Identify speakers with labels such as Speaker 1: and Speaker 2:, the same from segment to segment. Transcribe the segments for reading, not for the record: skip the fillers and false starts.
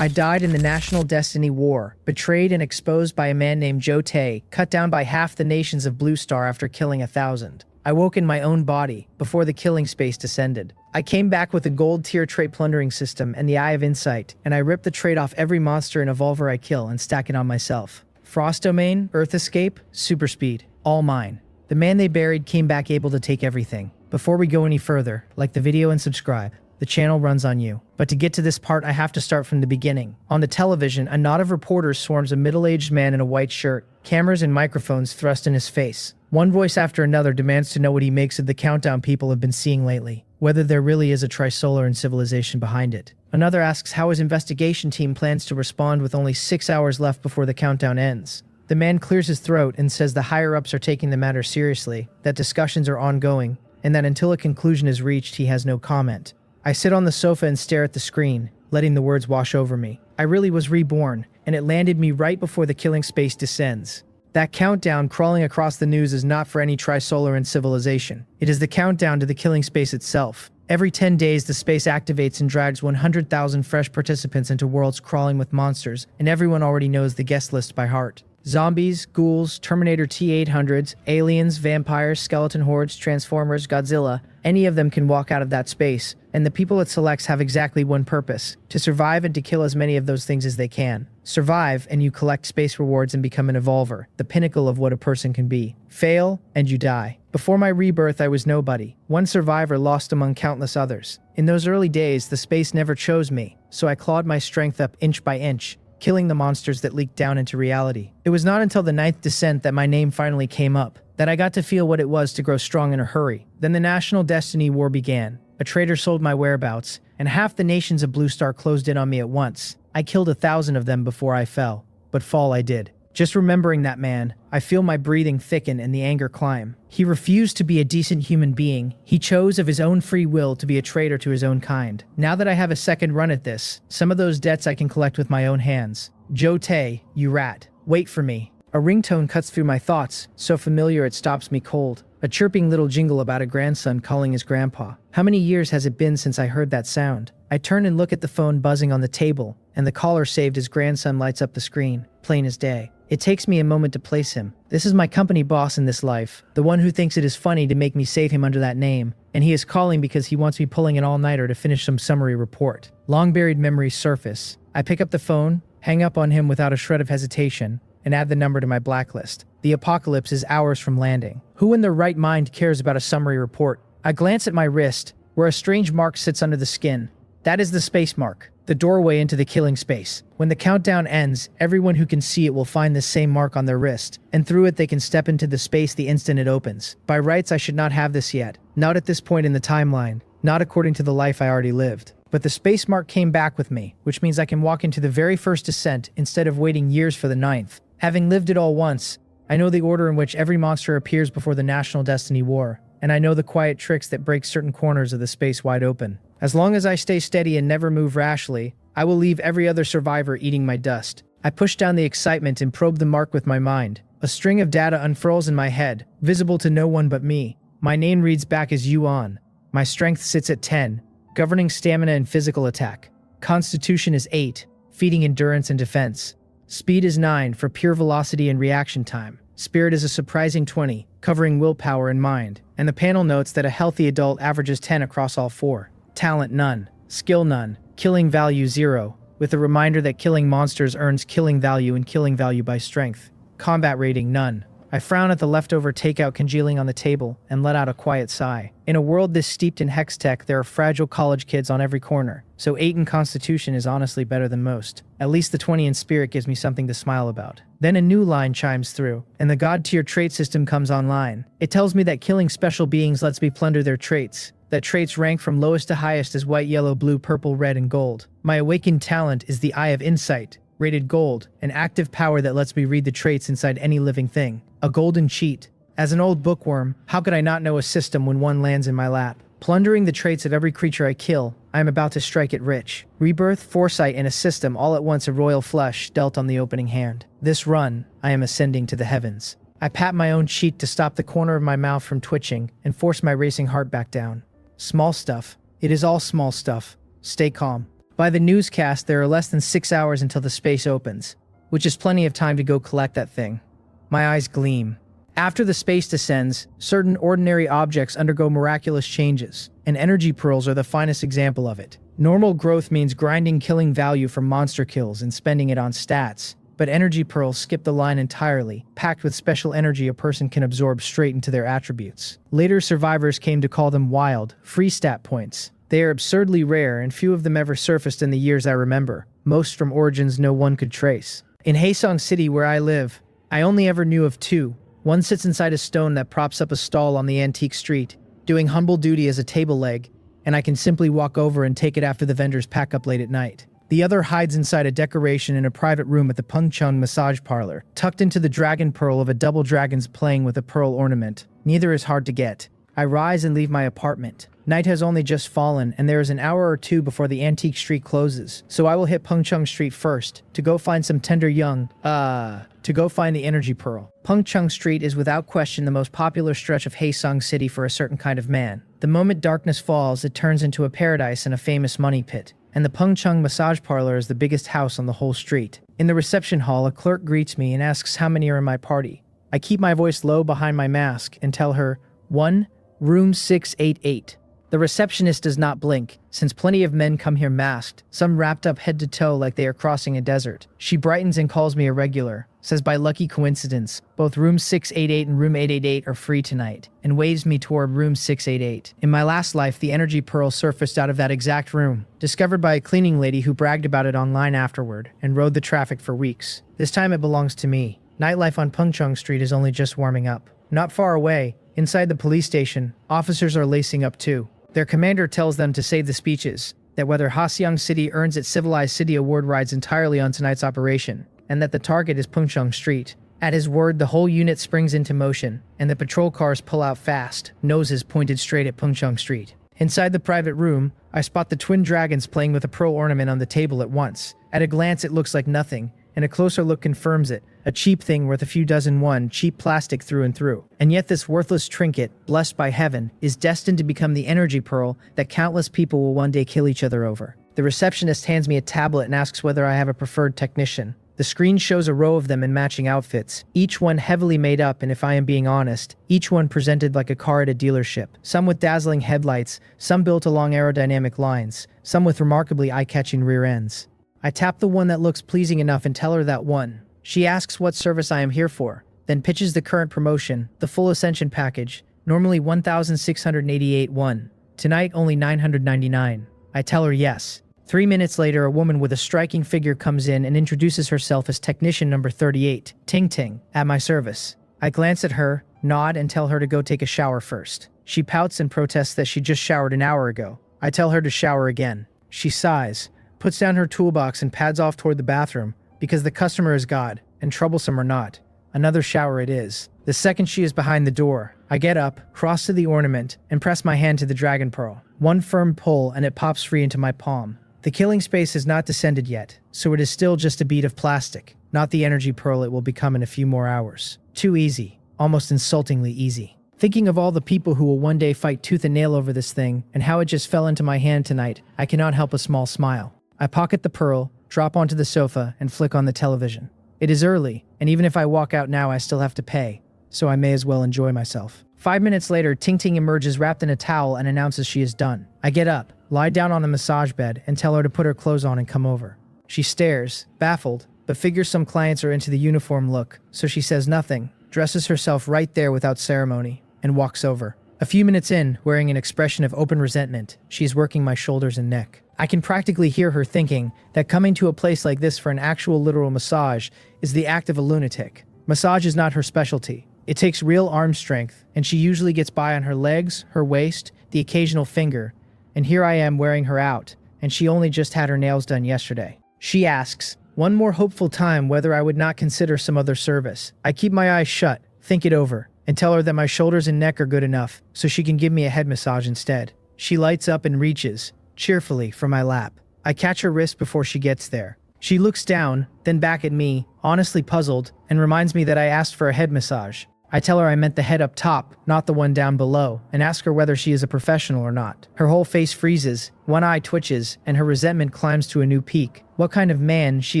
Speaker 1: I died in the National Destiny War, betrayed and exposed by a man named Joe Tay, cut down by half the nations of Blue Star after killing 1,000. I woke in my own body, before the killing space descended. I came back with a gold tier trait plundering system and the Eye of Insight, and I ripped the trait off every monster and evolver I kill and stack it on myself. Frost Domain, Earth Escape, Super Speed, all mine. The man they buried came back able to take everything. Before we go any further, like the video and subscribe. The channel runs on you. But to get to this part, I have to start from the beginning. On the television, a knot of reporters swarms a middle-aged man in a white shirt, cameras and microphones thrust in his face. One voice after another demands to know what he makes of the countdown people have been seeing lately, whether there really is a Trisolaran civilization behind it. Another asks how his investigation team plans to respond with only 6 hours left before the countdown ends. The man clears his throat and says the higher-ups are taking the matter seriously, that discussions are ongoing, and that until a conclusion is reached, he has no comment. I sit on the sofa and stare at the screen, letting the words wash over me. I really was reborn, and it landed me right before the killing space descends. That countdown crawling across the news is not for any Trisolaran civilization. It is the countdown to the killing space itself. Every 10 days, the space activates and drags 100,000 fresh participants into worlds crawling with monsters, and everyone already knows the guest list by heart. Zombies, ghouls, Terminator T-800s, aliens, vampires, skeleton hordes, Transformers, Godzilla, any of them can walk out of that space, and the people it selects have exactly one purpose: to survive and to kill as many of those things as they can. Survive, and you collect space rewards and become an evolver, the pinnacle of what a person can be. Fail, and you die. Before my rebirth, I was nobody, one survivor lost among countless others. In those early days, the space never chose me, so I clawed my strength up inch by inch, killing the monsters that leaked down into reality. It was not until the 9th descent that my name finally came up, that I got to feel what it was to grow strong in a hurry. Then the National Destiny War began. A traitor sold my whereabouts, and half the nations of Blue Star closed in on me at once. I killed 1,000 of them before I fell, but fall I did. Just remembering that man, I feel my breathing thicken and the anger climb. He refused to be a decent human being. He chose of his own free will to be a traitor to his own kind. Now that I have a second run at this, some of those debts I can collect with my own hands. Joe Tay, you rat. Wait for me. A ringtone cuts through my thoughts, so familiar it stops me cold. A chirping little jingle about a grandson calling his grandpa. How many years has it been since I heard that sound? I turn and look at the phone buzzing on the table, and the caller saved as grandson lights up the screen, plain as day. It takes me a moment to place him. This is my company boss in this life, the one who thinks it is funny to make me save him under that name, and he is calling because he wants me pulling an all-nighter to finish some summary report. Long-buried memories surface. I pick up the phone, hang up on him without a shred of hesitation, and add the number to my blacklist. The apocalypse is hours from landing. Who in their right mind cares about a summary report? I glance at my wrist, where a strange mark sits under the skin. That is the space mark, the doorway into the killing space. When the countdown ends, everyone who can see it will find this same mark on their wrist, and through it they can step into the space the instant it opens. By rights, I should not have this yet. Not at this point in the timeline. Not according to the life I already lived. But the space mark came back with me, which means I can walk into the very first descent instead of waiting years for the 9th. Having lived it all once, I know the order in which every monster appears before the National Destiny War, and I know the quiet tricks that break certain corners of the space wide open. As long as I stay steady and never move rashly, I will leave every other survivor eating my dust. I push down the excitement and probe the mark with my mind. A string of data unfurls in my head, visible to no one but me. My name reads back as Yuan. My strength sits at 10, governing stamina and physical attack. Constitution is 8, feeding endurance and defense. Speed is 9 for pure velocity and reaction time. Spirit is a surprising 20, covering willpower and mind. And the panel notes that a healthy adult averages 10 across all 4. Talent none. Skill none. Killing value 0, with a reminder that killing monsters earns killing value and killing value by strength. Combat rating none. I frown at the leftover takeout congealing on the table and let out a quiet sigh. In a world this steeped in hex tech, there are fragile college kids on every corner, so 8 in Constitution is honestly better than most. At least the 20 in Spirit gives me something to smile about. Then a new line chimes through, and the God-tier trait system comes online. It tells me that killing special beings lets me plunder their traits, that traits rank from lowest to highest as white, yellow, blue, purple, red, and gold. My awakened talent is the Eye of Insight, rated gold, an active power that lets me read the traits inside any living thing. A golden cheat. As an old bookworm, how could I not know a system when one lands in my lap? Plundering the traits of every creature I kill, I am about to strike it rich. Rebirth, foresight, and a system all at once, a royal flush dealt on the opening hand. This run, I am ascending to the heavens. I pat my own cheek to stop the corner of my mouth from twitching and force my racing heart back down. Small stuff. It is all small stuff. Stay calm. By the newscast, there are less than 6 hours until the space opens, which is plenty of time to go collect that thing. My eyes gleam. After the space descends, certain ordinary objects undergo miraculous changes, and energy pearls are the finest example of it. Normal growth means grinding killing value from monster kills and spending it on stats, but energy pearls skip the line entirely, packed with special energy a person can absorb straight into their attributes. Later survivors came to call them wild, free stat points. They are absurdly rare, and few of them ever surfaced in the years I remember, most from origins no one could trace. In Haesong City, where I live, I only ever knew of two. One sits inside a stone that props up a stall on the antique street, doing humble duty as a table leg, and I can simply walk over and take it after the vendors pack up late at night. The other hides inside a decoration in a private room at the Pengcheng massage parlor, tucked into the dragon pearl of a double dragon's playing with a pearl ornament. Neither is hard to get. I rise and leave my apartment. Night has only just fallen, and there is an hour or two before the antique street closes, so I will hit Pengcheng Street first, to go find some tender young, to go find the energy pearl. Pengcheng Street is without question the most popular stretch of Haesong City for a certain kind of man. The moment darkness falls, it turns into a paradise and a famous money pit, and the Pengcheng massage parlor is the biggest house on the whole street. In the reception hall, a clerk greets me and asks how many are in my party. I keep my voice low behind my mask and tell her, 1, room 688. The receptionist does not blink, since plenty of men come here masked, some wrapped up head to toe like they are crossing a desert. She brightens and calls me a regular, says by lucky coincidence, both room 688 and room 888 are free tonight, and waves me toward room 688. In my last life, the energy pearl surfaced out of that exact room, discovered by a cleaning lady who bragged about it online afterward, and rode the traffic for weeks. This time it belongs to me. Nightlife on Pengcheng Street is only just warming up. Not far away, inside the police station, officers are lacing up too. Their commander tells them to save the speeches, that whether Haesong City earns its Civilized City Award rides entirely on tonight's operation, and that the target is Pengcheng Street. At his word, the whole unit springs into motion, and the patrol cars pull out fast, noses pointed straight at Pengcheng Street. Inside the private room, I spot the twin dragons playing with a pearl ornament on the table at once. At a glance, it looks like nothing, and a closer look confirms it. A cheap thing worth a few dozen won, cheap plastic through and through. And yet this worthless trinket, blessed by heaven, is destined to become the energy pearl that countless people will one day kill each other over. The receptionist hands me a tablet and asks whether I have a preferred technician. The screen shows a row of them in matching outfits, each one heavily made up, and if I am being honest, each one presented like a car at a dealership. Some with dazzling headlights, some built along aerodynamic lines, some with remarkably eye-catching rear ends. I tap the one that looks pleasing enough and tell her that one. She asks what service I am here for, then pitches the current promotion, the full Ascension package, normally 1,688 won. Tonight only 999. I tell her yes. 3 minutes later, a woman with a striking figure comes in and introduces herself as technician number 38, Ting Ting, at my service. I glance at her, nod, and tell her to go take a shower first. She pouts and protests that she just showered an hour ago. I tell her to shower again. She sighs, puts down her toolbox and pads off toward the bathroom, because the customer is God, and troublesome or not. Another shower it is. The second she is behind the door, I get up, cross to the ornament, and press my hand to the dragon pearl. One firm pull and it pops free into my palm. The killing space has not descended yet, so it is still just a bead of plastic, not the energy pearl it will become in a few more hours. Too easy, almost insultingly easy. Thinking of all the people who will one day fight tooth and nail over this thing, and how it just fell into my hand tonight, I cannot help a small smile. I pocket the pearl, drop onto the sofa, and flick on the television. It is early, and even if I walk out now, I still have to pay, so I may as well enjoy myself. 5 minutes later, Ting Ting emerges wrapped in a towel and announces she is done. I get up, lie down on the massage bed, and tell her to put her clothes on and come over. She stares, baffled, but figures some clients are into the uniform look, so she says nothing, dresses herself right there without ceremony, and walks over. A few minutes in, wearing an expression of open resentment, she is working my shoulders and neck. I can practically hear her thinking that coming to a place like this for an actual literal massage is the act of a lunatic. Massage is not her specialty. It takes real arm strength, and she usually gets by on her legs, her waist, the occasional finger, and here I am wearing her out, and she only just had her nails done yesterday. She asks, one more hopeful time, whether I would not consider some other service. I keep my eyes shut, think it over, and tell her that my shoulders and neck are good enough, so she can give me a head massage instead. She lights up and reaches, cheerfully, for my lap. I catch her wrist before she gets there. She looks down, then back at me, honestly puzzled, and reminds me that I asked for a head massage. I tell her I meant the head up top, not the one down below, and ask her whether she is a professional or not. Her whole face freezes, one eye twitches, and her resentment climbs to a new peak. What kind of man, she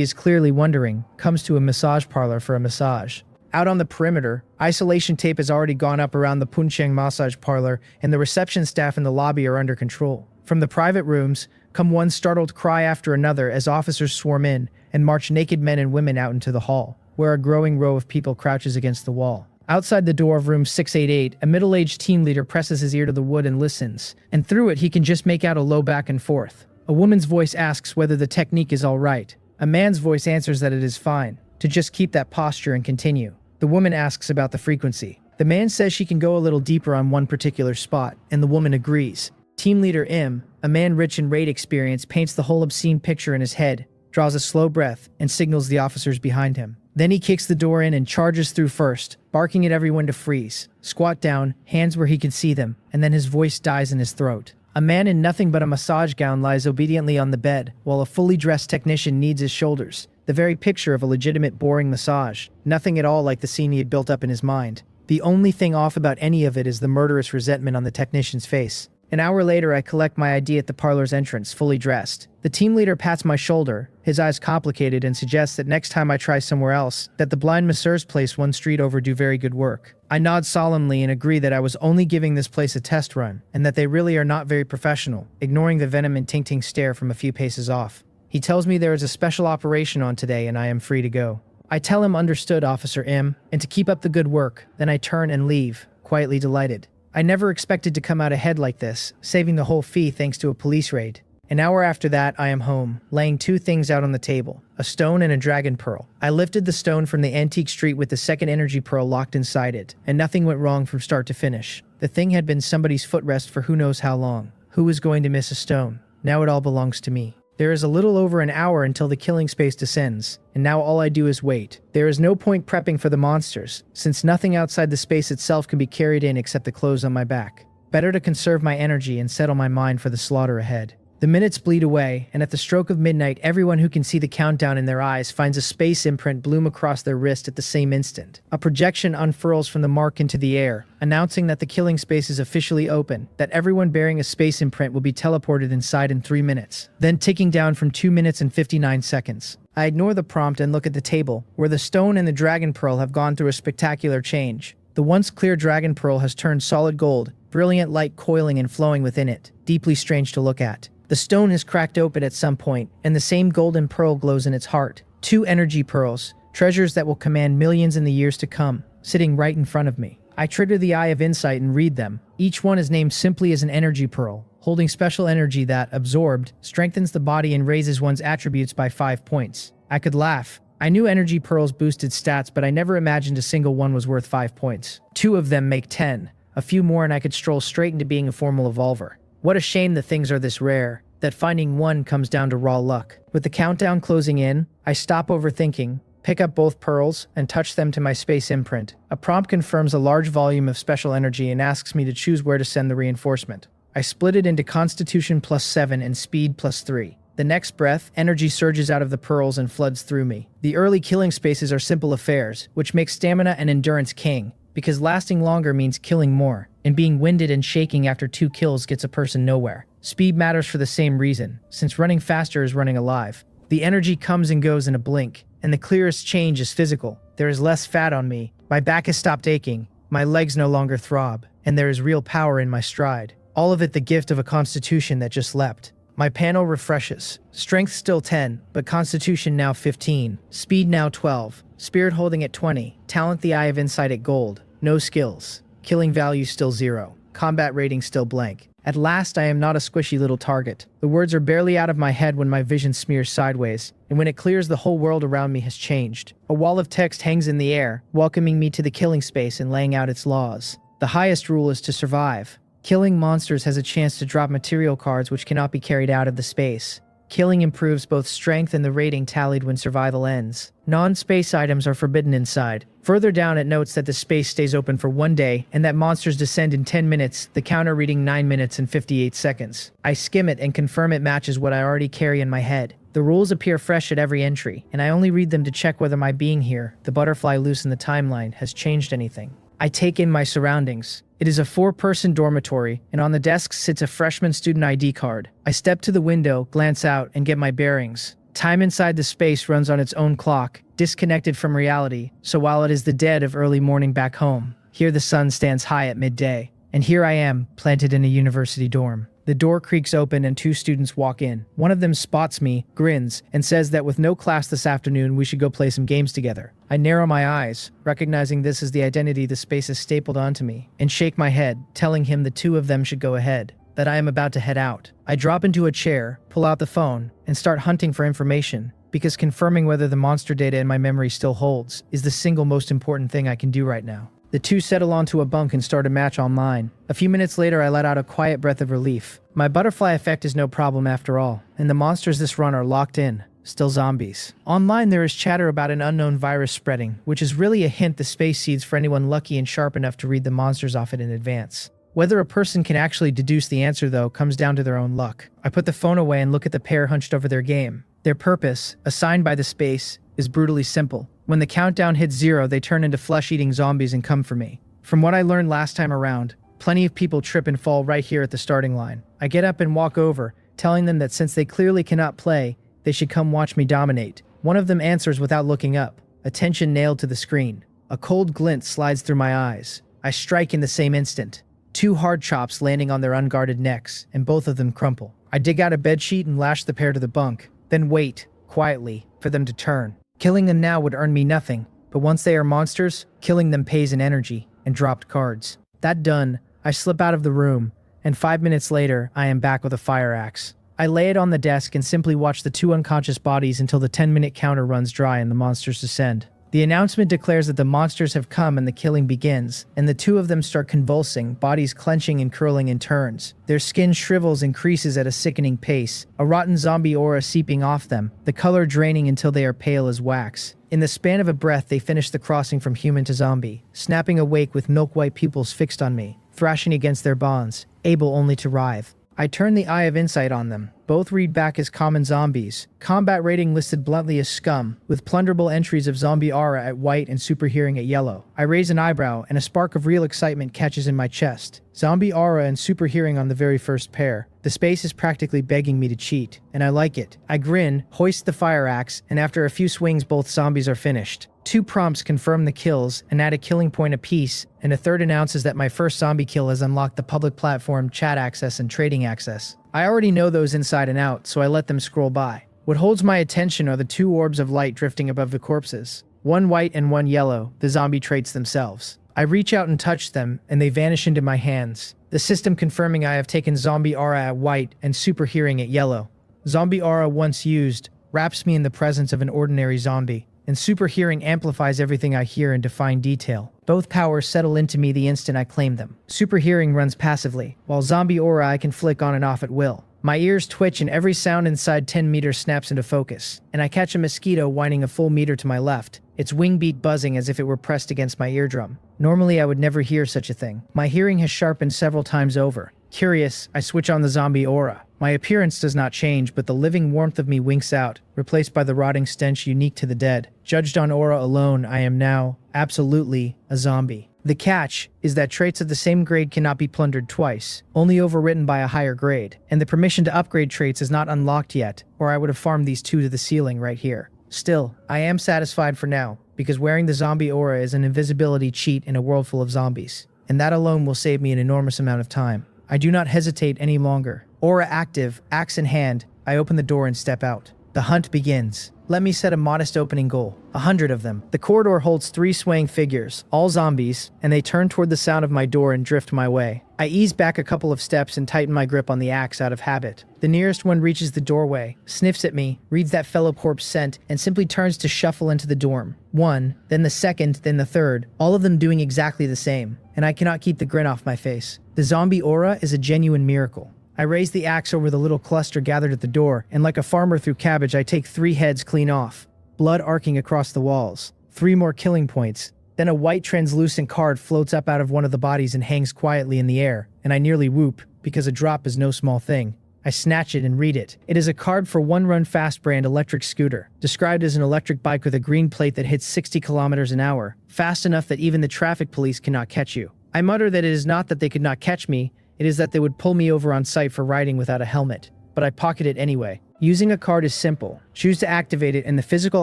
Speaker 1: is clearly wondering, comes to a massage parlor for a massage? Out on the perimeter, isolation tape has already gone up around the Puncheng massage parlor, and the reception staff in the lobby are under control. From the private rooms, come one startled cry after another as officers swarm in and march naked men and women out into the hall, where a growing row of people crouches against the wall. Outside the door of room 688, a middle-aged team leader presses his ear to the wood and listens, and through it he can just make out a low back and forth. A woman's voice asks whether the technique is all right. A man's voice answers that it is fine, to just keep that posture and continue. The woman asks about the frequency. The man says she can go a little deeper on one particular spot, and the woman agrees. Team leader Im, a man rich in raid experience, paints the whole obscene picture in his head, draws a slow breath, and signals the officers behind him. Then he kicks the door in and charges through first, barking at everyone to freeze, squat down, hands where he can see them, and then his voice dies in his throat. A man in nothing but a massage gown lies obediently on the bed, while a fully dressed technician kneads his shoulders. The very picture of a legitimate boring massage. Nothing at all like the scene he had built up in his mind. The only thing off about any of it is the murderous resentment on the technician's face. An hour later, I collect my ID at the parlor's entrance, fully dressed. The team leader pats my shoulder, his eyes complicated, and suggests that next time I try somewhere else, that the blind masseurs place one street over do very good work. I nod solemnly and agree that I was only giving this place a test run, and that they really are not very professional, ignoring the venom and ting-ting stare from a few paces off. He tells me there is a special operation on today and I am free to go. I tell him understood, Officer M, and to keep up the good work, then I turn and leave, quietly delighted. I never expected to come out ahead like this, saving the whole fee thanks to a police raid. An hour after that, I am home, laying two things out on the table, a stone and a dragon pearl. I lifted the stone from the antique street with the second energy pearl locked inside it, and nothing went wrong from start to finish. The thing had been somebody's footrest for who knows how long. Who was going to miss a stone? Now it all belongs to me. There is a little over an hour until the killing space descends, and now all I do is wait. There is no point prepping for the monsters, since nothing outside the space itself can be carried in except the clothes on my back. Better to conserve my energy and settle my mind for the slaughter ahead. The minutes bleed away, and at the stroke of midnight, everyone who can see the countdown in their eyes finds a space imprint bloom across their wrist at the same instant. A projection unfurls from the mark into the air, announcing that the killing space is officially open, that everyone bearing a space imprint will be teleported inside in 3 minutes, then ticking down from 2 minutes and 59 seconds. I ignore the prompt and look at the table, where the stone and the dragon pearl have gone through a spectacular change. The once clear dragon pearl has turned solid gold, brilliant light coiling and flowing within it, deeply strange to look at. The stone is cracked open at some point, and the same golden pearl glows in its heart. 2 energy pearls, treasures that will command millions in the years to come, sitting right in front of me. I trigger the Eye of Insight and read them. Each one is named simply as an energy pearl, holding special energy that, absorbed, strengthens the body and raises one's attributes by 5 points. I could laugh. I knew energy pearls boosted stats, but I never imagined a single one was worth 5 points. 2 of them make 10. A few more and I could stroll straight into being a formal evolver. What a shame the things are this rare, that finding one comes down to raw luck. With the countdown closing in, I stop overthinking, pick up both pearls, and touch them to my space imprint. A prompt confirms a large volume of special energy and asks me to choose where to send the reinforcement. I split it into Constitution +7 and Speed +3. The next breath, energy surges out of the pearls and floods through me. The early killing spaces are simple affairs, which makes stamina and endurance king, because lasting longer means killing more, and being winded and shaking after 2 kills gets a person nowhere. Speed matters for the same reason, since running faster is running alive. The energy comes and goes in a blink, and the clearest change is physical. There is less fat on me, my back has stopped aching, my legs no longer throb, and there is real power in my stride. All of it the gift of a constitution that just leapt. My panel refreshes. Strength still 10, but constitution now 15, speed now 12, spirit holding at 20, talent the Eye of Insight at gold, no skills, killing value still 0, combat rating still blank. At last I am not a squishy little target. The words are barely out of my head when my vision smears sideways, and when it clears the whole world around me has changed. A wall of text hangs in the air, welcoming me to the killing space and laying out its laws. The highest rule is to survive. Killing monsters has a chance to drop material cards which cannot be carried out of the space. Killing improves both strength and the rating tallied when survival ends. Non-space items are forbidden inside. Further down it notes that the space stays open for 1 day and that monsters descend in 10 minutes, the counter reading 9 minutes and 58 seconds. I skim it and confirm it matches what I already carry in my head. The rules appear fresh at every entry, and I only read them to check whether my being here, the butterfly loose in the timeline, has changed anything. I take in my surroundings. It is a 4-person dormitory, and on the desk sits a freshman student ID card. I step to the window, glance out, and get my bearings. Time inside the space runs on its own clock, disconnected from reality, so while it is the dead of early morning back home, here the sun stands high at midday. And here I am, planted in a university dorm. The door creaks open and 2 students walk in. One of them spots me, grins, and says that with no class this afternoon, we should go play some games together. I narrow my eyes, recognizing this is the identity the space has stapled onto me, and shake my head, telling him the 2 of them should go ahead, that I am about to head out. I drop into a chair, pull out the phone, and start hunting for information, because confirming whether the monster data in my memory still holds is the single most important thing I can do right now. The 2 settle onto a bunk and start a match online. A few minutes later, I let out a quiet breath of relief. My butterfly effect is no problem after all, and the monsters this run are locked in, still zombies. Online, there is chatter about an unknown virus spreading, which is really a hint the space seeds for anyone lucky and sharp enough to read the monsters off it in advance. Whether a person can actually deduce the answer, though, comes down to their own luck. I put the phone away and look at the pair hunched over their game. Their purpose, assigned by the space, is brutally simple. When the countdown hits 0, they turn into flesh-eating zombies and come for me. From what I learned last time around, plenty of people trip and fall right here at the starting line. I get up and walk over, telling them that since they clearly cannot play, they should come watch me dominate. One of them answers without looking up, attention nailed to the screen. A cold glint slides through my eyes. I strike in the same instant. 2 hard chops landing on their unguarded necks, and both of them crumple. I dig out a bedsheet and lash the pair to the bunk, then wait, quietly, for them to turn. Killing them now would earn me nothing, but once they are monsters, killing them pays in energy and dropped cards. That done, I slip out of the room, and 5 minutes later, I am back with a fire axe. I lay it on the desk and simply watch the 2 unconscious bodies until the 10-minute counter runs dry and the monsters descend. The announcement declares that the monsters have come and the killing begins, and the 2 of them start convulsing, bodies clenching and curling in turns. Their skin shrivels and creases at a sickening pace, a rotten zombie aura seeping off them, the color draining until they are pale as wax. In the span of a breath, they finish the crossing from human to zombie, snapping awake with milk-white pupils fixed on me, thrashing against their bonds, able only to writhe. I turn the Eye of Insight on them. Both read back as common zombies. Combat rating listed bluntly as scum, with plunderable entries of zombie aura at white and super hearing at yellow. I raise an eyebrow, and a spark of real excitement catches in my chest. Zombie aura and super hearing on the very first pair. The space is practically begging me to cheat, and I like it. I grin, hoist the fire axe, and after a few swings, both zombies are finished. 2 prompts confirm the kills and add a killing point apiece, and a third announces that my first zombie kill has unlocked the public platform chat access and trading access. I already know those inside and out, so I let them scroll by. What holds my attention are the 2 orbs of light drifting above the corpses. 1 white and 1 yellow, the zombie traits themselves. I reach out and touch them, and they vanish into my hands. The system confirming I have taken zombie aura at white and super hearing at yellow. Zombie aura, once used, wraps me in the presence of an ordinary zombie, and super hearing amplifies everything I hear in defined detail. Both powers settle into me the instant I claim them. Super hearing runs passively, while zombie aura I can flick on and off at will. My ears twitch and every sound inside 10 meters snaps into focus, and I catch a mosquito whining a full meter to my left, its wing beat buzzing as if it were pressed against my eardrum. Normally I would never hear such a thing. My hearing has sharpened several times over. Curious, I switch on the zombie aura. My appearance does not change, but the living warmth of me winks out, replaced by the rotting stench unique to the dead. Judged on aura alone, I am now, absolutely, a zombie. The catch is that traits of the same grade cannot be plundered twice, only overwritten by a higher grade, and the permission to upgrade traits is not unlocked yet, or I would have farmed these 2 to the ceiling right here. Still, I am satisfied for now, because wearing the zombie aura is an invisibility cheat in a world full of zombies, and that alone will save me an enormous amount of time. I do not hesitate any longer. Aura active, axe in hand, I open the door and step out. The hunt begins. Let me set a modest opening goal. 100 of them. The corridor holds 3 swaying figures, all zombies, and they turn toward the sound of my door and drift my way. I ease back a couple of steps and tighten my grip on the axe out of habit. The nearest one reaches the doorway, sniffs at me, reads that fellow corpse scent, and simply turns to shuffle into the dorm. 1, then the second, then the third, all of them doing exactly the same, and I cannot keep the grin off my face. The zombie aura is a genuine miracle. I raise the axe over the little cluster gathered at the door, and like a farmer through cabbage, I take 3 heads clean off, blood arcing across the walls. 3 more killing points. Then a white translucent card floats up out of one of the bodies and hangs quietly in the air, and I nearly whoop, because a drop is no small thing. I snatch it and read it. It is a card for One Run Fast brand electric scooter, described as an electric bike with a green plate that hits 60 kilometers an hour, fast enough that even the traffic police cannot catch you. I mutter that it is not that they could not catch me, it is that they would pull me over on sight for riding without a helmet. But I pocket it anyway. Using a card is simple. Choose to activate it and the physical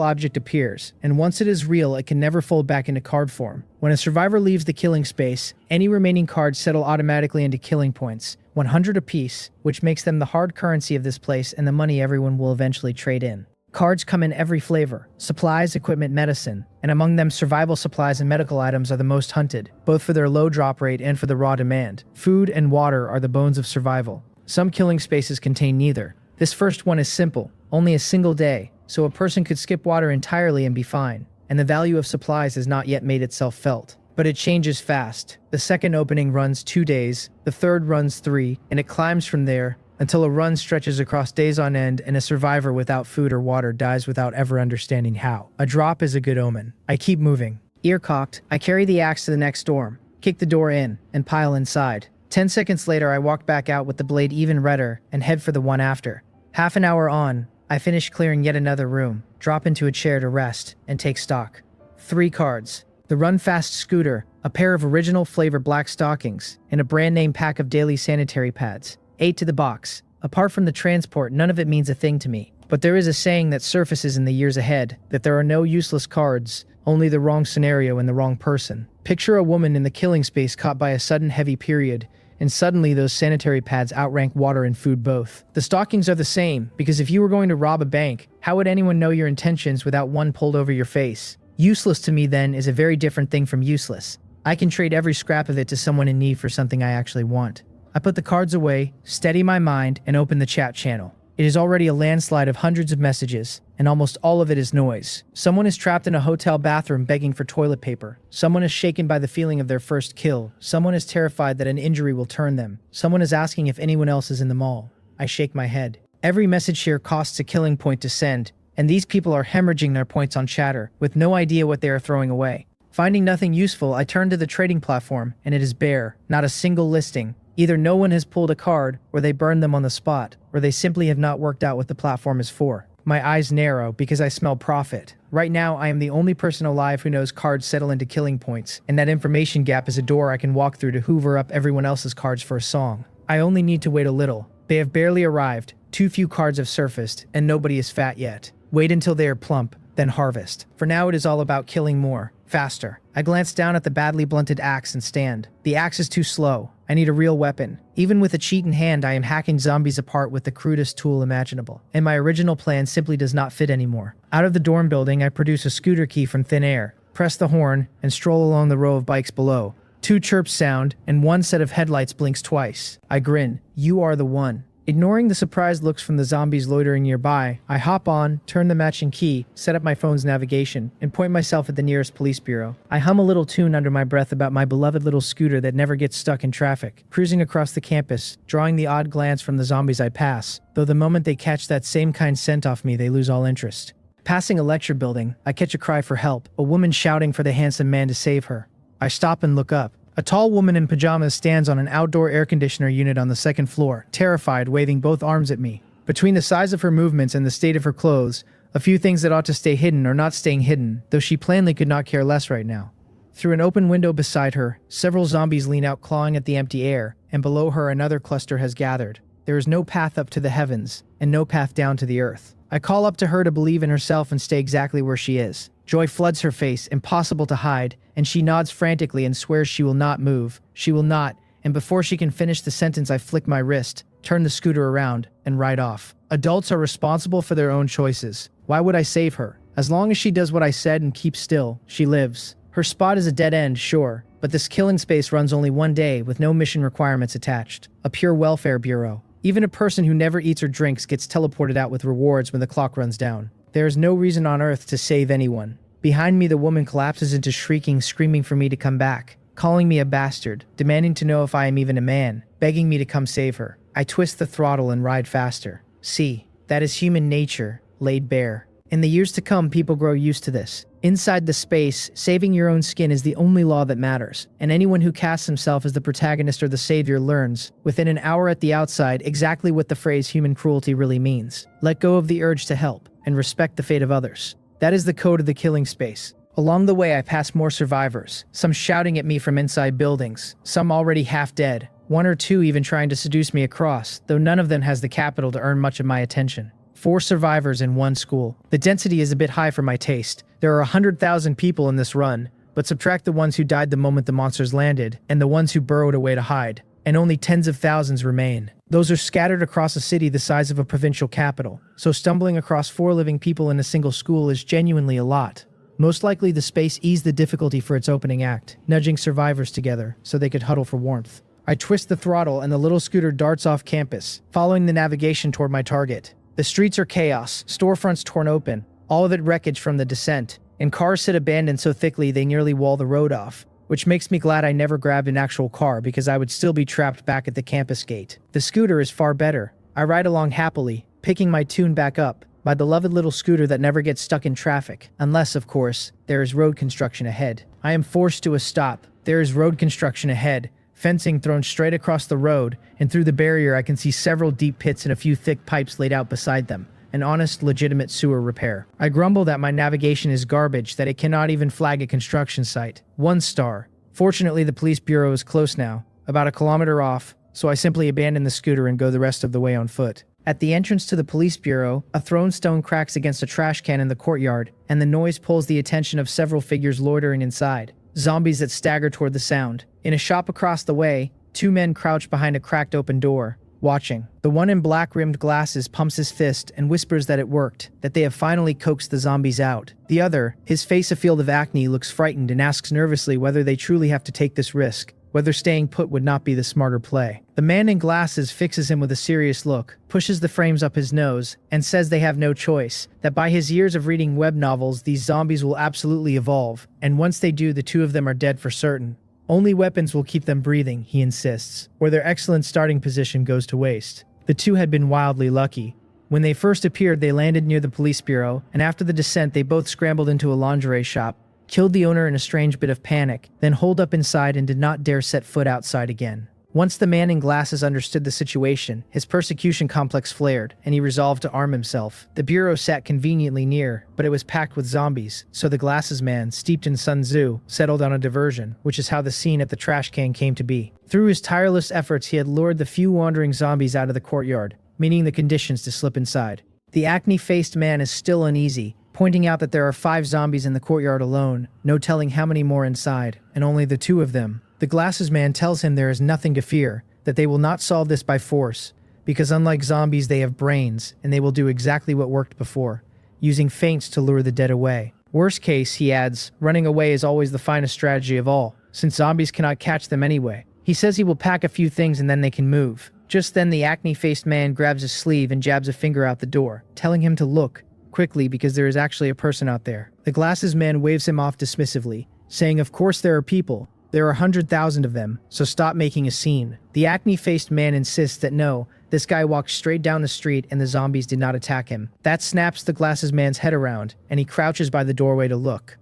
Speaker 1: object appears, and once it is real, it can never fold back into card form. When a survivor leaves the killing space, any remaining cards settle automatically into killing points, 100 apiece, which makes them the hard currency of this place and the money everyone will eventually trade in. Cards come in every flavor: supplies, equipment, medicine, and among them survival supplies and medical items are the most hunted, both for their low drop rate and for the raw demand. Food and water are the bones of survival. Some killing spaces contain neither. This first one is simple, only a single day, so a person could skip water entirely and be fine, and the value of supplies has not yet made itself felt. But it changes fast. The second opening runs 2 days, the third runs 3, and it climbs from there until a run stretches across days on end and a survivor without food or water dies without ever understanding how. A drop is a good omen. I keep moving. Ear cocked, I carry the axe to the next dorm, kick the door in, and pile inside. 10 seconds later, I walk back out with the blade even redder and head for the one after. Half an hour on, I finish clearing yet another room, drop into a chair to rest, and take stock. 3 cards. The Run Fast scooter, a pair of original flavor black stockings, and a brand name pack of daily sanitary pads. 8 to the box. Apart from the transport, none of it means a thing to me. But there is a saying that surfaces in the years ahead, that there are no useless cards, only the wrong scenario and the wrong person. Picture a woman in the killing space caught by a sudden heavy period, and suddenly those sanitary pads outrank water and food both. The stockings are the same, because if you were going to rob a bank, how would anyone know your intentions without one pulled over your face? Useless to me then is a very different thing from useless. I can trade every scrap of it to someone in need for something I actually want. I put the cards away, steady my mind, and open the chat channel. It is already a landslide of hundreds of messages, and almost all of it is noise. Someone is trapped in a hotel bathroom begging for toilet paper. Someone is shaken by the feeling of their first kill. Someone is terrified that an injury will turn them. Someone is asking if anyone else is in the mall. I shake my head. Every message here costs a killing point to send, and these people are hemorrhaging their points on chatter, with no idea what they are throwing away. Finding nothing useful, I turn to the trading platform, and it is bare. Not a single listing. Either no one has pulled a card, or they burned them on the spot, or they simply have not worked out what the platform is for. My eyes narrow because I smell profit. Right now, I am the only person alive who knows cards settle into killing points, and that information gap is a door I can walk through to hoover up everyone else's cards for a song. I only need to wait a little. They have barely arrived, too few cards have surfaced, and nobody is fat yet. Wait until they are plump, then harvest. For now, it is all about killing more, faster. I glance down at the badly blunted axe and stand. The axe is too slow. I need a real weapon. Even with a cheat in hand, I am hacking zombies apart with the crudest tool imaginable, and my original plan simply does not fit anymore. Out of the dorm building, I produce a scooter key from thin air, press the horn, and stroll along the row of bikes below. 2 chirps sound, and 1 set of headlights blinks twice. I grin. You are the one. Ignoring the surprised looks from the zombies loitering nearby, I hop on, turn the matching key, set up my phone's navigation, and point myself at the nearest police bureau. I hum a little tune under my breath about my beloved little scooter that never gets stuck in traffic, cruising across the campus, drawing the odd glance from the zombies I pass, though the moment they catch that same kind scent off me, they lose all interest. Passing a lecture building, I catch a cry for help, a woman shouting for the handsome man to save her. I stop and look up. A tall woman in pajamas stands on an outdoor air conditioner unit on the 2nd floor, terrified, waving both arms at me. Between the size of her movements and the state of her clothes, a few things that ought to stay hidden are not staying hidden, though she plainly could not care less right now. Through an open window beside her, several zombies lean out clawing at the empty air, and below her another cluster has gathered. There is no path up to the heavens, and no path down to the earth. I call up to her to believe in herself and stay exactly where she is. Joy floods her face, impossible to hide, and she nods frantically and swears she will not move. She will not, and before she can finish the sentence I flick my wrist, turn the scooter around, and ride off. Adults are responsible for their own choices. Why would I save her? As long as she does what I said and keeps still, she lives. Her spot is a dead end, sure, but this killing space runs only 1 day with no mission requirements attached. A pure welfare bureau. Even a person who never eats or drinks gets teleported out with rewards when the clock runs down. There is no reason on earth to save anyone. Behind me, the woman collapses into shrieking, screaming for me to come back, calling me a bastard, demanding to know if I am even a man, begging me to come save her. I twist the throttle and ride faster. See, that is human nature, laid bare. In the years to come, people grow used to this. Inside the space, saving your own skin is the only law that matters, and anyone who casts himself as the protagonist or the savior learns, within an hour at the outside, exactly what the phrase human cruelty really means. Let go of the urge to help, and respect the fate of others. That is the code of the killing space. Along the way, I pass more survivors, some shouting at me from inside buildings, some already half dead, one or two even trying to seduce me across, though none of them has the capital to earn much of my attention. 4 survivors in one school. The density is a bit high for my taste. There are 100,000 people in this run, but subtract the ones who died the moment the monsters landed, and the ones who burrowed away to hide, and only tens of thousands remain. Those are scattered across a city the size of a provincial capital, so stumbling across 4 living people in a single school is genuinely a lot. Most likely the space eased the difficulty for its opening act, nudging survivors together so they could huddle for warmth. I twist the throttle and the little scooter darts off campus, following the navigation toward my target. The streets are chaos, storefronts torn open, all of it wreckage from the descent, and cars sit abandoned so thickly they nearly wall the road off, which makes me glad I never grabbed an actual car because I would still be trapped back at the campus gate. The scooter is far better. I ride along happily, picking my tune back up, my beloved little scooter that never gets stuck in traffic, unless, of course, there is road construction ahead. I am forced to a stop. There is road construction ahead. Fencing thrown straight across the road, and through the barrier I can see several deep pits and a few thick pipes laid out beside them. An honest, legitimate sewer repair. I grumble that my navigation is garbage, that it cannot even flag a construction site. 1 star. Fortunately, the police bureau is close now, about a kilometer off, so I simply abandon the scooter and go the rest of the way on foot. At the entrance to the police bureau, a thrown stone cracks against a trash can in the courtyard, and the noise pulls the attention of several figures loitering inside. Zombies that stagger toward the sound. In a shop across the way, 2 men crouch behind a cracked open door, watching. The one in black-rimmed glasses pumps his fist and whispers that it worked, that they have finally coaxed the zombies out. The other, his face a field of acne, looks frightened and asks nervously whether they truly have to take this risk, whether staying put would not be the smarter play. The man in glasses fixes him with a serious look, pushes the frames up his nose, and says they have no choice, that by his years of reading web novels these zombies will absolutely evolve, and once they do the 2 of them are dead for certain. Only weapons will keep them breathing, he insists, or their excellent starting position goes to waste. The 2 had been wildly lucky. When they first appeared they landed near the police bureau, and after the descent they both scrambled into a lingerie shop, killed the owner in a strange bit of panic, then holed up inside and did not dare set foot outside again. Once the man in glasses understood the situation, his persecution complex flared, and he resolved to arm himself. The bureau sat conveniently near, but it was packed with zombies, so the glasses man, steeped in Sun Tzu, settled on a diversion, which is how the scene at the trash can came to be. Through his tireless efforts he had lured the few wandering zombies out of the courtyard, meaning the conditions to slip inside. The acne-faced man is still uneasy, pointing out that there are 5 zombies in the courtyard alone, no telling how many more inside, and only the 2 of them. The glasses man tells him there is nothing to fear, that they will not solve this by force, because unlike zombies they have brains, and they will do exactly what worked before, using feints to lure the dead away. Worst case, he adds, running away is always the finest strategy of all, since zombies cannot catch them anyway. He says he will pack a few things and then they can move. Just then the acne-faced man grabs his sleeve and jabs a finger out the door, telling him to look quickly because there is actually a person out there. The glasses man waves him off dismissively, saying of course there are people. There are 100,000 of them, so stop making a scene. The acne-faced man insists that no, this guy walked straight down the street and the zombies did not attack him. That snaps the glasses man's head around, and he crouches by the doorway to look.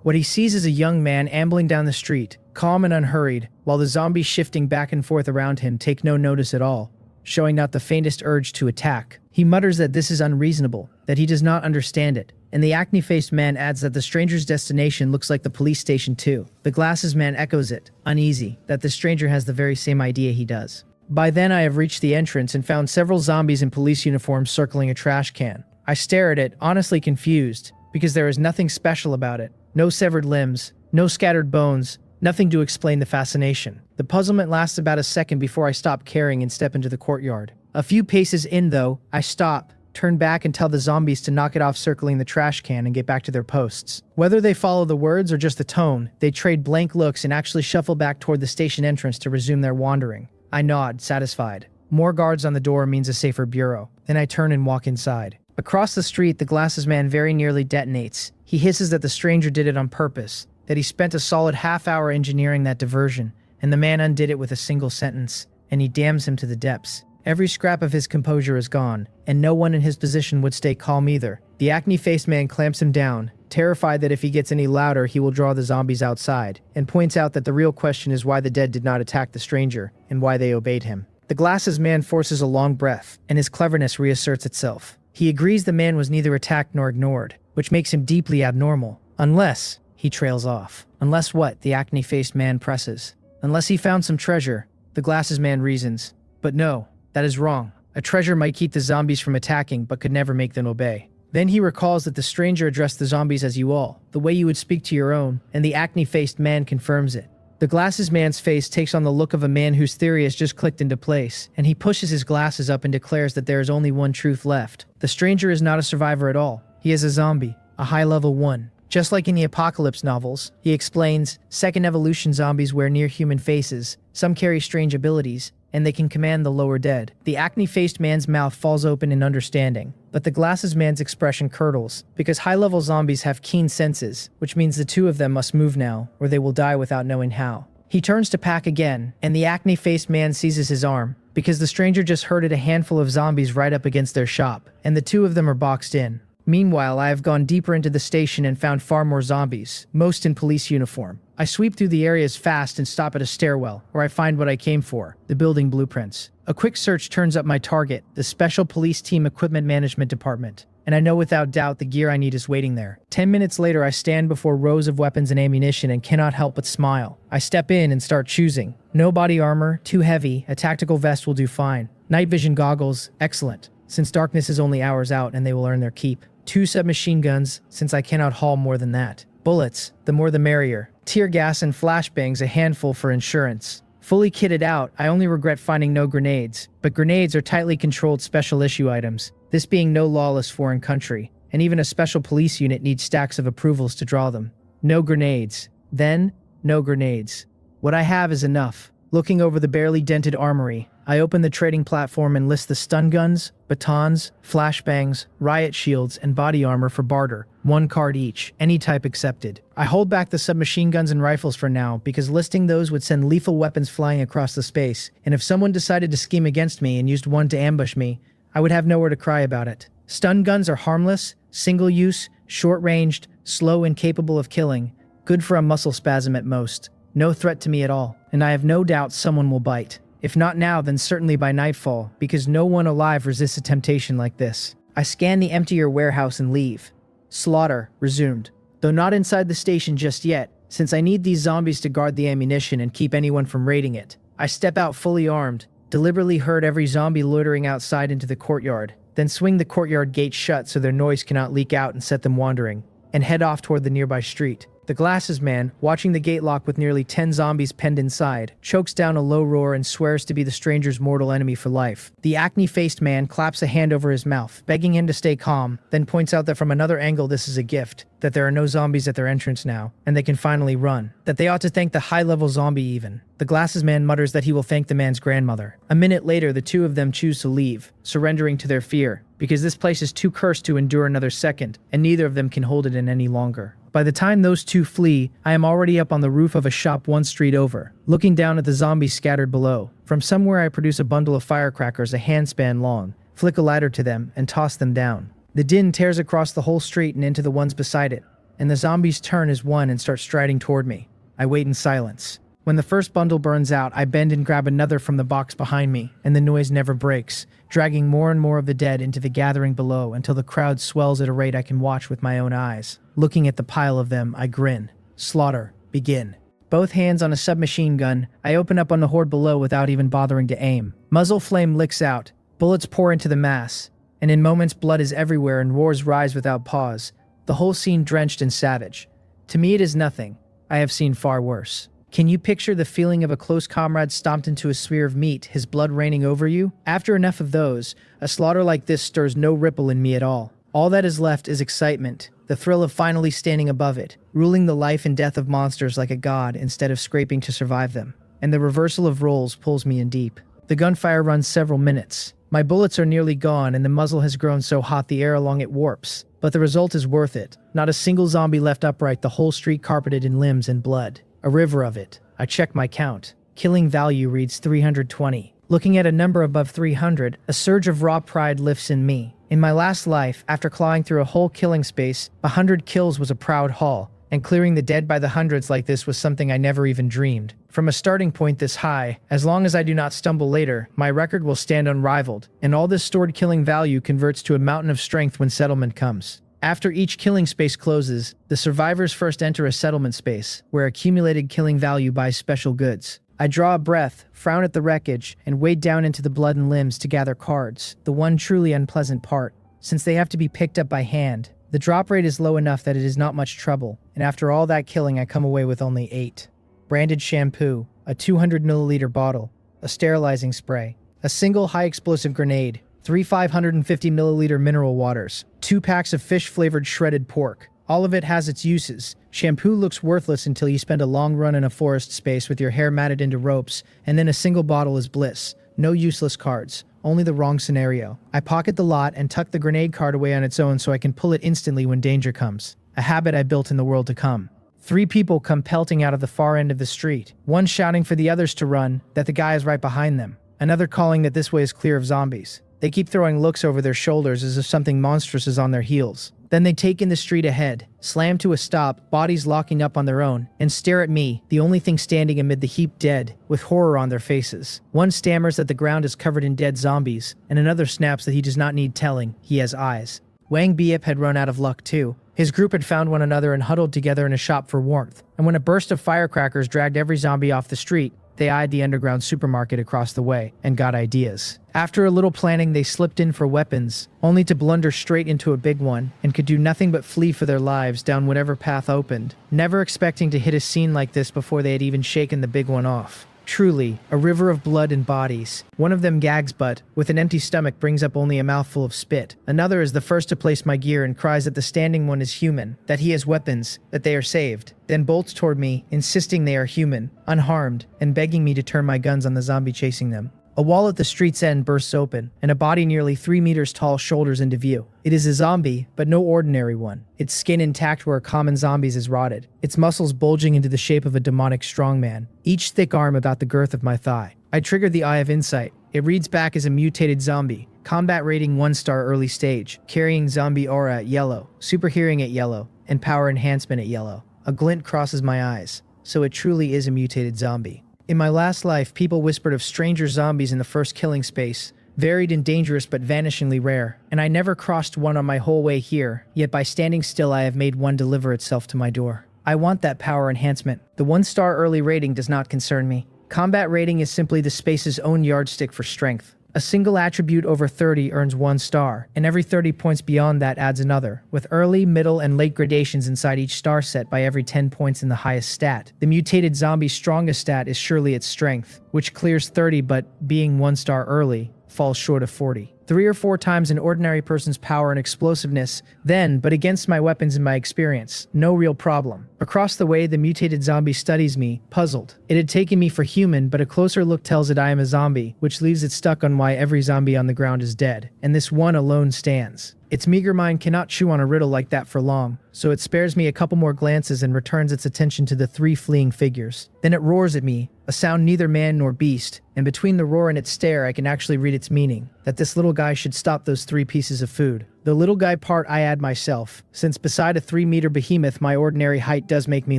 Speaker 1: What he sees is a young man ambling down the street, calm and unhurried, while the zombies shifting back and forth around him take no notice at all, showing not the faintest urge to attack. He mutters that this is unreasonable, that he does not understand it, and the acne-faced man adds that the stranger's destination looks like the police station too. The glasses man echoes it, uneasy, that the stranger has the very same idea he does. By then I have reached the entrance and found several zombies in police uniforms circling a trash can. I stare at it, honestly confused, because there is nothing special about it. No severed limbs, no scattered bones, nothing to explain the fascination. The puzzlement lasts about a second before I stop caring and step into the courtyard. A few paces in though, I stop, turn back and tell the zombies to knock it off circling the trash can and get back to their posts. Whether they follow the words or just the tone, they trade blank looks and actually shuffle back toward the station entrance to resume their wandering. I nod, satisfied. More guards on the door means a safer bureau. Then I turn and walk inside. Across the street, the glasses man very nearly detonates. He hisses that the stranger did it on purpose, that he spent a solid half-hour engineering that diversion, and the man undid it with a single sentence, and he damns him to the depths. Every scrap of his composure is gone, and no one in his position would stay calm either. The acne-faced man clamps him down, terrified that if he gets any louder he will draw the zombies outside, and points out that the real question is why the dead did not attack the stranger, and why they obeyed him. The glasses man forces a long breath, and his cleverness reasserts itself. He agrees the man was neither attacked nor ignored, which makes him deeply abnormal. Unless he trails off. Unless what? The acne-faced man presses. Unless he found some treasure, the glasses man reasons. But no, that is wrong. A treasure might keep the zombies from attacking, but could never make them obey. Then he recalls that the stranger addressed the zombies as you all, the way you would speak to your own, and the acne-faced man confirms it. The glasses man's face takes on the look of a man whose theory has just clicked into place, and he pushes his glasses up and declares that there is only one truth left. The stranger is not a survivor at all. He is a zombie, a high-level one. Just like in the apocalypse novels, he explains, second evolution zombies wear near-human faces, some carry strange abilities, and they can command the lower dead. The acne-faced man's mouth falls open in understanding, but the glasses man's expression curdles, because high-level zombies have keen senses, which means the two of them must move now, or they will die without knowing how. He turns to pack again, and the acne-faced man seizes his arm, because the stranger just herded a handful of zombies right up against their shop, and the two of them are boxed in. Meanwhile, I have gone deeper into the station and found far more zombies, most in police uniform. I sweep through the areas fast and stop at a stairwell, where I find what I came for, the building blueprints. A quick search turns up my target, the Special Police Team Equipment Management Department, and I know without doubt the gear I need is waiting there. 10 minutes later, I stand before rows of weapons and ammunition and cannot help but smile. I step in and start choosing. No body armor, too heavy, a tactical vest will do fine. Night vision goggles, excellent, since darkness is only hours out and they will earn their keep. 2 submachine guns, since I cannot haul more than that. Bullets, the more the merrier. Tear gas and flashbangs, a handful for insurance. Fully kitted out, I only regret finding no grenades, but grenades are tightly controlled special issue items, this being no lawless foreign country, and even a special police unit needs stacks of approvals to draw them. No grenades. Then, no grenades. What I have is enough. Looking over the barely dented armory, I open the trading platform and list the stun guns, batons, flashbangs, riot shields, and body armor for barter. 1 card each, any type accepted. I hold back the submachine guns and rifles for now because listing those would send lethal weapons flying across the space, and if someone decided to scheme against me and used one to ambush me, I would have nowhere to cry about it. Stun guns are harmless, single-use, short-ranged, slow and capable of killing, good for a muscle spasm at most. No threat to me at all, and I have no doubt someone will bite. If not now, then certainly by nightfall, because no one alive resists a temptation like this. I scan the emptier warehouse and leave. Slaughter resumed, though not inside the station just yet, since I need these zombies to guard the ammunition and keep anyone from raiding it. I step out fully armed, deliberately herd every zombie loitering outside into the courtyard, then swing the courtyard gate shut so their noise cannot leak out and set them wandering, and head off toward the nearby street. The glasses man, watching the gate lock with nearly 10 zombies penned inside, chokes down a low roar and swears to be the stranger's mortal enemy for life. The acne-faced man claps a hand over his mouth, begging him to stay calm, then points out that from another angle this is a gift, that there are no zombies at their entrance now, and they can finally run, that they ought to thank the high-level zombie even. The glasses man mutters that he will thank the man's grandmother. A minute later, the two of them choose to leave, surrendering to their fear, because this place is too cursed to endure another second, and neither of them can hold it in any longer. By the time those two flee, I am already up on the roof of a shop 1 street over, looking down at the zombies scattered below. From somewhere I produce a bundle of firecrackers a handspan long, flick a lighter to them, and toss them down. The din tears across the whole street and into the ones beside it, and the zombies turn as one and start striding toward me. I wait in silence. When the first bundle burns out, I bend and grab another from the box behind me, and the noise never breaks, dragging more and more of the dead into the gathering below until the crowd swells at a rate I can watch with my own eyes. Looking at the pile of them, I grin. Slaughter. Begin. Both hands on a submachine gun, I open up on the horde below without even bothering to aim. Muzzle flame licks out. Bullets pour into the mass, and in moments blood is everywhere and roars rise without pause. The whole scene drenched and savage. To me it is nothing. I have seen far worse. Can you picture the feeling of a close comrade stomped into a sphere of meat, his blood raining over you? After enough of those, a slaughter like this stirs no ripple in me at all. All that is left is excitement, the thrill of finally standing above it, ruling the life and death of monsters like a god instead of scraping to survive them. And the reversal of roles pulls me in deep. The gunfire runs several minutes. My bullets are nearly gone and the muzzle has grown so hot the air along it warps. But the result is worth it. Not a single zombie left upright, the whole street carpeted in limbs and blood. A river of it. I check my count. Killing value reads 320. Looking at a number above 300, a surge of raw pride lifts in me. In my last life, after clawing through a whole killing space, 100 kills was a proud haul, and clearing the dead by the hundreds like this was something I never even dreamed. From a starting point this high, as long as I do not stumble later, my record will stand unrivaled, and all this stored killing value converts to a mountain of strength when settlement comes. After each killing space closes, the survivors first enter a settlement space, where accumulated killing value buys special goods. I draw a breath, frown at the wreckage, and wade down into the blood and limbs to gather cards, the one truly unpleasant part, since they have to be picked up by hand. The drop rate is low enough that it is not much trouble, and after all that killing I come away with only 8. Branded shampoo, a 200 milliliter bottle, a sterilizing spray, a single high-explosive grenade, 3 550 milliliter mineral waters, 2 packs of fish-flavored shredded pork. All of it has its uses. Shampoo looks worthless until you spend a long run in a forest space with your hair matted into ropes, and then a single bottle is bliss. No useless cards, only the wrong scenario. I pocket the lot and tuck the grenade card away on its own so I can pull it instantly when danger comes. A habit I built in the world to come. 3 people come pelting out of the far end of the street, one shouting for the others to run, that the guy is right behind them, another calling that this way is clear of zombies. They keep throwing looks over their shoulders as if something monstrous is on their heels. Then they take in the street ahead, slam to a stop, bodies locking up on their own, and stare at me, the only thing standing amid the heaped dead, with horror on their faces. One stammers that the ground is covered in dead zombies, and another snaps that he does not need telling, he has eyes. Wang Biep had run out of luck too. His group had found one another and huddled together in a shop for warmth, and when a burst of firecrackers dragged every zombie off the street, they eyed the underground supermarket across the way and got ideas. After a little planning, they slipped in for weapons, only to blunder straight into a big one, and could do nothing but flee for their lives down whatever path opened, never expecting to hit a scene like this before they had even shaken the big one off. Truly, a river of blood and bodies. One of them gags but, with an empty stomach, brings up only a mouthful of spit. Another is the first to place my gear and cries that the standing one is human, that he has weapons, that they are saved. Then bolts toward me, insisting they are human, unharmed, and begging me to turn my guns on the zombie chasing them. A wall at the street's end bursts open, and a body nearly 3 meters tall shoulders into view. It is a zombie, but no ordinary one. Its skin intact where a common zombie's is rotted, its muscles bulging into the shape of a demonic strongman, each thick arm about the girth of my thigh. I triggered the Eye of Insight. It reads back as a mutated zombie. Combat rating 1-star early stage, carrying zombie aura at yellow, super hearing at yellow, and power enhancement at yellow. A glint crosses my eyes, so it truly is a mutated zombie. In my last life, people whispered of stranger zombies in the first killing space, varied and dangerous but vanishingly rare, and I never crossed one on my whole way here, yet by standing still I have made one deliver itself to my door. I want that power enhancement. The 1-star early rating does not concern me. Combat rating is simply the space's own yardstick for strength. A single attribute over 30 earns 1 star, and every 30 points beyond that adds another, with early, middle, and late gradations inside each star set by every 10 points in the highest stat. The mutated zombie's strongest stat is surely its strength, which clears 30 but, being 1 star early, falls short of 40. 3 or 4 times an ordinary person's power and explosiveness, then, but against my weapons and my experience, no real problem. Across the way, the mutated zombie studies me, puzzled. It had taken me for human, but a closer look tells it I am a zombie, which leaves it stuck on why every zombie on the ground is dead, and this one alone stands. Its meager mind cannot chew on a riddle like that for long, so it spares me a couple more glances and returns its attention to the 3 fleeing figures. Then it roars at me, a sound neither man nor beast, and between the roar and its stare I can actually read its meaning, that this little guy should stop those 3 pieces of food. The little guy part I add myself, since beside a 3-meter behemoth my ordinary height does make me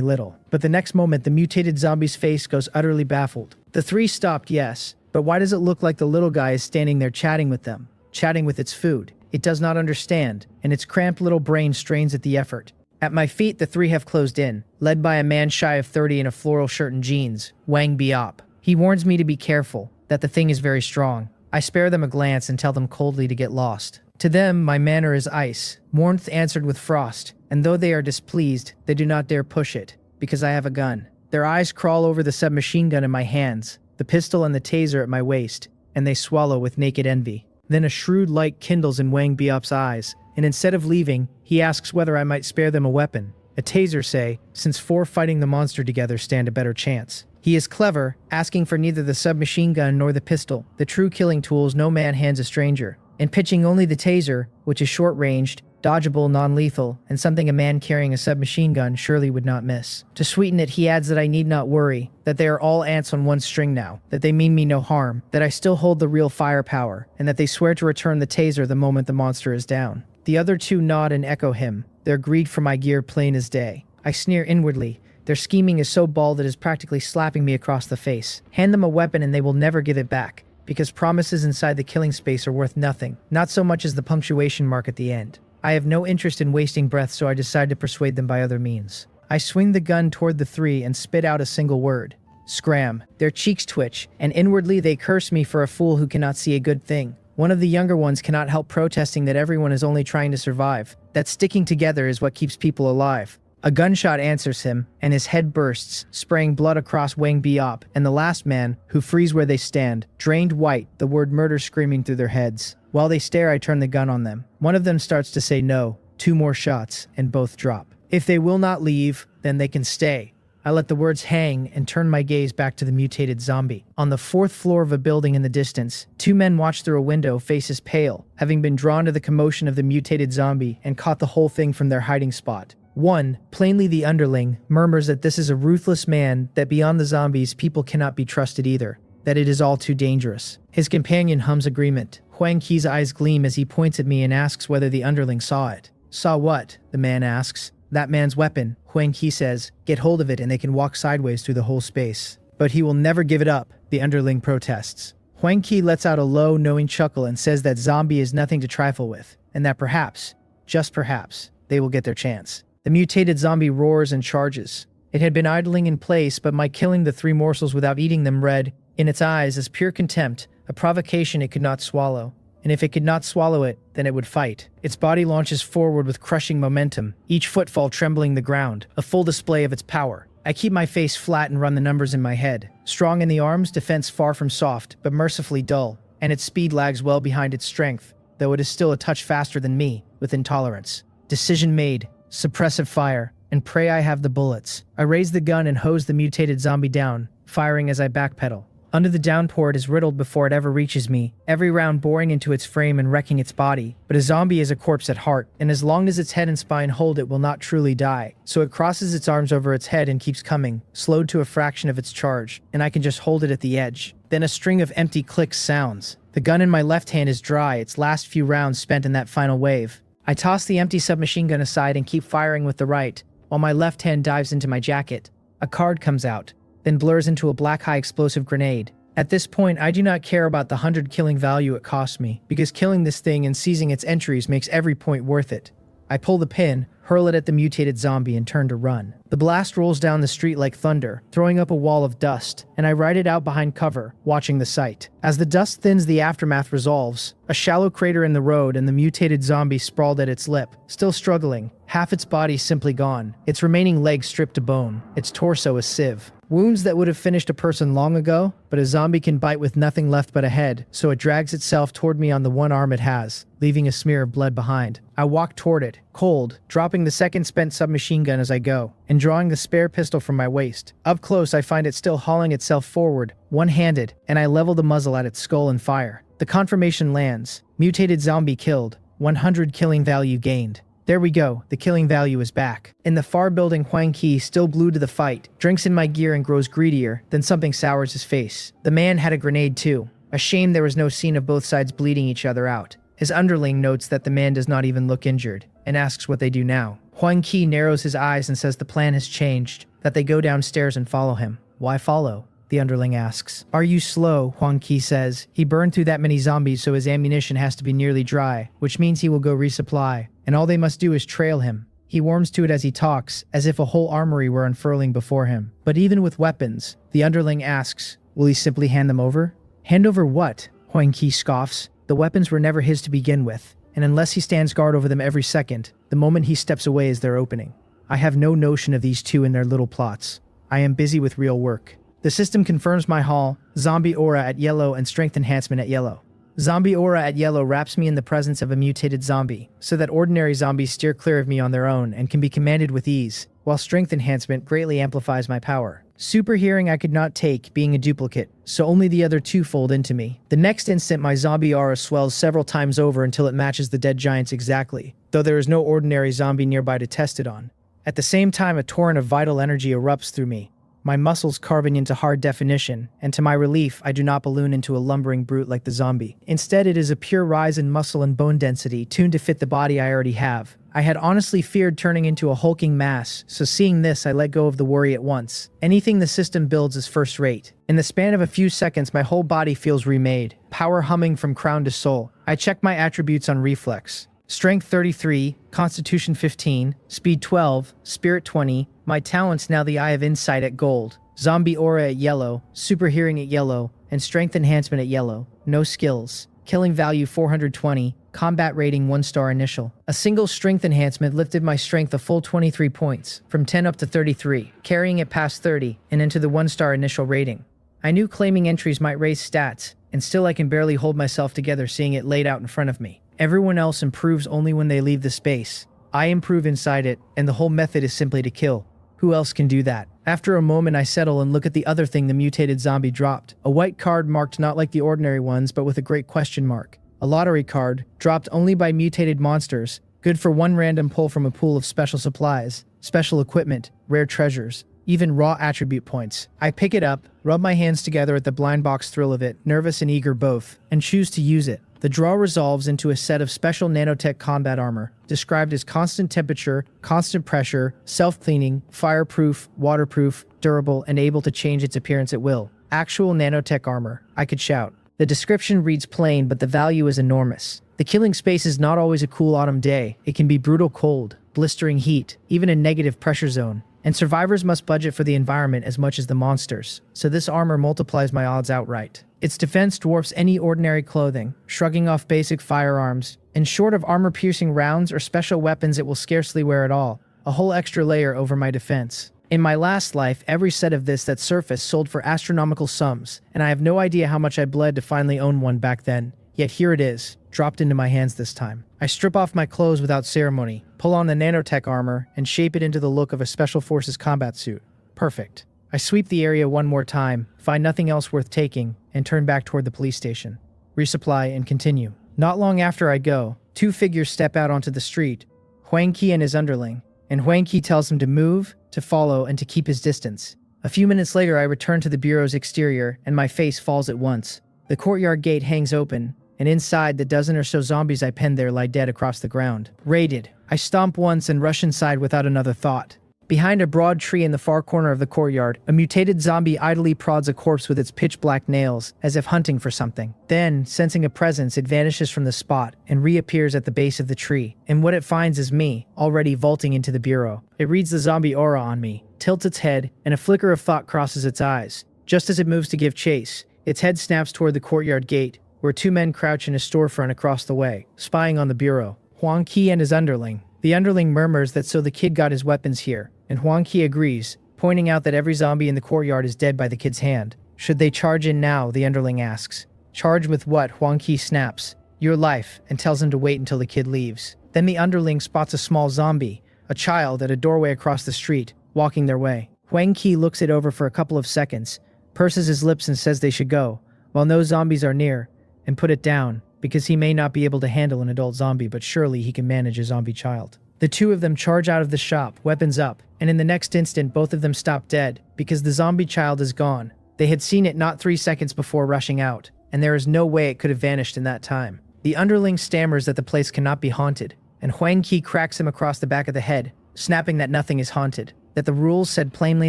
Speaker 1: little. But the next moment the mutated zombie's face goes utterly baffled. The 3 stopped, yes, but why does it look like the little guy is standing there chatting with them? Chatting with its food. It does not understand, and its cramped little brain strains at the effort. At my feet, the 3 have closed in, led by a man shy of 30 in a floral shirt and jeans, Wang Biop. He warns me to be careful, that the thing is very strong. I spare them a glance and tell them coldly to get lost. To them, my manner is ice, warmth answered with frost, and though they are displeased, they do not dare push it, because I have a gun. Their eyes crawl over the submachine gun in my hands, the pistol and the taser at my waist, and they swallow with naked envy. Then a shrewd light kindles in Wang Biop's eyes, and instead of leaving, he asks whether I might spare them a weapon. A taser, say, since 4 fighting the monster together stand a better chance. He is clever, asking for neither the submachine gun nor the pistol, the true killing tools no man hands a stranger, and pitching only the taser, which is short-ranged, dodgeable, non-lethal, and something a man carrying a submachine gun surely would not miss. To sweeten it, he adds that I need not worry, that they are all ants on one string now, that they mean me no harm, that I still hold the real firepower, and that they swear to return the taser the moment the monster is down. The other two nod and echo him, their greed for my gear plain as day. I sneer inwardly. Their scheming is so bald it is practically slapping me across the face. Hand them a weapon and they will never give it back, because promises inside the killing space are worth nothing, not so much as the punctuation mark at the end. I have no interest in wasting breath, so I decide to persuade them by other means. I swing the gun toward the three and spit out a single word. Scram. Their cheeks twitch, and inwardly they curse me for a fool who cannot see a good thing. One of the younger ones cannot help protesting that everyone is only trying to survive, that sticking together is what keeps people alive. A gunshot answers him, and his head bursts, spraying blood across Wang Biop, and the last man, who freeze where they stand, drained white, the word murder screaming through their heads. While they stare, I turn the gun on them. One of them starts to say no. 2 more shots, and both drop. If they will not leave, then they can stay. I let the words hang and turn my gaze back to the mutated zombie. On the 4th floor of a building in the distance, 2 men watch through a window, faces pale, having been drawn to the commotion of the mutated zombie and caught the whole thing from their hiding spot. One, plainly the underling, murmurs that this is a ruthless man, that beyond the zombies people cannot be trusted either, that it is all too dangerous. His companion hums agreement. Huang Qi's eyes gleam as he points at me and asks whether the underling saw it. Saw what? The man asks. That man's weapon. Huang Qi says, get hold of it and they can walk sideways through the whole space. But he will never give it up, the underling protests. Huang Qi lets out a low, knowing chuckle and says that zombie is nothing to trifle with, and that perhaps, just perhaps, they will get their chance. The mutated zombie roars and charges. It had been idling in place, but my killing the 3 morsels without eating them read, in its eyes, as pure contempt, a provocation it could not swallow. And if it could not swallow it, then it would fight. Its body launches forward with crushing momentum, each footfall trembling the ground, a full display of its power. I keep my face flat and run the numbers in my head. Strong in the arms, defense far from soft, but mercifully dull, and its speed lags well behind its strength, though it is still a touch faster than me, with intolerance. Decision made. Suppressive fire, and pray I have the bullets. I raise the gun and hose the mutated zombie down, firing as I backpedal. Under the downpour, it is riddled before it ever reaches me, every round boring into its frame and wrecking its body. But a zombie is a corpse at heart, and as long as its head and spine hold, it will not truly die. So it crosses its arms over its head and keeps coming, slowed to a fraction of its charge, and I can just hold it at the edge. Then a string of empty clicks sounds. The gun in my left hand is dry, its last few rounds spent in that final wave. I toss the empty submachine gun aside and keep firing with the right, while my left hand dives into my jacket. A card comes out, then blurs into a black high explosive grenade. At this point, I do not care about the 100 killing value it costs me, because killing this thing and seizing its entries makes every point worth it. I pull the pin, hurl it at the mutated zombie, and turn to run. The blast rolls down the street like thunder, throwing up a wall of dust, and I ride it out behind cover, watching the sight. As the dust thins, the aftermath resolves. A shallow crater in the road, and the mutated zombie sprawled at its lip, still struggling, half its body simply gone, its remaining legs stripped to bone, its torso a sieve. Wounds that would have finished a person long ago, but a zombie can bite with nothing left but a head, so it drags itself toward me on the one arm it has, leaving a smear of blood behind. I walk toward it, cold, dropping the second spent submachine gun as I go, and drawing the spare pistol from my waist. Up close, I find it still hauling itself forward, one-handed, and I level the muzzle at its skull and fire. The confirmation lands. Mutated zombie killed. 100 killing value gained. There we go, the killing value is back. In the far building, Huang Qi, still glued to the fight, drinks in my gear and grows greedier, then something sours his face. The man had a grenade too. A shame there was no scene of both sides bleeding each other out. His underling notes that the man does not even look injured, and asks what they do now. Huang Qi narrows his eyes and says the plan has changed, that they go downstairs and follow him. Why follow? The underling asks. Are you slow? Huang Qi says. He burned through that many zombies, so his ammunition has to be nearly dry, which means he will go resupply, and all they must do is trail him. He warms to it as he talks, as if a whole armory were unfurling before him. But even with weapons, the underling asks, will he simply hand them over? Hand over what? Huang Qi scoffs. The weapons were never his to begin with, and unless he stands guard over them every second, the moment he steps away is their opening. I have no notion of these two and their little plots. I am busy with real work. The system confirms my haul, zombie aura at yellow and strength enhancement at yellow. Zombie aura at yellow wraps me in the presence of a mutated zombie, so that ordinary zombies steer clear of me on their own and can be commanded with ease, while strength enhancement greatly amplifies my power. Super hearing I could not take, being a duplicate, so only the other two fold into me. The next instant my zombie aura swells several times over until it matches the dead giants exactly, though there is no ordinary zombie nearby to test it on. At the same time, a torrent of vital energy erupts through me, my muscles carving into hard definition, and to my relief, I do not balloon into a lumbering brute like the zombie. Instead, it is a pure rise in muscle and bone density, tuned to fit the body I already have. I had honestly feared turning into a hulking mass, so seeing this, I let go of the worry at once. Anything the system builds is first rate. In the span of a few seconds, my whole body feels remade, power humming from crown to sole. I check my attributes on reflex. Strength 33, Constitution 15, Speed 12, Spirit 20, my talents now the Eye of Insight at gold, Zombie Aura at yellow, Super Hearing at yellow, and Strength Enhancement at yellow. No skills. Killing value 420, Combat rating 1-star initial. A single Strength enhancement lifted my strength a full 23 points, from 10 up to 33, carrying it past 30, and into the 1-star initial rating. I knew claiming entries might raise stats, and still I can barely hold myself together seeing it laid out in front of me. Everyone else improves only when they leave the space. I improve inside it, and the whole method is simply to kill. Who else can do that? After a moment I settle and look at the other thing the mutated zombie dropped. A white card marked not like the ordinary ones, but with a great question mark. A lottery card, dropped only by mutated monsters, good for one random pull from a pool of special supplies, special equipment, rare treasures, even raw attribute points. I pick it up, rub my hands together at the blind box thrill of it, nervous and eager both, and choose to use it. The draw resolves into a set of special nanotech combat armor, described as constant temperature, constant pressure, self-cleaning, fireproof, waterproof, durable, and able to change its appearance at will. Actual nanotech armor, I could shout. The description reads plain, but the value is enormous. The killing space is not always a cool autumn day. It can be brutal cold, blistering heat, even a negative pressure zone. And survivors must budget for the environment as much as the monsters, so this armor multiplies my odds outright. Its defense dwarfs any ordinary clothing, shrugging off basic firearms, and short of armor-piercing rounds or special weapons it will scarcely wear at all, a whole extra layer over my defense. In my last life, every set of this that surfaced sold for astronomical sums, and I have no idea how much I bled to finally own one back then. Yet here it is, dropped into my hands this time. I strip off my clothes without ceremony, pull on the nanotech armor, and shape it into the look of a Special Forces combat suit. Perfect. I sweep the area one more time, find nothing else worth taking, and turn back toward the police station. Resupply and continue. Not long after I go, two figures step out onto the street, Huang Qi and his underling, and Huang Qi tells him to move, to follow, and to keep his distance. A few minutes later I return to the bureau's exterior, and my face falls at once. The courtyard gate hangs open, and inside, the dozen or so zombies I penned there lie dead across the ground. Raided. I stomp once and rush inside without another thought. Behind a broad tree in the far corner of the courtyard, a mutated zombie idly prods a corpse with its pitch-black nails, as if hunting for something. Then, sensing a presence, it vanishes from the spot and reappears at the base of the tree. And what it finds is me, already vaulting into the bureau. It reads the zombie aura on me, tilts its head, and a flicker of thought crosses its eyes. Just as it moves to give chase, its head snaps toward the courtyard gate, where two men crouch in a storefront across the way, spying on the bureau. Huang Qi and his underling. The underling murmurs that so the kid got his weapons here, and Huang Qi agrees, pointing out that every zombie in the courtyard is dead by the kid's hand. Should they charge in now, the underling asks. Charge with what? Huang Qi snaps. Your life, and tells him to wait until the kid leaves. Then the underling spots a small zombie, a child, at a doorway across the street, walking their way. Huang Qi looks it over for a couple of seconds, purses his lips and says they should go, while no zombies are near, and put it down, because he may not be able to handle an adult zombie, but surely he can manage a zombie child. The two of them charge out of the shop, weapons up, and in the next instant both of them stop dead, because the zombie child is gone. They had seen it not 3 seconds before rushing out, and there is no way it could have vanished in that time. The underling stammers that the place cannot be haunted, and Huang Qi cracks him across the back of the head, snapping that nothing is haunted, that the rules said plainly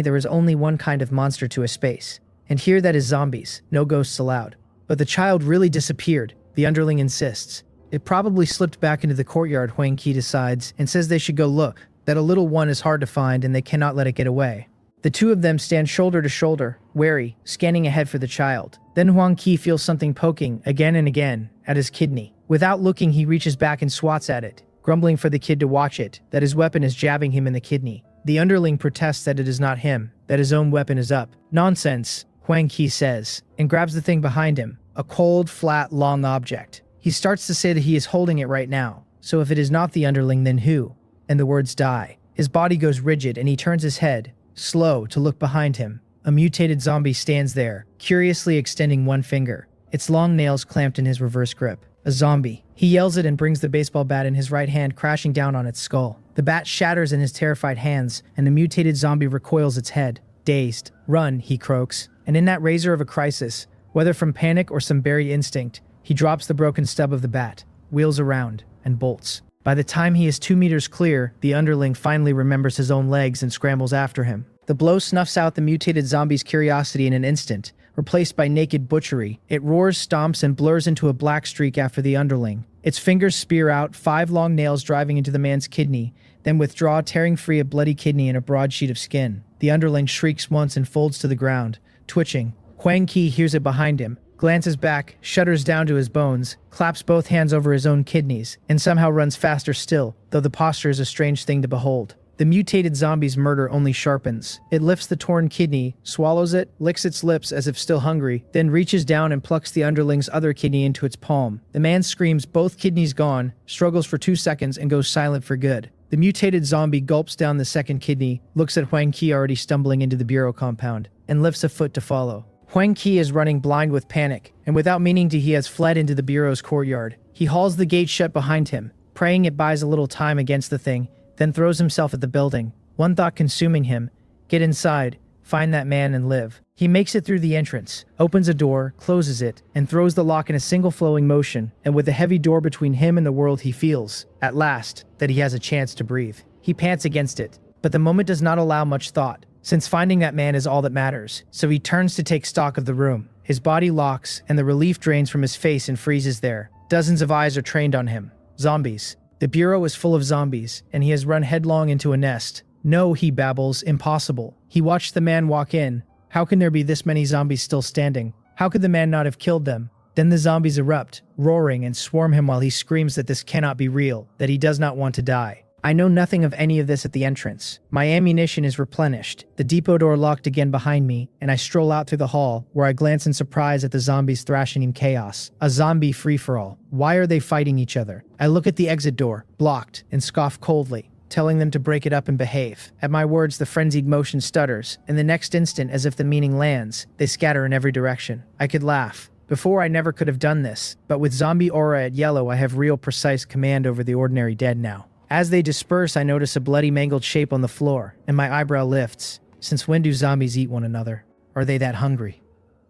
Speaker 1: there is only one kind of monster to a space, and here that is zombies, no ghosts allowed. But the child really disappeared, the underling insists. It probably slipped back into the courtyard, Huang Qi decides, and says they should go look, that a little one is hard to find and they cannot let it get away. The two of them stand shoulder to shoulder, wary, scanning ahead for the child. Then Huang Qi feels something poking, again and again, at his kidney. Without looking, he reaches back and swats at it, grumbling for the kid to watch it, that his weapon is jabbing him in the kidney. The underling protests that it is not him, that his own weapon is up. Nonsense, Huang Qi says, and grabs the thing behind him, A cold, flat, long object. He starts to say that he is holding it right now. So if it is not the underling, then who? And the words die. His body goes rigid and he turns his head, slow, to look behind him. A mutated zombie stands there, curiously extending one finger, its long nails clamped in his reverse grip. A zombie. He yells it and brings the baseball bat in his right hand crashing down on its skull. The bat shatters in his terrified hands, and the mutated zombie recoils its head. Dazed. Run, he croaks. And in that razor of a crisis, whether from panic or some buried instinct, he drops the broken stub of the bat, wheels around, and bolts. By the time he is 2 meters clear, the underling finally remembers his own legs and scrambles after him. The blow snuffs out the mutated zombie's curiosity in an instant, replaced by naked butchery. It roars, stomps, and blurs into a black streak after the underling. Its fingers spear out, 5 long nails driving into the man's kidney, then withdraw, tearing free a bloody kidney and a broad sheet of skin. The underling shrieks once and folds to the ground, twitching. Huang Qi hears it behind him, glances back, shudders down to his bones, claps both hands over his own kidneys, and somehow runs faster still, though the posture is a strange thing to behold. The mutated zombie's murder only sharpens. It lifts the torn kidney, swallows it, licks its lips as if still hungry, then reaches down and plucks the underling's other kidney into its palm. The man screams, both kidneys gone, struggles for 2 seconds, and goes silent for good. The mutated zombie gulps down the second kidney, looks at Huang Qi already stumbling into the bureau compound, and lifts a foot to follow. Huang Qi is running blind with panic, and without meaning to, he has fled into the bureau's courtyard. He hauls the gate shut behind him, praying it buys a little time against the thing, then throws himself at the building. One thought consuming him: get inside, find that man and live. He makes it through the entrance, opens a door, closes it, and throws the lock in a single flowing motion, and with the heavy door between him and the world he feels, at last, that he has a chance to breathe. He pants against it, but the moment does not allow much thought, since finding that man is all that matters, so he turns to take stock of the room. His body locks, and the relief drains from his face and freezes there. Dozens of eyes are trained on him. Zombies. The bureau is full of zombies, and he has run headlong into a nest. No, he babbles, impossible. He watched the man walk in. How can there be this many zombies still standing? How could the man not have killed them? Then the zombies erupt, roaring, and swarm him while he screams that this cannot be real, that he does not want to die. I know nothing of any of this at the entrance. My ammunition is replenished, the depot door locked again behind me, and I stroll out through the hall, where I glance in surprise at the zombies thrashing in chaos. A zombie free-for-all. Why are they fighting each other? I look at the exit door, blocked, and scoff coldly, telling them to break it up and behave. At my words, the frenzied motion stutters, and the next instant, as if the meaning lands, they scatter in every direction. I could laugh. Before, I never could have done this, but with zombie aura at yellow, I have real precise command over the ordinary dead now. As they disperse, I notice a bloody, mangled shape on the floor, and my eyebrow lifts. Since when do zombies eat one another? Are they that hungry?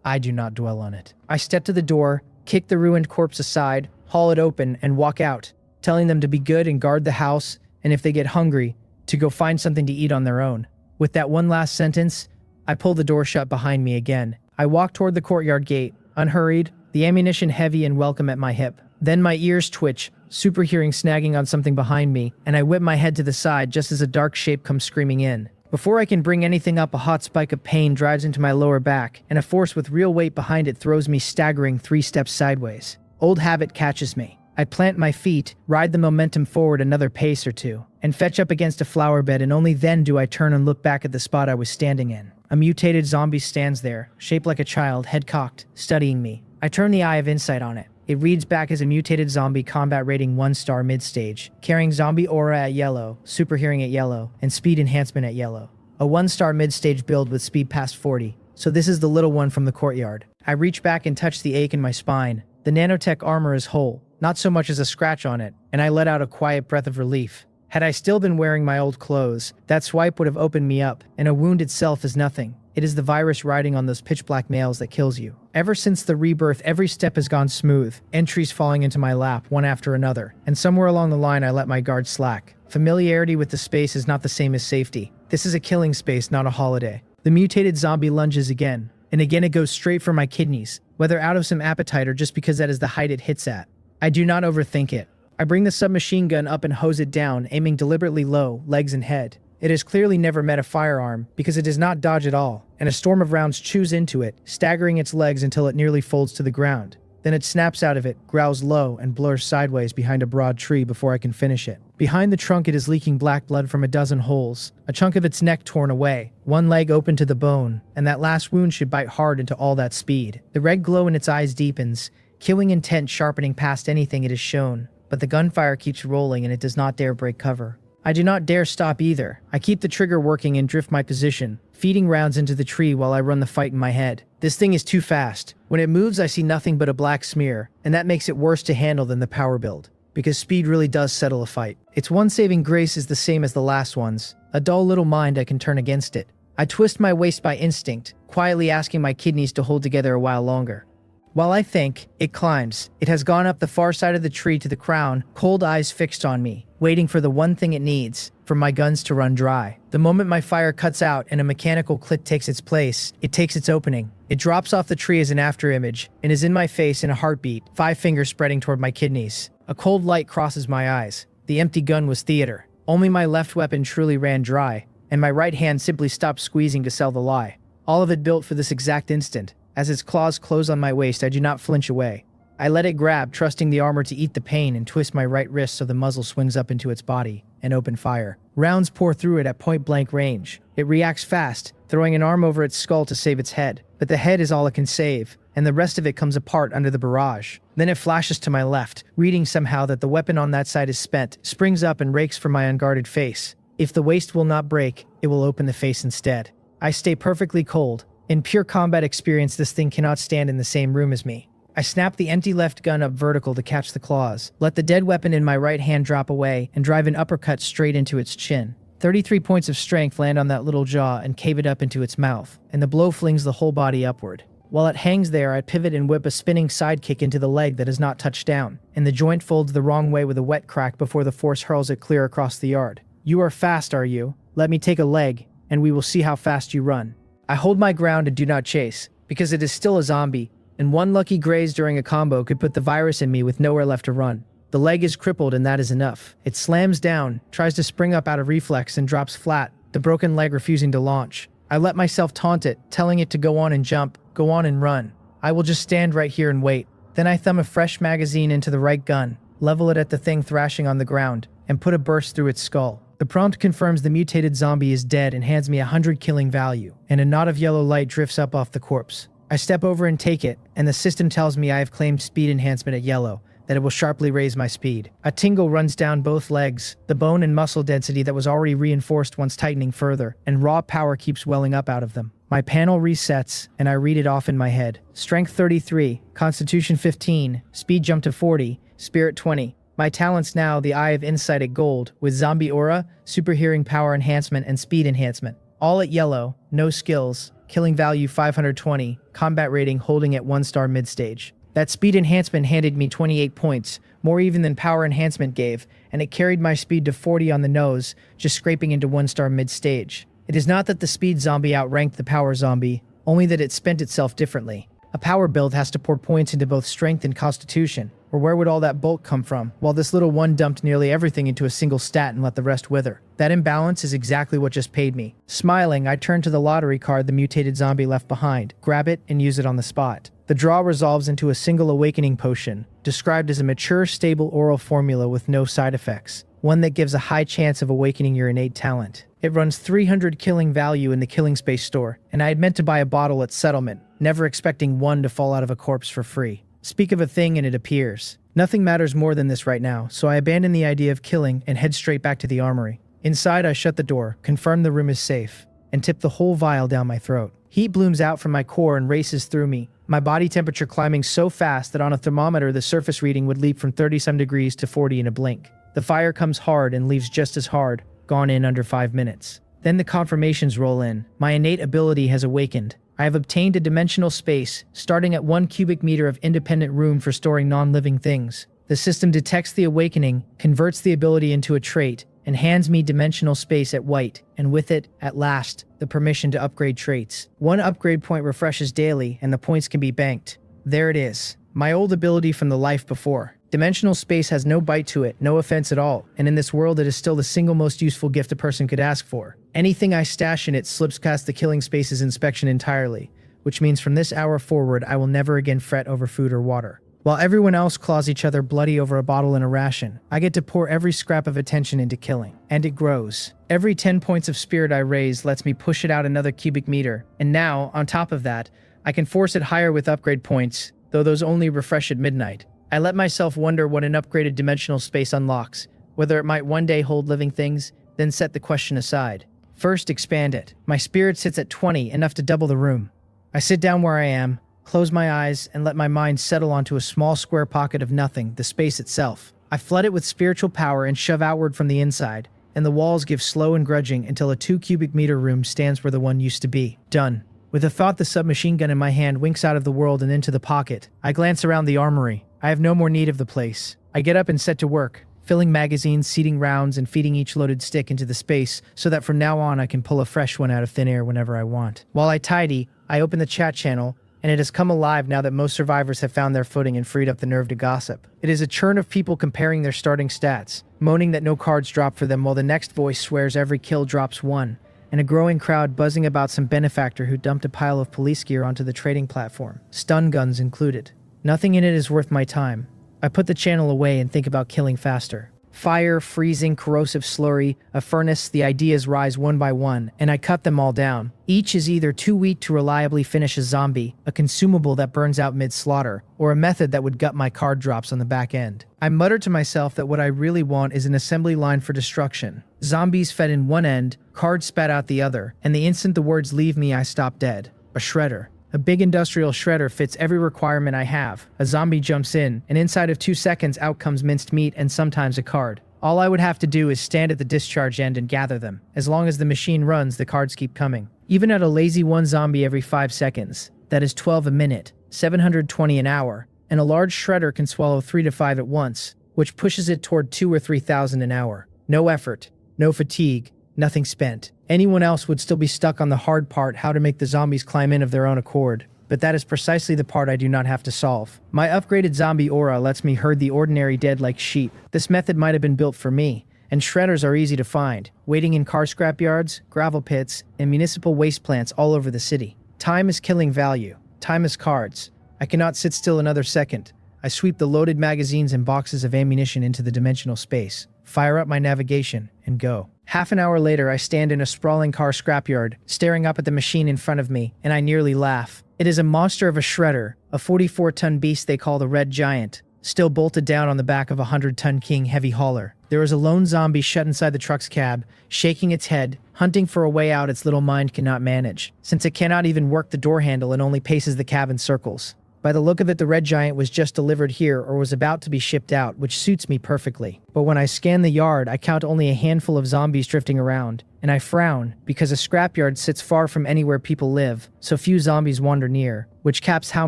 Speaker 1: I do not dwell on it. I step to the door, kick the ruined corpse aside, haul it open, and walk out, telling them to be good and guard the house, and if they get hungry, to go find something to eat on their own. With that one last sentence, I pull the door shut behind me again. I walk toward the courtyard gate, unhurried, the ammunition heavy and welcome at my hip. Then my ears twitch, super hearing snagging on something behind me, and I whip my head to the side just as a dark shape comes screaming in. Before I can bring anything up, a hot spike of pain drives into my lower back, and a force with real weight behind it throws me staggering 3 steps sideways. Old habit catches me. I plant my feet, ride the momentum forward another pace or two, and fetch up against a flower bed, and only then do I turn and look back at the spot I was standing in. A mutated zombie stands there, shaped like a child, head cocked, studying me. I turn the eye of insight on it. It reads back as a mutated zombie, combat rating 1-star mid-stage, carrying zombie aura at yellow, super hearing at yellow, and speed enhancement at yellow. A 1-star mid-stage build with speed past 40. So this is the little one from the courtyard. I reach back and touch the ache in my spine. The nanotech armor is whole, not so much as a scratch on it, and I let out a quiet breath of relief. Had I still been wearing my old clothes, that swipe would have opened me up, and a wound itself is nothing. It is the virus riding on those pitch-black nails that kills you. Ever since the rebirth, every step has gone smooth, entries falling into my lap, one after another, and somewhere along the line I let my guard slack. Familiarity with the space is not the same as safety. This is a killing space, not a holiday. The mutated zombie lunges again, and again it goes straight for my kidneys, whether out of some appetite or just because that is the height it hits at. I do not overthink it. I bring the submachine gun up and hose it down, aiming deliberately low, legs and head. It has clearly never met a firearm, because it does not dodge at all, and a storm of rounds chews into it, staggering its legs until it nearly folds to the ground. Then it snaps out of it, growls low, and blurs sideways behind a broad tree before I can finish it. Behind the trunk it is leaking black blood from a dozen holes, a chunk of its neck torn away, one leg open to the bone, and that last wound should bite hard into all that speed. The red glow in its eyes deepens, killing intent sharpening past anything it has shown, but the gunfire keeps rolling and it does not dare break cover. I do not dare stop either. I keep the trigger working and drift my position, feeding rounds into the tree while I run the fight in my head. This thing is too fast. When it moves I see nothing but a black smear, and that makes it worse to handle than the power build, because speed really does settle a fight. Its one saving grace is the same as the last one's, a dull little mind I can turn against it. I twist my waist by instinct, quietly asking my kidneys to hold together a while longer. While I think, it climbs. It has gone up the far side of the tree to the crown, cold eyes fixed on me, waiting for the one thing it needs, for my guns to run dry. The moment my fire cuts out and a mechanical click takes its place, it takes its opening. It drops off the tree as an afterimage, and is in my face in a heartbeat, 5 fingers spreading toward my kidneys. A cold light crosses my eyes. The empty gun was theater. Only my left weapon truly ran dry, and my right hand simply stopped squeezing to sell the lie. All of it built for this exact instant. As its claws close on my waist, I do not flinch away. I let it grab, trusting the armor to eat the pain, and twist my right wrist so the muzzle swings up into its body, and open fire. Rounds pour through it at point-blank range. It reacts fast, throwing an arm over its skull to save its head. But the head is all it can save, and the rest of it comes apart under the barrage. Then it flashes to my left, reading somehow that the weapon on that side is spent, springs up and rakes for my unguarded face. If the waist will not break, it will open the face instead. I stay perfectly cold. In pure combat experience, this thing cannot stand in the same room as me. I snap the empty left gun up vertical to catch the claws, let the dead weapon in my right hand drop away, and drive an uppercut straight into its chin. 33 points of strength land on that little jaw and cave it up into its mouth, and the blow flings the whole body upward. While it hangs there, I pivot and whip a spinning sidekick into the leg that has not touched down, and the joint folds the wrong way with a wet crack before the force hurls it clear across the yard. You are fast, are you? Let me take a leg, and we will see how fast you run. I hold my ground and do not chase, because it is still a zombie, and one lucky graze during a combo could put the virus in me with nowhere left to run. The leg is crippled and that is enough. It slams down, tries to spring up out of reflex and drops flat, the broken leg refusing to launch. I let myself taunt it, telling it to go on and jump, go on and run. I will just stand right here and wait. Then I thumb a fresh magazine into the right gun, level it at the thing thrashing on the ground, and put a burst through its skull. The prompt confirms the mutated zombie is dead and hands me 100 killing value, and a knot of yellow light drifts up off the corpse. I step over and take it, and the system tells me I have claimed speed enhancement at yellow, that it will sharply raise my speed. A tingle runs down both legs, the bone and muscle density that was already reinforced once tightening further, and raw power keeps welling up out of them. My panel resets, and I read it off in my head. Strength 33, Constitution 15, Speed jump to 40, Spirit 20. My talents now, the Eye of Insight at gold, with Zombie Aura, Super Hearing Power Enhancement, and Speed Enhancement. All at yellow, no skills, killing value 520, combat rating holding at 1-star mid-stage. That speed enhancement handed me 28 points, more even than power enhancement gave, and it carried my speed to 40 on the nose, just scraping into 1-star mid-stage. It is not that the speed zombie outranked the power zombie, only that it spent itself differently. A power build has to pour points into both strength and constitution, or where would all that bulk come from, while this little one dumped nearly everything into a single stat and let the rest wither. That imbalance is exactly what just paid me. Smiling, I turn to the lottery card the mutated zombie left behind, grab it, and use it on the spot. The draw resolves into a single awakening potion, described as a mature, stable oral formula with no side effects, one that gives a high chance of awakening your innate talent. It runs 300 killing value in the killing space store, and I had meant to buy a bottle at settlement, never expecting one to fall out of a corpse for free. Speak of a thing and it appears. Nothing matters more than this right now, so I abandon the idea of killing and head straight back to the armory. Inside, I shut the door, confirm the room is safe, and tip the whole vial down my throat. Heat blooms out from my core and races through me, my body temperature climbing so fast that on a thermometer the surface reading would leap from 30-some degrees to 40 in a blink. The fire comes hard and leaves just as hard, gone in under 5 minutes. Then the confirmations roll in. My innate ability has awakened. I have obtained a dimensional space, starting at 1 cubic meter of independent room for storing non-living things. The system detects the awakening, converts the ability into a trait, and hands me dimensional space at white, and with it, at last, the permission to upgrade traits. 1 upgrade point refreshes daily, and the points can be banked. There it is. My old ability from the life before. Dimensional space has no bite to it, no offense at all, and in this world it is still the single most useful gift a person could ask for. Anything I stash in it slips past the killing space's inspection entirely, which means from this hour forward I will never again fret over food or water. While everyone else claws each other bloody over a bottle and a ration, I get to pour every scrap of attention into killing. And it grows. Every 10 points of spirit I raise lets me push it out another cubic meter, and now, on top of that, I can force it higher with upgrade points, though those only refresh at midnight. I let myself wonder what an upgraded dimensional space unlocks, whether it might one day hold living things, then set the question aside. First, expand it. My spirit sits at 20, enough to double the room. I sit down where I am, close my eyes, and let my mind settle onto a small square pocket of nothing, the space itself. I flood it with spiritual power and shove outward from the inside, and the walls give slow and grudging until a 2 cubic meter room stands where the one used to be. Done. With a thought, the submachine gun in my hand winks out of the world and into the pocket. I glance around the armory. I have no more need of the place. I get up and set to work, filling magazines, seating rounds, and feeding each loaded stick into the space so that from now on I can pull a fresh one out of thin air whenever I want. While I tidy, I open the chat channel, and it has come alive now that most survivors have found their footing and freed up the nerve to gossip. It is a churn of people comparing their starting stats, moaning that no cards drop for them while the next voice swears every kill drops 1, and a growing crowd buzzing about some benefactor who dumped a pile of police gear onto the trading platform, stun guns included. Nothing in it is worth my time. I put the channel away and think about killing faster. Fire, freezing, corrosive slurry, a furnace, the ideas rise one by one, and I cut them all down. Each is either too weak to reliably finish a zombie, a consumable that burns out mid-slaughter, or a method that would gut my card drops on the back end. I mutter to myself that what I really want is an assembly line for destruction. Zombies fed in one end, cards spat out the other, and the instant the words leave me I stop dead. A shredder. A big industrial shredder fits every requirement I have. A zombie jumps in, and inside of 2 seconds out comes minced meat and sometimes a card. All I would have to do is stand at the discharge end and gather them. As long as the machine runs, the cards keep coming. Even at a lazy 1 zombie every 5 seconds, that is 12 a minute, 720 an hour, and a large shredder can swallow 3 to 5 at once, which pushes it toward 2 or 3,000 an hour. No effort, no fatigue, nothing spent. Anyone else would still be stuck on the hard part, how to make the zombies climb in of their own accord. But that is precisely the part I do not have to solve. My upgraded zombie aura lets me herd the ordinary dead like sheep. This method might have been built for me, and shredders are easy to find, waiting in car scrapyards, gravel pits, and municipal waste plants all over the city. Time is killing value. Time is cards. I cannot sit still another second. I sweep the loaded magazines and boxes of ammunition into the dimensional space, fire up my navigation, and go. Half an hour later, I stand in a sprawling car scrapyard, staring up at the machine in front of me, and I nearly laugh. It is a monster of a shredder, a 44-ton beast they call the Red Giant, still bolted down on the back of a 100-ton King heavy hauler. There is a lone zombie shut inside the truck's cab, shaking its head, hunting for a way out its little mind cannot manage, since it cannot even work the door handle and only paces the cab in circles. By the look of it, the Red Giant was just delivered here or was about to be shipped out, which suits me perfectly. But when I scan the yard, I count only a handful of zombies drifting around, and I frown because a scrapyard sits far from anywhere people live, so few zombies wander near, which caps how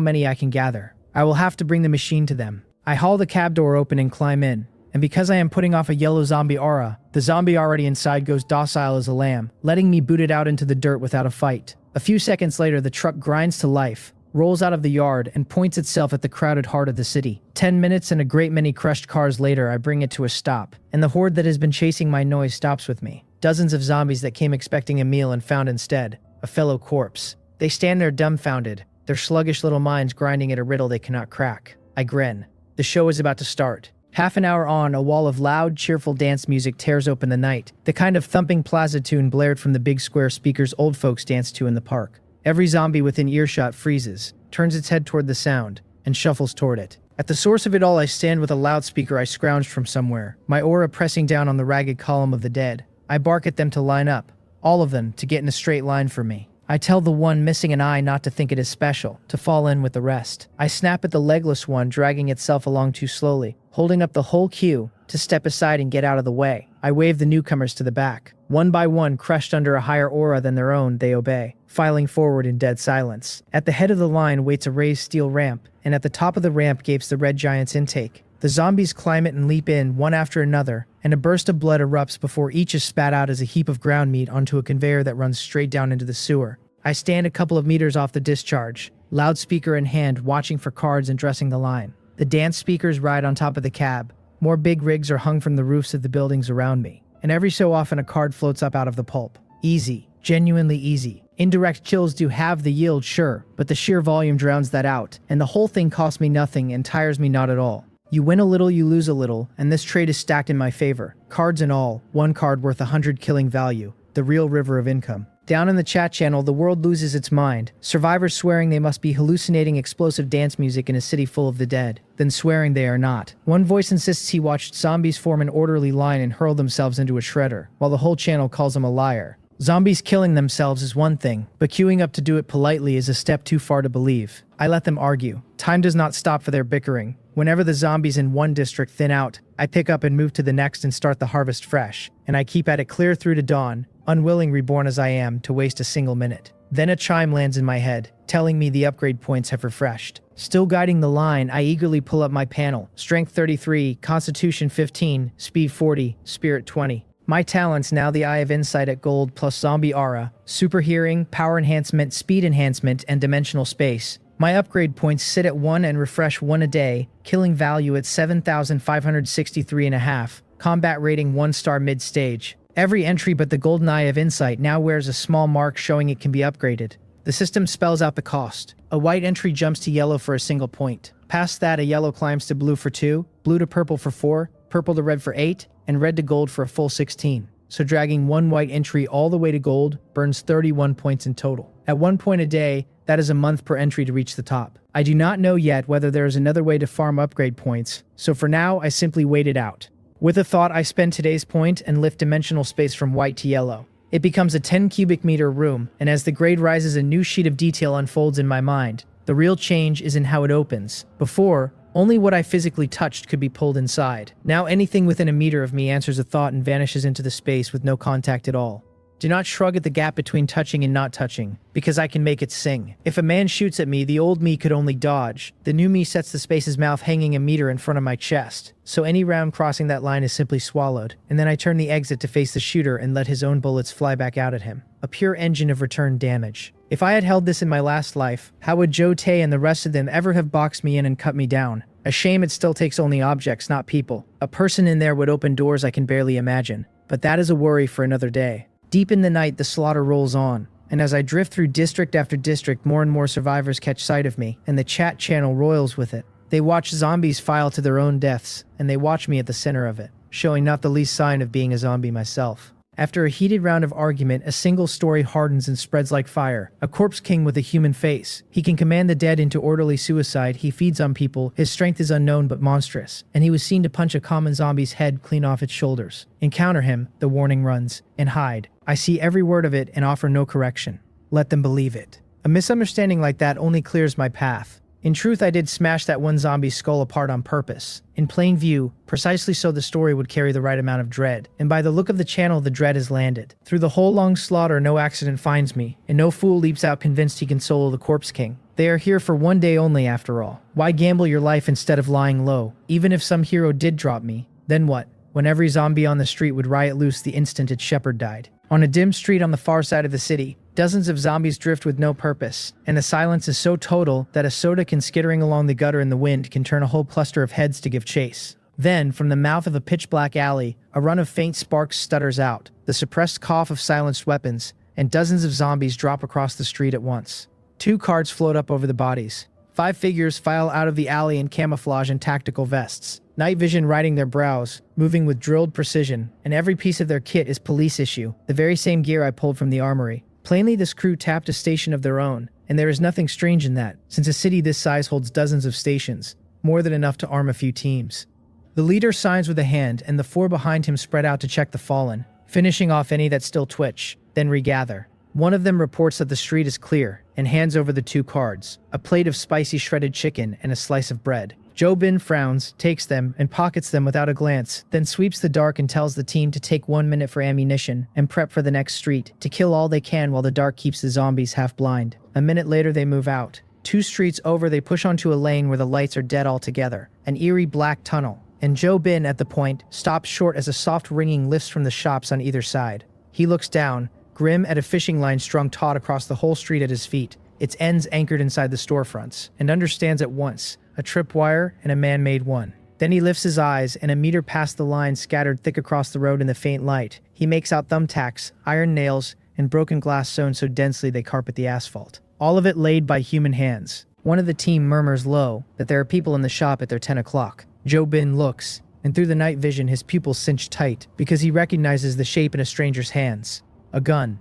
Speaker 1: many I can gather. I will have to bring the machine to them. I haul the cab door open and climb in, and because I am putting off a yellow zombie aura, the zombie already inside goes docile as a lamb, letting me boot it out into the dirt without a fight. A few seconds later, the truck grinds to life, rolls out of the yard, and points itself at the crowded heart of the city. 10 minutes and a great many crushed cars later, I bring it to a stop, and the horde that has been chasing my noise stops with me. Dozens of zombies that came expecting a meal and found instead a fellow corpse. They stand there dumbfounded, their sluggish little minds grinding at a riddle they cannot crack. I grin. The show is about to start. Half an hour on, a wall of loud, cheerful dance music tears open the night, the kind of thumping plaza tune blared from the big square speakers old folks dance to in the park. Every zombie within earshot freezes, turns its head toward the sound, and shuffles toward it. At the source of it all, I stand with a loudspeaker I scrounged from somewhere, my aura pressing down on the ragged column of the dead. I bark at them to line up, all of them to get in a straight line for me. I tell the one missing an eye not to think it is special, to fall in with the rest. I snap at the legless one dragging itself along too slowly, holding up the whole queue to step aside and get out of the way. I wave the newcomers to the back. One by one, crushed under a higher aura than their own, they obey, filing forward in dead silence. At the head of the line waits a raised steel ramp, and at the top of the ramp gapes the Red Giant's intake. The zombies climb it and leap in, one after another, and a burst of blood erupts before each is spat out as a heap of ground meat onto a conveyor that runs straight down into the sewer. I stand a couple of meters off the discharge, loudspeaker in hand, watching for cards and dressing the line. The dance speakers ride on top of the cab. More big rigs are hung from the roofs of the buildings around me, and every so often a card floats up out of the pulp. Easy, genuinely easy. Indirect kills do have the yield, sure, but the sheer volume drowns that out, and the whole thing costs me nothing and tires me not at all. You win a little, you lose a little, and this trade is stacked in my favor. Cards and all, one card worth 100 killing value. The real river of income. Down in the chat channel, the world loses its mind. Survivors swearing they must be hallucinating explosive dance music in a city full of the dead, then swearing they are not. One voice insists he watched zombies form an orderly line and hurl themselves into a shredder, while the whole channel calls him a liar. Zombies killing themselves is one thing, but queuing up to do it politely is a step too far to believe. I let them argue. Time does not stop for their bickering. Whenever the zombies in one district thin out, I pick up and move to the next and start the harvest fresh, and I keep at it clear through to dawn, unwilling reborn as I am to waste a single minute. Then a chime lands in my head, telling me the upgrade points have refreshed. Still guiding the line, I eagerly pull up my panel. Strength 33, Constitution 15, Speed 40, Spirit 20. My talents now the Eye of Insight at Gold plus Zombie Aura, Super Hearing, Power Enhancement, Speed Enhancement, and Dimensional Space. My upgrade points sit at 1 and refresh 1 a day, killing value at 7,563.5, combat rating 1-star mid-stage. Every entry but the Golden Eye of Insight now wears a small mark showing it can be upgraded. The system spells out the cost. A white entry jumps to yellow for a single point. Past that, a yellow climbs to blue for 2, blue to purple for 4, purple to red for 8, and red to gold for a full 16. So dragging one white entry all the way to gold burns 31 points in total. At 1 point a day, that is a month per entry to reach the top. I do not know yet whether there is another way to farm upgrade points, so for now I simply wait it out. With a thought, I spend today's point and lift dimensional space from white to yellow. It becomes a 10 cubic meter room, and as the grade rises, a new sheet of detail unfolds in my mind. The real change is in how it opens. Before, only what I physically touched could be pulled inside. Now anything within a meter of me answers a thought and vanishes into the space with no contact at all. Do not shrug at the gap between touching and not touching, because I can make it sing. If a man shoots at me, the old me could only dodge. The new me sets the space's mouth hanging a meter in front of my chest, so any round crossing that line is simply swallowed, and then I turn the exit to face the shooter and let his own bullets fly back out at him. A pure engine of return damage. If I had held this in my last life, how would Joe Tay and the rest of them ever have boxed me in and cut me down? A shame it still takes only objects, not people. A person in there would open doors I can barely imagine, but that is a worry for another day. Deep in the night, the slaughter rolls on, and as I drift through district after district, more and more survivors catch sight of me, and the chat channel roils with it. They watch zombies file to their own deaths, and they watch me at the center of it, showing not the least sign of being a zombie myself. After a heated round of argument, a single story hardens and spreads like fire. A corpse king with a human face. He can command the dead into orderly suicide, he feeds on people, his strength is unknown but monstrous, and he was seen to punch a common zombie's head clean off its shoulders. Encounter him, the warning runs, and hide. I see every word of it and offer no correction. Let them believe it. A misunderstanding like that only clears my path. In truth, I did smash that one zombie's skull apart on purpose. In plain view, precisely so the story would carry the right amount of dread. And by the look of the channel, the dread has landed. Through the whole long slaughter, no accident finds me, and no fool leaps out convinced he can solo the Corpse King. They are here for one day only after all. Why gamble your life instead of lying low? Even if some hero did drop me, then what? When every zombie on the street would riot loose the instant its shepherd died. On a dim street on the far side of the city, dozens of zombies drift with no purpose, and the silence is so total that a soda can skittering along the gutter in the wind can turn a whole cluster of heads to give chase. Then, from the mouth of a pitch-black alley, a run of faint sparks stutters out, the suppressed cough of silenced weapons, and dozens of zombies drop across the street at once. 2 carts float up over the bodies. 5 figures file out of the alley in camouflage and tactical vests, night vision riding their brows, moving with drilled precision, and every piece of their kit is police issue, the very same gear I pulled from the armory. Plainly, this crew tapped a station of their own, and there is nothing strange in that, since a city this size holds dozens of stations, more than enough to arm a few teams. The leader signs with a hand, and the 4 behind him spread out to check the fallen, finishing off any that still twitch, then regather. One of them reports that the street is clear, and hands over the 2 cards, a plate of spicy shredded chicken and a slice of bread. Joe Bin frowns, takes them, and pockets them without a glance, then sweeps the dark and tells the team to take 1 minute for ammunition and prep for the next street, to kill all they can while the dark keeps the zombies half blind. A minute later they move out. 2 streets over they push onto a lane where the lights are dead altogether, an eerie black tunnel, and Joe Bin at the point stops short as a soft ringing lifts from the shops on either side. He looks down, grim at a fishing line strung taut across the whole street at his feet, its ends anchored inside the storefronts, and understands at once, a tripwire and a man-made one. Then he lifts his eyes, and a meter past the line scattered thick across the road in the faint light, he makes out thumbtacks, iron nails, and broken glass sewn so densely they carpet the asphalt. All of it laid by human hands. One of the team murmurs low that there are people in the shop at their 10 o'clock. Jo-bin looks, and through the night vision his pupils cinch tight because he recognizes the shape in a stranger's hands. A gun.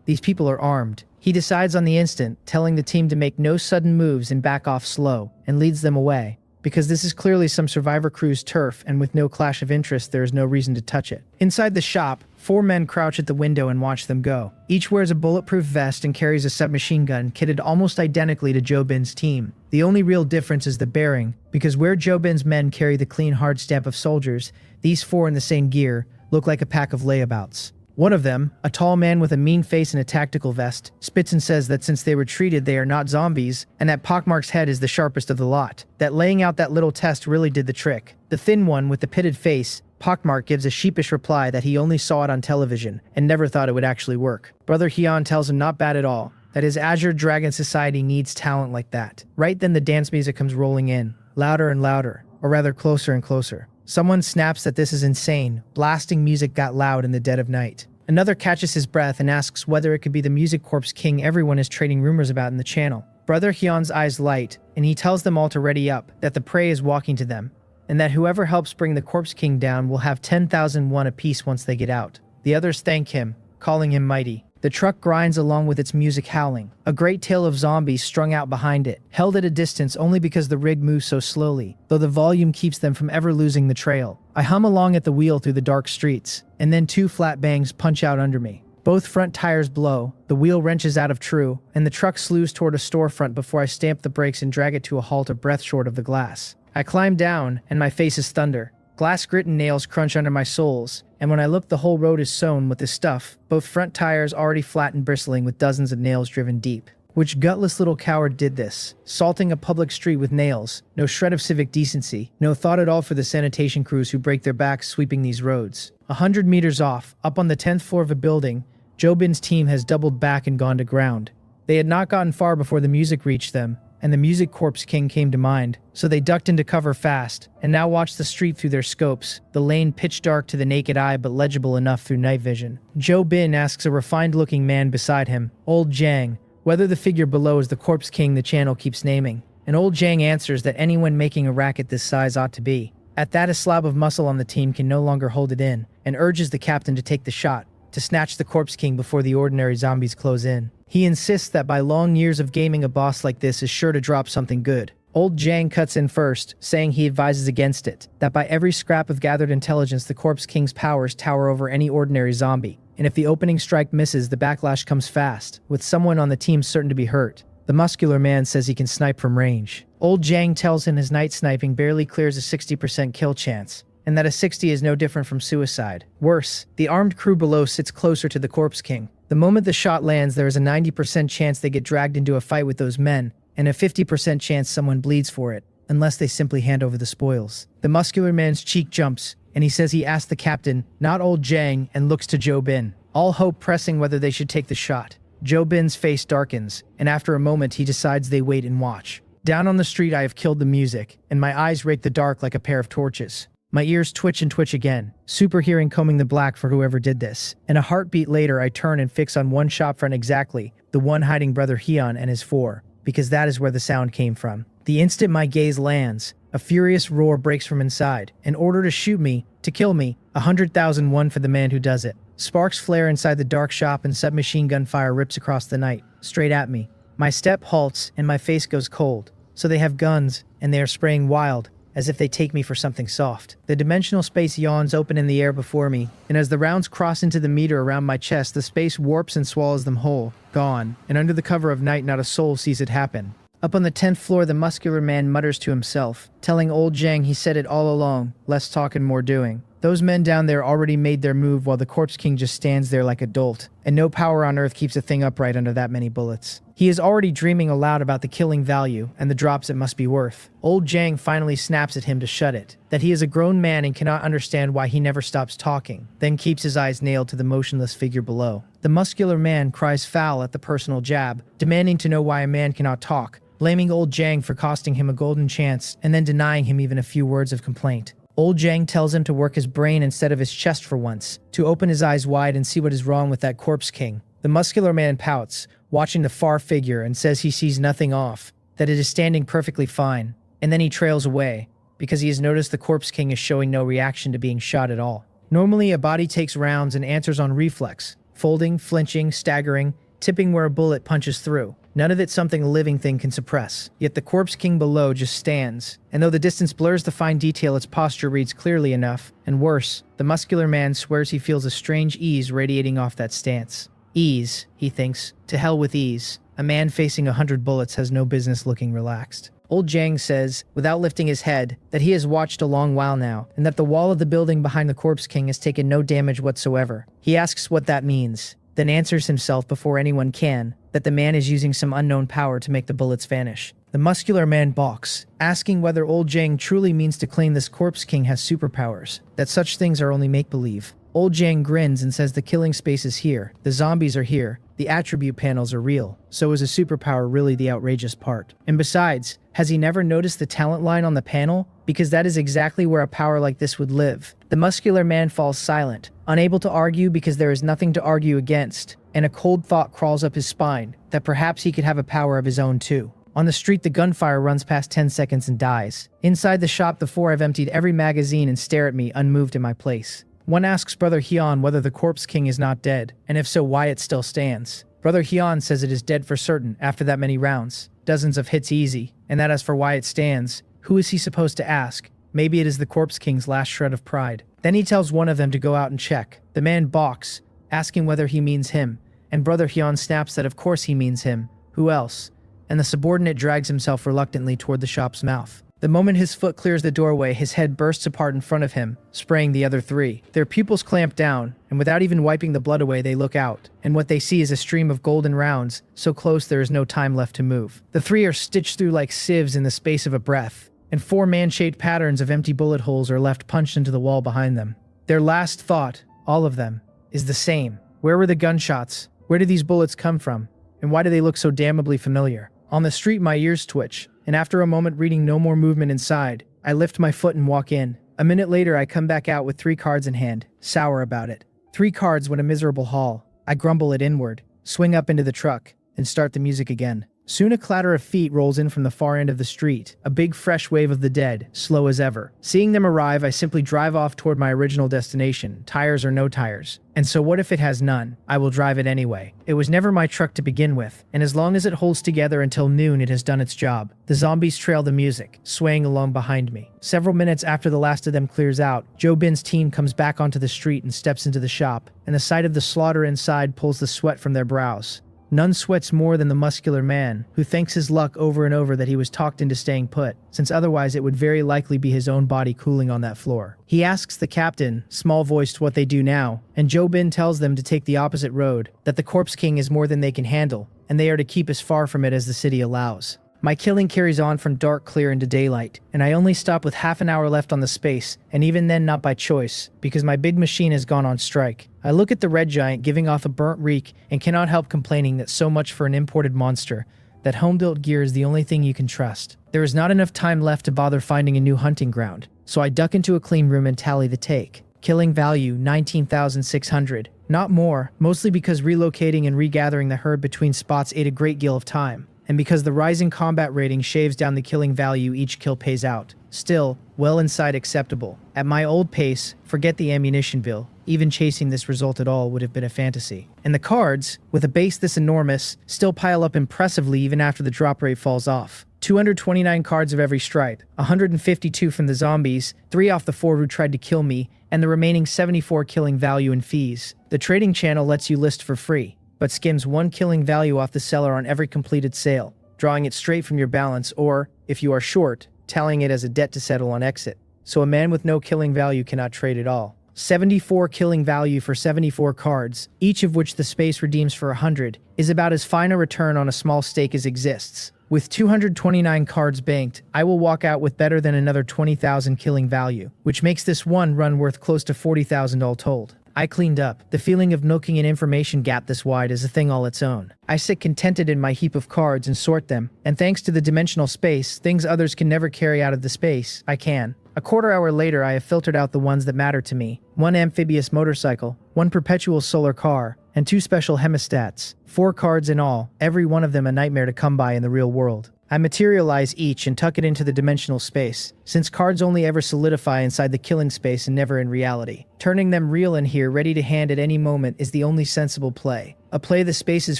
Speaker 1: These people are armed. He decides on the instant, telling the team to make no sudden moves and back off slow, and leads them away. Because this is clearly some survivor crew's turf, and with no clash of interest, there is no reason to touch it. Inside the shop, 4 men crouch at the window and watch them go. Each wears a bulletproof vest and carries a submachine gun kitted almost identically to Jo-bin's team. The only real difference is the bearing, because where Jo-bin's men carry the clean hard stamp of soldiers, these 4 in the same gear look like a pack of layabouts. One of them, a tall man with a mean face and a tactical vest, spits and says that since they were treated they are not zombies, and that Pockmark's head is the sharpest of the lot. That laying out that little test really did the trick. The thin one with the pitted face, Pockmark, gives a sheepish reply that he only saw it on television and never thought it would actually work. Brother Hyun tells him not bad at all, that his Azure Dragon Society needs talent like that. Right then the dance music comes rolling in, louder and louder, or rather closer and closer. Someone snaps that this is insane. Blasting music got loud in the dead of night. Another catches his breath and asks whether it could be the Music Corps King everyone is trading rumors about in the channel. Brother Hyun's eyes light, and he tells them all to ready up, that the prey is walking to them, and that whoever helps bring the Corpse King down will have 10,000 won apiece once they get out. The others thank him, calling him mighty. The truck grinds along with its music howling, a great tale of zombies strung out behind it, held at a distance only because the rig moves so slowly, though the volume keeps them from ever losing the trail. I hum along at the wheel through the dark streets, and then 2 flat bangs punch out under me. Both front tires blow, the wheel wrenches out of true, and the truck slews toward a storefront before I stamp the brakes and drag it to a halt a breath short of the glass. I climb down, and my face is thunder. Glass grit and nails crunch under my soles, and when I look the whole road is sown with this stuff, both front tires already flat and bristling with dozens of nails driven deep. Which gutless little coward did this, salting a public street with nails, no shred of civic decency, no thought at all for the sanitation crews who break their backs sweeping these roads. 100 meters off, up on the 10th floor of a building, Jo-bin's team has doubled back and gone to ground. They had not gotten far before the music reached them, and the Music Corps King came to mind, so they ducked into cover fast, and now watched the street through their scopes, the lane pitch dark to the naked eye but legible enough through night vision. Jo-bin asks a refined-looking man beside him, Old Jang, whether the figure below is the Corpse King the channel keeps naming, and Old Jang answers that anyone making a racket this size ought to be. At that, a slab of muscle on the team can no longer hold it in, and urges the captain to take the shot, to snatch the Corpse King before the ordinary zombies close in. He insists that by long years of gaming a boss like this is sure to drop something good. Old Jang cuts in first, saying he advises against it, that by every scrap of gathered intelligence the Corpse King's powers tower over any ordinary zombie, and if the opening strike misses the backlash comes fast, with someone on the team certain to be hurt. The muscular man says he can snipe from range. Old Jang tells him his night sniping barely clears a 60% kill chance, and that a 60 is no different from suicide. Worse, the armed crew below sits closer to the Corpse King. The moment the shot lands, there is a 90% chance they get dragged into a fight with those men, and a 50% chance someone bleeds for it, unless they simply hand over the spoils. The muscular man's cheek jumps, and he says he asked the captain, not Old Jang, and looks to Jo-bin, all hope pressing whether they should take the shot. Jo-bin's face darkens, and after a moment he decides they wait and watch. Down on the street I have killed the music, and my eyes rake the dark like a pair of torches. My ears twitch and twitch again, super hearing combing the black for whoever did this. And a heartbeat later I turn and fix on one shop front exactly, the one hiding Brother Hyun and his 4, because that is where the sound came from. The instant my gaze lands, a furious roar breaks from inside, an order to shoot me, to kill me, 100,000 won for the man who does it. Sparks flare inside the dark shop and submachine gun fire rips across the night, straight at me. My step halts and my face goes cold. So they have guns, and they are spraying wild, as if they take me for something soft. The dimensional space yawns open in the air before me, and as the rounds cross into the meter around my chest, the space warps and swallows them whole, gone, and under the cover of night not a soul sees it happen. Up on the 10th floor, the muscular man mutters to himself, telling Old Jang he said it all along, less talk and more doing. Those men down there already made their move while the Corpse King just stands there like a dolt, and no power on earth keeps a thing upright under that many bullets. He is already dreaming aloud about the killing value and the drops it must be worth. Old Jang finally snaps at him to shut it, that he is a grown man and cannot understand why he never stops talking, then keeps his eyes nailed to the motionless figure below. The muscular man cries foul at the personal jab, demanding to know why a man cannot talk, blaming Old Jang for costing him a golden chance and then denying him even a few words of complaint. Old Jang tells him to work his brain instead of his chest for once, to open his eyes wide and see what is wrong with that Corpse King. The muscular man pouts, watching the far figure, and says he sees nothing off, that it is standing perfectly fine, and then he trails away, because he has noticed the Corpse King is showing no reaction to being shot at all. Normally, a body takes rounds and answers on reflex, folding, flinching, staggering, tipping where a bullet punches through. None of it something a living thing can suppress. Yet the Corpse King below just stands, and though the distance blurs the fine detail, its posture reads clearly enough, and worse, the muscular man swears he feels a strange ease radiating off that stance. Ease, he thinks. To hell with ease. A man facing 100 bullets has no business looking relaxed. Old Jang says, without lifting his head, that he has watched a long while now, and that the wall of the building behind the Corpse King has taken no damage whatsoever. He asks what that means, then answers himself before anyone can, that the man is using some unknown power to make the bullets vanish. The muscular man balks, asking whether old Jang truly means to claim this Corpse King has superpowers, that such things are only make-believe. Old Jang grins and says the killing space is here, the zombies are here, the attribute panels are real, so is a superpower really the outrageous part? And besides, has he never noticed the talent line on the panel? Because that is exactly where a power like this would live. The muscular man falls silent, unable to argue because there is nothing to argue against, and a cold thought crawls up his spine, that perhaps he could have a power of his own too. On the street, the gunfire runs past 10 seconds and dies. Inside the shop, the four have emptied every magazine and stare at me, unmoved in my place. One asks Brother Hyun whether the Corpse King is not dead, and if so, why it still stands. Brother Hyun says it is dead for certain after that many rounds, dozens of hits easy, and that as for why it stands, who is he supposed to ask? Maybe it is the Corpse King's last shred of pride. Then he tells one of them to go out and check. The man balks, asking whether he means him, and Brother Hyun snaps that of course he means him. Who else? And the subordinate drags himself reluctantly toward the shop's mouth. The moment his foot clears the doorway, his head bursts apart in front of him, spraying the other three. Their pupils clamp down, and without even wiping the blood away, they look out. And what they see is a stream of golden rounds, so close there is no time left to move. The three are stitched through like sieves in the space of a breath, and four man-shaped patterns of empty bullet holes are left punched into the wall behind them. Their last thought, all of them, is the same. Where were the gunshots? Where did these bullets come from? And why do they look so damnably familiar? On the street, my ears twitch, and after a moment reading no more movement inside, I lift my foot and walk in. A minute later, I come back out with 3 cards in hand, sour about it. 3 cards, what a miserable haul. I grumble it inward, swing up into the truck, and start the music again. Soon a clatter of feet rolls in from the far end of the street, a big fresh wave of the dead, slow as ever. Seeing them arrive, I simply drive off toward my original destination, tires or no tires. And so what if it has none? I will drive it anyway. It was never my truck to begin with, and as long as it holds together until noon, it has done its job. The zombies trail the music, swaying along behind me. Several minutes after the last of them clears out, Joe Bin's team comes back onto the street and steps into the shop, and the sight of the slaughter inside pulls the sweat from their brows. None sweats more than the muscular man, who thanks his luck over and over that he was talked into staying put, since otherwise it would very likely be his own body cooling on that floor. He asks the captain, small-voiced, what they do now, and Joe Bin tells them to take the opposite road, that the Corpse King is more than they can handle, and they are to keep as far from it as the city allows. My killing carries on from dark clear into daylight, and I only stop with half an hour left on the space, and even then not by choice, because my big machine has gone on strike. I look at the red giant giving off a burnt reek and cannot help complaining that so much for an imported monster, that home-built gear is the only thing you can trust. There is not enough time left to bother finding a new hunting ground, so I duck into a clean room and tally the take. Killing value, 19,600. Not more, mostly because relocating and regathering the herd between spots ate a great deal of time, and because the rising combat rating shaves down the killing value each kill pays out. Still, well inside acceptable. At my old pace, forget the ammunition bill. Even chasing this result at all would have been a fantasy. And the cards, with a base this enormous, still pile up impressively even after the drop rate falls off. 229 cards of every stripe, 152 from the zombies, 3 off the 4 who tried to kill me, and the remaining 74 killing value in fees. The trading channel lets you list for free, but skims 1 killing value off the seller on every completed sale, drawing it straight from your balance or, if you are short, tallying it as a debt to settle on exit. So a man with no killing value cannot trade at all. 74 killing value for 74 cards, each of which the space redeems for 100, is about as fine a return on a small stake as exists. With 229 cards banked, I will walk out with better than another 20,000 killing value, which makes this one run worth close to 40,000 all told. I cleaned up. The feeling of milking an information gap this wide is a thing all its own. I sit contented in my heap of cards and sort them, and thanks to the dimensional space, things others can never carry out of the space, I can. A quarter hour later, I have filtered out the ones that matter to me. 1 amphibious motorcycle, 1 perpetual solar car, and 2 special hemostats. 4 cards in all, every one of them a nightmare to come by in the real world. I materialize each and tuck it into the dimensional space, since cards only ever solidify inside the killing space and never in reality. Turning them real in here, ready to hand at any moment, is the only sensible play. A play the space's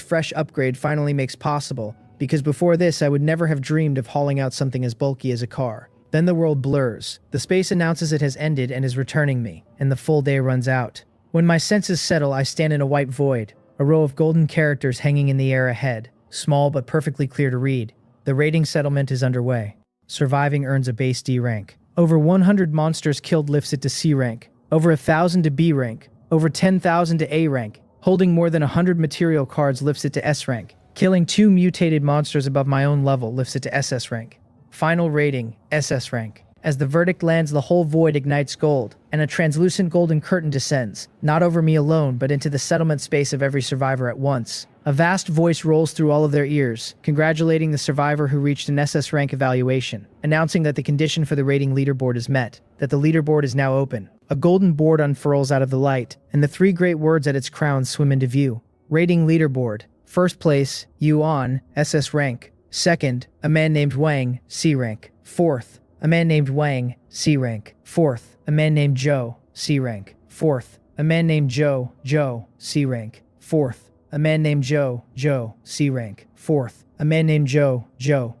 Speaker 1: fresh upgrade finally makes possible, because before this I would never have dreamed of hauling out something as bulky as a car. Then the world blurs. The space announces it has ended and is returning me, and the full day runs out. When my senses settle, I stand in a white void, a row of golden characters hanging in the air ahead, small but perfectly clear to read. The rating settlement is underway. Surviving earns a base D rank. Over 100 monsters killed lifts it to C rank. Over 1,000 to B rank. Over 10,000 to A rank. Holding more than 100 material cards lifts it to S rank. Killing 2 mutated monsters above my own level lifts it to SS rank. Final rating, SS rank. As the verdict lands, the whole void ignites gold, and a translucent golden curtain descends, not over me alone, but into the settlement space of every survivor at once. A vast voice rolls through all of their ears, congratulating the survivor who reached an SS rank evaluation, announcing that the condition for the rating leaderboard is met, that the leaderboard is now open. A golden board unfurls out of the light, and the 3 great words at its crown swim into view. Rating leaderboard. First place, Yuan, SS rank. Second, a man named Wang, C rank. Fourth, a man named Wang, C rank. Fourth, a man named Zhou, C rank. Fourth, a man named Zhou, C rank. Fourth, a man named Zhou, C rank. Fourth, a man named Zhou,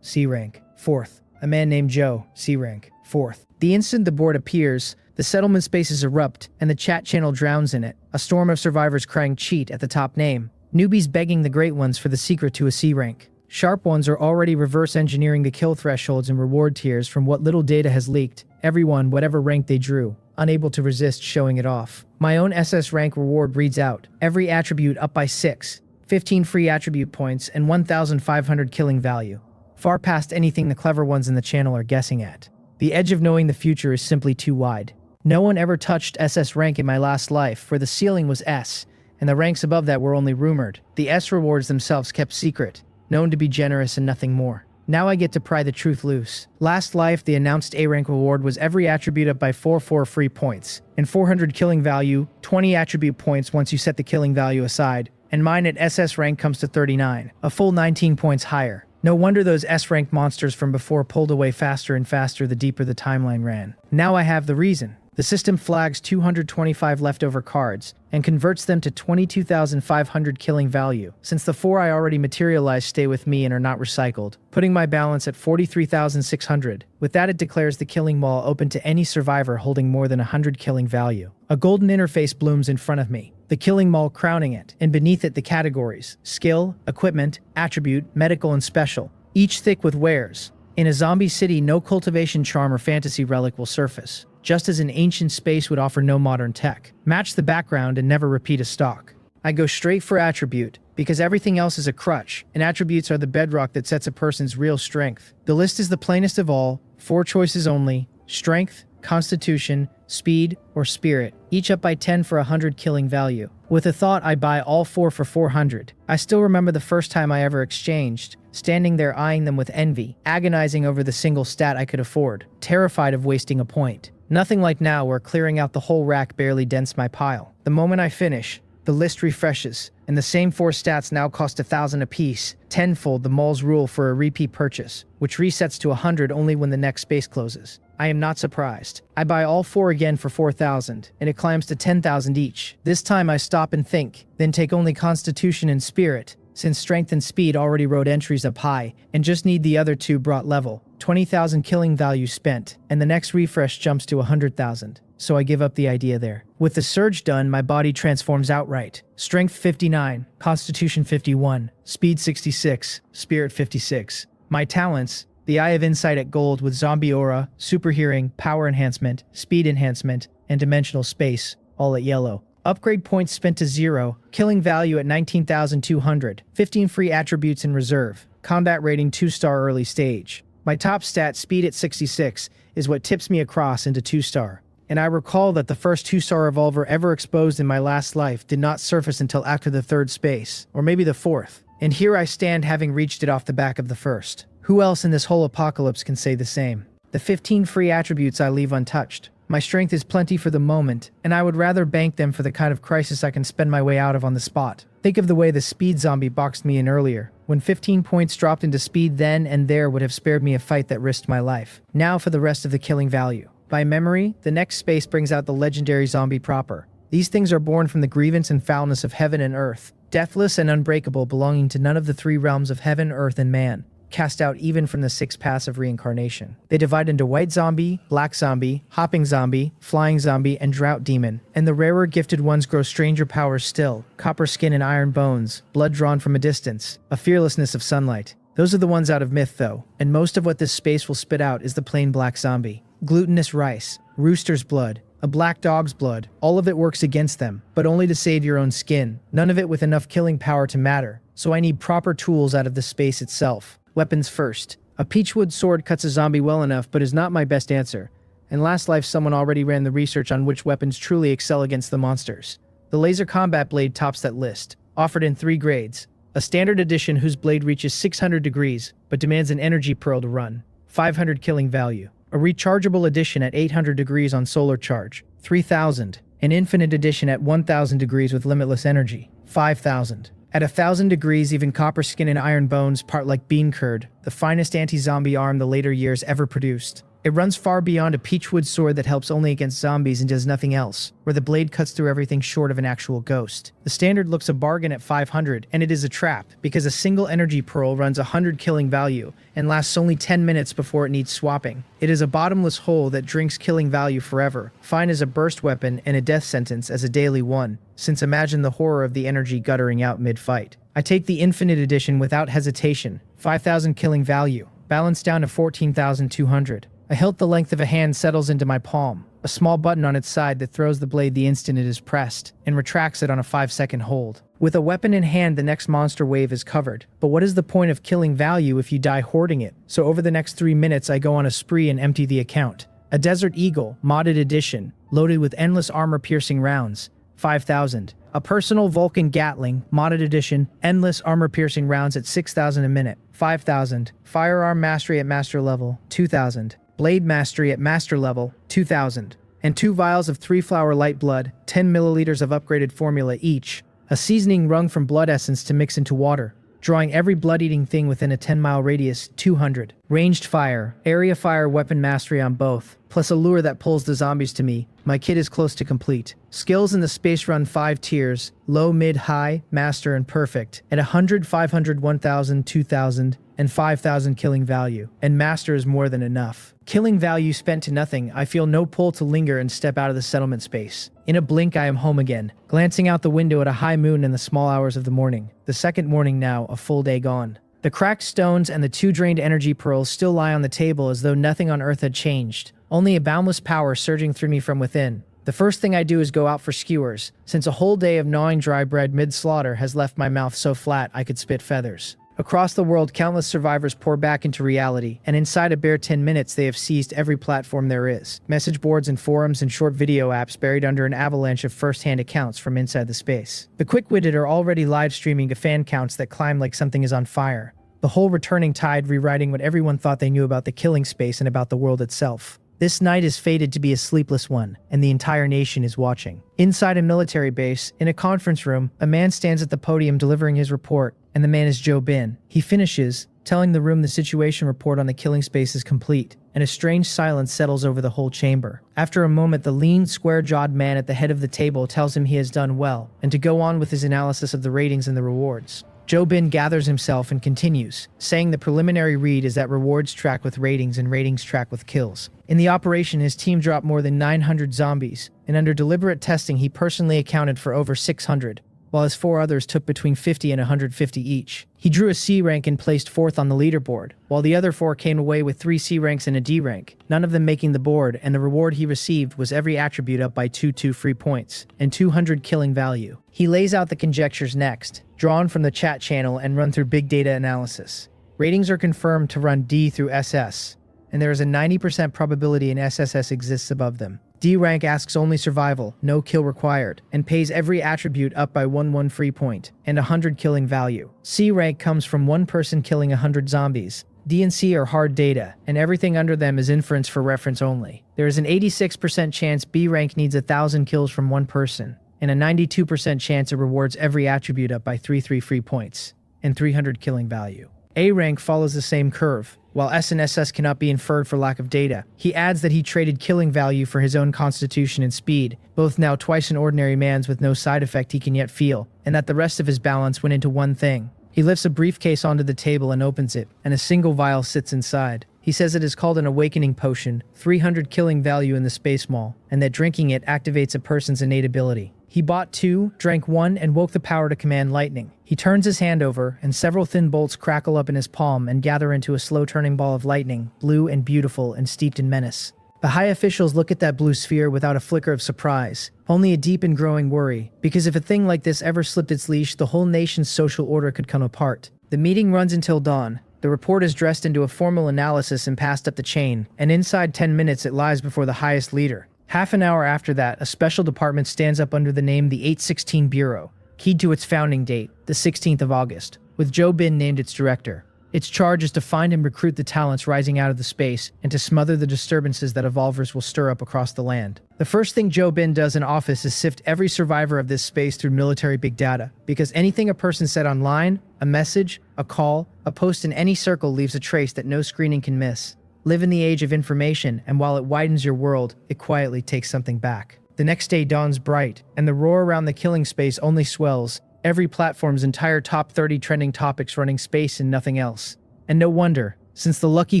Speaker 1: C rank. Fourth, a man named Zhou, C rank. Fourth. The instant the board appears, the settlement spaces erupt, and the chat channel drowns in it, a storm of survivors crying cheat at the top name. Newbies begging the great ones for the secret to a C rank. Sharp ones are already reverse engineering the kill thresholds and reward tiers from what little data has leaked, everyone whatever rank they drew, unable to resist showing it off. My own SS rank reward reads out, every attribute up by 6, 15 free attribute points, and 1,500 killing value. Far past anything the clever ones in the channel are guessing at. The edge of knowing the future is simply too wide. No one ever touched SS rank in my last life, for the ceiling was S, and the ranks above that were only rumored. The S rewards themselves kept secret, known to be generous and nothing more. Now I get to pry the truth loose. Last life, the announced A rank reward was every attribute up by 4 free points, and 400 killing value, 20 attribute points once you set the killing value aside, and mine at SS rank comes to 39, a full 19 points higher. No wonder those S-rank monsters from before pulled away faster and faster the deeper the timeline ran. Now I have the reason. The system flags 225 leftover cards and converts them to 22,500 killing value, since the 4 I already materialized stay with me and are not recycled, putting my balance at 43,600. With that, it declares the killing wall open to any survivor holding more than 100 killing value. A golden interface blooms in front of me, the killing mall crowning it, and beneath it the categories: skill, equipment, attribute, medical, and special, each thick with wares. In a zombie city, no cultivation charm or fantasy relic will surface, just as an ancient space would offer no modern tech. Match the background and never repeat a stock. I go straight for attribute, because everything else is a crutch, and attributes are the bedrock that sets a person's real strength. The list is the plainest of all, 4 choices only: strength, constitution, speed, or spirit, each up by 10 for 100 killing value. With a thought, I buy all 4 for 400. I still remember the first time I ever exchanged, standing there eyeing them with envy, agonizing over the single stat I could afford, terrified of wasting a point. Nothing like now, where clearing out the whole rack barely dents my pile. The moment I finish, the list refreshes, and the same 4 stats now cost 1,000 apiece, tenfold the mall's rule for a repeat purchase, which resets to 100 only when the next space closes. I am not surprised. I buy all 4 again for 4,000, and it climbs to 10,000 each. This time I stop and think, then take only Constitution and Spirit, since Strength and Speed already wrote entries up high, and just need the other 2 brought level. 20,000 killing value spent, and the next refresh jumps to 100,000. So I give up the idea there. With the surge done, my body transforms outright. Strength 59, Constitution 51, Speed 66, Spirit 56. My talents: the Eye of Insight at gold with Zombie Aura, Super Hearing, Power Enhancement, Speed Enhancement, and Dimensional Space, all at yellow. Upgrade points spent to 0, killing value at 19,200, 15 free attributes in reserve, combat rating 2-star early stage. My top stat, Speed at 66, is what tips me across into 2-star. And I recall that the first 2-star revolver ever exposed in my last life did not surface until after the 3rd space, or maybe the 4th. And here I stand having reached it off the back of the 1st. Who else in this whole apocalypse can say the same? The 15 free attributes I leave untouched. My strength is plenty for the moment, and I would rather bank them for the kind of crisis I can spend my way out of on the spot. Think of the way the speed zombie boxed me in earlier, when 15 points dropped into speed then and there would have spared me a fight that risked my life. Now for the rest of the killing value. By memory, the next space brings out the legendary zombie proper. These things are born from the grievance and foulness of heaven and earth, deathless and unbreakable, belonging to none of the three realms of heaven, earth, and man, cast out even from the 6 paths of reincarnation. They divide into white zombie, black zombie, hopping zombie, flying zombie, and drought demon, and the rarer gifted ones grow stranger powers still, copper skin and iron bones, blood drawn from a distance, a fearlessness of sunlight. Those are the ones out of myth though, and most of what this space will spit out is the plain black zombie. Glutinous rice, rooster's blood, a black dog's blood, all of it works against them, but only to save your own skin, none of it with enough killing power to matter, so I need proper tools out of the space itself. Weapons first. A peachwood sword cuts a zombie well enough, but is not my best answer. In last life, someone already ran the research on which weapons truly excel against the monsters. The laser combat blade tops that list, offered in 3 grades. A standard edition whose blade reaches 600 degrees, but demands an energy pearl to run, 500 killing value. A rechargeable edition at 800 degrees on solar charge, 3,000. An infinite edition at 1,000 degrees with limitless energy, 5,000. At 1,000 degrees, even copper skin and iron bones part like bean curd, the finest anti-zombie arm the later years ever produced. It runs far beyond a peachwood sword that helps only against zombies and does nothing else, where the blade cuts through everything short of an actual ghost. The standard looks a bargain at 500, and it is a trap, because a single energy pearl runs 100 killing value, and lasts only 10 minutes before it needs swapping. It is a bottomless hole that drinks killing value forever, fine as a burst weapon and a death sentence as a daily one, since imagine the horror of the energy guttering out mid-fight. I take the infinite edition without hesitation, 5,000 killing value, balanced down to 14,200. A hilt the length of a hand settles into my palm, a small button on its side that throws the blade the instant it is pressed, and retracts it on a 5-second hold. With a weapon in hand, the next monster wave is covered. But what is the point of killing value if you die hoarding it? So over the next 3 minutes I go on a spree and empty the account. A Desert Eagle, modded edition, loaded with endless armor-piercing rounds, 5,000. A personal Vulcan Gatling, modded edition, endless armor-piercing rounds at 6,000 a minute, 5,000. Firearm mastery at master level, 2,000. Blade mastery at master level, 2,000. And 2 vials of 3-flower light blood, 10 milliliters of upgraded formula each. A seasoning wrung from blood essence to mix into water, drawing every blood-eating thing within a 10-mile radius, 200. Ranged fire, area fire weapon mastery on both, plus a lure that pulls the zombies to me. My kit is close to complete. Skills in the space run 5 tiers, low, mid, high, master, and perfect, at 100, 500, 1,000, 2,000, and 5,000 killing value, and master is more than enough. Killing value spent to nothing, I feel no pull to linger and step out of the settlement space. In a blink I am home again, glancing out the window at a high moon in the small hours of the morning. The second morning now, a full day gone. The cracked stones and the 2 drained energy pearls still lie on the table as though nothing on earth had changed, only a boundless power surging through me from within. The first thing I do is go out for skewers, since a whole day of gnawing dry bread mid-slaughter has left my mouth so flat I could spit feathers. Across the world, countless survivors pour back into reality, and inside a bare 10 minutes they have seized every platform there is. Message boards and forums and short video apps buried under an avalanche of first-hand accounts from inside the space. The quick-witted are already live-streaming to fan counts that climb like something is on fire. The whole returning tide rewriting what everyone thought they knew about the killing space and about the world itself. This night is fated to be a sleepless one, and the entire nation is watching. Inside a military base, in a conference room, a man stands at the podium delivering his report, and the man is Joe Bin. He finishes, telling the room the situation report on the killing space is complete, and a strange silence settles over the whole chamber. After a moment, the lean, square-jawed man at the head of the table tells him he has done well, and to go on with his analysis of the ratings and the rewards. Joe Bin gathers himself and continues, saying the preliminary read is that rewards track with ratings and ratings track with kills. In the operation, his team dropped more than 900 zombies, and under deliberate testing he personally accounted for over 600, while his 4 others took between 50 and 150 each. He drew a C rank and placed 4th on the leaderboard, while the other 4 came away with 3 C ranks and a D rank, none of them making the board, and the reward he received was every attribute up by 2 free points, and 200 killing value. He lays out the conjectures next, drawn from the chat channel and run through big data analysis. Ratings are confirmed to run D through SS, and there is a 90% probability an SSS exists above them. D rank asks only survival, no kill required, and pays every attribute up by 1 free point, and 100 killing value. C rank comes from 1 person killing 100 zombies, D and C are hard data, and everything under them is inference for reference only. There is an 86% chance B rank needs 1,000 kills from one person, and a 92% chance it rewards every attribute up by 3 free points, and 300 killing value. A rank follows the same curve. While S and SS cannot be inferred for lack of data, he adds that he traded killing value for his own constitution and speed, both now twice an ordinary man's with no side effect he can yet feel, and that the rest of his balance went into one thing. He lifts a briefcase onto the table and opens it, and a single vial sits inside. He says it is called an awakening potion, 300 killing value in the space mall, and that drinking it activates a person's innate ability. He bought 2, drank 1, and woke the power to command lightning. He turns his hand over, and several thin bolts crackle up in his palm and gather into a slow-turning ball of lightning, blue and beautiful and steeped in menace. The high officials look at that blue sphere without a flicker of surprise, only a deep and growing worry, because if a thing like this ever slipped its leash, the whole nation's social order could come apart. The meeting runs until dawn. The report is dressed into a formal analysis and passed up the chain, and inside 10 minutes it lies before the highest leader. Half an hour after that, a special department stands up under the name the 816 Bureau, keyed to its founding date, the 16th of August, with Joe Bin named its director. Its charge is to find and recruit the talents rising out of the space and to smother the disturbances that evolvers will stir up across the land. The first thing Joe Bin does in office is sift every survivor of this space through military big data, because anything a person said online, a message, a call, a post in any circle leaves a trace that no screening can miss. Live in the age of information, and while it widens your world, it quietly takes something back. The next day dawns bright, and the roar around the killing space only swells, every platform's entire top 30 trending topics running space and nothing else. And no wonder, since the lucky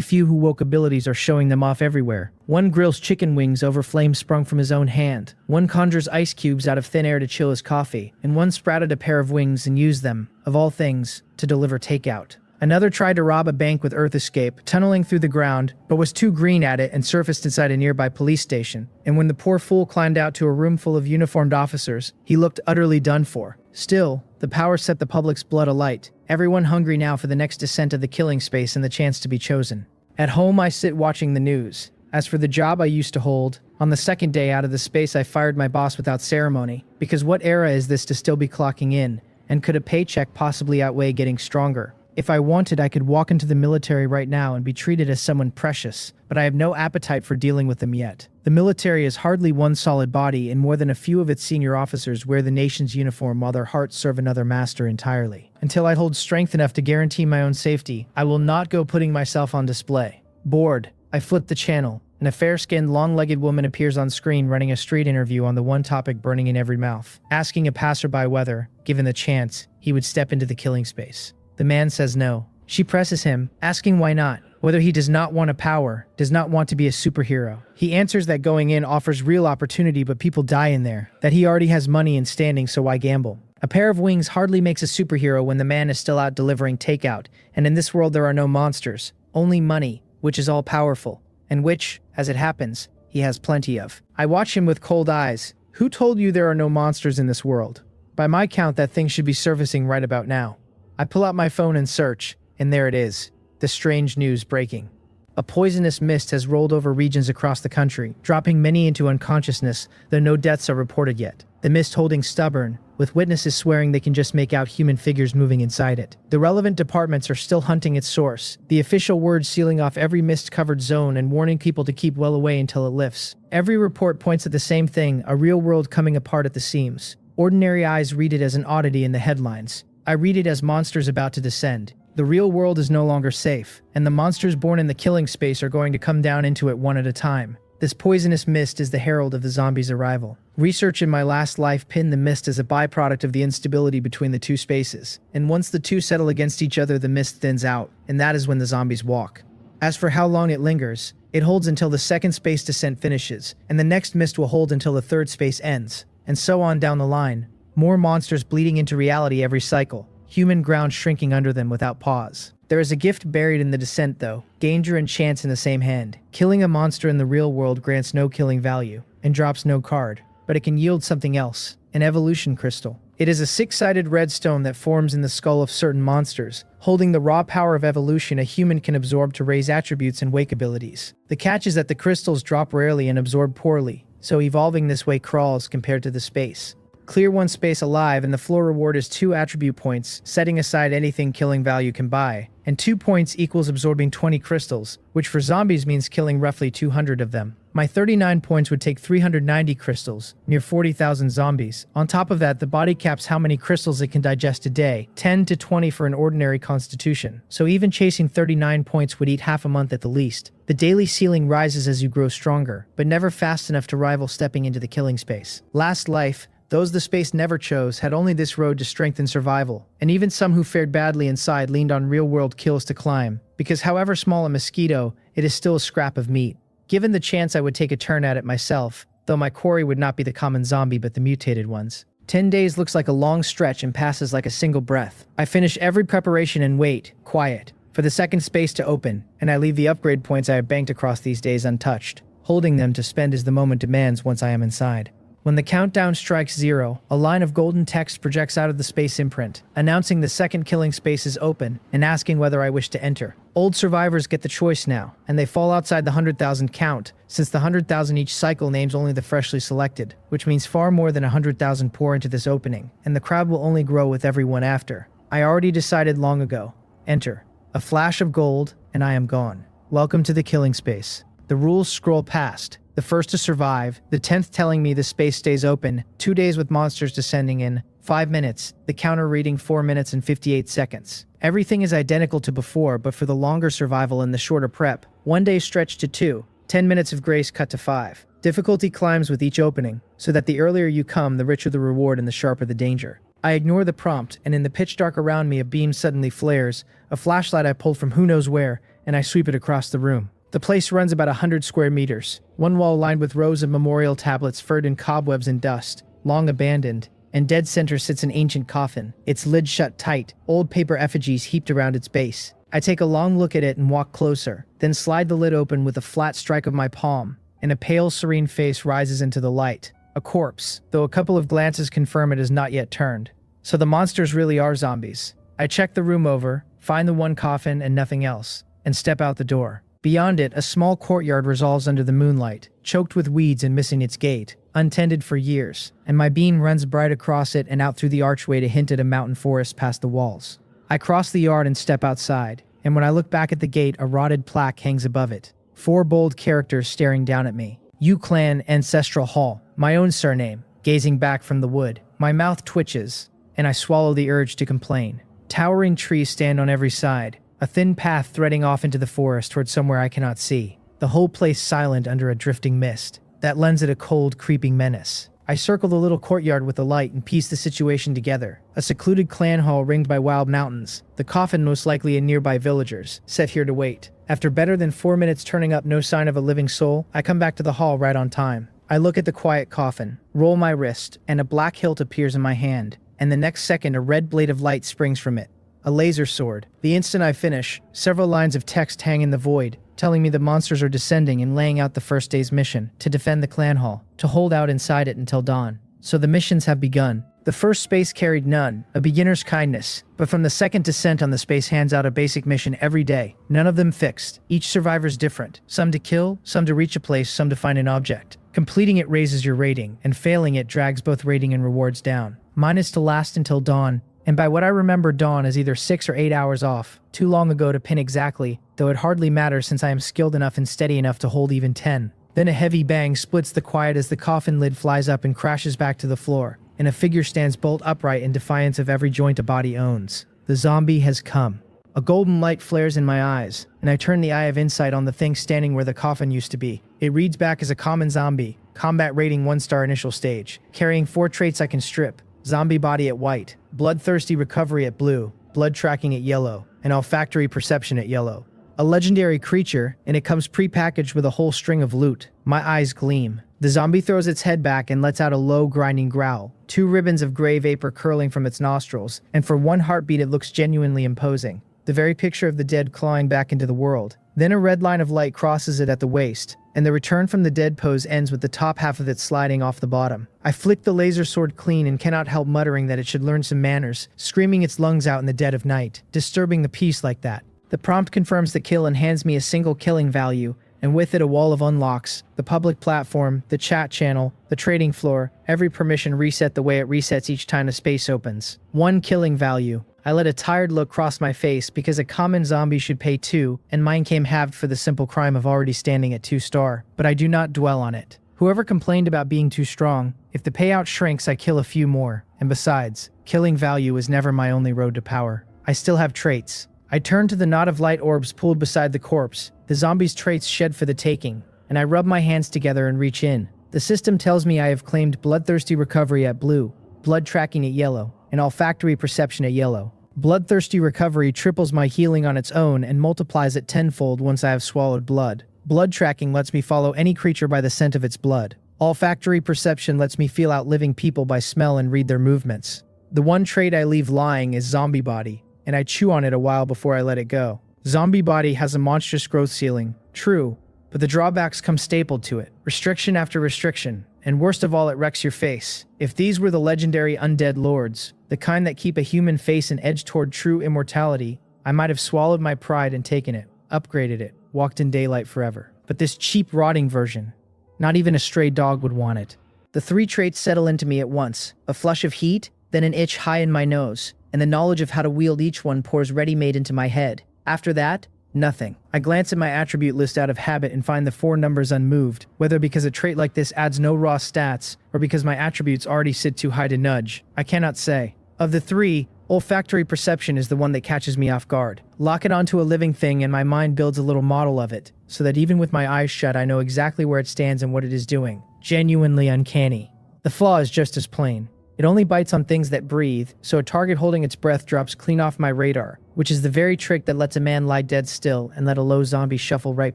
Speaker 1: few who woke abilities are showing them off everywhere. One grills chicken wings over flames sprung from his own hand, one conjures ice cubes out of thin air to chill his coffee, and one sprouted a pair of wings and used them, of all things, to deliver takeout. Another tried to rob a bank with Earth Escape, tunneling through the ground, but was too green at it and surfaced inside a nearby police station. And when the poor fool climbed out to a room full of uniformed officers, he looked utterly done for. Still, the power set the public's blood alight, everyone hungry now for the next descent of the killing space and the chance to be chosen. At home, I sit watching the news. As for the job I used to hold, on the second day out of the space I fired my boss without ceremony, because what era is this to still be clocking in, and could a paycheck possibly outweigh getting stronger? If I wanted, I could walk into the military right now and be treated as someone precious, but I have no appetite for dealing with them yet. The military is hardly one solid body, and more than a few of its senior officers wear the nation's uniform while their hearts serve another master entirely. Until I hold strength enough to guarantee my own safety, I will not go putting myself on display. Bored, I flip the channel, and a fair-skinned, long-legged woman appears on screen running a street interview on the one topic burning in every mouth, asking a passerby whether, given the chance, he would step into the killing space. The man says no. She presses him, asking why not, whether he does not want a power, does not want to be a superhero. He answers that going in offers real opportunity, but people die in there, that he already has money and standing, so why gamble? A pair of wings hardly makes a superhero when the man is still out delivering takeout, and in this world there are no monsters, only money, which is all powerful, and which, as it happens, he has plenty of. I watch him with cold eyes. Who told you there are no monsters in this world? By my count, that thing should be surfacing right about now. I pull out my phone and search, and there it is, the strange news breaking. A poisonous mist has rolled over regions across the country, dropping many into unconsciousness, though no deaths are reported yet. The mist holding stubborn, with witnesses swearing they can just make out human figures moving inside it. The relevant departments are still hunting its source, the official words sealing off every mist-covered zone and warning people to keep well away until it lifts. Every report points at the same thing, a real world coming apart at the seams. Ordinary eyes read it as an oddity in the headlines. I read it as monsters about to descend. The real world is no longer safe, and the monsters born in the killing space are going to come down into it one at a time. This poisonous mist is the herald of the zombies' arrival. Research in my last life pinned the mist as a byproduct of the instability between the two spaces, and once the two settle against each other, the mist thins out, and that is when the zombies walk. As for how long it lingers, it holds until the second space descent finishes, and the next mist will hold until the third space ends, and so on down the line. More monsters bleeding into reality every cycle, human ground shrinking under them without pause. There is a gift buried in the descent though, danger and chance in the same hand. Killing a monster in the real world grants no killing value, and drops no card, but it can yield something else, an evolution crystal. It is a six-sided red stone that forms in the skull of certain monsters, holding the raw power of evolution a human can absorb to raise attributes and wake abilities. The catch is that the crystals drop rarely and absorb poorly, so evolving this way crawls compared to the space. Clear one space alive, and the floor reward is 2 attribute points, setting aside anything killing value can buy. And 2 points equals absorbing 20 crystals, which for zombies means killing roughly 200 of them. My 39 points would take 390 crystals, near 40,000 zombies. On top of that, the body caps how many crystals it can digest a day, 10 to 20 for an ordinary constitution. So even chasing 39 points would eat half a month at the least. The daily ceiling rises as you grow stronger, but never fast enough to rival stepping into the killing space. Last life, those the space never chose had only this road to strength and survival, and even some who fared badly inside leaned on real-world kills to climb, because however small a mosquito, it is still a scrap of meat. Given the chance, I would take a turn at it myself, though my quarry would not be the common zombie but the mutated ones. 10 days looks like a long stretch and passes like a single breath. I finish every preparation and wait, quiet, for the second space to open, and I leave the upgrade points I have banked across these days untouched, holding them to spend as the moment demands once I am inside. When the countdown strikes 0, a line of golden text projects out of the space imprint, announcing the second killing space is open and asking whether I wish to enter. Old survivors get the choice now, and they fall outside the 100,000 count, since the 100,000 each cycle names only the freshly selected, which means far more than 100,000 pour into this opening, and the crowd will only grow with every one after. I already decided long ago. Enter. A flash of gold, and I am gone. Welcome to the killing space. The rules scroll past. The first to survive, the 10th telling me the space stays open, 2 days with monsters descending in, 5 minutes, the counter reading 4 minutes and 58 seconds. Everything is identical to before, but for the longer survival and the shorter prep, 1 day stretched to 2, 10 minutes of grace cut to 5. Difficulty climbs with each opening, so that the earlier you come, the richer the reward and the sharper the danger. I ignore the prompt, and in the pitch dark around me a beam suddenly flares, a flashlight I pulled from who knows where, and I sweep it across the room. The place runs about 100 square meters, one wall lined with rows of memorial tablets furred in cobwebs and dust, long abandoned, and dead center sits an ancient coffin, its lid shut tight, old paper effigies heaped around its base. I take a long look at it and walk closer, then slide the lid open with a flat strike of my palm, and a pale, serene face rises into the light. A corpse, though a couple of glances confirm it is not yet turned. So the monsters really are zombies. I check the room over, find the one coffin and nothing else, and step out the door. Beyond it, a small courtyard resolves under the moonlight, choked with weeds and missing its gate, untended for years, and my beam runs bright across it and out through the archway to hint at a mountain forest past the walls. I cross the yard and step outside, and when I look back at the gate, a rotted plaque hangs above it. 4 bold characters staring down at me. U-Clan Ancestral Hall, my own surname, gazing back from the wood. My mouth twitches, and I swallow the urge to complain. Towering trees stand on every side, a thin path threading off into the forest toward somewhere I cannot see. The whole place silent under a drifting mist that lends it a cold, creeping menace. I circle the little courtyard with a light and piece the situation together. A secluded clan hall ringed by wild mountains, the coffin most likely in nearby villagers, set here to wait. After better than 4 minutes turning up no sign of a living soul, I come back to the hall right on time. I look at the quiet coffin, roll my wrist, and a black hilt appears in my hand, and the next second a red blade of light springs from it. A laser sword. The instant I finish, several lines of text hang in the void, telling me the monsters are descending and laying out the first day's mission, to defend the clan hall, to hold out inside it until dawn. So the missions have begun. The first space carried none, a beginner's kindness, but from the second descent on the space hands out a basic mission every day, none of them fixed. Each survivor's different, some to kill, some to reach a place, some to find an object. Completing it raises your rating, and failing it drags both rating and rewards down. Mine is to last until dawn, and by what I remember, dawn is either 6 or 8 hours off, too long ago to pin exactly, though it hardly matters since I am skilled enough and steady enough to hold even 10. Then a heavy bang splits the quiet as the coffin lid flies up and crashes back to the floor, and a figure stands bolt upright in defiance of every joint a body owns. The zombie has come. A golden light flares in my eyes, and I turn the eye of insight on the thing standing where the coffin used to be. It reads back as a common zombie, combat rating 1-star initial stage, carrying 4 traits I can strip. Zombie body at white, bloodthirsty recovery at blue, blood tracking at yellow, and olfactory perception at yellow. A legendary creature, and it comes pre-packaged with a whole string of loot. My eyes gleam. The zombie throws its head back and lets out a low, grinding growl, 2 ribbons of gray vapor curling from its nostrils, and for 1 heartbeat it looks genuinely imposing. The very picture of the dead clawing back into the world. Then a red line of light crosses it at the waist, and the return from the dead pose ends with the top half of it sliding off the bottom. I flick the laser sword clean and cannot help muttering that it should learn some manners, screaming its lungs out in the dead of night, disturbing the peace like that. The prompt confirms the kill and hands me a single killing value, and with it a wall of unlocks, the public platform, the chat channel, the trading floor, every permission reset the way it resets each time a space opens. 1 killing value. I let a tired look cross my face because a common zombie should pay 2, and mine came halved for the simple crime of already standing at 2 star, but I do not dwell on it. Whoever complained about being too strong, if the payout shrinks I kill a few more, and besides, killing value is never my only road to power. I still have traits. I turn to the knot of light orbs pooled beside the corpse, the zombie's traits shed for the taking, and I rub my hands together and reach in. The system tells me I have claimed bloodthirsty recovery at blue, blood tracking at yellow, and olfactory perception at yellow. Bloodthirsty recovery triples my healing on its own and multiplies it tenfold once I have swallowed blood. Blood tracking lets me follow any creature by the scent of its blood. Olfactory perception lets me feel out living people by smell and read their movements. The one trait I leave lying is zombie body, and I chew on it a while before I let it go. Zombie body has a monstrous growth ceiling, true, but the drawbacks come stapled to it. Restriction after restriction, and worst of all, it wrecks your face. If these were the legendary undead lords, the kind that keep a human face and edge toward true immortality, I might have swallowed my pride and taken it, upgraded it, walked in daylight forever. But this cheap rotting version, not even a stray dog would want it. The 3 traits settle into me at once, a flush of heat, then an itch high in my nose, and the knowledge of how to wield each one pours ready-made into my head. After that, nothing. I glance at my attribute list out of habit and find the 4 numbers unmoved, whether because a trait like this adds no raw stats, or because my attributes already sit too high to nudge. I cannot say. Of the 3, olfactory perception is the one that catches me off guard. Lock it onto a living thing and my mind builds a little model of it, so that even with my eyes shut I know exactly where it stands and what it is doing. Genuinely uncanny. The flaw is just as plain. It only bites on things that breathe, so a target holding its breath drops clean off my radar, which is the very trick that lets a man lie dead still and let a low zombie shuffle right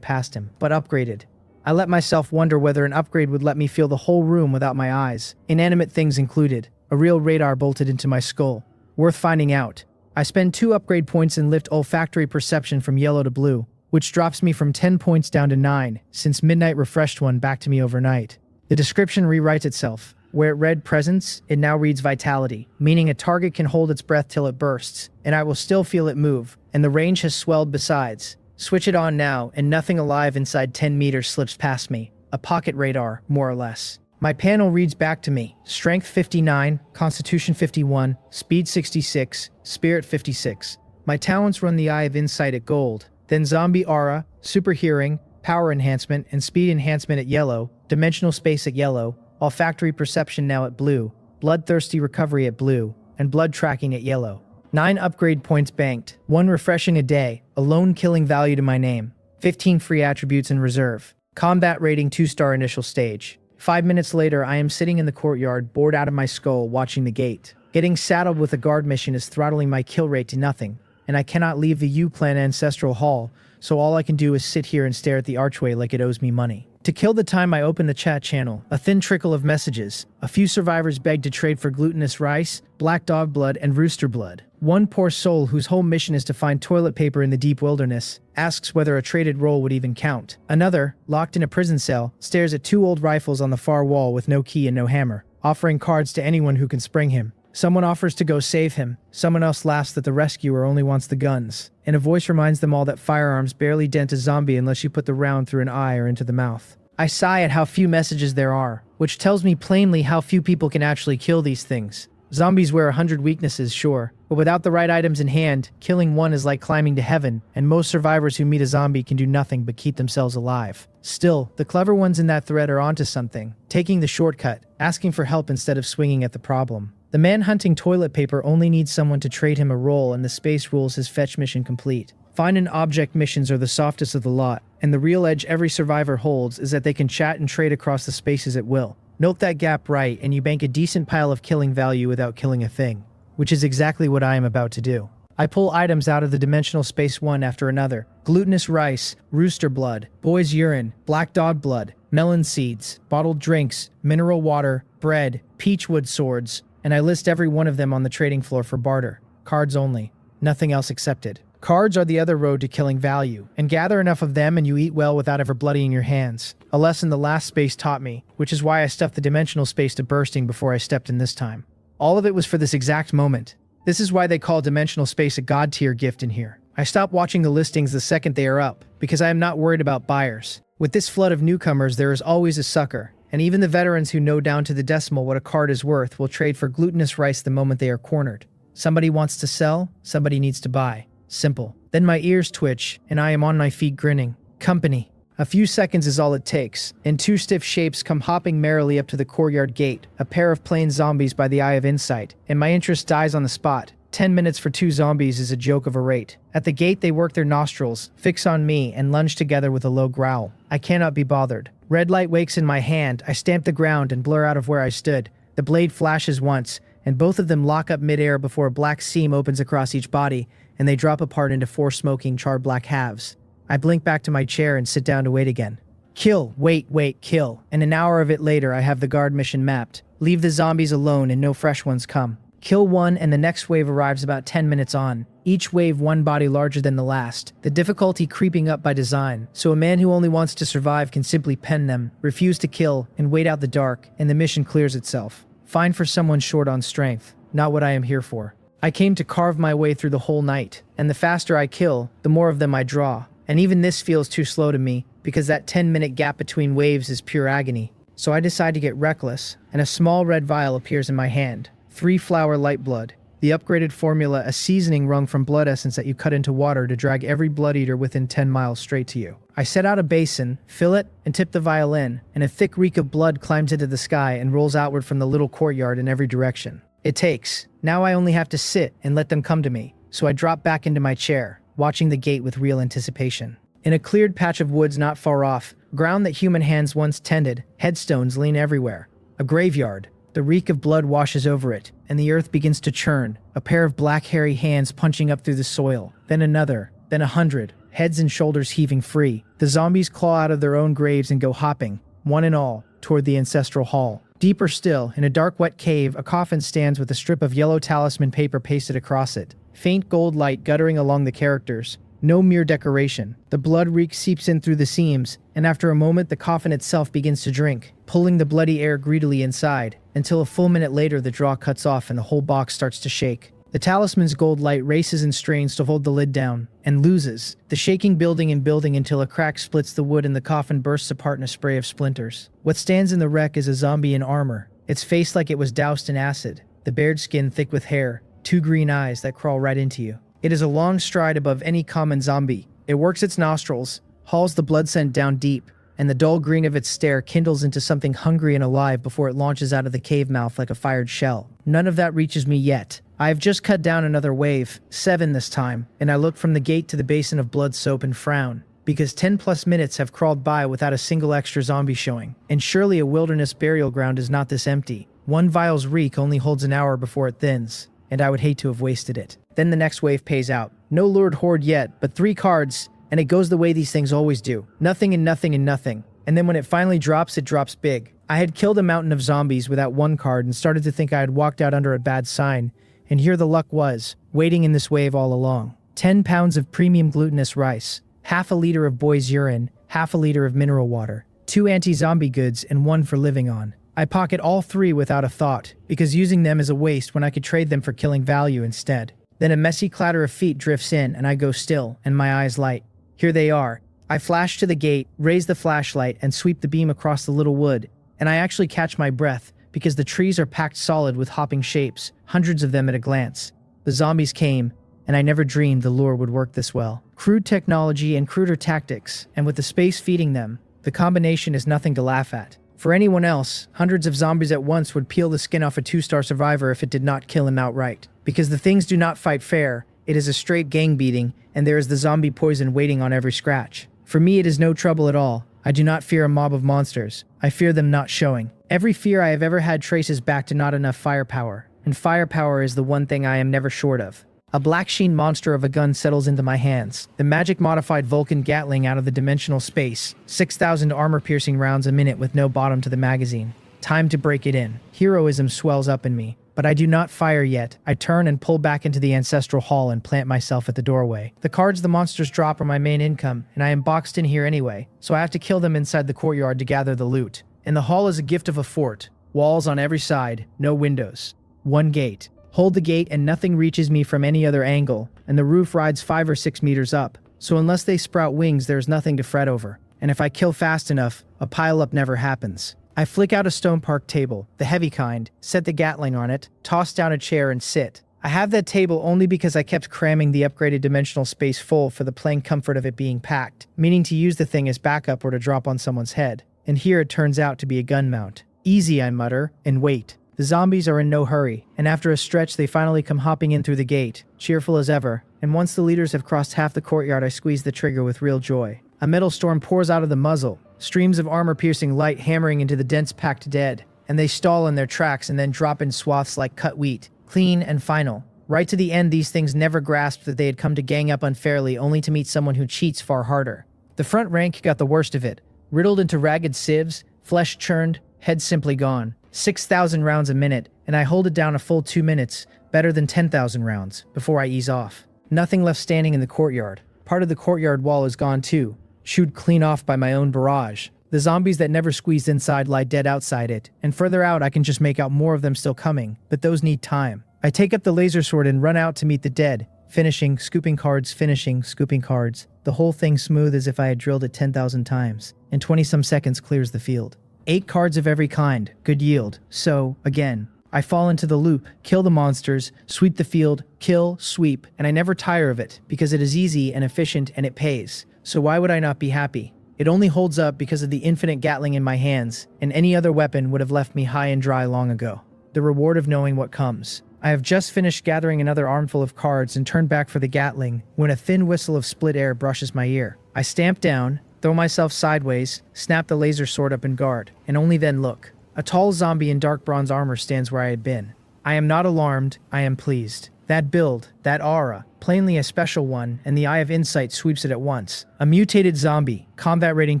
Speaker 1: past him, but upgraded. I let myself wonder whether an upgrade would let me feel the whole room without my eyes, inanimate things included, a real radar bolted into my skull. Worth finding out. I spend 2 upgrade points and lift olfactory perception from yellow to blue, which drops me from 10 points down to 9, since Midnight refreshed one back to me overnight. The description rewrites itself. Where it read presence, it now reads vitality, meaning a target can hold its breath till it bursts, and I will still feel it move, and the range has swelled besides. Switch it on now, and nothing alive inside 10 meters slips past me. A pocket radar, more or less. My panel reads back to me, Strength 59, Constitution 51, Speed 66, Spirit 56. My talents run the Eye of Insight at gold, then Zombie Aura, Super Hearing, Power Enhancement, and Speed Enhancement at yellow, Dimensional Space at yellow, Olfactory Perception now at blue, Bloodthirsty Recovery at blue, and Blood Tracking at yellow. 9 upgrade points banked, 1 refreshing a day, a lone killing value to my name, 15 free attributes in reserve. Combat rating 2-star initial stage. 5 minutes later, I am sitting in the courtyard, bored out of my skull, watching the gate. Getting saddled with a guard mission is throttling my kill rate to nothing, and I cannot leave the U-Clan Ancestral Hall, so all I can do is sit here and stare at the archway like it owes me money. To kill the time, I open the chat channel, a thin trickle of messages. A few survivors beg to trade for glutinous rice, black dog blood, and rooster blood. One poor soul whose whole mission is to find toilet paper in the deep wilderness asks whether a traded roll would even count. Another, locked in a prison cell, stares at 2 old rifles on the far wall with no key and no hammer, offering cards to anyone who can spring him. Someone offers to go save him, someone else laughs that the rescuer only wants the guns, and a voice reminds them all that firearms barely dent a zombie unless you put the round through an eye or into the mouth. I sigh at how few messages there are, which tells me plainly how few people can actually kill these things. Zombies wear 100 weaknesses, sure, but without the right items in hand, killing one is like climbing to heaven, and most survivors who meet a zombie can do nothing but keep themselves alive. Still, the clever ones in that thread are onto something, taking the shortcut, asking for help instead of swinging at the problem. The man hunting toilet paper only needs someone to trade him a roll, and the space rules his fetch mission complete. Find and object missions are the softest of the lot, and the real edge every survivor holds is that they can chat and trade across the spaces at will. Note that gap right, and you bank a decent pile of killing value without killing a thing, which is exactly what I am about to do. I pull items out of the dimensional space one after another. Glutinous rice, rooster blood, boy's urine, black dog blood, melon seeds, bottled drinks, mineral water, bread, peachwood swords, and I list every one of them on the trading floor for barter. Cards only. Nothing else accepted. Cards are the other road to killing value, and gather enough of them and you eat well without ever bloodying your hands. A lesson the last space taught me, which is why I stuffed the dimensional space to bursting before I stepped in this time. All of it was for this exact moment. This is why they call dimensional space a god-tier gift in here. I stop watching the listings the second they are up, because I am not worried about buyers. With this flood of newcomers, there is always a sucker, and even the veterans who know down to the decimal what a card is worth will trade for glutinous rice the moment they are cornered. Somebody wants to sell, somebody needs to buy. Simple. Then my ears twitch, and I am on my feet grinning. Company. A few seconds is all it takes, and two stiff shapes come hopping merrily up to the courtyard gate, a pair of plain zombies by the eye of insight, and my interest dies on the spot. 10 minutes for two zombies is a joke of a rate. At the gate they work their nostrils, fix on me, and lunge together with a low growl. I cannot be bothered. Red light wakes in my hand, I stamp the ground and blur out of where I stood. The blade flashes once, and both of them lock up midair before a black seam opens across each body, and they drop apart into 4 smoking, charred black halves. I blink back to my chair and sit down to wait again. Kill, wait, kill. And an hour of it later I have the guard mission mapped. Leave the zombies alone and no fresh ones come. Kill one and the next wave arrives about 10 minutes on. Each wave one body larger than the last. The difficulty creeping up by design, so a man who only wants to survive can simply pen them, refuse to kill, and wait out the dark, and the mission clears itself. Fine for someone short on strength. Not what I am here for. I came to carve my way through the whole night, and the faster I kill, the more of them I draw. And even this feels too slow to me, because that 10-minute gap between waves is pure agony. So I decide to get reckless, and a small red vial appears in my hand. 3-flower light blood. The upgraded formula, a seasoning wrung from blood essence that you cut into water to drag every blood eater within 10 miles straight to you. I set out a basin, fill it, and tip the vial in, and a thick reek of blood climbs into the sky and rolls outward from the little courtyard in every direction. It takes. Now I only have to sit and let them come to me, so I drop back into my chair, watching the gate with real anticipation. In a cleared patch of woods not far off, ground that human hands once tended, headstones lean everywhere. A graveyard. The reek of blood washes over it, and the earth begins to churn, a pair of black hairy hands punching up through the soil, then another, then 100, heads and shoulders heaving free. The zombies claw out of their own graves and go hopping, one and all, toward the ancestral hall. Deeper still, in a dark wet cave, a coffin stands with a strip of yellow talisman paper pasted across it. Faint gold light guttering along the characters. No mere decoration. The blood reek seeps in through the seams, and after a moment the coffin itself begins to drink, pulling the bloody air greedily inside, until a full minute later the draw cuts off and the whole box starts to shake. The talisman's gold light races and strains to hold the lid down, and loses, the shaking building and building until a crack splits the wood and the coffin bursts apart in a spray of splinters. What stands in the wreck is a zombie in armor, its face like it was doused in acid, the bared skin thick with hair, 2 green eyes that crawl right into you. It is a long stride above any common zombie. It works its nostrils, hauls the blood scent down deep, and the dull green of its stare kindles into something hungry and alive before it launches out of the cave mouth like a fired shell. None of that reaches me yet. I have just cut down another wave, 7 this time, and I look from the gate to the basin of blood soap and frown, because 10+ minutes have crawled by without a single extra zombie showing. And surely a wilderness burial ground is not this empty. One vial's reek only holds an hour before it thins, and I would hate to have wasted it. Then the next wave pays out. No lured horde yet, but 3 cards, and it goes the way these things always do. Nothing and nothing and nothing. And then when it finally drops, it drops big. I had killed a mountain of zombies without 1 card and started to think I had walked out under a bad sign, and here the luck was, waiting in this wave all along. 10 pounds of premium glutinous rice, half a liter of boy's urine, half a liter of mineral water, 2 anti-zombie goods, and 1 for living on. I pocket all 3 without a thought, because using them is a waste when I could trade them for killing value instead. Then a messy clatter of feet drifts in, and I go still, and my eyes light. Here they are. I flash to the gate, raise the flashlight, and sweep the beam across the little wood, and I actually catch my breath, because the trees are packed solid with hopping shapes, hundreds of them at a glance. The zombies came, and I never dreamed the lure would work this well. Crude technology and cruder tactics, and with the space feeding them, the combination is nothing to laugh at. For anyone else, hundreds of zombies at once would peel the skin off a 2-star survivor if it did not kill him outright. Because the things do not fight fair, it is a straight gang beating, and there is the zombie poison waiting on every scratch. For me it is no trouble at all. I do not fear a mob of monsters. I fear them not showing. Every fear I have ever had traces back to not enough firepower, and firepower is the one thing I am never short of. A black sheen monster of a gun settles into my hands. The magic-modified Vulcan Gatling out of the dimensional space. 6,000 armor-piercing rounds a minute with no bottom to the magazine. Time to break it in. Heroism swells up in me. But I do not fire yet. I turn and pull back into the ancestral hall and plant myself at the doorway. The cards the monsters drop are my main income, and I am boxed in here anyway, so I have to kill them inside the courtyard to gather the loot. And the hall is a gift of a fort. Walls on every side, no windows. 1 gate. Hold the gate and nothing reaches me from any other angle, and the roof rides 5 or 6 meters up, so unless they sprout wings there's nothing to fret over. and if I kill fast enough, a pile-up never happens. I flick out a stone park table, the heavy kind, set the Gatling on it, toss down a chair and sit. I have that table only because I kept cramming the upgraded dimensional space full for the plain comfort of it being packed, meaning to use the thing as backup or to drop on someone's head. And here it turns out to be a gun mount. Easy, I mutter, and wait. The zombies are in no hurry, and after a stretch they finally come hopping in through the gate, cheerful as ever, and once the leaders have crossed half the courtyard I squeeze the trigger with real joy. A metal storm pours out of the muzzle, streams of armor-piercing light hammering into the dense packed dead, and they stall in their tracks and then drop in swaths like cut wheat, clean and final. Right to the end, these things never grasped that they had come to gang up unfairly only to meet someone who cheats far harder. The front rank got the worst of it, riddled into ragged sieves, flesh churned, head simply gone. 6,000 rounds a minute, and I hold it down a full 2 minutes, better than 10,000 rounds, before I ease off. Nothing left standing in the courtyard. Part of the courtyard wall is gone too, chewed clean off by my own barrage. The zombies that never squeezed inside lie dead outside it, and further out I can just make out more of them still coming, but those need time. I take up the laser sword and run out to meet the dead, finishing, scooping cards, finishing, scooping cards. The whole thing smooth as if I had drilled it 10,000 times, and 20-some seconds clears the field. 8 cards of every kind, good yield. So, again, I fall into the loop, kill the monsters, sweep the field, kill, sweep, and I never tire of it, because it is easy and efficient and it pays. So why would I not be happy? It only holds up because of the infinite Gatling in my hands, and any other weapon would have left me high and dry long ago. The reward of knowing what comes. I have just finished gathering another armful of cards and turn back for the Gatling when a thin whistle of split air brushes my ear. I stamp down, throw myself sideways, snap the laser sword up in guard, and only then look. A tall zombie in dark bronze armor stands where I had been. I am not alarmed, I am pleased. That build, that aura, plainly a special one, and the Eye of Insight sweeps it at once. A mutated zombie, combat rating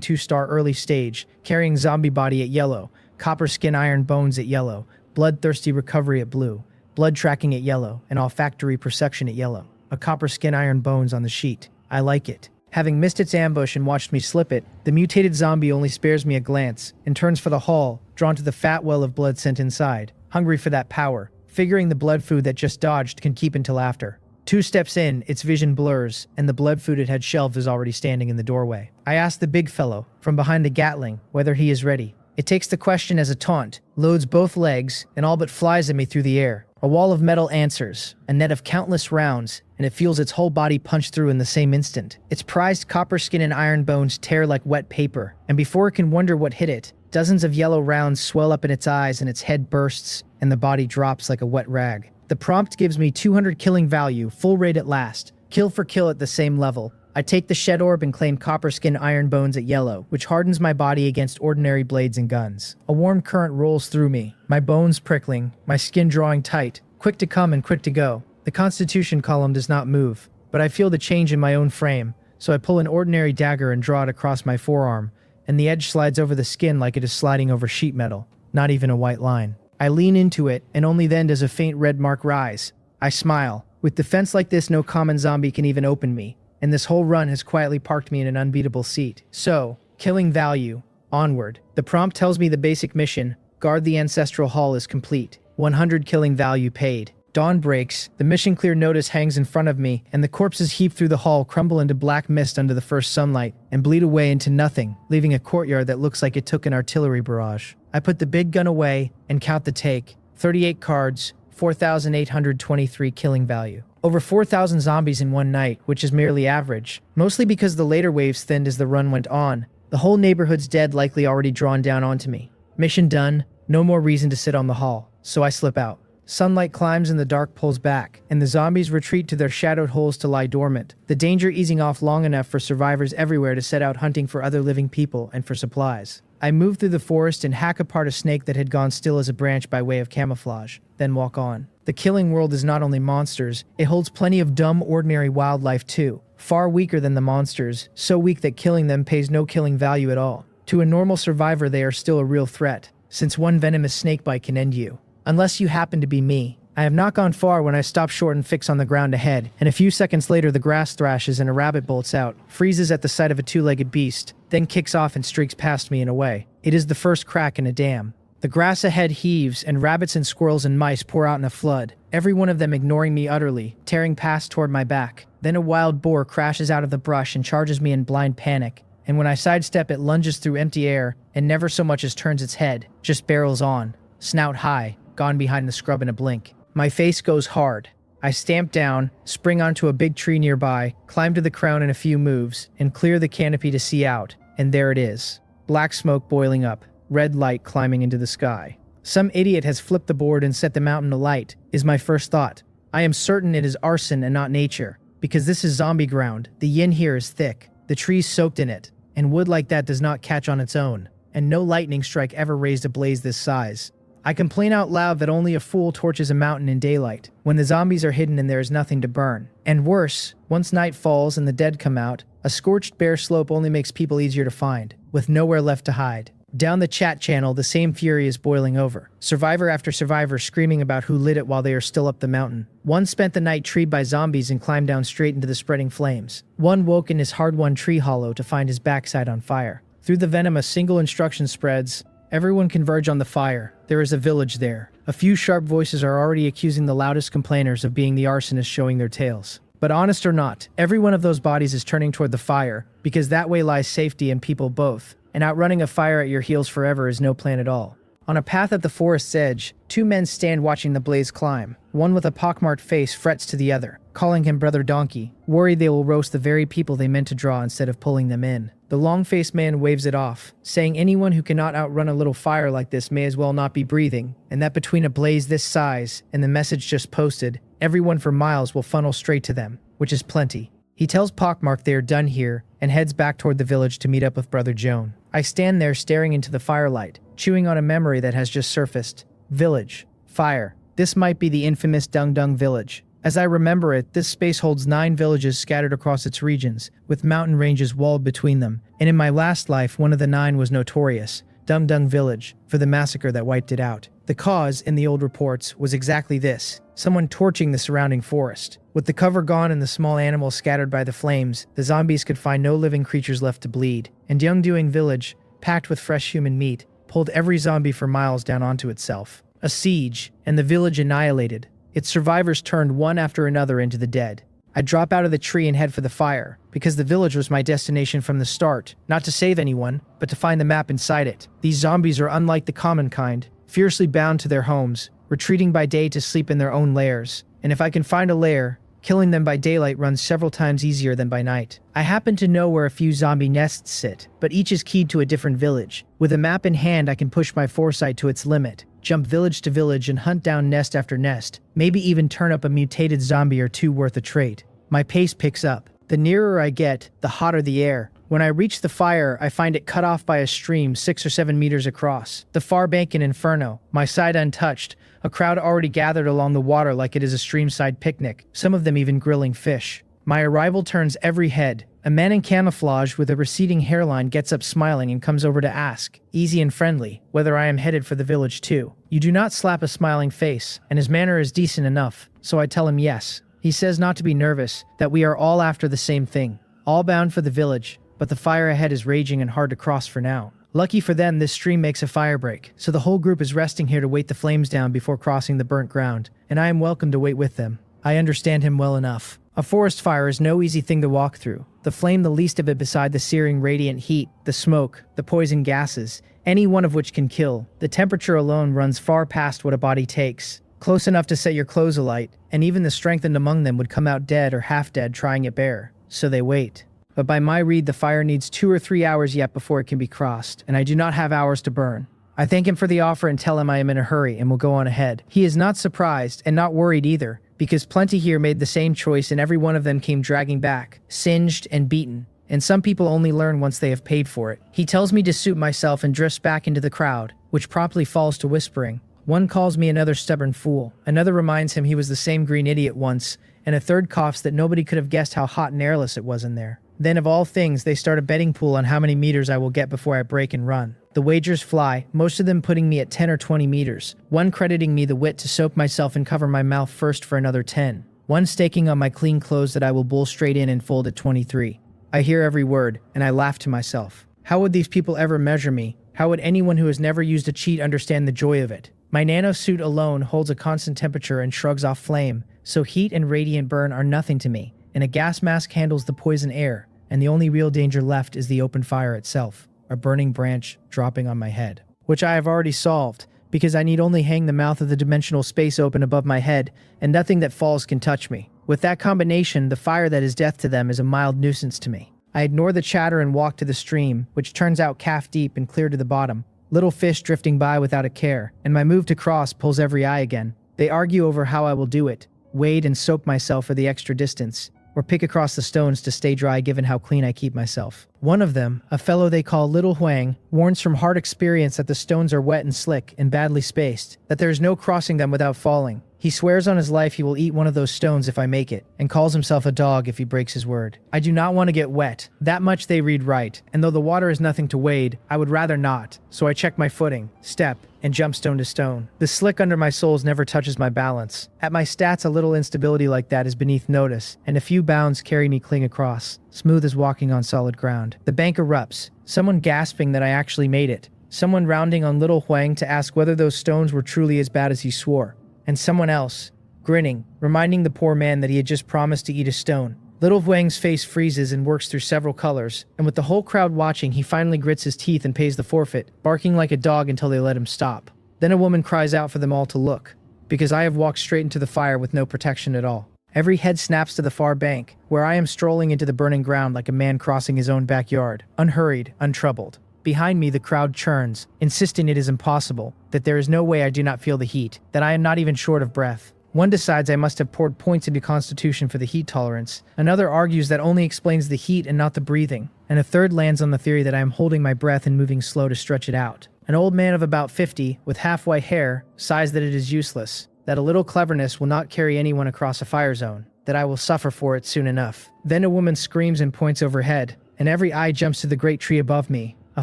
Speaker 1: 2-star early stage, carrying zombie body at yellow, copper skin iron bones at yellow, bloodthirsty recovery at blue, blood tracking at yellow, and olfactory perception at yellow. A copper skin iron bones on the sheet. I like it. Having missed its ambush and watched me slip it, the mutated zombie only spares me a glance and turns for the hall, drawn to the fat well of blood sent inside, hungry for that power, figuring the blood food that just dodged can keep until after. 2 steps in, its vision blurs, and the blood food it had shelved is already standing in the doorway. I ask the big fellow, from behind the Gatling, whether he is ready. It takes the question as a taunt, loads both legs, and all but flies at me through the air. A wall of metal answers, a net of countless rounds, and it feels its whole body punched through in the same instant. Its prized copper skin and iron bones tear like wet paper, and before it can wonder what hit it, dozens of yellow rounds swell up in its eyes and its head bursts, and the body drops like a wet rag. The prompt gives me 200 killing value, full rate at last, kill for kill at the same level. I take the shed orb and claim copper skin iron bones at yellow, which hardens my body against ordinary blades and guns. A warm current rolls through me, my bones prickling, my skin drawing tight, quick to come and quick to go. The constitution column does not move, but I feel the change in my own frame, so I pull an ordinary dagger and draw it across my forearm, and the edge slides over the skin like it is sliding over sheet metal, not even a white line. I lean into it, and only then does a faint red mark rise. I smile. With defense like this, no common zombie can even open me, and this whole run has quietly parked me in an unbeatable seat. So, killing value. Onward. The prompt tells me the basic mission, guard the ancestral hall, is complete. 100 killing value paid. Dawn breaks, the mission clear notice hangs in front of me, and the corpses heaped through the hall crumble into black mist under the first sunlight, and bleed away into nothing, leaving a courtyard that looks like it took an artillery barrage. I put the big gun away, and count the take. 38 cards, 4,823 killing value. Over 4,000 zombies in one night, which is merely average, mostly because the later waves thinned as the run went on. The whole neighborhood's dead likely already drawn down onto me. Mission done, no more reason to sit on the hall, so I slip out. Sunlight climbs and the dark pulls back, and the zombies retreat to their shadowed holes to lie dormant, the danger easing off long enough for survivors everywhere to set out hunting for other living people and for supplies. I move through the forest and hack apart a snake that had gone still as a branch by way of camouflage, then walk on. The killing world is not only monsters, it holds plenty of dumb, ordinary wildlife too, far weaker than the monsters, so weak that killing them pays no killing value at all. To a normal survivor, they are still a real threat, since one venomous snakebite can end you. Unless you happen to be me. I have not gone far when I stop short and fix on the ground ahead, and a few seconds later the grass thrashes and a rabbit bolts out, freezes at the sight of a 2-legged beast, then kicks off and streaks past me and away. It is the first crack in a dam. The grass ahead heaves, and rabbits and squirrels and mice pour out in a flood, every one of them ignoring me utterly, tearing past toward my back. Then a wild boar crashes out of the brush and charges me in blind panic. and when I sidestep it lunges through empty air and never so much as turns its head, just barrels on, snout high, gone behind the scrub in a blink. My face goes hard. I stamp down, spring onto a big tree nearby, climb to the crown in a few moves, and clear the canopy to see out, and there it is. Black smoke boiling up, red light climbing into the sky. Some idiot has flipped the board and set the mountain alight, is my first thought. I am certain it is arson and not nature, because this is zombie ground, the yin here is thick, the trees soaked in it, and wood like that does not catch on its own, and no lightning strike ever raised a blaze this size. I complain out loud that only a fool torches a mountain in daylight, when the zombies are hidden and there is nothing to burn. And worse, once night falls and the dead come out, a scorched bare slope only makes people easier to find, with nowhere left to hide. Down the chat channel, the same fury is boiling over. Survivor after survivor screaming about who lit it while they are still up the mountain. One spent the night treed by zombies and climbed down straight into the spreading flames. One woke in his hard-won tree hollow to find his backside on fire. Through the venom a single instruction spreads. Everyone converge on the fire. There is a village there. A few sharp voices are already accusing the loudest complainers of being the arsonists showing their tails. But honest or not, every one of those bodies is turning toward the fire, because that way lies safety and people both. And outrunning a fire at your heels forever is no plan at all. On a path at the forest's edge, two men stand watching the blaze climb. One with a pockmarked face frets to the other, calling him Brother Donkey, worried they will roast the very people they meant to draw instead of pulling them in. The long-faced man waves it off, saying anyone who cannot outrun a little fire like this may as well not be breathing, and that between a blaze this size and the message just posted, everyone for miles will funnel straight to them, which is plenty. He tells Pockmark they are done here and heads back toward the village to meet up with Brother Joan. I stand there staring into the firelight, chewing on a memory that has just surfaced. Village. Fire. This might be the infamous Dung Dung village. As I remember it, this space holds 9 villages scattered across its regions, with mountain ranges walled between them, and in my last life one of the 9 was notorious, Dung Dung Village, for the massacre that wiped it out. The cause, in the old reports, was exactly this, someone torching the surrounding forest. With the cover gone and the small animals scattered by the flames, the zombies could find no living creatures left to bleed, and Dung Dung Village, packed with fresh human meat, pulled every zombie for miles down onto itself. A siege, and the village annihilated. Its survivors turned one after another into the dead. I drop out of the tree and head for the fire, because the village was my destination from the start, not to save anyone, but to find the map inside it. These zombies are unlike the common kind, fiercely bound to their homes, retreating by day to sleep in their own lairs, and if I can find a lair, killing them by daylight runs several times easier than by night. I happen to know where a few zombie nests sit, but each is keyed to a different village. With a map in hand, I can push my foresight to its limit, jump village to village and hunt down nest after nest, maybe even turn up a mutated zombie or two worth a trait. My pace picks up. The nearer I get, the hotter the air. When I reach the fire, I find it cut off by a stream 6 or 7 meters across. The far bank an inferno, my side untouched, a crowd already gathered along the water like it is a streamside picnic, some of them even grilling fish. My arrival turns every head. A man in camouflage with a receding hairline gets up smiling and comes over to ask, easy and friendly, whether I am headed for the village too. You do not slap a smiling face, and his manner is decent enough, so I tell him yes. He says not to be nervous, that we are all after the same thing, all bound for the village, but the fire ahead is raging and hard to cross for now. Lucky for them, this stream makes a fire break, so the whole group is resting here to wait the flames down before crossing the burnt ground, and I am welcome to wait with them. I understand him well enough. A forest fire is no easy thing to walk through. The flame the least of it beside the searing radiant heat, the smoke, the poison gases, any one of which can kill. The temperature alone runs far past what a body takes. Close enough to set your clothes alight, and even the strengthened among them would come out dead or half dead trying it bare. So they wait. But by my read, the fire needs 2 or 3 hours yet before it can be crossed, and I do not have hours to burn. I thank him for the offer and tell him I am in a hurry and will go on ahead. He is not surprised and not worried either, because plenty here made the same choice and every one of them came dragging back, singed and beaten. And some people only learn once they have paid for it. He tells me to suit myself and drifts back into the crowd, which promptly falls to whispering. One calls me another stubborn fool, another reminds him he was the same green idiot once, and a third coughs that nobody could have guessed how hot and airless it was in there. Then of all things, they start a betting pool on how many meters I will get before I break and run. The wagers fly, most of them putting me at 10 or 20 meters, one crediting me the wit to soak myself and cover my mouth first for another 10, one staking on my clean clothes that I will bull straight in and fold at 23. I hear every word, and I laugh to myself. How would these people ever measure me? How would anyone who has never used a cheat understand the joy of it? My nanosuit alone holds a constant temperature and shrugs off flame, so heat and radiant burn are nothing to me, and a gas mask handles the poison air, and the only real danger left is the open fire itself, a burning branch dropping on my head. Which I have already solved, because I need only hang the mouth of the dimensional space open above my head, and nothing that falls can touch me. With that combination, the fire that is death to them is a mild nuisance to me. I ignore the chatter and walk to the stream, which turns out calf-deep and clear to the bottom. Little fish drifting by without a care, and my move to cross pulls every eye again. They argue over how I will do it, wade and soak myself for the extra distance, or pick across the stones to stay dry given how clean I keep myself. One of them, a fellow they call Little Huang, warns from hard experience that the stones are wet and slick and badly spaced, that there is no crossing them without falling. He swears on his life he will eat one of those stones if I make it, and calls himself a dog if he breaks his word. I do not want to get wet. That much they read right, and though the water is nothing to wade, I would rather not, so I check my footing, step, and jump stone to stone. The slick under my soles never touches my balance. At my stats, a little instability like that is beneath notice, and a few bounds carry me clean across, smooth as walking on solid ground. The bank erupts, someone gasping that I actually made it, someone rounding on Little Huang to ask whether those stones were truly as bad as he swore. And someone else, grinning, reminding the poor man that he had just promised to eat a stone. Little Huang's face freezes and works through several colors, and with the whole crowd watching, he finally grits his teeth and pays the forfeit, barking like a dog until they let him stop. Then a woman cries out for them all to look, because I have walked straight into the fire with no protection at all. Every head snaps to the far bank, where I am strolling into the burning ground like a man crossing his own backyard, unhurried, untroubled. Behind me, the crowd churns, insisting it is impossible, that there is no way I do not feel the heat, that I am not even short of breath. One decides I must have poured points into Constitution for the heat tolerance. Another argues that only explains the heat and not the breathing. And a third lands on the theory that I am holding my breath and moving slow to stretch it out. An old man of about 50, with half-white hair, sighs that it is useless, that a little cleverness will not carry anyone across a fire zone, that I will suffer for it soon enough. Then a woman screams and points overhead, and every eye jumps to the great tree above me. A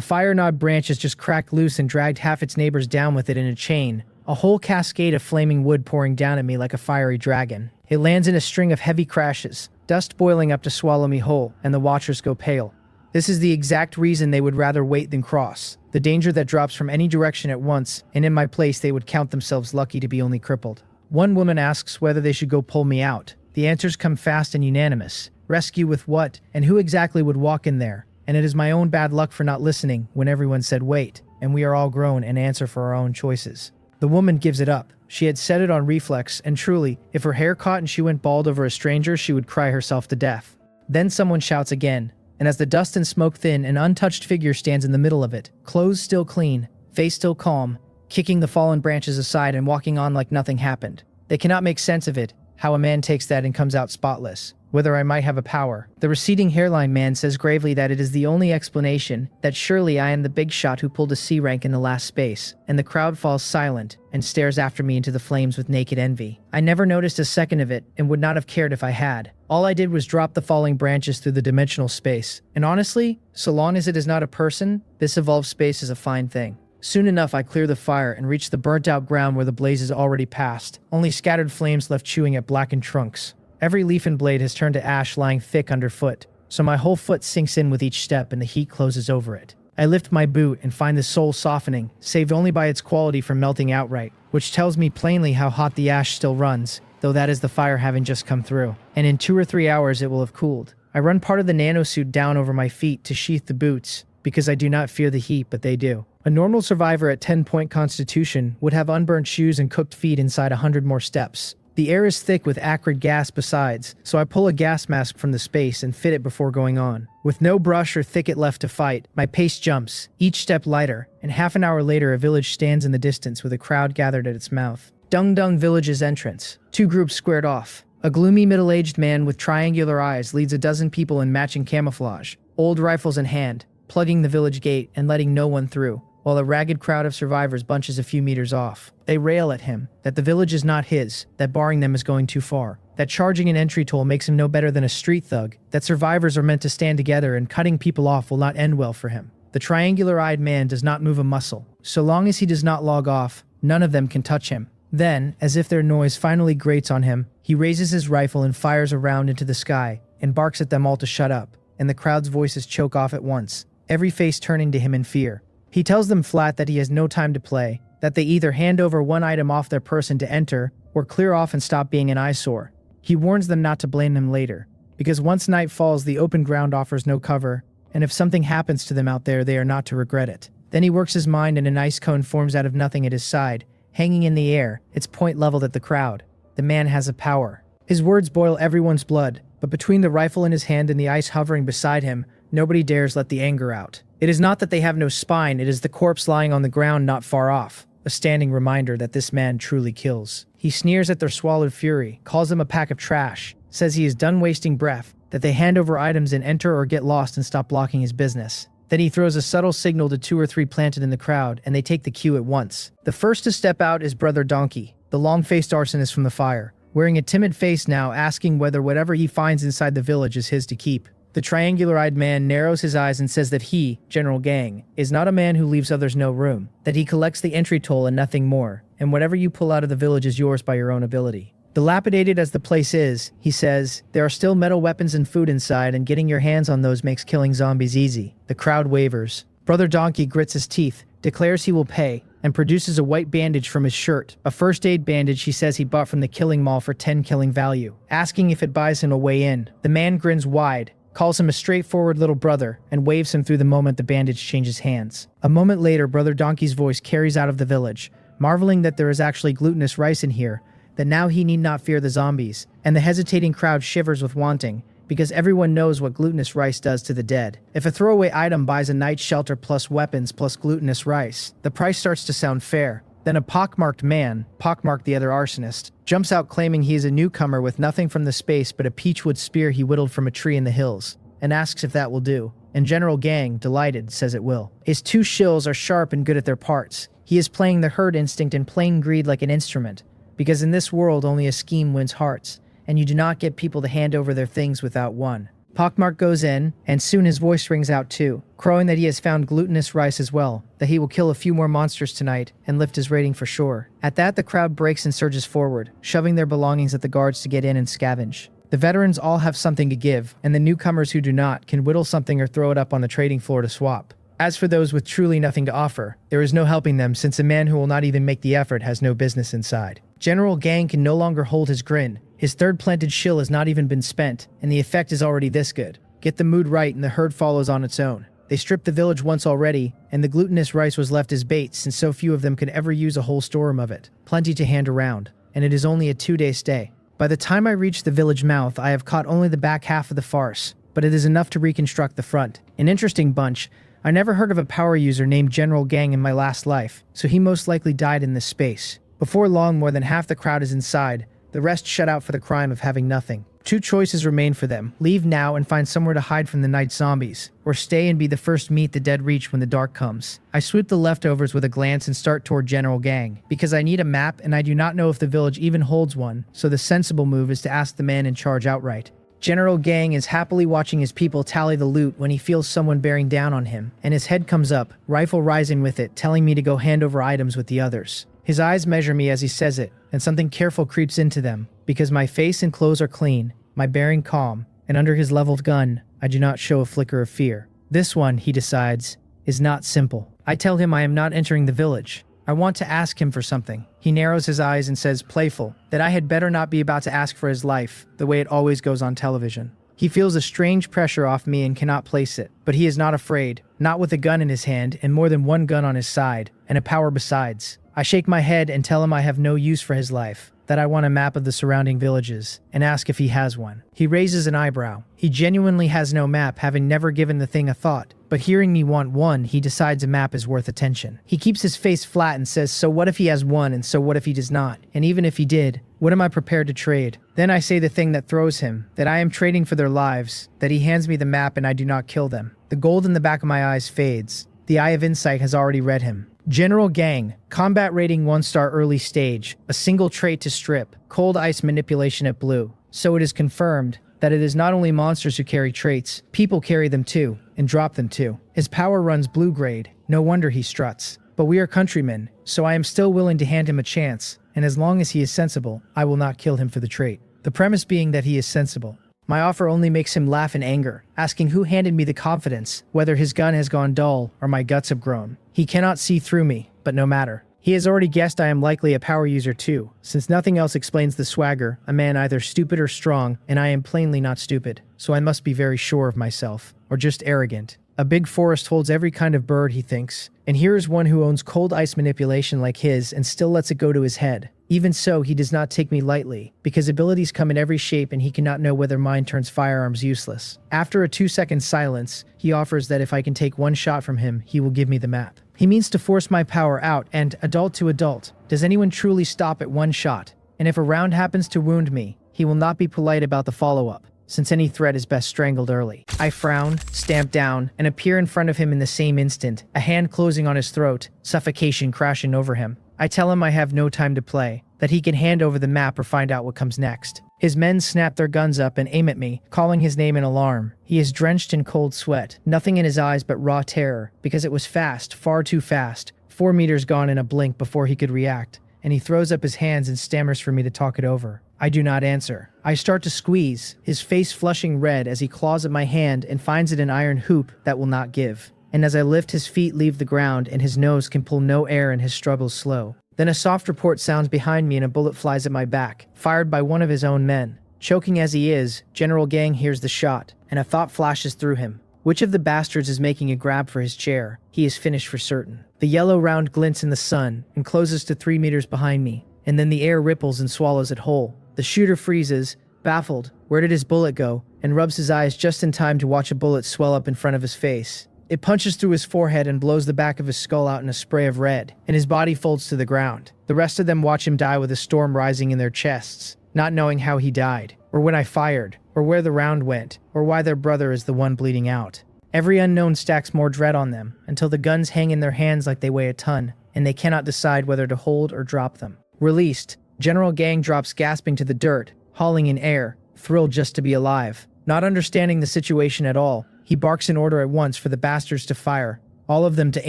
Speaker 1: fire-gnawed branch has just cracked loose and dragged half its neighbors down with it in a chain, a whole cascade of flaming wood pouring down at me like a fiery dragon. It lands in a string of heavy crashes, dust boiling up to swallow me whole, and the watchers go pale. This is the exact reason they would rather wait than cross, the danger that drops from any direction at once, and in my place they would count themselves lucky to be only crippled. One woman asks whether they should go pull me out. The answers come fast and unanimous. Rescue with what, and who exactly would walk in there? And it is my own bad luck for not listening when everyone said wait, and we are all grown and answer for our own choices. The woman gives it up. She had said it on reflex, and truly, if her hair caught and she went bald over a stranger, she would cry herself to death. Then someone shouts again, and as the dust and smoke thin, an untouched figure stands in the middle of it, clothes still clean, face still calm, kicking the fallen branches aside and walking on like nothing happened. They cannot make sense of it, how a man takes that and comes out spotless. Whether I might have a power. The receding hairline man says gravely that it is the only explanation, that surely I am the big shot who pulled a C rank in the last space, and the crowd falls silent and stares after me into the flames with naked envy. I never noticed a second of it and would not have cared if I had. All I did was drop the falling branches through the dimensional space, and honestly, so long as it is not a person, this evolved space is a fine thing. Soon enough I clear the fire and reach the burnt out ground where the blaze is already past, only scattered flames left chewing at blackened trunks. Every leaf and blade has turned to ash lying thick underfoot, so my whole foot sinks in with each step and the heat closes over it. I lift my boot and find the sole softening, saved only by its quality from melting outright, which tells me plainly how hot the ash still runs, though that is the fire having just come through. And in 2 or 3 hours it will have cooled. I run part of the nanosuit down over my feet to sheath the boots, because I do not fear the heat, but they do. A normal survivor at 10-point constitution would have unburnt shoes and cooked feet inside 100 more steps. The air is thick with acrid gas besides, so I pull a gas mask from the space and fit it before going on. With no brush or thicket left to fight, my pace jumps, each step lighter, and half an hour later a village stands in the distance with a crowd gathered at its mouth. Dung Dung Village's entrance. 2 groups squared off. A gloomy middle-aged man with triangular eyes leads a dozen people in matching camouflage, old rifles in hand, plugging the village gate and letting no one through, while a ragged crowd of survivors bunches a few meters off. They rail at him, that the village is not his, that barring them is going too far, that charging an entry toll makes him no better than a street thug, that survivors are meant to stand together and cutting people off will not end well for him. The triangular-eyed man does not move a muscle. So long as he does not log off, none of them can touch him. Then, as if their noise finally grates on him, he raises his rifle and fires a round into the sky, and barks at them all to shut up, and the crowd's voices choke off at once, every face turning to him in fear. He tells them flat that he has no time to play, that they either hand over one item off their person to enter, or clear off and stop being an eyesore. He warns them not to blame him later, because once night falls, the open ground offers no cover, and if something happens to them out there, they are not to regret it. Then he works his mind and an ice cone forms out of nothing at his side, hanging in the air, its point leveled at the crowd. The man has a power. His words boil everyone's blood, but between the rifle in his hand and the ice hovering beside him, nobody dares let the anger out. It is not that they have no spine, it is the corpse lying on the ground not far off, a standing reminder that this man truly kills. He sneers at their swallowed fury, calls them a pack of trash, says he is done wasting breath, that they hand over items and enter or get lost and stop blocking his business. Then he throws a subtle signal to 2 or 3 planted in the crowd, and they take the cue at once. The first to step out is Brother Donkey, the long-faced arsonist from the fire, wearing a timid face now, asking whether whatever he finds inside the village is his to keep. The triangular-eyed man narrows his eyes and says that he, General Gang, is not a man who leaves others no room, that he collects the entry toll and nothing more, and whatever you pull out of the village is yours by your own ability. Dilapidated as the place is, he says, there are still metal weapons and food inside, and getting your hands on those makes killing zombies easy. The crowd wavers. Brother Donkey grits his teeth, declares he will pay, and produces a white bandage from his shirt, a first aid bandage he says he bought from the killing mall for 10 killing value, asking if it buys him a way in. The man grins wide, calls him a straightforward little brother, and waves him through the moment the bandage changes hands. A moment later, Brother Donkey's voice carries out of the village, marveling that there is actually glutinous rice in here, that now he need not fear the zombies, and the hesitating crowd shivers with wanting, because everyone knows what glutinous rice does to the dead. If a throwaway item buys a night's shelter plus weapons plus glutinous rice, the price starts to sound fair. Then a pockmarked man, pockmarked the other arsonist, jumps out claiming he is a newcomer with nothing from the space but a peachwood spear he whittled from a tree in the hills, and asks if that will do. And General Gang, delighted, says it will. His 2 shills are sharp and good at their parts. He is playing the herd instinct and plain greed like an instrument, because in this world only a scheme wins hearts, and you do not get people to hand over their things without one. Pockmark goes in, and soon his voice rings out too, crowing that he has found glutinous rice as well, that he will kill a few more monsters tonight and lift his rating for sure. At that, the crowd breaks and surges forward, shoving their belongings at the guards to get in and scavenge. The veterans all have something to give, and the newcomers who do not can whittle something or throw it up on the trading floor to swap. As for those with truly nothing to offer, there is no helping them, since a man who will not even make the effort has no business inside. General Gang can no longer hold his grin. His third planted shill has not even been spent, and the effect is already this good. Get the mood right and the herd follows on its own. They stripped the village once already, and the glutinous rice was left as bait, since so few of them could ever use a whole storeroom of it. Plenty to hand around, and it is only a 2-day stay. By the time I reach the village mouth, I have caught only the back half of the farce, but it is enough to reconstruct the front. An interesting bunch. I never heard of a power user named General Gang in my last life, so he most likely died in this space. Before long, more than half the crowd is inside, the rest shut out for the crime of having nothing. 2 choices remain for them: leave now and find somewhere to hide from the night zombies, or stay and be the first meat the dead reach when the dark comes. I sweep the leftovers with a glance and start toward General Gang, because I need a map and I do not know if the village even holds one, so the sensible move is to ask the man in charge outright. General Gang is happily watching his people tally the loot when he feels someone bearing down on him, and his head comes up, rifle rising with it, telling me to go hand over items with the others. His eyes measure me as he says it, and something careful creeps into them, because my face and clothes are clean, my bearing calm, and under his leveled gun, I do not show a flicker of fear. This one, he decides, is not simple. I tell him I am not entering the village. I want to ask him for something. He narrows his eyes and says, playful, that I had better not be about to ask for his life, the way it always goes on television. He feels a strange pressure off me and cannot place it, but he is not afraid, not with a gun in his hand and more than one gun on his side, and a power besides. I shake my head and tell him I have no use for his life, that I want a map of the surrounding villages, and ask if he has one. He raises an eyebrow. He genuinely has no map, having never given the thing a thought, but hearing me want one, he decides a map is worth attention. He keeps his face flat and says, so what if he has one, and so what if he does not? And even if he did, what am I prepared to trade? Then I say the thing that throws him, that I am trading for their lives, that he hands me the map and I do not kill them. The gold in the back of my eyes fades. The eye of insight has already read him. General Gang, combat rating 1-star early stage, a single trait to strip, cold ice manipulation at blue. So it is confirmed that it is not only monsters who carry traits, people carry them too, and drop them too. His power runs blue grade, no wonder he struts. But we are countrymen, so I am still willing to hand him a chance, and as long as he is sensible, I will not kill him for the trait. The premise being that he is sensible. My offer only makes him laugh in anger, asking who handed me the confidence, whether his gun has gone dull or my guts have grown. He cannot see through me, but no matter. He has already guessed I am likely a power user too, since nothing else explains the swagger, a man either stupid or strong, and I am plainly not stupid, so I must be very sure of myself, or just arrogant. A big forest holds every kind of bird, he thinks, and here is one who owns cold ice manipulation like his and still lets it go to his head. Even so, he does not take me lightly, because abilities come in every shape and he cannot know whether mine turns firearms useless. After a 2-second silence, he offers that if I can take one shot from him, he will give me the map. He means to force my power out, and, adult to adult, does anyone truly stop at one shot? And if a round happens to wound me, he will not be polite about the follow-up, since any threat is best strangled early. I frown, stamp down, and appear in front of him in the same instant, a hand closing on his throat, suffocation crashing over him. I tell him I have no time to play, that he can hand over the map or find out what comes next. His men snap their guns up and aim at me, calling his name in alarm. He is drenched in cold sweat, nothing in his eyes but raw terror, because it was fast, far too fast, 4 meters gone in a blink before he could react, and he throws up his hands and stammers for me to talk it over. I do not answer. I start to squeeze, his face flushing red as he claws at my hand and finds it an iron hoop that will not give. And as I lift, his feet leave the ground and his nose can pull no air and his struggles slow. Then a soft report sounds behind me and a bullet flies at my back, fired by one of his own men. Choking as he is, General Gang hears the shot, and a thought flashes through him. Which of the bastards is making a grab for his chair? He is finished for certain. The yellow round glints in the sun and closes to 3 meters behind me, and then the air ripples and swallows it whole. The shooter freezes, baffled. Where did his bullet go? And rubs his eyes just in time to watch a bullet swell up in front of his face. It punches through his forehead and blows the back of his skull out in a spray of red, and his body folds to the ground. The rest of them watch him die with a storm rising in their chests, not knowing how he died, or when I fired, or where the round went, or why their brother is the one bleeding out. Every unknown stacks more dread on them, until the guns hang in their hands like they weigh a ton, and they cannot decide whether to hold or drop them. Released, General Gang drops gasping to the dirt, hauling in air, thrilled just to be alive. Not understanding the situation at all, he barks an order at once for the bastards to fire, all of them to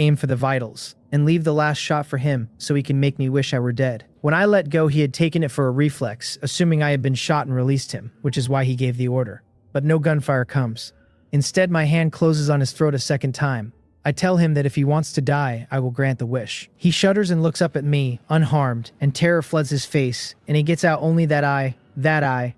Speaker 1: aim for the vitals, and leave the last shot for him so he can make me wish I were dead. When I let go, he had taken it for a reflex, assuming I had been shot and released him, which is why he gave the order. But no gunfire comes. Instead, my hand closes on his throat a second time. I tell him that if he wants to die, I will grant the wish. He shudders and looks up at me, unharmed, and terror floods his face, and he gets out only that eye,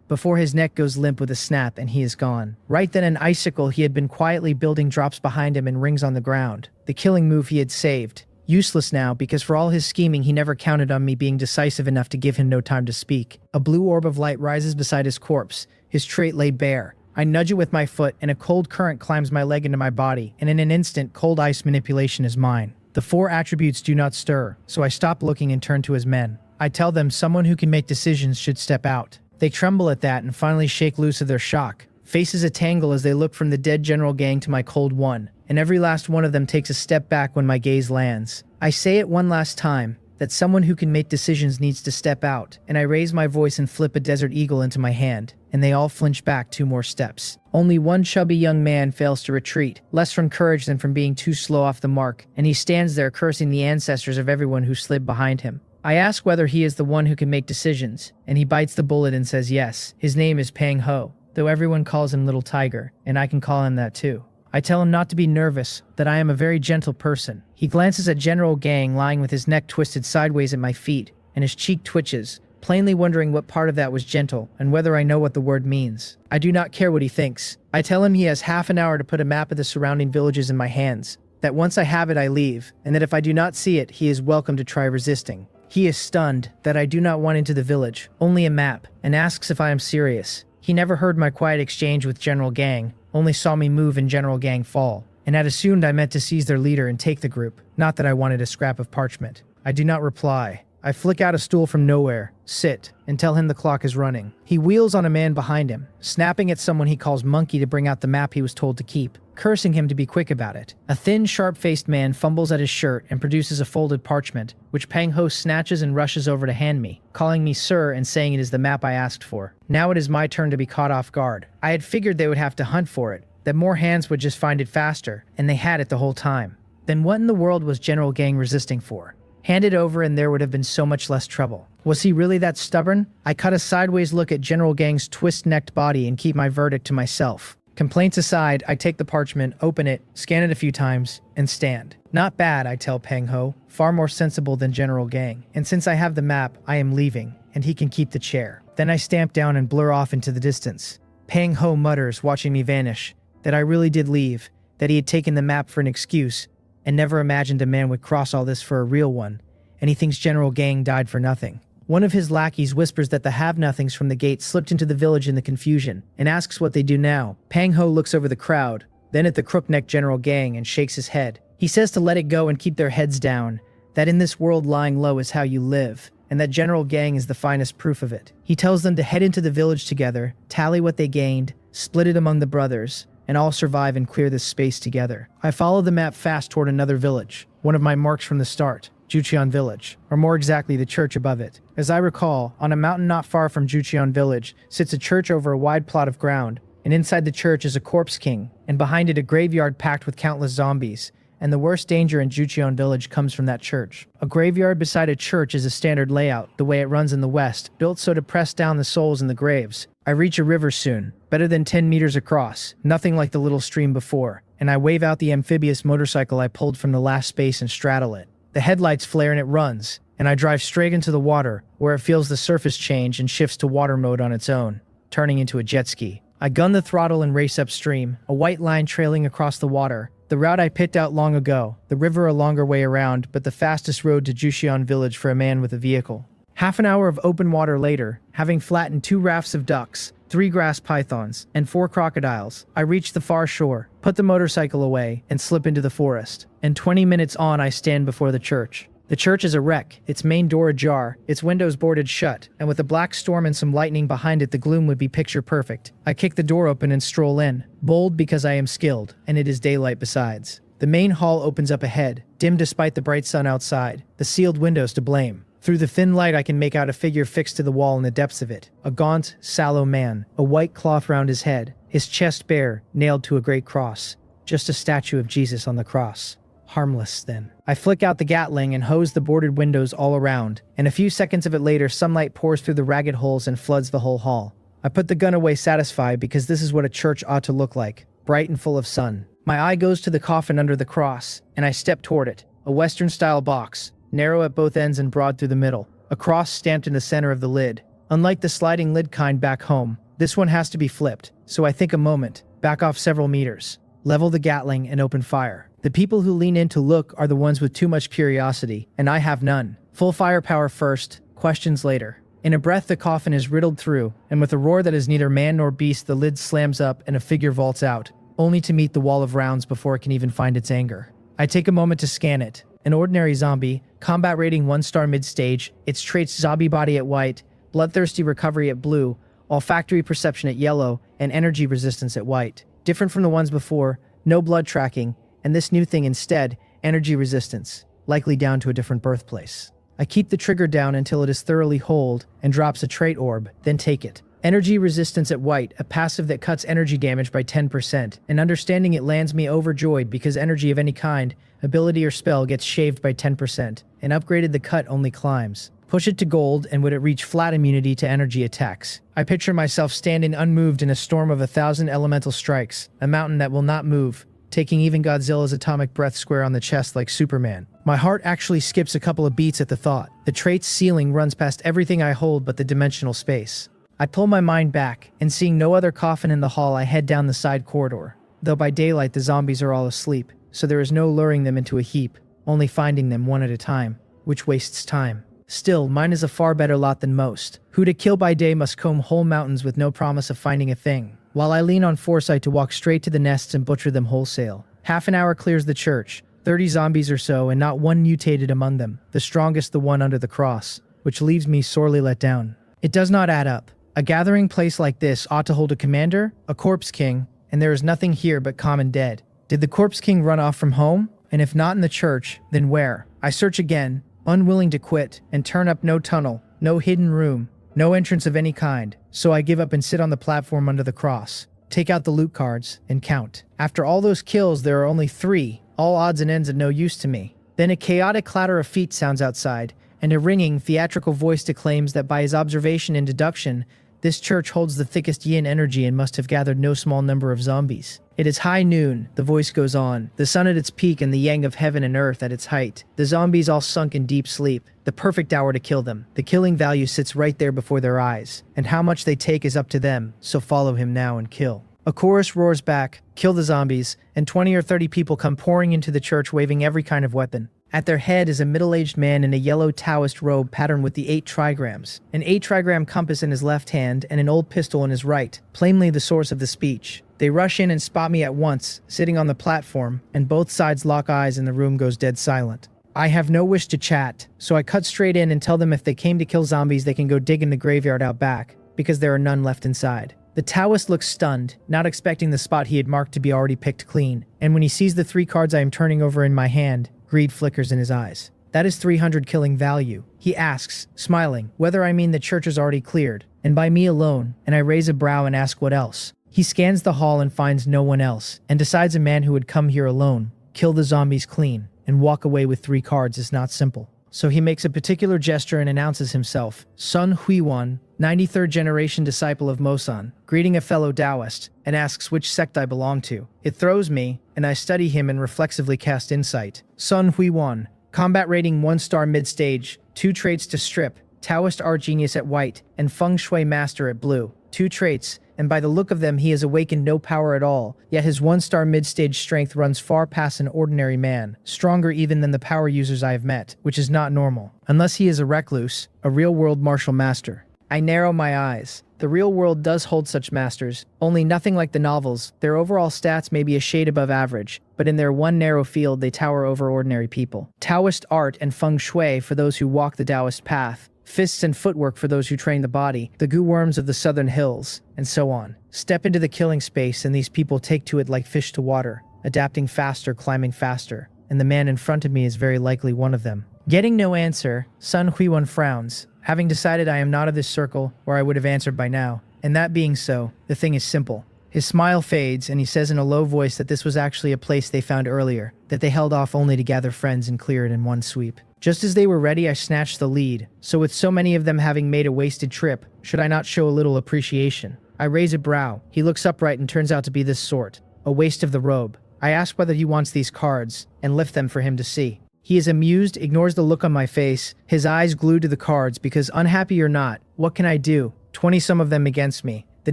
Speaker 1: before his neck goes limp with a snap and he is gone. Right then an icicle he had been quietly building drops behind him and rings on the ground. The killing move he had saved. Useless now, because for all his scheming he never counted on me being decisive enough to give him no time to speak. A blue orb of light rises beside his corpse, his trait laid bare. I nudge it with my foot and a cold current climbs my leg into my body, and in an instant cold ice manipulation is mine. The 4 attributes do not stir, so I stop looking and turn to his men. I tell them someone who can make decisions should step out. They tremble at that and finally shake loose of their shock. Faces a tangle as they look from the dead General Gang to my cold one, and every last one of them takes a step back when my gaze lands. I say it one last time, that someone who can make decisions needs to step out, and I raise my voice and flip a Desert Eagle into my hand, and they all flinch back 2 more steps. Only one chubby young man fails to retreat, less from courage than from being too slow off the mark, and he stands there cursing the ancestors of everyone who slid behind him. I ask whether he is the one who can make decisions, and he bites the bullet and says yes. His name is Pang Ho, though everyone calls him Little Tiger, and I can call him that too. I tell him not to be nervous, that I am a very gentle person. He glances at General Gang lying with his neck twisted sideways at my feet, and his cheek twitches, plainly wondering what part of that was gentle, and whether I know what the word means. I do not care what he thinks. I tell him he has half an hour to put a map of the surrounding villages in my hands, that once I have it I leave, and that if I do not see it, he is welcome to try resisting. He is stunned that I do not want into the village, only a map, and asks if I am serious. He never heard my quiet exchange with General Gang, only saw me move and General Gang fall, and had assumed I meant to seize their leader and take the group, not that I wanted a scrap of parchment. I do not reply. I flick out a stool from nowhere, sit, and tell him the clock is running. He wheels on a man behind him, snapping at someone he calls Monkey to bring out the map he was told to keep, cursing him to be quick about it. A thin, sharp-faced man fumbles at his shirt and produces a folded parchment, which Pang Ho snatches and rushes over to hand me, calling me sir and saying it is the map I asked for. Now it is my turn to be caught off guard. I had figured they would have to hunt for it, that more hands would just find it faster, and they had it the whole time. Then what in the world was General Gang resisting for? Hand it over and there would have been so much less trouble. Was he really that stubborn? I cut a sideways look at General Gang's twist-necked body and keep my verdict to myself. Complaints aside, I take the parchment, open it, scan it a few times, and stand. Not bad, I tell Peng Ho, far more sensible than General Gang. And since I have the map, I am leaving, and he can keep the chair. Then I stamp down and blur off into the distance. Peng Ho mutters, watching me vanish, that I really did leave, that he had taken the map for an excuse, and never imagined a man would cross all this for a real one, and he thinks General Gang died for nothing. One of his lackeys whispers that the have-nothings from the gate slipped into the village in the confusion, and asks what they do now. Peng Ho looks over the crowd, then at the crook-necked General Gang, and shakes his head. He says to let it go and keep their heads down, that in this world lying low is how you live, and that General Gang is the finest proof of it. He tells them to head into the village together, tally what they gained, split it among the brothers, and all survive and clear this space together. I follow the map fast toward another village, one of my marks from the start, Jucheon Village, or more exactly the church above it. As I recall, on a mountain not far from Jucheon Village sits a church over a wide plot of ground, and inside the church is a corpse king, and behind it a graveyard packed with countless zombies, and the worst danger in Jucheon Village comes from that church. A graveyard beside a church is a standard layout, the way it runs in the West, built so to press down the souls in the graves. I reach a river soon, better than 10 meters across, nothing like the little stream before, and I wave out the amphibious motorcycle I pulled from the last space and straddle it. The headlights flare and it runs, and I drive straight into the water, where it feels the surface change and shifts to water mode on its own, turning into a jet ski. I gun the throttle and race upstream, a white line trailing across the water. The route I picked out long ago, the river a longer way around, but the fastest road to Jucheon Village for a man with a vehicle. Half an hour of open water later, having flattened 2 rafts of ducks, 3 grass pythons, and 4 crocodiles, I reach the far shore, put the motorcycle away, and slip into the forest. And 20 minutes on, I stand before the church. The church is a wreck, its main door ajar, its windows boarded shut, and with a black storm and some lightning behind it, the gloom would be picture perfect. I kick the door open and stroll in, bold because I am skilled, and it is daylight besides. The main hall opens up ahead, dim despite the bright sun outside, the sealed windows to blame. Through the thin light I can make out a figure fixed to the wall in the depths of it. A gaunt, sallow man, a white cloth round his head, his chest bare, nailed to a great cross. Just a statue of Jesus on the cross. Harmless, then. I flick out the Gatling and hose the boarded windows all around, and a few seconds of it later sunlight pours through the ragged holes and floods the whole hall. I put the gun away satisfied because this is what a church ought to look like, bright and full of sun. My eye goes to the coffin under the cross, and I step toward it, a Western-style box, narrow at both ends and broad through the middle, a cross stamped in the center of the lid. Unlike the sliding lid kind back home, this one has to be flipped, so I think a moment, back off several meters, level the Gatling and open fire. The people who lean in to look are the ones with too much curiosity, and I have none. Full firepower first, questions later. In a breath the coffin is riddled through, and with a roar that is neither man nor beast the lid slams up and a figure vaults out, only to meet the wall of rounds before it can even find its anger. I take a moment to scan it. An ordinary zombie, combat rating 1-star mid-stage, its traits zombie body at white, bloodthirsty recovery at blue, olfactory perception at yellow, and energy resistance at white. Different from the ones before, no blood tracking, and this new thing instead, energy resistance, likely down to a different birthplace. I keep the trigger down until it is thoroughly holed and drops a trait orb, then take it. Energy resistance at white, a passive that cuts energy damage by 10%, and understanding it lands me overjoyed because energy of any kind, ability or spell gets shaved by 10%, and upgraded the cut only climbs. Push it to gold and would it reach flat immunity to energy attacks. I picture myself standing unmoved in a storm of 1,000 elemental strikes, a mountain that will not move, taking even Godzilla's atomic breath square on the chest like Superman. My heart actually skips a couple of beats at the thought. The trait's ceiling runs past everything I hold but the dimensional space. I pull my mind back, and seeing no other coffin in the hall, I head down the side corridor. Though by daylight the zombies are all asleep, so there is no luring them into a heap, only finding them one at a time, which wastes time. Still, mine is a far better lot than most, who to kill by day must comb whole mountains with no promise of finding a thing, while I lean on foresight to walk straight to the nests and butcher them wholesale. Half an hour clears the church, 30 zombies or so, and not one mutated among them, the strongest the one under the cross, which leaves me sorely let down. It does not add up. A gathering place like this ought to hold a commander, a corpse king, and there is nothing here but common dead. Did the corpse king run off from home? And if not in the church, then where? I search again, unwilling to quit, and turn up no tunnel, no hidden room, no entrance of any kind, so I give up and sit on the platform under the cross, take out the loot cards, and count. After all those kills, there are only 3, all odds and ends of no use to me. Then a chaotic clatter of feet sounds outside, and a ringing, theatrical voice declaims that by his observation and deduction, This church holds the thickest yin energy and must have gathered no small number of zombies. It is high noon, the voice goes on, the sun at its peak and the yang of heaven and earth at its height. The zombies all sunk in deep sleep. The perfect hour to kill them. The killing value sits right there before their eyes. And how much they take is up to them, so follow him now and kill. A chorus roars back, kill the zombies, and 20 or 30 people come pouring into the church waving every kind of weapon. At their head is a middle-aged man in a yellow Taoist robe patterned with the 8 trigrams, an 8-trigram compass in his left hand and an old pistol in his right, plainly the source of the speech. They rush in and spot me at once, sitting on the platform, and both sides lock eyes and the room goes dead silent. I have no wish to chat, so I cut straight in and tell them if they came to kill zombies they can go dig in the graveyard out back, because there are none left inside. The Taoist looks stunned, not expecting the spot he had marked to be already picked clean, and when he sees the 3 cards I am turning over in my hand, greed flickers in his eyes. That is 300 killing value. He asks, smiling, whether I mean the church is already cleared, and by me alone, and I raise a brow and ask what else. He scans the hall and finds no one else, and decides a man who would come here alone, kill the zombies clean, and walk away with 3 cards is not simple. So he makes a particular gesture and announces himself, Sun Huiwan, 93rd generation disciple of Mosan, greeting a fellow Taoist, and asks which sect I belong to. It throws me, and I study him and reflexively cast insight. Sun Huiwan, combat rating 1-star mid-stage, 2 traits to strip, Taoist art genius at white, and feng shui master at blue. 2 traits, and by the look of them he has awakened no power at all, yet his 1-star mid-stage strength runs far past an ordinary man, stronger even than the power users I have met, which is not normal, unless he is a recluse, a real-world martial master. I narrow my eyes. The real world does hold such masters, only nothing like the novels. Their overall stats may be a shade above average, but in their one narrow field they tower over ordinary people. Taoist art and feng shui for those who walk the Taoist path, fists and footwork for those who train the body, the goo worms of the southern hills, and so on. Step into the killing space and these people take to it like fish to water, adapting faster, climbing faster, and the man in front of me is very likely one of them. Getting no answer, Sun Huiwan frowns, having decided I am not of this circle, or I would have answered by now. And that being so, the thing is simple. His smile fades, and he says in a low voice that this was actually a place they found earlier, that they held off only to gather friends and clear it in one sweep. Just as they were ready, I snatched the lead, so with so many of them having made a wasted trip, should I not show a little appreciation? I raise a brow. He looks upright and turns out to be this sort, a waste of the robe. I ask whether he wants these cards, and lift them for him to see. He is amused, ignores the look on my face, his eyes glued to the cards because unhappy or not, what can I do? 20 some of them against me, the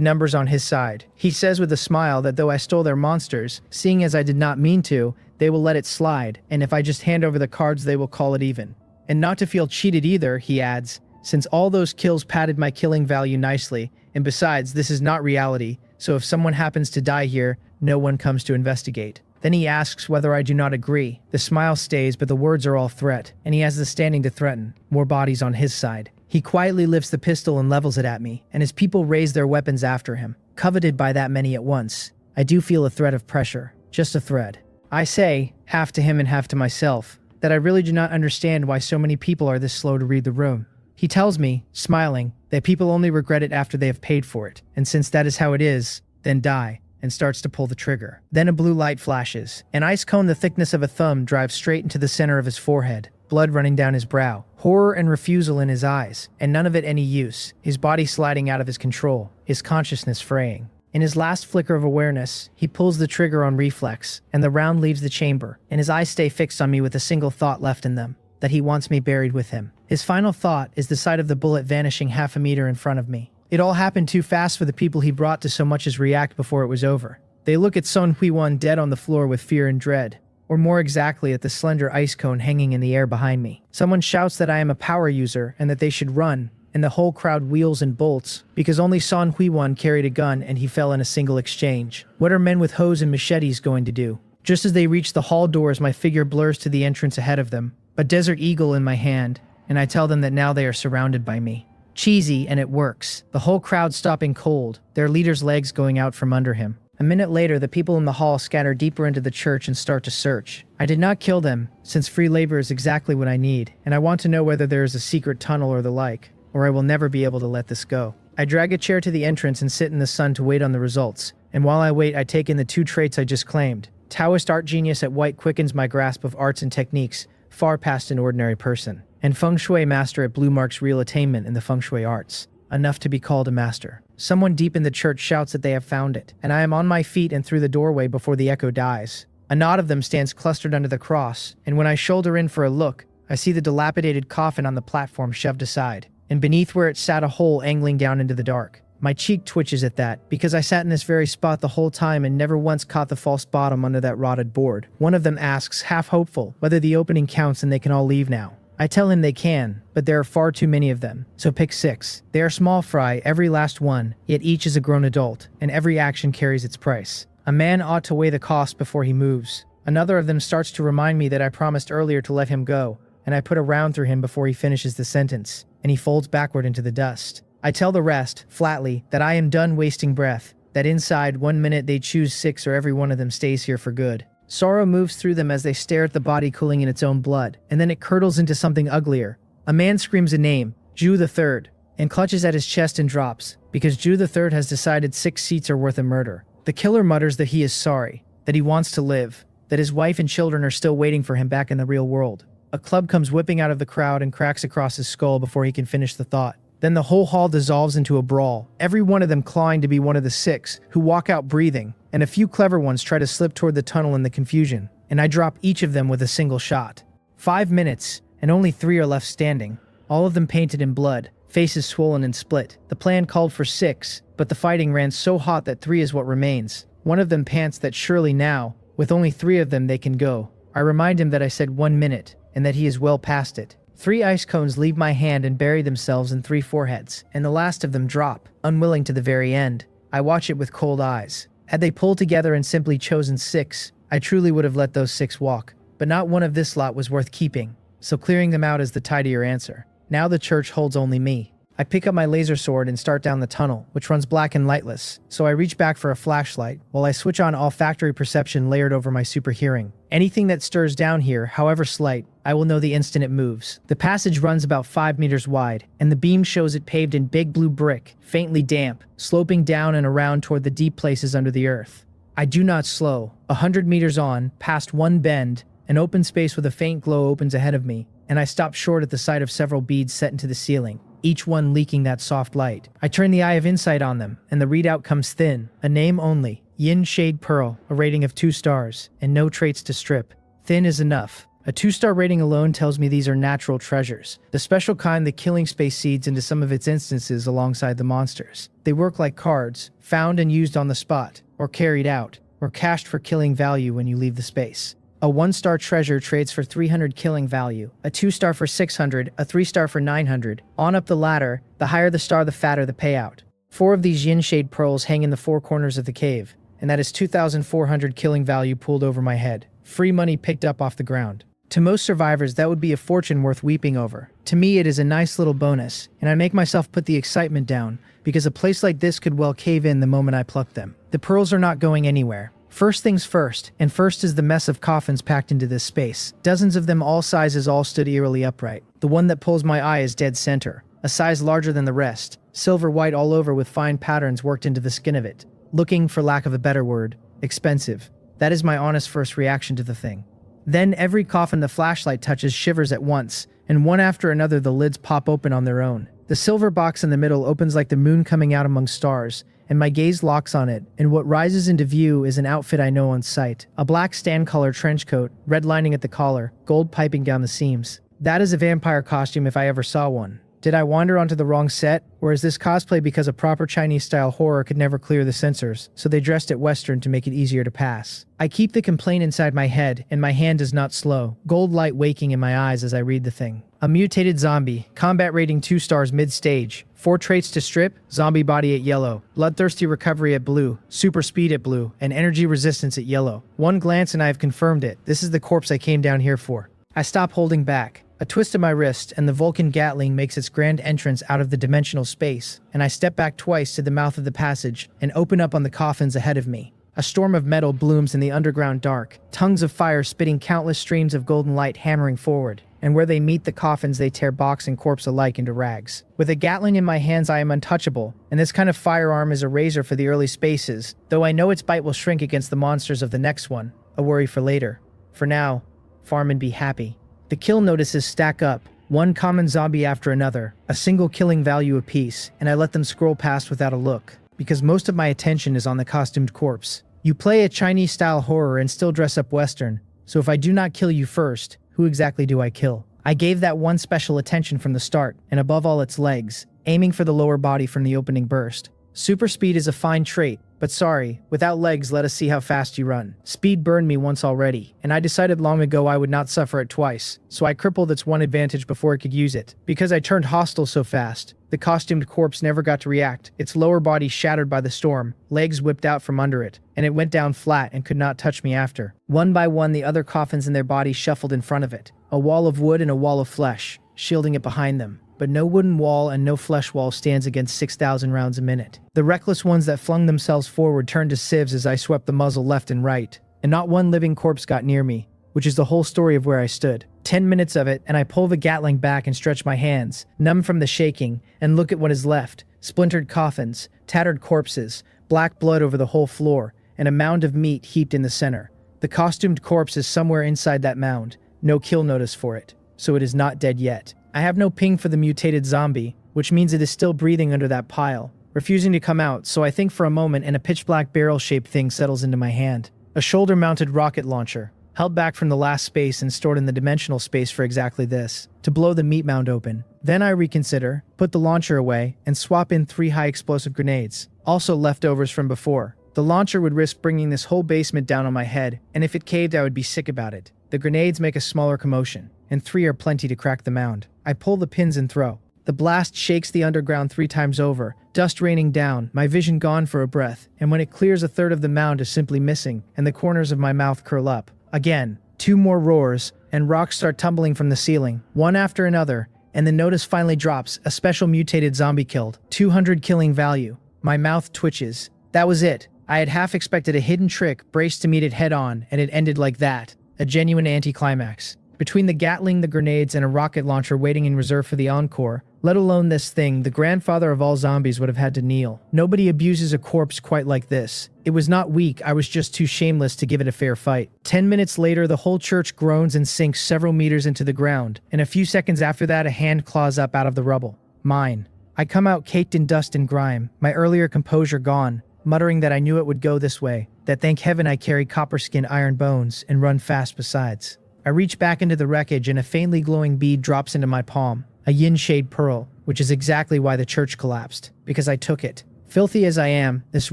Speaker 1: numbers on his side. He says with a smile that though I stole their monsters, seeing as I did not mean to, they will let it slide, and if I just hand over the cards they will call it even. And not to feel cheated either, he adds, since all those kills padded my killing value nicely, and besides, this is not reality, so if someone happens to die here, no one comes to investigate. Then he asks whether I do not agree. The smile stays, but the words are all threat, and he has the standing to threaten. More bodies on his side. He quietly lifts the pistol and levels it at me, and his people raise their weapons after him, coveted by that many at once. I do feel a threat of pressure, just a thread. I say, half to him and half to myself, that I really do not understand why so many people are this slow to read the room. He tells me, smiling, that people only regret it after they have paid for it, and since that is how it is, then die. And starts to pull the trigger. Then a blue light flashes. An ice cone the thickness of a thumb drives straight into the center of his forehead, blood running down his brow, horror and refusal in his eyes, and none of it any use, his body sliding out of his control, his consciousness fraying. In his last flicker of awareness, he pulls the trigger on reflex, and the round leaves the chamber, and his eyes stay fixed on me with a single thought left in them, that he wants me buried with him. His final thought is the sight of the bullet vanishing half a meter in front of me. It all happened too fast for the people he brought to so much as react before it was over. They look at Sun Huiwan dead on the floor with fear and dread, or more exactly at the slender ice cone hanging in the air behind me. Someone shouts that I am a power user and that they should run, and the whole crowd wheels and bolts, because only Sun Huiwan carried a gun and he fell in a single exchange. What are men with hoes and machetes going to do? Just as they reach the hall doors, my figure blurs to the entrance ahead of them, a desert eagle in my hand, and I tell them that now they are surrounded by me. Cheesy, and it works. The whole crowd stopping cold, their leader's legs going out from under him. A minute later, the people in the hall scatter deeper into the church and start to search. I did not kill them, since free labor is exactly what I need, and I want to know whether there is a secret tunnel or the like, or I will never be able to let this go. I drag a chair to the entrance and sit in the sun to wait on the results, and while I wait, I take in the 2 traits I just claimed. Taoist art genius at white quickens my grasp of arts and techniques, far past an ordinary person. And feng shui master at blue marks real attainment in the feng shui arts. enough to be called a master. Someone deep in the church shouts that they have found it, and I am on my feet and through the doorway before the echo dies. A knot of them stands clustered under the cross, and when I shoulder in for a look, I see the dilapidated coffin on the platform shoved aside, and beneath where it sat a hole angling down into the dark. My cheek twitches at that, because I sat in this very spot the whole time and never once caught the false bottom under that rotted board. One of them asks, half hopeful, whether the opening counts and they can all leave now. I tell him they can, but there are far too many of them, so pick 6. They are small fry, every last one, yet each is a grown adult, and every action carries its price. A man ought to weigh the cost before he moves. Another of them starts to remind me that I promised earlier to let him go, and I put a round through him before he finishes the sentence, and he folds backward into the dust. I tell the rest, flatly, that I am done wasting breath, that inside 1 minute they choose 6 or every one of them stays here for good. Sorrow moves through them as they stare at the body cooling in its own blood, and then it curdles into something uglier. A man screams a name, Jew the Third, and clutches at his chest and drops, because Jew the Third has decided 6 seats are worth a murder. The killer mutters that he is sorry, that he wants to live, that his wife and children are still waiting for him back in the real world. A club comes whipping out of the crowd and cracks across his skull before he can finish the thought. Then the whole hall dissolves into a brawl, every one of them clawing to be one of the 6, who walk out breathing, and a few clever ones try to slip toward the tunnel in the confusion, and I drop each of them with a single shot. 5 minutes, and only 3 are left standing, all of them painted in blood, faces swollen and split. The plan called for 6, but the fighting ran so hot that 3 is what remains. One of them pants that surely now, with only 3 of them, they can go. I remind him that I said 1 minute, and that he is well past it. 3 ice cones leave my hand and bury themselves in 3 foreheads, and the last of them drop, unwilling to the very end. I watch it with cold eyes. Had they pulled together and simply chosen 6, I truly would have let those 6 walk, but not one of this lot was worth keeping, so clearing them out is the tidier answer. Now the church holds only me. I pick up my laser sword and start down the tunnel, which runs black and lightless, so I reach back for a flashlight, while I switch on olfactory perception layered over my super hearing. Anything that stirs down here, however slight, I will know the instant it moves. The passage runs about 5 meters wide, and the beam shows it paved in big blue brick, faintly damp, sloping down and around toward the deep places under the earth. I do not slow. 100 meters on, past one bend, an open space with a faint glow opens ahead of me, and I stop short at the sight of several beads set into the ceiling, each one leaking that soft light. I turn the eye of insight on them, and the readout comes thin, a name only, Yin Shade Pearl, a rating of 2 stars, and no traits to strip. Thin is enough. A 2-star rating alone tells me these are natural treasures, the special kind the killing space seeds into some of its instances alongside the monsters. They work like cards, found and used on the spot, or carried out, or cached for killing value when you leave the space. A 1-star treasure trades for 300 killing value, a 2-star for 600, a 3-star for 900. On up the ladder, the higher the star the fatter the payout. 4 of these Yin Shade pearls hang in the 4 corners of the cave, and that is 2,400 killing value pulled over my head. Free money picked up off the ground. To most survivors, that would be a fortune worth weeping over. To me, it is a nice little bonus, and I make myself put the excitement down, because a place like this could well cave in the moment I pluck them. The pearls are not going anywhere. First things first, and first is the mess of coffins packed into this space. Dozens of them all sizes all stood eerily upright. The one that pulls my eye is dead center, a size larger than the rest, silver white all over with fine patterns worked into the skin of it. Looking, for lack of a better word, expensive. That is my honest first reaction to the thing. Then every coffin the flashlight touches shivers at once, and one after another the lids pop open on their own. The silver box in the middle opens like the moon coming out among stars, and my gaze locks on it, and what rises into view is an outfit I know on sight. A black stand-collar trench coat, red lining at the collar, gold piping down the seams. That is a vampire costume if I ever saw one. Did I wander onto the wrong set, or is this cosplay because a proper Chinese-style horror could never clear the censors, so they dressed it Western to make it easier to pass? I keep the complaint inside my head, and my hand is not slow, gold light waking in my eyes as I read the thing. A mutated zombie, combat rating 2 stars mid-stage, 4 traits to strip, zombie body at yellow, bloodthirsty recovery at blue, super speed at blue, and energy resistance at yellow. One glance and I have confirmed it. This is the corpse I came down here for. I stop holding back. A twist of my wrist, and the Vulcan Gatling makes its grand entrance out of the dimensional space, and I step back twice to the mouth of the passage and open up on the coffins ahead of me. A storm of metal blooms in the underground dark, tongues of fire spitting countless streams of golden light hammering forward, and where they meet the coffins they tear box and corpse alike into rags. With a Gatling in my hands I am untouchable, and this kind of firearm is a razor for the early spaces, though I know its bite will shrink against the monsters of the next one, a worry for later. For now, farm and be happy. The kill notices stack up, One common zombie after another, a single killing value apiece, and I let them scroll past without a look, because most of my attention is on the costumed corpse. You play a Chinese-style horror and still dress up Western, so if I do not kill you first, who exactly do I kill? I gave that one special attention from the start, and above all its legs, aiming for the lower body from the opening burst. Super speed is a fine trait, but sorry, without legs let us see how fast you run. Speed burned me once already, and I decided long ago I would not suffer it twice, so I crippled its one advantage before it could use it. Because I turned hostile so fast, the costumed corpse never got to react, its lower body shattered by the storm, legs whipped out from under it, and it went down flat and could not touch me after. One by one the other coffins in their bodies shuffled in front of it, a wall of wood and a wall of flesh, shielding it behind them. But no wooden wall and no flesh wall stands against 6,000 rounds a minute. The reckless ones that flung themselves forward turned to sieves as I swept the muzzle left and right, and not one living corpse got near me, which is the whole story of where I stood. 10 minutes of it, and I pull the Gatling back and stretch my hands, numb from the shaking, and look at what is left. Splintered coffins, tattered corpses, black blood over the whole floor, and a mound of meat heaped in the center. The costumed corpse is somewhere inside that mound. No kill notice for it, so it is not dead yet. I have no ping for the mutated zombie, which means it is still breathing under that pile, refusing to come out, so I think for a moment and a pitch-black barrel-shaped thing settles into my hand. A shoulder-mounted rocket launcher, held back from the last space and stored in the dimensional space for exactly this, to blow the meat mound open. Then I reconsider, put the launcher away, and swap in 3 high-explosive grenades, also leftovers from before. The launcher would risk bringing this whole basement down on my head, and if it caved I would be sick about it. The grenades make a smaller commotion, and 3 are plenty to crack the mound. I pull the pins and throw. The blast shakes the underground 3 times over, dust raining down, my vision gone for a breath, and when it clears, a third of the mound is simply missing, and the corners of my mouth curl up. Again, 2 more roars, and rocks start tumbling from the ceiling, one after another, and the notice finally drops, a special mutated zombie killed. 200 killing value. My mouth twitches. That was it. I had half expected a hidden trick, braced to meet it head on, and it ended like that. A genuine anticlimax. Between the Gatling, the grenades, and a rocket launcher waiting in reserve for the encore, let alone this thing, the grandfather of all zombies would have had to kneel. Nobody abuses a corpse quite like this. It was not weak, I was just too shameless to give it a fair fight. 10 minutes later, the whole church groans and sinks several meters into the ground, and a few seconds after that, a hand claws up out of the rubble. Mine. I come out caked in dust and grime, my earlier composure gone, muttering that I knew it would go this way, that thank heaven I carry copper skin iron bones, and run fast besides. I reach back into the wreckage and a faintly glowing bead drops into my palm, a yin shade pearl, which is exactly why the church collapsed, because I took it. Filthy as I am, this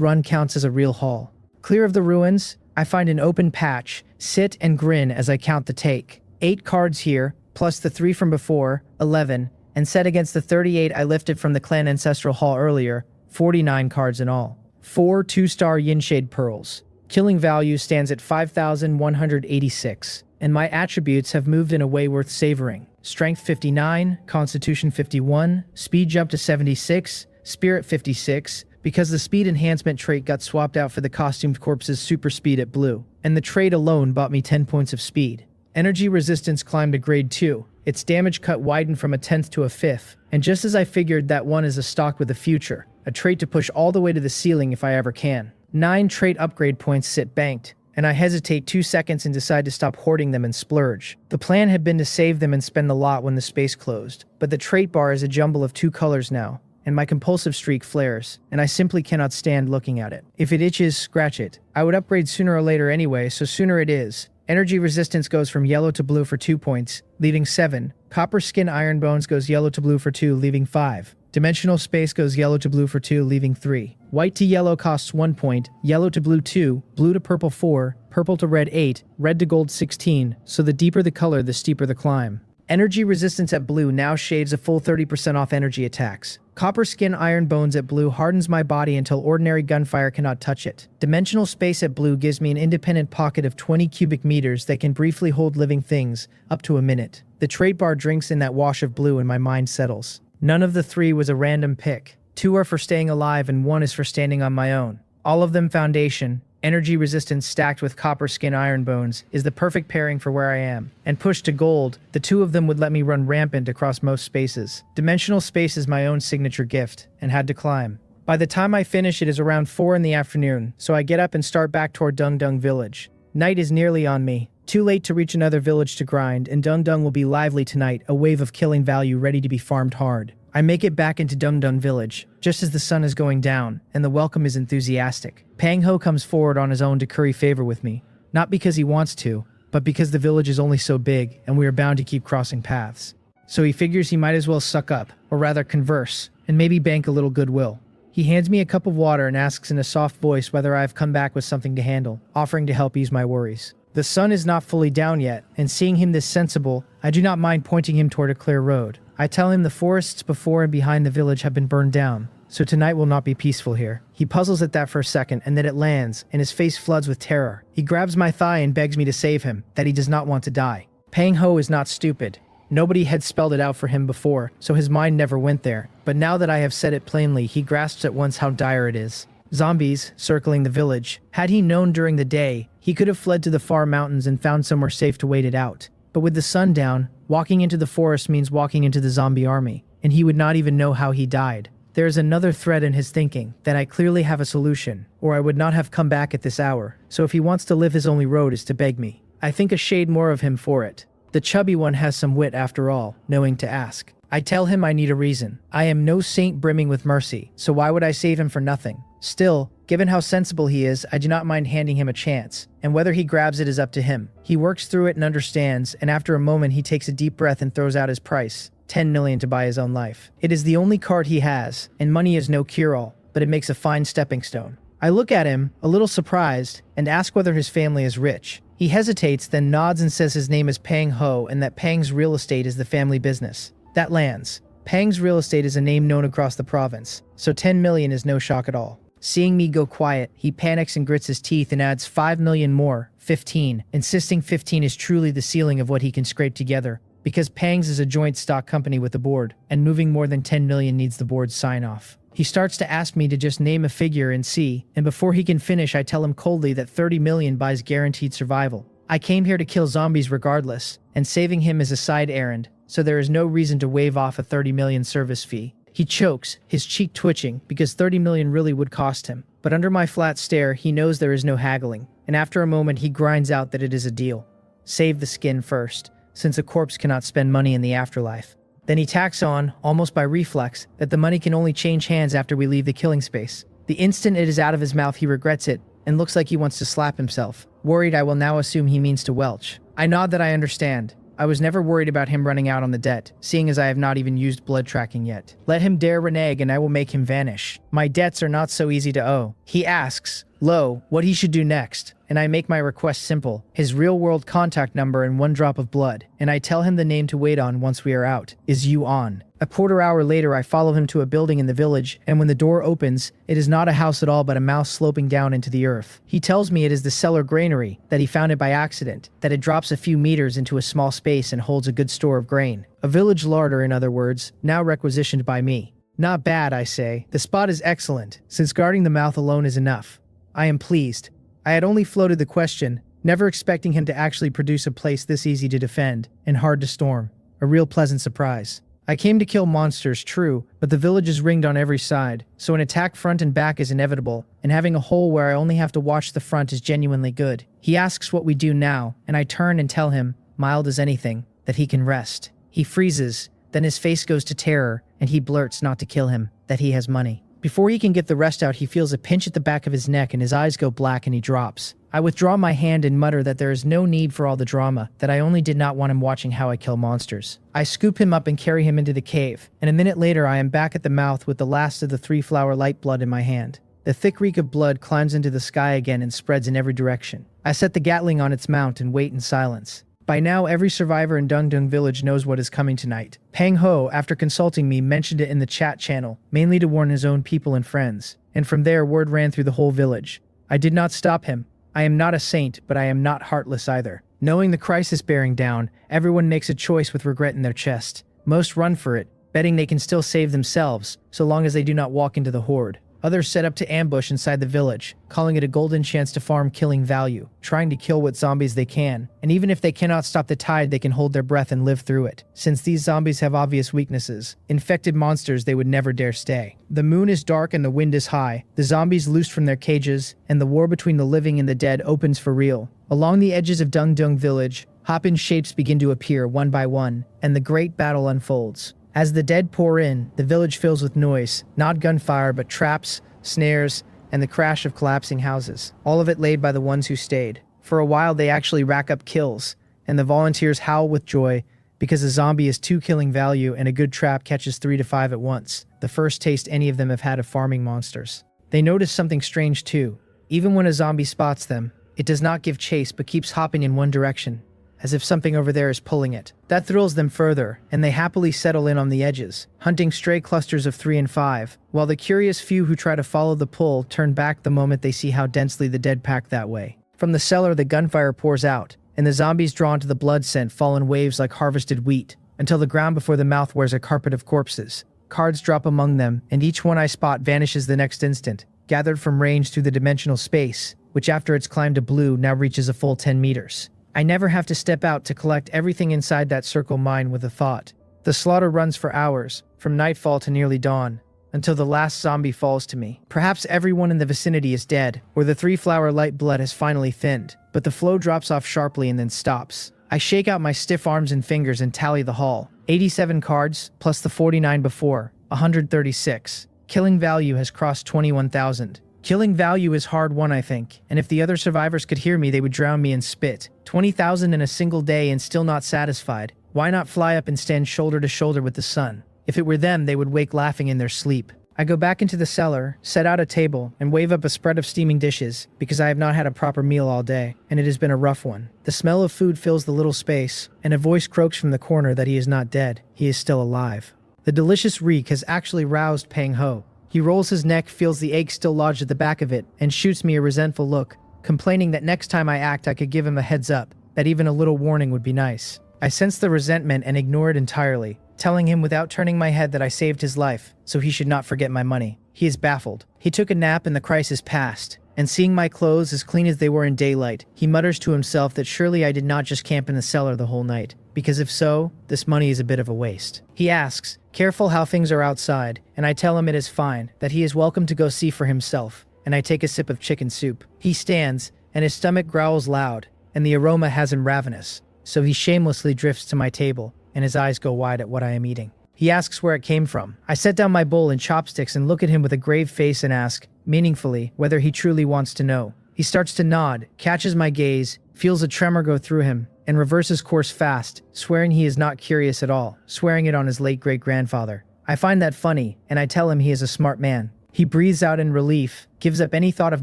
Speaker 1: run counts as a real haul. Clear of the ruins, I find an open patch, sit and grin as I count the take. 8 cards here, plus the 3 from before, 11, and set against the 38 I lifted from the clan ancestral hall earlier, 49 cards in all. 4 2-star yin shade pearls. Killing value stands at 5,186. And my attributes have moved in a way worth savoring. Strength 59, Constitution 51, Speed jump to 76, Spirit 56, because the speed enhancement trait got swapped out for the costumed corpse's super speed at blue, and the trait alone bought me 10 points of speed. Energy resistance climbed to grade 2, its damage cut widened from a 10th to a 5th, and just as I figured, that one is a stock with a future, a trait to push all the way to the ceiling if I ever can. 9 trait upgrade points sit banked, and I hesitate 2 seconds and decide to stop hoarding them and splurge. The plan had been to save them and spend the lot when the space closed, but the trait bar is a jumble of 2 colors now, and my compulsive streak flares, and I simply cannot stand looking at it. If it itches, scratch it. I would upgrade sooner or later anyway, so sooner it is. Energy resistance goes from yellow to blue for 2 points, leaving 7. Copper skin iron bones goes yellow to blue for 2, leaving 5. Dimensional space goes yellow to blue for 2, leaving 3. White to yellow costs 1 point, yellow to blue 2, blue to purple 4, purple to red 8, red to gold 16, so the deeper the color, the steeper the climb. Energy resistance at blue now shades a full 30% off energy attacks. Copper skin iron bones at blue hardens my body until ordinary gunfire cannot touch it. Dimensional space at blue gives me an independent pocket of 20 cubic meters that can briefly hold living things, up to a minute. The trait bar drinks in that wash of blue and my mind settles. None of the 3 was a random pick. 2 are for staying alive and 1 is for standing on my own. All of them foundation, energy resistance stacked with copper skin iron bones, is the perfect pairing for where I am. And pushed to gold, the 2 of them would let me run rampant across most spaces. Dimensional space is my own signature gift, and had to climb. By the time I finish, it is around 4 in the afternoon, so I get up and start back toward Dung Dung Village. Night is nearly on me. Too late to reach another village to grind, and Dung Dung will be lively tonight, a wave of killing value ready to be farmed hard. I make it back into Dung Dung village, just as the sun is going down, and the welcome is enthusiastic. Pang Ho comes forward on his own to curry favor with me. Not because he wants to, but because the village is only so big, and we are bound to keep crossing paths. So he figures he might as well suck up, or rather converse, and maybe bank a little goodwill. He hands me a cup of water and asks in a soft voice whether I have come back with something to handle, offering to help ease my worries. The sun is not fully down yet, and seeing him this sensible, I do not mind pointing him toward a clear road. I tell him the forests before and behind the village have been burned down, so tonight will not be peaceful here. He puzzles at that for a second, and then it lands, and his face floods with terror. He grabs my thigh and begs me to save him, that he does not want to die. Pang Ho is not stupid. Nobody had spelled it out for him before, so his mind never went there. But now that I have said it plainly, he grasps at once how dire it is. Zombies circling the village. Had he known during the day, he could have fled to the far mountains and found somewhere safe to wait it out. But with the sun down, walking into the forest means walking into the zombie army, and he would not even know how he died. There is another thread in his thinking, that I clearly have a solution, or I would not have come back at this hour. So if he wants to live, his only road is to beg me. I think a shade more of him for it. The chubby one has some wit after all, knowing to ask. I tell him I need a reason. I am no saint brimming with mercy, so why would I save him for nothing? Still, given how sensible he is, I do not mind handing him a chance, and whether he grabs it is up to him. He works through it and understands, and after a moment he takes a deep breath and throws out his price, 10 million to buy his own life. It is the only card he has, and money is no cure-all, but it makes a fine stepping stone. I look at him, a little surprised, and ask whether his family is rich. He hesitates, then nods and says his name is Pang Ho and that Pang's real estate is the family business. That lands. Pang's real estate is a name known across the province, so 10 million is no shock at all. Seeing me go quiet, he panics and grits his teeth and adds 5 million more, 15, insisting 15 is truly the ceiling of what he can scrape together, because Pang's is a joint stock company with the board, and moving more than 10 million needs the board's sign-off. He starts to ask me to just name a figure and see, and before he can finish I tell him coldly that 30 million buys guaranteed survival. I came here to kill zombies regardless, and saving him is a side errand, so there is no reason to waive off a 30 million service fee. He chokes, his cheek twitching, because 30 million really would cost him. But under my flat stare, he knows there is no haggling, and after a moment he grinds out that it is a deal. Save the skin first, since a corpse cannot spend money in the afterlife. Then he tacks on, almost by reflex, that the money can only change hands after we leave the killing space. The instant it is out of his mouth he regrets it, and looks like he wants to slap himself. Worried, I will now assume he means to welch. I nod that I understand. I was never worried about him running out on the debt, seeing as I have not even used blood tracking yet. Let him dare renege and I will make him vanish. My debts are not so easy to owe. He asks, what he should do next, and I make my request simple, his real-world contact number and 1 drop of blood, and I tell him the name to wait on once we are out, is Yuan. A quarter hour later I follow him to a building in the village, and when the door opens, it is not a house at all but a mouse sloping down into the earth. He tells me it is the cellar granary, that he found it by accident, that it drops a few meters into a small space and holds a good store of grain. A village larder, in other words, now requisitioned by me. Not bad, I say. The spot is excellent, since guarding the mouth alone is enough. I am pleased. I had only floated the question, never expecting him to actually produce a place this easy to defend and hard to storm. A real pleasant surprise. I came to kill monsters, true, but the village is ringed on every side, so an attack front and back is inevitable, and having a hole where I only have to watch the front is genuinely good. He asks what we do now, and I turn and tell him, mild as anything, that he can rest. He freezes, then his face goes to terror, and he blurts not to kill him, that he has money. Before he can get the rest out, he feels a pinch at the back of his neck and his eyes go black and he drops. I withdraw my hand and mutter that there is no need for all the drama, that I only did not want him watching how I kill monsters. I scoop him up and carry him into the cave, and a minute later I am back at the mouth with the last of the 3-flower light blood in my hand. The thick reek of blood climbs into the sky again and spreads in every direction. I set the Gatling on its mount and wait in silence. By now, every survivor in Dung Dung village knows what is coming tonight. Pang Ho, after consulting me, mentioned it in the chat channel, mainly to warn his own people and friends. And from there, word ran through the whole village. I did not stop him. I am not a saint, but I am not heartless either. Knowing the crisis bearing down, everyone makes a choice with regret in their chest. Most run for it, betting they can still save themselves, so long as they do not walk into the horde. Others set up to ambush inside the village, calling it a golden chance to farm killing value, trying to kill what zombies they can, and even if they cannot stop the tide, they can hold their breath and live through it. Since these zombies have obvious weaknesses, infected monsters they would never dare stay. The moon is dark and the wind is high, the zombies loosed from their cages, and the war between the living and the dead opens for real. Along the edges of Dungdung village, hop-in shapes begin to appear one by one, and the great battle unfolds. As the dead pour in, the village fills with noise, not gunfire but traps, snares, and the crash of collapsing houses, all of it laid by the ones who stayed. For a while they actually rack up kills, and the volunteers howl with joy because a zombie is 2 killing value and a good trap catches 3 to 5 at once, the first taste any of them have had of farming monsters. They notice something strange too. Even when a zombie spots them, it does not give chase but keeps hopping in one direction, as if something over there is pulling it. That thrills them further, and they happily settle in on the edges, hunting stray clusters of 3 and 5, while the curious few who try to follow the pull turn back the moment they see how densely the dead pack that way. From the cellar the gunfire pours out, and the zombies drawn to the blood scent fall in waves like harvested wheat, until the ground before the mouth wears a carpet of corpses. Cards drop among them, and each one I spot vanishes the next instant, gathered from range through the dimensional space, which after its climb to blue now reaches a full 10 meters. I never have to step out to collect everything inside that circle mine with a thought. The slaughter runs for hours, from nightfall to nearly dawn, until the last zombie falls to me. Perhaps everyone in the vicinity is dead, or the 3-flower light blood has finally thinned, but the flow drops off sharply and then stops. I shake out my stiff arms and fingers and tally the haul. 87 cards, plus the 49 before, 136. Killing value has crossed 21,000. Killing value is hard won, I think, and if the other survivors could hear me, they would drown me in spit. 20,000 in a single day and still not satisfied. Why not fly up and stand shoulder to shoulder with the sun? If it were them, they would wake laughing in their sleep. I go back into the cellar, set out a table, and wave up a spread of steaming dishes, because I have not had a proper meal all day, and it has been a rough one. The smell of food fills the little space, and a voice croaks from the corner that he is not dead, he is still alive. The delicious reek has actually roused Pang Ho. He rolls his neck, feels the egg still lodged at the back of it, and shoots me a resentful look, complaining that next time I act I could give him a heads up, that even a little warning would be nice. I sense the resentment and ignore it entirely, telling him without turning my head that I saved his life, so he should not forget my money. He is baffled. He took a nap and the crisis passed, and seeing my clothes as clean as they were in daylight, he mutters to himself that surely I did not just camp in the cellar the whole night, because if so, this money is a bit of a waste. He asks, careful how things are outside, and I tell him it is fine, that he is welcome to go see for himself, and I take a sip of chicken soup. He stands, and his stomach growls loud, and the aroma has him ravenous, so he shamelessly drifts to my table, and his eyes go wide at what I am eating. He asks where it came from. I set down my bowl and chopsticks and look at him with a grave face and ask, meaningfully, whether he truly wants to know. He starts to nod, catches my gaze, feels a tremor go through him, and reverses course fast, swearing he is not curious at all, swearing it on his late great-grandfather. I find that funny, and I tell him he is a smart man. He breathes out in relief, gives up any thought of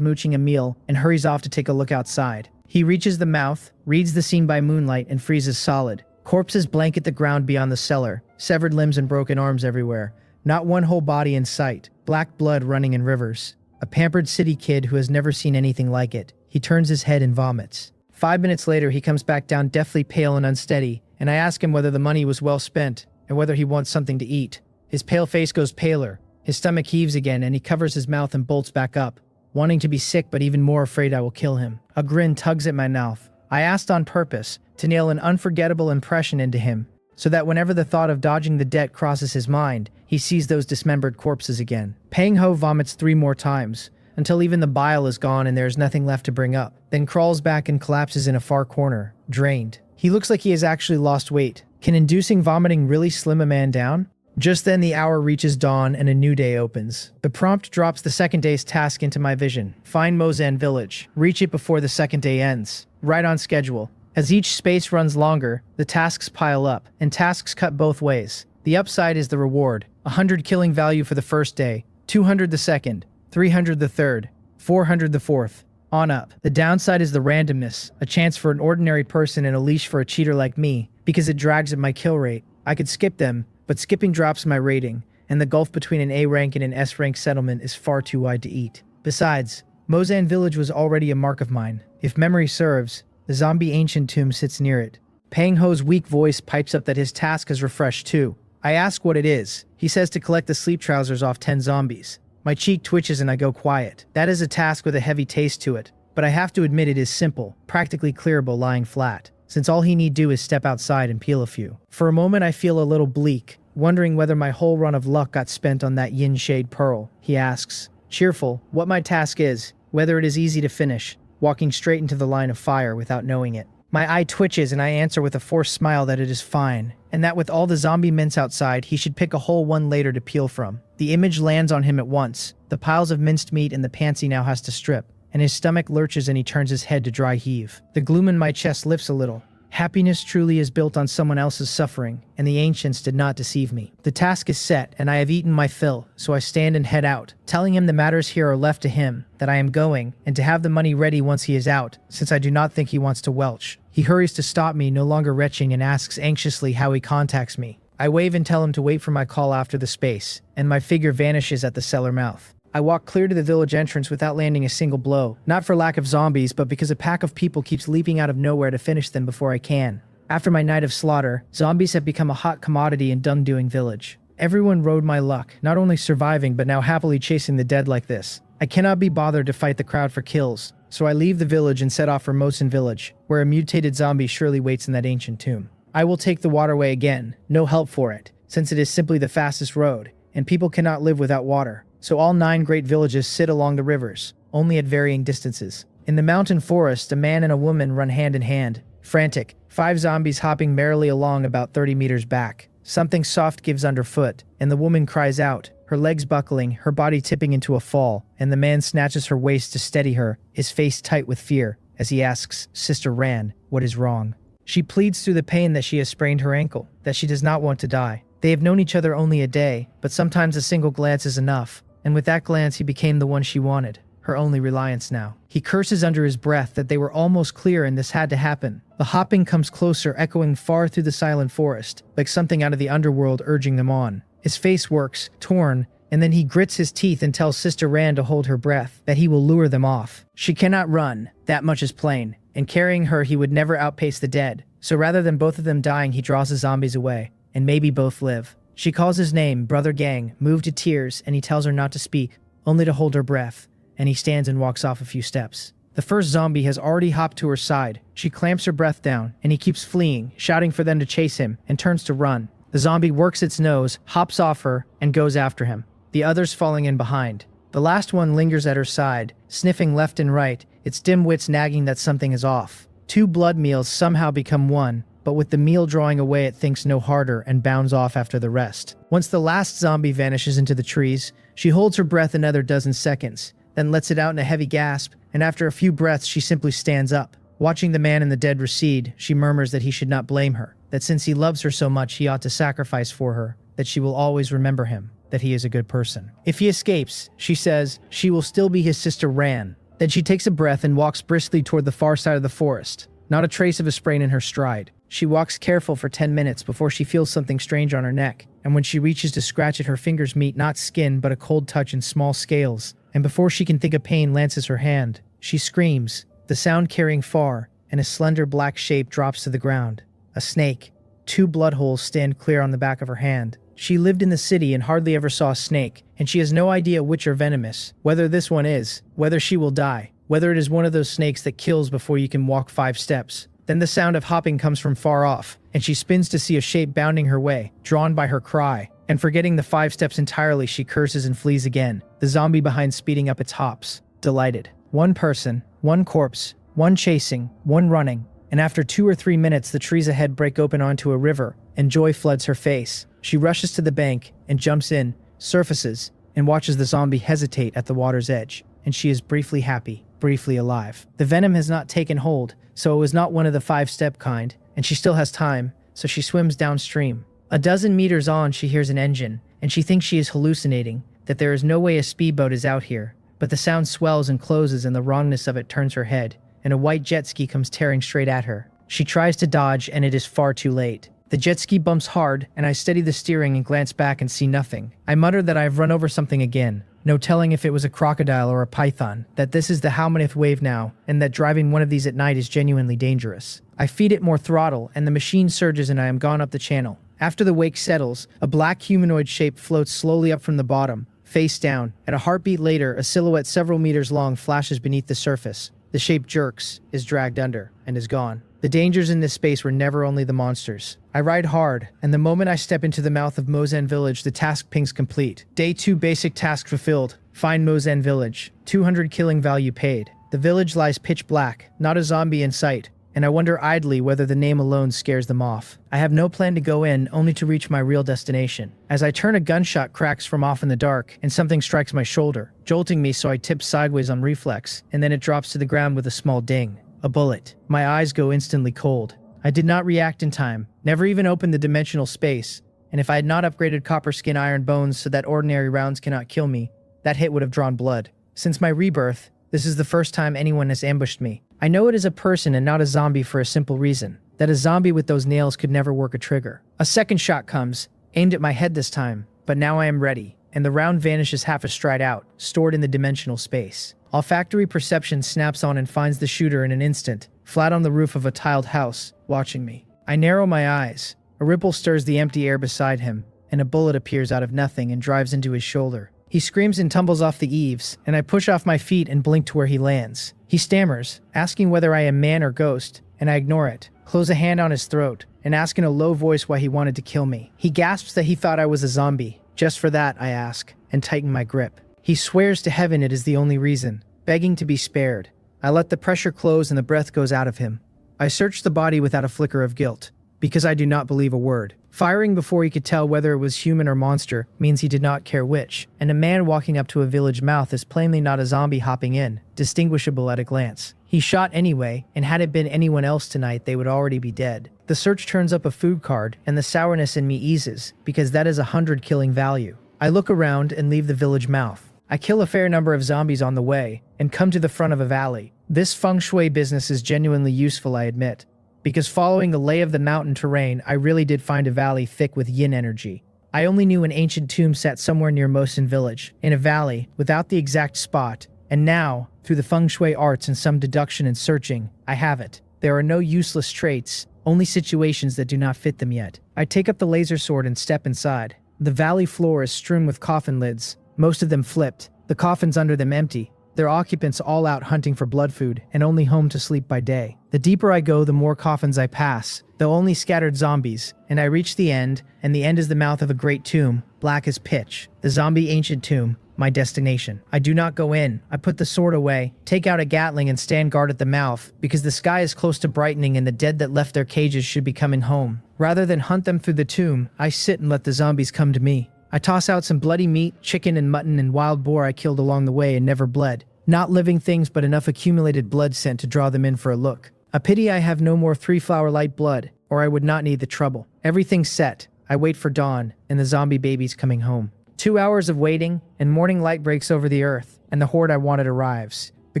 Speaker 1: mooching a meal, and hurries off to take a look outside. He reaches the mouth, reads the scene by moonlight, and freezes solid. Corpses blanket the ground beyond the cellar, severed limbs and broken arms everywhere. Not one whole body in sight, black blood running in rivers. A pampered city kid who has never seen anything like it. He turns his head and vomits. 5 minutes later, he comes back down deathly pale and unsteady, and I ask him whether the money was well spent, and whether he wants something to eat. His pale face goes paler, his stomach heaves again, and he covers his mouth and bolts back up, wanting to be sick but even more afraid I will kill him. A grin tugs at my mouth. I asked on purpose, to nail an unforgettable impression into him, so that whenever the thought of dodging the debt crosses his mind, he sees those dismembered corpses again. Pang Ho vomits 3 more times, until even the bile is gone and there is nothing left to bring up, then crawls back and collapses in a far corner, drained. He looks like he has actually lost weight. Can inducing vomiting really slim a man down? Just then the hour reaches dawn and a new day opens. The prompt drops the second day's task into my vision. Find Mozan village. Reach it before the second day ends. Right on schedule. As each space runs longer, the tasks pile up, and tasks cut both ways. The upside is the reward. 100 killing value for the first day, 200 the second, 300 the third, 400 the fourth, on up. The downside is the randomness, a chance for an ordinary person and a leash for a cheater like me, because it drags at my kill rate. I could skip them, but skipping drops my rating, and the gulf between an A rank and an S rank settlement is far too wide to eat. Besides, Mozan village was already a mark of mine. If memory serves, the zombie ancient tomb sits near it. Pang Ho's weak voice pipes up that his task has refreshed too. I ask what it is. He says to collect the sleep trousers off 10 zombies. My cheek twitches and I go quiet. That is a task with a heavy taste to it, but I have to admit it is simple, practically clearable lying flat, since all he need do is step outside and peel a few. For a moment I feel a little bleak, wondering whether my whole run of luck got spent on that yin shade pearl. He asks, cheerful, what my task is, whether it is easy to finish. walking straight into the line of fire without knowing it. My eye twitches and I answer with a forced smile that it is fine, and that with all the zombie mints outside, he should pick a whole one later to peel from. The image lands on him at once, the piles of minced meat and the pants he now has to strip, and his stomach lurches and he turns his head to dry heave. The gloom in my chest lifts a little. Happiness truly is built on someone else's suffering, and the ancients did not deceive me. The task is set, and I have eaten my fill, so I stand and head out, telling him the matters here are left to him, that I am going, and to have the money ready once he is out, since I do not think he wants to welch. He hurries to stop me, no longer retching, and asks anxiously how he contacts me. I wave and tell him to wait for my call after the space, and my figure vanishes at the cellar mouth. I walk clear to the village entrance without landing a single blow, not for lack of zombies, but because a pack of people keeps leaping out of nowhere to finish them before I can. After my night of slaughter, zombies have become a hot commodity in Dungdoing village. Everyone rode my luck, not only surviving but now happily chasing the dead like this. I cannot be bothered to fight the crowd for kills, so I leave the village and set off for Mosin village, where a mutated zombie surely waits in that ancient tomb. I will take the waterway again, no help for it, since it is simply the fastest road, and people cannot live without water. So all 9 great villages sit along the rivers, only at varying distances. In the mountain forest, a man and a woman run hand in hand, frantic, 5 zombies hopping merrily along about 30 meters back. Something soft gives underfoot, and the woman cries out, her legs buckling, her body tipping into a fall, and the man snatches her waist to steady her, his face tight with fear, as he asks, "Sister Ran, what is wrong?" She pleads through the pain that she has sprained her ankle, that she does not want to die. They have known each other only a day, but sometimes a single glance is enough. And with that glance he became the one she wanted, her only reliance now. He curses under his breath that they were almost clear and this had to happen. The hopping comes closer, echoing far through the silent forest, like something out of the underworld urging them on. His face works, torn, and then he grits his teeth and tells Sister Rand to hold her breath, that he will lure them off. She cannot run, that much is plain, and carrying her he would never outpace the dead. So rather than both of them dying, he draws the zombies away, and maybe both live. She calls his name, Brother Gang, moved to tears, and he tells her not to speak, only to hold her breath, and he stands and walks off a few steps. The first zombie has already hopped to her side. She clamps her breath down, and he keeps fleeing, shouting for them to chase him, and turns to run. The zombie works its nose, hops off her, and goes after him, the others falling in behind. The last one lingers at her side, sniffing left and right, its dim wits nagging that something is off. 2 blood meals somehow become one, but with the meal drawing away it thinks no harder and bounds off after the rest. Once the last zombie vanishes into the trees, she holds her breath another dozen seconds, then lets it out in a heavy gasp, and after a few breaths she simply stands up. Watching the man and the dead recede, she murmurs that he should not blame her, that since he loves her so much he ought to sacrifice for her, that she will always remember him, that he is a good person. If he escapes, she says, she will still be his sister Ran. Then she takes a breath and walks briskly toward the far side of the forest, not a trace of a sprain in her stride. She walks careful for 10 minutes before she feels something strange on her neck, and when she reaches to scratch it her fingers meet not skin but a cold touch in small scales, and before she can think of pain lances her hand. She screams, the sound carrying far, and a slender black shape drops to the ground. A snake. 2 blood holes stand clear on the back of her hand. She lived in the city and hardly ever saw a snake, and she has no idea which are venomous, whether this one is, whether she will die, whether it is one of those snakes that kills before you can walk 5 steps. Then the sound of hopping comes from far off, and she spins to see a shape bounding her way, drawn by her cry, and forgetting the 5 steps entirely she curses and flees again, the zombie behind speeding up its hops, delighted. 1 person, 1 corpse, 1 chasing, 1 running, and after 2 or 3 minutes the trees ahead break open onto a river, and joy floods her face. She rushes to the bank, and jumps in, surfaces, and watches the zombie hesitate at the water's edge, and she is briefly happy, briefly alive. The venom has not taken hold, so it was not one of the 5-step kind, and she still has time, so she swims downstream. A dozen meters on she hears an engine, and she thinks she is hallucinating, that there is no way a speedboat is out here, but the sound swells and closes and the wrongness of it turns her head, and a white jet ski comes tearing straight at her. She tries to dodge, and it is far too late. The jet ski bumps hard, and I steady the steering and glance back and see nothing. I mutter that I have run over something again. No telling if it was a crocodile or a python, that this is the how maneth wave now, and that driving one of these at night is genuinely dangerous. I feed it more throttle, and the machine surges and I am gone up the channel. After the wake settles, a black humanoid shape floats slowly up from the bottom, face down. At a heartbeat later, a silhouette several meters long flashes beneath the surface. The shape jerks, is dragged under, and is gone. The dangers in this space were never only the monsters. I ride hard, and the moment I step into the mouth of Mozen Village, the task pings complete. Day 2 basic task fulfilled. Find Mozen Village. 200 killing value paid. The village lies pitch black, not a zombie in sight, and I wonder idly whether the name alone scares them off. I have no plan to go in, only to reach my real destination. As I turn, a gunshot cracks from off in the dark, and something strikes my shoulder, jolting me so I tip sideways on reflex, and then it drops to the ground with a small ding. A bullet. My eyes go instantly cold. I did not react in time, never even opened the dimensional space, and if I had not upgraded copper skin iron bones so that ordinary rounds cannot kill me, that hit would have drawn blood. Since my rebirth, this is the first time anyone has ambushed me. I know it is a person and not a zombie for a simple reason, that a zombie with those nails could never work a trigger. A second shot comes, aimed at my head this time, but now I am ready, and the round vanishes half a stride out, stored in the dimensional space. Olfactory perception snaps on and finds the shooter in an instant, flat on the roof of a tiled house, watching me. I narrow my eyes. A ripple stirs the empty air beside him, and a bullet appears out of nothing and drives into his shoulder. He screams and tumbles off the eaves, and I push off my feet and blink to where he lands. He stammers, asking whether I am man or ghost, and I ignore it, close a hand on his throat, and ask in a low voice why he wanted to kill me. He gasps that he thought I was a zombie. Just for that, I ask, and tighten my grip. He swears to heaven it is the only reason, begging to be spared. I let the pressure close and the breath goes out of him. I search the body without a flicker of guilt, because I do not believe a word. Firing before he could tell whether it was human or monster means he did not care which, and a man walking up to a village mouth is plainly not a zombie hopping in, distinguishable at a glance. He shot anyway, and had it been anyone else tonight, they would already be dead. The search turns up a food card, and the sourness in me eases, because that is 100 killing value. I look around and leave the village mouth. I kill a fair number of zombies on the way, and come to the front of a valley. This feng shui business is genuinely useful, I admit, because following the lay of the mountain terrain, I really did find a valley thick with yin energy. I only knew an ancient tomb sat somewhere near Mosin village, in a valley, without the exact spot, and now, through the feng shui arts and some deduction and searching, I have it. There are no useless traits, only situations that do not fit them yet. I take up the laser sword and step inside. The valley floor is strewn with coffin lids, most of them flipped, the coffins under them empty, their occupants all out hunting for blood food and only home to sleep by day. The deeper I go, the more coffins I pass, though only scattered zombies, and I reach the end, and the end is the mouth of a great tomb, black as pitch, the zombie ancient tomb, my destination. I do not go in. I put the sword away, take out a Gatling and stand guard at the mouth, because the sky is close to brightening and the dead that left their cages should be coming home. Rather than hunt them through the tomb, I sit and let the zombies come to me. I toss out some bloody meat, chicken and mutton and wild boar I killed along the way and never bled. Not living things, but enough accumulated blood scent to draw them in for a look. A pity I have no more 3-flower light blood, or I would not need the trouble. Everything's set. I wait for dawn, and the zombie babies coming home. 2 hours of waiting, and morning light breaks over the earth, and the horde I wanted arrives. The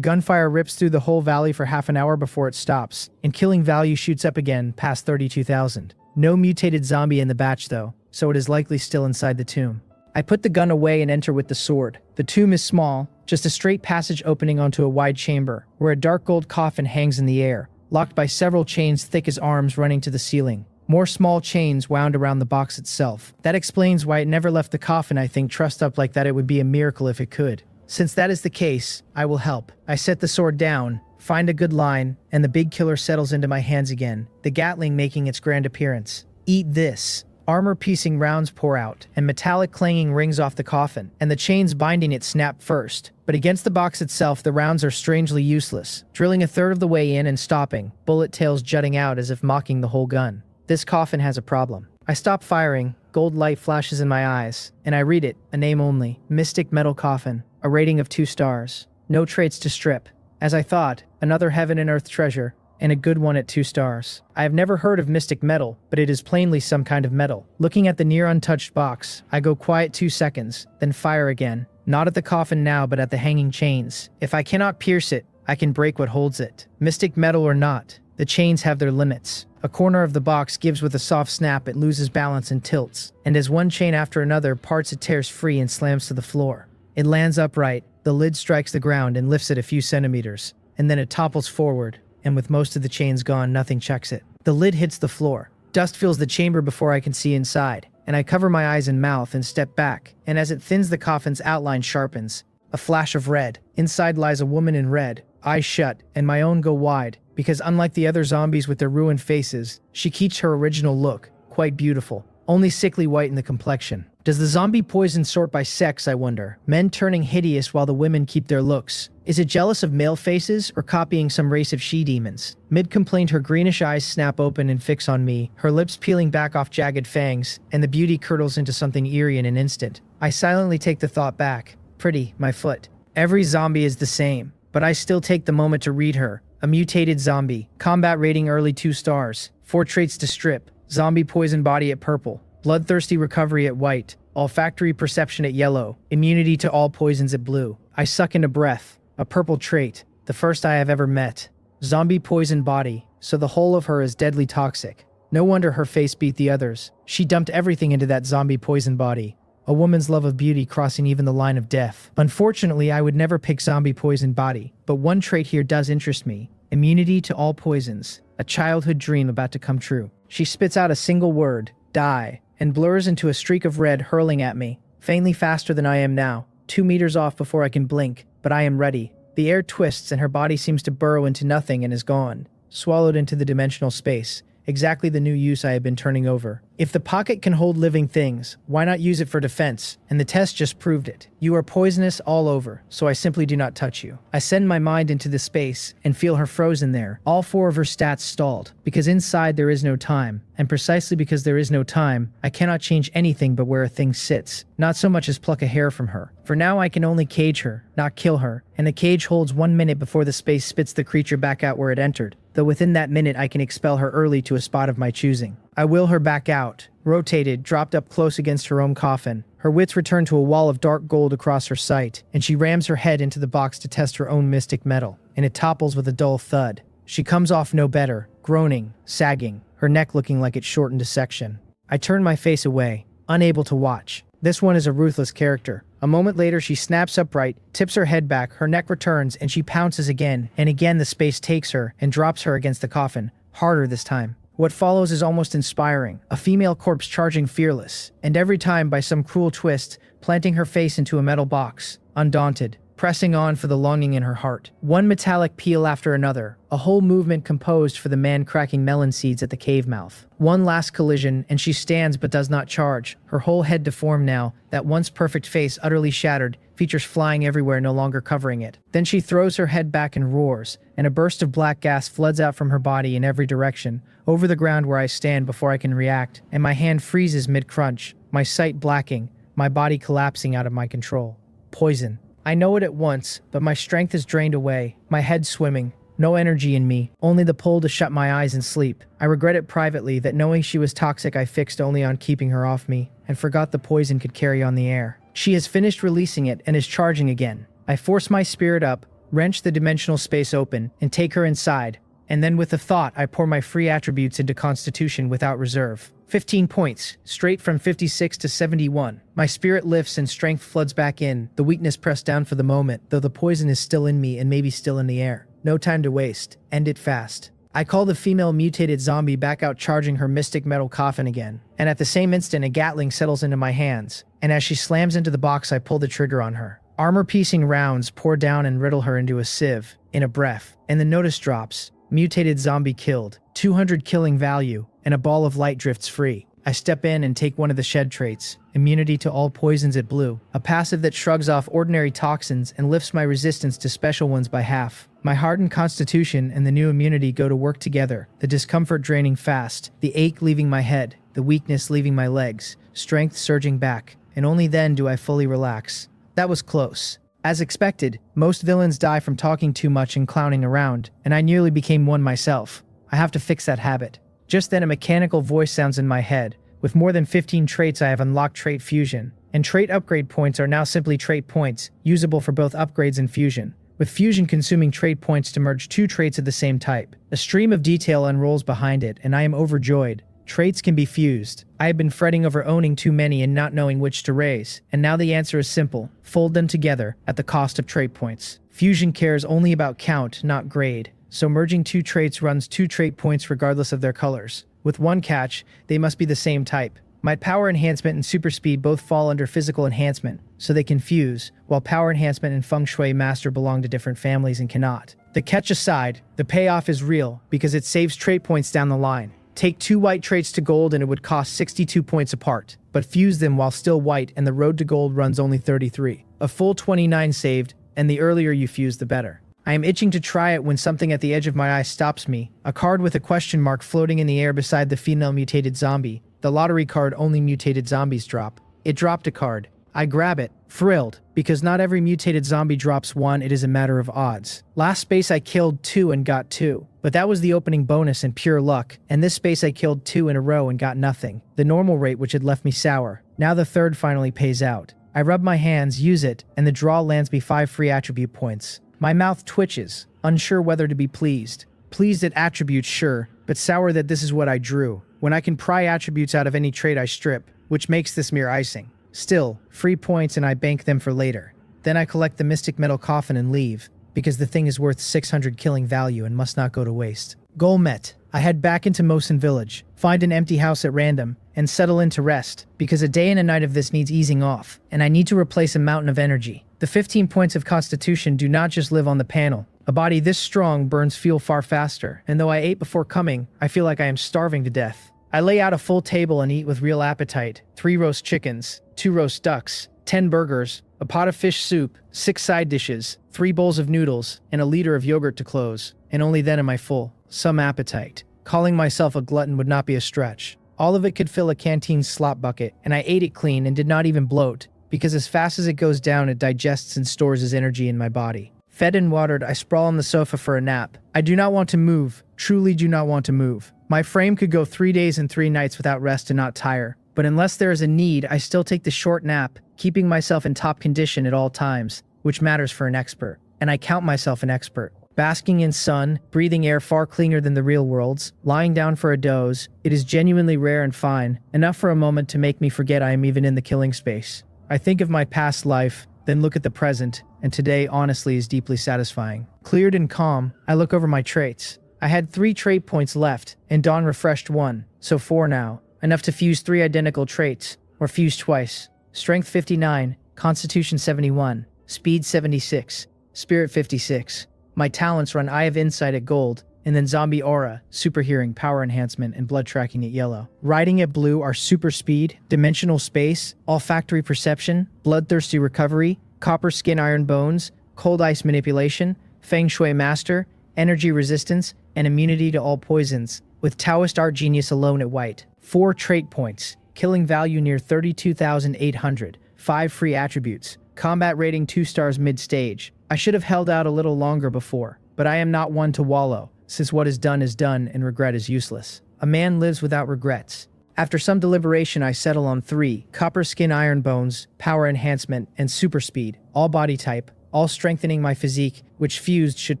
Speaker 1: gunfire rips through the whole valley for half an hour before it stops, and killing value shoots up again past 32,000. No mutated zombie in the batch though, so it is likely still inside the tomb. I put the gun away and enter with the sword. The tomb is small, just a straight passage opening onto a wide chamber, where a dark gold coffin hangs in the air, locked by several chains thick as arms running to the ceiling. More small chains wound around the box itself. That explains why it never left the coffin, I think, trussed up like that. It would be a miracle if it could. Since that is the case, I will help. I set the sword down, find a good line, and the big killer settles into my hands again, the Gatling making its grand appearance. Eat this. Armor-piercing rounds pour out, and metallic clanging rings off the coffin, and the chains binding it snap first. But against the box itself, the rounds are strangely useless, drilling a third of the way in and stopping, bullet tails jutting out as if mocking the whole gun. This coffin has a problem. I stop firing, gold light flashes in my eyes, and I read it, a name only, Mystic Metal Coffin, a rating of 2 stars. No traits to strip. As I thought, another heaven and earth treasure, and a good one at 2 stars. I have never heard of mystic metal, but it is plainly some kind of metal. Looking at the near untouched box, I go quiet 2 seconds, then fire again. Not at the coffin now, but at the hanging chains. If I cannot pierce it, I can break what holds it. Mystic metal or not, the chains have their limits. A corner of the box gives with a soft snap, it loses balance and tilts, and as one chain after another parts, it tears free and slams to the floor. It lands upright, the lid strikes the ground and lifts it a few centimeters, and then it topples forward, and with most of the chains gone, nothing checks it. The lid hits the floor. Dust fills the chamber before I can see inside, and I cover my eyes and mouth and step back, and as it thins, the coffin's outline sharpens. A flash of red. Inside lies a woman in red, eyes shut, and my own go wide, because unlike the other zombies with their ruined faces, she keeps her original look, quite beautiful. only sickly white in the complexion. Does the zombie poison sort by sex, I wonder? Men turning hideous while the women keep their looks. Is it jealous of male faces or copying some race of she-demons? Mid-complaint, her greenish eyes snap open and fix on me, her lips peeling back off jagged fangs, and the beauty curdles into something eerie in an instant. I silently take the thought back. Pretty, my foot. Every zombie is the same, but I still take the moment to read her. A mutated zombie. Combat rating early 2 stars. 4 traits to strip. Zombie poison body at purple. Bloodthirsty recovery at white. Olfactory perception at yellow. Immunity to all poisons at blue. I suck in a breath. A purple trait. The first I have ever met. Zombie poison body. So the whole of her is deadly toxic. No wonder her face beat the others. She dumped everything into that zombie poison body. A woman's love of beauty crossing even the line of death. Unfortunately, I would never pick zombie poison body, but one trait here does interest me. Immunity to all poisons. A childhood dream about to come true. She spits out a single word, die, and blurs into a streak of red hurling at me, faintly faster than I am now, 2 meters off before I can blink, but I am ready. The air twists and her body seems to burrow into nothing and is gone, swallowed into the dimensional space. Exactly the new use I have been turning over. If the pocket can hold living things, why not use it for defense? And the test just proved it. You are poisonous all over, so I simply do not touch you. I send my mind into the space and feel her frozen there. All 4 of her stats stalled, because inside there is no time. And precisely because there is no time, I cannot change anything but where a thing sits. Not so much as pluck a hair from her. For now I can only cage her, not kill her. And the cage holds 1 minute before the space spits the creature back out where it entered. Though within that minute I can expel her early to a spot of my choosing. I will her back out, rotated, dropped up close against her own coffin. Her wits return to a wall of dark gold across her sight, and she rams her head into the box to test her own mystic metal, and it topples with a dull thud. She comes off no better, groaning, sagging, her neck looking like it's shortened to section. I turn my face away, unable to watch. This one is a ruthless character. A moment later, she snaps upright, tips her head back, her neck returns, and she pounces again, and again the space takes her and drops her against the coffin, harder this time. What follows is almost inspiring, a female corpse charging fearless, and every time by some cruel twist, planting her face into a metal box, undaunted, pressing on for the longing in her heart. One metallic peel after another, a whole movement composed for the man cracking melon seeds at the cave mouth. One last collision, and she stands but does not charge, her whole head deformed now, that once perfect face utterly shattered, features flying everywhere no longer covering it. Then she throws her head back and roars, and a burst of black gas floods out from her body in every direction, over the ground where I stand before I can react, and my hand freezes mid-crunch, my sight blacking, my body collapsing out of my control. Poison. I know it at once, but my strength is drained away, my head swimming, no energy in me, only the pull to shut my eyes and sleep. I regret it privately that knowing she was toxic I fixed only on keeping her off me, and forgot the poison could carry on the air. She has finished releasing it and is charging again. I force my spirit up, wrench the dimensional space open, and take her inside, and then with a thought I pour my free attributes into Constitution without reserve. 15 points, straight from 56 to 71. My spirit lifts and strength floods back in, the weakness pressed down for the moment, though the poison is still in me and maybe still in the air. No time to waste. End it fast. I call the female mutated zombie back out charging her mystic metal coffin again, and at the same instant a Gatling settles into my hands, and as she slams into the box I pull the trigger on her. Armor-piercing rounds pour down and riddle her into a sieve, in a breath, and the notice drops. Mutated zombie killed, 200 killing value, and a ball of light drifts free. I step in and take one of the shed traits, immunity to all poisons at blue, a passive that shrugs off ordinary toxins and lifts my resistance to special ones by half. My hardened constitution and the new immunity go to work together, the discomfort draining fast, the ache leaving my head, the weakness leaving my legs, strength surging back, and only then do I fully relax. That was close. As expected, most villains die from talking too much and clowning around, and I nearly became one myself. I have to fix that habit. Just then a mechanical voice sounds in my head. With more than 15 traits I have unlocked trait fusion, and trait upgrade points are now simply trait points, usable for both upgrades and fusion, with fusion consuming trait points to merge 2 traits of the same type. A stream of detail unrolls behind it, and I am overjoyed. Traits can be fused. I have been fretting over owning too many and not knowing which to raise, and now the answer is simple. Fold them together, at the cost of trait points. Fusion cares only about count, not grade, so merging 2 traits runs 2 trait points regardless of their colors. With one catch, they must be the same type. My power enhancement and super speed both fall under physical enhancement, so they can fuse, while power enhancement and feng shui master belong to different families and cannot. The catch aside, the payoff is real, because it saves trait points down the line. Take 2 white traits to gold and it would cost 62 points apart, but fuse them while still white and the road to gold runs only 33. A full 29 saved, and the earlier you fuse the better. I am itching to try it when something at the edge of my eye stops me. A card with a question mark floating in the air beside the female mutated zombie. The lottery card only mutated zombies drop. It dropped a card. I grab it, thrilled, because not every mutated zombie drops one, it is a matter of odds. Last space I killed 2 and got 2, but that was the opening bonus and pure luck, and this space I killed 2 in a row and got nothing, the normal rate which had left me sour. Now the third finally pays out. I rub my hands, use it, and the draw lands me 5 free attribute points. My mouth twitches, unsure whether to be pleased. Pleased at attributes, sure, but sour that this is what I drew, when I can pry attributes out of any trait I strip, which makes this mere icing. Still, free points and I bank them for later. Then I collect the mystic metal coffin and leave, because the thing is worth 600 killing value and must not go to waste. Goal met. I head back into Mosin village, find an empty house at random, and settle in to rest, because a day and a night of this needs easing off, and I need to replace a mountain of energy. The 15 points of constitution do not just live on the panel. A body this strong burns fuel far faster, and though I ate before coming, I feel like I am starving to death. I lay out a full table and eat with real appetite. 3 roast chickens, 2 roast ducks, 10 burgers, a pot of fish soup, 6 side dishes, 3 bowls of noodles, and a liter of yogurt to close. And only then am I full. Some appetite. Calling myself a glutton would not be a stretch. All of it could fill a canteen slop bucket, and I ate it clean and did not even bloat, because as fast as it goes down, it digests and stores as energy in my body. Fed and watered, I sprawl on the sofa for a nap. I do not want to move, truly do not want to move. My frame could go 3 days and 3 nights without rest and not tire, but unless there is a need, I still take the short nap, keeping myself in top condition at all times, which matters for an expert. And I count myself an expert. Basking in sun, breathing air far cleaner than the real world's, lying down for a doze, it is genuinely rare and fine, enough for a moment to make me forget I am even in the killing space. I think of my past life, then look at the present, and today honestly is deeply satisfying. Cleared and calm, I look over my traits. I had 3 trait points left, and Dawn refreshed 1, so 4 now. Enough to fuse 3 identical traits, or fuse twice. Strength 59, Constitution 71, Speed 76, Spirit 56. My talents run Eye of Insight at gold, and then Zombie Aura, Super Hearing, Power Enhancement, and Blood Tracking at yellow. Riding at blue are Super Speed, Dimensional Space, Olfactory Perception, Bloodthirsty Recovery, Copper Skin Iron Bones, Cold Ice Manipulation, Feng Shui Master, Energy Resistance, and Immunity to all poisons, with Taoist Art Genius alone at white. 4 trait points, killing value near 32,800, 5 free attributes, combat rating 2 stars mid-stage. I should have held out a little longer before, but I am not one to wallow, since what is done and regret is useless. A man lives without regrets. After some deliberation, I settle on 3, Copper Skin Iron Bones, Power Enhancement, and Super Speed, all body type, all strengthening my physique, which fused should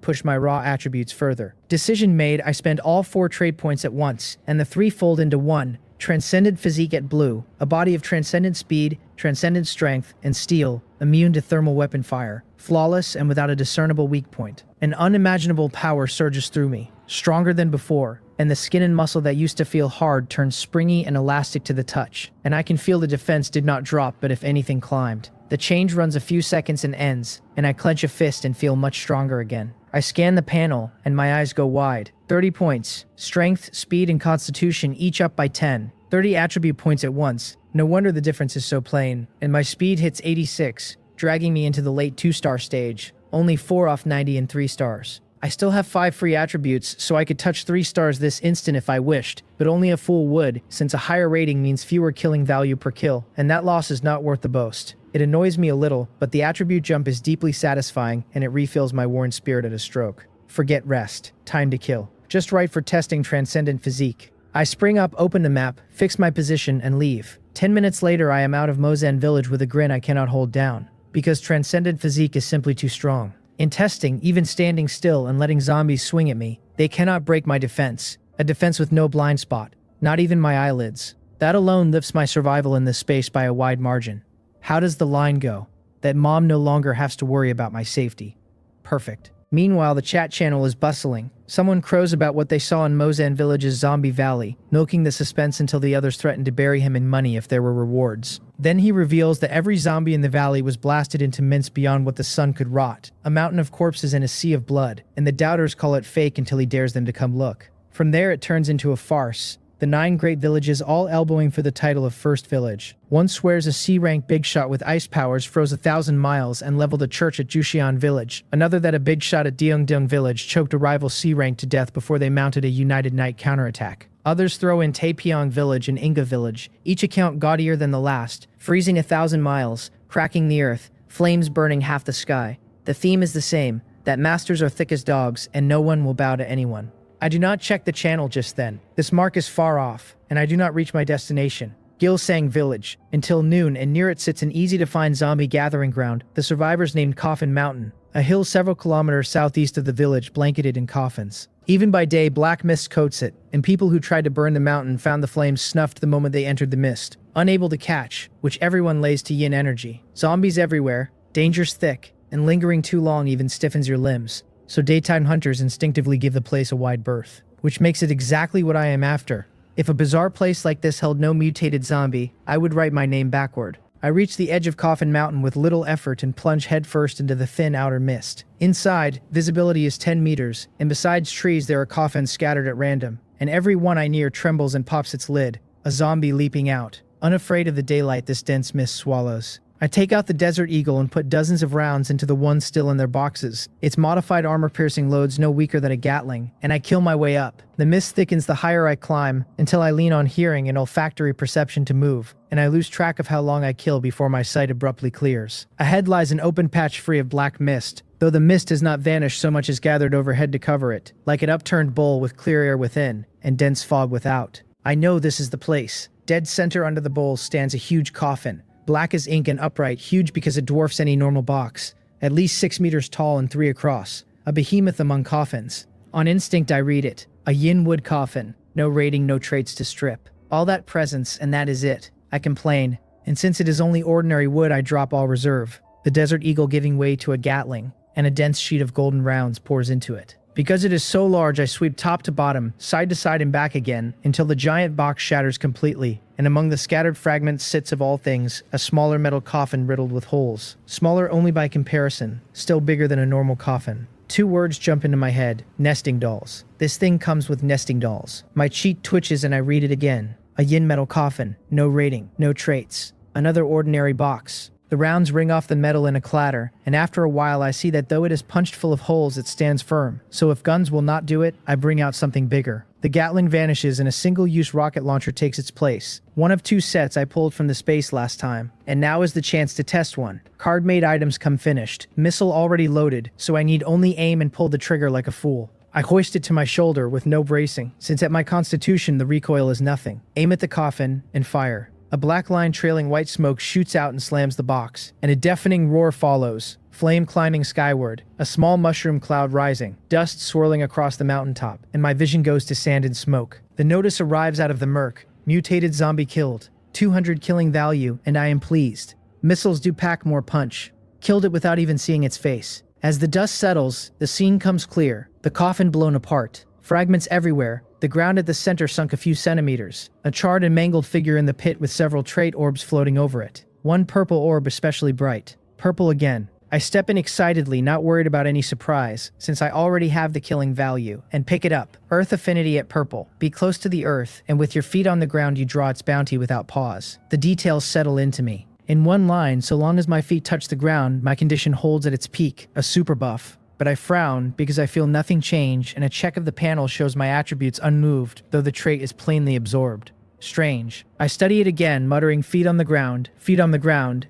Speaker 1: push my raw attributes further. Decision made, I spend all 4 trade points at once, and the 3 fold into 1. Transcendent Physique at blue, a body of transcendent speed, transcendent strength, and steel, immune to thermal weapon fire, flawless and without a discernible weak point. An unimaginable power surges through me, stronger than before, and the skin and muscle that used to feel hard turns springy and elastic to the touch, and I can feel the defense did not drop but if anything climbed. The change runs a few seconds and ends, and I clench a fist and feel much stronger again. I scan the panel, and my eyes go wide. 30 points. Strength, speed, and constitution each up by 10. 30 attribute points at once. No wonder the difference is so plain. And my speed hits 86, dragging me into the late 2-star stage. Only 4 off 90 and 3 stars. I still have 5 free attributes, so I could touch 3 stars this instant if I wished, but only a fool would, since a higher rating means fewer killing value per kill, and that loss is not worth the boast. It annoys me a little, but the attribute jump is deeply satisfying, and it refills my worn spirit at a stroke. Forget rest. Time to kill. Just right for testing Transcendent Physique. I spring up, open the map, fix my position, and leave. 10 minutes later, I am out of Mozen village with a grin I cannot hold down, because Transcendent Physique is simply too strong. In testing, even standing still and letting zombies swing at me, they cannot break my defense. A defense with no blind spot. Not even my eyelids. That alone lifts my survival in this space by a wide margin. How does the line go? That mom no longer has to worry about my safety. Perfect. Meanwhile, the chat channel is bustling. Someone crows about what they saw in Mozen Village's Zombie Valley, milking the suspense until the others threatened to bury him in money if there were rewards. Then he reveals that every zombie in the valley was blasted into mince beyond what the sun could rot, a mountain of corpses and a sea of blood, and the doubters call it fake until he dares them to come look. From there it turns into a farce, The 9 great villages all elbowing for the title of first village. One swears a C-rank big shot with ice powers froze 1,000 miles and leveled a church at Jushian village. Another that a big shot at Deongdong village choked a rival C-rank to death before they mounted a United Night counterattack. Others throw in Taepyeong village and Inga village, each account gaudier than the last, freezing 1,000 miles, cracking the earth, flames burning half the sky. The theme is the same, that masters are thick as dogs and no one will bow to anyone. I do not check the channel just then. This mark is far off, and I do not reach my destination, Gilsang village, until noon, and near it sits an easy-to-find zombie gathering ground, the survivors named Coffin Mountain, a hill several kilometers southeast of the village blanketed in coffins. Even by day, black mist coats it, and people who tried to burn the mountain found the flames snuffed the moment they entered the mist, unable to catch, which everyone lays to yin energy. Zombies everywhere, dangers thick, and lingering too long even stiffens your limbs, so daytime hunters instinctively give the place a wide berth, which makes it exactly what I am after. If a bizarre place like this held no mutated zombie, I would write my name backward. I reach the edge of Coffin Mountain with little effort and plunge headfirst into the thin outer mist. Inside, visibility is 10 meters, and besides trees there are coffins scattered at random, and every one I near trembles and pops its lid, a zombie leaping out. Unafraid of the daylight this dense mist swallows. I take out the Desert Eagle and put dozens of rounds into the ones still in their boxes. Its modified armor-piercing load's no weaker than a Gatling, and I kill my way up. The mist thickens the higher I climb, until I lean on hearing and olfactory perception to move, and I lose track of how long I kill before my sight abruptly clears. Ahead lies an open patch free of black mist, though the mist has not vanished so much as gathered overhead to cover it, like an upturned bowl with clear air within, and dense fog without. I know this is the place. Dead center under the bowl stands a huge coffin, black as ink and upright, huge because it dwarfs any normal box, at least 6 meters tall and 3 across, a behemoth among coffins. On instinct I read it, a yin wood coffin, no rating, no traits to strip. All that presence, and that is it. I complain, and since it is only ordinary wood I drop all reserve, the Desert Eagle giving way to a Gatling, and a dense sheet of golden rounds pours into it. Because it is so large I sweep top to bottom, side to side and back again, until the giant box shatters completely, and among the scattered fragments sits of all things, a smaller metal coffin riddled with holes. Smaller only by comparison, still bigger than a normal coffin. 2 words jump into my head, nesting dolls. This thing comes with nesting dolls. My cheek twitches and I read it again. A yin metal coffin, no rating, no traits. Another ordinary box. The rounds ring off the metal in a clatter, and after a while I see that though it is punched full of holes it stands firm, so if guns will not do it, I bring out something bigger. The Gatling vanishes and a single-use rocket launcher takes its place. One of 2 sets I pulled from the space last time, and now is the chance to test one. Card-made items come finished, missile already loaded, so I need only aim and pull the trigger like a fool. I hoist it to my shoulder with no bracing, since at my constitution the recoil is nothing. Aim at the coffin, and fire. A black line trailing white smoke shoots out and slams the box, and a deafening roar follows, flame climbing skyward, a small mushroom cloud rising, dust swirling across the mountaintop, and my vision goes to sand and smoke. The notice arrives out of the murk, mutated zombie killed, 200 killing value, and I am pleased. Missiles do pack more punch. Killed it without even seeing its face. As the dust settles, the scene comes clear, the coffin blown apart, fragments everywhere, the ground at the center sunk a few centimeters, a charred and mangled figure in the pit with several trait orbs floating over it. One purple orb especially bright. Purple again. I step in excitedly, not worried about any surprise, since I already have the killing value, and pick it up. Earth affinity at purple. Be close to the earth, and with your feet on the ground you draw its bounty without pause. The details settle into me. In one line, so long as my feet touch the ground, my condition holds at its peak, a super buff. But I frown because I feel nothing change, and a check of the panel shows my attributes unmoved, though the trait is plainly absorbed. Strange. I study it again, muttering feet on the ground,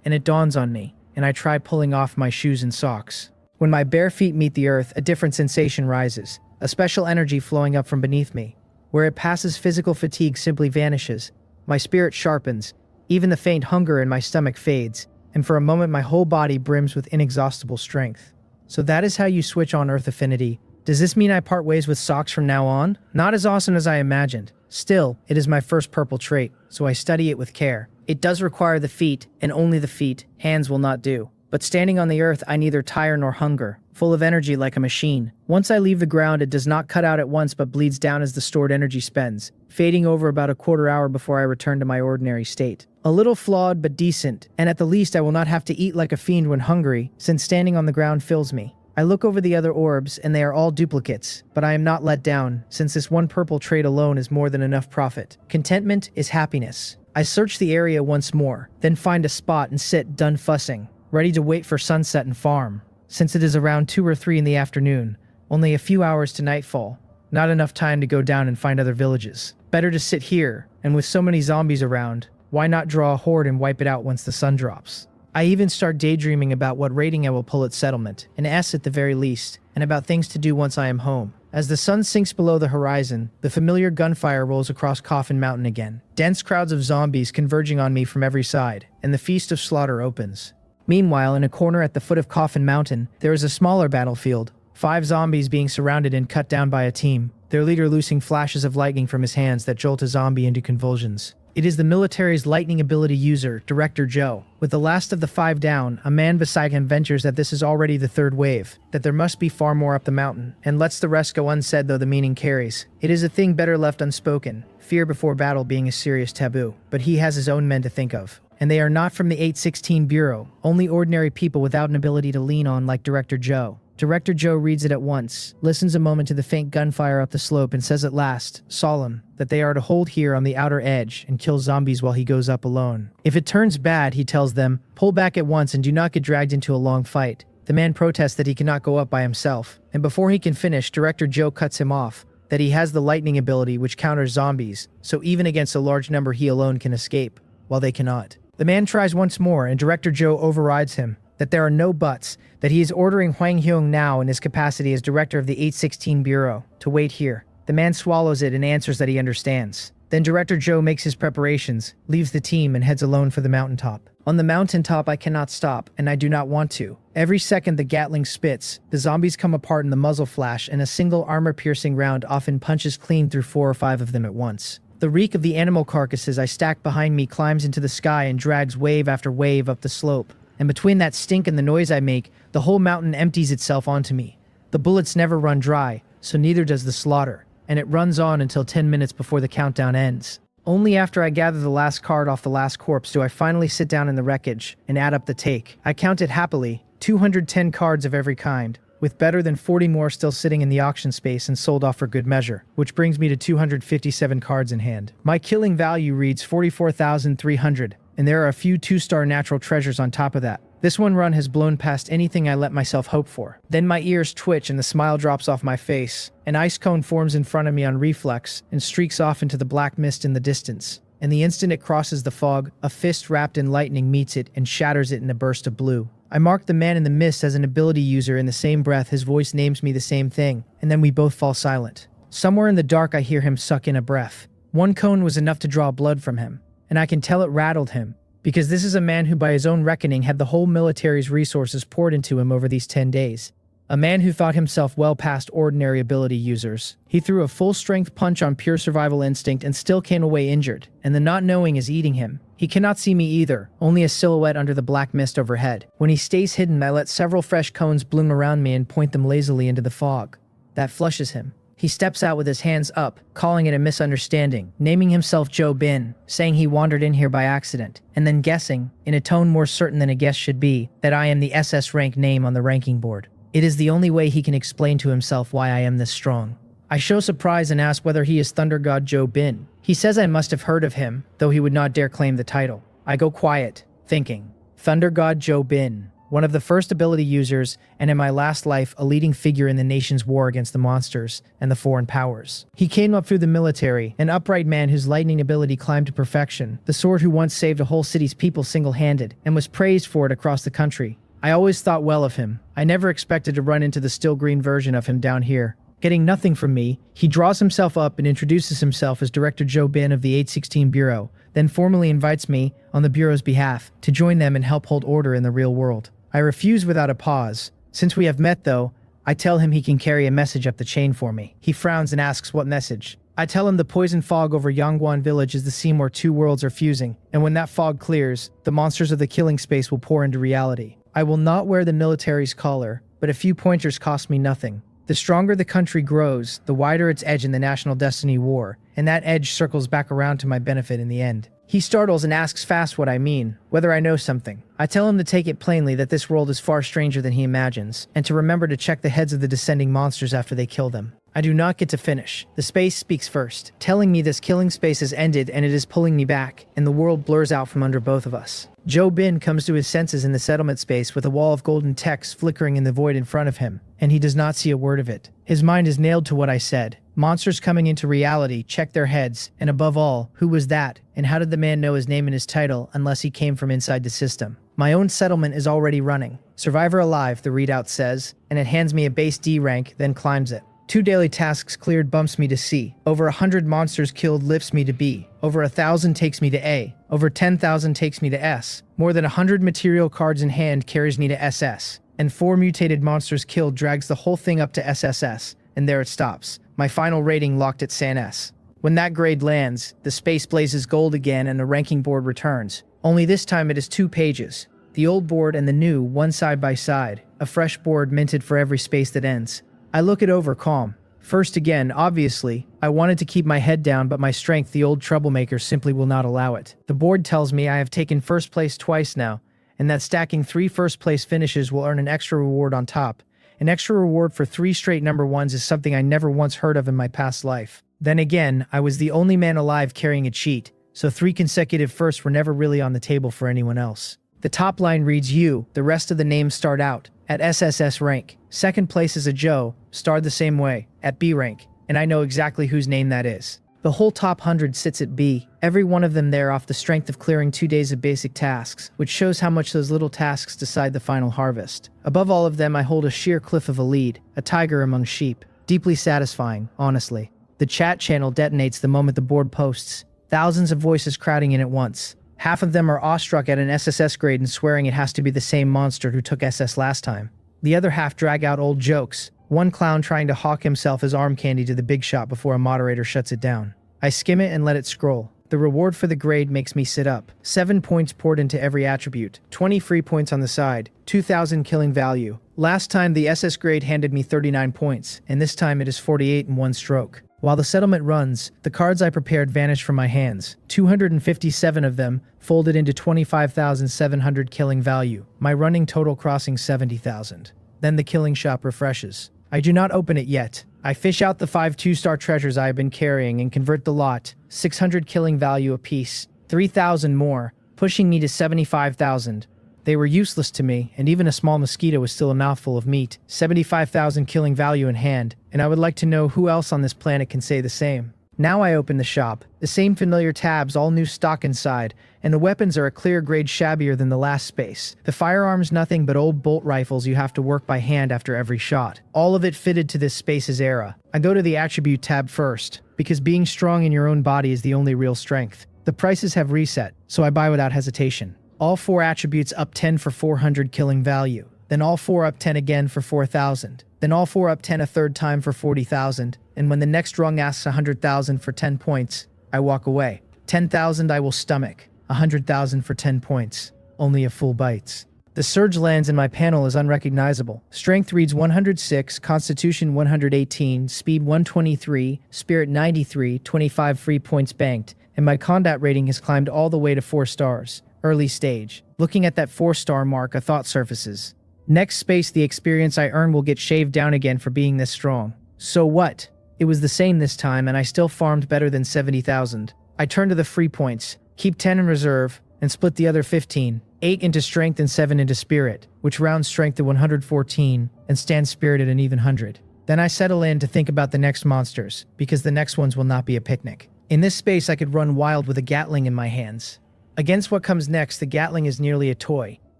Speaker 1: and it dawns on me, and I try pulling off my shoes and socks. When my bare feet meet the earth, a different sensation rises, a special energy flowing up from beneath me. Where it passes, physical fatigue simply vanishes. My spirit sharpens, even the faint hunger in my stomach fades, and for a moment my whole body brims with inexhaustible strength. So that is how you switch on Earth Affinity. Does this mean I part ways with socks from now on? Not as awesome as I imagined. Still, it is my first purple trait, so I study it with care. It does require the feet, and only the feet. Hands will not do. But standing on the earth, I neither tire nor hunger, full of energy like a machine. Once I leave the ground, it does not cut out at once but bleeds down as the stored energy spends, fading over about a quarter hour before I return to my ordinary state. A little flawed but decent, and at the least I will not have to eat like a fiend when hungry, since standing on the ground fills me. I look over the other orbs, and they are all duplicates, but I am not let down, since this one purple trait alone is more than enough profit. Contentment is happiness. I search the area once more, then find a spot and sit done fussing, ready to wait for sunset and farm. Since it is around 2 or 3 in the afternoon, only a few hours to nightfall, not enough time to go down and find other villages. Better to sit here, and with so many zombies around, why not draw a horde and wipe it out once the sun drops? I even start daydreaming about what rating I will pull at settlement, an S at the very least, and about things to do once I am home. As the sun sinks below the horizon, the familiar gunfire rolls across Coffin Mountain again. Dense crowds of zombies converging on me from every side, and the feast of slaughter opens. Meanwhile, in a corner at the foot of Coffin Mountain, there is a smaller battlefield. 5 zombies being surrounded and cut down by a team, their leader loosing flashes of lightning from his hands that jolt a zombie into convulsions. It is the military's lightning ability user, Director Joe. With the last of the 5 down, a man beside him ventures that this is already the 3rd wave, that there must be far more up the mountain, and lets the rest go unsaid though the meaning carries. It is a thing better left unspoken, fear before battle being a serious taboo, but he has his own men to think of. And they are not from the 816 Bureau, only ordinary people without an ability to lean on like Director Joe. Director Joe reads it at once, listens a moment to the faint gunfire up the slope, and says at last, solemn, that they are to hold here on the outer edge and kill zombies while he goes up alone. If it turns bad, he tells them, pull back at once and do not get dragged into a long fight. The man protests that he cannot go up by himself, and before he can finish, Director Joe cuts him off, that he has the lightning ability which counters zombies, so even against a large number he alone can escape, while they cannot. The man tries once more, and Director Joe overrides him, that there are no buts, that he is ordering Hwang Hyung now in his capacity as director of the 816 Bureau to wait here. The man swallows it and answers that he understands. Then Director Joe makes his preparations, leaves the team, and heads alone for the mountaintop. On the mountaintop I cannot stop, and I do not want to. Every second the Gatling spits, the zombies come apart in the muzzle flash, and a single armor-piercing round often punches clean through 4 or 5 of them at once. The reek of the animal carcasses I stack behind me climbs into the sky and drags wave after wave up the slope. And between that stink and the noise I make, the whole mountain empties itself onto me. The bullets never run dry, so neither does the slaughter, and it runs on until 10 minutes before the countdown ends. Only after I gather the last card off the last corpse do I finally sit down in the wreckage and add up the take. I count it happily, 210 cards of every kind, with better than 40 more still sitting in the auction space and sold off for good measure, which brings me to 257 cards in hand. My killing value reads 44,300. And there are a few 2-star natural treasures on top of that. This one run has blown past anything I let myself hope for. Then my ears twitch and the smile drops off my face. An ice cone forms in front of me on reflex and streaks off into the black mist in the distance. And the instant it crosses the fog, a fist wrapped in lightning meets it and shatters it in a burst of blue. I mark the man in the mist as an ability user. In the same breath, his voice names me the same thing, and then we both fall silent. Somewhere in the dark I hear him suck in a breath. 1 cone was enough to draw blood from him. And I can tell it rattled him, because this is a man who by his own reckoning had the whole military's resources poured into him over these 10 days. A man who thought himself well past ordinary ability users. He threw a full-strength punch on pure survival instinct and still came away injured, and the not knowing is eating him. He cannot see me either, only a silhouette under the black mist overhead. When he stays hidden, I let several fresh cones bloom around me and point them lazily into the fog. That flushes him. He steps out with his hands up, calling it a misunderstanding, naming himself Joe Bin, saying he wandered in here by accident, and then guessing, in a tone more certain than a guess should be, that I am the SS rank name on the ranking board. It is the only way he can explain to himself why I am this strong. I show surprise and ask whether he is Thunder God Joe Bin. He says I must have heard of him, though he would not dare claim the title. I go quiet, thinking, Thunder God Joe Bin, one of the first ability users, and in my last life, a leading figure in the nation's war against the monsters and the foreign powers. He came up through the military, an upright man whose lightning ability climbed to perfection, the sword who once saved a whole city's people single-handed, and was praised for it across the country. I always thought well of him. I never expected to run into the still green version of him down here. Getting nothing from me, he draws himself up and introduces himself as Director Joe Bin of the 816 Bureau, then formally invites me, on the Bureau's behalf, to join them and help hold order in the real world. I refuse without a pause. Since we have met, though, I tell him he can carry a message up the chain for me. He frowns and asks what message. I tell him the poison fog over Yangguan village is the seam where 2 worlds are fusing, and when that fog clears, the monsters of the killing space will pour into reality. I will not wear the military's collar, but a few pointers cost me nothing. The stronger the country grows, the wider its edge in the national destiny war, and that edge circles back around to my benefit in the end. He startles and asks fast what I mean, whether I know something. I tell him to take it plainly that this world is far stranger than he imagines, and to remember to check the heads of the descending monsters after they kill them. I do not get to finish. The space speaks first, telling me this killing space has ended and it is pulling me back, and the world blurs out from under both of us. Joe Bin comes to his senses in the settlement space with a wall of golden text flickering in the void in front of him, and he does not see a word of it. His mind is nailed to what I said. Monsters coming into reality, check their heads, and above all, who was that, and how did the man know his name and his title unless he came from inside the system? My own settlement is already running. Survivor alive, the readout says, and it hands me a base D rank, then climbs it. 2 daily tasks cleared bumps me to C. Over 100 monsters killed lifts me to B. Over 1,000 takes me to A. Over 10,000 takes me to S. More than 100 material cards in hand carries me to SS. And 4 mutated monsters killed drags the whole thing up to SSS. And there it stops. My final rating locked at San S. When that grade lands, the space blazes gold again and the ranking board returns. Only this time it is 2 pages. The old board and the new, one side by side. A fresh board minted for every space that ends. I look it over calm. First again, obviously, I wanted to keep my head down, but my strength, the old troublemaker, simply will not allow it. The board tells me I have taken first place twice now, and that stacking 3 first place finishes will earn an extra reward on top. An extra reward for 3 straight number 1s is something I never once heard of in my past life. Then again, I was the only man alive carrying a cheat, so 3 consecutive firsts were never really on the table for anyone else. The top line reads U, the rest of the names start out at SSS rank. Second place is a Joe, starred the same way, at B rank, and I know exactly whose name that is. The whole top 100 sits at B, every one of them there off the strength of clearing 2 days of basic tasks, which shows how much those little tasks decide the final harvest. Above all of them, I hold a sheer cliff of a lead, a tiger among sheep. Deeply satisfying, honestly. The chat channel detonates the moment the board posts, thousands of voices crowding in at once. Half of them are awestruck at an SSS grade and swearing it has to be the same monster who took SS last time. The other half drag out old jokes, one clown trying to hawk himself as arm candy to the big shot before a moderator shuts it down. I skim it and let it scroll. The reward for the grade makes me sit up. 7 points poured into every attribute, 20 free points on the side, 2,000 killing value. Last time the SS grade handed me 39 points, and this time it is 48 in one stroke. While the settlement runs, the cards I prepared vanish from my hands. 257 of them folded into 25,700 killing value, my running total crossing 70,000. Then the killing shop refreshes. I do not open it yet. I fish out the 5 2-star treasures I have been carrying and convert the lot, 600 killing value apiece, 3,000 more, pushing me to 75,000. They were useless to me, and even a small mosquito was still a mouthful of meat. 75,000 killing value in hand, and I would like to know who else on this planet can say the same. Now I open the shop. The same familiar tabs, all new stock inside, and the weapons are a clear grade shabbier than the last space. The firearms nothing but old bolt rifles you have to work by hand after every shot. All of it fitted to this space's era. I go to the attribute tab first, because being strong in your own body is the only real strength. The prices have reset, so I buy without hesitation. All 4 attributes up 10 for 400 killing value. Then all 4 up 10 again for 4,000. Then all 4 up 10 a third time for 40,000. And when the next rung asks 100,000 for 10 points, I walk away. 10,000 I will stomach. 100,000 for 10 points. Only a fool bites. The surge lands and my panel is unrecognizable. Strength reads 106, Constitution 118, Speed 123, Spirit 93, 25 free points banked, and my combat rating has climbed all the way to 4 stars. Early stage. Looking at that 4-star mark, a thought surfaces. Next space, the experience I earn will get shaved down again for being this strong. So what? It was the same this time, and I still farmed better than 70,000. I turn to the free points, keep 10 in reserve, and split the other 15. 8 into strength and 7 into spirit, which rounds strength to 114, and stands spirit at an even 100. Then I settle in to think about the next monsters, because the next ones will not be a picnic. In this space, I could run wild with a Gatling in my hands. Against what comes next, the Gatling is nearly a toy,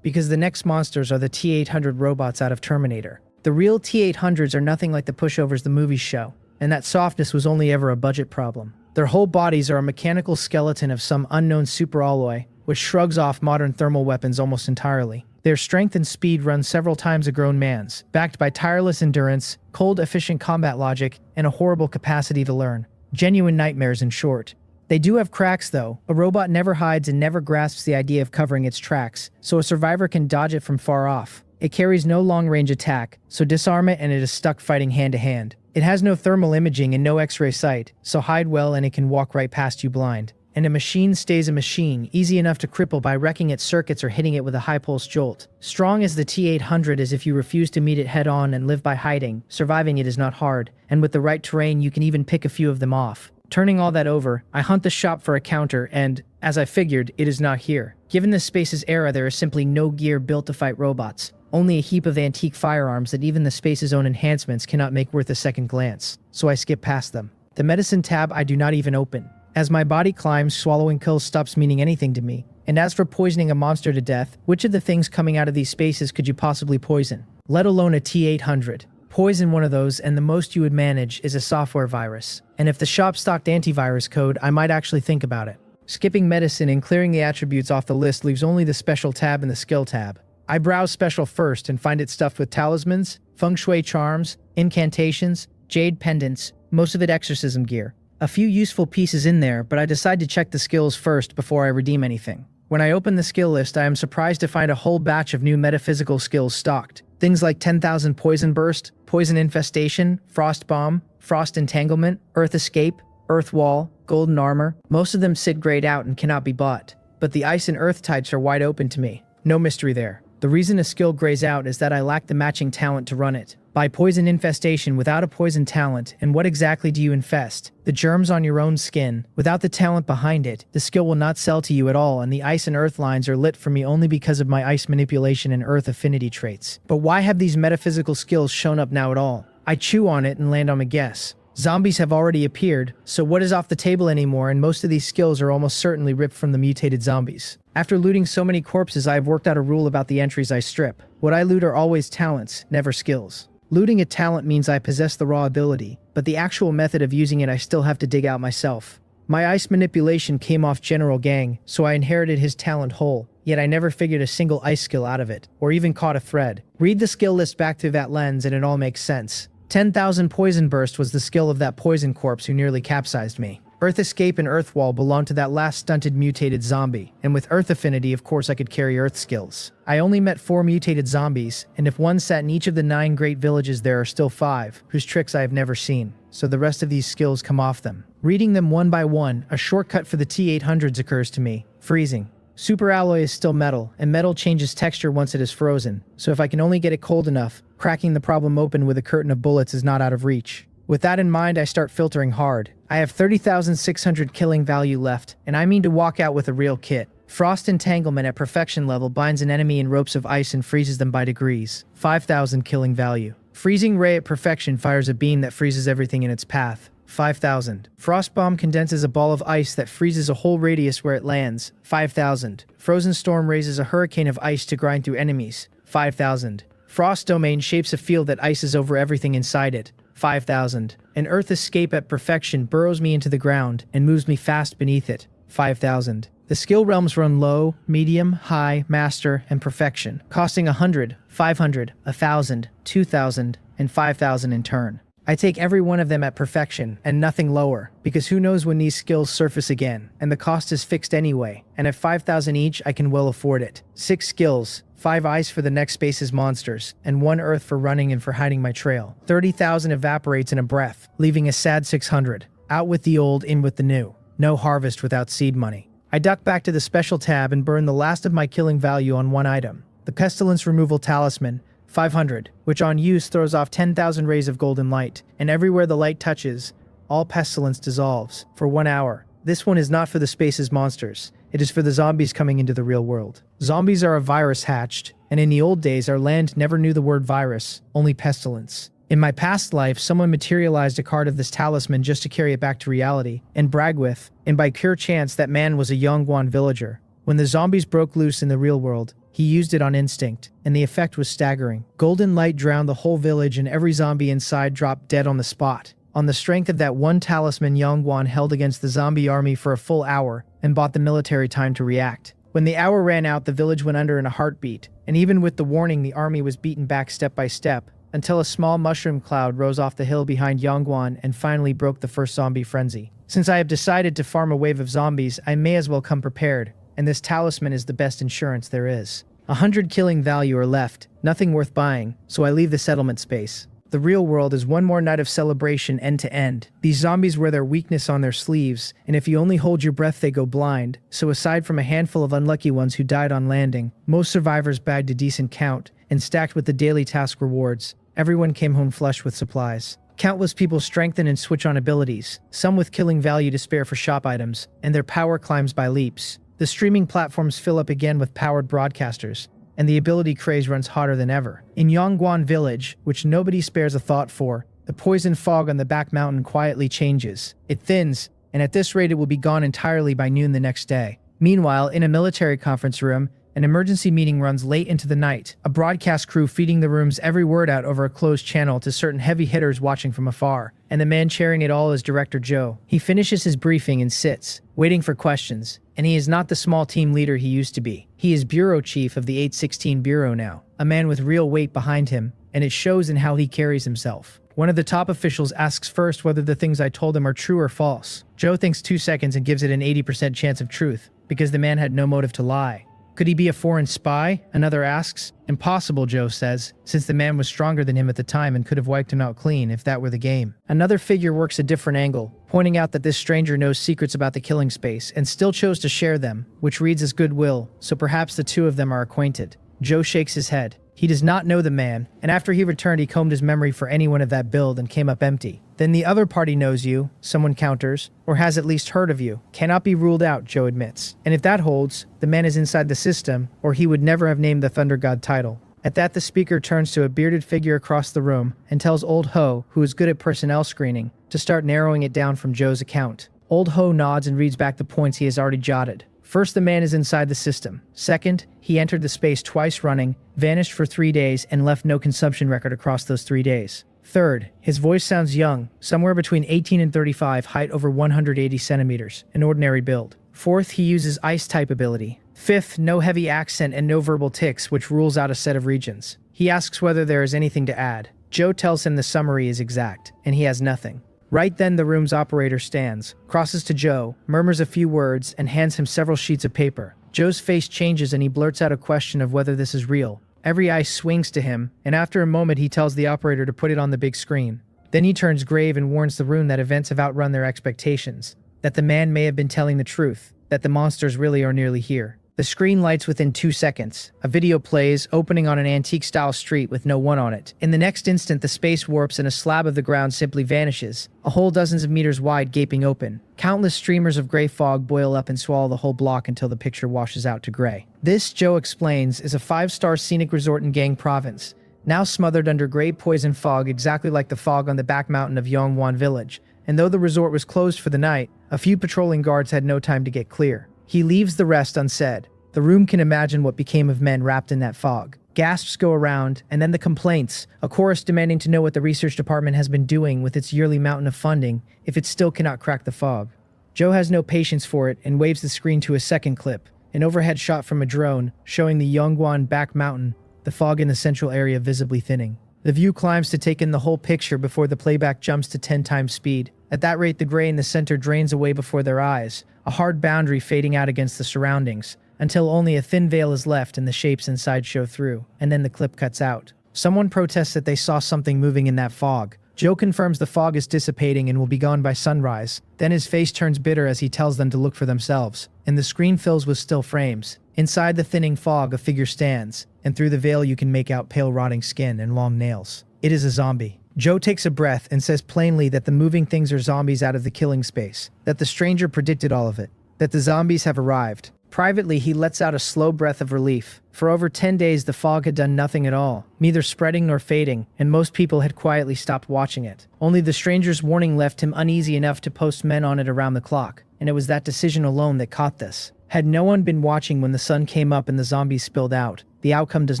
Speaker 1: because the next monsters are the T-800 robots out of Terminator. The real T-800s are nothing like the pushovers the movies show, and that softness was only ever a budget problem. Their whole bodies are a mechanical skeleton of some unknown superalloy, which shrugs off modern thermal weapons almost entirely. Their strength and speed run several times a grown man's, backed by tireless endurance, cold, efficient combat logic, and a horrible capacity to learn. Genuine nightmares, in short. They do have cracks, though. A robot never hides and never grasps the idea of covering its tracks, so a survivor can dodge it from far off. It carries no long-range attack, so disarm it and it is stuck fighting hand-to-hand. It has no thermal imaging and no X-ray sight, so hide well and it can walk right past you blind. And a machine stays a machine, easy enough to cripple by wrecking its circuits or hitting it with a high-pulse jolt. Strong as the T-800 is if you refuse to meet it head-on and live by hiding, surviving it is not hard, and with the right terrain you can even pick a few of them off. Turning all that over, I hunt the shop for a counter and, as I figured, it is not here. Given this space's era, there is simply no gear built to fight robots. Only a heap of antique firearms that even the space's own enhancements cannot make worth a second glance. So I skip past them. The medicine tab I do not even open. As my body climbs, swallowing pills stops meaning anything to me. And as for poisoning a monster to death, which of the things coming out of these spaces could you possibly poison? Let alone a T-800. Poison one of those and the most you would manage is a software virus. And if the shop stocked antivirus code, I might actually think about it. Skipping medicine and clearing the attributes off the list leaves only the special tab and the skill tab. I browse special first and find it stuffed with talismans, feng shui charms, incantations, jade pendants, most of it exorcism gear. A few useful pieces in there, but I decide to check the skills first before I redeem anything. When I open the skill list, I am surprised to find a whole batch of new metaphysical skills stocked. Things like 10,000 Poison Burst, Poison Infestation, Frost Bomb, Frost Entanglement, Earth Escape, Earth Wall, Golden Armor. Most of them sit grayed out and cannot be bought. But the Ice and Earth types are wide open to me. No mystery there. The reason a skill grays out is that I lack the matching talent to run it. Buy Poison Infestation without a poison talent, and what exactly do you infest? The germs on your own skin. Without the talent behind it, the skill will not sell to you at all, and the Ice and Earth lines are lit for me only because of my Ice manipulation and Earth affinity traits. But why have these metaphysical skills shown up now at all? I chew on it and land on a guess. Zombies have already appeared, so what is off the table anymore, and most of these skills are almost certainly ripped from the mutated zombies. After looting so many corpses, I have worked out a rule about the entries I strip. What I loot are always talents, never skills. Looting a talent means I possess the raw ability, but the actual method of using it I still have to dig out myself. My Ice manipulation came off General Gang, so I inherited his talent whole, yet I never figured a single Ice skill out of it, or even caught a thread. Read the skill list back through that lens and it all makes sense. 10,000 Poison Burst was the skill of that poison corpse who nearly capsized me. Earth Escape and Earth Wall belonged to that last stunted mutated zombie, and with Earth Affinity, of course I could carry Earth skills. I only met 4 mutated zombies, and if one sat in each of the 9 great villages, there are still 5, whose tricks I have never seen, so the rest of these skills come off them. Reading them one by one, a shortcut for the T-800s occurs to me. Freezing. Super alloy is still metal, and metal changes texture once it is frozen, so if I can only get it cold enough, cracking the problem open with a curtain of bullets is not out of reach. With that in mind, I start filtering hard. I have 30,600 killing value left, and I mean to walk out with a real kit. Frost Entanglement at perfection level binds an enemy in ropes of ice and freezes them by degrees. 5,000 killing value. Freezing Ray at perfection fires a beam that freezes everything in its path. 5,000. Frost Bomb condenses a ball of ice that freezes a whole radius where it lands. 5,000. Frozen Storm raises a hurricane of ice to grind through enemies. 5,000. Frost Domain shapes a field that ices over everything inside it. 5,000. An Earth Escape at perfection burrows me into the ground and moves me fast beneath it. 5,000. The skill realms run low, medium, high, master, and perfection, costing 100, 500, 1,000, 2,000, and 5,000 in turn. I take every one of them at perfection, and nothing lower, because who knows when these skills surface again, and the cost is fixed anyway, and at 5,000 each I can well afford it. 6 skills, 5 ice for the next space's monsters, and 1 earth for running and for hiding my trail. 30,000 evaporates in a breath, leaving a sad 600. Out with the old, in with the new. No harvest without seed money. I duck back to the special tab and burn the last of my killing value on 1 item. The Pestilence Removal Talisman, 500, which on use throws off 10,000 rays of golden light, and everywhere the light touches, all pestilence dissolves, for 1 hour. This one is not for the space's monsters. It is for the zombies coming into the real world. Zombies are a virus hatched, and in the old days our land never knew the word virus, only pestilence. In my past life, someone materialized a card of this talisman just to carry it back to reality, and brag with, and by pure chance that man was a Yongguan villager. When the zombies broke loose in the real world, he used it on instinct, and the effect was staggering. Golden light drowned the whole village and every zombie inside dropped dead on the spot. On the strength of that one talisman, Yongguan held against the zombie army for a full hour and bought the military time to react. When the hour ran out, the village went under in a heartbeat, and even with the warning, the army was beaten back step by step, until a small mushroom cloud rose off the hill behind Yongguan and finally broke the first zombie frenzy. Since I have decided to farm a wave of zombies, I may as well come prepared, and this talisman is the best insurance there is. 100 killing value are left, nothing worth buying, so I leave the settlement space. The real world is one more night of celebration end to end. These zombies wear their weakness on their sleeves, and if you only hold your breath they go blind. So aside from a handful of unlucky ones who died on landing, most survivors bagged a decent count, and stacked with the daily task rewards, everyone came home flush with supplies. Countless people strengthen and switch on abilities, some with killing value to spare for shop items, and their power climbs by leaps. The streaming platforms fill up again with powered broadcasters, and the ability craze runs hotter than ever. In Yongguan Village, which nobody spares a thought for, the poison fog on the back mountain quietly changes. It thins, and at this rate it will be gone entirely by noon the next day. Meanwhile, in a military conference room, an emergency meeting runs late into the night, a broadcast crew feeding the room's every word out over a closed channel to certain heavy hitters watching from afar, and the man chairing it all is Director Joe. He finishes his briefing and sits, waiting for questions, and he is not the small team leader he used to be. He is bureau chief of the 816 Bureau now, a man with real weight behind him, and it shows in how he carries himself. One of the top officials asks first whether the things I told him are true or false. Joe thinks 2 seconds and gives it an 80% chance of truth, because the man had no motive to lie. Could he be a foreign spy? Another asks. Impossible, Joe says, since the man was stronger than him at the time and could have wiped him out clean if that were the game. Another figure works a different angle, pointing out that this stranger knows secrets about the killing space and still chose to share them, which reads as goodwill, so perhaps the two of them are acquainted. Joe shakes his head. He does not know the man, and after he returned he combed his memory for anyone of that build and came up empty. Then the other party knows you, someone counters, or has at least heard of you. Cannot be ruled out, Joe admits. And if that holds, the man is inside the system, or he would never have named the Thunder God title. At that, the speaker turns to a bearded figure across the room and tells Old Ho, who is good at personnel screening, to start narrowing it down from Joe's account. Old Ho nods and reads back the points he has already jotted. First, the man is inside the system. Second, he entered the space twice running, vanished for 3 days, and left no consumption record across those 3 days. Third, his voice sounds young, somewhere between 18 and 35, height over 180 centimeters, an ordinary build. Fourth, he uses ice-type ability. Fifth, no heavy accent and no verbal tics, which rules out a set of regions. He asks whether there is anything to add. Joe tells him the summary is exact, and he has nothing. Right then the room's operator stands, crosses to Joe, murmurs a few words, and hands him several sheets of paper. Joe's face changes and he blurts out a question of whether this is real. Every eye swings to him, and after a moment he tells the operator to put it on the big screen. Then he turns grave and warns the room that events have outrun their expectations, that the man may have been telling the truth, that the monsters really are nearly here. The screen lights within 2 seconds. A video plays, opening on an antique-style street with no one on it. In the next instant, the space warps and a slab of the ground simply vanishes, a hole dozens of meters wide gaping open. Countless streamers of gray fog boil up and swallow the whole block until the picture washes out to gray. This, Joe explains, is a 5-star scenic resort in Gang Province, now smothered under gray poison fog exactly like the fog on the back mountain of Yongguan Village. And though the resort was closed for the night, a few patrolling guards had no time to get clear. He leaves the rest unsaid. The room can imagine what became of men wrapped in that fog. Gasps go around, and then the complaints, a chorus demanding to know what the research department has been doing with its yearly mountain of funding if it still cannot crack the fog. Joe has no patience for it and waves the screen to a second clip, an overhead shot from a drone showing the Yongguan back mountain, the fog in the central area visibly thinning. The view climbs to take in the whole picture before the playback jumps to 10 times speed. At that rate, the gray in the center drains away before their eyes, a hard boundary fading out against the surroundings, until only a thin veil is left and the shapes inside show through, and then the clip cuts out. Someone protests that they saw something moving in that fog. Joe confirms the fog is dissipating and will be gone by sunrise. Then his face turns bitter as he tells them to look for themselves, and the screen fills with still frames. Inside the thinning fog, a figure stands, and through the veil you can make out pale rotting skin and long nails. It is a zombie. Joe takes a breath and says plainly that the moving things are zombies out of the killing space, that the stranger predicted all of it, that the zombies have arrived. Privately, he lets out a slow breath of relief. For over 10 days, the fog had done nothing at all, neither spreading nor fading, and most people had quietly stopped watching it. Only the stranger's warning left him uneasy enough to post men on it around the clock, and it was that decision alone that caught this. Had no one been watching when the sun came up and the zombies spilled out, the outcome does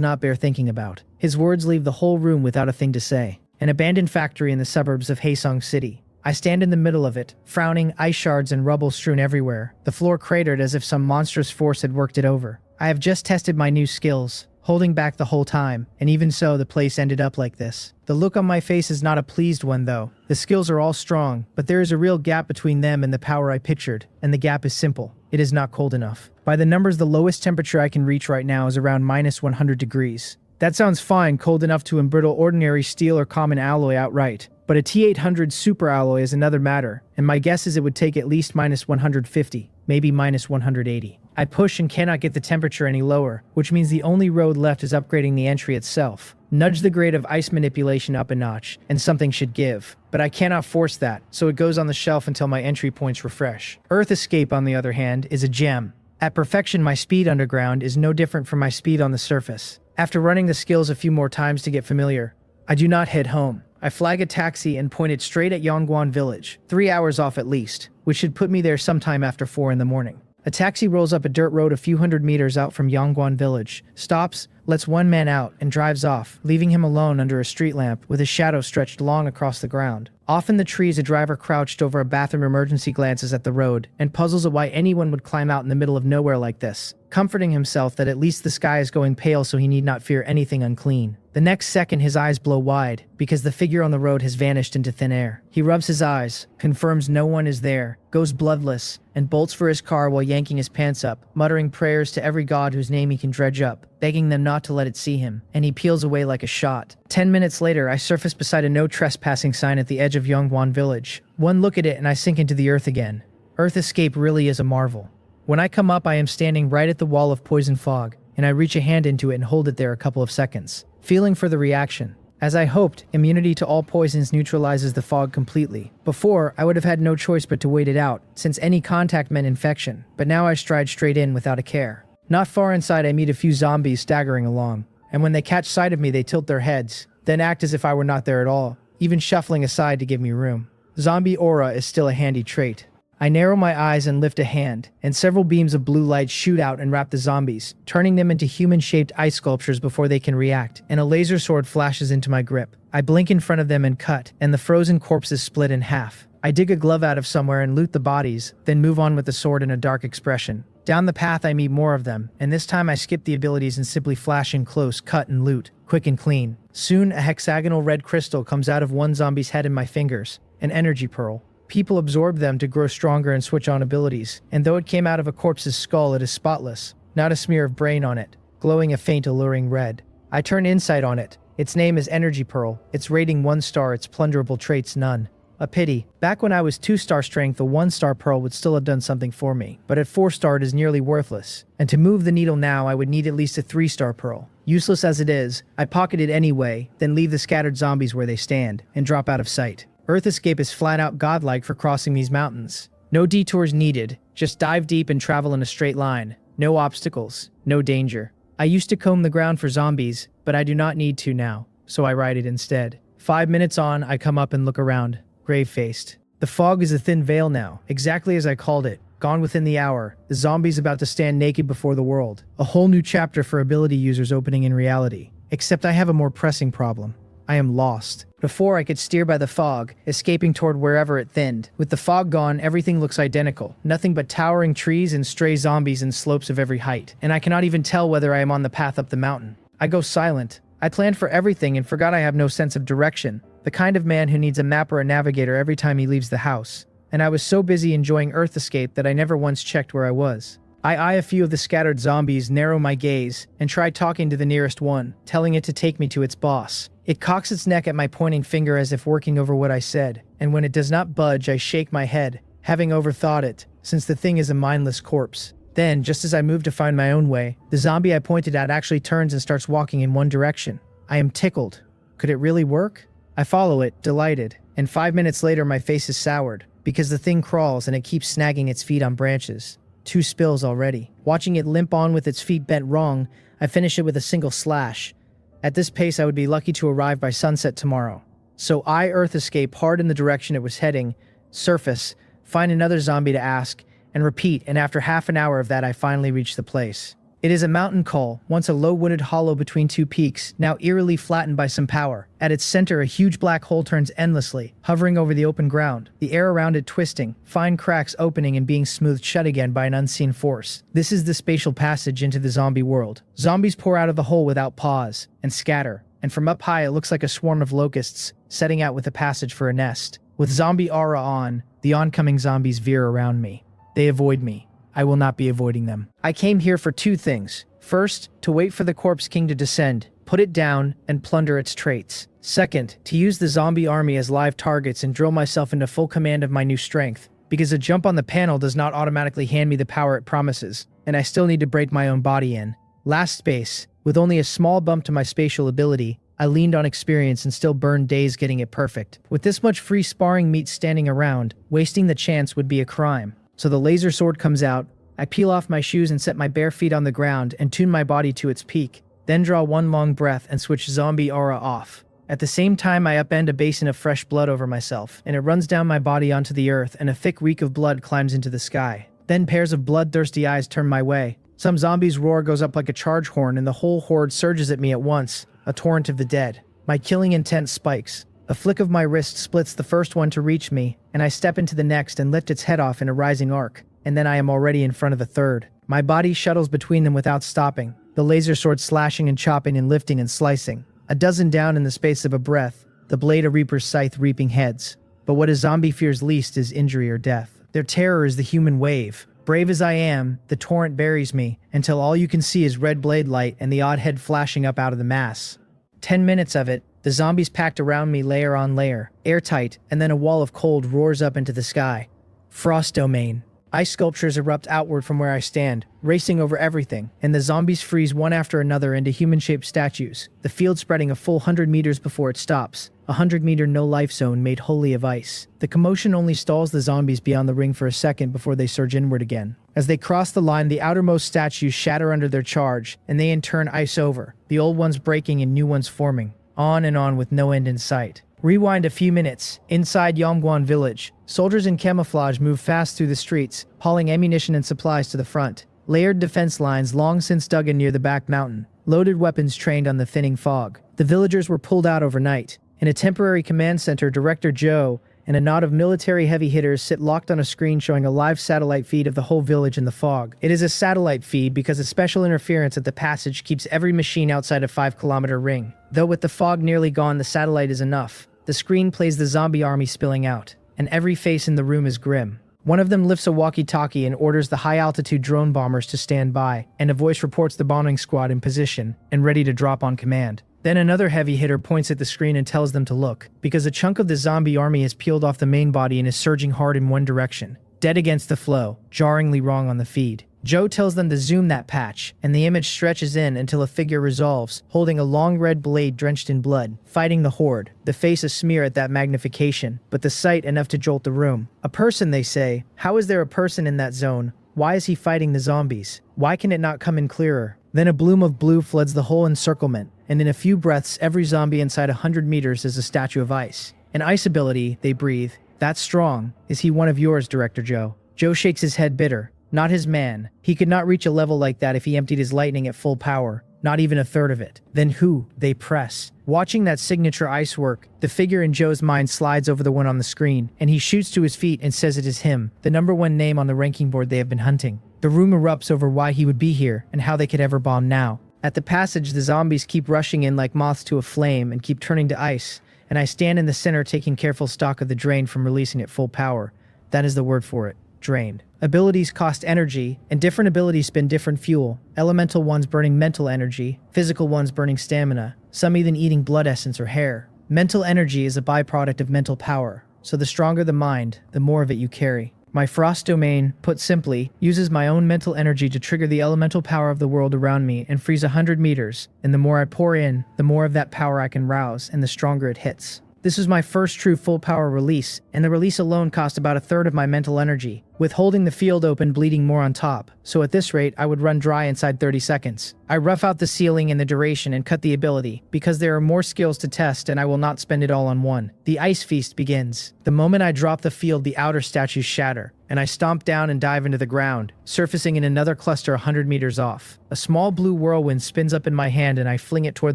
Speaker 1: not bear thinking about. His words leave the whole room without a thing to say. An abandoned factory in the suburbs of Haesong City. I stand in the middle of it, frowning, ice shards and rubble strewn everywhere, the floor cratered as if some monstrous force had worked it over. I have just tested my new skills, holding back the whole time, and even so the place ended up like this. The look on my face is not a pleased one though. The skills are all strong, but there is a real gap between them and the power I pictured, and the gap is simple. It is not cold enough. By the numbers, the lowest temperature I can reach right now is around -100 degrees. That sounds fine, cold enough to embrittle ordinary steel or common alloy outright. But a T800 super alloy is another matter, and my guess is it would take at least minus 150, maybe minus 180. I push and cannot get the temperature any lower, which means the only road left is upgrading the entry itself. Nudge the grade of ice manipulation up a notch, and something should give. But I cannot force that, so it goes on the shelf until my entry points refresh. Earth Escape, on the other hand, is a gem. At perfection, my speed underground is no different from my speed on the surface. After running the skills a few more times to get familiar, I do not head home. I flag a taxi and point it straight at Yongguan Village, 3 hours off at least, which should put me there sometime after 4 in the morning. A taxi rolls up a dirt road a few hundred meters out from Yongguan Village, stops, lets one man out, and drives off, leaving him alone under a street lamp with his shadow stretched long across the ground. Off in the trees, a driver crouched over a bathroom emergency glances at the road and puzzles at why anyone would climb out in the middle of nowhere like this, comforting himself that at least the sky is going pale so he need not fear anything unclean. The next second, his eyes blow wide because the figure on the road has vanished into thin air. He rubs his eyes, confirms no one is there, goes bloodless, and bolts for his car while yanking his pants up, muttering prayers to every god whose name he can dredge up, begging them not to let it see him, and he peels away like a shot. 10 minutes later, I surface beside a no trespassing sign at the edge of Yongguan Village. One look at it and I sink into the earth again. Earth Escape really is a marvel. When I come up, I am standing right at the wall of poison fog, and I reach a hand into it and hold it there a couple of seconds, feeling for the reaction. As I hoped, immunity to all poisons neutralizes the fog completely. Before, I would have had no choice but to wait it out, since any contact meant infection, but now I stride straight in without a care. Not far inside, I meet a few zombies staggering along, and when they catch sight of me, they tilt their heads, then act as if I were not there at all, even shuffling aside to give me room. Zombie aura is still a handy trait. I narrow my eyes and lift a hand, and several beams of blue light shoot out and wrap the zombies, turning them into human-shaped ice sculptures before they can react, and a laser sword flashes into my grip. I blink in front of them and cut, and the frozen corpses split in half. I dig a glove out of somewhere and loot the bodies, then move on with the sword in a dark expression. Down the path I meet more of them, and this time I skip the abilities and simply flash in close, cut and loot, quick and clean. Soon, a hexagonal red crystal comes out of one zombie's head in my fingers, an energy pearl. People absorb them to grow stronger and switch on abilities, and though it came out of a corpse's skull, it is spotless, not a smear of brain on it, glowing a faint alluring red. I turn insight on it. Its name is Energy Pearl, its rating 1 star, its plunderable traits none. A pity. Back when I was 2-star strength, a 1-star pearl would still have done something for me, but at 4-star it is nearly worthless, and to move the needle now I would need at least a 3-star pearl. Useless as it is, I pocket it anyway, then leave the scattered zombies where they stand, and drop out of sight. Earth Escape is flat out godlike for crossing these mountains. No detours needed, just dive deep and travel in a straight line. No obstacles, no danger. I used to comb the ground for zombies, but I do not need to now, so I ride it instead. 5 minutes on, I come up and look around, grave-faced. The fog is a thin veil now, exactly as I called it. Gone within the hour, the zombies about to stand naked before the world. A whole new chapter for ability users opening in reality. Except I have a more pressing problem. I am lost. Before I could steer by the fog, escaping toward wherever it thinned. With the fog gone, everything looks identical. Nothing but towering trees and stray zombies in slopes of every height. And I cannot even tell whether I am on the path up the mountain. I go silent. I planned for everything and forgot I have no sense of direction. The kind of man who needs a map or a navigator every time he leaves the house. And I was so busy enjoying Earth Escape that I never once checked where I was. I eye a few of the scattered zombies, narrow my gaze, and try talking to the nearest one, telling it to take me to its boss. It cocks its neck at my pointing finger as if working over what I said, and when it does not budge, I shake my head, having overthought it, since the thing is a mindless corpse. Then, just as I move to find my own way, the zombie I pointed at actually turns and starts walking in one direction. I am tickled. Could it really work? I follow it, delighted, and 5 minutes later my face is soured, because the thing crawls and it keeps snagging its feet on branches. 2 spills already. Watching it limp on with its feet bent wrong, I finish it with a single slash. At this pace, I would be lucky to arrive by sunset tomorrow. So I Earth Escape hard in the direction it was heading, surface, find another zombie to ask, and repeat, and after half an hour of that I finally reach the place. It is a mountain col, once a low-wooded hollow between 2 peaks, now eerily flattened by some power. At its center, a huge black hole turns endlessly, hovering over the open ground, the air around it twisting, fine cracks opening and being smoothed shut again by an unseen force. This is the spatial passage into the zombie world. Zombies pour out of the hole without pause, and scatter, and from up high it looks like a swarm of locusts, setting out with a passage for a nest. With zombie aura on, the oncoming zombies veer around me. They avoid me. I will not be avoiding them. I came here for 2 things. First, to wait for the Corpse King to descend, put it down, and plunder its traits. Second, to use the zombie army as live targets and drill myself into full command of my new strength, because a jump on the panel does not automatically hand me the power it promises, and I still need to break my own body in. Last space, with only a small bump to my spatial ability, I leaned on experience and still burned days getting it perfect. With this much free sparring meat standing around, wasting the chance would be a crime. So the laser sword comes out, I peel off my shoes and set my bare feet on the ground and tune my body to its peak, then draw one long breath and switch zombie aura off. At the same time, I upend a basin of fresh blood over myself, and it runs down my body onto the earth, and a thick reek of blood climbs into the sky. Then pairs of bloodthirsty eyes turn my way. Some zombies' roar goes up like a charge horn, and the whole horde surges at me at once, a torrent of the dead. My killing intent spikes. A flick of my wrist splits the first one to reach me, and I step into the next and lift its head off in a rising arc, and then I am already in front of the third. My body shuttles between them without stopping, the laser sword slashing and chopping and lifting and slicing. A dozen down in the space of a breath, the blade a reaper's scythe reaping heads. But what a zombie fears least is injury or death. Their terror is the human wave. Brave as I am, the torrent buries me, until all you can see is red blade light and the odd head flashing up out of the mass. 10 minutes of it, the zombies packed around me layer on layer, airtight, and then a wall of cold roars up into the sky. Frost domain. Ice sculptures erupt outward from where I stand, racing over everything, and the zombies freeze one after another into human-shaped statues, the field spreading a full 100 meters before it stops, a 100-meter no-life zone made wholly of ice. The commotion only stalls the zombies beyond the ring for a second before they surge inward again. As they cross the line, the outermost statues shatter under their charge, and they in turn ice over, the old ones breaking and new ones forming, on and on with no end in sight. Rewind a few minutes. Inside Yomgwan village, soldiers in camouflage move fast through the streets, hauling ammunition and supplies to the front. Layered defense lines long since dug in near the back mountain. Loaded weapons trained on the thinning fog. The villagers were pulled out overnight. In a temporary command center, Director Joe and a knot of military heavy hitters sit locked on a screen showing a live satellite feed of the whole village in the fog. It is a satellite feed because a special interference at the passage keeps every machine outside a 5-kilometer ring. Though with the fog nearly gone, the satellite is enough. The screen plays the zombie army spilling out, and every face in the room is grim. One of them lifts a walkie-talkie and orders the high-altitude drone bombers to stand by, and a voice reports the bombing squad in position and ready to drop on command. Then another heavy hitter points at the screen and tells them to look, because a chunk of the zombie army has peeled off the main body and is surging hard in one direction, dead against the flow, jarringly wrong on the feed. Joe tells them to zoom that patch, and the image stretches in until a figure resolves, holding a long red blade drenched in blood, fighting the horde, the face a smear at that magnification, but the sight enough to jolt the room. A person, they say. How is there a person in that zone? Why is he fighting the zombies? Why can it not come in clearer? Then a bloom of blue floods the whole encirclement, and in a few breaths every zombie inside 100 meters is a statue of ice. An ice ability, they breathe. That's strong. Is he one of yours, Director Joe? Joe shakes his head bitter. Not his man. He could not reach a level like that if he emptied his lightning at full power. Not even a third of it. Then who? They press. Watching that signature ice work, the figure in Joe's mind slides over the one on the screen, and he shoots to his feet and says it is him, the #1 name on the ranking board they have been hunting. The room erupts over why he would be here, and how they could ever bond now. At the passage, the zombies keep rushing in like moths to a flame and keep turning to ice, and I stand in the center taking careful stock of the drain from releasing at full power. That is the word for it. Drained. Abilities cost energy, and different abilities spin different fuel. Elemental ones burning mental energy, physical ones burning stamina, some even eating blood essence or hair. Mental energy is a byproduct of mental power, so the stronger the mind, the more of it you carry. My frost domain, put simply, uses my own mental energy to trigger the elemental power of the world around me and freeze 100 meters, and the more I pour in, the more of that power I can rouse, and the stronger it hits. This was my first true full power release, and the release alone cost about a third of my mental energy, with holding the field open bleeding more on top, so at this rate I would run dry inside 30 seconds. I rough out the ceiling and the duration and cut the ability, because there are more skills to test and I will not spend it all on one. The ice feast begins. The moment I drop the field, the outer statues shatter, and I stomp down and dive into the ground, surfacing in another cluster 100 meters off. A small blue whirlwind spins up in my hand and I fling it toward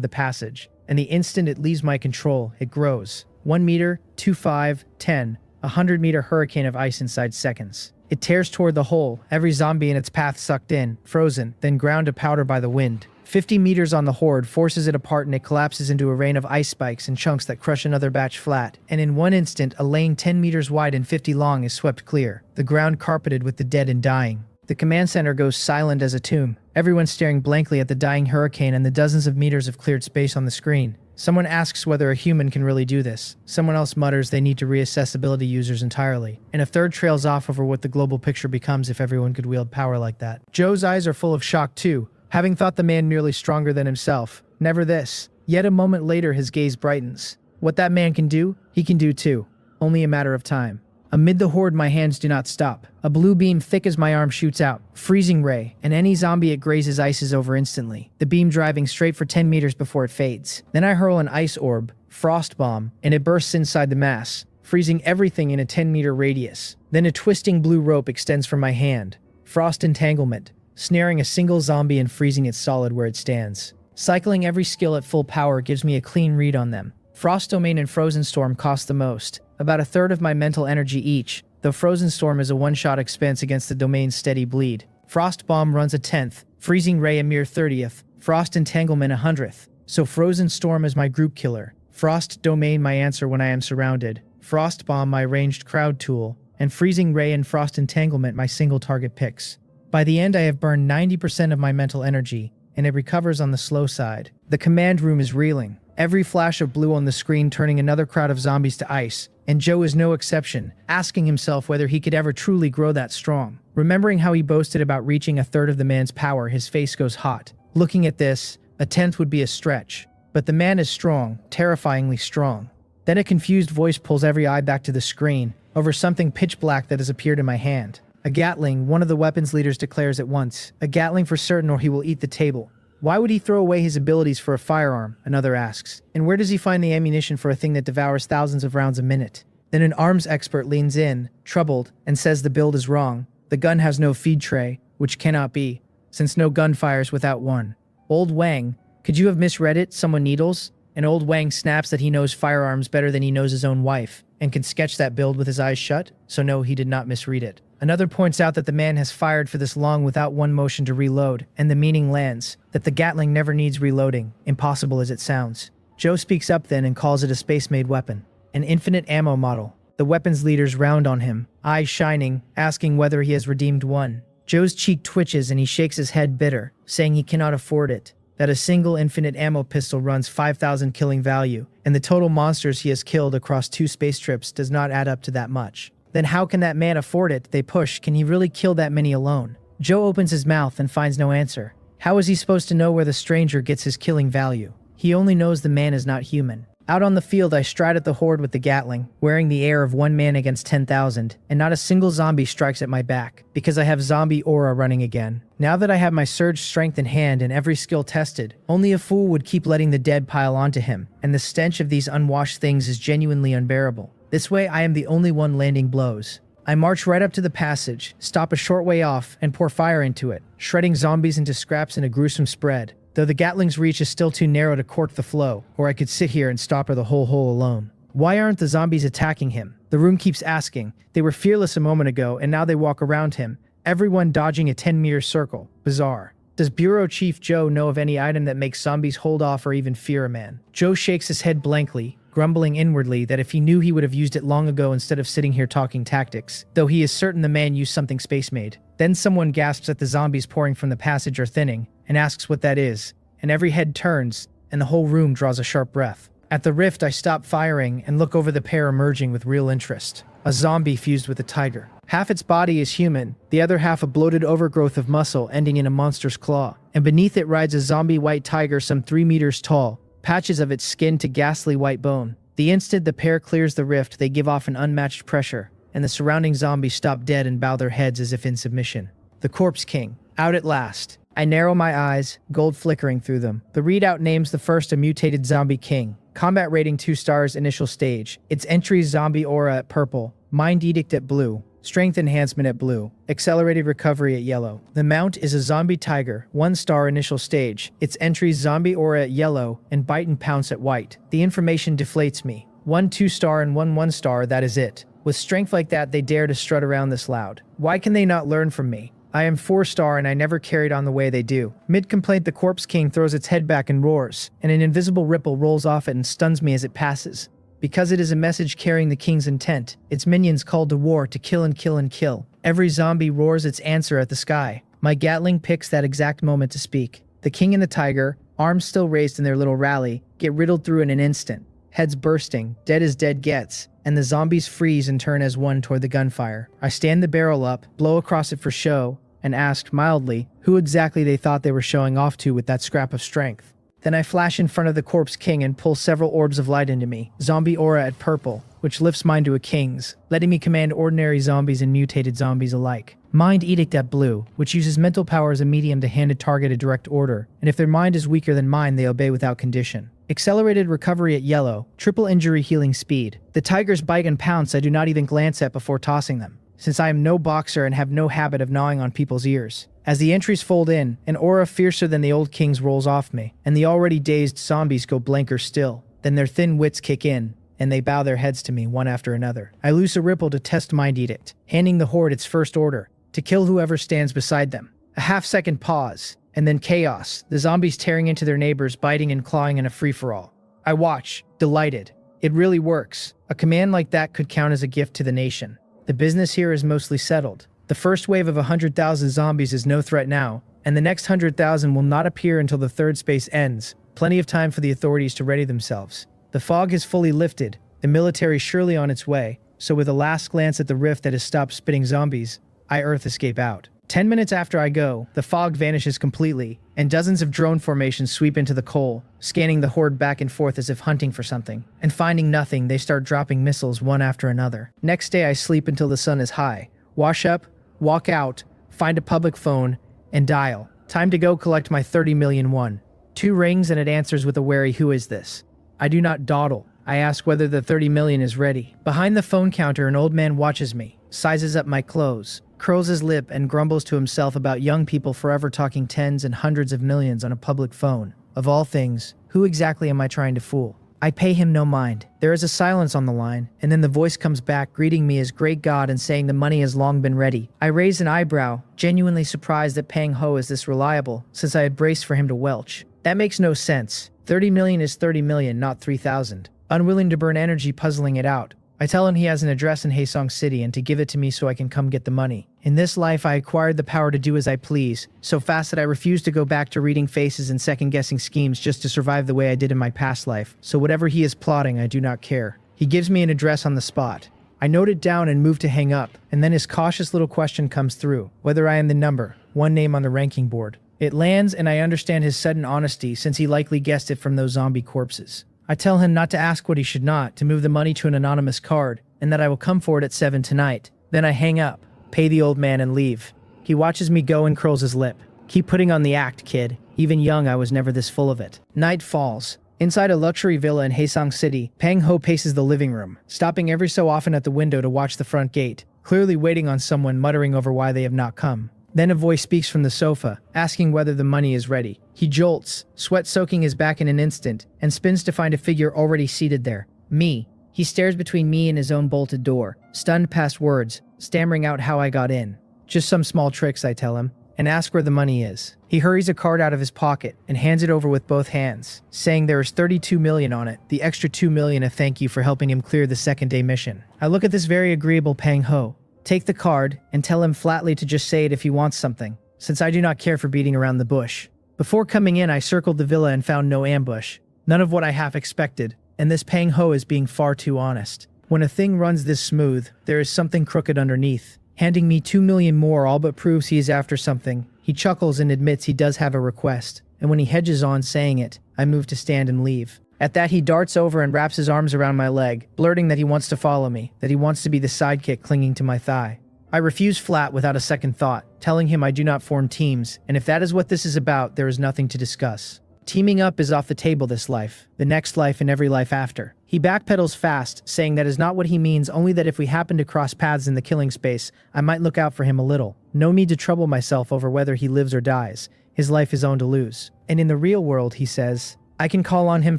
Speaker 1: the passage. And the instant it leaves my control, it grows. 1 meter, 2, 5, 10, 100-meter hurricane of ice inside seconds. It tears toward the hole, every zombie in its path sucked in, frozen, then ground to powder by the wind. 50 meters on the horde forces it apart and it collapses into a rain of ice spikes and chunks that crush another batch flat. And in one instant, a lane 10 meters wide and 50 long is swept clear, the ground carpeted with the dead and dying. The command center goes silent as a tomb, everyone staring blankly at the dying hurricane and the dozens of meters of cleared space on the screen. Someone asks whether a human can really do this. Someone else mutters they need to reassess ability users entirely. And a third trails off over what the global picture becomes if everyone could wield power like that. Joe's eyes are full of shock too, having thought the man merely stronger than himself. Never this. Yet a moment later his gaze brightens. What that man can do, he can do too. Only a matter of time. Amid the horde, my hands do not stop. A blue beam thick as my arm shoots out. Freezing ray, and any zombie it grazes ices over instantly, the beam driving straight for 10 meters before it fades. Then I hurl an ice orb, frost bomb, and it bursts inside the mass, freezing everything in a 10-meter radius. Then a twisting blue rope extends from my hand. Frost entanglement, snaring a single zombie and freezing it solid where it stands. Cycling every skill at full power gives me a clean read on them. Frost Domain and Frozen Storm cost the most, about a third of my mental energy each, though Frozen Storm is a one-shot expense against the Domain's steady bleed. Frost Bomb runs a 10th, Freezing Ray a mere 30th, Frost Entanglement a 100th, so Frozen Storm is my group killer, Frost Domain my answer when I am surrounded, Frost Bomb my ranged crowd tool, and Freezing Ray and Frost Entanglement my single target picks. By the end I have burned 90% of my mental energy, and it recovers on the slow side. The command room is reeling, every flash of blue on the screen turning another crowd of zombies to ice, and Joe is no exception, asking himself whether he could ever truly grow that strong. Remembering how he boasted about reaching a third of the man's power, his face goes hot. Looking at this, a 10th would be a stretch. But the man is strong, terrifyingly strong. Then a confused voice pulls every eye back to the screen, over something pitch black that has appeared in my hand. A Gatling, one of the weapons leaders declares at once. A Gatling for certain or he will eat the table. Why would he throw away his abilities for a firearm? Another asks. And where does he find the ammunition for a thing that devours thousands of rounds a minute? Then an arms expert leans in, troubled, and says the build is wrong. The gun has no feed tray, which cannot be, since no gun fires without one. Old Wang, could you have misread it? Someone needles? And Old Wang snaps that he knows firearms better than he knows his own wife, and can sketch that build with his eyes shut, so no, he did not misread it. Another points out that the man has fired for this long without one motion to reload, and the meaning lands, that the Gatling never needs reloading, impossible as it sounds. Joe speaks up then and calls it a space-made weapon. An infinite ammo model. The weapons leaders round on him, eyes shining, asking whether he has redeemed one. Joe's cheek twitches and he shakes his head bitter, saying he cannot afford it. That a single infinite ammo pistol runs 5,000 killing value, and the total monsters he has killed across 2 space trips does not add up to that much. Then how can that man afford it? They push. Can he really kill that many alone? Joe opens his mouth and finds no answer. How is he supposed to know where the stranger gets his killing value? He only knows the man is not human. Out on the field, I stride at the horde with the Gatling, wearing the air of one man against 10,000, and not a single zombie strikes at my back, because I have zombie aura running again. Now that I have my surge strength in hand and every skill tested, only a fool would keep letting the dead pile onto him, and the stench of these unwashed things is genuinely unbearable. This way, I am the only one landing blows. I march right up to the passage, stop a short way off, and pour fire into it, shredding zombies into scraps in a gruesome spread, though the Gatling's reach is still too narrow to cork the flow, or I could sit here and stopper the whole hole alone. Why aren't the zombies attacking him? The room keeps asking. They were fearless a moment ago, and now they walk around him, everyone dodging a 10-meter circle. Bizarre. Does Bureau Chief Joe know of any item that makes zombies hold off or even fear a man? Joe shakes his head blankly, grumbling inwardly that if he knew he would have used it long ago instead of sitting here talking tactics, though he is certain the man used something space-made. Then someone gasps that the zombies pouring from the passage are thinning, and asks what that is, and every head turns, and the whole room draws a sharp breath. At the rift, I stop firing and look over the pair emerging with real interest. A zombie fused with a tiger. Half its body is human, the other half a bloated overgrowth of muscle ending in a monster's claw, and beneath it rides a zombie white tiger some 3 meters tall, patches of its skin to ghastly white bone. The instant the pair clears the rift, they give off an unmatched pressure, and the surrounding zombies stop dead and bow their heads as if in submission. The Corpse King, out at last. I narrow my eyes, gold flickering through them. The readout names the first a mutated zombie king. Combat rating 2 stars initial stage. Its entry zombie aura at purple. Mind edict at blue. Strength enhancement at blue. Accelerated recovery at yellow. The mount is a zombie tiger, 1 star initial stage. Its entry zombie aura at yellow and bite and pounce at white. The information deflates me. 1 2-star and 1 1-star, that is it. With strength like that, they dare to strut around this loud. Why can they not learn from me? I am 4-star and I never carried on the way they do. Mid-complaint, the Corpse King throws its head back and roars, and an invisible ripple rolls off it and stuns me as it passes. Because it is a message carrying the king's intent, its minions called to war to kill and kill and kill. Every zombie roars its answer at the sky. My Gatling picks that exact moment to speak. The king and the tiger, arms still raised in their little rally, get riddled through in an instant. Heads bursting, dead as dead gets, and the zombies freeze and turn as one toward the gunfire. I stand the barrel up, blow across it for show, and asked mildly who exactly they thought they were showing off to with that scrap of strength. Then I flash in front of the corpse king and pull several orbs of light into me, zombie aura at purple, which lifts mine to a king's, letting me command ordinary zombies and mutated zombies alike. Mind edict at blue, which uses mental power as a medium to hand a target a direct order, and if their mind is weaker than mine, they obey without condition. Accelerated recovery at yellow, triple injury healing speed. The tigers bite and pounce I do not even glance at before tossing them, since I am no boxer and have no habit of gnawing on people's ears. As the entries fold in, an aura fiercer than the old king's rolls off me, and the already dazed zombies go blanker still. Then their thin wits kick in, and they bow their heads to me one after another. I loose a ripple to test Mind Edict, handing the horde its first order, to kill whoever stands beside them. A half-second pause, and then chaos, the zombies tearing into their neighbors, biting and clawing in a free-for-all. I watch, delighted. It really works. A command like that could count as a gift to the nation. The business here is mostly settled. The first wave of 100,000 zombies is no threat now, and the next 100,000 will not appear until the third space ends. Plenty of time for the authorities to ready themselves. The fog has fully lifted, the military surely on its way, so with a last glance at the rift that has stopped spitting zombies, I earth escape out. 10 minutes after I go, the fog vanishes completely, and dozens of drone formations sweep into the coal, scanning the horde back and forth as if hunting for something. And finding nothing, they start dropping missiles one after another. Next day I sleep until the sun is high, wash up, walk out, find a public phone, and dial. Time to go collect my 30 million won. 2 rings and it answers with a wary "Who is this?" I do not dawdle. I ask whether the 30 million is ready. Behind the phone counter, an old man watches me, sizes up my clothes, curls his lip and grumbles to himself about young people forever talking tens and hundreds of millions on a public phone. Of all things, who exactly am I trying to fool? I pay him no mind. There is a silence on the line, and then the voice comes back greeting me as great God and saying the money has long been ready. I raise an eyebrow, genuinely surprised that Pang Ho is this reliable, since I had braced for him to welch. That makes no sense. 30 million is 30 million, not 3,000. Unwilling to burn energy puzzling it out, I tell him he has an address in Haesong City and to give it to me so I can come get the money. In this life I acquired the power to do as I please, so fast that I refuse to go back to reading faces and second-guessing schemes just to survive the way I did in my past life, so whatever he is plotting I do not care. He gives me an address on the spot. I note it down and move to hang up, and then his cautious little question comes through, whether I am the number, 1 name on the ranking board. It lands and I understand his sudden honesty since he likely guessed it from those zombie corpses. I tell him not to ask what he should not, to move the money to an anonymous card, and that I will come for it at 7 tonight. Then I hang up, pay the old man and leave. He watches me go and curls his lip. Keep putting on the act, kid. Even young I was never this full of it. Night falls. Inside a luxury villa in Haesong City, Pang Ho paces the living room, stopping every so often at the window to watch the front gate, clearly waiting on someone, muttering over why they have not come. Then a voice speaks from the sofa, asking whether the money is ready. He jolts, sweat soaking his back in an instant, and spins to find a figure already seated there. Me. He stares between me and his own bolted door, stunned past words, stammering out how I got in. Just some small tricks, I tell him, and ask where the money is. He hurries a card out of his pocket and hands it over with both hands, saying there is 32 million on it, the extra 2 million a thank you for helping him clear the second day mission. I look at this very agreeable Pang Ho, take the card, and tell him flatly to just say it if he wants something, since I do not care for beating around the bush. Before coming in, I circled the villa and found no ambush, none of what I half expected, and this Pang Ho is being far too honest. When a thing runs this smooth, there is something crooked underneath. Handing me 2 million more all but proves he is after something. He chuckles and admits he does have a request, and when he hedges on saying it, I move to stand and leave. At that, he darts over and wraps his arms around my leg, blurting that he wants to follow me, that he wants to be the sidekick clinging to my thigh. I refuse flat without a second thought, telling him I do not form teams, and if that is what this is about, there is nothing to discuss. Teaming up is off the table this life, the next life and every life after. He backpedals fast, saying that is not what he means, only that if we happen to cross paths in the killing space, I might look out for him a little. No need to trouble myself over whether he lives or dies. His life is own to lose. And in the real world, he says, I can call on him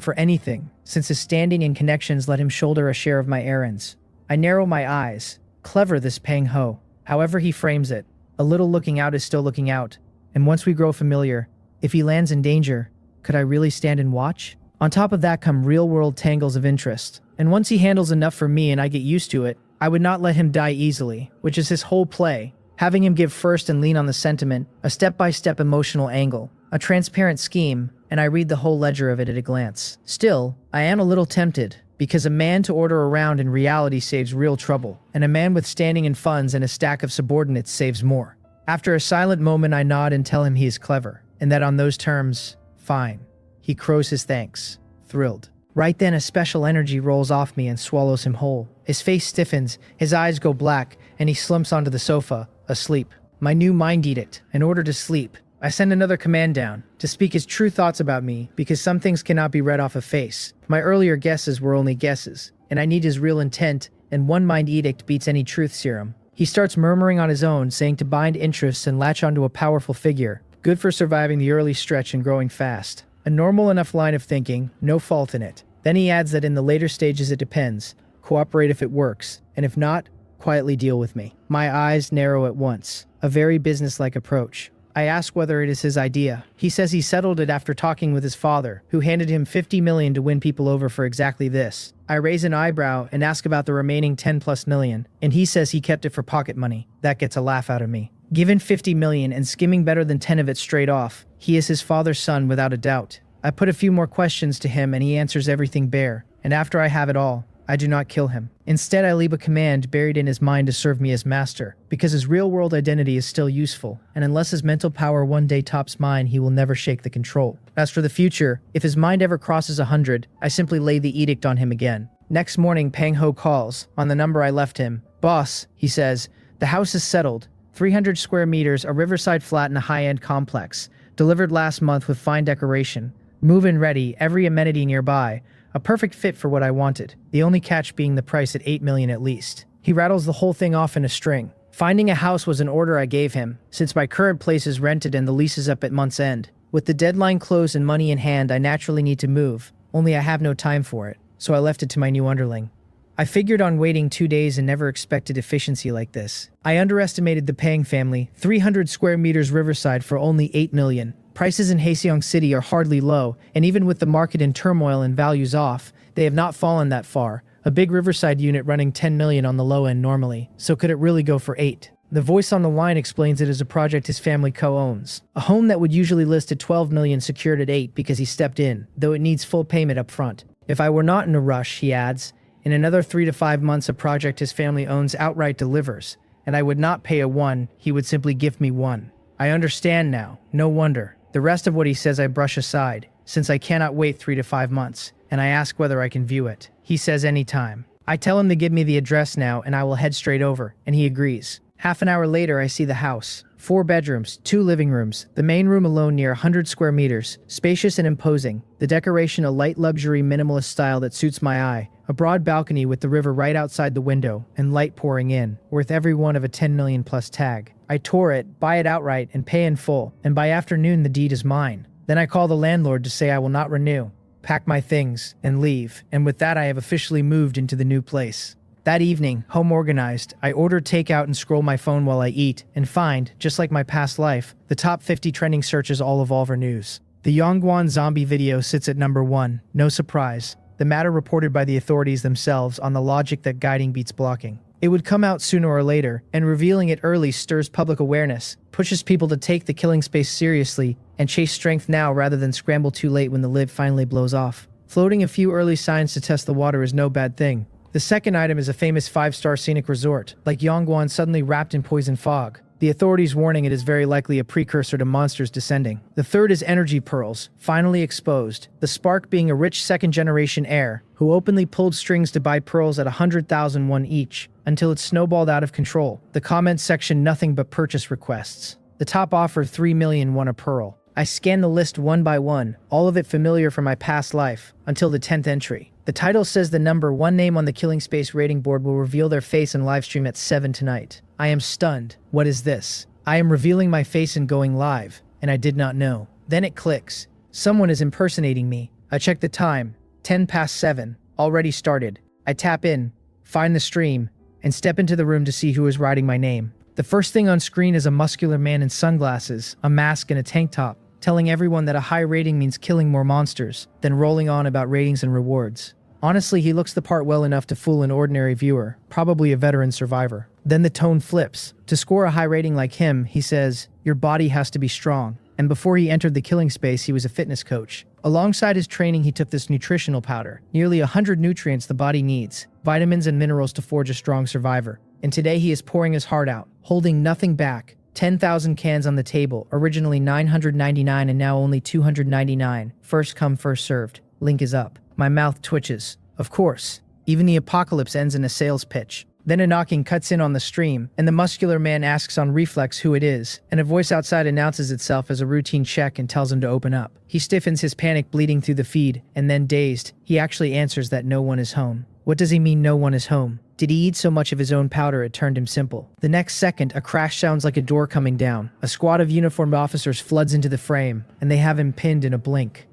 Speaker 1: for anything, since his standing and connections let him shoulder a share of my errands. I narrow my eyes. Clever, this Pang Ho. However he frames it, a little looking out is still looking out, and once we grow familiar, if he lands in danger, could I really stand and watch? On top of that come real-world tangles of interest, and once he handles enough for me and I get used to it, I would not let him die easily, which is his whole play. Having him give first and lean on the sentiment, a step-by-step emotional angle, a transparent scheme, and I read the whole ledger of it at a glance. Still, I am a little tempted, because a man to order around in reality saves real trouble, and a man with standing and funds and a stack of subordinates saves more. After a silent moment, I nod and tell him he is clever, and that on those terms, fine. He crows his thanks, thrilled. Right then, a special energy rolls off me and swallows him whole. His face stiffens, his eyes go black, and he slumps onto the sofa, asleep. My new mind edict, in order to sleep. I send another command down, to speak his true thoughts about me, because some things cannot be read off a face. My earlier guesses were only guesses, and I need his real intent, and one mind edict beats any truth serum. He starts murmuring on his own, saying to bind interests and latch onto a powerful figure, good for surviving the early stretch and growing fast. A normal enough line of thinking, no fault in it. Then he adds that in the later stages it depends. Cooperate if it works, and if not, quietly deal with me. My eyes narrow at once. A very businesslike approach. I ask whether it is his idea. He says he settled it after talking with his father, who handed him 50 million to win people over for exactly this. I raise an eyebrow and ask about the remaining 10+ million, and he says he kept it for pocket money. That gets a laugh out of me. Given 50 million and skimming better than 10 of it straight off, he is his father's son without a doubt. I put a few more questions to him and he answers everything bare, and after I have it all, I do not kill him. Instead, I leave a command buried in his mind to serve me as master, because his real-world identity is still useful, and unless his mental power one day tops mine, he will never shake the control. As for the future, if his mind ever crosses 100, I simply lay the edict on him again. Next morning, Pang Ho calls, on the number I left him. Boss, he says, the house is settled. 300 square meters, a riverside flat and a high-end complex. Delivered last month with fine decoration. Move-in ready, every amenity nearby. A perfect fit for what I wanted, the only catch being the price at 8 million at least. He rattles the whole thing off in a string. Finding a house was an order I gave him, since my current place is rented and the lease is up at month's end. With the deadline closed and money in hand, I naturally need to move, only I have no time for it, so I left it to my new underling. I figured on waiting 2 days and never expected efficiency like this. I underestimated the Pang family, 300 square meters riverside for only 8 million. Prices in Haeseong City are hardly low, and even with the market in turmoil and values off, they have not fallen that far. A big riverside unit running 10 million on the low end normally, so could it really go for 8? The voice on the line explains it as a project his family co-owns. A home that would usually list at 12 million secured at 8 because he stepped in, though it needs full payment up front. If I were not in a rush, he adds, in another 3 to 5 months a project his family owns outright delivers, and I would not pay a 1, he would simply gift me 1. I understand now, no wonder. The rest of what he says I brush aside, since I cannot wait 3 to 5 months, and I ask whether I can view it. He says anytime. I tell him to give me the address now and I will head straight over, and he agrees. Half an hour later I see the house. 4 bedrooms, 2 living rooms, the main room alone near 100 square meters, spacious and imposing, the decoration a light luxury minimalist style that suits my eye, a broad balcony with the river right outside the window, and light pouring in, worth every one of a 10 million plus tag. I tour it, buy it outright, and pay in full, and by afternoon the deed is mine. Then I call the landlord to say I will not renew, pack my things, and leave, and with that I have officially moved into the new place. That evening, home organized, I order takeout and scroll my phone while I eat, and find, just like my past life, the top 50 trending searches all of Volver News. The Yongguan zombie video sits at number 1, no surprise. The matter reported by the authorities themselves on the logic that guiding beats blocking. It would come out sooner or later, and revealing it early stirs public awareness, pushes people to take the killing space seriously, and chase strength now rather than scramble too late when the lid finally blows off. Floating a few early signs to test the water is no bad thing. The second item is a famous 5-star scenic resort, like Yongguan suddenly wrapped in poison fog. The authorities warning it is very likely a precursor to monsters descending. The third is energy pearls, finally exposed, the spark being a rich second-generation heir, who openly pulled strings to buy pearls at 100,000 won each, until it snowballed out of control. The comments section nothing but purchase requests. The top offer 3 million won a pearl. I scan the list one by one, all of it familiar from my past life, until the 10th entry. The title says the number 1 name on the Killing Space rating board will reveal their face and livestream at 7 tonight. I am stunned. What is this? I am revealing my face and going live, and I did not know. Then it clicks. Someone is impersonating me. I check the time. 10 past 7. Already started. I tap in, find the stream, and step into the room to see who is writing my name. The first thing on screen is a muscular man in sunglasses, a mask, and a tank top, telling everyone that a high rating means killing more monsters, then rolling on about ratings and rewards. Honestly, he looks the part well enough to fool an ordinary viewer, probably a veteran survivor. Then the tone flips. To score a high rating like him, he says, "Your body has to be strong." And before he entered the killing space, he was a fitness coach. Alongside his training, he took this nutritional powder, nearly 100 nutrients the body needs, vitamins and minerals to forge a strong survivor. And today he is pouring his heart out, holding nothing back. 10,000 cans on the table, originally 999 and now only 299. First come, first served. Link is up. My mouth twitches. Of course. Even the apocalypse ends in a sales pitch. Then a knocking cuts in on the stream, and the muscular man asks on reflex who it is, and a voice outside announces itself as a routine check and tells him to open up. He stiffens, his panic bleeding through the feed, and then dazed, he actually answers that no one is home. What does he mean no one is home? Did he eat so much of his own powder it turned him simple? The next second, a crash sounds like a door coming down. A squad of uniformed officers floods into the frame, and they have him pinned in a blink.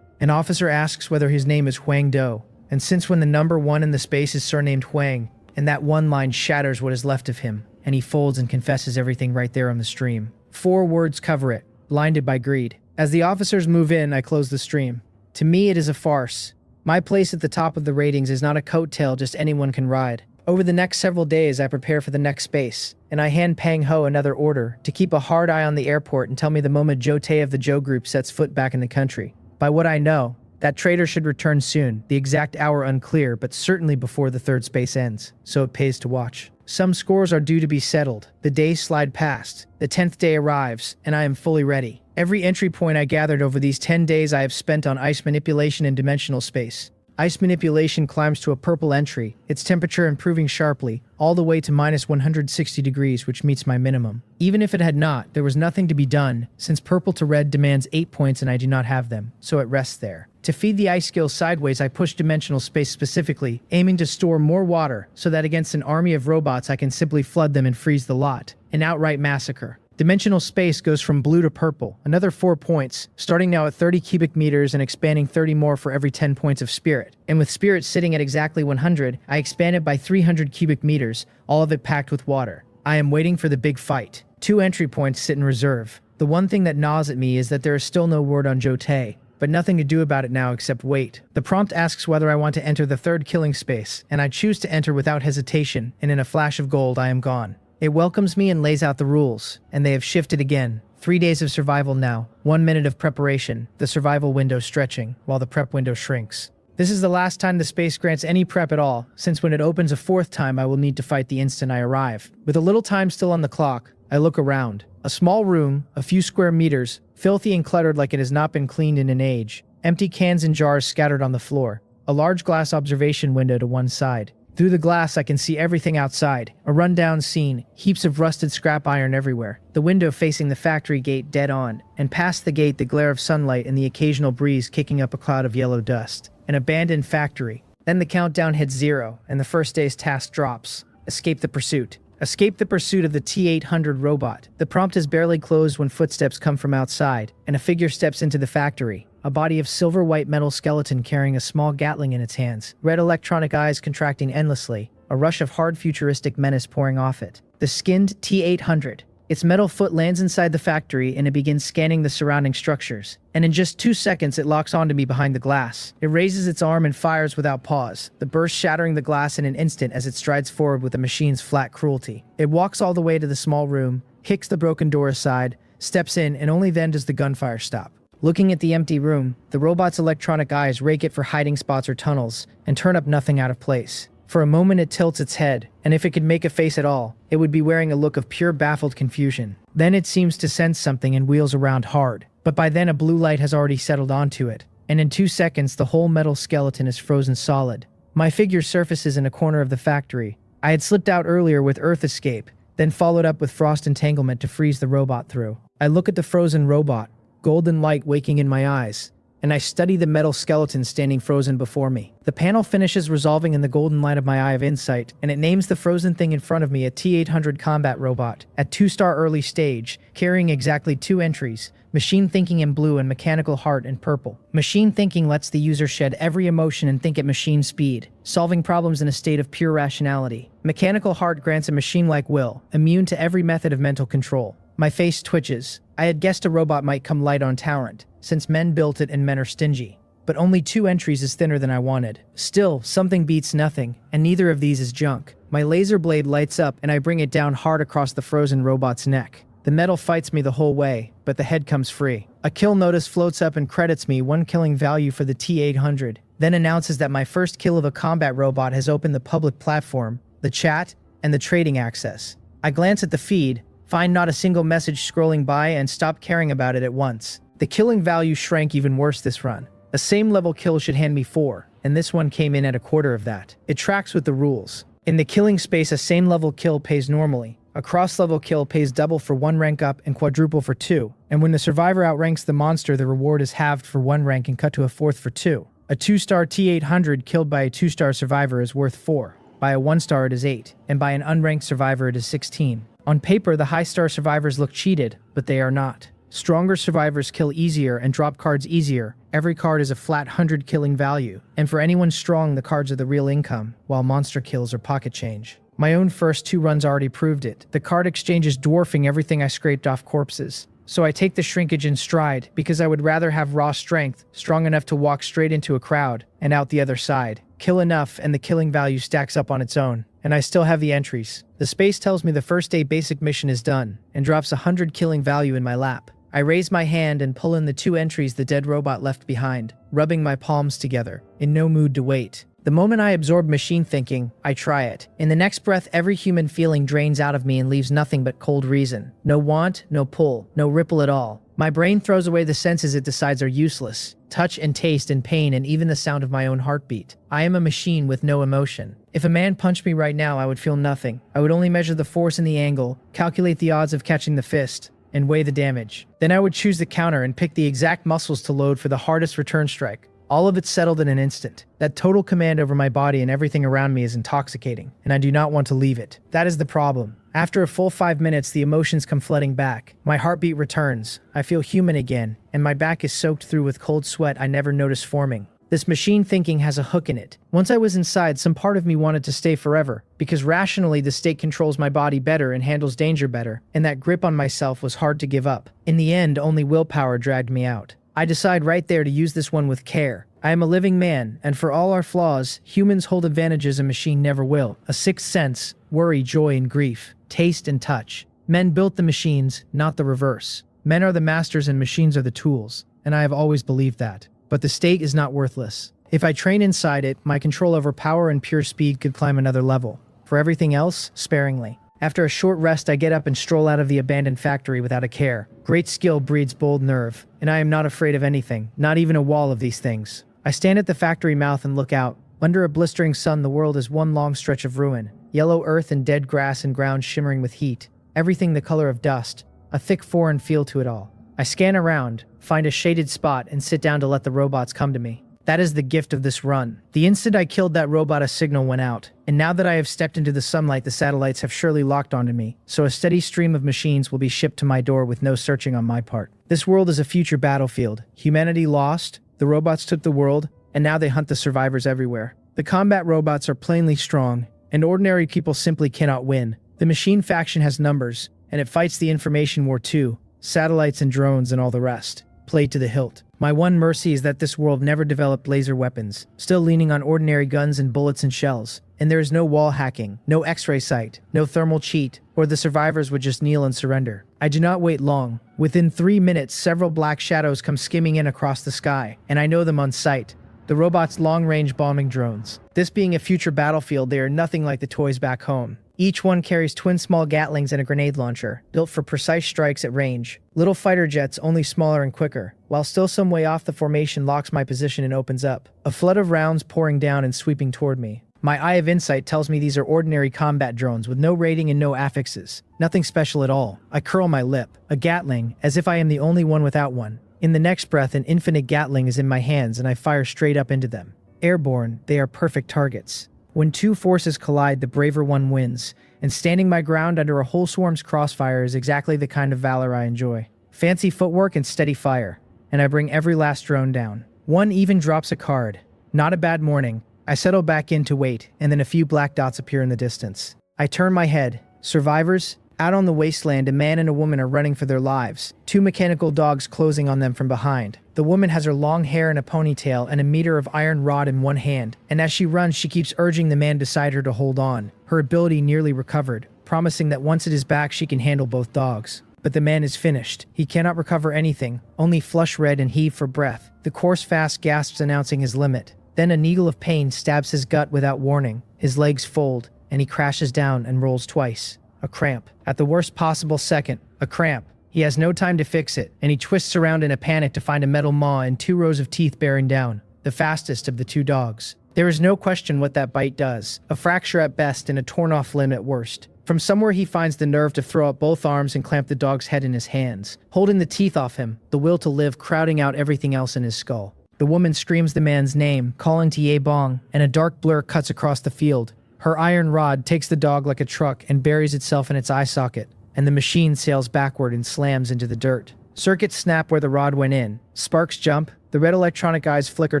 Speaker 1: An officer asks whether his name is Huang Do, and since when the number 1 in the space is surnamed Huang, and that one line shatters what is left of him, and he folds and confesses everything right there on the stream. 4 words cover it, blinded by greed. As the officers move in, I close the stream. To me, it is a farce. My place at the top of the ratings is not a coattail just anyone can ride. Over the next several days, I prepare for the next space, and I hand Pang Ho another order to keep a hard eye on the airport and tell me the moment Joe Tae of the Joe Group sets foot back in the country. By what I know, that traitor should return soon, the exact hour unclear, but certainly before the 3rd space ends, so it pays to watch. Some scores are due to be settled. The days slide past. The 10th day arrives, and I am fully ready. Every entry point I gathered over these 10 days I have spent on ice manipulation and dimensional space. Ice manipulation climbs to a purple entry, its temperature improving sharply, all the way to minus 160 degrees, which meets my minimum. Even if it had not, there was nothing to be done, since purple to red demands 8 points and I do not have them, so it rests there. To feed the ice skill sideways, I push dimensional space specifically, aiming to store more water, so that against an army of robots I can simply flood them and freeze the lot. An outright massacre. Dimensional space goes from blue to purple, another 4 points, starting now at 30 cubic meters and expanding 30 more for every 10 points of spirit. And with spirit sitting at exactly 100, I expand it by 300 cubic meters, all of it packed with water. I am waiting for the big fight. 2 entry points sit in reserve. The one thing that gnaws at me is that there is still no word on Joe Tae, but nothing to do about it now except wait. The prompt asks whether I want to enter the 3rd killing space, and I choose to enter without hesitation, and in a flash of gold I am gone. It welcomes me and lays out the rules, and they have shifted again. 3 days of survival now, 1 minute of preparation, the survival window stretching, while the prep window shrinks. This is the last time the space grants any prep at all, since when it opens a 4th time I will need to fight the instant I arrive. With a little time still on the clock, I look around. A small room, a few square meters, filthy and cluttered like it has not been cleaned in an age. Empty cans and jars scattered on the floor. A large glass observation window to one side. Through the glass I can see everything outside. A rundown scene, heaps of rusted scrap iron everywhere. The window facing the factory gate dead on, and past the gate the glare of sunlight and the occasional breeze kicking up a cloud of yellow dust. An abandoned factory. Then the countdown hits 0, and the first day's task drops. Escape the pursuit. Escape the pursuit of the T-800 robot. The prompt is barely closed when footsteps come from outside, and a figure steps into the factory. A body of silver-white metal skeleton carrying a small Gatling in its hands. Red electronic eyes contracting endlessly. A rush of hard futuristic menace pouring off it. The skinned T-800. Its metal foot lands inside the factory and it begins scanning the surrounding structures. And in just 2 seconds it locks onto me behind the glass. It raises its arm and fires without pause, the burst shattering the glass in an instant as it strides forward with the machine's flat cruelty. It walks all the way to the small room, kicks the broken door aside, steps in, and only then does the gunfire stop. Looking at the empty room, the robot's electronic eyes rake it for hiding spots or tunnels, and turn up nothing out of place. For a moment it tilts its head, and if it could make a face at all, it would be wearing a look of pure baffled confusion. Then it seems to sense something and wheels around hard. But by then a blue light has already settled onto it, and in 2 seconds the whole metal skeleton is frozen solid. My figure surfaces in a corner of the factory. I had slipped out earlier with earth escape, then followed up with frost entanglement to freeze the robot through. I look at the frozen robot, golden light waking in my eyes, and I study the metal skeleton standing frozen before me. The panel finishes resolving in the golden light of my eye of insight, and it names the frozen thing in front of me a T-800 combat robot, at 2-star early stage, carrying exactly 2 entries, machine thinking in blue and mechanical heart in purple. Machine thinking lets the user shed every emotion and think at machine speed, solving problems in a state of pure rationality. Mechanical heart grants a machine-like will, immune to every method of mental control. My face twitches. I had guessed a robot might come light on Tarrant, since men built it and men are stingy. but only 2 entries is thinner than I wanted. Still, something beats nothing, and neither of these is junk. My laser blade lights up and I bring it down hard across the frozen robot's neck. The metal fights me the whole way, but the head comes free. A kill notice floats up and credits me 1 killing value for the T-800, then announces that my first kill of a combat robot has opened the public platform, the chat, and the trading access. I glance at the feed, find not a single message scrolling by, and stop caring about it at once. The killing value shrank even worse this run. A same level kill should hand me 4, and this one came in at a quarter of that. It tracks with the rules. In the killing space, a same level kill pays normally. A cross-level kill pays double for 1 rank up and quadruple for 2. And when the survivor outranks the monster, the reward is halved for 1 rank and cut to a 4th for 2. A 2-star T-800 killed by a 2-star survivor is worth 4. By a 1-star it is 8, and by an unranked survivor it is 16. On paper, the high-star survivors look cheated, but they are not. Stronger survivors kill easier and drop cards easier. Every card is a flat 100 killing value, and for anyone strong, the cards are the real income, while monster kills are pocket change. My own first 2 runs already proved it. The card exchange is dwarfing everything I scraped off corpses. So I take the shrinkage in stride, because I would rather have raw strength, strong enough to walk straight into a crowd, and out the other side. Kill enough and the killing value stacks up on its own. And I still have the entries. The space tells me the first day basic mission is done, and drops 100 killing value in my lap. I raise my hand and pull in the 2 entries the dead robot left behind, rubbing my palms together, in no mood to wait. The moment I absorb machine thinking, I try it. In the next breath, every human feeling drains out of me and leaves nothing but cold reason. No want, no pull, no ripple at all. My brain throws away the senses it decides are useless. Touch and taste and pain and even the sound of my own heartbeat. I am a machine with no emotion. If a man punched me right now, I would feel nothing. I would only measure the force and the angle, calculate the odds of catching the fist, and weigh the damage. Then I would choose the counter and pick the exact muscles to load for the hardest return strike. All of it settled in an instant. That total command over my body and everything around me is intoxicating, and I do not want to leave it. That is the problem. After a full 5 minutes, the emotions come flooding back. My heartbeat returns. I feel human again, and my back is soaked through with cold sweat I never noticed forming. This machine thinking has a hook in it. Once I was inside, some part of me wanted to stay forever, because rationally the state controls my body better and handles danger better, and that grip on myself was hard to give up. In the end, only willpower dragged me out. I decide right there to use this one with care. I am a living man, and for all our flaws, humans hold advantages a machine never will. A 6th sense, worry, joy, and grief, taste and touch. Men built the machines, not the reverse. Men are the masters and machines are the tools, and I have always believed that. But the state is not worthless. If I train inside it, my control over power and pure speed could climb another level. For everything else, sparingly. After a short rest, I get up and stroll out of the abandoned factory without a care. Great skill breeds bold nerve, and I am not afraid of anything, not even a wall of these things. I stand at the factory mouth and look out. Under a blistering sun, the world is one long stretch of ruin. Yellow earth and dead grass and ground shimmering with heat. Everything the color of dust. A thick foreign feel to it all. I scan around, find a shaded spot, and sit down to let the robots come to me. That is the gift of this run. The instant I killed that robot, a signal went out. And now that I have stepped into the sunlight, the satellites have surely locked onto me. So a steady stream of machines will be shipped to my door with no searching on my part. This world is a future battlefield. Humanity lost, the robots took the world, and now they hunt the survivors everywhere. The combat robots are plainly strong, and ordinary people simply cannot win. The machine faction has numbers, and it fights the information war too. Satellites and drones and all the rest. Played to the hilt. My one mercy is that this world never developed laser weapons, still leaning on ordinary guns and bullets and shells. And there is no wall hacking, no X-ray sight, no thermal cheat, or the survivors would just kneel and surrender. I do not wait long. Within 3 minutes, several black shadows come skimming in across the sky, and I know them on sight. The robots' long-range bombing drones. This being a future battlefield, they are nothing like the toys back home. Each one carries twin small Gatlings and a grenade launcher, built for precise strikes at range. Little fighter jets, only smaller and quicker. While still some way off, the formation locks my position and opens up. A flood of rounds pouring down and sweeping toward me. My eye of insight tells me these are ordinary combat drones with no rating and no affixes. Nothing special at all. I curl my lip. A Gatling, as if I am the only one without one. In the next breath, an infinite Gatling is in my hands and I fire straight up into them. Airborne, they are perfect targets. When two forces collide, the braver one wins, and standing my ground under a whole swarm's crossfire is exactly the kind of valor I enjoy. Fancy footwork and steady fire, and I bring every last drone down. One even drops a card. Not a bad morning. I settle back in to wait, and then a few black dots appear in the distance. I turn my head. Survivors? Out on the wasteland, a man and a woman are running for their lives, two mechanical dogs closing on them from behind. The woman has her long hair in a ponytail and a meter of iron rod in one hand, and as she runs she keeps urging the man beside her to hold on, her ability nearly recovered, promising that once it is back she can handle both dogs. But the man is finished. He cannot recover anything, only flush red and heave for breath. The coarse fast gasps announcing his limit. Then a needle of pain stabs his gut without warning. His legs fold, and he crashes down and rolls twice. A cramp. At the worst possible second, a cramp. He has no time to fix it, and he twists around in a panic to find a metal maw and 2 rows of teeth bearing down, the fastest of the 2 dogs. There is no question what that bite does. A fracture at best and a torn-off limb at worst. From somewhere he finds the nerve to throw up both arms and clamp the dog's head in his hands, holding the teeth off him, the will to live crowding out everything else in his skull. The woman screams the man's name, calling to Ye Bong, and a dark blur cuts across the field. Her iron rod takes the dog like a truck and buries itself in its eye socket, and the machine sails backward and slams into the dirt. Circuits snap where the rod went in. Sparks jump, the red electronic eyes flicker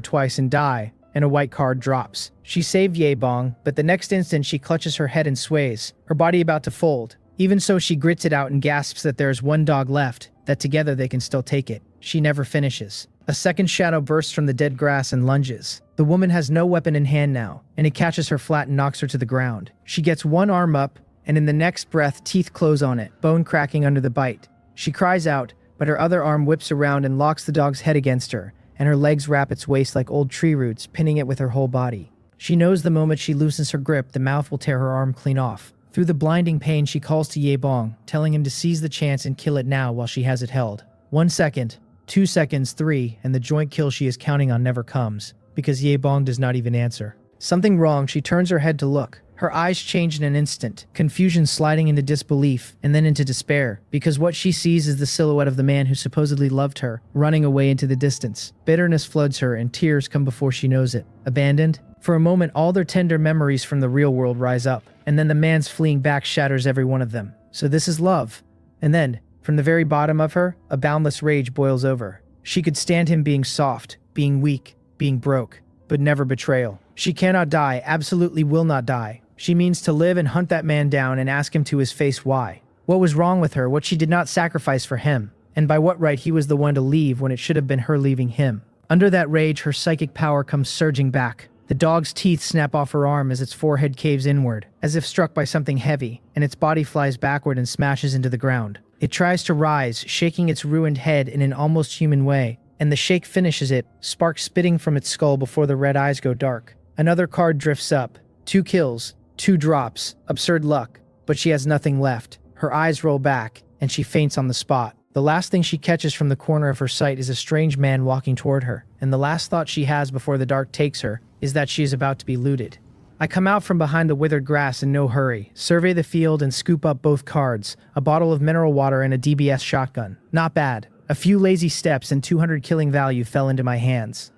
Speaker 1: twice and die, and a white card drops. She saved Ye Bong, but the next instant she clutches her head and sways, her body about to fold. Even so, she grits it out and gasps that there is 1 dog left, that together they can still take it. She never finishes. A second shadow bursts from the dead grass and lunges. The woman has no weapon in hand now, and it catches her flat and knocks her to the ground. She gets 1 arm up, and in the next breath teeth close on it, bone cracking under the bite. She cries out, but her other arm whips around and locks the dog's head against her, and her legs wrap its waist like old tree roots, pinning it with her whole body. She knows the moment she loosens her grip, the mouth will tear her arm clean off. Through the blinding pain, she calls to Ye Bong, telling him to seize the chance and kill it now while she has it held. 1 second, 2 seconds, 3, and the joint kill she is counting on never comes, because Ye Bong does not even answer. Something wrong, she turns her head to look. Her eyes change in an instant, confusion sliding into disbelief, and then into despair, because what she sees is the silhouette of the man who supposedly loved her, running away into the distance. Bitterness floods her, and tears come before she knows it. Abandoned? For a moment, all their tender memories from the real world rise up, and then the man's fleeing back shatters every one of them. So this is love. And then, from the very bottom of her, a boundless rage boils over. She could stand him being soft, being weak, being broke, but never betrayal. She cannot die, absolutely will not die. She means to live and hunt that man down and ask him to his face why. What was wrong with her, what she did not sacrifice for him, and by what right he was the one to leave when it should have been her leaving him. Under that rage, her psychic power comes surging back. The dog's teeth snap off her arm as its forehead caves inward, as if struck by something heavy, and its body flies backward and smashes into the ground. It tries to rise, shaking its ruined head in an almost human way, and the shake finishes it, sparks spitting from its skull before the red eyes go dark. Another card drifts up. 2 kills, 2 drops, absurd luck, but she has nothing left. Her eyes roll back, and she faints on the spot. The last thing she catches from the corner of her sight is a strange man walking toward her, and the last thought she has before the dark takes her is that she is about to be looted. I come out from behind the withered grass in no hurry, survey the field and scoop up both cards, a bottle of mineral water and a DBS shotgun. Not bad. A few lazy steps and 200 killing value fell into my hands.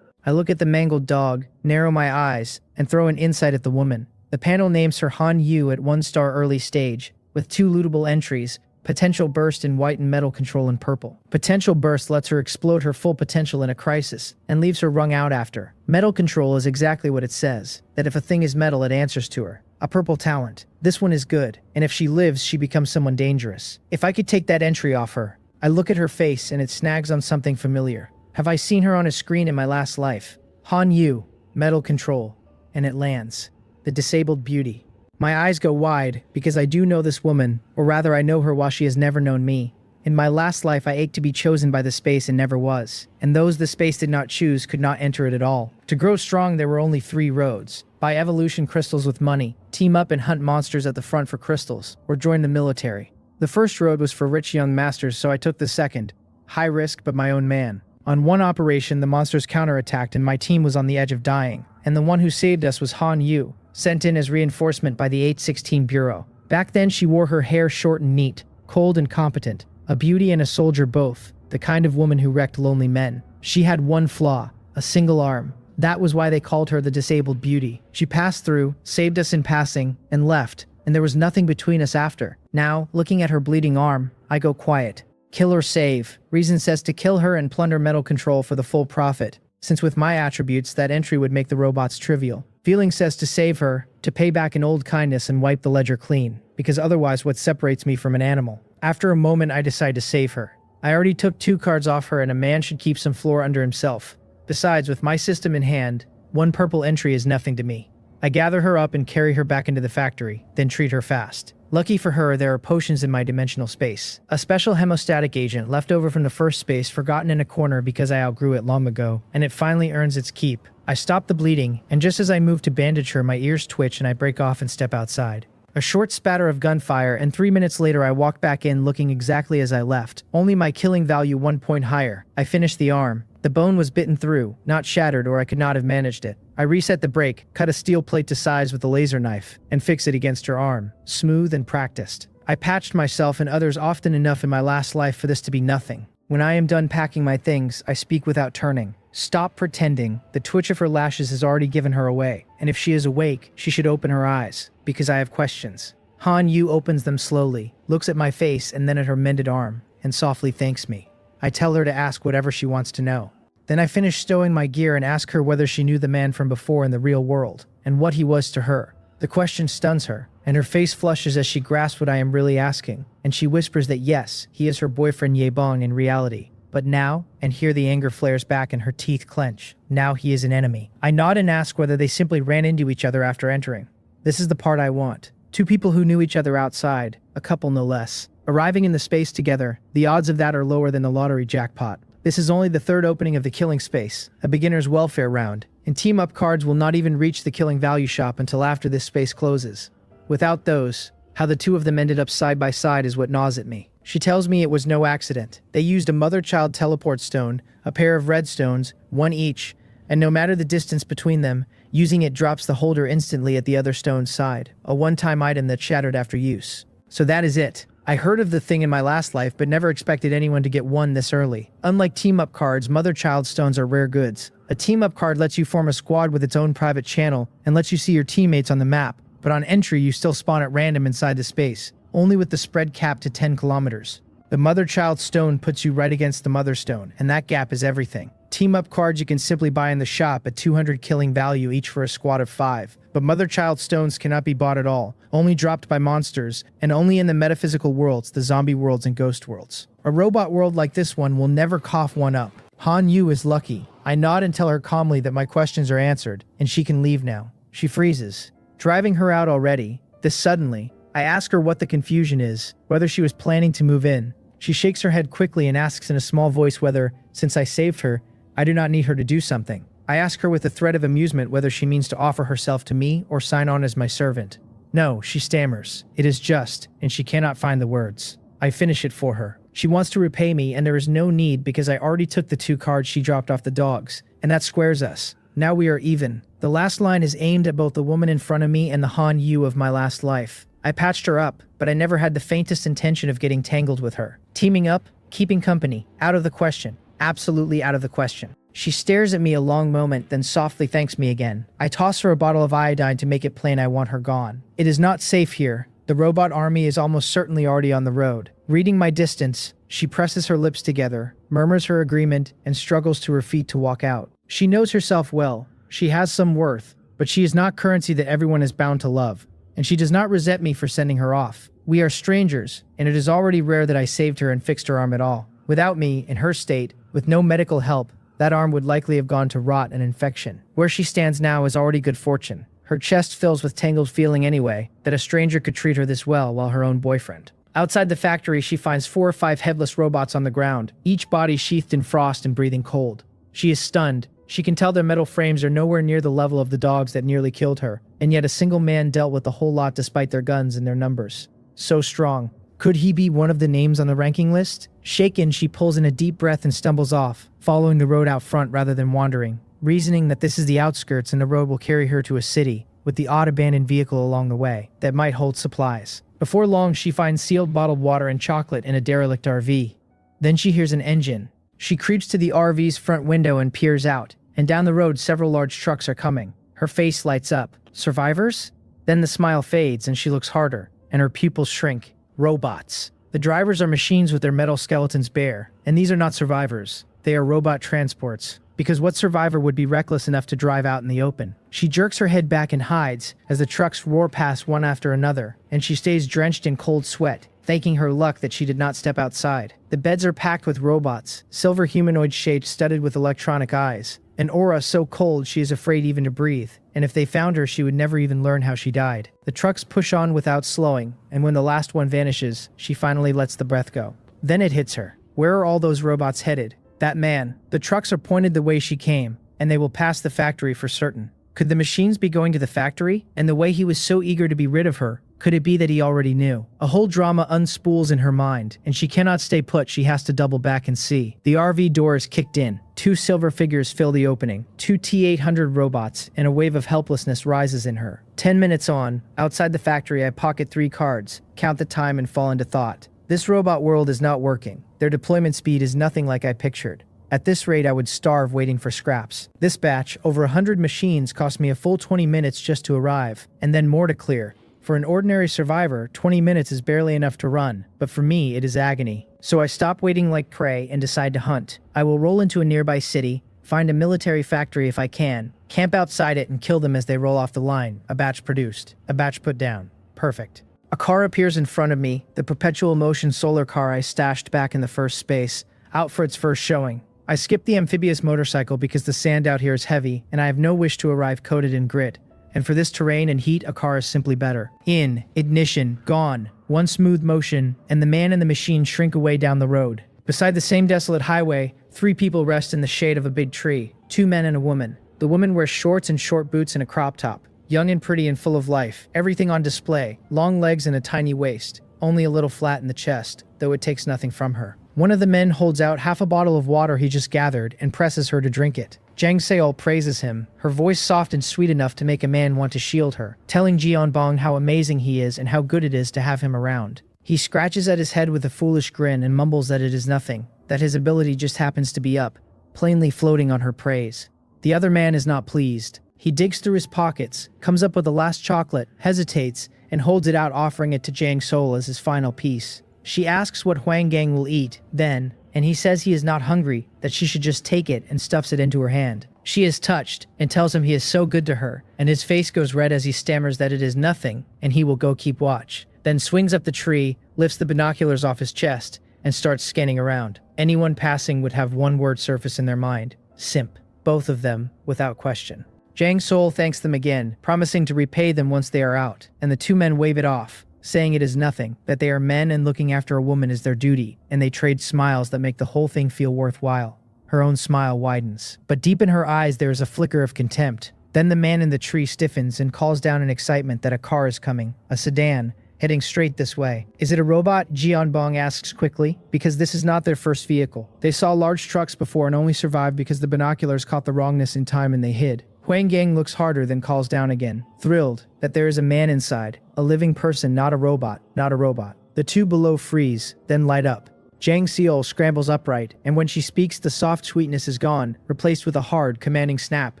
Speaker 1: I look at the mangled dog, narrow my eyes, and throw an insight at the woman. The panel names her Han Yu at 1-star early stage, with 2 lootable entries, potential burst in white and metal control in purple. Potential burst lets her explode her full potential in a crisis, and leaves her wrung out after. Metal control is exactly what it says, that if a thing is metal it answers to her. A purple talent. This one is good, and if she lives she becomes someone dangerous. If I could take that entry off her. I look at her face and it snags on something familiar. Have I seen her on a screen in my last life? Han Yu, metal control, and it lands. The disabled beauty. My eyes go wide, because I do know this woman, or rather I know her while she has never known me. In my last life I ached to be chosen by the space and never was, and those the space did not choose could not enter it at all. To grow strong there were only 3 roads. Buy evolution crystals with money, team up and hunt monsters at the front for crystals, or join the military. The first road was for rich young masters, so I took the second. High risk, but my own man. On one operation the monsters counterattacked and my team was on the edge of dying, and the one who saved us was Han Yu, sent in as reinforcement by the 816 Bureau. Back then she wore her hair short and neat, cold and competent, a beauty and a soldier both, the kind of woman who wrecked lonely men. She had one flaw, a single arm. That was why they called her the disabled beauty. She passed through, saved us in passing, and left, and there was nothing between us after. Now, looking at her bleeding arm, I go quiet. Kill or save. Reason says to kill her and plunder metal control for the full profit, since with my attributes that entry would make the robots trivial. Feeling says to save her, to pay back an old kindness and wipe the ledger clean, because otherwise what separates me from an animal? After a moment I decide to save her. I already took 2 cards off her, and a man should keep some floor under himself. Besides, with my system in hand, 1 purple entry is nothing to me. I gather her up and carry her back into the factory, then treat her fast. Lucky for her, there are potions in my dimensional space. A special hemostatic agent left over from the first space, forgotten in a corner because I outgrew it long ago, and it finally earns its keep. I stop the bleeding, and just as I move to bandage her, my ears twitch and I break off and step outside. A short spatter of gunfire, and 3 minutes later I walk back in looking exactly as I left, only my killing value 1 point higher. I finish the arm. The bone was bitten through, not shattered, or I could not have managed it. I reset the break, cut a steel plate to size with a laser knife, and fix it against her arm, smooth and practiced. I patched myself and others often enough in my last life for this to be nothing. When I am done packing my things, I speak without turning. Stop pretending. The twitch of her lashes has already given her away, and if she is awake, she should open her eyes, because I have questions. Han Yu opens them slowly, looks at my face and then at her mended arm, and softly thanks me. I tell her to ask whatever she wants to know. Then I finish stowing my gear and ask her whether she knew the man from before in the real world, and what he was to her. The question stuns her, and her face flushes as she grasps what I am really asking, and she whispers that yes, he is her boyfriend Yebong in reality. But now, and here the anger flares back and her teeth clench, now he is an enemy. I nod and ask whether they simply ran into each other after entering. This is the part I want. 2 people who knew each other outside, a couple no less. Arriving in the space together, the odds of that are lower than the lottery jackpot. This is only the 3rd opening of the killing space, a beginner's welfare round, and team-up cards will not even reach the killing value shop until after this space closes. Without those, how the 2 of them ended up side by side is what gnaws at me. She tells me it was no accident. They used a mother-child teleport stone, a pair of red stones, 1 each, and no matter the distance between them, using it drops the holder instantly at the other stone's side, a one-time item that shattered after use. So that is it. I heard of the thing in my last life, but never expected anyone to get one this early. Unlike team-up cards, mother-child stones are rare goods. A team-up card lets you form a squad with its own private channel and lets you see your teammates on the map, but on entry you still spawn at random inside the space, only with the spread cap to 10 kilometers. The mother-child stone puts you right against the mother stone, and that gap is everything. Team-up cards you can simply buy in the shop at 200 killing value each for a squad of 5, but mother-child stones cannot be bought at all, only dropped by monsters, and only in the metaphysical worlds, the zombie worlds and ghost worlds. A robot world like this one will never cough one up. Han Yu is lucky. I nod and tell her calmly that my questions are answered, and she can leave now. She freezes. Driving her out already, this suddenly, I ask her what the confusion is, whether she was planning to move in. She shakes her head quickly and asks in a small voice whether, since I saved her, I do not need her to do something. I ask her with a thread of amusement whether she means to offer herself to me or sign on as my servant. No, she stammers. It is just, and she cannot find the words. I finish it for her. She wants to repay me, and there is no need because I already took the 2 cards she dropped off the dogs, and that squares us. Now we are even. The last line is aimed at both the woman in front of me and the Han Yu of my last life. I patched her up, but I never had the faintest intention of getting tangled with her. Teaming up, keeping company, out of the question. Absolutely out of the question. She stares at me a long moment, then softly thanks me again. I toss her a bottle of iodine to make it plain I want her gone. It is not safe here. The robot army is almost certainly already on the road. Reading my distance, she presses her lips together, murmurs her agreement, and struggles to her feet to walk out. She knows herself well. She has some worth, but she is not currency that everyone is bound to love. And she does not resent me for sending her off. We are strangers, and it is already rare that I saved her and fixed her arm at all. Without me, in her state, with no medical help, that arm would likely have gone to rot and infection. Where she stands now is already good fortune. Her chest fills with tangled feeling anyway, that a stranger could treat her this well while her own boyfriend. Outside the factory, she finds 4 or 5 headless robots on the ground, each body sheathed in frost and breathing cold. She is stunned. She can tell their metal frames are nowhere near the level of the dogs that nearly killed her, and yet a single man dealt with the whole lot despite their guns and their numbers. So strong. Could he be one of the names on the ranking list? Shaken, she pulls in a deep breath and stumbles off, following the road out front rather than wandering, reasoning that this is the outskirts and the road will carry her to a city, with the odd abandoned vehicle along the way, that might hold supplies. Before long, she finds sealed bottled water and chocolate in a derelict RV. Then she hears an engine. She creeps to the RV's front window and peers out, and down the road several large trucks are coming. Her face lights up. Survivors? Then the smile fades and she looks harder, and her pupils shrink. Robots. The drivers are machines with their metal skeletons bare, and these are not survivors. They are robot transports, because what survivor would be reckless enough to drive out in the open? She jerks her head back and hides as the trucks roar past one after another, and she stays drenched in cold sweat, thanking her luck that she did not step outside. The beds are packed with robots, silver humanoid shapes studded with electronic eyes, an aura so cold she is afraid even to breathe, and if they found her she would never even learn how she died. The trucks push on without slowing, and when the last one vanishes, she finally lets the breath go. Then it hits her. Where are all those robots headed? That man. The trucks are pointed the way she came, and they will pass the factory for certain. Could the machines be going to the factory? And the way he was so eager to be rid of her, could it be that he already knew? A whole drama unspools in her mind, and she cannot stay put, she has to double back and see. The RV door is kicked in. 2 silver figures fill the opening. 2 T-800 robots, and a wave of helplessness rises in her. 10 minutes on, outside the factory I pocket 3 cards, count the time and fall into thought. This robot world is not working. Their deployment speed is nothing like I pictured. At this rate, I would starve waiting for scraps. This batch, over 100 machines, cost me a full 20 minutes just to arrive, and then more to clear. For an ordinary survivor, 20 minutes is barely enough to run, but for me, it is agony. So I stop waiting like prey and decide to hunt. I will roll into a nearby city, find a military factory if I can, camp outside it and kill them as they roll off the line. A batch produced. A batch put down. Perfect. A car appears in front of me, the perpetual motion solar car I stashed back in the first space, out for its first showing. I skip the amphibious motorcycle because the sand out here is heavy, and I have no wish to arrive coated in grit. And for this terrain and heat, a car is simply better. In, ignition, gone, one smooth motion, and the man and the machine shrink away down the road. Beside the same desolate highway, 3 people rest in the shade of a big tree, 2 men and a woman. The woman wears shorts and short boots and a crop top. Young and pretty and full of life, everything on display, long legs and a tiny waist, only a little flat in the chest, though it takes nothing from her. One of the men holds out half a bottle of water he just gathered and presses her to drink it. Jang Seol praises him, her voice soft and sweet enough to make a man want to shield her, telling Jeonbong how amazing he is and how good it is to have him around. He scratches at his head with a foolish grin and mumbles that it is nothing, that his ability just happens to be up, plainly floating on her praise. The other man is not pleased. He digs through his pockets, comes up with the last chocolate, hesitates, and holds it out, offering it to Jang Seol as his final piece. She asks what Huang Gang will eat, then, and he says he is not hungry, that she should just take it, and stuffs it into her hand. She is touched, and tells him he is so good to her, and his face goes red as he stammers that it is nothing, and he will go keep watch. Then swings up the tree, lifts the binoculars off his chest, and starts scanning around. Anyone passing would have one word surface in their mind: simp. Both of them, without question. Jang Seol thanks them again, promising to repay them once they are out, and the 2 men wave it off, saying it is nothing, that they are men and looking after a woman is their duty, and they trade smiles that make the whole thing feel worthwhile. Her own smile widens, but deep in her eyes there is a flicker of contempt. Then the man in the tree stiffens and calls down in excitement that a car is coming, a sedan, heading straight this way. Is it a robot? Jeonbong asks quickly, because this is not their first vehicle. They saw large trucks before and only survived because the binoculars caught the wrongness in time and they hid. Huang Gang looks harder, then calls down again, thrilled that there is a man inside, a living person, not a robot, not a robot. The 2 below freeze, then light up. Jang Seol scrambles upright, and when she speaks, the soft sweetness is gone, replaced with a hard, commanding snap,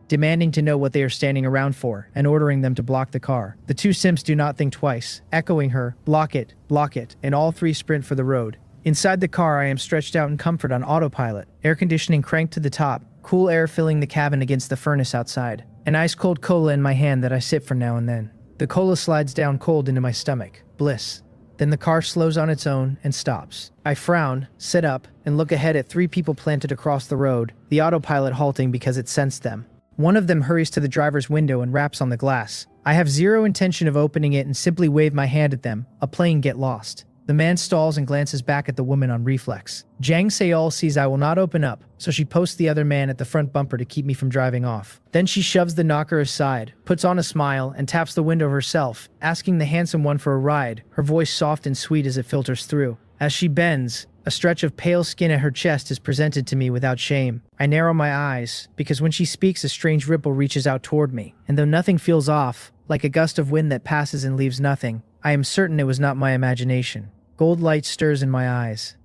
Speaker 1: demanding to know what they are standing around for, and ordering them to block the car. The 2 simps do not think twice, echoing her, block it, and all 3 sprint for the road. Inside the car, I am stretched out in comfort on autopilot, air conditioning cranked to the top, cool air filling the cabin against the furnace outside. An ice-cold cola in my hand that I sip from now and then. The cola slides down cold into my stomach. Bliss. Then the car slows on its own and stops. I frown, sit up, and look ahead at 3 people planted across the road, the autopilot halting because it sensed them. One of them hurries to the driver's window and raps on the glass. I have zero intention of opening it and simply wave my hand at them, a plain get lost. The man stalls and glances back at the woman on reflex. Jang Seol sees I will not open up, so she posts the other man at the front bumper to keep me from driving off. Then she shoves the knocker aside, puts on a smile, and taps the window herself, asking the handsome one for a ride, her voice soft and sweet as it filters through. As she bends, a stretch of pale skin at her chest is presented to me without shame. I narrow my eyes, because when she speaks a strange ripple reaches out toward me, and though nothing feels off, like a gust of wind that passes and leaves nothing, I am certain it was not my imagination. Gold light stirs in my eyes.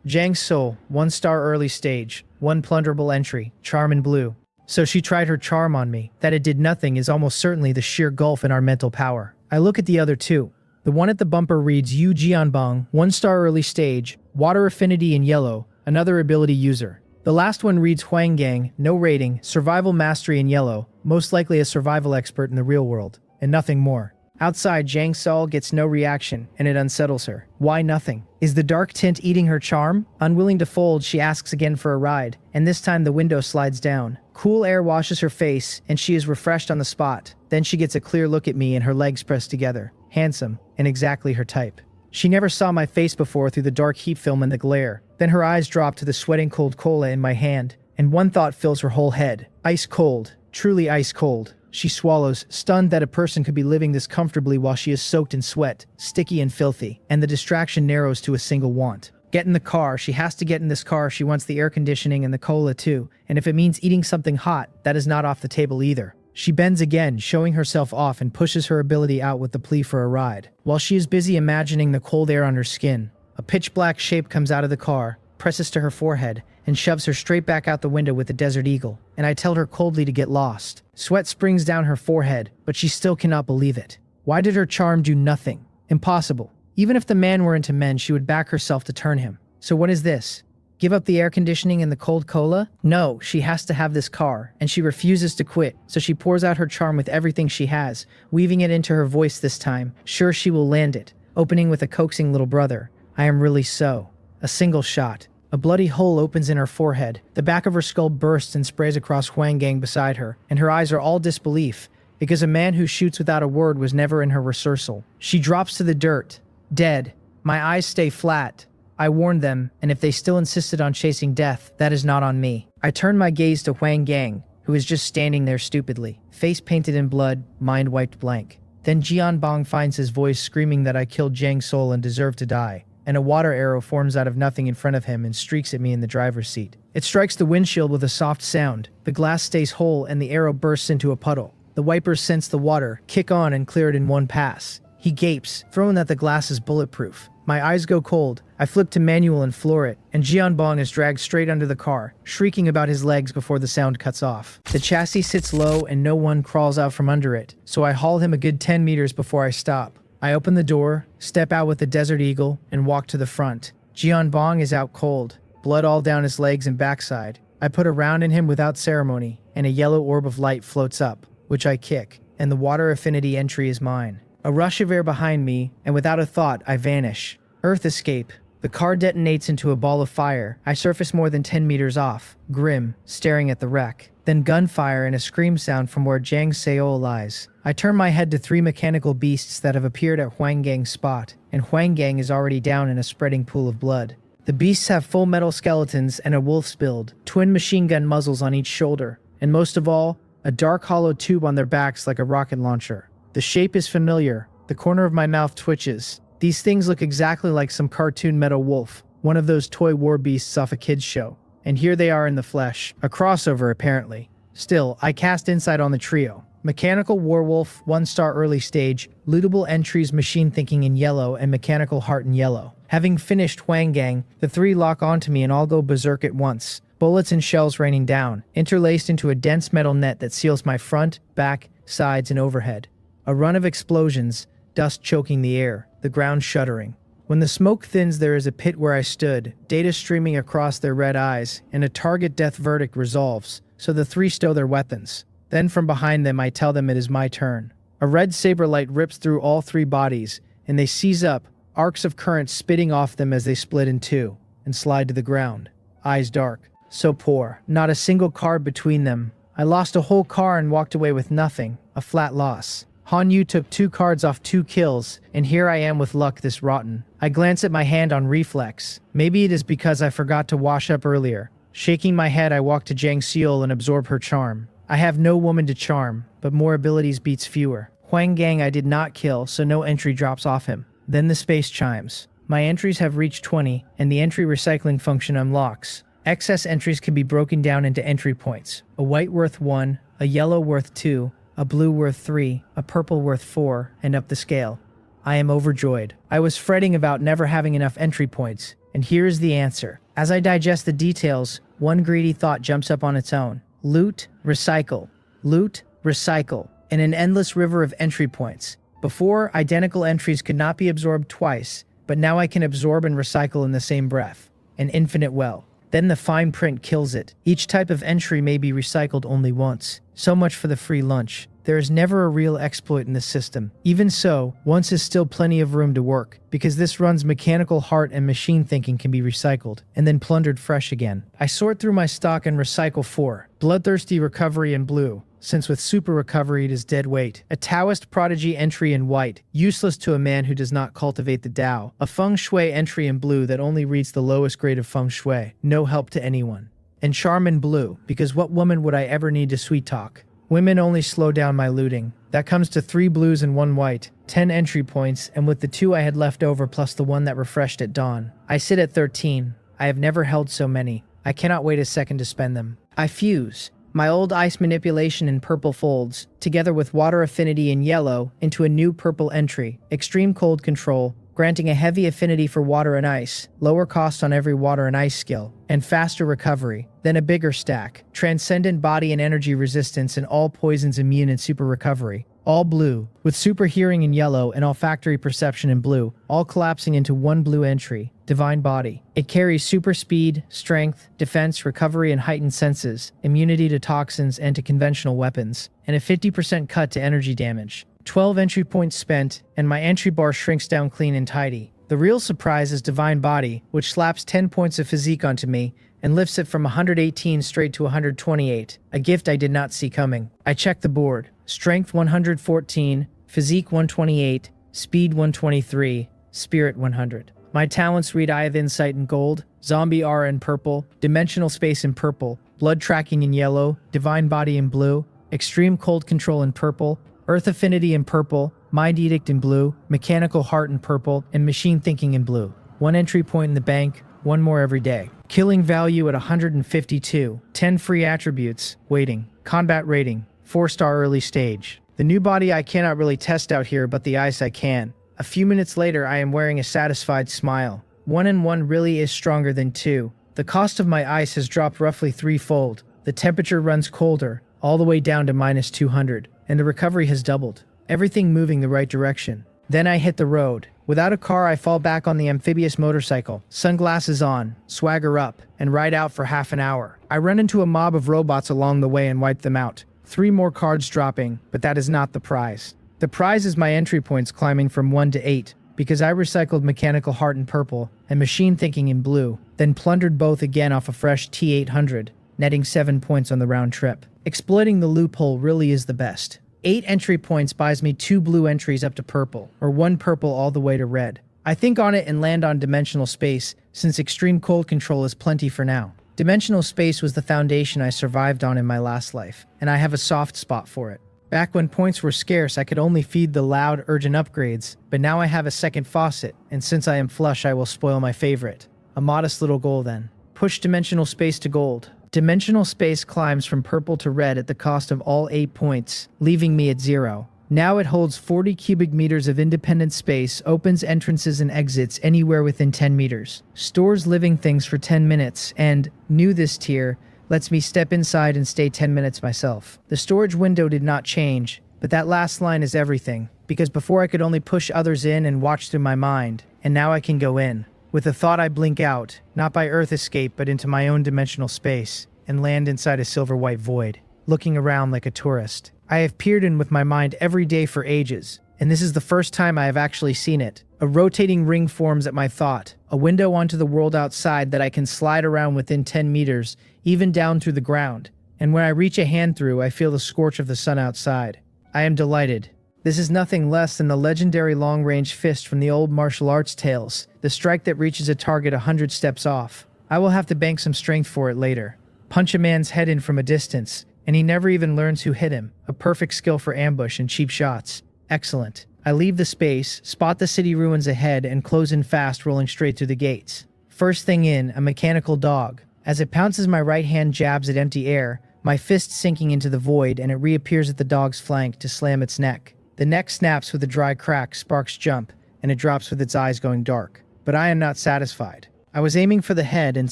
Speaker 1: Jang Seol, 1 star early stage, 1 plunderable entry, charm in blue. So she tried her charm on me. That it did nothing is almost certainly the sheer gulf in our mental power. I look at the other 2. The one at the bumper reads Yu Jianbong, 1 star early stage, water affinity in yellow, another ability user. The last one reads Huang Gang, no rating, survival mastery in yellow, most likely a survival expert in the real world, and nothing more. Outside, Jang Sol gets no reaction, and it unsettles her. Why nothing? Is the dark tint eating her charm? Unwilling to fold, she asks again for a ride, and this time the window slides down. Cool air washes her face, and she is refreshed on the spot. Then she gets a clear look at me and her legs pressed together. Handsome, and exactly her type. She never saw my face before through the dark heat film and the glare. Then her eyes drop to the sweating cold cola in my hand, and one thought fills her whole head. Ice cold. Truly ice cold. She swallows, stunned that a person could be living this comfortably while she is soaked in sweat, sticky and filthy, and the distraction narrows to a single want. Get in the car. She has to get in this car. She wants the air conditioning and the cola too, and if it means eating something hot, that is not off the table either. She bends again, showing herself off, and pushes her ability out with the plea for a ride. While she is busy imagining the cold air on her skin, a pitch-black shape comes out of the car, presses to her forehead, and shoves her straight back out the window with the Desert Eagle, and I tell her coldly to get lost. Sweat springs down her forehead, but she still cannot believe it. Why did her charm do nothing? Impossible. Even if the man were into men, she would back herself to turn him. So what is this? Give up the air conditioning and the cold cola? No, she has to have this car, and she refuses to quit, so she pours out her charm with everything she has, weaving it into her voice this time, sure she will land it, opening with a coaxing little brother. I am really so. A single shot. A bloody hole opens in her forehead. The back of her skull bursts and sprays across Huang Gang beside her, and her eyes are all disbelief, because a man who shoots without a word was never in her rehearsal. She drops to the dirt. Dead. My eyes stay flat. I warned them, and if they still insisted on chasing death, that is not on me. I turn my gaze to Huang Gang, who is just standing there stupidly, face painted in blood, mind wiped blank. Then Jianbong finds his voice screaming that I killed Jiang Sol and deserve to die, and a water arrow forms out of nothing in front of him and streaks at me in the driver's seat. It strikes the windshield with a soft sound. The glass stays whole and the arrow bursts into a puddle. The wipers sense the water, kick on and clear it in one pass. He gapes, throwing that the glass is bulletproof. My eyes go cold. I flip to manual and floor it, and Jianbong is dragged straight under the car, shrieking about his legs before the sound cuts off. The chassis sits low and no one crawls out from under it, so I haul him a good 10 meters before I stop. I open the door, step out with the Desert Eagle, and walk to the front. Jianbong is out cold, blood all down his legs and backside. I put a round in him without ceremony, and a yellow orb of light floats up, which I kick, and the water affinity entry is mine. A rush of air behind me, and without a thought, I vanish. Earth escape. The car detonates into a ball of fire. I surface more than 10 meters off, grim, staring at the wreck. Then gunfire and a scream sound from where Jang Seol lies. I turn my head to 3 mechanical beasts that have appeared at Huang Gang's spot, and Huang Gang is already down in a spreading pool of blood. The beasts have full metal skeletons and a wolf's build, twin machine gun muzzles on each shoulder, and most of all, a dark hollow tube on their backs like a rocket launcher. The shape is familiar. The corner of my mouth twitches. These things look exactly like some cartoon metal wolf, one of those toy war beasts off a kid's show. And here they are in the flesh. A crossover, apparently. Still, I cast insight on the trio. Mechanical Warwolf, 1-star early stage, lootable entries machine thinking in yellow, and mechanical heart in yellow. Having finished Huang Gang, the 3 lock onto me and all go berserk at once. Bullets and shells raining down, interlaced into a dense metal net that seals my front, back, sides, and overhead. A run of explosions, dust choking the air, the ground shuddering. When the smoke thins, there is a pit where I stood, data streaming across their red eyes, and a target death verdict resolves, so the 3 stow their weapons. Then from behind them I tell them it is my turn. A red saber light rips through all 3 bodies, and they seize up, arcs of current spitting off them as they split in 2, and slide to the ground. Eyes dark. So poor. Not a single card between them. I lost a whole car and walked away with nothing. A flat loss. Han Yu took 2 cards off 2 kills, and here I am with luck this rotten. I glance at my hand on reflex. Maybe it is because I forgot to wash up earlier. Shaking my head, I walk to Jang Seol and absorb her charm. I have no woman to charm, but more abilities beats fewer. Huang Gang I did not kill, so no entry drops off him. Then the space chimes. My entries have reached 20, and the entry recycling function unlocks. Excess entries can be broken down into entry points. A white worth 1, a yellow worth 2, a blue worth 3, a purple worth 4, and up the scale. I am overjoyed. I was fretting about never having enough entry points, and here is the answer. As I digest the details, one greedy thought jumps up on its own. Loot, recycle. Loot, recycle. In an endless river of entry points. Before, identical entries could not be absorbed twice, but now I can absorb and recycle in the same breath. An infinite well. Then the fine print kills it. Each type of entry may be recycled only once. So much for the free lunch. There is never a real exploit in this system. Even so, once is still plenty of room to work, because this runs mechanical heart and machine thinking can be recycled, and then plundered fresh again. I sort through my stock and recycle 4. Bloodthirsty recovery in blue, since with super recovery it is dead weight. A Taoist prodigy entry in white, useless to a man who does not cultivate the Tao. A feng shui entry in blue that only reads the lowest grade of feng shui, no help to anyone. And charm in blue, because what woman would I ever need to sweet talk? Women only slow down my looting. That comes to 3 blues and 1 white, 10 entry points, and with the 2 I had left over plus the 1 that refreshed at dawn, I sit at 13. I have never held so many. I cannot wait a second to spend them. I fuse my old ice manipulation in purple folds, together with water affinity in yellow, into a new purple entry, extreme cold control, granting a heavy affinity for water and ice, lower cost on every water and ice skill, and faster recovery. Then a bigger stack, transcendent body and energy resistance and all poisons immune and super recovery. All blue, with super hearing in yellow and olfactory perception in blue, all collapsing into 1 blue entry, divine body. It carries super speed, strength, defense, recovery and heightened senses, immunity to toxins and to conventional weapons, and a 50% cut to energy damage. 12 entry points spent, and my entry bar shrinks down clean and tidy. The real surprise is Divine Body, which slaps 10 points of physique onto me and lifts it from 118 straight to 128, a gift I did not see coming. I check the board. Strength 114, physique 128, speed 123, spirit 100. My talents read Eye of Insight in gold, Zombie aura in purple, Dimensional Space in purple, Blood Tracking in yellow, Divine Body in blue, Extreme Cold Control in purple, Earth Affinity in purple, Mind Edict in blue, Mechanical Heart in purple, and Machine Thinking in blue. 1 entry point in the bank, 1 more every day. Killing value at 152, 10 free attributes, waiting. Combat rating, 4-star early stage. The new body I cannot really test out here, but the ice I can. A few minutes later, I am wearing a satisfied smile. 1 and 1 really is stronger than 2. The cost of my ice has dropped roughly 3-fold. The temperature runs colder, all the way down to minus 200. And the recovery has doubled. Everything moving the right direction. Then I hit the road. Without a car, I fall back on the amphibious motorcycle, sunglasses on, swagger up, and ride out for half an hour. I run into a mob of robots along the way and wipe them out. 3 more cards dropping, but that is not the prize. The prize is my entry points climbing from 1 to 8, because I recycled Mechanical Heart in purple and Machine Thinking in blue, then plundered both again off a fresh T800, netting 7 points on the round trip. Exploiting the loophole really is the best. 8 entry points buys me 2 blue entries up to purple, or 1 purple all the way to red. I think on it and land on Dimensional Space, since Extreme Cold Control is plenty for now. Dimensional Space was the foundation I survived on in my last life, and I have a soft spot for it. Back when points were scarce, I could only feed the loud, urgent upgrades, but now I have a second faucet, and since I am flush, I will spoil my favorite. A modest little goal then. Push Dimensional Space to gold. Dimensional Space climbs from purple to red at the cost of all 8 points, leaving me at 0. Now it holds 40 cubic meters of independent space, opens entrances and exits anywhere within 10 meters, stores living things for 10 minutes, and, new this tier, lets me step inside and stay 10 minutes myself. The storage window did not change, but that last line is everything, because before I could only push others in and watch through my mind, and now I can go in. With a thought I blink out, not by Earth escape but into my own dimensional space, and land inside a silver-white void, looking around like a tourist. I have peered in with my mind every day for ages, and this is the first time I have actually seen it. A rotating ring forms at my thought, a window onto the world outside that I can slide around within 10 meters, even down through the ground, and when I reach a hand through, I feel the scorch of the sun outside. I am delighted. This is nothing less than the legendary long-range fist from the old martial arts tales, the strike that reaches a target 100 steps off. I will have to bank some strength for it later. Punch a man's head in from a distance, and he never even learns who hit him. A perfect skill for ambush and cheap shots. Excellent. I leave the space, spot the city ruins ahead, and close in fast, rolling straight through the gates. First thing in, a mechanical dog. As it pounces, my right hand jabs at empty air, my fist sinking into the void, and it reappears at the dog's flank to slam its neck. The neck snaps with a dry crack, sparks jump, and it drops with its eyes going dark. But I am not satisfied. I was aiming for the head and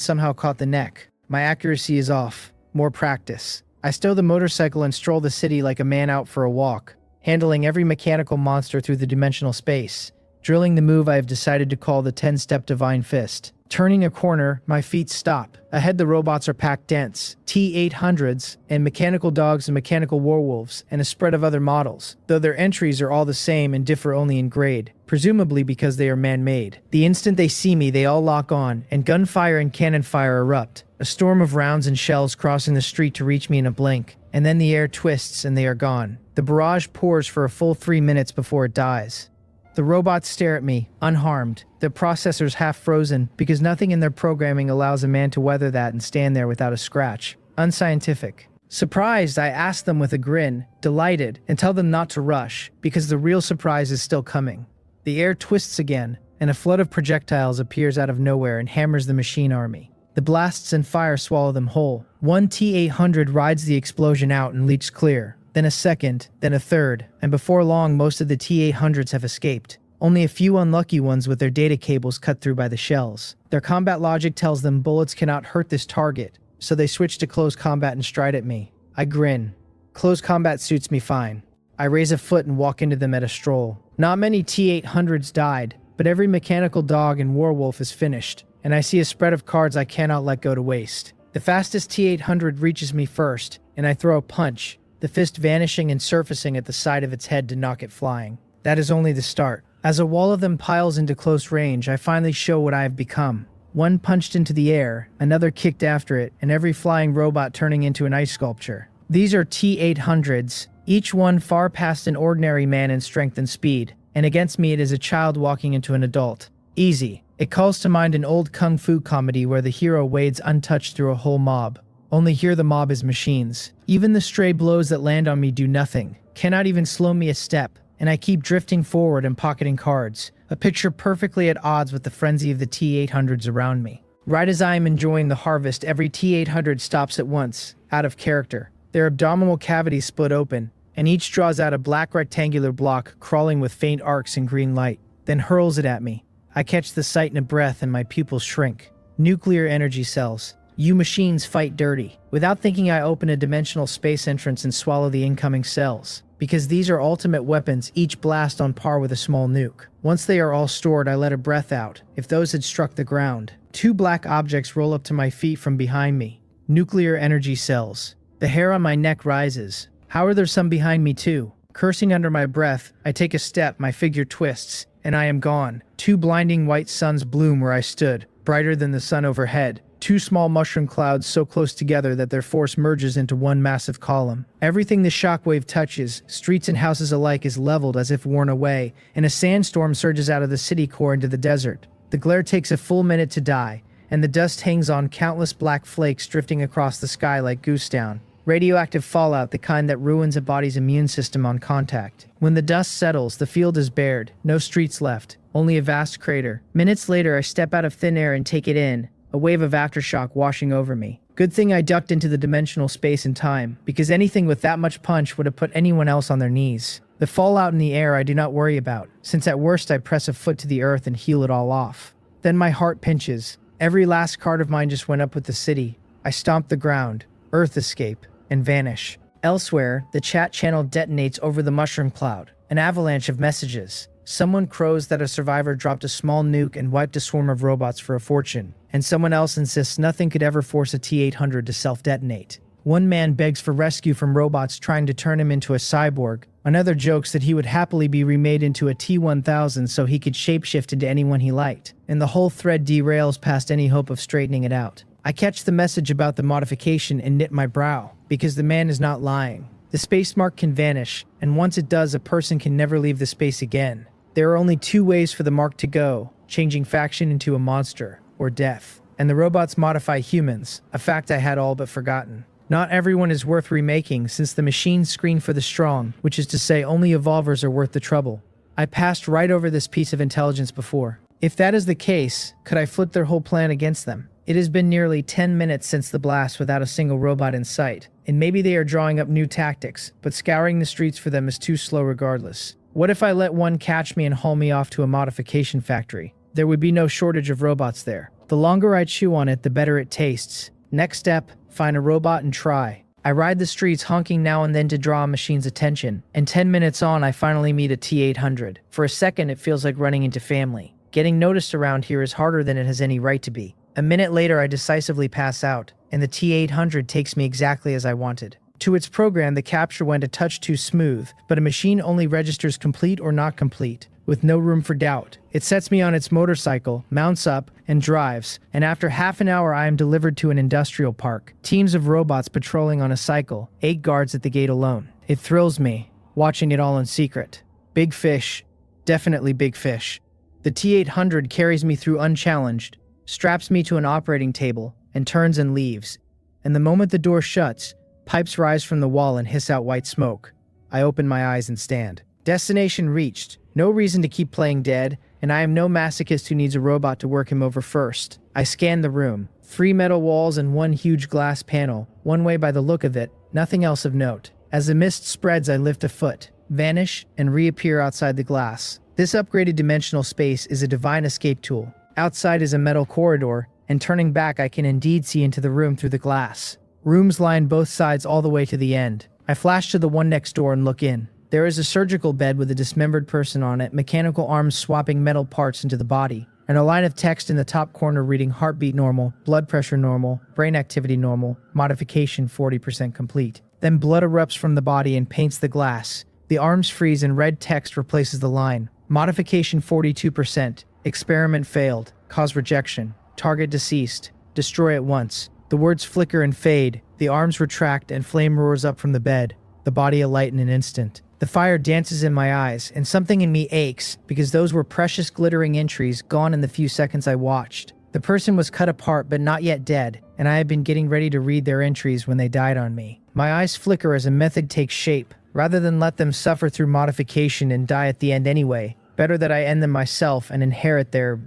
Speaker 1: somehow caught the neck. My accuracy is off. More practice. I stow the motorcycle and stroll the city like a man out for a walk, handling every mechanical monster through the dimensional space, drilling the move I have decided to call the 10-step Divine Fist. Turning a corner, my feet stop. Ahead the robots are packed dense. T-800s, and mechanical dogs and mechanical werewolves, and a spread of other models, though their entries are all the same and differ only in grade, presumably because they are man-made. The instant they see me, they all lock on, and gunfire and cannon fire erupt. A storm of rounds and shells crossing the street to reach me in a blink, and then the air twists and they are gone. The barrage pours for a full 3 minutes before it dies. The robots stare at me, unharmed, their processors half frozen because nothing in their programming allows a man to weather that and stand there without a scratch. Unscientific. Surprised, I ask them with a grin, delighted, and tell them not to rush, because the real surprise is still coming. The air twists again, and a flood of projectiles appears out of nowhere and hammers the machine army. The blasts and fire swallow them whole. One T-800 rides the explosion out and leaps clear. Then a second, then a third, and before long most of the T-800s have escaped. Only a few unlucky ones with their data cables cut through by the shells. Their combat logic tells them bullets cannot hurt this target, so they switch to close combat and stride at me. I grin. Close combat suits me fine. I raise a foot and walk into them at a stroll. Not many T-800s died, but every mechanical dog and werewolf is finished, and I see a spread of cards I cannot let go to waste. The fastest T-800 reaches me first, and I throw a punch, the fist vanishing and surfacing at the side of its head to knock it flying. That is only the start. As a wall of them piles into close range, I finally show what I have become. One punched into the air, another kicked after it, and every flying robot turning into an ice sculpture. These are T-800s, each one far past an ordinary man in strength and speed, and against me it is a child walking into an adult. Easy. It calls to mind an old kung fu comedy where the hero wades untouched through a whole mob. Only here the mob is machines. Even the stray blows that land on me do nothing, cannot even slow me a step, and I keep drifting forward and pocketing cards, a picture perfectly at odds with the frenzy of the T-800s around me. Right as I am enjoying the harvest, every T-800 stops at once, out of character. Their abdominal cavities split open, and each draws out a black rectangular block crawling with faint arcs in green light, then hurls it at me. I catch the sight in a breath and my pupils shrink. Nuclear energy cells. You machines fight dirty. Without thinking, I open a dimensional space entrance and swallow the incoming cells. Because these are ultimate weapons, each blast on par with a small nuke. Once they are all stored, I let a breath out. If those had struck the ground. Two black objects roll up to my feet from behind me. Nuclear energy cells. The hair on my neck rises. How are there some behind me too? Cursing under my breath, I take a step, my figure twists, and I am gone. Two blinding white suns bloom where I stood, brighter than the sun overhead. Two small mushroom clouds so close together that their force merges into one massive column. Everything the shockwave touches, streets and houses alike, is leveled as if worn away, and a sandstorm surges out of the city core into the desert. The glare takes a full minute to die, and the dust hangs on countless black flakes drifting across the sky like goose down. Radioactive fallout, the kind that ruins a body's immune system on contact. When the dust settles, the field is bared, no streets left, only a vast crater. Minutes later, I step out of thin air and take it in. A wave of aftershock washing over me. Good thing I ducked into the dimensional space in time, because anything with that much punch would have put anyone else on their knees. The fallout in the air I do not worry about, since at worst I press a foot to the earth and heal it all off. Then my heart pinches. Every last card of mine just went up with the city. I stomp the ground, earth escape, and vanish. Elsewhere, the chat channel detonates over the mushroom cloud. An avalanche of messages. Someone crows that a survivor dropped a small nuke and wiped a swarm of robots for a fortune. And someone else insists nothing could ever force a T-800 to self-detonate. One man begs for rescue from robots trying to turn him into a cyborg. Another jokes that he would happily be remade into a T-1000 so he could shapeshift into anyone he liked. And the whole thread derails past any hope of straightening it out. I catch the message about the modification and knit my brow, because the man is not lying. The space mark can vanish, and once it does, a person can never leave the space again. There are only two ways for the mark to go, changing faction into a monster, or death. And the robots modify humans, a fact I had all but forgotten. Not everyone is worth remaking, since the machines screen for the strong, which is to say only evolvers are worth the trouble. I passed right over this piece of intelligence before. If that is the case, could I flip their whole plan against them? It has been nearly 10 minutes since the blast without a single robot in sight, and maybe they are drawing up new tactics, but scouring the streets for them is too slow regardless. What if I let one catch me and haul me off to a modification factory? There would be no shortage of robots there. The longer I chew on it, the better it tastes. Next step, find a robot and try. I ride the streets honking now and then to draw a machine's attention, and 10 minutes on I finally meet a T-800. For a second it feels like running into family. Getting noticed around here is harder than it has any right to be. A minute later, I decisively pass out, and the T-800 takes me exactly as I wanted. To its program, the capture went a touch too smooth, but a machine only registers complete or not complete, with no room for doubt. It sets me on its motorcycle, mounts up, and drives, and after half an hour I am delivered to an industrial park. Teams of robots patrolling on a cycle, 8 guards at the gate alone. It thrills me, watching it all in secret. Big fish. Definitely big fish. The T-800 carries me through unchallenged, straps me to an operating table, and turns and leaves. And the moment the door shuts, pipes rise from the wall and hiss out white smoke. I open my eyes and stand. Destination reached. No reason to keep playing dead, and I am no masochist who needs a robot to work him over first. I scan the room. 3 metal walls and 1 huge glass panel, one way by the look of it, nothing else of note. As the mist spreads, I lift a foot, vanish, and reappear outside the glass. This upgraded dimensional space is a divine escape tool. Outside is a metal corridor, and turning back I can indeed see into the room through the glass. Rooms line both sides all the way to the end. I flash to the one next door and look in. There is a surgical bed with a dismembered person on it, mechanical arms swapping metal parts into the body, and a line of text in the top corner reading heartbeat normal, blood pressure normal, brain activity normal, modification 40% complete. Then blood erupts from the body and paints the glass. The arms freeze and red text replaces the line. Modification 42%, experiment failed, cause rejection, target deceased, destroy at once. The words flicker and fade, the arms retract and flame roars up from the bed, the body alight in an instant. The fire dances in my eyes, and something in me aches, because those were precious glittering entries gone in the few seconds I watched. The person was cut apart but not yet dead, and I had been getting ready to read their entries when they died on me. My eyes flicker as a method takes shape. Rather than let them suffer through modification and die at the end anyway, better that I end them myself and inherit their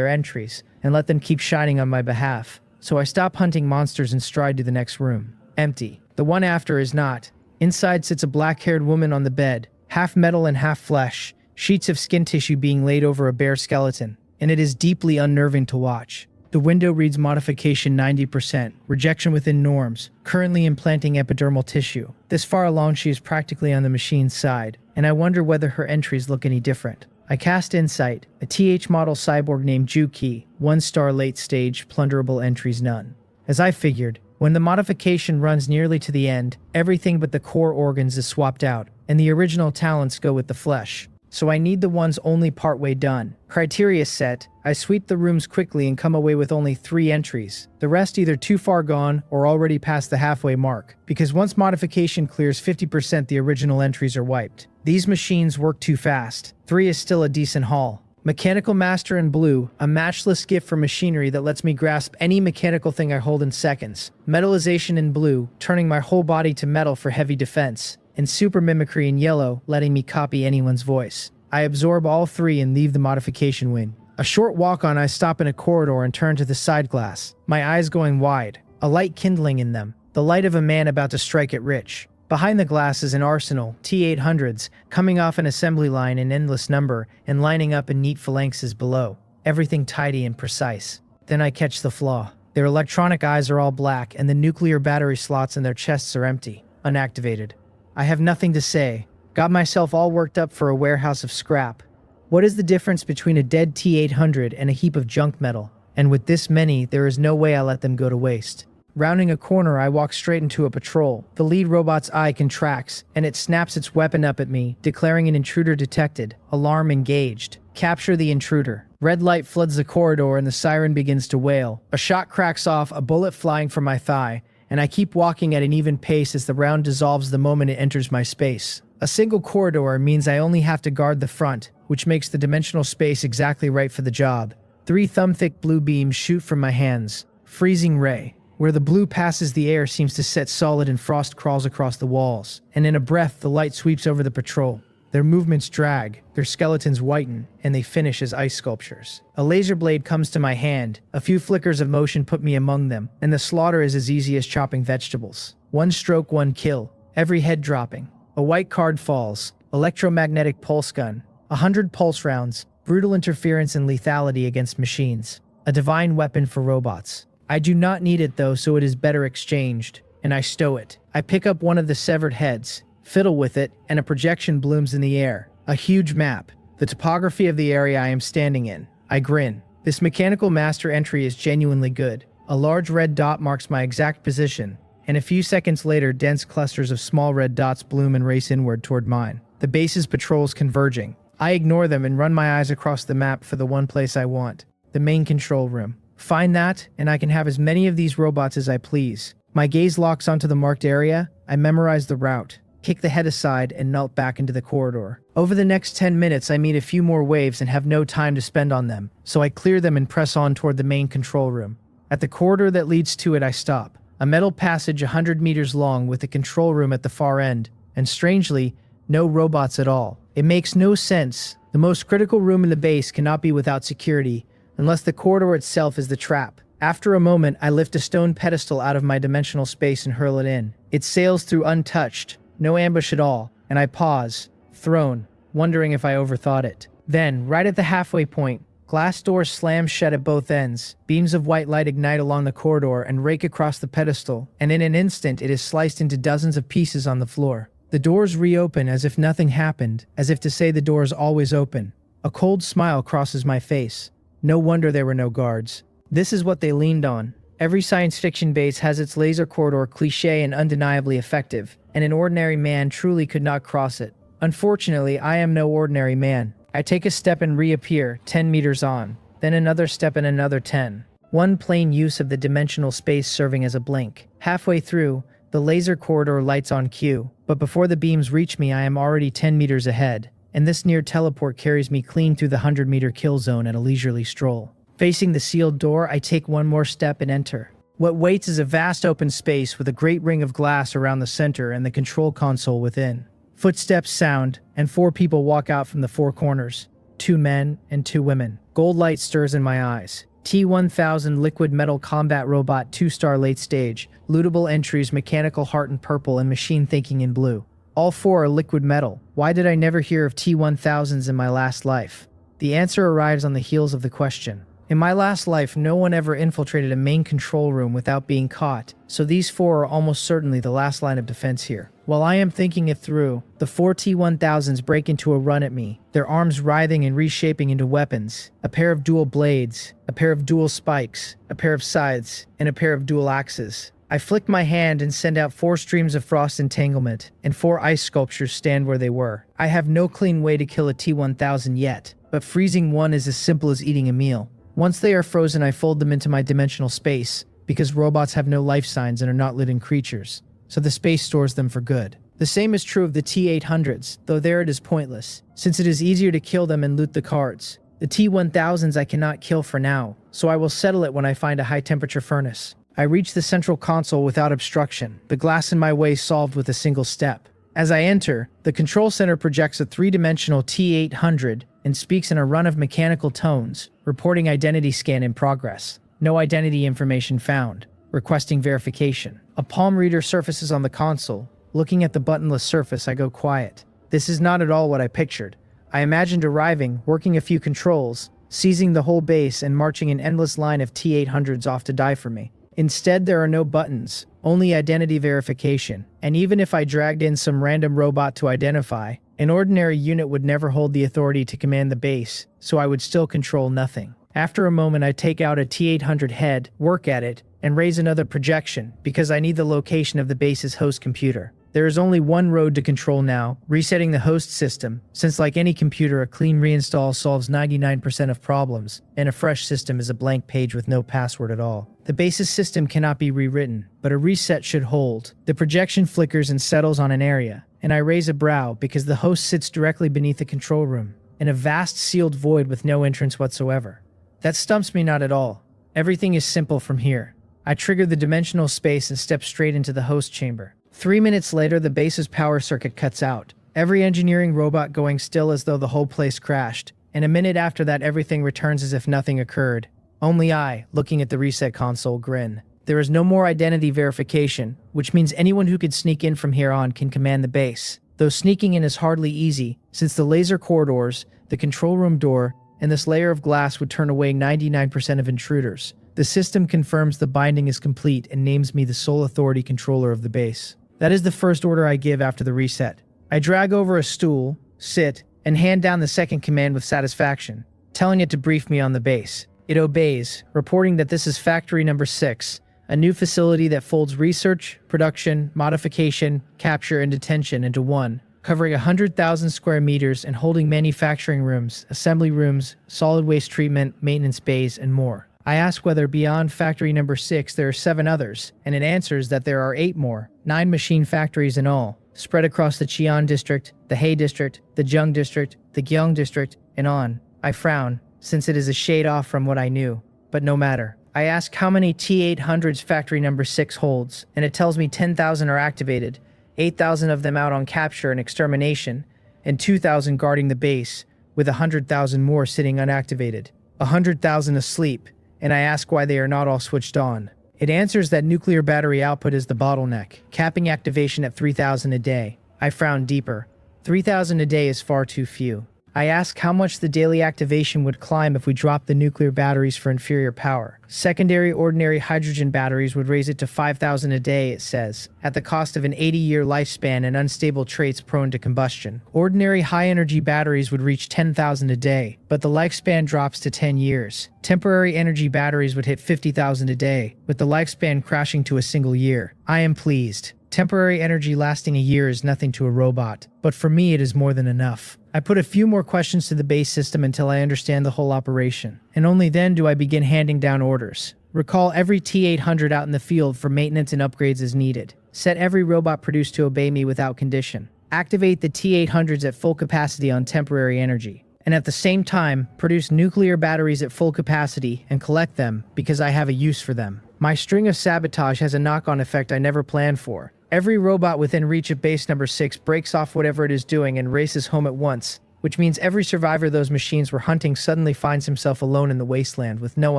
Speaker 1: entries, and let them keep shining on my behalf. So I stop hunting monsters and stride to the next room. Empty. The one after is not. Inside sits a black-haired woman on the bed, half metal and half flesh, sheets of skin tissue being laid over a bare skeleton, and it is deeply unnerving to watch. The window reads modification 90%, rejection within norms, currently implanting epidermal tissue. This far along she is practically on the machine's side, and I wonder whether her entries look any different. I cast insight, a TH model cyborg named Juki, 1-star late stage, plunderable entries none. As I figured, when the modification runs nearly to the end, everything but the core organs is swapped out, and the original talents go with the flesh. So I need the ones only partway done. Criteria set, I sweep the rooms quickly and come away with only 3 entries. The rest either too far gone or already past the halfway mark, because once modification clears 50%, the original entries are wiped. These machines work too fast. 3 is still a decent haul. Mechanical Master in blue, a matchless gift for machinery that lets me grasp any mechanical thing I hold in seconds. Metallization in blue, turning my whole body to metal for heavy defense. And super mimicry in yellow, letting me copy anyone's voice. I absorb all 3 and leave the modification wing. A short walk on, I stop in a corridor and turn to the side glass, my eyes going wide, a light kindling in them, the light of a man about to strike it rich. Behind the glass is an arsenal, T-800s, coming off an assembly line in endless number and lining up in neat phalanxes below. Everything tidy and precise. Then I catch the flaw. Their electronic eyes are all black and the nuclear battery slots in their chests are empty, unactivated. I have nothing to say. Got myself all worked up for a warehouse of scrap. What is the difference between a dead T-800 and a heap of junk metal? And with this many, there is no way I let them go to waste. Rounding a corner, I walk straight into a patrol. The lead robot's eye contracts, and it snaps its weapon up at me, declaring an intruder detected. Alarm engaged. Capture the intruder. Red light floods the corridor and the siren begins to wail. A shot cracks off, a bullet flying from my thigh, and I keep walking at an even pace as the round dissolves the moment it enters my space. A single corridor means I only have to guard the front, which makes the dimensional space exactly right for the job. 3 thumb-thick blue beams shoot from my hands. Freezing ray. Where the blue passes, the air seems to set solid and frost crawls across the walls. And in a breath, the light sweeps over the patrol. Their movements drag, their skeletons whiten, and they finish as ice sculptures. A laser blade comes to my hand. A few flickers of motion put me among them, and the slaughter is as easy as chopping vegetables. 1 stroke, 1 kill. Every head dropping. A white card falls. Electromagnetic pulse gun. 100 pulse rounds. Brutal interference and lethality against machines. A divine weapon for robots. I do not need it though, so it is better exchanged. And I stow it. I pick up one of the severed heads, fiddle with it, and a projection blooms in the air. A huge map. The topography of the area I am standing in. I grin. This mechanical master entry is genuinely good. A large red dot marks my exact position, and a few seconds later dense clusters of small red dots bloom and race inward toward mine. The base's patrols converging. I ignore them and run my eyes across the map for the one place I want. The main control room. Find that, and I can have as many of these robots as I please. My gaze locks onto the marked area. I memorize the route, kick the head aside, and melt back into the corridor. Over the next 10 minutes, I meet a few more waves and have no time to spend on them, so I clear them and press on toward the main control room. At the corridor that leads to it, I stop. A metal passage 100 meters long with a control room at the far end, and strangely, no robots at all. It makes no sense. The most critical room in the base cannot be without security, unless the corridor itself is the trap. After a moment, I lift a stone pedestal out of my dimensional space and hurl it in. It sails through untouched, no ambush at all, and I pause, thrown, wondering if I overthought it. Then, right at the halfway point, glass doors slam shut at both ends. Beams of white light ignite along the corridor and rake across the pedestal, and in an instant it is sliced into dozens of pieces on the floor. The doors reopen as if nothing happened, as if to say the door is always open. A cold smile crosses my face. No wonder there were no guards. This is what they leaned on. Every science fiction base has its laser corridor cliché and undeniably effective, and an ordinary man truly could not cross it. Unfortunately, I am no ordinary man. I take a step and reappear, 10 meters on, then another step and another 10. One plain use of the dimensional space serving as a blink. Halfway through, the laser corridor lights on cue, but before the beams reach me, I am already 10 meters ahead, and this near teleport carries me clean through the 100-meter kill zone at a leisurely stroll. Facing the sealed door, I take one more step and enter. What waits is a vast open space with a great ring of glass around the center and the control console within. Footsteps sound, and 4 people walk out from the 4 corners. 2 men and 2 women. Gold light stirs in my eyes. T-1000 liquid metal combat robot 2-star late stage. Lootable entries mechanical heart in purple and machine thinking in blue. All 4 are liquid metal. Why did I never hear of T-1000s in my last life? The answer arrives on the heels of the question. In my last life, no one ever infiltrated a main control room without being caught, so these 4 are almost certainly the last line of defense here. While I am thinking it through, the 4 T-1000s break into a run at me, their arms writhing and reshaping into weapons. A pair of dual blades, a pair of dual spikes, a pair of scythes, and a pair of dual axes. I flick my hand and send out 4 streams of frost entanglement, and 4 ice sculptures stand where they were. I have no clean way to kill a T-1000 yet, but freezing one is as simple as eating a meal. Once they are frozen, I fold them into my dimensional space, because robots have no life signs and are not living creatures, so the space stores them for good. The same is true of the T-800s, though there it is pointless, since it is easier to kill them and loot the cards. The T-1000s I cannot kill for now, so I will settle it when I find a high-temperature furnace. I reach the central console without obstruction, the glass in my way solved with a single step. As I enter, the control center projects a 3-dimensional T-800 and speaks in a run of mechanical tones, reporting identity scan in progress. No identity information found. Requesting verification. A palm reader surfaces on the console. Looking at the buttonless surface, I go quiet. This is not at all what I pictured. I imagined arriving, working a few controls, seizing the whole base, and marching an endless line of T-800s off to die for me. Instead, there are no buttons, only identity verification, and even if I dragged in some random robot to identify, an ordinary unit would never hold the authority to command the base, so I would still control nothing. After a moment, I take out a T-800 head, work at it, and raise another projection, because I need the location of the base's host computer. There is only one road to control now, resetting the host system, since like any computer, a clean reinstall solves 99% of problems, and a fresh system is a blank page with no password at all. The base's system cannot be rewritten, but a reset should hold. The projection flickers and settles on an area, and I raise a brow because the host sits directly beneath the control room, in a vast sealed void with no entrance whatsoever. That stumps me not at all. Everything is simple from here. I trigger the dimensional space and step straight into the host chamber. 3 minutes later, the base's power circuit cuts out, every engineering robot going still as though the whole place crashed, and a minute after that everything returns as if nothing occurred. Only I, looking at the reset console, grin. There is no more identity verification, which means anyone who could sneak in from here on can command the base, though sneaking in is hardly easy, since the laser corridors, the control room door, and this layer of glass would turn away 99% of intruders. The system confirms the binding is complete and names me the sole authority controller of the base. That is the first order I give after the reset. I drag over a stool, sit, and hand down the second command with satisfaction. telling it to brief me on the base. It obeys, reporting that this is factory number 6, a new facility that folds research, production, modification, capture, and detention into one, covering 100,000 square meters and holding manufacturing rooms, assembly rooms, solid waste treatment, maintenance bays, and more. I ask whether beyond factory number 6 there are 7 others, and it answers that there are 8 more, 9 machine factories in all, spread across the Qian district, the He district, the Zheng district, the Gyeong district, and on. I frown, since it is a shade off from what I knew, but no matter. I ask how many T-800s factory number 6 holds, and it tells me 10,000 are activated, 8,000 of them out on capture and extermination, and 2,000 guarding the base, with 100,000 more sitting unactivated, 100,000 asleep, and I ask why they are not all switched on. It answers that nuclear battery output is the bottleneck, capping activation at 3,000 a day. I frown deeper. 3,000 a day is far too few. I ask how much the daily activation would climb if we dropped the nuclear batteries for inferior power. Secondary ordinary hydrogen batteries would raise it to 5,000 a day, it says, at the cost of an 80-year lifespan and unstable traits prone to combustion. Ordinary high-energy batteries would reach 10,000 a day, but the lifespan drops to 10 years. Temporary energy batteries would hit 50,000 a day, with the lifespan crashing to a single year. I am pleased. Temporary energy lasting a year is nothing to a robot, but for me it is more than enough. I put a few more questions to the base system until I understand the whole operation, and only then do I begin handing down orders. Recall every T-800 out in the field for maintenance and upgrades as needed. Set every robot produced to obey me without condition. Activate the T-800s at full capacity on temporary energy. And at the same time, produce nuclear batteries at full capacity and collect them because I have a use for them. My string of sabotage has a knock-on effect I never planned for. Every robot within reach of base number 6 breaks off whatever it is doing and races home at once, which means every survivor those machines were hunting suddenly finds himself alone in the wasteland with no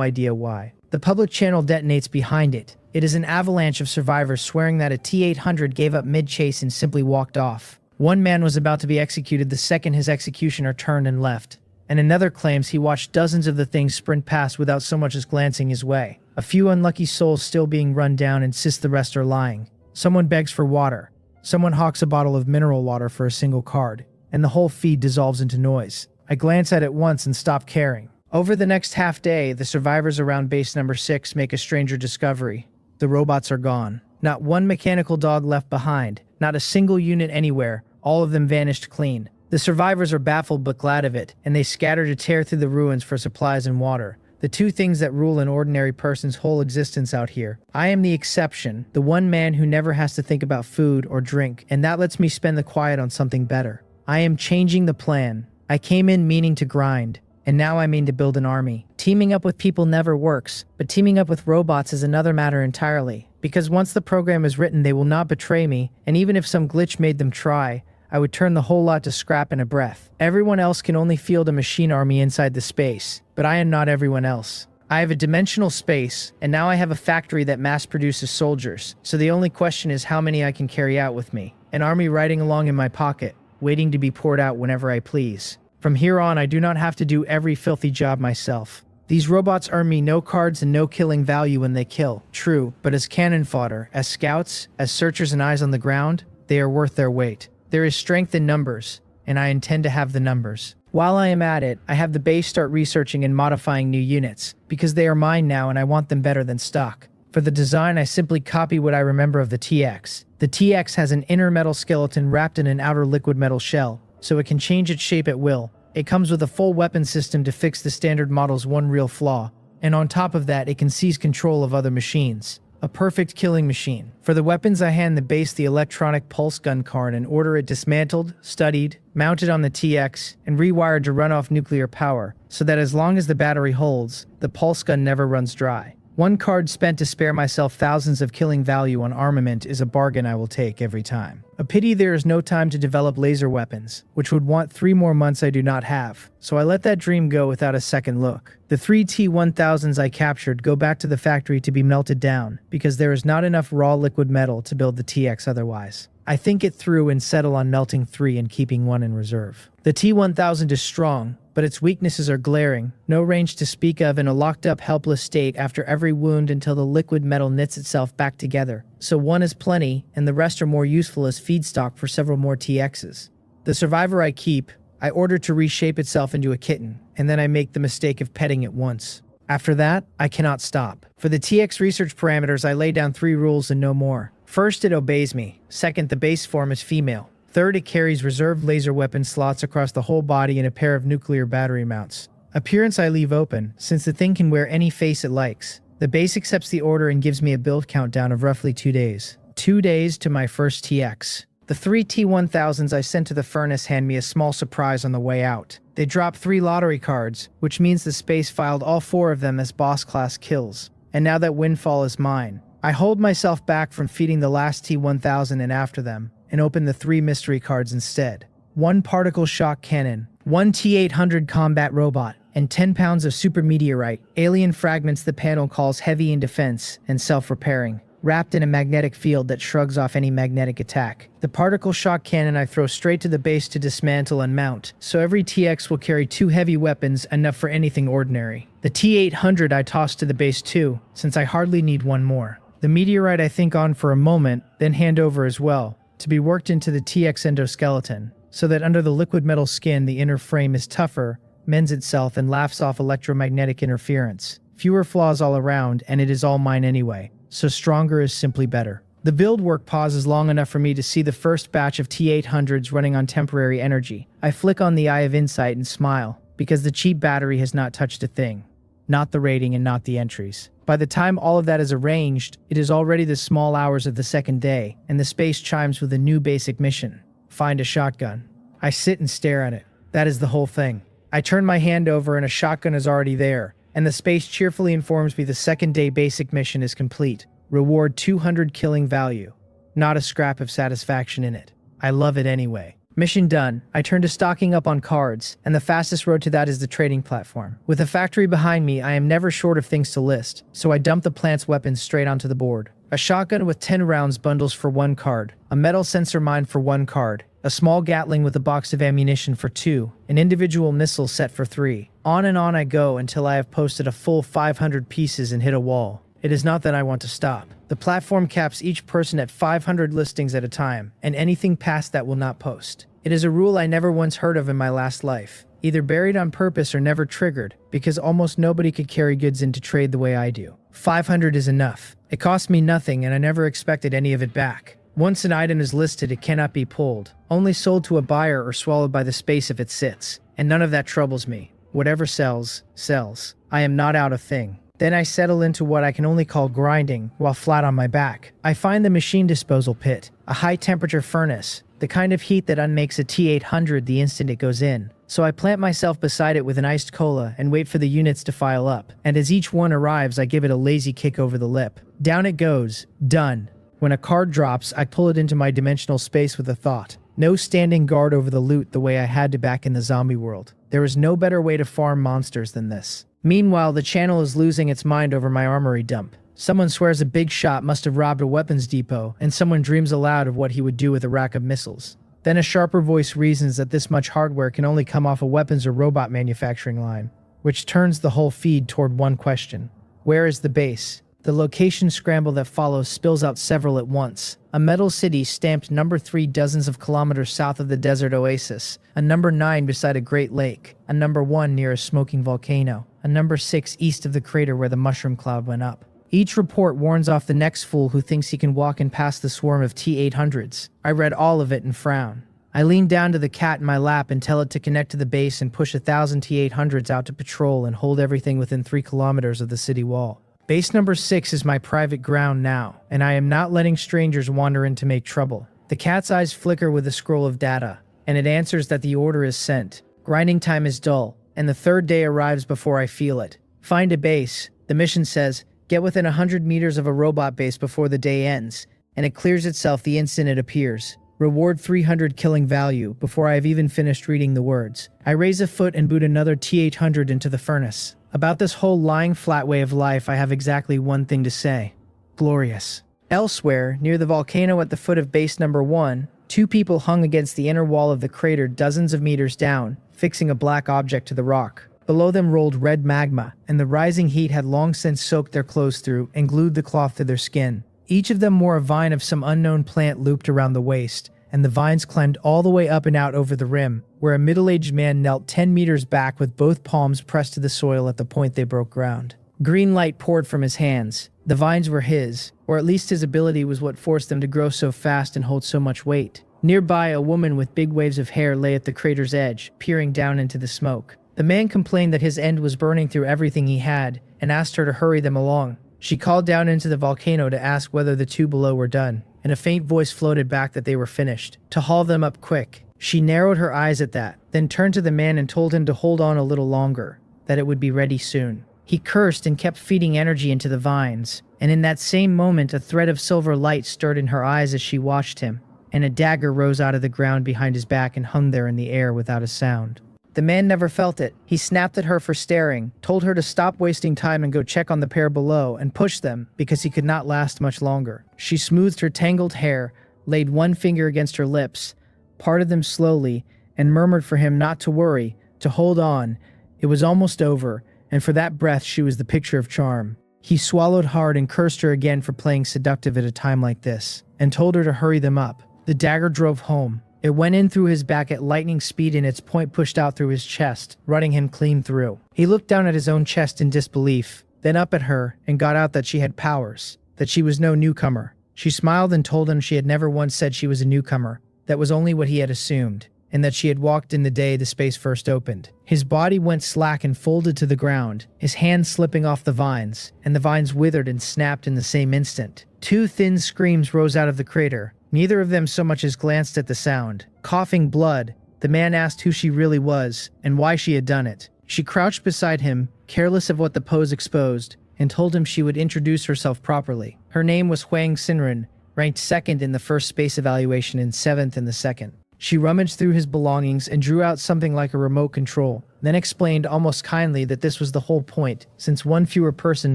Speaker 1: idea why. The public channel detonates behind it. It is an avalanche of survivors swearing that a T-800 gave up mid-chase and simply walked off. One man was about to be executed the second his executioner turned and left, and another claims he watched dozens of the things sprint past without so much as glancing his way. A few unlucky souls still being run down insist the rest are lying. Someone begs for water. Someone hawks a bottle of mineral water for a single card, and the whole feed dissolves into noise. I glance at it once and stop caring. Over the next half day, the survivors around base number 6 make a stranger discovery. The robots are gone. Not one mechanical dog left behind. Not a single unit anywhere. All of them vanished clean. The survivors are baffled but glad of it, and they scatter to tear through the ruins for supplies and water. The two things that rule an ordinary person's whole existence out here. I am the exception, the one man who never has to think about food or drink, and that lets me spend the quiet on something better. I am changing the plan. I came in meaning to grind, and now I mean to build an army. Teaming up with people never works, but teaming up with robots is another matter entirely. Because once the program is written, they will not betray me, and even if some glitch made them try, I would turn the whole lot to scrap in a breath. Everyone else can only field a machine army inside the space, but I am not everyone else. I have a dimensional space, and now I have a factory that mass produces soldiers, so the only question is how many I can carry out with me. An army riding along in my pocket, waiting to be poured out whenever I please. From here on, I do not have to do every filthy job myself. These robots earn me no cards and no killing value when they kill, true, but as cannon fodder, as scouts, as searchers and eyes on the ground, they are worth their weight. There is strength in numbers, and I intend to have the numbers. While I am at it, I have the base start researching and modifying new units, because they are mine now and I want them better than stock. For the design, I simply copy what I remember of the TX. The TX has an inner metal skeleton wrapped in an outer liquid metal shell, so it can change its shape at will. It comes with a full weapon system to fix the standard model's one real flaw, and on top of that, it can seize control of other machines. A perfect killing machine. For the weapons, I hand the base the electronic pulse gun card and order it dismantled, studied, mounted on the TX, and rewired to run off nuclear power, so that as long as the battery holds, the pulse gun never runs dry. One card spent to spare myself thousands of killing value on armament is a bargain I will take every time. A pity there is no time to develop laser weapons, which would want 3 more months I do not have, so I let that dream go without a second look. The 3 T-1000s I captured go back to the factory to be melted down, because there is not enough raw liquid metal to build the TX otherwise. I think it through and settle on melting 3 and keeping 1 in reserve. The T-1000 is strong, but its weaknesses are glaring, no range to speak of, in a locked-up helpless state after every wound until the liquid metal knits itself back together. So 1 is plenty, and the rest are more useful as feedstock for several more TXs. The survivor I keep, I order to reshape itself into a kitten, and then I make the mistake of petting it once. After that, I cannot stop. For the TX research parameters, I lay down 3 rules and no more. First, it obeys me. Second, the base form is female. Third, it carries reserved laser weapon slots across the whole body and a pair of nuclear battery mounts. Appearance I leave open, since the thing can wear any face it likes. The base accepts the order and gives me a build countdown of roughly 2 days. 2 days to my first TX. The 3 T-1000s I sent to the furnace hand me a small surprise on the way out. They dropped 3 lottery cards, which means the space filed all 4 of them as boss class kills. And now that windfall is mine. I hold myself back from feeding the last T-1000 and after them, and open the 3 mystery cards instead. 1 particle shock cannon, 1 T-800 combat robot, and 10 pounds of super meteorite, alien fragments the panel calls heavy in defense and self-repairing, wrapped in a magnetic field that shrugs off any magnetic attack. The particle shock cannon I throw straight to the base to dismantle and mount, so every TX will carry 2 heavy weapons, enough for anything ordinary. The T-800 I toss to the base too, since I hardly need 1 more. The meteorite I think on for a moment, then hand over as well, to be worked into the TX endoskeleton, so that under the liquid metal skin the inner frame is tougher, mends itself, and laughs off electromagnetic interference. Fewer flaws all around, and it is all mine anyway, so stronger is simply better. The build work pauses long enough for me to see the first batch of T-800s running on temporary energy. I flick on the eye of insight and smile, because the cheap battery has not touched a thing. Not the rating and not the entries. By the time all of that is arranged, it is already the small hours of the second day, and the space chimes with a new basic mission. Find a shotgun. I sit and stare at it. That is the whole thing. I turn my hand over and a shotgun is already there, and the space cheerfully informs me the second day basic mission is complete. Reward 200 killing value. Not a scrap of satisfaction in it. I love it anyway. Mission done. I turn to stocking up on cards, and the fastest road to that is the trading platform. With a factory behind me, I am never short of things to list, so I dump the plant's weapons straight onto the board. A shotgun with 10 rounds bundles for 1 card, a metal sensor mine for 1 card, a small Gatling with a box of ammunition for 2, an individual missile set for 3. On and on I go until I have posted a full 500 pieces and hit a wall. It is not that I want to stop. The platform caps each person at 500 listings at a time, and anything past that will not post. It is a rule I never once heard of in my last life, either buried on purpose or never triggered, because almost nobody could carry goods into trade the way I do. 500 is enough. It cost me nothing, and I never expected any of it back. Once an item is listed, it cannot be pulled, only sold to a buyer or swallowed by the space if it sits, and none of that troubles me. Whatever sells, sells. I am not out of thing. Then I settle into what I can only call grinding while flat on my back. I find the machine disposal pit, a high-temperature furnace, the kind of heat that unmakes a T-800 the instant it goes in. So I plant myself beside it with an iced cola and wait for the units to file up, and as each one arrives I give it a lazy kick over the lip. Down it goes. Done. When a card drops, I pull it into my dimensional space with a thought. No standing guard over the loot the way I had to back in the zombie world. There is no better way to farm monsters than this. Meanwhile, the channel is losing its mind over my armory dump. Someone swears a big shot must have robbed a weapons depot, and someone dreams aloud of what he would do with a rack of missiles. Then a sharper voice reasons that this much hardware can only come off a weapons or robot manufacturing line, which turns the whole feed toward one question. Where is the base? The location scramble that follows spills out several at once. A metal city stamped number 3 dozens of kilometers south of the desert oasis, a number 9 beside a great lake, a number 1 near a smoking volcano, a number 6 east of the crater where the mushroom cloud went up. Each report warns off the next fool who thinks he can walk in past the swarm of T-800s. I read all of it and frown. I lean down to the cat in my lap and tell it to connect to the base and push 1,000 T-800s out to patrol and hold everything within 3 kilometers of the city wall. Base number 6 is my private ground now, and I am not letting strangers wander in to make trouble. The cat's eyes flicker with a scroll of data, and it answers that the order is sent. Grinding time is dull, and the 3rd day arrives before I feel it. Find a base. The mission says, get within 100 meters of a robot base before the day ends, and it clears itself the instant it appears. Reward 300 killing value before I have even finished reading the words. I raise a foot and boot another T-800 into the furnace. About this whole lying flat way of life, I have exactly one thing to say. Glorious. Elsewhere, near the volcano at the foot of base number 1, 2 people hung against the inner wall of the crater dozens of meters down, fixing a black object to the rock. Below them rolled red magma, and the rising heat had long since soaked their clothes through and glued the cloth to their skin. Each of them wore a vine of some unknown plant looped around the waist, and the vines climbed all the way up and out over the rim, where a middle-aged man knelt 10 meters back with both palms pressed to the soil at the point they broke ground. Green light poured from his hands. The vines were his, or at least his ability was what forced them to grow so fast and hold so much weight. Nearby, a woman with big waves of hair lay at the crater's edge, peering down into the smoke. The man complained that his end was burning through everything he had, and asked her to hurry them along. She called down into the volcano to ask whether the two below were done, and a faint voice floated back that they were finished. To haul them up quick. She narrowed her eyes at that, then turned to the man and told him to hold on a little longer, that it would be ready soon. He cursed and kept feeding energy into the vines, and in that same moment a thread of silver light stirred in her eyes as she watched him, and a dagger rose out of the ground behind his back and hung there in the air without a sound. The man never felt it. He snapped at her for staring, told her to stop wasting time and go check on the pair below, and pushed them because he could not last much longer. She smoothed her tangled hair, laid one finger against her lips, parted them slowly, and murmured for him not to worry, to hold on. It was almost over, and for that breath she was the picture of charm. He swallowed hard and cursed her again for playing seductive at a time like this, and told her to hurry them up. The dagger drove home. It went in through his back at lightning speed and its point pushed out through his chest, running him clean through. He looked down at his own chest in disbelief, then up at her, and got out that she had powers, that she was no newcomer. She smiled and told him she had never once said she was a newcomer. That was only what he had assumed, and that she had walked in the day the space first opened. His body went slack and folded to the ground, his hands slipping off the vines, and the vines withered and snapped in the same instant. Two thin screams rose out of the crater. Neither of them so much as glanced at the sound. Coughing blood, the man asked who she really was and why she had done it. She crouched beside him, careless of what the pose exposed, and told him she would introduce herself properly. Her name was Hwang Sinrin, ranked 2nd in the first space evaluation and 7th in the second. She rummaged through his belongings and drew out something like a remote control, then explained almost kindly that this was the whole point, since one fewer person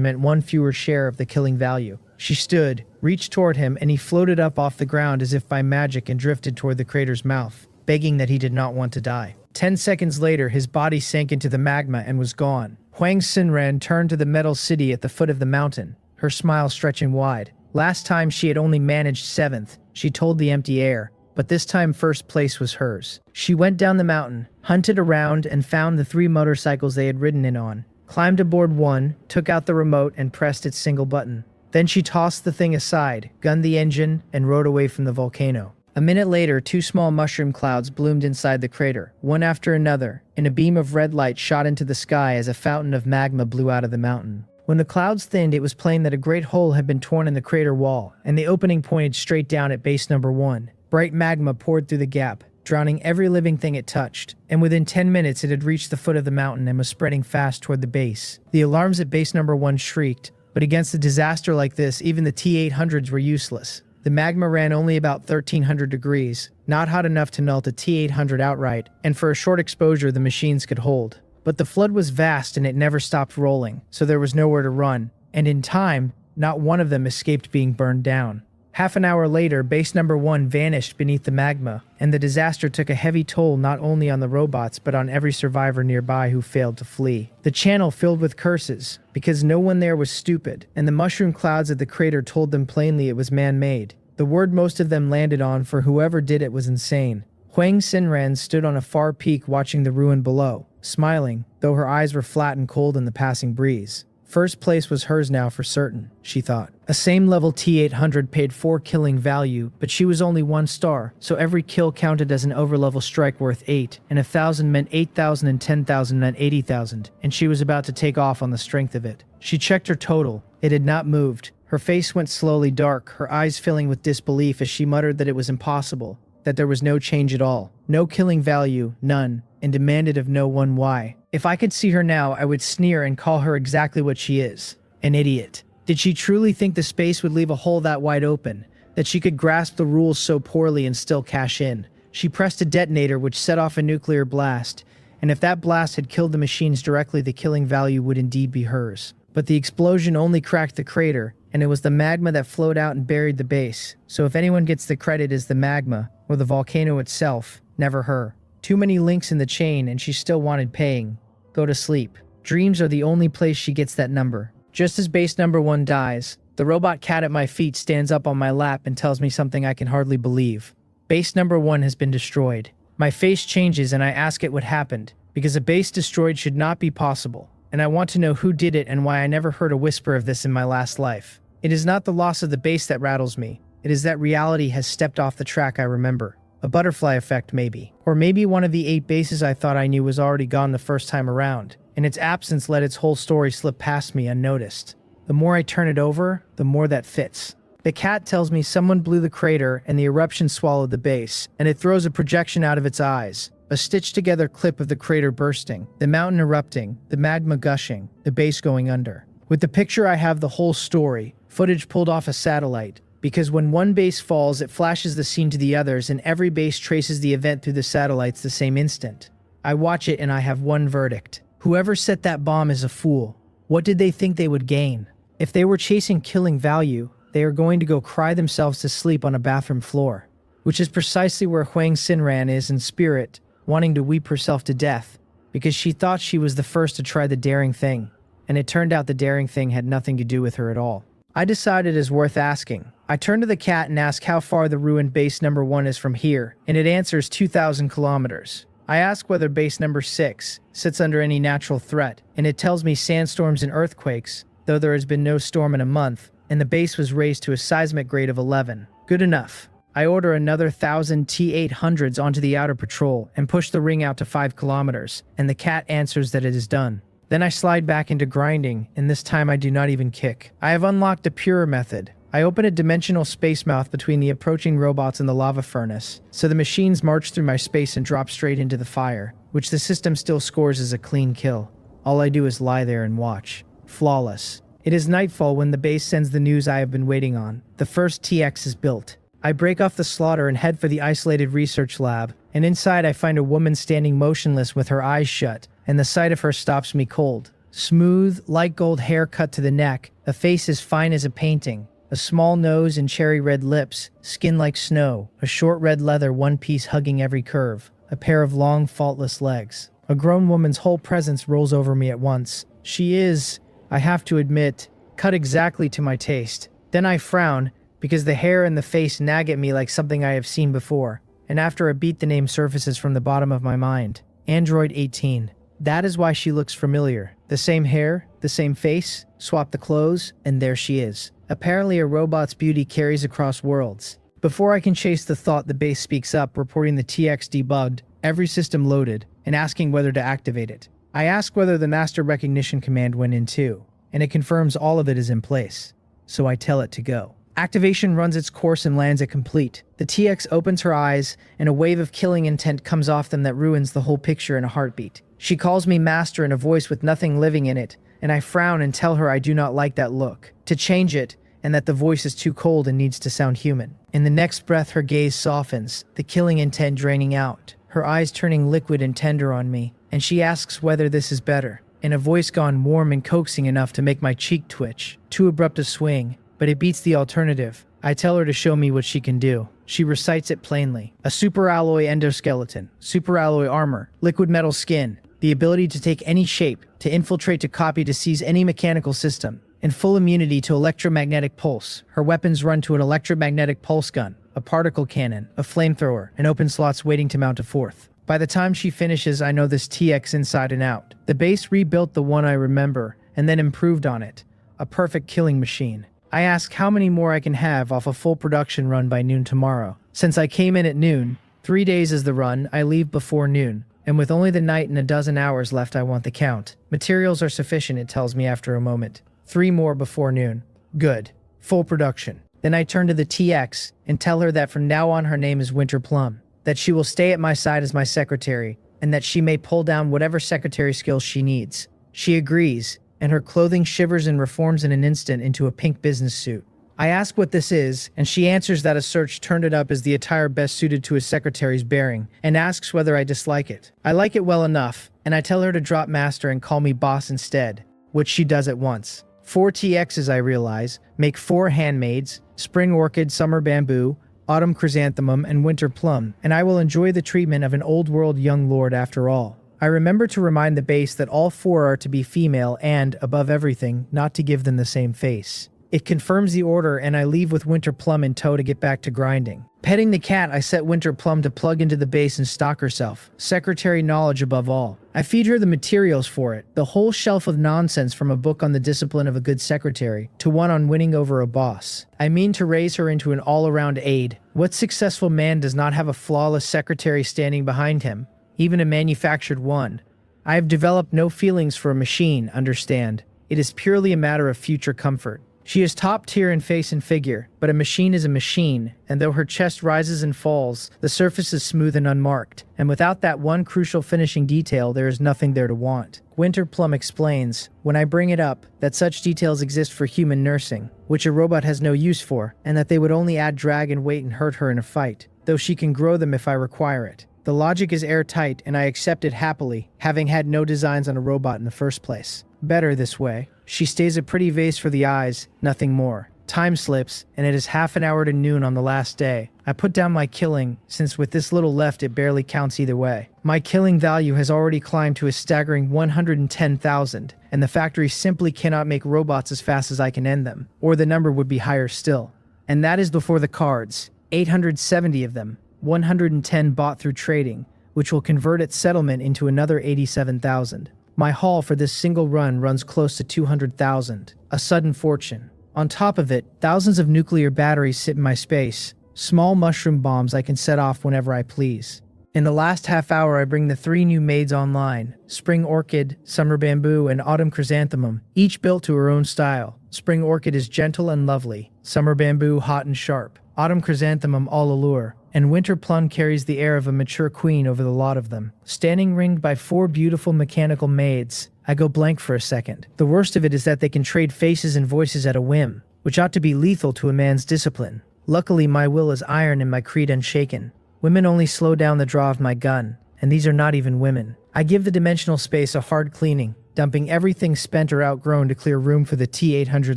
Speaker 1: meant one fewer share of the killing value. She stood, reached toward him, and he floated up off the ground as if by magic and drifted toward the crater's mouth, begging that he did not want to die. 10 seconds later, his body sank into the magma and was gone. Hwang Sinran turned to the metal city at the foot of the mountain, her smile stretching wide. Last time she had only managed 7th, she told the empty air, but this time first place was hers. She went down the mountain, hunted around, and found the 3 motorcycles they had ridden in on, climbed aboard one, took out the remote, and pressed its single button. Then she tossed the thing aside, gunned the engine, and rode away from the volcano. A minute later, 2 small mushroom clouds bloomed inside the crater, one after another, and a beam of red light shot into the sky as a fountain of magma blew out of the mountain. When the clouds thinned, it was plain that a great hole had been torn in the crater wall, and the opening pointed straight down at base number 1. Bright magma poured through the gap, drowning every living thing it touched, and within 10 minutes it had reached the foot of the mountain and was spreading fast toward the base. The alarms at base number 1 shrieked, but against a disaster like this, even the T-800s were useless. The magma ran only about 1300 degrees, not hot enough to melt a T-800 outright, and for a short exposure the machines could hold. But the flood was vast and it never stopped rolling, so there was nowhere to run, and in time, not one of them escaped being burned down. Half an hour later, base number 1 vanished beneath the magma, and the disaster took a heavy toll not only on the robots but on every survivor nearby who failed to flee. The channel filled with curses, because no one there was stupid, and the mushroom clouds at the crater told them plainly it was man-made. The word most of them landed on for whoever did it was insane. Hwang Sinran stood on a far peak watching the ruin below, smiling, though her eyes were flat and cold in the passing breeze. First place was hers now for certain, she thought. A same-level T-800 paid 4 killing value, but she was only 1 star, so every kill counted as an overlevel strike worth 8, and 1,000 meant 8,000 and 10,000 meant 80,000, and she was about to take off on the strength of it. She checked her total. It had not moved. Her face went slowly dark, her eyes filling with disbelief as she muttered that it was impossible, that there was no change at all, no killing value, none, and demanded of no one why. If I could see her now, I would sneer and call her exactly what she is, an idiot. Did she truly think the space would leave a hole that wide open, that she could grasp the rules so poorly and still cash in? She pressed a detonator which set off a nuclear blast, and if that blast had killed the machines directly, the killing value would indeed be hers. But the explosion only cracked the crater, and it was the magma that flowed out and buried the base, so if anyone gets the credit is the magma, or the volcano itself, never her. Too many links in the chain and she still wanted paying. Go to sleep. Dreams are the only place she gets that number. Just as base number 1 dies, the robot cat at my feet stands up on my lap and tells me something I can hardly believe. Base number 1 has been destroyed. My face changes and I ask it what happened, because a base destroyed should not be possible, and I want to know who did it and why I never heard a whisper of this in my last life. It is not the loss of the base that rattles me, it is that reality has stepped off the track I remember. A butterfly effect maybe. Or maybe one of the 8 bases I thought I knew was already gone the first time around, and its absence let its whole story slip past me unnoticed. The more I turn it over, the more that fits. The cat tells me someone blew the crater and the eruption swallowed the base, and it throws a projection out of its eyes. A stitched-together clip of the crater bursting, the mountain erupting, the magma gushing, the base going under. With the picture I have the whole story, footage pulled off a satellite, because when one base falls it flashes the scene to the others and every base traces the event through the satellites the same instant. I watch it and I have one verdict. Whoever set that bomb is a fool. What did they think they would gain? If they were chasing killing value, they are going to go cry themselves to sleep on a bathroom floor. Which is precisely where Huang Xinran is in spirit, wanting to weep herself to death, because she thought she was the first to try the daring thing, and it turned out the daring thing had nothing to do with her at all. I decide it is worth asking. I turn to the cat and ask how far the ruined base number 1 is from here, and it answers 2,000 kilometers. I ask whether base number 6 sits under any natural threat, and it tells me sandstorms and earthquakes, though there has been no storm in a month, and the base was raised to a seismic grade of 11. Good enough. I order another 1,000 T-800s onto the outer patrol and push the ring out to 5 kilometers, and the cat answers that it is done. Then I slide back into grinding, and this time I do not even kick. I have unlocked a purer method. I open a dimensional space mouth between the approaching robots and the lava furnace, so the machines march through my space and drop straight into the fire, which the system still scores as a clean kill. All I do is lie there and watch. Flawless. It is nightfall when the base sends the news I have been waiting on. The first TX is built. I break off the slaughter and head for the isolated research lab, and inside I find a woman standing motionless with her eyes shut, and the sight of her stops me cold. Smooth, light gold hair cut to the neck, a face as fine as a painting, a small nose and cherry red lips, skin like snow, a short red leather one piece hugging every curve, a pair of long, faultless legs. A grown woman's whole presence rolls over me at once. She is, I have to admit, cut exactly to my taste. Then I frown, because the hair and the face nag at me like something I have seen before, and after a beat the name surfaces from the bottom of my mind. Android 18. That is why she looks familiar. The same hair, the same face, swap the clothes, and there she is. Apparently a robot's beauty carries across worlds. Before I can chase the thought, the base speaks up, reporting the TX debugged, every system loaded, and asking whether to activate it. I ask whether the master recognition command went in too, and it confirms all of it is in place. So I tell it to go. Activation runs its course and lands it complete. The TX opens her eyes, and a wave of killing intent comes off them that ruins the whole picture in a heartbeat. She calls me master in a voice with nothing living in it, and I frown and tell her I do not like that look, to change it, and that the voice is too cold and needs to sound human. In the next breath her gaze softens, the killing intent draining out, her eyes turning liquid and tender on me, and she asks whether this is better, in a voice gone warm and coaxing enough to make my cheek twitch. Too abrupt a swing, but it beats the alternative. I tell her to show me what she can do. She recites it plainly. A superalloy endoskeleton, superalloy armor, liquid metal skin, the ability to take any shape, to infiltrate, to copy, to seize any mechanical system, and full immunity to electromagnetic pulse. Her weapons run to an electromagnetic pulse gun, a particle cannon, a flamethrower, and open slots waiting to mount a fourth. By the time she finishes, I know this TX inside and out. The base rebuilt the one I remember, and then improved on it. A perfect killing machine. I ask how many more I can have off a full production run by noon tomorrow. Since I came in at noon, 3 days is the run, I leave before noon. And with only the night and a dozen hours left, I want the count. Materials are sufficient, it tells me after a moment. 3 more before noon. Good. Full production. Then I turn to the TX and tell her that from now on her name is Winter Plum, that she will stay at my side as my secretary, and that she may pull down whatever secretary skills she needs. She agrees, and her clothing shivers and reforms in an instant into a pink business suit. I ask what this is, and she answers that a search turned it up as the attire best suited to his secretary's bearing, and asks whether I dislike it. I like it well enough, and I tell her to drop master and call me boss instead, which she does at once. 4 TXs, I realize, make 4 handmaids, spring orchid, summer bamboo, autumn chrysanthemum, and winter plum, and I will enjoy the treatment of an old-world young lord after all. I remember to remind the base that all 4 are to be female and, above everything, not to give them the same face. It confirms the order, and I leave with Winter Plum in tow to get back to grinding. Petting the cat, I set Winter Plum to plug into the base and stock herself. Secretary knowledge above all. I feed her the materials for it, the whole shelf of nonsense from a book on the discipline of a good secretary to one on winning over a boss. I mean to raise her into an all-around aide. What successful man does not have a flawless secretary standing behind him, even a manufactured one? I have developed no feelings for a machine, understand. It is purely a matter of future comfort. She is top tier in face and figure, but a machine is a machine, and though her chest rises and falls, the surface is smooth and unmarked, and without that one crucial finishing detail, there is nothing there to want. Winter Plum explains, when I bring it up, that such details exist for human nursing, which a robot has no use for, and that they would only add drag and weight and hurt her in a fight, though she can grow them if I require it. The logic is airtight, and I accept it happily, having had no designs on a robot in the first place. Better this way. She stays a pretty vase for the eyes, nothing more. Time slips, and it is half an hour to noon on the last day. I put down my killing, since with this little left it barely counts either way. My killing value has already climbed to a staggering 110,000, and the factory simply cannot make robots as fast as I can end them, or the number would be higher still. And that is before the cards. 870 of them, 110 bought through trading, which will convert its settlement into another 87,000. My haul for this single run runs close to 200,000, a sudden fortune. On top of it, thousands of nuclear batteries sit in my space, small mushroom bombs I can set off whenever I please. In the last half hour, I bring the 3 new maids online: Spring Orchid, Summer Bamboo, and Autumn Chrysanthemum, each built to her own style. Spring Orchid is gentle and lovely, Summer Bamboo hot and sharp, Autumn Chrysanthemum all allure, and Winter Plum carries the air of a mature queen over the lot of them. Standing ringed by 4 beautiful mechanical maids, I go blank for a second. The worst of it is that they can trade faces and voices at a whim, which ought to be lethal to a man's discipline. Luckily, my will is iron and my creed unshaken. Women only slow down the draw of my gun, and these are not even women. I give the dimensional space a hard cleaning, dumping everything spent or outgrown to clear room for the T-800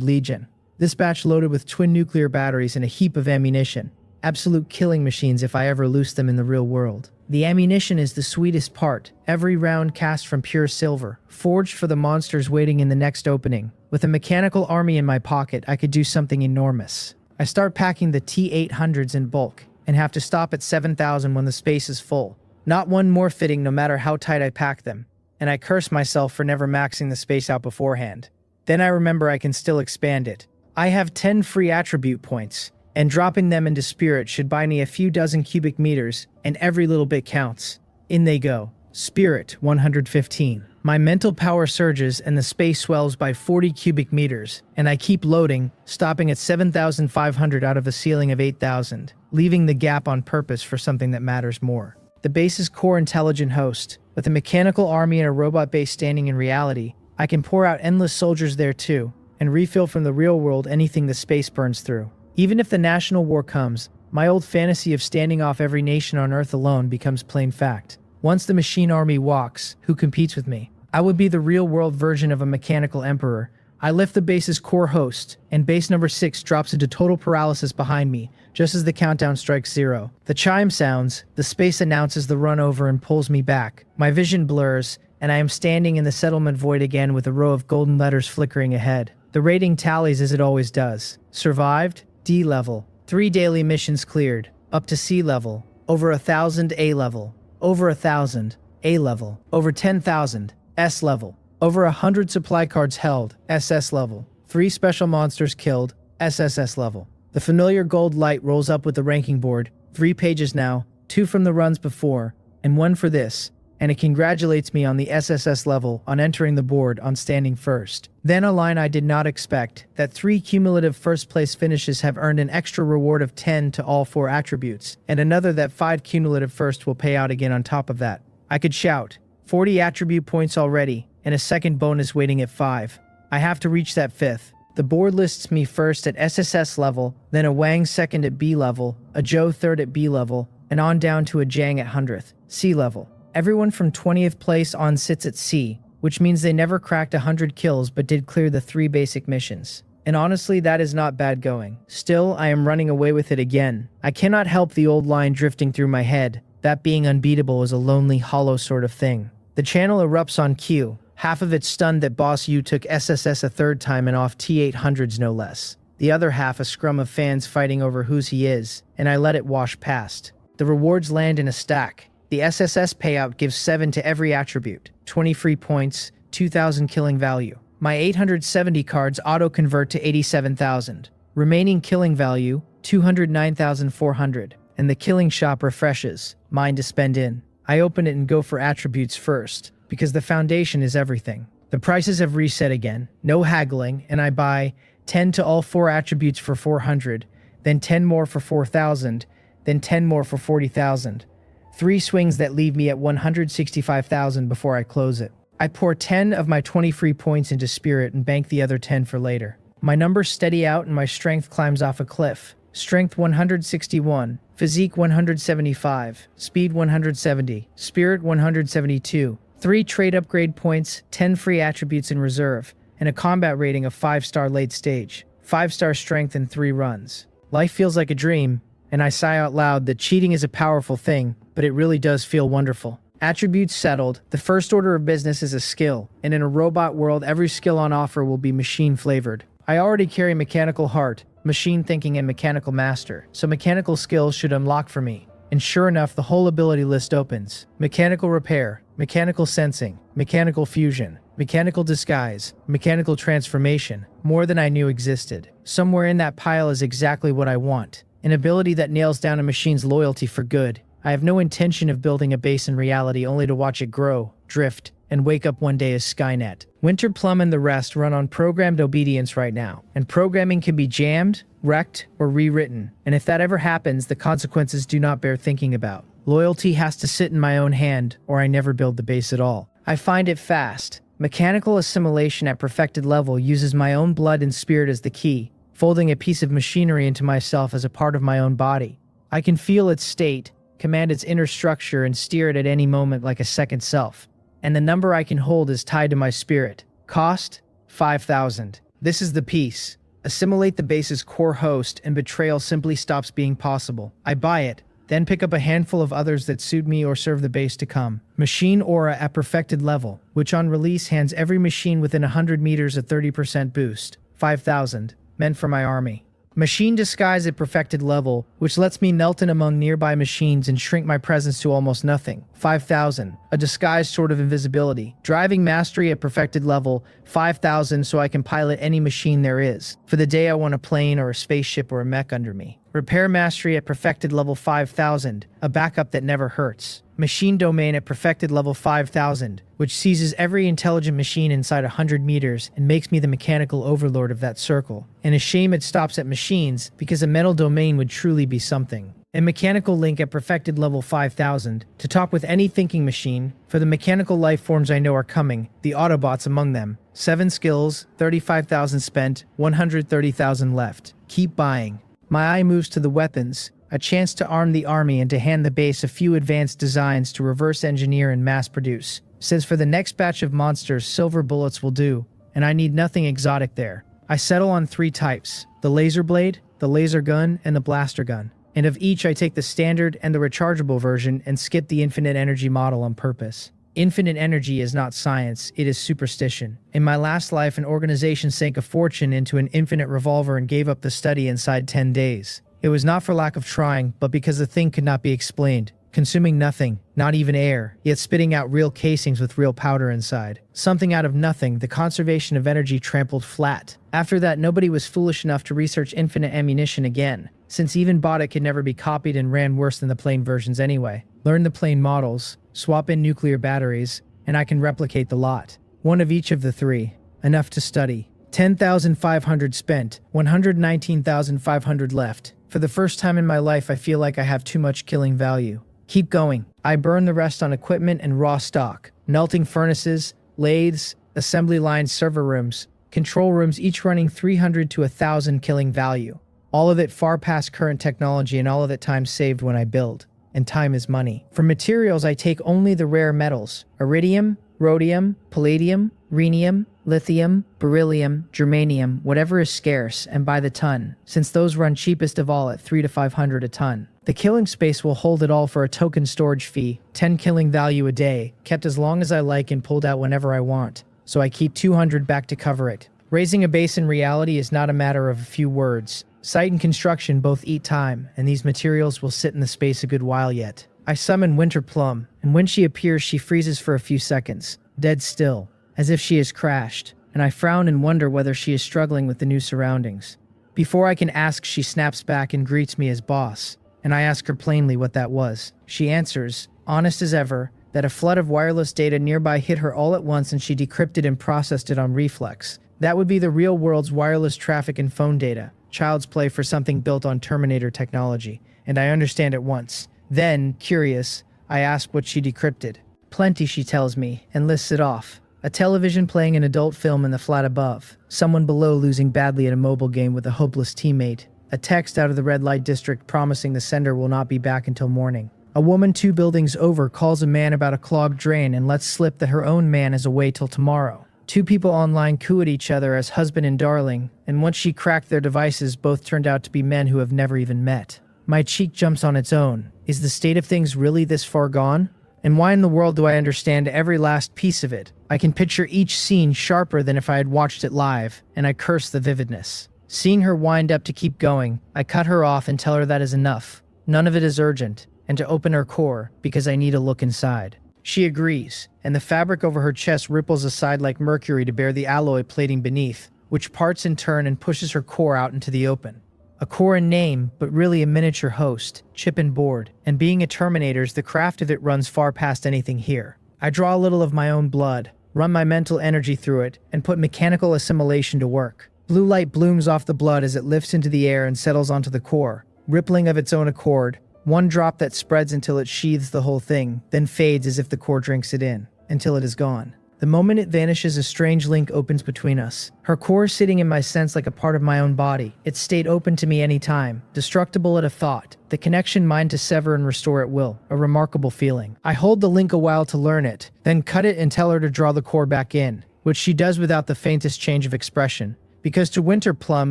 Speaker 1: Legion. This batch loaded with twin nuclear batteries and a heap of ammunition. Absolute killing machines if I ever loose them in the real world. The ammunition is the sweetest part, every round cast from pure silver, forged for the monsters waiting in the next opening. With a mechanical army in my pocket, I could do something enormous. I start packing the T-800s in bulk, and have to stop at 7,000 when the space is full. Not one more fitting no matter how tight I pack them, and I curse myself for never maxing the space out beforehand. Then I remember I can still expand it. I have 10 free attribute points, and dropping them into Spirit should buy me a few dozen cubic meters, and every little bit counts. In they go. Spirit, 115. My mental power surges and the space swells by 40 cubic meters, and I keep loading, stopping at 7,500 out of a ceiling of 8,000, leaving the gap on purpose for something that matters more. The base's core intelligent host, with a mechanical army and a robot base standing in reality, I can pour out endless soldiers there too, and refill from the real world anything the space burns through. Even if the national war comes, my old fantasy of standing off every nation on Earth alone becomes plain fact. Once the machine army walks, who competes with me? I would be the real-world version of a mechanical emperor. I lift the base's core host, and base number 6 drops into total paralysis behind me, just as the countdown strikes 0. The chime sounds, the space announces the run over and pulls me back. My vision blurs, and I am standing in the settlement void again with a row of golden letters flickering ahead. The rating tallies as it always does. Survived, D level. 3 daily missions cleared, up to C level. Over 1,000 A level. Over 1,000 A level. Over 10,000 S level. Over 100 supply cards held, SS level. 3 special monsters killed, SSS level. The familiar gold light rolls up with the ranking board. 3 pages now, 2 from the runs before, and 1 for this, and it congratulates me on the SSS level on entering the board on standing first. Then a line I did not expect, that 3 cumulative first place finishes have earned an extra reward of 10 to all 4 attributes, and another that 5 cumulative first will pay out again on top of that. I could shout, 40 attribute points already, and a second bonus waiting at 5. I have to reach that 5th. The board lists me first at SSS level, then a Wang second at B level, a Joe third at B level, and on down to a Jang at 100th, C level. Everyone from 20th place on sits at C, which means they never cracked 100 kills but did clear the 3 basic missions. And honestly, that is not bad going. Still, I am running away with it again. I cannot help the old line drifting through my head, that being unbeatable is a lonely, hollow sort of thing. The channel erupts on cue, half of it stunned that Boss U took SSS a 3rd time and off T-800s no less. the other half a scrum of fans fighting over whose he is, and I let it wash past. The rewards land in a stack. The SSS payout gives 7 to every attribute, 20 free points, 2,000 killing value. My 870 cards auto-convert to 87,000. Remaining killing value, 209,400. And the killing shop refreshes, mine to spend in. I open it and go for attributes first, because the foundation is everything. The prices have reset again, no haggling, and I buy 10 to all 4 attributes for 400, then 10 more for 4,000, then 10 more for 40,000. 3 swings that leave me at 165,000 before I close it. I pour 10 of my 20 free points into spirit and bank the other 10 for later. My numbers steady out and my strength climbs off a cliff. Strength 161, physique 175, speed 170, spirit 172, 3 trade upgrade points, 10 free attributes in reserve, and a combat rating of 5-star late stage, 5-star strength in 3 runs. Life feels like a dream, and I sigh out loud that cheating is a powerful thing, but it really does feel wonderful. Attributes settled, the first order of business is a skill, and in a robot world every skill on offer will be machine-flavored. I already carry mechanical heart, machine thinking, and mechanical master, so mechanical skills should unlock for me. And sure enough, the whole ability list opens. Mechanical repair, mechanical sensing, mechanical fusion, mechanical disguise, mechanical transformation, more than I knew existed. Somewhere in that pile is exactly what I want, an ability that nails down a machine's loyalty for good. I have no intention of building a base in reality only to watch it grow, drift, and wake up one day as Skynet. Winterplum and the rest run on programmed obedience right now, and programming can be jammed, wrecked, or rewritten, and if that ever happens, the consequences do not bear thinking about. Loyalty has to sit in my own hand, or I never build the base at all. I find it fast. Mechanical assimilation at perfected level uses my own blood and spirit as the key, folding a piece of machinery into myself as a part of my own body. I can feel its state, command its inner structure, and steer it at any moment like a second self. And the number I can hold is tied to my spirit. Cost? 5,000. This is the piece. Assimilate the base's core host and betrayal simply stops being possible. I buy it, then pick up a handful of others that suit me or serve the base to come. Machine Aura at perfected level, which on release hands every machine within 100 meters a 30% boost. 5,000. Meant for my army. Machine Disguise at perfected level, which lets me melt in among nearby machines and shrink my presence to almost nothing. 5,000. A disguised sort of invisibility. Driving Mastery at perfected level, 5,000, so I can pilot any machine there is, for the day I want a plane or a spaceship or a mech under me. Repair Mastery at perfected level 5,000, a backup that never hurts. Machine Domain at perfected level 5,000, which seizes every intelligent machine inside 100 meters and makes me the mechanical overlord of that circle. And a shame it stops at machines, because a mental domain would truly be something. A Mechanical Link at perfected level 5,000, to top with any thinking machine, for the mechanical life forms I know are coming, the Autobots among them. 7 skills, 35,000 spent, 130,000 left. Keep buying. My eye moves to the weapons, a chance to arm the army and to hand the base a few advanced designs to reverse engineer and mass produce. Since for the next batch of monsters, silver bullets will do, and I need nothing exotic there. I settle on 3 types: the laser blade, the laser gun, and the blaster gun. And of each I take the standard and the rechargeable version and skip the infinite energy model on purpose. Infinite energy is not science, it is superstition. In my last life, an organization sank a fortune into an infinite revolver and gave up the study inside 10 days. It was not for lack of trying, but because the thing could not be explained. Consuming nothing, not even air, yet spitting out real casings with real powder inside. Something out of nothing, the conservation of energy trampled flat. After that, nobody was foolish enough to research infinite ammunition again, since even bought it could never be copied and ran worse than the plain versions anyway. Learn the plain models, swap in nuclear batteries, and I can replicate the lot. One of each of the 3. Enough to study. 10,500 spent, 119,500 left. For the first time in my life, I feel like I have too much killing value. Keep going. I burn the rest on equipment and raw stock. Melting furnaces, lathes, assembly lines, server rooms, control rooms, each running 300 to 1,000 killing value. All of it far past current technology, and all of it time saved when I build. And time is money. For materials, I take only the rare metals: iridium, rhodium, palladium, rhenium, lithium, beryllium, germanium, whatever is scarce, and by the ton, since those run cheapest of all at 300 to 500 a ton. The killing space will hold it all for a token storage fee, 10 killing value a day, kept as long as I like and pulled out whenever I want, so I keep 200 back to cover it. Raising a base in reality is not a matter of a few words. Site and construction both eat time, and these materials will sit in the space a good while yet. I summon Winter Plum, and when she appears she freezes for a few seconds, dead still, as if she has crashed, and I frown and wonder whether she is struggling with the new surroundings. Before I can ask, she snaps back and greets me as boss, and I ask her plainly what that was. She answers, honest as ever, that a flood of wireless data nearby hit her all at once and she decrypted and processed it on reflex. That would be the real world's wireless traffic and phone data. Child's play for something built on Terminator technology, and I understand at once. Then, curious, I ask what she decrypted. Plenty, she tells me, and lists it off. A television playing an adult film in the flat above. Someone below losing badly at a mobile game with a hopeless teammate. A text out of the red light district promising the sender will not be back until morning. A woman 2 buildings over calls a man about a clogged drain and lets slip that her own man is away till tomorrow. 2 people online coo at each other as husband and darling, and once she cracked their devices, both turned out to be men who have never even met. My cheek jumps on its own. Is the state of things really this far gone? And why in the world do I understand every last piece of it? I can picture each scene sharper than if I had watched it live, and I curse the vividness. Seeing her wind up to keep going, I cut her off and tell her that is enough. None of it is urgent, and to open her core, because I need a look inside. She agrees, and the fabric over her chest ripples aside like mercury to bear the alloy plating beneath, which parts in turn and pushes her core out into the open. A core in name, but really a miniature host, chip and board, and being a Terminator's, the craft of it runs far past anything here. I draw a little of my own blood, run my mental energy through it, and put mechanical assimilation to work. Blue light blooms off the blood as it lifts into the air and settles onto the core, rippling of its own accord. One drop that spreads until it sheathes the whole thing, then fades as if the core drinks it in, until it is gone. The moment it vanishes, a strange link opens between us. Her core sitting in my sense like a part of my own body. Its state open to me any time, destructible at a thought. The connection mine to sever and restore at will. A remarkable feeling. I hold the link a while to learn it, then cut it and tell her to draw the core back in, which she does without the faintest change of expression. Because to Winter Plum,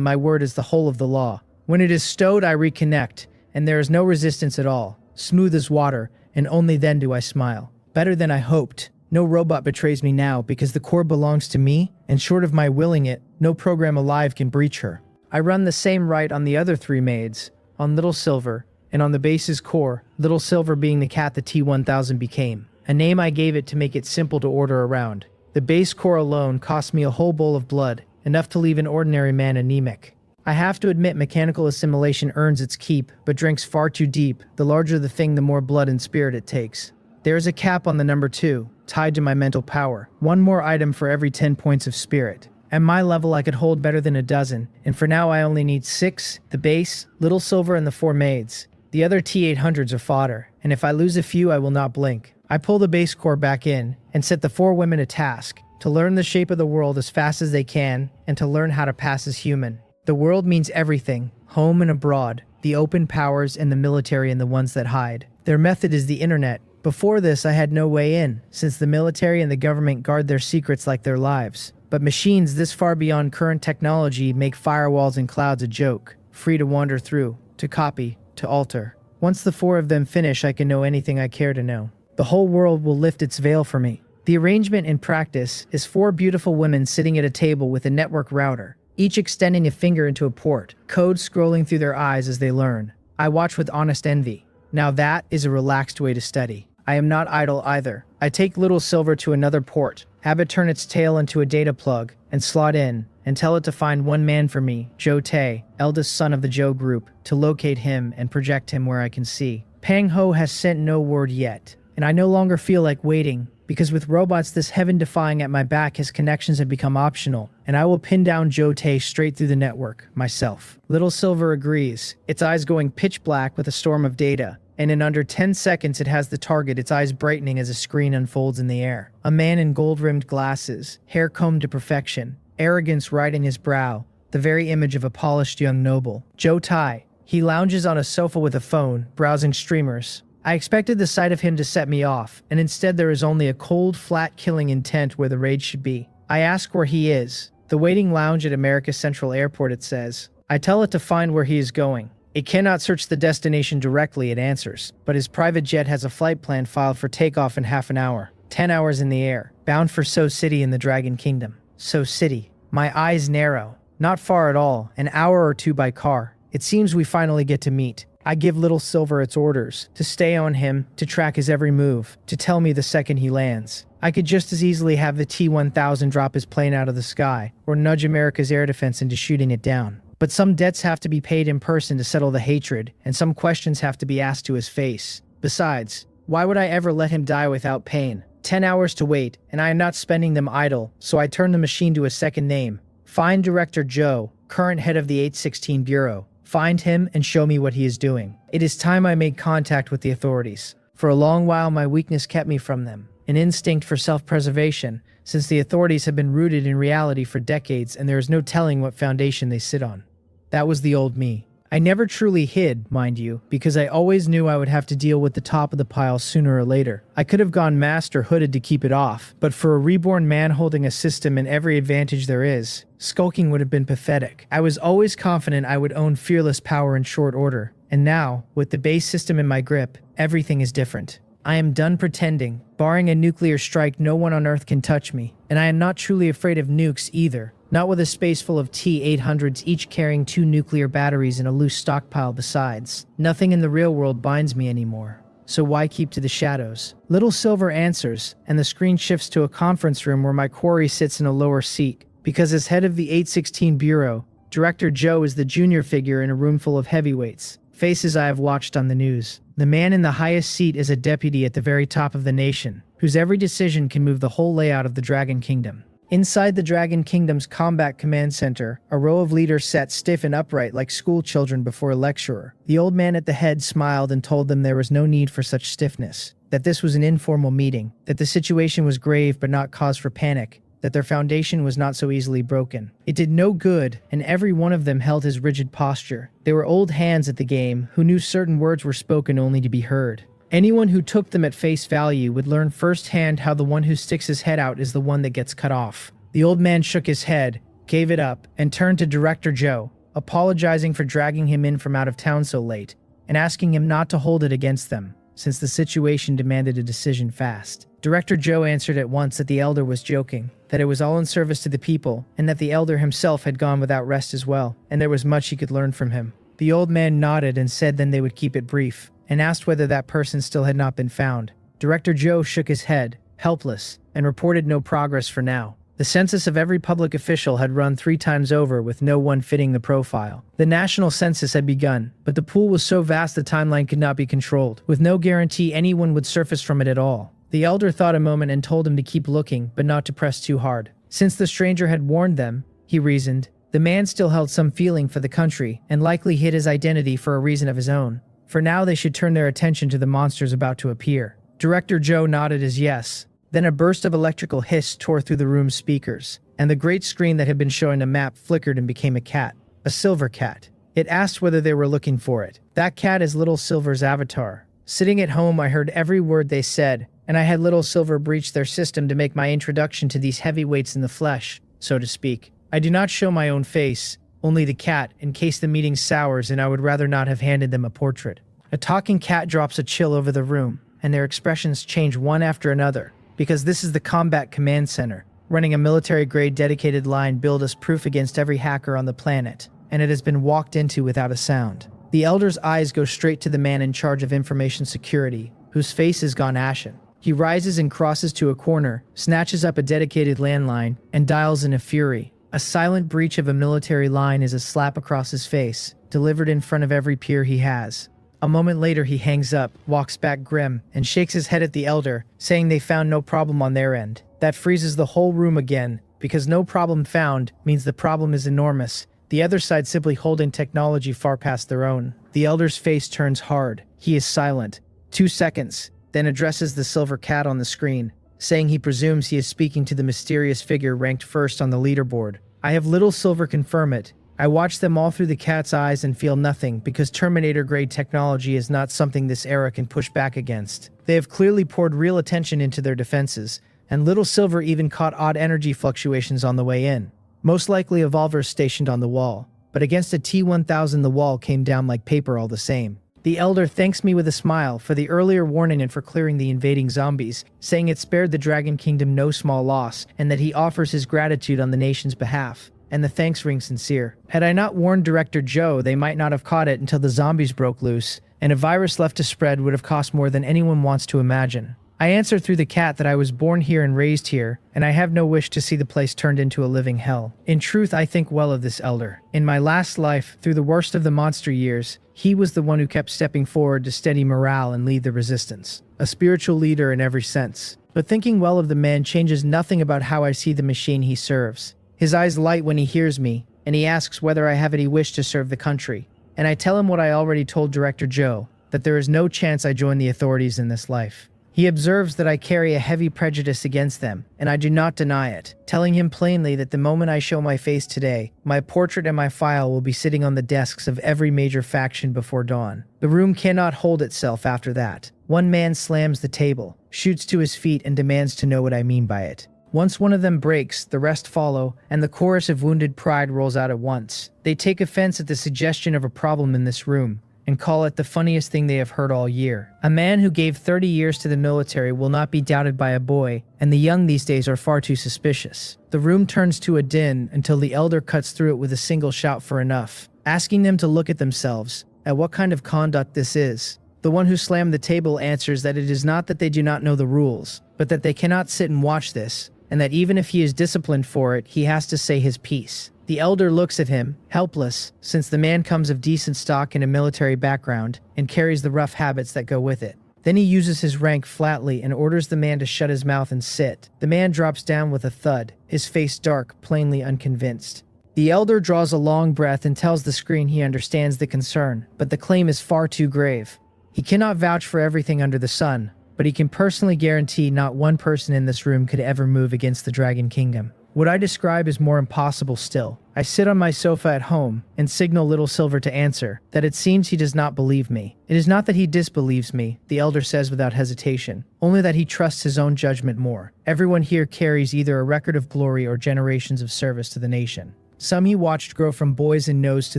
Speaker 1: my word is the whole of the law. When it is stowed, I reconnect, and there is no resistance at all, smooth as water, and only then do I smile. Better than I hoped. No robot betrays me now because the core belongs to me, and short of my willing it, no program alive can breach her. I run the same rite on the other 3 maids, on Little Silver, and on the base's core, Little Silver being the cat the T-1000 became, a name I gave it to make it simple to order around. The base core alone cost me a whole bowl of blood, enough to leave an ordinary man anemic. I have to admit mechanical assimilation earns its keep, but drinks far too deep. The larger the thing, the more blood and spirit it takes. There is a cap on the number 2, tied to my mental power. 1 more item for every 10 points of spirit. At my level, I could hold better than a dozen, and for now I only need 6, the base, Little Silver, and the 4 maids. The other T-800s are fodder, and if I lose a few, I will not blink. I pull the base core back in, and set the 4 women a task, to learn the shape of the world as fast as they can, and to learn how to pass as human. The world means everything, home and abroad, the open powers and the military and the ones that hide. Their method is the internet. Before this, I had no way in, since the military and the government guard their secrets like their lives. But machines this far beyond current technology make firewalls and clouds a joke, free to wander through, to copy, to alter. Once the 4 of them finish, I can know anything I care to know. The whole world will lift its veil for me. The arrangement in practice is 4 beautiful women sitting at a table with a network router, each extending a finger into a port, code scrolling through their eyes as they learn. I watch with honest envy. Now that is a relaxed way to study. I am not idle either. I take Little Silver to another port, have it turn its tail into a data plug, and slot in, and tell it to find 1 man for me, Joe Tae, eldest son of the Joe group, to locate him and project him where I can see. Pang Ho has sent no word yet, and I no longer feel like waiting, because with robots this heaven-defying at my back, his connections have become optional, and I will pin down Joe Tae straight through the network, myself. Little Silver agrees, its eyes going pitch black with a storm of data, and in under 10 seconds it has the target, its eyes brightening as a screen unfolds in the air. A man in gold-rimmed glasses, hair combed to perfection, arrogance writing his brow, the very image of a polished young noble. Joe Tae. He lounges on a sofa with a phone, browsing streamers. I expected the sight of him to set me off, and instead there is only a cold, flat killing intent where the rage should be. I ask where he is. The waiting lounge at America's Central Airport, it says. I tell it to find where he is going. It cannot search the destination directly, it answers, but his private jet has a flight plan filed for takeoff in half an hour. 10 hours in the air, bound for So City in the Dragon Kingdom. So City. My eyes narrow. Not far at all, an hour or two by car. It seems we finally get to meet. I give Little Silver its orders, to stay on him, to track his every move, to tell me the second he lands. I could just as easily have the T-1000 drop his plane out of the sky, or nudge America's air defense into shooting it down. But some debts have to be paid in person to settle the hatred, and some questions have to be asked to his face. Besides, why would I ever let him die without pain? 10 hours to wait, and I am not spending them idle, so I turn the machine to a second name. Find Director Joe, current head of the 816 Bureau. Find him and show me what he is doing. It is time I made contact with the authorities. For a long while my weakness kept me from them, an instinct for self-preservation, since the authorities have been rooted in reality for decades and there is no telling what foundation they sit on. That was the old me. I never truly hid, mind you, because I always knew I would have to deal with the top of the pile sooner or later. I could have gone masked or hooded to keep it off, but for a reborn man holding a system and every advantage there is, skulking would have been pathetic. I was always confident I would own fearless power in short order, and now, with the base system in my grip, everything is different. I am done pretending. Barring a nuclear strike, no one on Earth can touch me, and I am not truly afraid of nukes either. Not with a space full of T-800s, each carrying 2 nuclear batteries and a loose stockpile besides. Nothing in the real world binds me anymore. So why keep to the shadows? Little Silver answers, and the screen shifts to a conference room where my quarry sits in a lower seat. Because as head of the 816 Bureau, Director Joe is the junior figure in a room full of heavyweights, faces I have watched on the news. The man in the highest seat is a deputy at the very top of the nation, whose every decision can move the whole layout of the Dragon Kingdom. Inside the Dragon Kingdom's Combat Command Center, a row of leaders sat stiff and upright like school children before a lecturer. The old man at the head smiled and told them there was no need for such stiffness, that this was an informal meeting, that the situation was grave but not cause for panic, that their foundation was not so easily broken. It did no good, and every one of them held his rigid posture. They were old hands at the game, who knew certain words were spoken only to be heard. Anyone who took them at face value would learn firsthand how the one who sticks his head out is the one that gets cut off. The old man shook his head, gave it up, and turned to Director Joe, apologizing for dragging him in from out of town so late, and asking him not to hold it against them, since the situation demanded a decision fast. Director Joe answered at once that the elder was joking, that it was all in service to the people, and that the elder himself had gone without rest as well, and there was much he could learn from him. The old man nodded and said then they would keep it brief, and asked whether that person still had not been found. Director Joe shook his head, helpless, and reported no progress for now. The census of every public official had run 3 times over with no one fitting the profile. The national census had begun, but the pool was so vast the timeline could not be controlled, with no guarantee anyone would surface from it at all. The elder thought a moment and told him to keep looking, but not to press too hard. Since the stranger had warned them, he reasoned, the man still held some feeling for the country, and likely hid his identity for a reason of his own. For now they should turn their attention to the monsters about to appear. Director Joe nodded as yes. Then a burst of electrical hiss tore through the room's speakers, and the great screen that had been showing a map flickered and became a cat. A silver cat. It asked whether they were looking for it. That cat is Little Silver's avatar. Sitting at home, I heard every word they said, and I had Little Silver breach their system to make my introduction to these heavyweights in the flesh, so to speak. I do not show my own face, only the cat, in case the meeting sours, and I would rather not have handed them a portrait. A talking cat drops a chill over the room, and their expressions change one after another, because this is the Combat Command Center, running a military-grade dedicated line billed as proof against every hacker on the planet, and it has been walked into without a sound. The elder's eyes go straight to the man in charge of information security, whose face has gone ashen. He rises and crosses to a corner, snatches up a dedicated landline, and dials in a fury. A silent breach of a military line is a slap across his face, delivered in front of every peer he has. A moment later he hangs up, walks back grim, and shakes his head at the elder, saying they found no problem on their end. That freezes the whole room again, because no problem found means the problem is enormous, the other side simply holding technology far past their own. The elder's face turns hard. He is silent. 2 seconds, then addresses the silver cat on the screen, saying he presumes he is speaking to the mysterious figure ranked first on the leaderboard. I have Little Silver confirm it. I watch them all through the cat's eyes and feel nothing, because Terminator-grade technology is not something this era can push back against. They have clearly poured real attention into their defenses, and Little Silver even caught odd energy fluctuations on the way in. Most likely evolvers stationed on the wall, but against a T-1000 the wall came down like paper all the same. The elder thanks me with a smile for the earlier warning and for clearing the invading zombies, saying it spared the Dragon Kingdom no small loss, and that he offers his gratitude on the nation's behalf. And the thanks ring sincere. Had I not warned Director Joe, they might not have caught it until the zombies broke loose, and a virus left to spread would have cost more than anyone wants to imagine. I answer through the cat that I was born here and raised here, and I have no wish to see the place turned into a living hell. In truth, I think well of this elder. In my last life, through the worst of the monster years, he was the one who kept stepping forward to steady morale and lead the resistance. A spiritual leader in every sense. But thinking well of the man changes nothing about how I see the machine he serves. His eyes light when he hears me, and he asks whether I have any wish to serve the country. And I tell him what I already told Director Joe, that there is no chance I join the authorities in this life. He observes that I carry a heavy prejudice against them, and I do not deny it, telling him plainly that the moment I show my face today, my portrait and my file will be sitting on the desks of every major faction before dawn. The room cannot hold itself after that. One man slams the table, shoots to his feet, and demands to know what I mean by it. Once one of them breaks, the rest follow, and the chorus of wounded pride rolls out at once. They take offense at the suggestion of a problem in this room, and call it the funniest thing they have heard all year. A man who gave 30 years to the military will not be doubted by a boy, and the young these days are far too suspicious. The room turns to a din until the elder cuts through it with a single shout for enough, asking them to look at themselves, at what kind of conduct this is. The one who slammed the table answers that it is not that they do not know the rules, but that they cannot sit and watch this, and that even if he is disciplined for it, he has to say his piece. The elder looks at him, helpless, since the man comes of decent stock and a military background, and carries the rough habits that go with it. Then he uses his rank flatly and orders the man to shut his mouth and sit. The man drops down with a thud, his face dark, plainly unconvinced. The elder draws a long breath and tells the screen he understands the concern, but the claim is far too grave. He cannot vouch for everything under the sun, but he can personally guarantee not one person in this room could ever move against the Dragon Kingdom. What I describe is more impossible still. I sit on my sofa at home and signal Little Silver to answer, that it seems he does not believe me. It is not that he disbelieves me, the elder says without hesitation, only that he trusts his own judgment more. Everyone here carries either a record of glory or generations of service to the nation. Some he watched grow from boys and nose to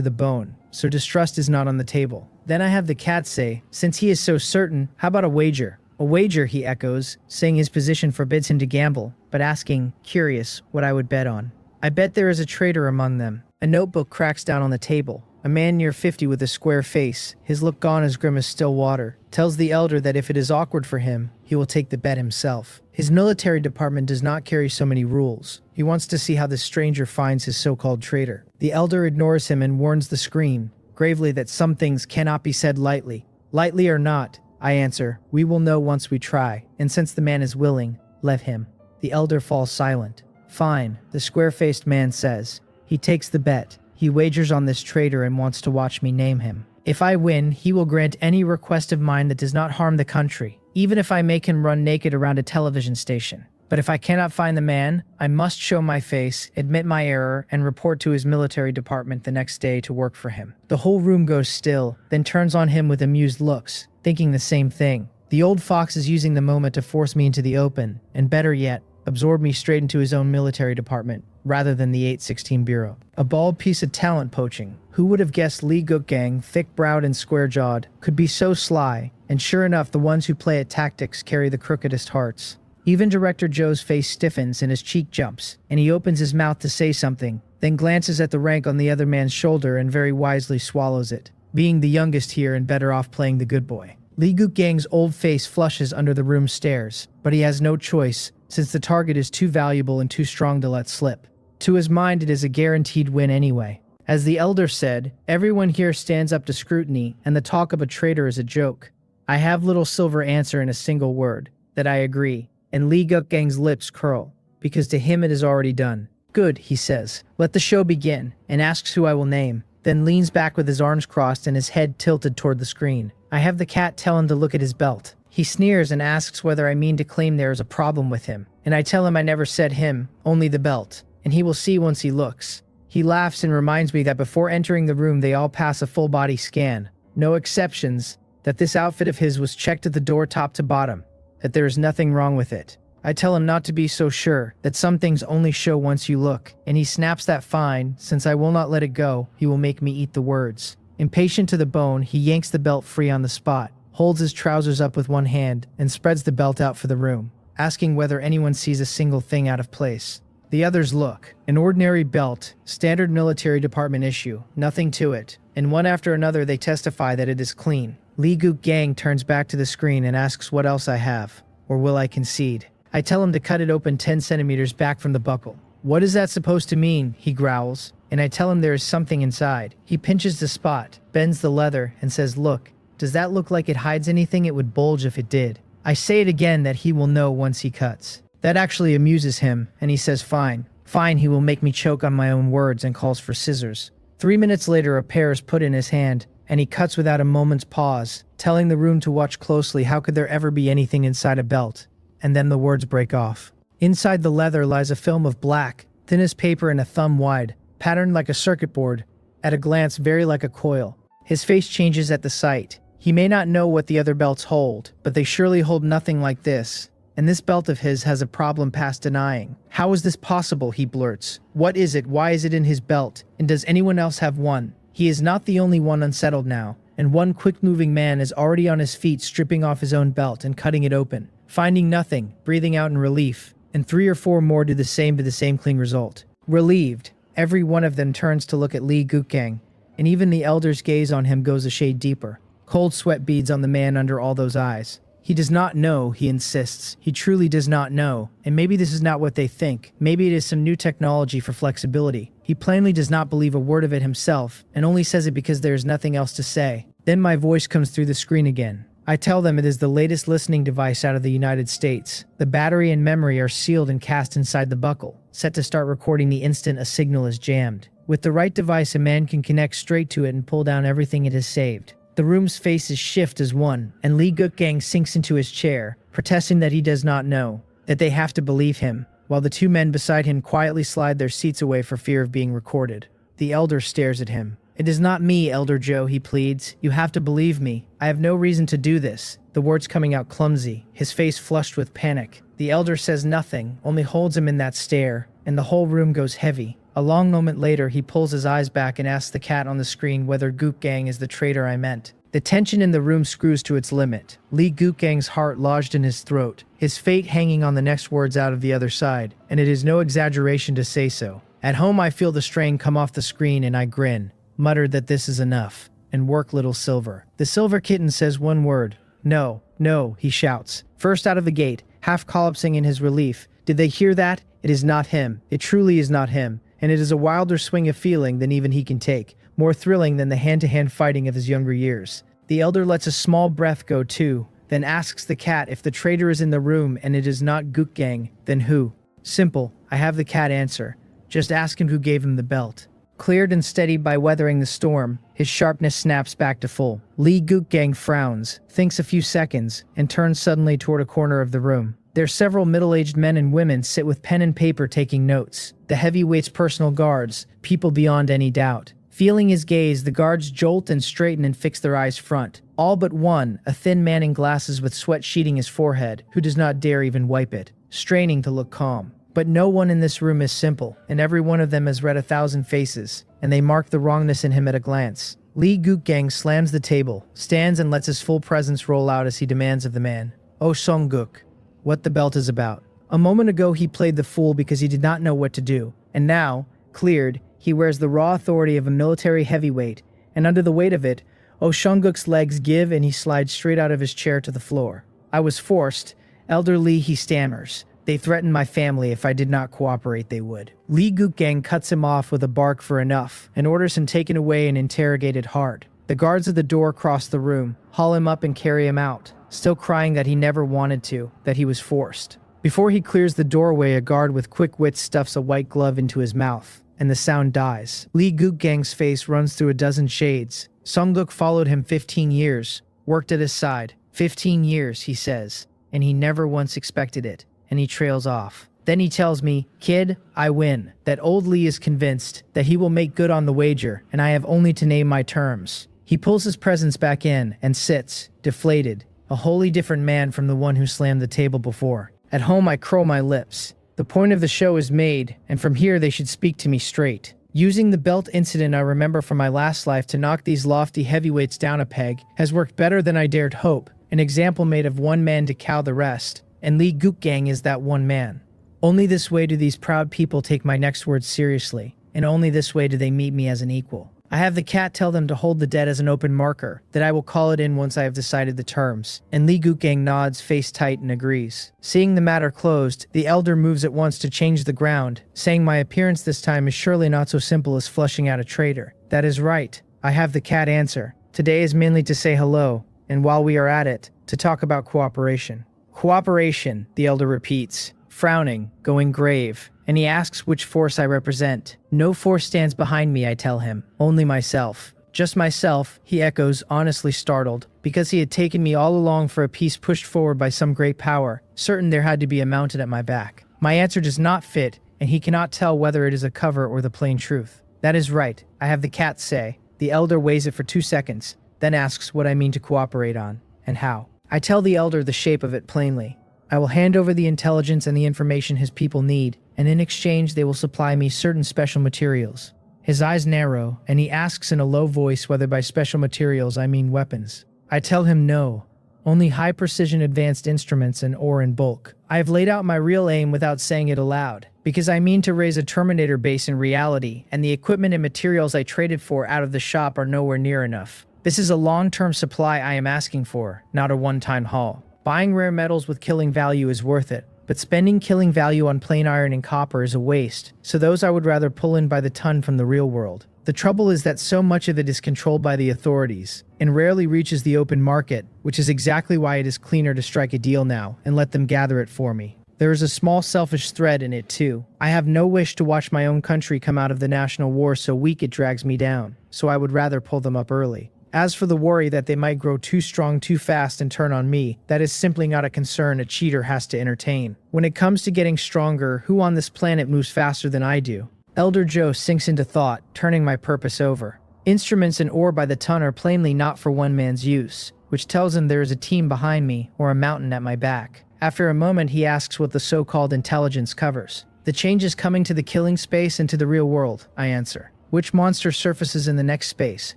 Speaker 1: the bone, so distrust is not on the table. Then I have the cat say, since he is so certain, how about a wager? A wager, he echoes, saying his position forbids him to gamble, but asking, curious, what I would bet on. I bet there is a traitor among them. A notebook cracks down on the table. A man near 50 with a square face, his look gone as grim as still water, tells the elder that if it is awkward for him, he will take the bet himself. His military department does not carry so many rules. He wants to see how this stranger finds his so-called traitor. The elder ignores him and warns the screen, gravely, that some things cannot be said lightly. Lightly or not, I answer, we will know once we try, and since the man is willing, let him. The elder falls silent. Fine, the square-faced man says. He takes the bet. He wagers on this traitor and wants to watch me name him. If I win, he will grant any request of mine that does not harm the country, even if I make him run naked around a television station. But if I cannot find the man, I must show my face, admit my error, and report to his military department the next day to work for him. The whole room goes still, then turns on him with amused looks, thinking the same thing. The old fox is using the moment to force me into the open, and better yet, absorb me straight into his own military department, rather than the 816 Bureau. A bald piece of talent poaching. Who would have guessed Lee Gukgang, thick-browed and square-jawed, could be so sly, and sure enough the ones who play at tactics carry the crookedest hearts. Even Director Joe's face stiffens and his cheek jumps, and he opens his mouth to say something, then glances at the rank on the other man's shoulder and very wisely swallows it, being the youngest here and better off playing the good boy. Lee Gukgang's old face flushes under the room's stares, but he has no choice, since the target is too valuable and too strong to let slip. To his mind, it is a guaranteed win anyway. As the elder said, everyone here stands up to scrutiny, and the talk of a traitor is a joke. I have Little Silver answer in a single word, that I agree, and Lee Gukgang's lips curl, because to him it is already done. Good, he says. Let the show begin, and asks who I will name, then leans back with his arms crossed and his head tilted toward the screen. I have the cat tell him to look at his belt. He sneers and asks whether I mean to claim there is a problem with him, and I tell him I never said him, only the belt, and he will see once he looks. He laughs and reminds me that before entering the room they all pass a full-body scan, no exceptions, that this outfit of his was checked at the door top to bottom, that there is nothing wrong with it. I tell him not to be so sure, that some things only show once you look, and he snaps that fine, since I will not let it go, he will make me eat the words. Impatient to the bone, he yanks the belt free on the spot, holds his trousers up with one hand, and spreads the belt out for the room, asking whether anyone sees a single thing out of place. The others look. An ordinary belt, standard military department issue, nothing to it, and one after another they testify that it is clean. Lee Gook Gang turns back to the screen and asks what else I have, or will I concede? I tell him to cut it open 10 centimeters back from the buckle. What is that supposed to mean? He growls, and I tell him there is something inside. He pinches the spot, bends the leather, and says, look, does that look like it hides anything? It would bulge if it did. I say it again that he will know once he cuts. That actually amuses him, and he says fine. Fine, he will make me choke on my own words and calls for scissors. 3 minutes later, a pair is put in his hand, and he cuts without a moment's pause, telling the room to watch closely. How could there ever be anything inside a belt? And then the words break off. Inside the leather lies a film of black, thin as paper and a thumb wide, patterned like a circuit board, at a glance very like a coil. His face changes at the sight. He may not know what the other belts hold, but they surely hold nothing like this. And this belt of his has a problem past denying. How is this possible, he blurts. What is it? Why is it in his belt? And does anyone else have one? He is not the only one unsettled now, and one quick-moving man is already on his feet stripping off his own belt and cutting it open, finding nothing, breathing out in relief, and 3 or 4 more do the same clean result. Relieved, every one of them turns to look at Lee Gook Gang, and even the elder's gaze on him goes a shade deeper. Cold sweat beads on the man under all those eyes. He does not know, he insists. He truly does not know. And maybe this is not what they think. Maybe it is some new technology for flexibility. He plainly does not believe a word of it himself, and only says it because there is nothing else to say. Then my voice comes through the screen again. I tell them it is the latest listening device out of the United States. The battery and memory are sealed and cast inside the buckle, set to start recording the instant a signal is jammed. With the right device, a man can connect straight to it and pull down everything it has saved. The room's faces shift as one, and Lee Gook Gang sinks into his chair, protesting that he does not know, that they have to believe him, while the 2 men beside him quietly slide their seats away for fear of being recorded. The elder stares at him. It is not me, Elder Joe, he pleads. You have to believe me. I have no reason to do this. The words coming out clumsy, his face flushed with panic. The elder says nothing, only holds him in that stare, and the whole room goes heavy. A long moment later, he pulls his eyes back and asks the cat on the screen whether Gook Gang is the traitor I meant. The tension in the room screws to its limit. Lee Gook Gang's heart lodged in his throat, his fate hanging on the next words out of the other side, and it is no exaggeration to say so. At home, I feel the strain come off the screen and I grin, muttered that this is enough, and work little Silver. The silver kitten says one word. No, no, he shouts. First out of the gate, half collapsing in his relief. Did they hear that? It is not him. It truly is not him. And it is a wilder swing of feeling than even he can take, more thrilling than the hand-to-hand fighting of his younger years. The elder lets a small breath go too, then asks the cat if the traitor is in the room and it is not Gook Gang, then who? Simple, I have the cat answer. Just ask him who gave him the belt. Cleared and steadied by weathering the storm, his sharpness snaps back to full. Lee Gook Gang frowns, thinks a few seconds, and turns suddenly toward a corner of the room. There several middle-aged men and women sit with pen and paper taking notes. The heavyweight's personal guards, people beyond any doubt. Feeling his gaze, the guards jolt and straighten and fix their eyes front. All but one, a thin man in glasses with sweat sheeting his forehead, who does not dare even wipe it, straining to look calm. But no one in this room is simple, and every one of them has read 1,000 faces, and they mark the wrongness in him at a glance. Lee Gook Gang slams the table, stands and lets his full presence roll out as he demands of the man, "Oh Song-gook, what the belt is about." A moment ago he played the fool because he did not know what to do, and now, cleared, he wears the raw authority of a military heavyweight, and under the weight of it, Oh Song-gook's legs give and he slides straight out of his chair to the floor. I was forced. Elder Lee, he stammers. They threatened my family if I did not cooperate, they would. Lee Gook Gang cuts him off with a bark for enough, and orders him taken away and interrogated hard. The guards at the door cross the room, haul him up and carry him out, still crying that he never wanted to, that he was forced. Before he clears the doorway, a guard with quick wit stuffs a white glove into his mouth, and the sound dies. Lee Gook Gang's face runs through a dozen shades. Song-gook followed him 15 years, worked at his side. 15 years, he says, and he never once expected it, and he trails off. Then he tells me, "Kid, I win," that old Lee is convinced that he will make good on the wager, and I have only to name my terms. He pulls his presence back in and sits, deflated, a wholly different man from the one who slammed the table before. At home I curl my lips. The point of the show is made, and from here they should speak to me straight. Using the belt incident I remember from my last life to knock these lofty heavyweights down a peg has worked better than I dared hope. An example made of one man to cow the rest, and Lee Gukgang is that one man. Only this way do these proud people take my next words seriously, and only this way do they meet me as an equal. I have the cat tell them to hold the debt as an open marker, that I will call it in once I have decided the terms, and Lee Gukgang nods face tight and agrees. Seeing the matter closed, the elder moves at once to change the ground, saying my appearance this time is surely not so simple as flushing out a traitor. That is right, I have the cat answer. Today is mainly to say hello, and while we are at it, to talk about cooperation. Cooperation, the elder repeats, frowning, going grave, and he asks which force I represent. No force stands behind me, I tell him. Only myself. Just myself, he echoes, honestly startled, because he had taken me all along for a piece pushed forward by some great power, certain there had to be a mountain at my back. My answer does not fit, and he cannot tell whether it is a cover or the plain truth. That is right, I have the cat say. The elder weighs it for 2 seconds, then asks what I mean to cooperate on, and how. I tell the elder the shape of it plainly. I will hand over the intelligence and the information his people need, and in exchange they will supply me certain special materials. His eyes narrow, and he asks in a low voice whether by special materials I mean weapons. I tell him no, only high-precision advanced instruments and ore in bulk. I have laid out my real aim without saying it aloud, because I mean to raise a Terminator base in reality, and the equipment and materials I traded for out of the shop are nowhere near enough. This is a long-term supply I am asking for, not a one-time haul. Buying rare metals with killing value is worth it, but spending killing value on plain iron and copper is a waste, so those I would rather pull in by the ton from the real world. The trouble is that so much of it is controlled by the authorities, and rarely reaches the open market, which is exactly why it is cleaner to strike a deal now, and let them gather it for me. There is a small selfish thread in it too. I have no wish to watch my own country come out of the national war so weak it drags me down, so I would rather pull them up early. As for the worry that they might grow too strong too fast and turn on me, that is simply not a concern a cheater has to entertain. When it comes to getting stronger, who on this planet moves faster than I do? Elder Joe sinks into thought, turning my purpose over. Instruments and ore by the ton are plainly not for one man's use, which tells him there is a team behind me or a mountain at my back. After a moment he asks what the so-called intelligence covers. The changes coming to the killing space and to the real world, I answer. Which monster surfaces in the next space?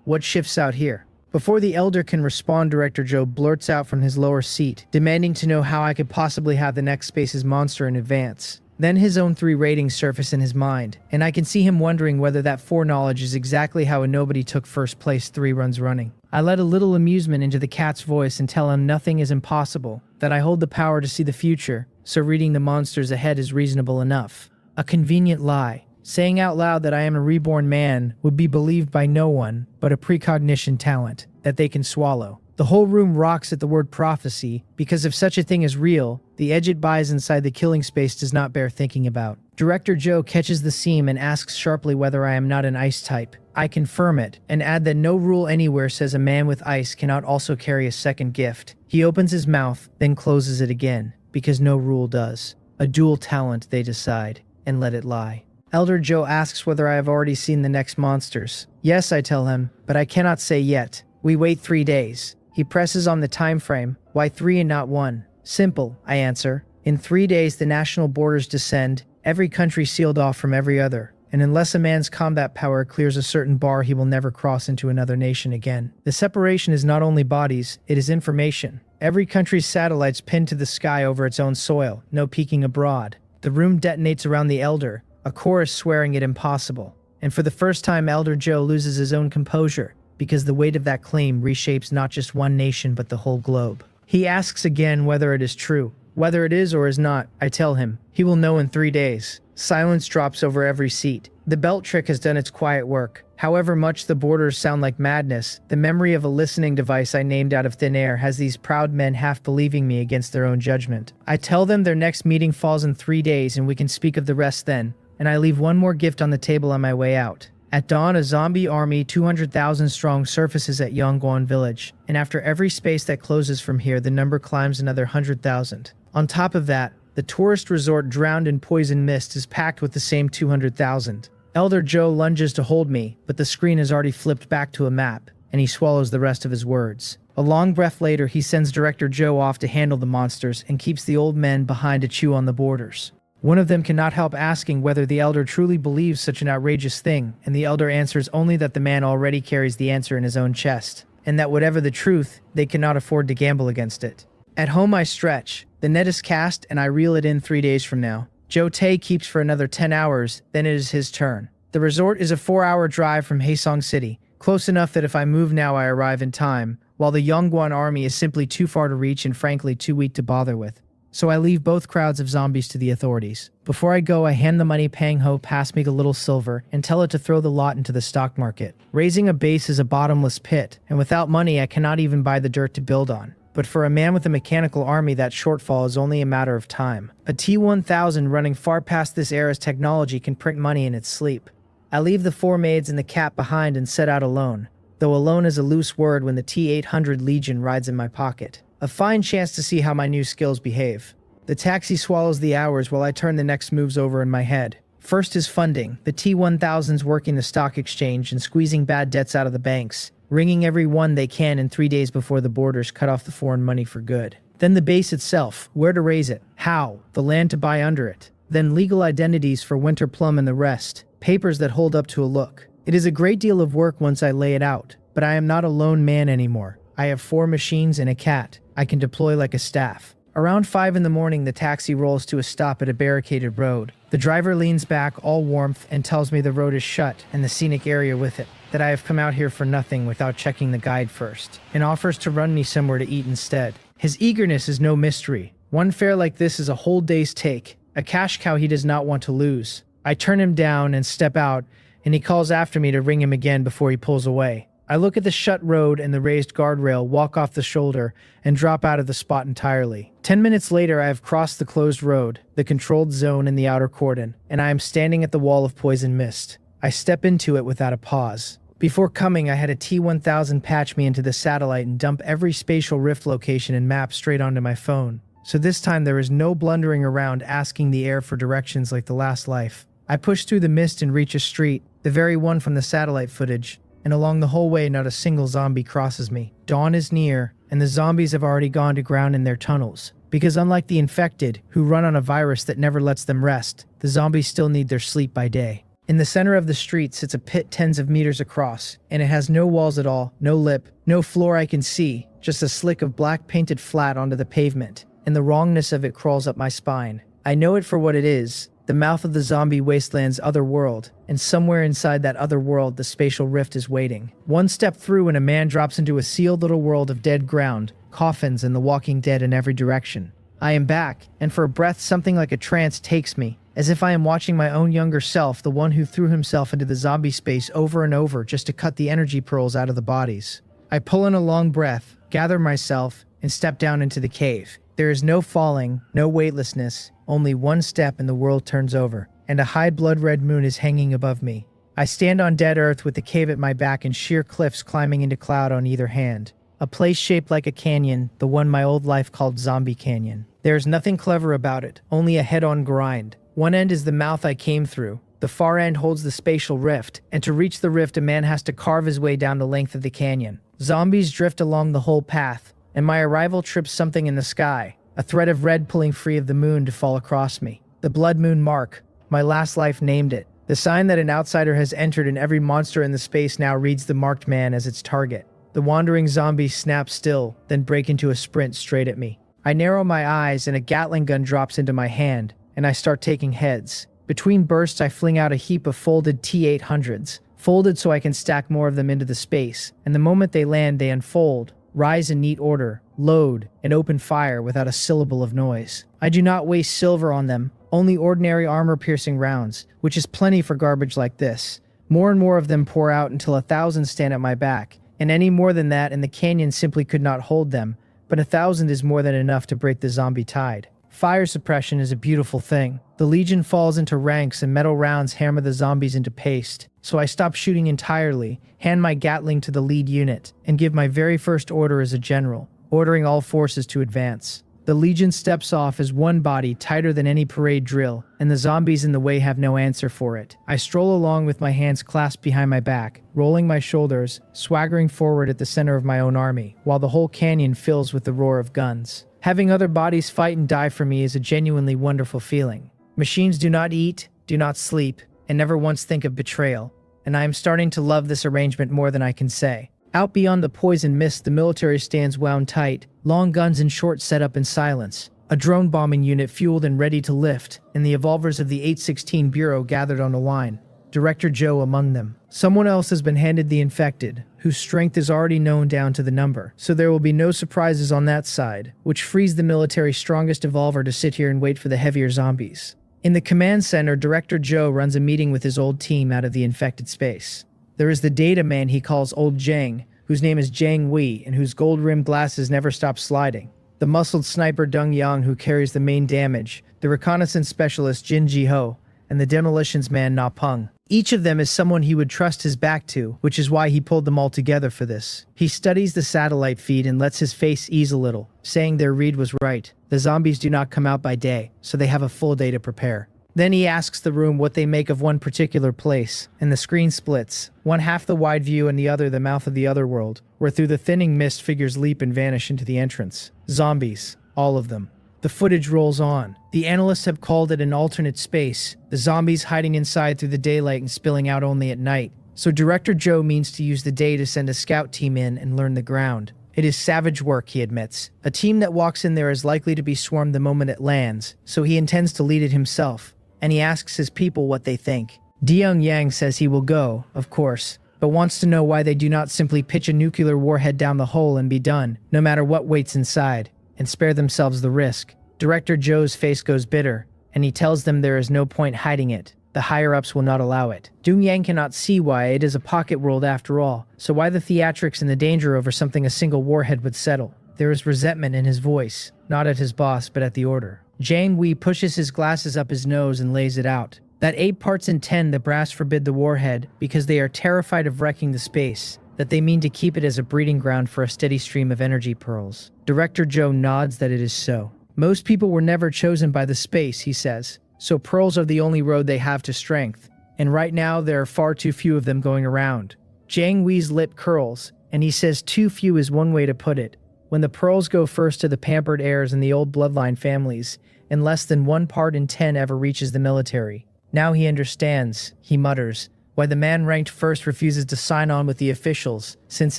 Speaker 1: What shifts out here? Before the elder can respond, Director Joe blurts out from his lower seat, demanding to know how I could possibly have the next space's monster in advance. Then his own 3 ratings surface in his mind, and I can see him wondering whether that foreknowledge is exactly how a nobody took first place 3 runs running. I let a little amusement into the cat's voice and tell him nothing is impossible, that I hold the power to see the future, so reading the monsters ahead is reasonable enough. A convenient lie. Saying out loud that I am a reborn man would be believed by no one but a precognition talent that they can swallow. The whole room rocks at the word prophecy, because if such a thing is real, the edge it buys inside the killing space does not bear thinking about. Director Joe catches the seam and asks sharply whether I am not an ice type. I confirm it, and add that no rule anywhere says a man with ice cannot also carry a second gift. He opens his mouth, then closes it again, because no rule does. A dual talent, they decide, and let it lie. Elder Joe asks whether I have already seen the next monsters. Yes, I tell him, but I cannot say yet. We wait 3 days. He presses on the time frame. Why 3 and not 1? Simple, I answer. In 3 days the national borders descend, every country sealed off from every other, and unless a man's combat power clears a certain bar he will never cross into another nation again. The separation is not only bodies, it is information. Every country's satellites pinned to the sky over its own soil, no peeking abroad. The room detonates around the elder, a chorus swearing it impossible. And for the first time Elder Joe loses his own composure, because the weight of that claim reshapes not just one nation but the whole globe. He asks again whether it is true. Whether it is or is not, I tell him. He will know in 3 days. Silence drops over every seat. The belt trick has done its quiet work. However much the borders sound like madness, the memory of a listening device I named out of thin air has these proud men half believing me against their own judgment. I tell them their next meeting falls in 3 days and we can speak of the rest then, and I leave one more gift on the table on my way out. At dawn, a zombie army 200,000 strong surfaces at Yongguan village, and after every space that closes from here the number climbs another 100,000. On top of that, the tourist resort drowned in poison mist is packed with the same 200,000. Elder Joe lunges to hold me, but the screen has already flipped back to a map, and he swallows the rest of his words. A long breath later he sends Director Joe off to handle the monsters and keeps the old men behind to chew on the borders. One of them cannot help asking whether the elder truly believes such an outrageous thing, and the elder answers only that the man already carries the answer in his own chest, and that whatever the truth, they cannot afford to gamble against it. At home I stretch. The net is cast and I reel it in 3 days from now. Joe Tae keeps for another 10 hours, then it is his turn. The resort is a 4-hour drive from Haesong City, close enough that if I move now I arrive in time, while the Yongguan army is simply too far to reach and frankly too weak to bother with. So I leave both crowds of zombies to the authorities. Before I go, I hand the money Pang Ho pass me the little silver and tell it to throw the lot into the stock market. Raising a base is a bottomless pit, and without money I cannot even buy the dirt to build on. But for a man with a mechanical army, that shortfall is only a matter of time. A T-1000 running far past this era's technology can print money in its sleep. I leave the 4 maids and the cat behind and set out alone, though alone is a loose word when the T-800 Legion rides in my pocket. A fine chance to see how my new skills behave. The taxi swallows the hours while I turn the next moves over in my head. First is funding, the T-1000s working the stock exchange and squeezing bad debts out of the banks, wringing every one they can in 3 days before the borders cut off the foreign money for good. Then the base itself, where to raise it, how, the land to buy under it. Then legal identities for Winter Plum and the rest, papers that hold up to a look. It is a great deal of work once I lay it out, but I am not a lone man anymore. I have 4 machines and a cat I can deploy like a staff. Around 5 in the morning, the taxi rolls to a stop at a barricaded road. The driver leans back, all warmth, and tells me the road is shut and the scenic area with it, that I have come out here for nothing without checking the guide first, and offers to run me somewhere to eat instead. His eagerness is no mystery. One fare like this is a whole day's take, a cash cow he does not want to lose. I turn him down and step out, and he calls after me to ring him again before he pulls away. I look at the shut road and the raised guardrail, walk off the shoulder, and drop out of the spot entirely. 10 minutes later, I have crossed the closed road, the controlled zone in the outer cordon, and I am standing at the wall of poison mist. I step into it without a pause. Before coming, I had a T-1000 patch me into the satellite and dump every spatial rift location and map straight onto my phone. So this time there is no blundering around asking the air for directions like the last life. I push through the mist and reach a street, the very one from the satellite footage, and along the whole way not a single zombie crosses me. Dawn is near, and the zombies have already gone to ground in their tunnels. Because unlike the infected, who run on a virus that never lets them rest, the zombies still need their sleep by day. In the center of the street sits a pit tens of meters across, and it has no walls at all, no lip, no floor I can see, just a slick of black painted flat onto the pavement, and the wrongness of it crawls up my spine. I know it for what it is, the mouth of the zombie wasteland's other world, and somewhere inside that other world the spatial rift is waiting. One step through and a man drops into a sealed little world of dead ground, coffins and the walking dead in every direction. I am back, and for a breath something like a trance takes me, as if I am watching my own younger self, the one who threw himself into the zombie space over and over just to cut the energy pearls out of the bodies. I pull in a long breath, gather myself, and step down into the cave. There is no falling, no weightlessness, only one step and the world turns over, and a high blood-red moon is hanging above me. I stand on dead earth with the cave at my back and sheer cliffs climbing into cloud on either hand. A place shaped like a canyon, the one my old life called Zombie Canyon. There is nothing clever about it, only a head-on grind. One end is the mouth I came through. The far end holds the spatial rift, and to reach the rift a man has to carve his way down the length of the canyon. Zombies drift along the whole path, and my arrival trips something in the sky, a thread of red pulling free of the moon to fall across me. The blood moon mark, my last life named it. The sign that an outsider has entered and every monster in the space now reads the marked man as its target. The wandering zombies snap still, then break into a sprint straight at me. I narrow my eyes and a Gatling gun drops into my hand, and I start taking heads. Between bursts I fling out a heap of folded T-800s, folded so I can stack more of them into the space, and the moment they land they unfold, rise in neat order, load, and open fire without a syllable of noise. I do not waste silver on them, only ordinary armor-piercing rounds, which is plenty for garbage like this. More and more of them pour out until 1,000 stand at my back, and any more than that and the canyon simply could not hold them, but 1,000 is more than enough to break the zombie tide. Fire suppression is a beautiful thing. The Legion falls into ranks and metal rounds hammer the zombies into paste, so I stop shooting entirely, hand my Gatling to the lead unit, and give my very first order as a general, ordering all forces to advance. The Legion steps off as one body tighter than any parade drill, and the zombies in the way have no answer for it. I stroll along with my hands clasped behind my back, rolling my shoulders, swaggering forward at the center of my own army, while the whole canyon fills with the roar of guns. Having other bodies fight and die for me is a genuinely wonderful feeling. Machines do not eat, do not sleep, and never once think of betrayal. And I am starting to love this arrangement more than I can say. Out beyond the poison mist, the military stands wound tight, long guns and short set up in silence. A drone bombing unit fueled and ready to lift, and the evolvers of the 816 Bureau gathered on a line. Director Joe among them. Someone else has been handed the infected, whose strength is already known down to the number, so there will be no surprises on that side, which frees the military's strongest evolver to sit here and wait for the heavier zombies. In the command center, Director Joe runs a meeting with his old team out of the infected space. There is the data man he calls Old Jang, whose name is Jang Wei and whose gold-rimmed glasses never stop sliding. The muscled sniper Deng Yang, who carries the main damage, the reconnaissance specialist Jin Ji-ho, and the demolitions man Na Peng. Each of them is someone he would trust his back to, which is why he pulled them all together for this. He studies the satellite feed and lets his face ease a little, saying their read was right. The zombies do not come out by day, so they have a full day to prepare. Then he asks the room what they make of one particular place, and the screen splits, one half the wide view and the other the mouth of the other world, where through the thinning mist figures leap and vanish into the entrance. Zombies. All of them. The footage rolls on. The analysts have called it an alternate space, the zombies hiding inside through the daylight and spilling out only at night. So Director Joe means to use the day to send a scout team in and learn the ground. It is savage work, he admits. A team that walks in there is likely to be swarmed the moment it lands, so he intends to lead it himself. And he asks his people what they think. Deung Yang says he will go, of course, but wants to know why they do not simply pitch a nuclear warhead down the hole and be done, no matter what waits inside, and spare themselves the risk. Director Joe's face goes bitter, and he tells them there is no point hiding it. The higher-ups will not allow it. Deung Yang cannot see why. It is a pocket world after all, so why the theatrics and the danger over something a single warhead would settle? There is resentment in his voice, not at his boss, but at the order. Jang Wei pushes his glasses up his nose and lays it out. That 8 parts in 10 the brass forbid the warhead because they are terrified of wrecking the space, that they mean to keep it as a breeding ground for a steady stream of energy pearls. Director Joe nods that it is so. Most people were never chosen by the space, he says, so pearls are the only road they have to strength, and right now there are far too few of them going around. Jang Wei's lip curls, and he says too few is one way to put it. When the pearls go first to the pampered heirs and the old bloodline families, and less than 1 part in 10 ever reaches the military. Now he understands, he mutters, why the man ranked first refuses to sign on with the officials, since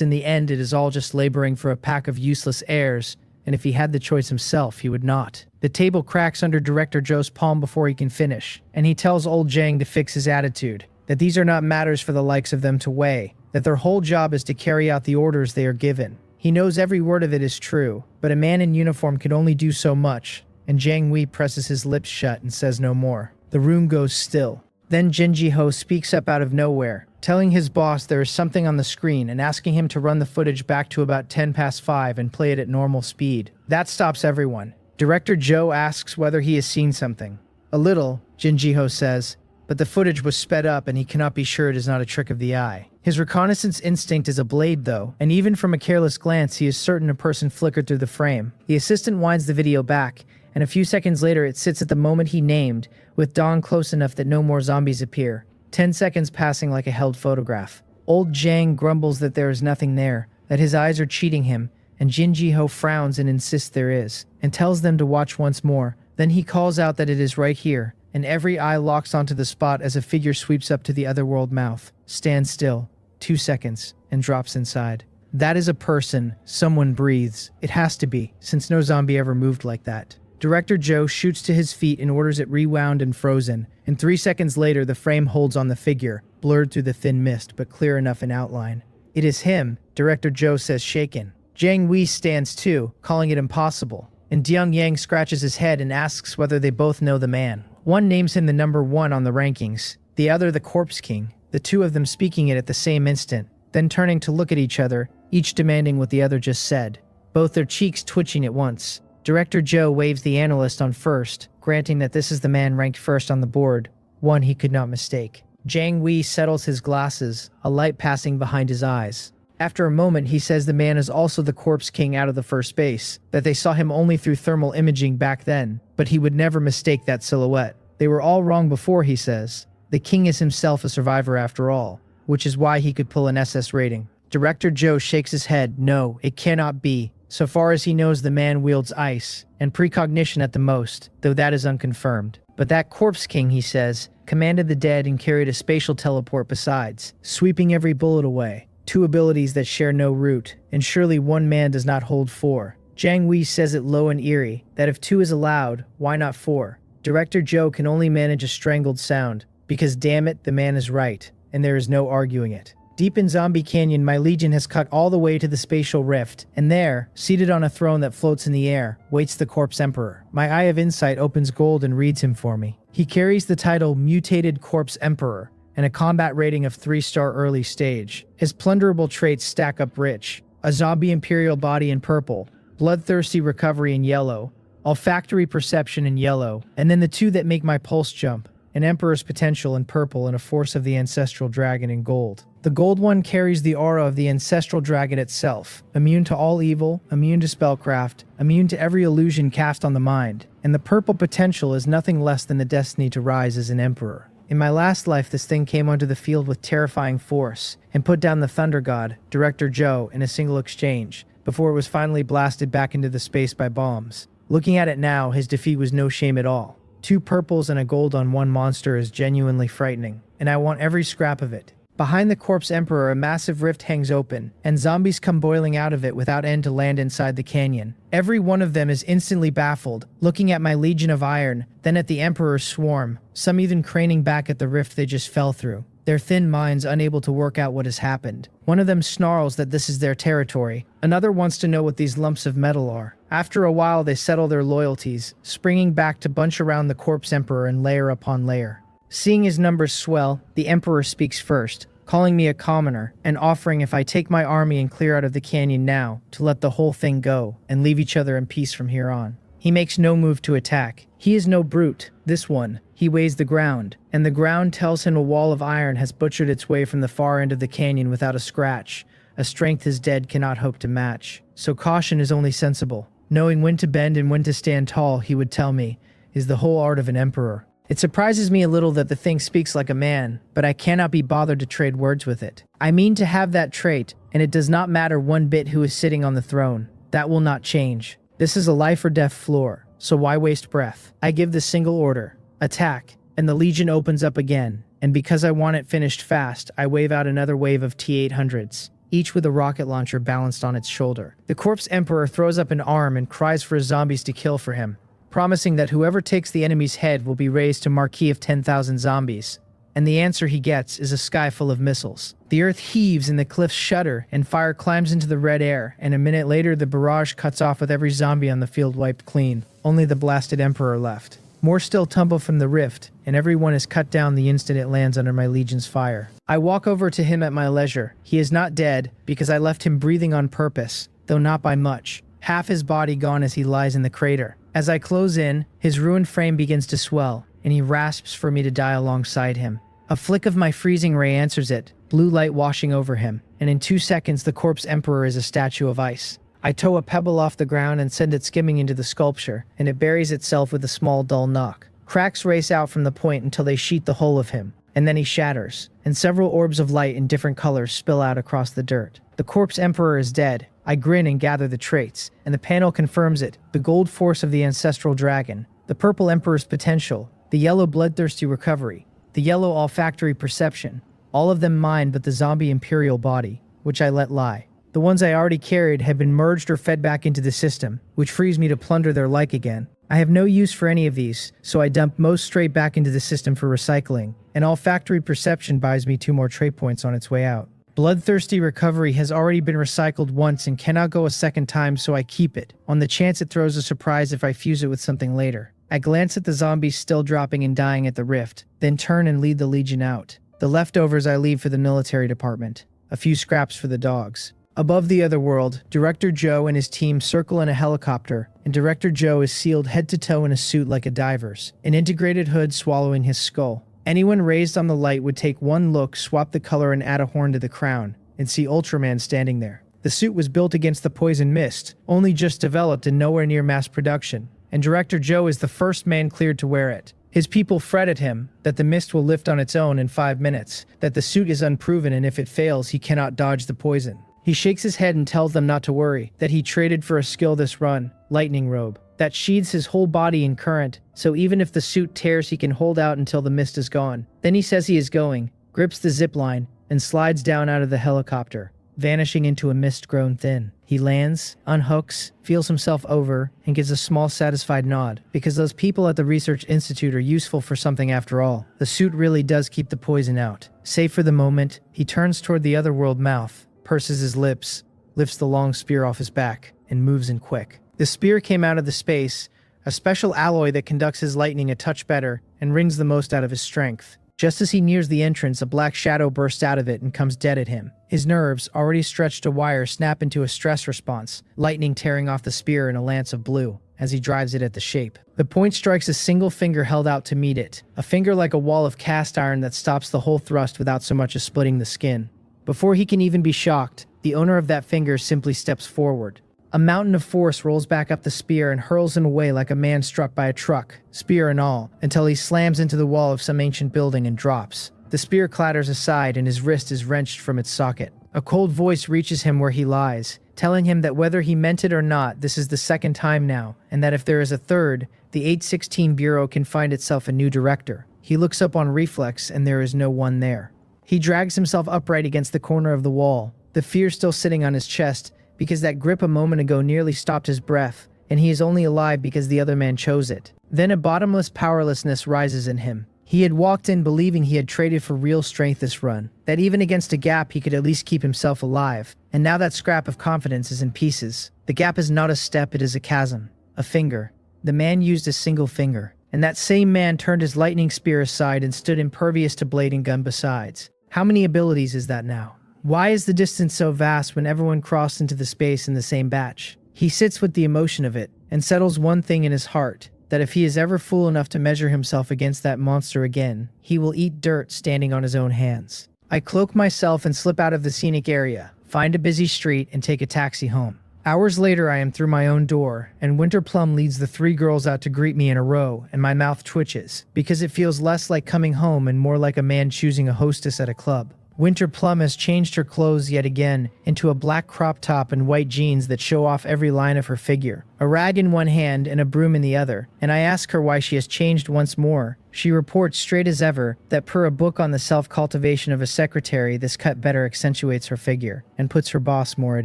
Speaker 1: in the end it is all just laboring for a pack of useless heirs, and if he had the choice himself, he would not. The table cracks under Director Joe's palm before he can finish, and he tells old Jang to fix his attitude, that these are not matters for the likes of them to weigh, that their whole job is to carry out the orders they are given. He knows every word of it is true, but a man in uniform can only do so much, and Jang Wei presses his lips shut and says no more. The room goes still. Then Jin Ji-ho speaks up out of nowhere, telling his boss there is something on the screen and asking him to run the footage back to about 10 past 5 and play it at normal speed. That stops everyone. Director Joe asks whether he has seen something. A little, Jin Ji-ho says, but the footage was sped up and he cannot be sure it is not a trick of the eye. His reconnaissance instinct is a blade though, and even from a careless glance he is certain a person flickered through the frame. The assistant winds the video back, and a few seconds later it sits at the moment he named, with dawn close enough that no more zombies appear. 10 seconds passing like a held photograph. Old Jang grumbles that there is nothing there, that his eyes are cheating him, and Jin Ji-ho frowns and insists there is, and tells them to watch once more. Then he calls out that it is right here, and every eye locks onto the spot as a figure sweeps up to the otherworld mouth, stands still, 2 seconds, and drops inside. That is a person. Someone breathes. It has to be, since no zombie ever moved like that. Director Joe shoots to his feet and orders it rewound and frozen, and 3 seconds later the frame holds on the figure, blurred through the thin mist, but clear enough in outline. It is him, Director Joe says, shaken. Jang Wei stands too, calling it impossible, and Deung Yang scratches his head and asks whether they both know the man. One names him the number 1 on the rankings, the other the Corpse King, the two of them speaking it at the same instant, then turning to look at each other, each demanding what the other just said, both their cheeks twitching at once. Director Joe waves the analyst on first, granting that this is the man ranked first on the board, one he could not mistake. Jang Wei settles his glasses, a light passing behind his eyes. After a moment, he says the man is also the Corpse King out of the first base, that they saw him only through thermal imaging back then, but he would never mistake that silhouette. They were all wrong before, he says. The king is himself a survivor after all, which is why he could pull an SS rating. Director Joe shakes his head. No, it cannot be. So far as he knows, the man wields ice, and precognition at the most, though that is unconfirmed. But that corpse king, he says, commanded the dead and carried a spatial teleport besides, sweeping every bullet away. Two abilities that share no root, and surely one man does not hold four. Jang Wei says it low and eerie, that if two is allowed, why not four? Director Joe can only manage a strangled sound, because damn it, the man is right, and there is no arguing it. Deep in Zombie Canyon, my legion has cut all the way to the spatial rift, and there, seated on a throne that floats in the air, waits the Corpse Emperor. My Eye of Insight opens gold and reads him for me. He carries the title Mutated Corpse Emperor, and a combat rating of 3-star early stage. His plunderable traits stack up rich. A zombie imperial body in purple, bloodthirsty recovery in yellow, olfactory perception in yellow, and then the two that make my pulse jump, an emperor's potential in purple and a force of the ancestral dragon in gold. The gold one carries the aura of the ancestral dragon itself, immune to all evil, immune to spellcraft, immune to every illusion cast on the mind, and the purple potential is nothing less than the destiny to rise as an emperor. In my last life, this thing came onto the field with terrifying force and put down the Thunder God, Director Joe, in a single exchange, before it was finally blasted back into the space by bombs. Looking at it now, his defeat was no shame at all. 2 purples and a gold on one monster is genuinely frightening, and I want every scrap of it. Behind the Corpse Emperor, a massive rift hangs open, and zombies come boiling out of it without end to land inside the canyon. Every one of them is instantly baffled, looking at my Legion of Iron, then at the Emperor's swarm, some even craning back at the rift they just fell through, their thin minds unable to work out what has happened. One of them snarls that this is their territory. Another wants to know what these lumps of metal are. After a while, they settle their loyalties, springing back to bunch around the Corpse Emperor in layer upon layer. Seeing his numbers swell, the Emperor speaks first, calling me a commoner, and offering if I take my army and clear out of the canyon now, to let the whole thing go, and leave each other in peace from here on. He makes no move to attack. He is no brute, this one. He weighs the ground, and the ground tells him a wall of iron has butchered its way from the far end of the canyon without a scratch, a strength his dead cannot hope to match. So caution is only sensible. Knowing when to bend and when to stand tall, he would tell me, is the whole art of an emperor. It surprises me a little that the thing speaks like a man, but I cannot be bothered to trade words with it. I mean to have that trait, and it does not matter one bit who is sitting on the throne. That will not change. This is a life or death floor, so why waste breath? I give the single order, attack, and the Legion opens up again, and because I want it finished fast, I wave out another wave of T-800s, each with a rocket launcher balanced on its shoulder. The Corpse Emperor throws up an arm and cries for his zombies to kill for him, promising that whoever takes the enemy's head will be raised to Marquis of 10,000 zombies. And the answer he gets is a sky full of missiles. The earth heaves and the cliffs shudder, and fire climbs into the red air, and a minute later the barrage cuts off with every zombie on the field wiped clean. Only the blasted Emperor left. More still tumble from the rift, and everyone is cut down the instant it lands under my Legion's fire. I walk over to him at my leisure. He is not dead, because I left him breathing on purpose, though not by much. Half his body gone as he lies in the crater. As I close in, his ruined frame begins to swell, and he rasps for me to die alongside him. A flick of my freezing ray answers it, blue light washing over him, and in 2 seconds the Corpse Emperor is a statue of ice. I tow a pebble off the ground and send it skimming into the sculpture, and it buries itself with a small dull knock. Cracks race out from the point until they sheet the whole of him, and then he shatters, and several orbs of light in different colors spill out across the dirt. The Corpse Emperor is dead. I grin and gather the traits, and the panel confirms it, the gold force of the ancestral dragon, the purple Emperor's potential, the yellow bloodthirsty recovery, the yellow olfactory perception, all of them mine but the zombie imperial body, which I let lie. The ones I already carried have been merged or fed back into the system, which frees me to plunder their like again. I have no use for any of these, so I dump most straight back into the system for recycling, and olfactory perception buys me 2 more trait points on its way out. Bloodthirsty recovery has already been recycled once and cannot go a second time, so I keep it, on the chance it throws a surprise if I fuse it with something later. I glance at the zombies still dropping and dying at the rift, then turn and lead the Legion out. The leftovers I leave for the military department. A few scraps for the dogs. Above the other world, Director Joe and his team circle in a helicopter, and Director Joe is sealed head to toe in a suit like a diver's, an integrated hood swallowing his skull. Anyone raised on the light would take one look, swap the color, and add a horn to the crown, and see Ultraman standing there. The suit was built against the poison mist, only just developed and nowhere near mass production, and Director Joe is the first man cleared to wear it. His people fret at him, that the mist will lift on its own in 5 minutes, that the suit is unproven and if it fails he cannot dodge the poison. He shakes his head and tells them not to worry, that he traded for a skill this run, lightning robe. that sheathes his whole body in current, so even if the suit tears he can hold out until the mist is gone. Then he says he is going, grips the zip line, and slides down out of the helicopter, vanishing into a mist grown thin. He lands, unhooks, feels himself over, and gives a small satisfied nod, because those people at the research institute are useful for something after all. The suit really does keep the poison out. Safe for the moment, he turns toward the otherworld mouth, purses his lips, lifts the long spear off his back, and moves in quick. The spear came out of the space, a special alloy that conducts his lightning a touch better and wrings the most out of his strength. Just as he nears the entrance, a black shadow bursts out of it and comes dead at him. His nerves, already stretched to wire, snap into a stress response, lightning tearing off the spear in a lance of blue as he drives it at the shape. The point strikes a single finger held out to meet it, a finger like a wall of cast iron that stops the whole thrust without so much as splitting the skin. Before he can even be shocked, the owner of that finger simply steps forward. A mountain of force rolls back up the spear and hurls him away like a man struck by a truck, spear and all, until he slams into the wall of some ancient building and drops. The spear clatters aside and his wrist is wrenched from its socket. A cold voice reaches him where he lies, telling him that whether he meant it or not, this is the second time now, and that if there is a third, the 816 Bureau can find itself a new director. He looks up on reflex and there is no one there. He drags himself upright against the corner of the wall, the fear still sitting on his chest, because that grip a moment ago nearly stopped his breath, and he is only alive because the other man chose it. Then a bottomless powerlessness rises in him. He had walked in believing he had traded for real strength this run, that even against a gap he could at least keep himself alive, and now that scrap of confidence is in pieces. The gap is not a step, it is a chasm. A finger. The man used a single finger, and that same man turned his lightning spear aside and stood impervious to blade and gun besides. How many abilities is that now? Why is the distance so vast when everyone crossed into the space in the same batch? He sits with the emotion of it, and settles one thing in his heart, that if he is ever fool enough to measure himself against that monster again, he will eat dirt standing on his own hands. I cloak myself and slip out of the scenic area, find a busy street, and take a taxi home. Hours later I am through my own door, and Winter Plum leads the 3 girls out to greet me in a row, and my mouth twitches, because it feels less like coming home and more like a man choosing a hostess at a club. Winter Plum has changed her clothes yet again into a black crop top and white jeans that show off every line of her figure, a rag in one hand and a broom in the other, and I ask her why she has changed once more. She reports straight as ever that per a book on the self-cultivation of a secretary, this cut better accentuates her figure and puts her boss more at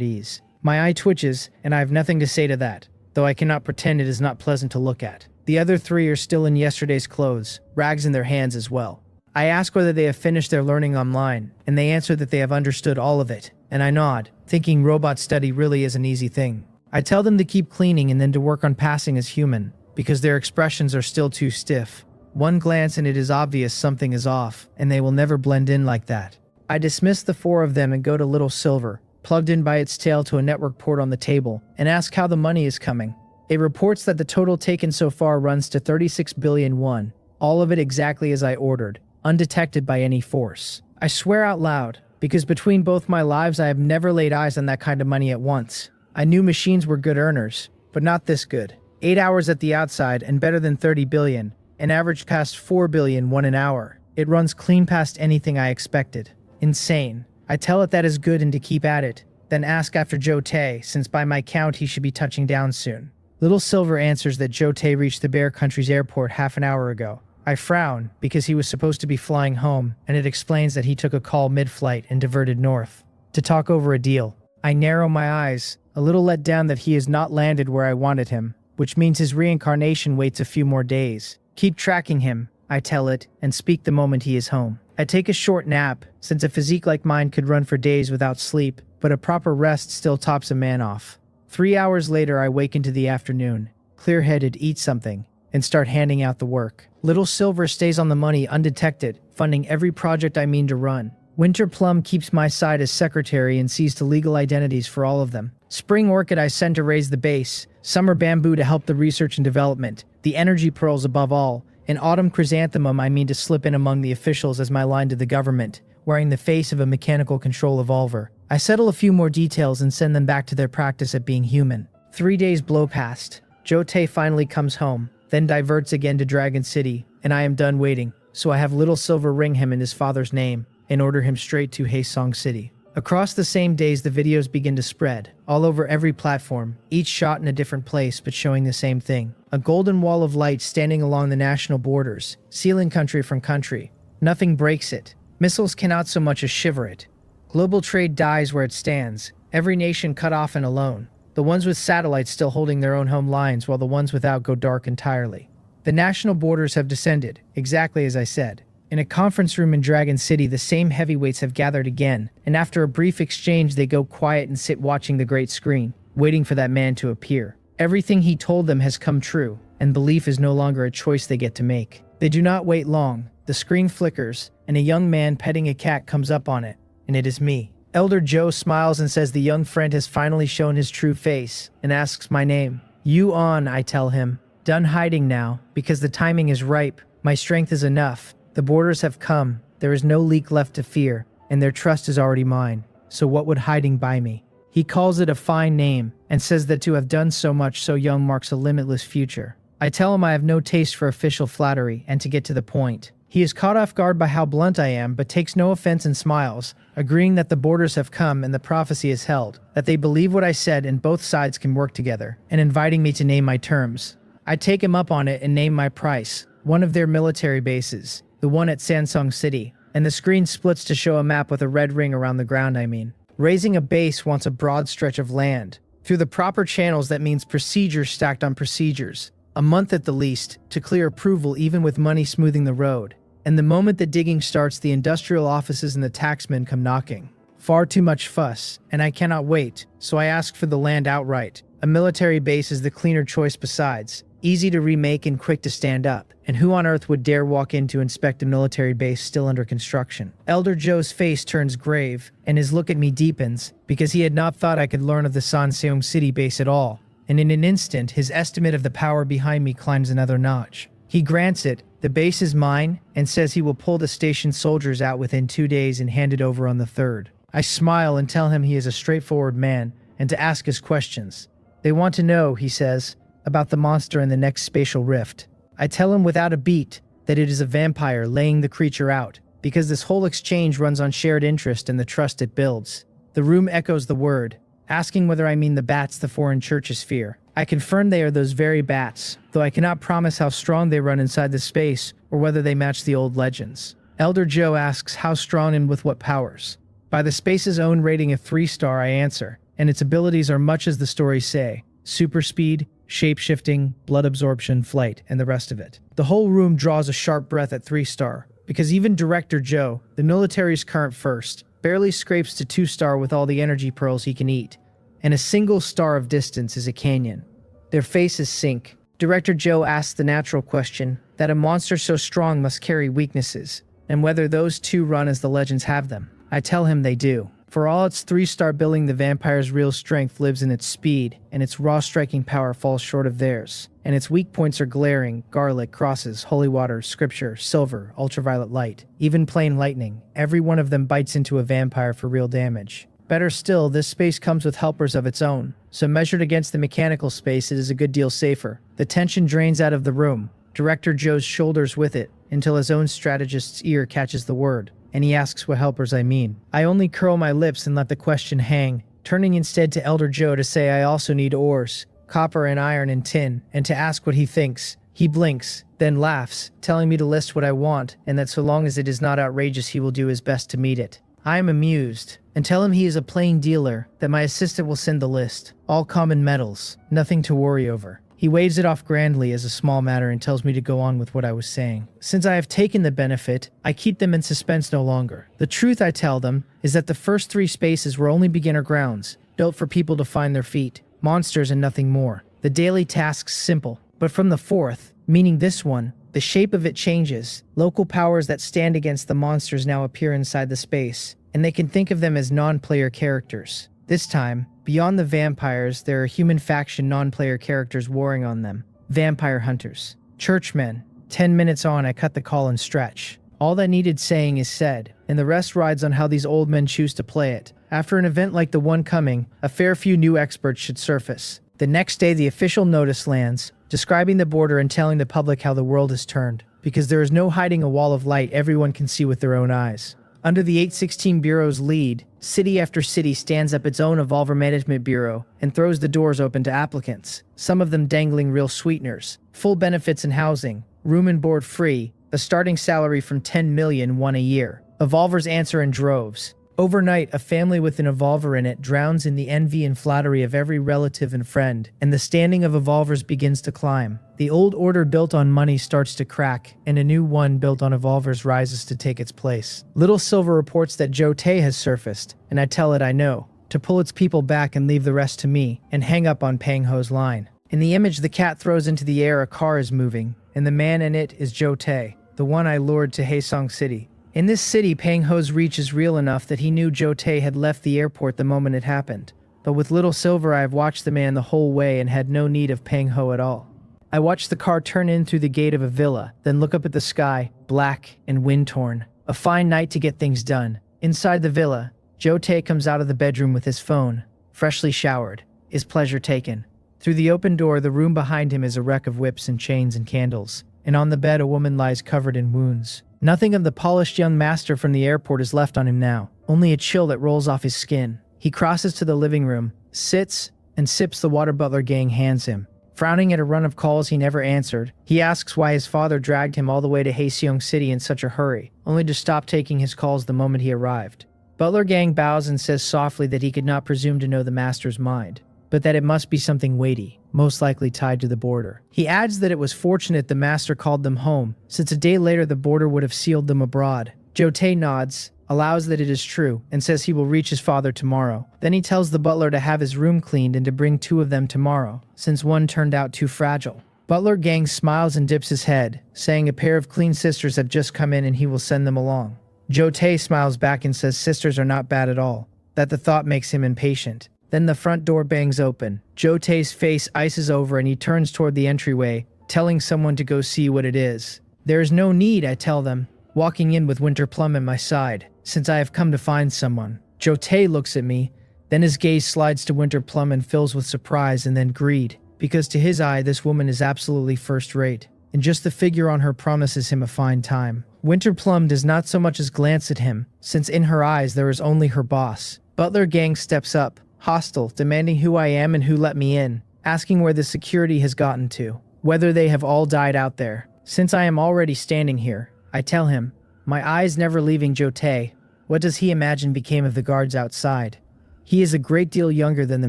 Speaker 1: ease. My eye twitches, and I have nothing to say to that, though I cannot pretend it is not pleasant to look at. The other 3 are still in yesterday's clothes, rags in their hands as well. I ask whether they have finished their learning online, and they answer that they have understood all of it, and I nod, thinking robot study really is an easy thing. I tell them to keep cleaning and then to work on passing as human, because their expressions are still too stiff. One glance and it is obvious something is off, and they will never blend in like that. I dismiss the 4 of them and go to Little Silver, plugged in by its tail to a network port on the table, and ask how the money is coming. It reports that the total taken so far runs to 36 billion won, all of it exactly as I ordered, undetected by any force. I swear out loud, because between both my lives I have never laid eyes on that kind of money at once. I knew machines were good earners, but not this good. 8 hours at the outside and better than 30 billion, an average past 4 billion won an hour. It runs clean past anything I expected. Insane. I tell it that is good and to keep at it, then ask after Joe Tay, since by my count he should be touching down soon. Little Silver answers that Joe Tay reached the Bear Country's airport half an hour ago. I frown, because he was supposed to be flying home, and it explains that he took a call mid-flight and diverted north to talk over a deal. I narrow my eyes, a little let down that he has not landed where I wanted him, which means his reincarnation waits a few more days. Keep tracking him, I tell it, and speak the moment he is home. I take a short nap, since a physique like mine could run for days without sleep, but a proper rest still tops a man off. 3 hours later I wake into the afternoon, clear-headed, eat something, and start handing out the work. Little Silver stays on the money undetected, funding every project I mean to run. Winter Plum keeps my side as secretary and sees to legal identities for all of them. Spring Orchid I send to raise the base, Summer Bamboo to help the research and development, the Energy Pearls above all, and Autumn Chrysanthemum I mean to slip in among the officials as my line to the government, wearing the face of a mechanical control evolver. I settle a few more details and send them back to their practice at being human. 3 days blow past. Joe Tay finally comes home, then diverts again to Dragon City, and I am done waiting, so I have Little Silver ring him in his father's name and order him straight to Haesong City. Across the same days, the videos begin to spread, all over every platform, each shot in a different place but showing the same thing. A golden wall of light standing along the national borders, sealing country from country. Nothing breaks it. Missiles cannot so much as shiver it. Global trade dies where it stands, every nation cut off and alone. The ones with satellites still holding their own home lines while the ones without go dark entirely. The national borders have descended, exactly as I said. In a conference room in Dragon City, the same heavyweights have gathered again, and after a brief exchange they go quiet and sit watching the great screen, waiting for that man to appear. Everything he told them has come true, and belief is no longer a choice they get to make. They do not wait long. The screen flickers, and a young man petting a cat comes up on it, and it is me. Elder Joe smiles and says the young friend has finally shown his true face, and asks my name. You on, I tell him. Done hiding now, because the timing is ripe. My strength is enough. The borders have come, there is no leak left to fear, and their trust is already mine. So what would hiding buy me? He calls it a fine name, and says that to have done so much so young marks a limitless future. I tell him I have no taste for official flattery, and to get to the point. He is caught off guard by how blunt I am, but takes no offense and smiles, agreeing that the borders have come and the prophecy is held, that they believe what I said and both sides can work together, and inviting me to name my terms. I take him up on it and name my price, one of their military bases. The one at Sansong City, and the screen splits to show a map with a red ring around the ground. Raising a base wants a broad stretch of land. Through the proper channels, that means procedures stacked on procedures. A month at the least, to clear approval even with money smoothing the road. And the moment the digging starts, the industrial offices and the taxmen come knocking. Far too much fuss, and I cannot wait, so I ask for the land outright. A military base is the cleaner choice besides. Easy to remake and quick to stand up. And who on earth would dare walk in to inspect a military base still under construction? Elder Joe's face turns grave, and his look at me deepens, because he had not thought I could learn of the Sanseong City base at all. And in an instant, his estimate of the power behind me climbs another notch. He grants it, the base is mine, and says he will pull the station soldiers out within 2 days and hand it over on the 3rd. I smile and tell him he is a straightforward man, and to ask his questions. They want to know, he says, about the monster in the next spatial rift. I tell him without a beat that it is a vampire laying the creature out, because this whole exchange runs on shared interest and the trust it builds. The room echoes the word, asking whether I mean the bats the foreign churches fear. I confirm they are those very bats, though I cannot promise how strong they run inside the space or whether they match the old legends. Elder Joe asks how strong and with what powers. By the space's own rating of 3-star, I answer, and its abilities are much as the stories say. Super speed, shape-shifting, blood absorption, flight, and the rest of it. The whole room draws a sharp breath at 3-star, because even Director Joe, the military's current first, barely scrapes to 2-star with all the energy pearls he can eat. And a single star of distance is a canyon. Their faces sink. Director Joe asks the natural question, that a monster so strong must carry weaknesses, and whether those two run as the legends have them. I tell him they do. For all its 3-star billing, the vampire's real strength lives in its speed, and its raw striking power falls short of theirs. And its weak points are glaring, garlic, crosses, holy water, scripture, silver, ultraviolet light, even plain lightning. Every one of them bites into a vampire for real damage. Better still, this space comes with helpers of its own, so measured against the mechanical space, it is a good deal safer. The tension drains out of the room, Director Joe's shoulders with it, until his own strategist's ear catches the word. And he asks what helpers I mean. I only curl my lips and let the question hang, turning instead to Elder Joe to say I also need ores, copper and iron and tin, and to ask what he thinks. He blinks, then laughs, telling me to list what I want, and that so long as it is not outrageous he will do his best to meet it. I am amused, and tell him he is a plain dealer, that my assistant will send the list. All common metals, nothing to worry over. He waves it off grandly as a small matter and tells me to go on with what I was saying. Since I have taken the benefit, I keep them in suspense no longer. The truth, I tell them, is that the first 3 spaces were only beginner grounds, built for people to find their feet, monsters and nothing more. The daily tasks simple, but from the 4th, meaning this one, the shape of it changes. Local powers that stand against the monsters now appear inside the space, and they can think of them as non-player characters. This time, beyond the vampires, there are human faction non-player characters warring on them. Vampire hunters. Churchmen. 10 minutes on, I cut the call and stretch. All that needed saying is said, and the rest rides on how these old men choose to play it. After an event like the one coming, a fair few new experts should surface. The next day, the official notice lands, describing the border and telling the public how the world has turned. Because there is no hiding a wall of light everyone can see with their own eyes. Under the 816 Bureau's lead, city after city stands up its own Evolver Management Bureau and throws the doors open to applicants, some of them dangling real sweeteners, full benefits and housing, room and board free, a starting salary from 10 million won a year. Evolvers answer in droves. Overnight, a family with an Evolver in it drowns in the envy and flattery of every relative and friend, and the standing of Evolvers begins to climb. The old order built on money starts to crack, and a new one built on Evolvers rises to take its place. Little Silver reports that Joe Tay has surfaced, and I tell it I know, to pull its people back and leave the rest to me, and hang up on Pang Ho's line. In the image the cat throws into the air, a car is moving, and the man in it is Joe Tay, the one I lured to Haesong City. In this city, Pang Ho's reach is real enough that he knew Joe Tay had left the airport the moment it happened. But with Little Silver, I have watched the man the whole way and had no need of Pang Ho at all. I watched the car turn in through the gate of a villa, then look up at the sky, black and wind-torn. A fine night to get things done. Inside the villa, Joe Tay comes out of the bedroom with his phone, freshly showered, his pleasure taken. Through the open door, the room behind him is a wreck of whips and chains and candles, and on the bed a woman lies covered in wounds. Nothing of the polished young master from the airport is left on him now, only a chill that rolls off his skin. He crosses to the living room, sits, and sips the water Butler Gang hands him. Frowning at a run of calls he never answered, he asks why his father dragged him all the way to Haesong City in such a hurry, only to stop taking his calls the moment he arrived. Butler Gang bows and says softly that he could not presume to know the master's mind, but that it must be something weighty, most likely tied to the border. He adds that it was fortunate the master called them home, since a day later the border would have sealed them abroad. Joe Tay nods, allows that it is true, and says he will reach his father tomorrow. Then he tells the butler to have his room cleaned and to bring 2 of them tomorrow, since one turned out too fragile. Butler Gang smiles and dips his head, saying a pair of clean sisters have just come in and he will send them along. Joe Tay smiles back and says sisters are not bad at all, that the thought makes him impatient. Then the front door bangs open. Joe Tay's face ices over and he turns toward the entryway, telling someone to go see what it is. There is no need, I tell them, walking in with Winter Plum at my side, since I have come to find someone. Joe Tay looks at me, then his gaze slides to Winter Plum and fills with surprise and then greed, because to his eye this woman is absolutely first rate, and just the figure on her promises him a fine time. Winter Plum does not so much as glance at him, since in her eyes there is only her boss. Butler Gang steps up, hostile, demanding who I am and who let me in, asking where the security has gotten to, whether they have all died out there. Since I am already standing here, I tell him, my eyes never leaving Joe Tay, what does he imagine became of the guards outside? He is a great deal younger than the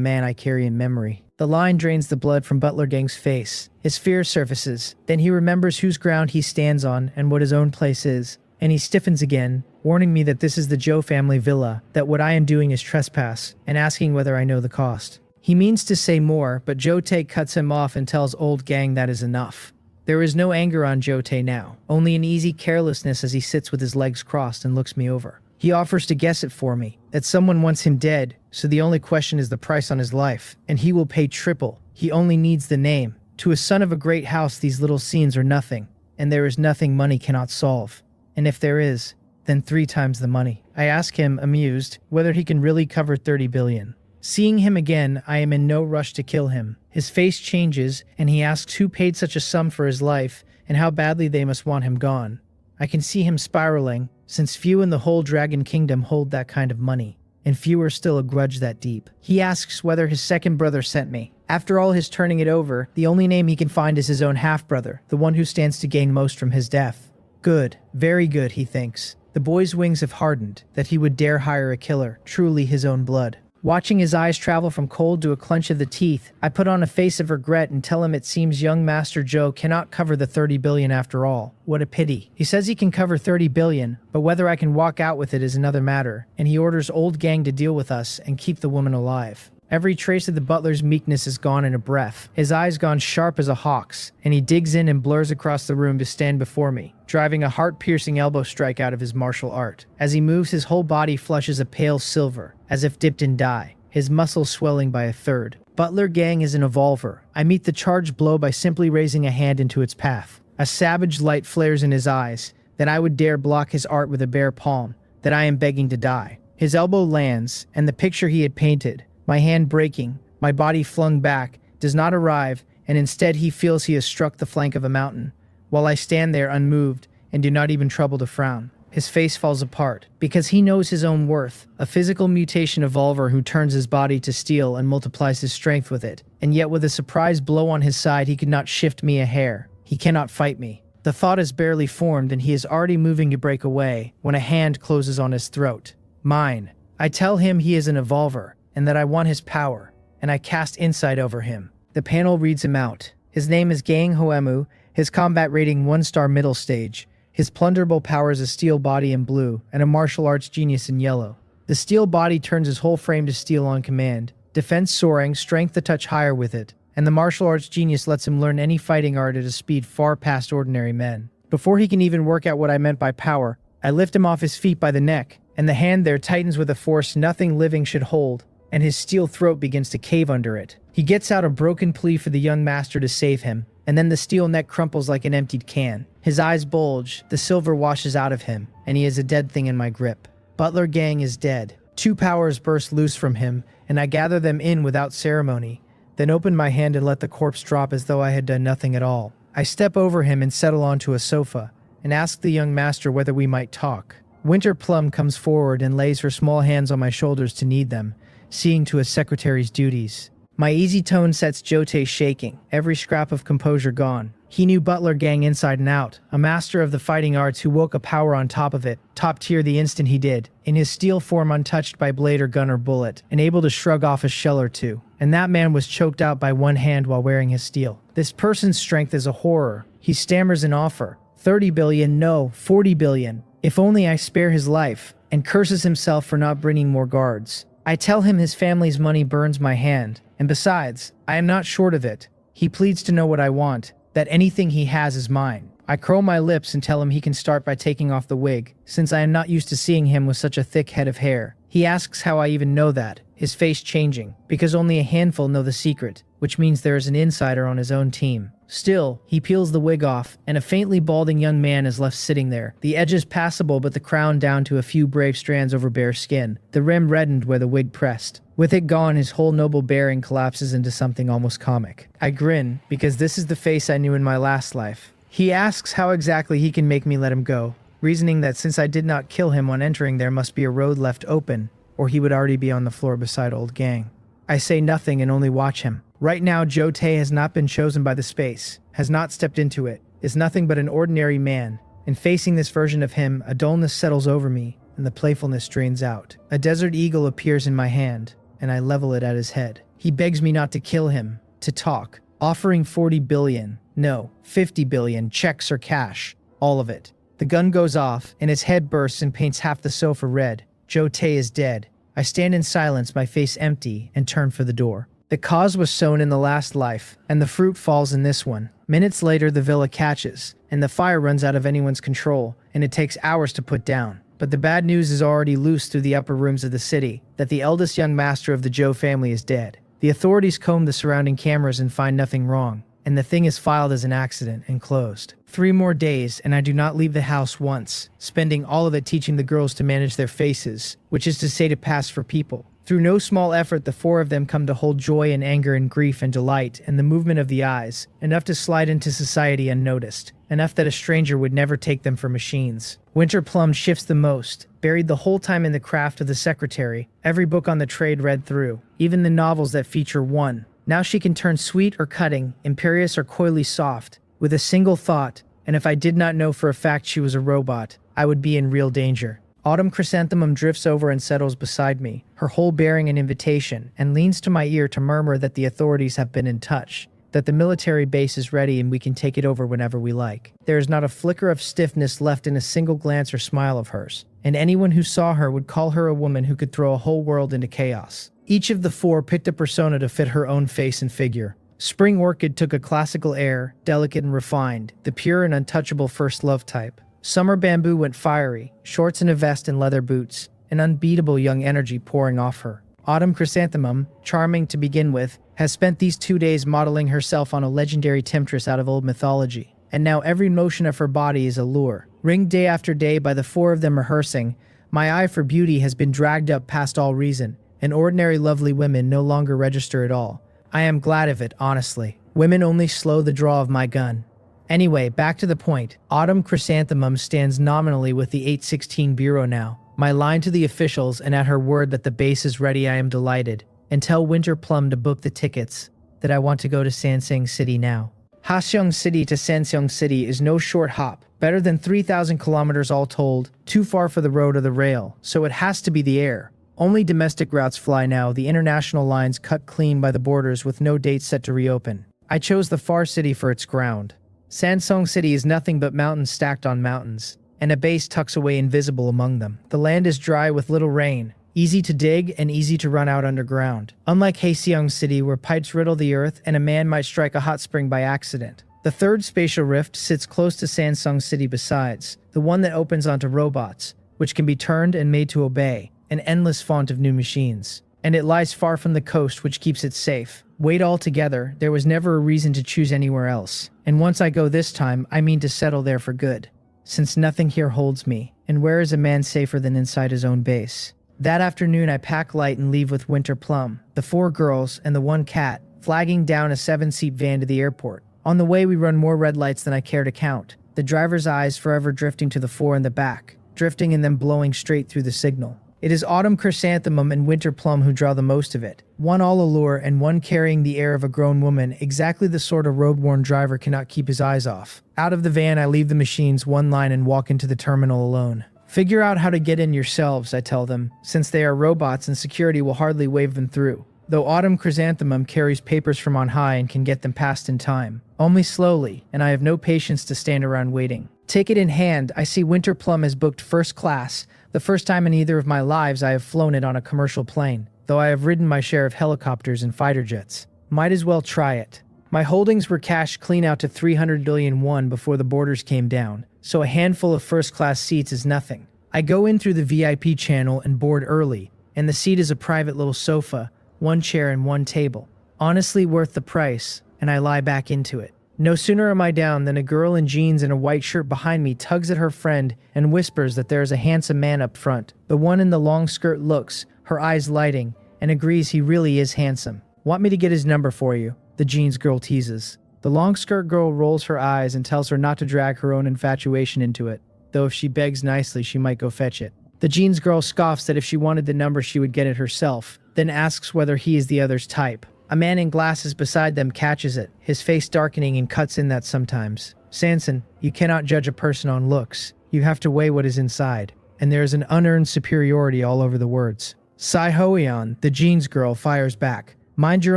Speaker 1: man I carry in memory. The line drains the blood from Butler Gang's face. His fear surfaces, then he remembers whose ground he stands on and what his own place is, and he stiffens again, warning me that this is the Joe family villa, that what I am doing is trespass, and asking whether I know the cost. He means to say more, but Joe Tay cuts him off and tells Old Gang that is enough. There is no anger on Joe Tay now, only an easy carelessness as he sits with his legs crossed and looks me over. He offers to guess it for me, that someone wants him dead, so the only question is the price on his life, and he will pay triple. He only needs the name. To a son of a great house these little scenes are nothing, and there is nothing money cannot solve. And if there is, then 3 times the money. I ask him, amused, whether he can really cover 30 billion. Seeing him again, I am in no rush to kill him. His face changes, and he asks who paid such a sum for his life, and how badly they must want him gone. I can see him spiraling, since few in the whole Dragon Kingdom hold that kind of money, and fewer still a grudge that deep. He asks whether his second brother sent me. After all his turning it over, the only name he can find is his own half-brother, the one who stands to gain most from his death. Good, very good, he thinks. The boy's wings have hardened, that he would dare hire a killer, truly his own blood. Watching his eyes travel from cold to a clench of the teeth, I put on a face of regret and tell him it seems young Master Joe cannot cover the 30 billion after all. What a pity. He says he can cover 30 billion, but whether I can walk out with it is another matter, and he orders Old Gang to deal with us and keep the woman alive. Every trace of the butler's meekness is gone in a breath. His eyes gone sharp as a hawk's, and he digs in and blurs across the room to stand before me, driving a heart-piercing elbow strike out of his martial art. As he moves, his whole body flushes a pale silver, as if dipped in dye, his muscles swelling by a third. Butler Gang is an evolver. I meet the charged blow by simply raising a hand into its path. A savage light flares in his eyes, that I would dare block his art with a bare palm, that I am begging to die. His elbow lands, and the picture he had painted, my hand breaking, my body flung back, does not arrive, and instead he feels he has struck the flank of a mountain, while I stand there unmoved and do not even trouble to frown. His face falls apart, because he knows his own worth, a physical mutation evolver who turns his body to steel and multiplies his strength with it. And yet with a surprise blow on his side, he could not shift me a hair. He cannot fight me. The thought is barely formed and he is already moving to break away when a hand closes on his throat. Mine. I tell him he is an evolver and that I want his power, and I cast insight over him. The panel reads him out. His name is Gang Hoemu, his combat rating 1-star middle stage. His plunderable power is a steel body in blue and a martial arts genius in yellow. The steel body turns his whole frame to steel on command. Defense soaring, strength a touch higher with it. And the martial arts genius lets him learn any fighting art at a speed far past ordinary men. Before he can even work out what I meant by power, I lift him off his feet by the neck, and the hand there tightens with a force nothing living should hold, and his steel throat begins to cave under it. He gets out a broken plea for the young master to save him, and then the steel neck crumples like an emptied can. His eyes bulge, the silver washes out of him, and he is a dead thing in my grip. Butler Gang is dead. 2 powers burst loose from him, and I gather them in without ceremony, then open my hand and let the corpse drop as though I had done nothing at all. I step over him and settle onto a sofa, and ask the young master whether we might talk. Winter Plum comes forward and lays her small hands on my shoulders to knead them, seeing to a secretary's duties. My easy tone sets Jote shaking, every scrap of composure gone. He knew Butler Gang inside and out, a master of the fighting arts who woke a power on top of it, top tier the instant he did, in his steel form untouched by blade or gun or bullet, and able to shrug off a shell or two. And that man was choked out by one hand while wearing his steel. This person's strength is a horror. He stammers an offer. 30 billion, no, 40 billion. If only I spare his life, and curses himself for not bringing more guards. I tell him his family's money burns my hand, and besides, I am not short of it. He pleads to know what I want, that anything he has is mine. I curl my lips and tell him he can start by taking off the wig, since I am not used to seeing him with such a thick head of hair. He asks how I even know that, his face changing, because only a handful know the secret, which means there is an insider on his own team. Still, he peels the wig off, and a faintly balding young man is left sitting there, the edges passable but the crown down to a few brave strands over bare skin, the rim reddened where the wig pressed. With it gone, his whole noble bearing collapses into something almost comic. I grin, because this is the face I knew in my last life. He asks how exactly he can make me let him go, reasoning that since I did not kill him on entering there must be a road left open, or he would already be on the floor beside old Gang. I say nothing and only watch him. Right now, Jote has not been chosen by the space, has not stepped into it, is nothing but an ordinary man, and facing this version of him, a dullness settles over me, and the playfulness drains out. A desert eagle appears in my hand, and I level it at his head. He begs me not to kill him, to talk, offering 40 billion, no, 50 billion, checks or cash, all of it. The gun goes off, and its head bursts and paints half the sofa red. Jote is dead. I stand in silence, my face empty, and turn for the door. The cause was sown in the last life, and the fruit falls in this one. Minutes later, the villa catches, and the fire runs out of anyone's control, and it takes hours to put down. But the bad news is already loose through the upper rooms of the city, that the eldest young master of the Joe family is dead. The authorities comb the surrounding cameras and find nothing wrong, and the thing is filed as an accident and closed. 3 more days, and I do not leave the house once, spending all of it teaching the girls to manage their faces, which is to say to pass for people. Through no small effort, the 4 of them come to hold joy and anger and grief and delight and the movement of the eyes, enough to slide into society unnoticed, enough that a stranger would never take them for machines. Winter Plum shifts the most, buried the whole time in the craft of the secretary, every book on the trade read through, even the novels that feature one. Now she can turn sweet or cutting, imperious or coyly soft, with a single thought, and if I did not know for a fact she was a robot, I would be in real danger. Autumn Chrysanthemum drifts over and settles beside me, her whole bearing an invitation, and leans to my ear to murmur that the authorities have been in touch, that the military base is ready and we can take it over whenever we like. There is not a flicker of stiffness left in a single glance or smile of hers, and anyone who saw her would call her a woman who could throw a whole world into chaos. Each of the 4 picked a persona to fit her own face and figure. Spring Orchid took a classical air, delicate and refined, the pure and untouchable first love type. Summer Bamboo went fiery, shorts and a vest and leather boots, an unbeatable young energy pouring off her. Autumn Chrysanthemum, charming to begin with, has spent these 2 days modeling herself on a legendary temptress out of old mythology, and now every motion of her body is a lure. Ringed day after day by the 4 of them rehearsing, my eye for beauty has been dragged up past all reason, and ordinary lovely women no longer register at all. I am glad of it, honestly. Women only slow the draw of my gun. Anyway, back to the point. Autumn Chrysanthemum stands nominally with the 816 Bureau now. My line to the officials, and at her word that the base is ready, I am delighted. And tell Winter Plum to book the tickets, that I want to go to Sanseng City now. Haseong City to Sanseng City is no short hop, better than 3,000 kilometers all told, too far for the road or the rail, so it has to be the air. Only domestic routes fly now, the international lines cut clean by the borders with no date set to reopen. I chose the far city for its ground. Sanseng City is nothing but mountains stacked on mountains, and a base tucks away invisible among them. The land is dry with little rain, easy to dig and easy to run out underground. Unlike Haseong City, where pipes riddle the earth and a man might strike a hot spring by accident. The third spatial rift sits close to Sanseng City besides, the one that opens onto robots, which can be turned and made to obey, an endless font of new machines. And it lies far from the coast, which keeps it safe. Weighed all together, there was never a reason to choose anywhere else. And once I go this time, I mean to settle there for good. Since nothing here holds me, and where is a man safer than inside his own base? That afternoon I pack light and leave with Winter Plum, the 4 girls, and the 1 cat, flagging down a 7-seat van to the airport. On the way we run more red lights than I care to count, the driver's eyes forever drifting to the 4 in the back, drifting and then blowing straight through the signal. It is Autumn Chrysanthemum and Winter Plum who draw the most of it, one all allure and one carrying the air of a grown woman, exactly the sort a road-worn driver cannot keep his eyes off. Out of the van I leave the machines one line and walk into the terminal alone. Figure out how to get in yourselves, I tell them, since they are robots and security will hardly wave them through. Though Autumn Chrysanthemum carries papers from on high and can get them passed in time. Only slowly, and I have no patience to stand around waiting. Ticket in hand, I see Winter Plum has booked first class, the first time in either of my lives I have flown it on a commercial plane, though I have ridden my share of helicopters and fighter jets. Might as well try it. My holdings were cashed clean out to 300 billion won before the borders came down, so a handful of first-class seats is nothing. I go in through the VIP channel and board early, and the seat is a private little sofa, 1 chair and 1 table. Honestly worth the price, and I lie back into it. No sooner am I down than a girl in jeans and a white shirt behind me tugs at her friend and whispers that there is a handsome man up front. The one in the long skirt looks, her eyes lighting, and agrees he really is handsome. Want me to get his number for you? The jeans girl teases. The long skirt girl rolls her eyes and tells her not to drag her own infatuation into it, though if she begs nicely she might go fetch it. The jeans girl scoffs that if she wanted the number she would get it herself, then asks whether he is the other's type. A man in glasses beside them catches it, his face darkening and cuts in that sometimes. Sanson, you cannot judge a person on looks. You have to weigh what is inside. And there is an unearned superiority all over the words. Sai Hoeon, the jeans girl, fires back. Mind your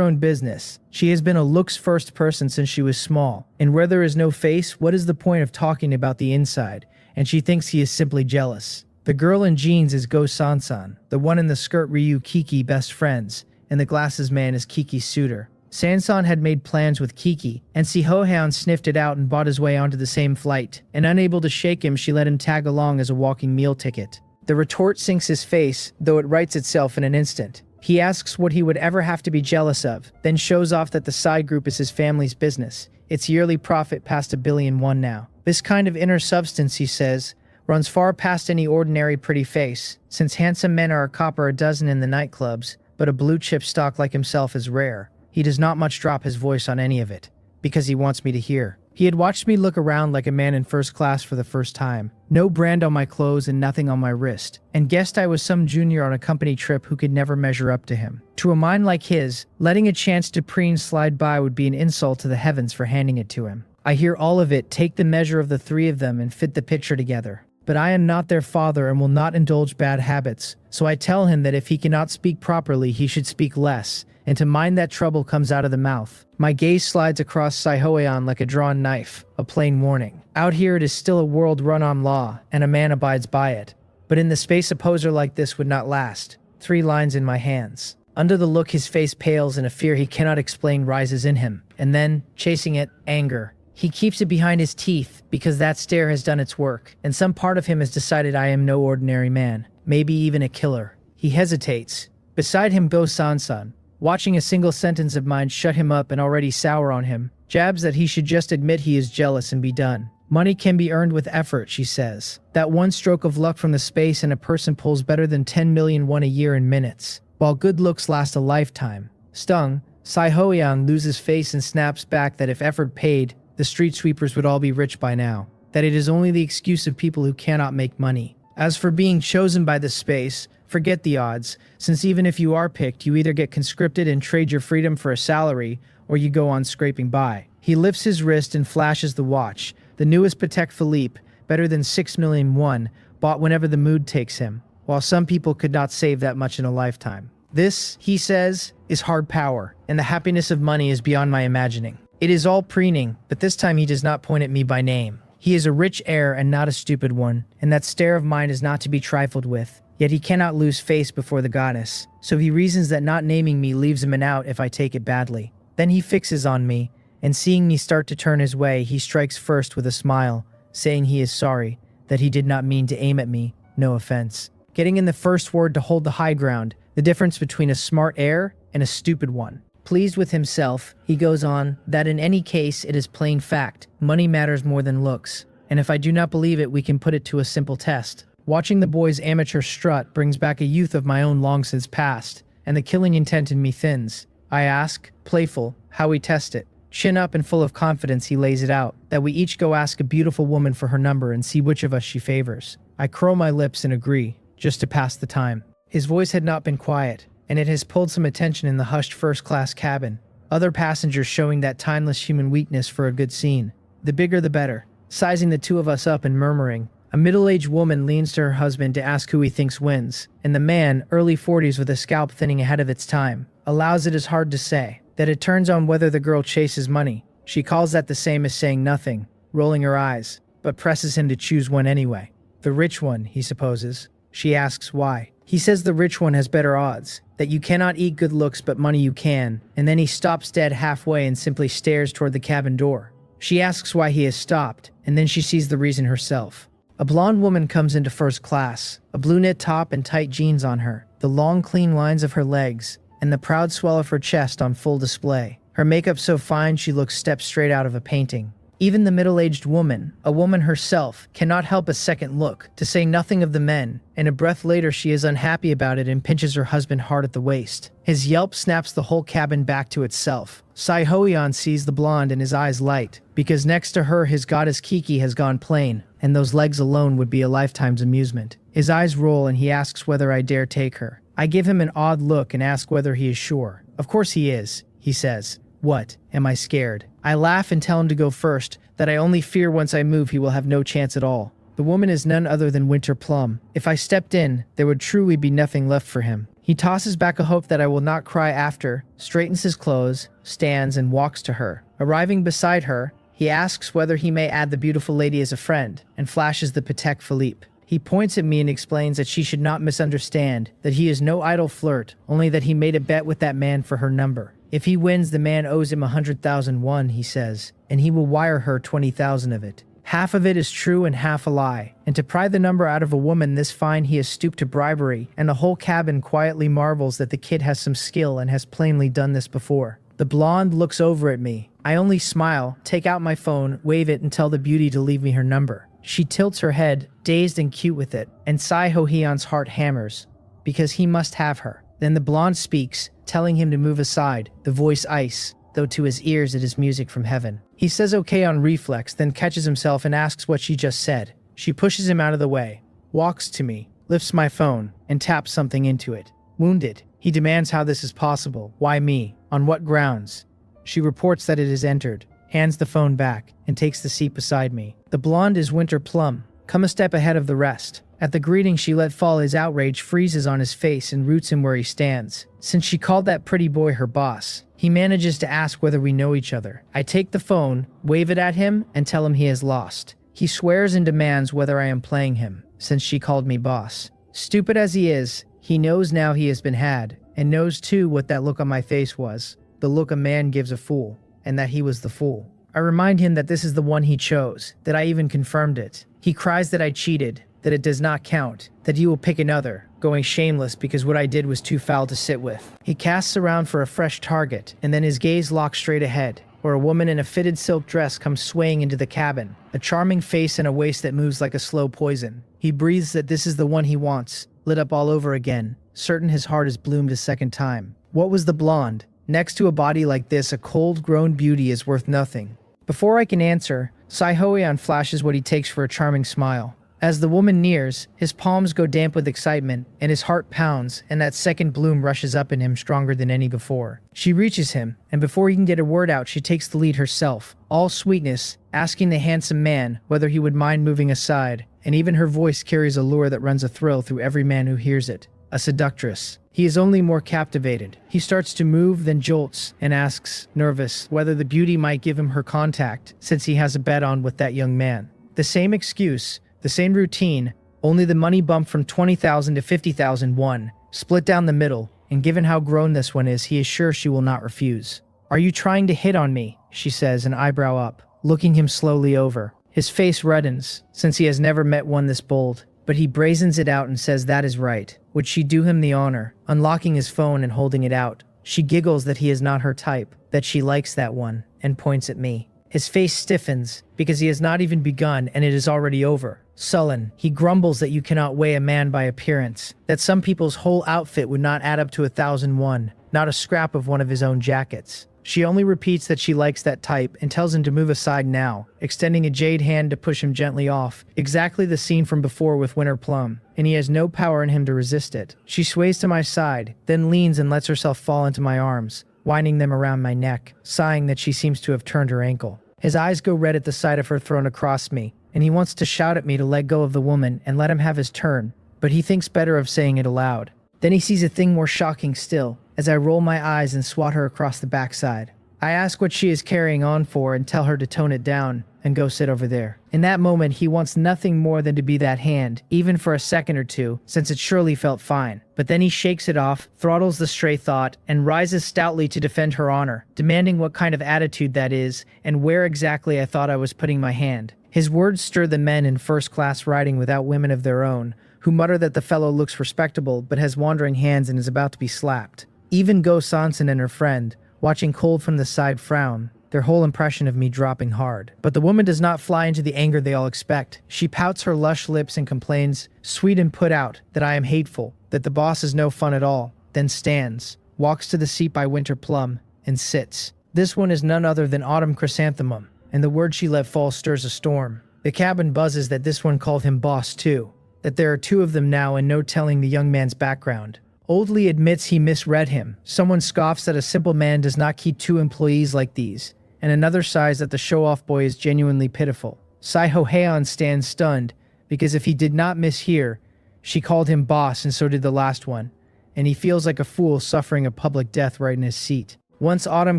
Speaker 1: own business. She has been a looks-first person since she was small. And where there is no face, what is the point of talking about the inside? And she thinks he is simply jealous. The girl in jeans is Go Sansan, the one in the skirt Ryu Kiki best friends, and the glasses man is Kiki's suitor. Sansan had made plans with Kiki, and Si Hoeon sniffed it out and bought his way onto the same flight, and unable to shake him, she let him tag along as a walking meal ticket. The retort sinks his face, though it rights itself in an instant. He asks what he would ever have to be jealous of, then shows off that the side group is his family's business. Its yearly profit past 1 billion won now. This kind of inner substance, he says, runs far past any ordinary pretty face, since handsome men are a copper a dozen in the nightclubs, but a blue-chip stock like himself is rare. He does not much drop his voice on any of it, because he wants me to hear. He had watched me look around like a man in first class for the first time. No brand on my clothes and nothing on my wrist, and guessed I was some junior on a company trip who could never measure up to him. To a mind like his, letting a chance to preen slide by would be an insult to the heavens for handing it to him. I hear all of it, take the measure of the 3 of them and fit the picture together. But I am not their father and will not indulge bad habits, so I tell him that if he cannot speak properly, he should speak less, and to mind that trouble comes out of the mouth. My gaze slides across Sai Hoeon like a drawn knife, a plain warning. Out here it is still a world run on law, and a man abides by it. But in the space a poser like this would not last. 3 lines in my hands. Under the look his face pales and a fear he cannot explain rises in him, and then, chasing it, anger. He keeps it behind his teeth, because that stare has done its work, and some part of him has decided I am no ordinary man, maybe even a killer. He hesitates. Beside him Go Sansan, watching a single sentence of mine shut him up and already sour on him, jabs that he should just admit he is jealous and be done. Money can be earned with effort, she says. That one stroke of luck from the space and a person pulls better than 10 million won a year in minutes, while good looks last a lifetime. Stung, Sai Hoeon loses face and snaps back that if effort paid, the street sweepers would all be rich by now, that it is only the excuse of people who cannot make money. As for being chosen by the space, forget the odds, since even if you are picked, you either get conscripted and trade your freedom for a salary, or you go on scraping by. He lifts his wrist and flashes the watch, the newest Patek Philippe, better than 6 million won, bought whenever the mood takes him, while some people could not save that much in a lifetime. This, he says, is hard power, and the happiness of money is beyond my imagining. It is all preening, but this time he does not point at me by name. He is a rich heir and not a stupid one, and that stare of mine is not to be trifled with. Yet he cannot lose face before the goddess, so he reasons that not naming me leaves him an out if I take it badly. Then he fixes on me, and seeing me start to turn his way, he strikes first with a smile, saying he is sorry, that he did not mean to aim at me, no offense. Getting in the first word to hold the high ground, the difference between a smart heir and a stupid one. Pleased with himself, he goes on, that in any case it is plain fact, money matters more than looks, and if I do not believe it, we can put it to a simple test. Watching the boy's amateur strut brings back a youth of my own long since past, and the killing intent in me thins. I ask, playful, how we test it. Chin up and full of confidence he lays it out, that we each go ask a beautiful woman for her number and see which of us she favors. I curl my lips and agree, just to pass the time. His voice had not been quiet, and it has pulled some attention in the hushed first-class cabin, other passengers showing that timeless human weakness for a good scene. The bigger the better. Sizing the two of us up and murmuring, a middle-aged woman leans to her husband to ask who he thinks wins, and the man, early 40s with a scalp thinning ahead of its time, allows it is hard to say, that it turns on whether the girl chases money. She calls that the same as saying nothing, rolling her eyes, but presses him to choose one anyway. The rich one, he supposes. She asks why. He says the rich one has better odds, that you cannot eat good looks but money you can, and then he stops dead halfway and simply stares toward the cabin door. She asks why he has stopped, and then she sees the reason herself. A blonde woman comes into first class, a blue knit top and tight jeans on her, the long clean lines of her legs, and the proud swell of her chest on full display. Her makeup so fine she looks stepped straight out of a painting. Even the middle-aged woman, a woman herself, cannot help a second look, to say nothing of the men, and a breath later she is unhappy about it and pinches her husband hard at the waist. His yelp snaps the whole cabin back to itself. Sai Hoyan sees the blonde and his eyes light, because next to her his goddess Kiki has gone plain, and those legs alone would be a lifetime's amusement. His eyes roll and he asks whether I dare take her. I give him an odd look and ask whether he is sure. Of course he is, he says. What? Am I scared? I laugh and tell him to go first, that I only fear once I move he will have no chance at all. The woman is none other than Winter Plum. If I stepped in, there would truly be nothing left for him. He tosses back a hope that I will not cry after, straightens his clothes, stands and walks to her. Arriving beside her, he asks whether he may add the beautiful lady as a friend, and flashes the Patek Philippe. He points at me and explains that she should not misunderstand, that he is no idle flirt, only that he made a bet with that man for her number. If he wins, the man owes him 100,000 won, he says, and he will wire her 20,000 of it. Half of it is true and half a lie, and to pry the number out of a woman this fine he has stooped to bribery, and the whole cabin quietly marvels that the kid has some skill and has plainly done this before. The blonde looks over at me. I only smile, take out my phone, wave it, and tell the beauty to leave me her number. She tilts her head, dazed and cute with it, and Sai Ho Hyun's heart hammers, because he must have her. Then the blonde speaks, telling him to move aside, the voice ice, though to his ears it is music from heaven. He says okay on reflex, then catches himself and asks what she just said. She pushes him out of the way, walks to me, lifts my phone, and taps something into it. Wounded, he demands how this is possible. Why me? On what grounds? She reports that it is entered, hands the phone back, and takes the seat beside me. The blonde is Winter Plum, come a step ahead of the rest. At the greeting she let fall, his outrage freezes on his face and roots him where he stands. Since she called that pretty boy her boss, he manages to ask whether we know each other. I take the phone, wave it at him, and tell him he has lost. He swears and demands whether I am playing him, since she called me boss. Stupid as he is, he knows now he has been had, and knows too what that look on my face was, the look a man gives a fool, and that he was the fool. I remind him that this is the one he chose, that I even confirmed it. He cries that I cheated, that it does not count, that he will pick another, going shameless because what I did was too foul to sit with. He casts around for a fresh target, and then his gaze locks straight ahead, where a woman in a fitted silk dress comes swaying into the cabin, a charming face and a waist that moves like a slow poison. He breathes that this is the one he wants, lit up all over again, certain his heart has bloomed a second time. What was the blonde? Next to a body like this, a cold-grown beauty is worth nothing. Before I can answer, Saihoyan flashes what he takes for a charming smile. As the woman nears, his palms go damp with excitement, and his heart pounds, and that second bloom rushes up in him stronger than any before. She reaches him, and before he can get a word out, she takes the lead herself, all sweetness, asking the handsome man whether he would mind moving aside, and even her voice carries a lure that runs a thrill through every man who hears it. A seductress. He is only more captivated. He starts to move, then jolts, and asks, nervous, whether the beauty might give him her contact, since he has a bet on with that young man. The same excuse, the same routine, only the money bumped from 20,000 to 50,000 won, split down the middle, and given how grown this one is, he is sure she will not refuse. Are you trying to hit on me? She says, an eyebrow up, looking him slowly over. His face reddens, since he has never met one this bold, but he brazens it out and says that is right. Would she do him the honor, unlocking his phone and holding it out? She giggles that he is not her type, that she likes that one, and points at me. His face stiffens, because he has not even begun and it is already over. Sullen, he grumbles that you cannot weigh a man by appearance, that some people's whole outfit would not add up to 1,001, not a scrap of one of his own jackets. She only repeats that she likes that type and tells him to move aside now, extending a jade hand to push him gently off, exactly the scene from before with Winter Plum, and he has no power in him to resist it. She sways to my side, then leans and lets herself fall into my arms, winding them around my neck, sighing that she seems to have turned her ankle. His eyes go red at the sight of her thrown across me, and he wants to shout at me to let go of the woman and let him have his turn, but he thinks better of saying it aloud. Then he sees a thing more shocking still, as I roll my eyes and swat her across the backside. I ask what she is carrying on for and tell her to tone it down and go sit over there. In that moment, he wants nothing more than to be that hand, even for a second or two, since it surely felt fine. But then he shakes it off, throttles the stray thought, and rises stoutly to defend her honor, demanding what kind of attitude that is and where exactly I thought I was putting my hand. His words stir the men in first-class riding without women of their own, who mutter that the fellow looks respectable but has wandering hands and is about to be slapped. Even Go Sanson and her friend, watching cold from the side, frown, their whole impression of me dropping hard. But the woman does not fly into the anger they all expect. She pouts her lush lips and complains, sweet and put out, that I am hateful, that the boss is no fun at all, then stands, walks to the seat by Winter Plum, and sits. This one is none other than Autumn Chrysanthemum, and the word she let fall stirs a storm. The cabin buzzes that this one called him boss too, that there are two of them now and no telling the young man's background. Oldly admits he misread him. Someone scoffs that a simple man does not keep two employees like these, and another sighs that the show-off boy is genuinely pitiful. Saiho Heian stands stunned, because if he did not mishear, she called him boss and so did the last one, and he feels like a fool suffering a public death right in his seat. Once Autumn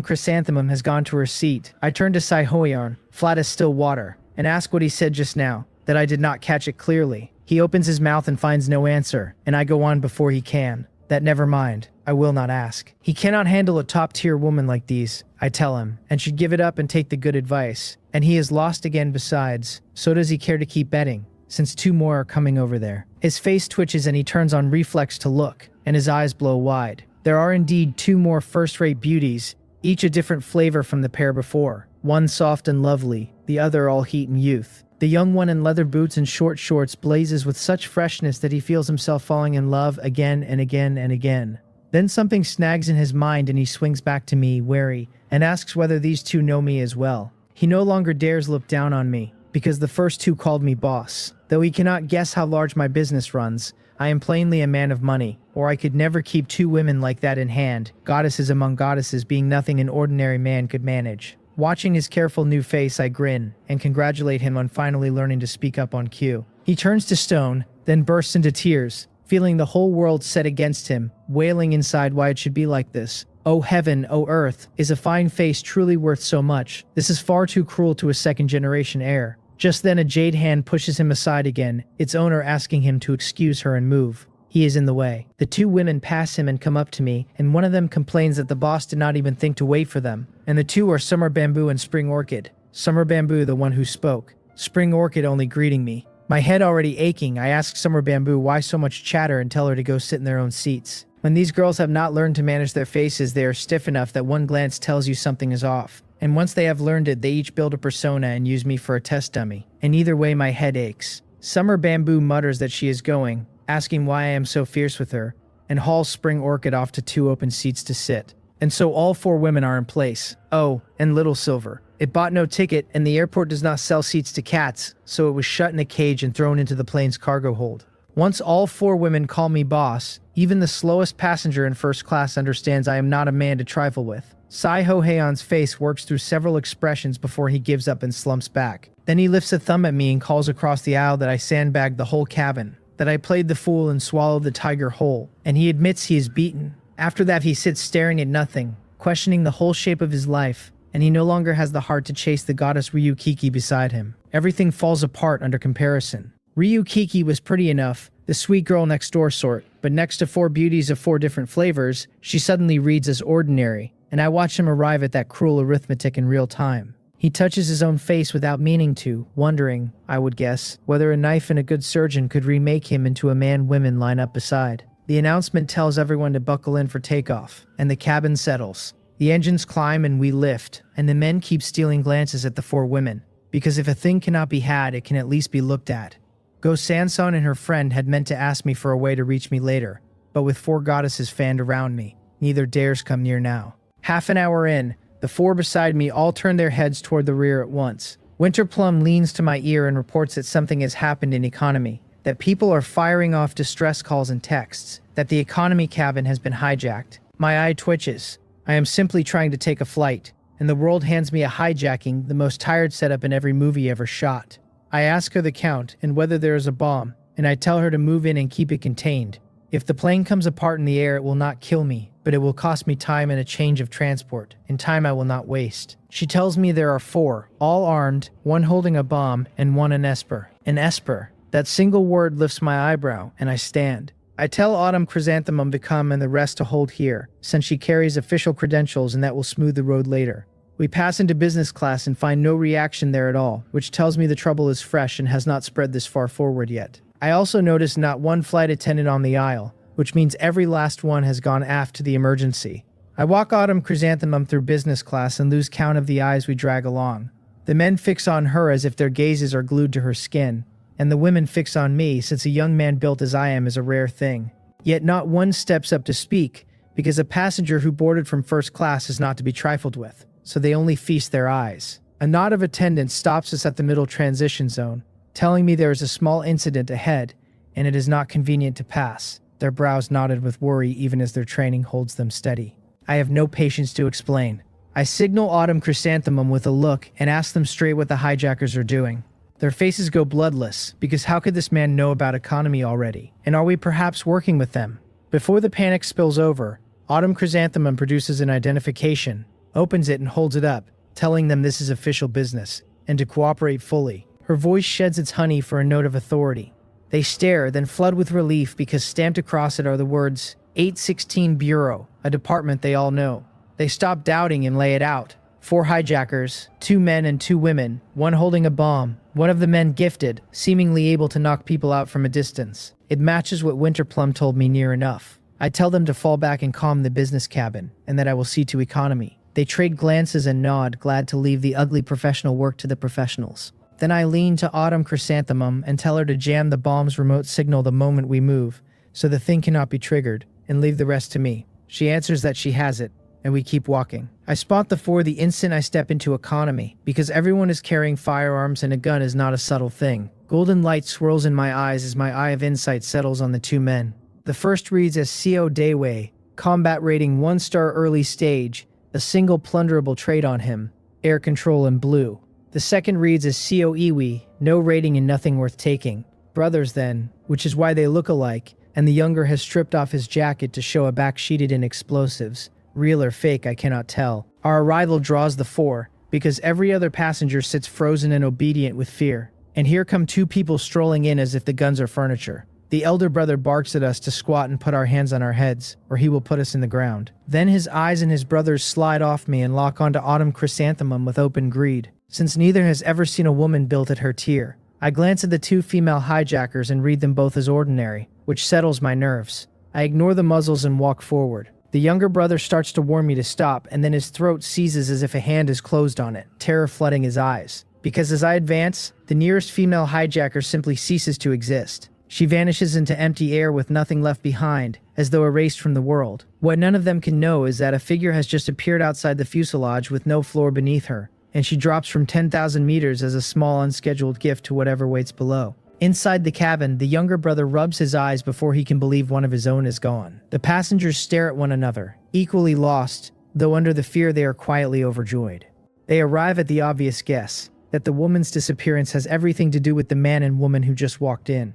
Speaker 1: Chrysanthemum has gone to her seat, I turn to Saihoyan, flat as still water, and ask what he said just now, that I did not catch it clearly. He opens his mouth and finds no answer, and I go on before he can. That never mind, I will not ask. He cannot handle a top-tier woman like these, I tell him, and should give it up and take the good advice. And he is lost again besides, so does he care to keep betting, since two more are coming over there. His face twitches and he turns on reflex to look, and his eyes blow wide. There are indeed two more first-rate beauties, each a different flavor from the pair before. One soft and lovely, the other all heat and youth. The young one in leather boots and short shorts blazes with such freshness that he feels himself falling in love again and again and again. Then something snags in his mind and he swings back to me, wary, and asks whether these two know me as well. He no longer dares look down on me, because the first two called me boss. Though he cannot guess how large my business runs, I am plainly a man of money, or I could never keep two women like that in hand, goddesses among goddesses being nothing an ordinary man could manage. Watching his careful new face, I grin, and congratulate him on finally learning to speak up on cue. He turns to stone, then bursts into tears, feeling the whole world set against him, wailing inside why it should be like this. Oh heaven, oh earth, is a fine face truly worth so much? This is far too cruel to a second-generation heir. Just then a jade hand pushes him aside again, its owner asking him to excuse her and move. He is in the way. The two women pass him and come up to me, and one of them complains that the boss did not even think to wait for them. And the two are Summer Bamboo and Spring Orchid. Summer Bamboo, the one who spoke. Spring Orchid only greeting me. My head already aching, I ask Summer Bamboo why so much chatter and tell her to go sit in their own seats. When these girls have not learned to manage their faces, they are stiff enough that one glance tells you something is off. And once they have learned it, they each build a persona and use me for a test dummy. And either way, my head aches. Summer Bamboo mutters that she is going, asking why I am so fierce with her, and hauls Spring Orchid off to two open seats to sit. And so all four women are in place. Oh, and Little Silver, It bought no ticket, and the airport does not sell seats to cats, so it was shut in a cage and thrown into the plane's cargo hold. Once all 4 women call me boss, even the slowest passenger in first class understands I am not a man to trifle with. Sai Ho Heon's face works through several expressions before he gives up and slumps back. Then he lifts a thumb at me and calls across the aisle that I sandbagged the whole cabin, that I played the fool and swallowed the tiger whole, and he admits he is beaten. After that, he sits staring at nothing, questioning the whole shape of his life, and he no longer has the heart to chase the goddess Ryukiki beside him. Everything falls apart under comparison. Ryukiki was pretty enough, the sweet girl next door sort, but next to 4 beauties of 4 different flavors, she suddenly reads as ordinary, and I watch him arrive at that cruel arithmetic in real time. He touches his own face without meaning to, wondering, I would guess, whether a knife and a good surgeon could remake him into a man women line up beside. The announcement tells everyone to buckle in for takeoff, and the cabin settles. The engines climb and we lift, and the men keep stealing glances at the 4 women, because if a thing cannot be had, it can at least be looked at. Go Sanson and her friend had meant to ask me for a way to reach me later, but with 4 goddesses fanned around me, neither dares come near now. Half an hour in, the 4 beside me all turn their heads toward the rear at once. Winterplum leans to my ear and reports that something has happened in economy, that people are firing off distress calls and texts, that the economy cabin has been hijacked. My eye twitches. I am simply trying to take a flight, and the world hands me a hijacking, the most tired setup in every movie ever shot. I ask her the count and whether there is a bomb, and I tell her to move in and keep it contained. If the plane comes apart in the air, it will not kill me, but it will cost me time and a change of transport, and time I will not waste. She tells me there are 4, all armed, 1 holding a bomb, and 1 an esper. An esper. That single word lifts my eyebrow, and I stand. I tell Autumn Chrysanthemum to come and the rest to hold here, since she carries official credentials and that will smooth the road later. We pass into business class and find no reaction there at all, which tells me the trouble is fresh and has not spread this far forward yet. I also notice not 1 flight attendant on the aisle, which means every last one has gone aft to the emergency. I walk Autumn Chrysanthemum through business class and lose count of the eyes we drag along. The men fix on her as if their gazes are glued to her skin, and the women fix on me since a young man built as I am is a rare thing. Yet not 1 steps up to speak, because a passenger who boarded from first class is not to be trifled with, so they only feast their eyes. A nod of attendants stops us at the middle transition zone, telling me there is a small incident ahead, and it is not convenient to pass. Their brows knotted with worry even as their training holds them steady. I have no patience to explain. I signal Autumn Chrysanthemum with a look and ask them straight what the hijackers are doing. Their faces go bloodless, because how could this man know about economy already? And are we perhaps working with them? Before the panic spills over, Autumn Chrysanthemum produces an identification, opens it and holds it up, telling them this is official business, and to cooperate fully. Her voice sheds its honey for a note of authority. They stare, then flood with relief because stamped across it are the words, 816 Bureau, a department they all know. They stop doubting and lay it out. 4 hijackers, 2 men and 2 women, 1 holding a bomb, one of the men gifted, seemingly able to knock people out from a distance. It matches what Winterplum told me near enough. I tell them to fall back and calm the business cabin, and that I will see to economy. They trade glances and nod, glad to leave the ugly professional work to the professionals. Then I lean to Autumn Chrysanthemum and tell her to jam the bomb's remote signal the moment we move, so the thing cannot be triggered, and leave the rest to me. She answers that she has it, and we keep walking. I spot the 4 the instant I step into economy, because everyone is carrying firearms and a gun is not a subtle thing. Golden light swirls in my eyes as my eye of insight settles on the 2 men. The first reads as CO Daewei, combat rating 1-star early stage, a single plunderable trait on him, air control in blue. The second reads as CO Iwi, no rating and nothing worth taking. Brothers then, which is why they look alike, and the younger has stripped off his jacket to show a back sheeted in explosives. Real or fake, I cannot tell. Our arrival draws the 4, because every other passenger sits frozen and obedient with fear. And here come 2 people strolling in as if the guns are furniture. The elder brother barks at us to squat and put our hands on our heads, or he will put us in the ground. Then his eyes and his brother's slide off me and lock onto Autumn Chrysanthemum with open greed, since neither has ever seen a woman built at her tier. I glance at the 2 female hijackers and read them both as ordinary, which settles my nerves. I ignore the muzzles and walk forward. The younger brother starts to warn me to stop, and then his throat seizes as if a hand is closed on it, terror flooding his eyes. Because as I advance, the nearest female hijacker simply ceases to exist. She vanishes into empty air with nothing left behind, as though erased from the world. What none of them can know is that a figure has just appeared outside the fuselage with no floor beneath her, and she drops from 10,000 meters as a small unscheduled gift to whatever waits below. Inside the cabin, the younger brother rubs his eyes before he can believe one of his own is gone. The passengers stare at one another, equally lost, though under the fear they are quietly overjoyed. They arrive at the obvious guess that the woman's disappearance has everything to do with the man and woman who just walked in.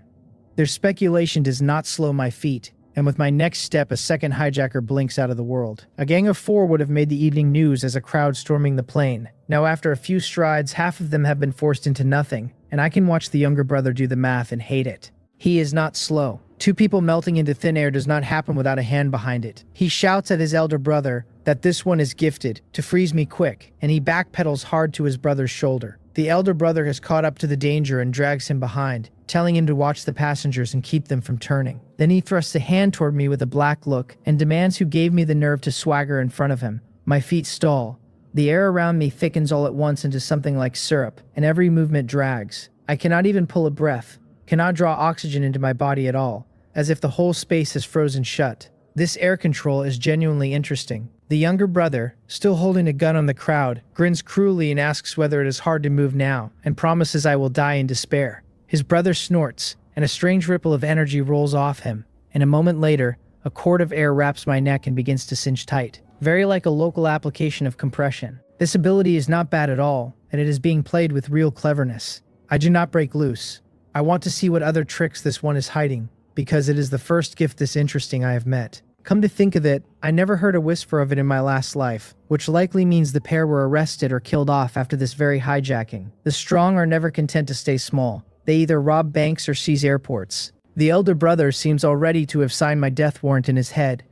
Speaker 1: Their speculation does not slow my feet, and with my next step, a second hijacker blinks out of the world. A gang of 4 would have made the evening news as a crowd storming the plane. Now after a few strides, half of them have been forced into nothing, and I can watch the younger brother do the math and hate it. He is not slow. 2 people melting into thin air does not happen without a hand behind it. He shouts at his elder brother that this one is gifted to freeze me quick, and he backpedals hard to his brother's shoulder. The elder brother has caught up to the danger and drags him behind, telling him to watch the passengers and keep them from turning. Then he thrusts a hand toward me with a black look and demands who gave me the nerve to swagger in front of him. My feet stall. The air around me thickens all at once into something like syrup, and every movement drags. I cannot even pull a breath, cannot draw oxygen into my body at all, as if the whole space has frozen shut. This air control is genuinely interesting. The younger brother, still holding a gun on the crowd, grins cruelly and asks whether it is hard to move now, and promises I will die in despair. His brother snorts, and a strange ripple of energy rolls off him, and a moment later, a cord of air wraps my neck and begins to cinch tight, very like a local application of compression. This ability is not bad at all, and it is being played with real cleverness. I do not break loose. I want to see what other tricks this one is hiding, because it is the first gift this interesting I have met. Come to think of it, I never heard a whisper of it in my last life, which likely means the pair were arrested or killed off after this very hijacking. The strong are never content to stay small. They either rob banks or seize airports. The elder brother seems already to have signed my death warrant in his head,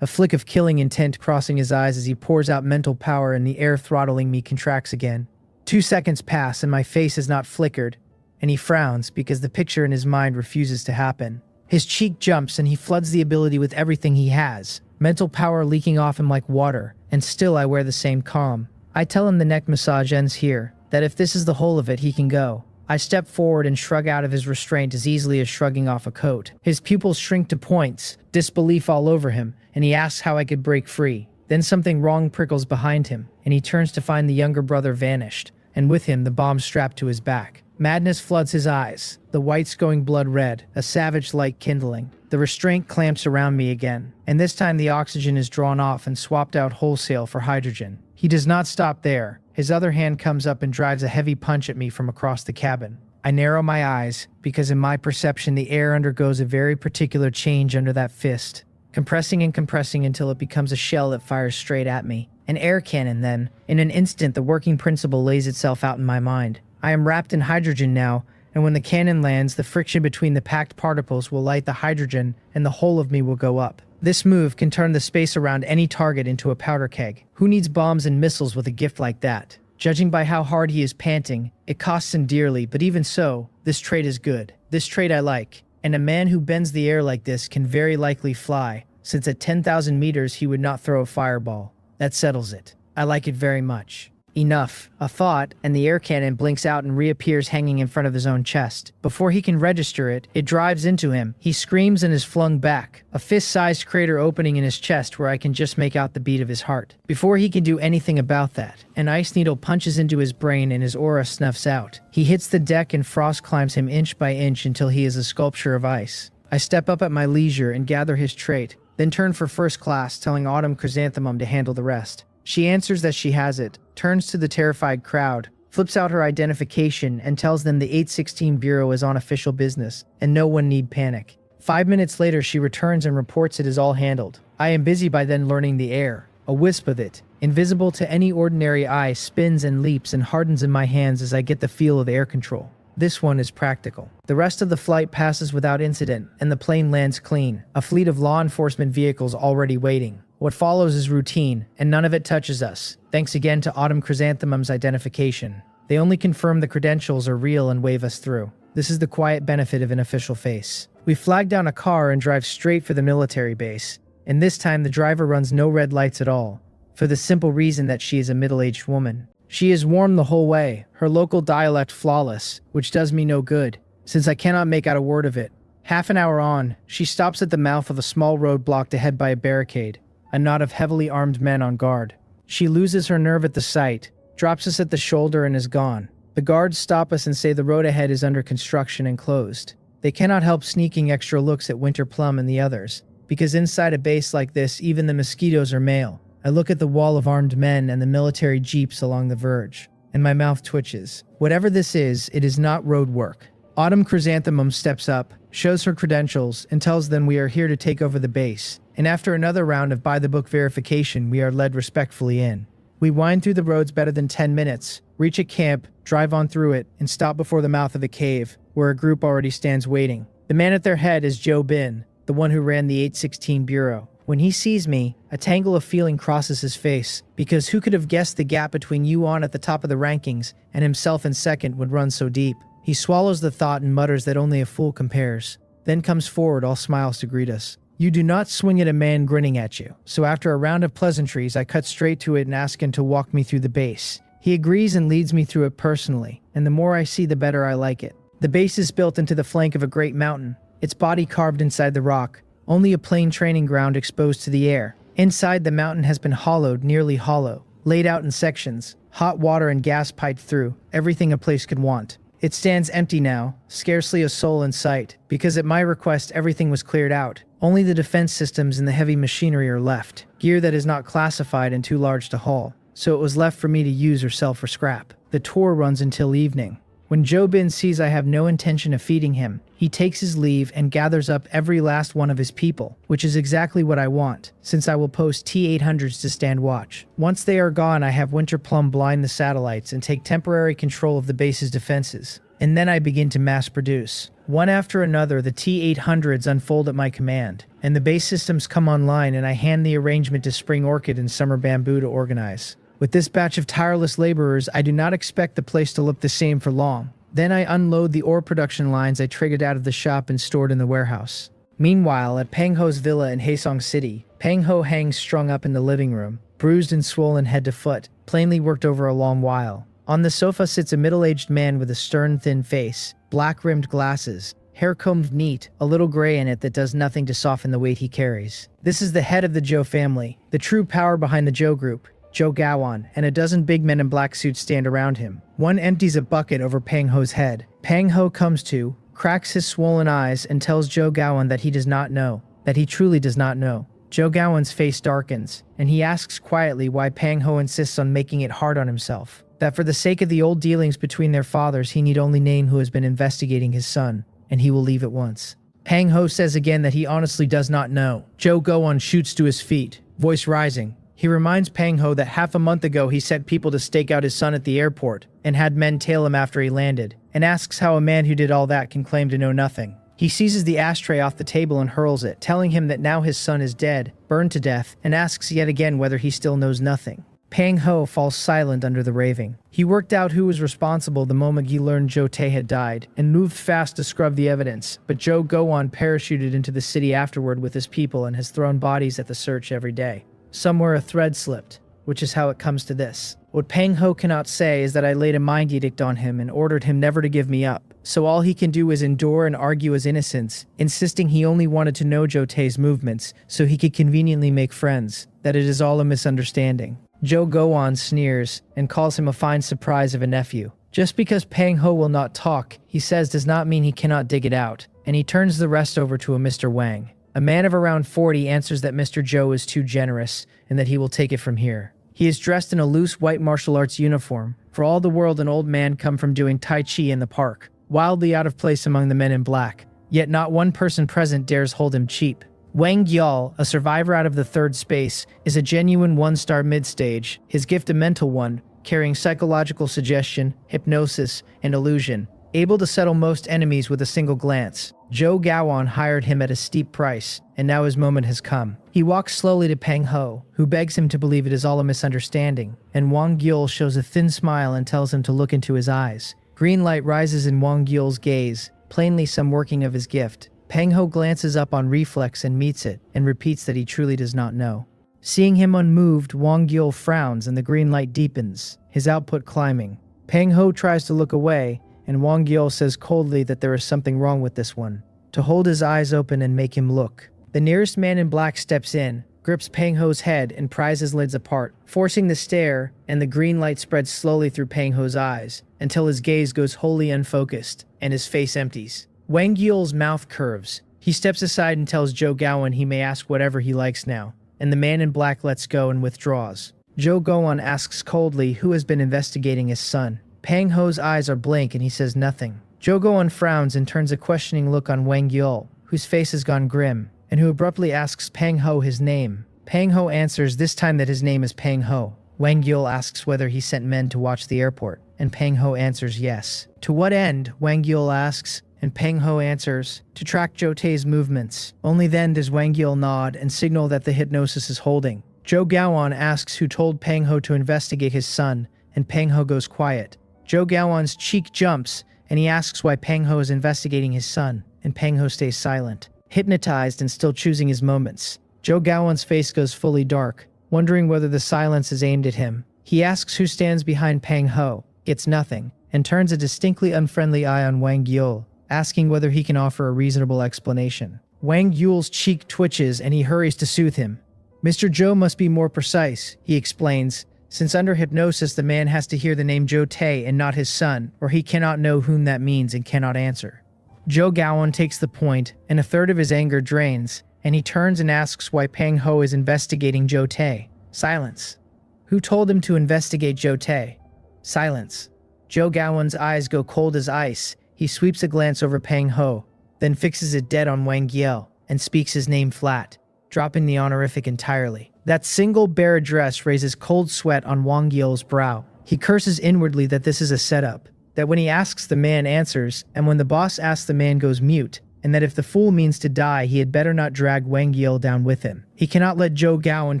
Speaker 1: a flick of killing intent crossing his eyes as he pours out mental power and the air throttling me contracts again. 2 seconds pass and my face has not flickered, and he frowns because the picture in his mind refuses to happen. His cheek jumps and he floods the ability with everything he has, mental power leaking off him like water, and still I wear the same calm. I tell him the neck massage ends here, that if this is the whole of it, he can go. I step forward and shrug out of his restraint as easily as shrugging off a coat. His pupils shrink to points, disbelief all over him, and he asks how I could break free. Then something wrong prickles behind him, and he turns to find the younger brother vanished, and with him the bomb strapped to his back. Madness floods his eyes, the whites going blood red, a savage light kindling. The restraint clamps around me again, and this time the oxygen is drawn off and swapped out wholesale for hydrogen. He does not stop there. His other hand comes up and drives a heavy punch at me from across the cabin. I narrow my eyes, because in my perception the air undergoes a very particular change under that fist, compressing and compressing until it becomes a shell that fires straight at me. An air cannon then. In an instant the working principle lays itself out in my mind. I am wrapped in hydrogen now, and when the cannon lands, the friction between the packed particles will light the hydrogen and the whole of me will go up. This move can turn the space around any target into a powder keg. Who needs bombs and missiles with a gift like that? Judging by how hard he is panting, it costs him dearly, but even so, this trait is good. This trait I like, and a man who bends the air like this can very likely fly, since at 10,000 meters he would not throw a fireball. That settles it. I like it very much. Enough. A thought, and the air cannon blinks out and reappears hanging in front of his own chest. Before he can register it, it drives into him. He screams and is flung back, a fist-sized crater opening in his chest where I can just make out the beat of his heart. Before he can do anything about that, an ice needle punches into his brain and his aura snuffs out. He hits the deck and frost climbs him inch by inch until he is a sculpture of ice. I step up at my leisure and gather his trait, then turn for first class, telling Autumn Chrysanthemum to handle the rest. She answers that she has it, turns to the terrified crowd, flips out her identification, and tells them the 816 Bureau is on official business, and no one need panic. 5 minutes later, she returns and reports it is all handled. I am busy by then learning the air. A wisp of it, invisible to any ordinary eye, spins and leaps and hardens in my hands as I get the feel of air control. This one is practical. The rest of the flight passes without incident, and the plane lands clean, a fleet of law enforcement vehicles already waiting. What follows is routine, and none of it touches us, thanks again to Autumn Chrysanthemum's identification. They only confirm the credentials are real and wave us through. This is the quiet benefit of an official face. We flag down a car and drive straight for the military base, and this time the driver runs no red lights at all, for the simple reason that she is a middle-aged woman. She is warm the whole way, her local dialect flawless, which does me no good, since I cannot make out a word of it. Half an hour on, she stops at the mouth of a small road blocked ahead by a barricade, a knot of heavily armed men on guard. She loses her nerve at the sight, drops us at the shoulder and is gone. The guards stop us and say the road ahead is under construction and closed. They cannot help sneaking extra looks at Winter Plum and the others, because inside a base like this, even the mosquitoes are male. I look at the wall of armed men and the military jeeps along the verge, and my mouth twitches. Whatever this is, it is not road work. Autumn Chrysanthemum steps up, shows her credentials, and tells them we are here to take over the base. And after another round of by-the-book verification, we are led respectfully in. We wind through the roads better than 10 minutes, reach a camp, drive on through it, and stop before the mouth of a cave, where a group already stands waiting. The man at their head is Joe Bin, the one who ran the 816 Bureau. When he sees me, a tangle of feeling crosses his face, because who could have guessed the gap between Yuan at the top of the rankings and himself in second would run so deep? He swallows the thought and mutters that only a fool compares, then comes forward all smiles to greet us. You do not swing at a man grinning at you, so after a round of pleasantries I cut straight to it and ask him to walk me through the base. He agrees and leads me through it personally, and the more I see the better I like it. The base is built into the flank of a great mountain, its body carved inside the rock, only a plain training ground exposed to the air. Inside, the mountain has been hollowed, nearly hollow, laid out in sections, hot water and gas piped through, everything a place could want. It stands empty now, scarcely a soul in sight, because at my request everything was cleared out. Only the defense systems and the heavy machinery are left, gear that is not classified and too large to haul, so it was left for me to use or sell for scrap. The tour runs until evening. When Joe Bin sees I have no intention of feeding him, he takes his leave and gathers up every last one of his people, which is exactly what I want, since I will post T-800s to stand watch. Once they are gone, I have Winter Plum blind the satellites and take temporary control of the base's defenses, and then I begin to mass produce. One after another, the T-800s unfold at my command, and the base systems come online, and I hand the arrangement to Spring Orchid and Summer Bamboo to organize. With this batch of tireless laborers, I do not expect the place to look the same for long. Then I unload the ore production lines I triggered out of the shop and stored in the warehouse. Meanwhile, at Pang Ho's villa in Haesong City, Pang Ho hangs strung up in the living room, bruised and swollen head to foot, plainly worked over a long while. On the sofa sits a middle-aged man with a stern, thin face, black-rimmed glasses, hair combed neat, a little gray in it that does nothing to soften the weight he carries. This is the head of the Joe family, the true power behind the Joe group. Joe Gawan, and a dozen big men in black suits stand around him. One empties a bucket over Pang Ho's head. Pang Ho comes to, cracks his swollen eyes, and tells Joe Gawan that he does not know, that he truly does not know. Joe Gawan's face darkens, and he asks quietly why Pang Ho insists on making it hard on himself. That for the sake of the old dealings between their fathers, he need only name who has been investigating his son, and he will leave at once. Pang Ho says again that he honestly does not know. Joe Gawan shoots to his feet, voice rising. He reminds Pang Ho that half a month ago he sent people to stake out his son at the airport and had men tail him after he landed, and asks how a man who did all that can claim to know nothing. He seizes the ashtray off the table and hurls it, telling him that now his son is dead, burned to death, and asks yet again whether he still knows nothing. Pang Ho falls silent under the raving. He worked out who was responsible the moment he learned Joe Tae had died, and moved fast to scrub the evidence, but Joe Gowan parachuted into the city afterward with his people and has thrown bodies at the search every day. Somewhere a thread slipped, which is how it comes to this. What Pang Ho cannot say is that I laid a mind edict on him and ordered him never to give me up, so all he can do is endure and argue his innocence, insisting he only wanted to know Joe Tae's movements so he could conveniently make friends, that it is all a misunderstanding. Joe Gowan sneers and calls him a fine surprise of a nephew. Just because Pang Ho will not talk, he says does not mean he cannot dig it out, and he turns the rest over to a Mr. Wang. A man of around 40 answers that Mr. Joe is too generous and that he will take it from here. He is dressed in a loose white martial arts uniform, for all the world an old man come from doing Tai Chi in the park, wildly out of place among the men in black, yet not one person present dares hold him cheap. Wang Gyal, a survivor out of the third space, is a genuine one-star mid-stage, his gift a mental one, carrying psychological suggestion, hypnosis, and illusion, able to settle most enemies with a single glance. Joe Gawan hired him at a steep price, and now his moment has come. He walks slowly to Pang Ho, who begs him to believe it is all a misunderstanding, and Wang Gyul shows a thin smile and tells him to look into his eyes. Green light rises in Wang Gyul's gaze, plainly some working of his gift. Pang Ho glances up on reflex and meets it, and repeats that he truly does not know. Seeing him unmoved, Wang Gyul frowns and the green light deepens, his output climbing. Pang Ho tries to look away, and Wang Gyul says coldly that there is something wrong with this one, to hold his eyes open and make him look. The nearest man in black steps in, grips Pang Ho's head and pries his lids apart, forcing the stare, and the green light spreads slowly through Pang Ho's eyes until his gaze goes wholly unfocused and his face empties. Wang Yul's mouth curves. He steps aside and tells Zhou Gaoan he may ask whatever he likes now, and the man in black lets go and withdraws. Zhou Gaoan asks coldly who has been investigating his son. Pang Ho's eyes are blank and he says nothing. Zhou Gaoan frowns and turns a questioning look on Wang Yul, whose face has gone grim, and who abruptly asks Pang Ho his name. Pang Ho answers this time that his name is Pang Ho. Wang Yul asks whether he sent men to watch the airport, and Pang Ho answers yes. To what end? Wang Yul asks, and Pang Ho answers, to track Zhou Tei's movements. Only then does Wang Yul nod and signal that the hypnosis is holding. Zhou Gaoan asks who told Pang Ho to investigate his son, and Pang Ho goes quiet. Zhou Gaoan's cheek jumps, and he asks why Pang Ho is investigating his son, and Pang Ho stays silent, hypnotized and still choosing his moments. Zhou Gaoan's face goes fully dark, wondering whether the silence is aimed at him. He asks who stands behind Pang Ho, gets nothing, and turns a distinctly unfriendly eye on Wang Yul, asking whether he can offer a reasonable explanation. Wang Yul's cheek twitches and he hurries to soothe him. Mr. Zhou must be more precise, he explains, since under hypnosis the man has to hear the name Zhou Tei and not his son, or he cannot know whom that means and cannot answer. Zhou Gaoan takes the point, and a third of his anger drains, and he turns and asks why Pang Ho is investigating Zhou Tei. Silence. Who told him to investigate Zhou Tei? Silence. Zhou Gaoan's eyes go cold as ice. He sweeps a glance over Pang Ho, then fixes it dead on Wang Yul, and speaks his name flat, dropping the honorific entirely. That single bare address raises cold sweat on Wang Yul's brow. He curses inwardly that this is a setup, that when he asks the man answers, and when the boss asks the man goes mute, and that if the fool means to die he had better not drag Wang Yul down with him. He cannot let Zhou Gaoan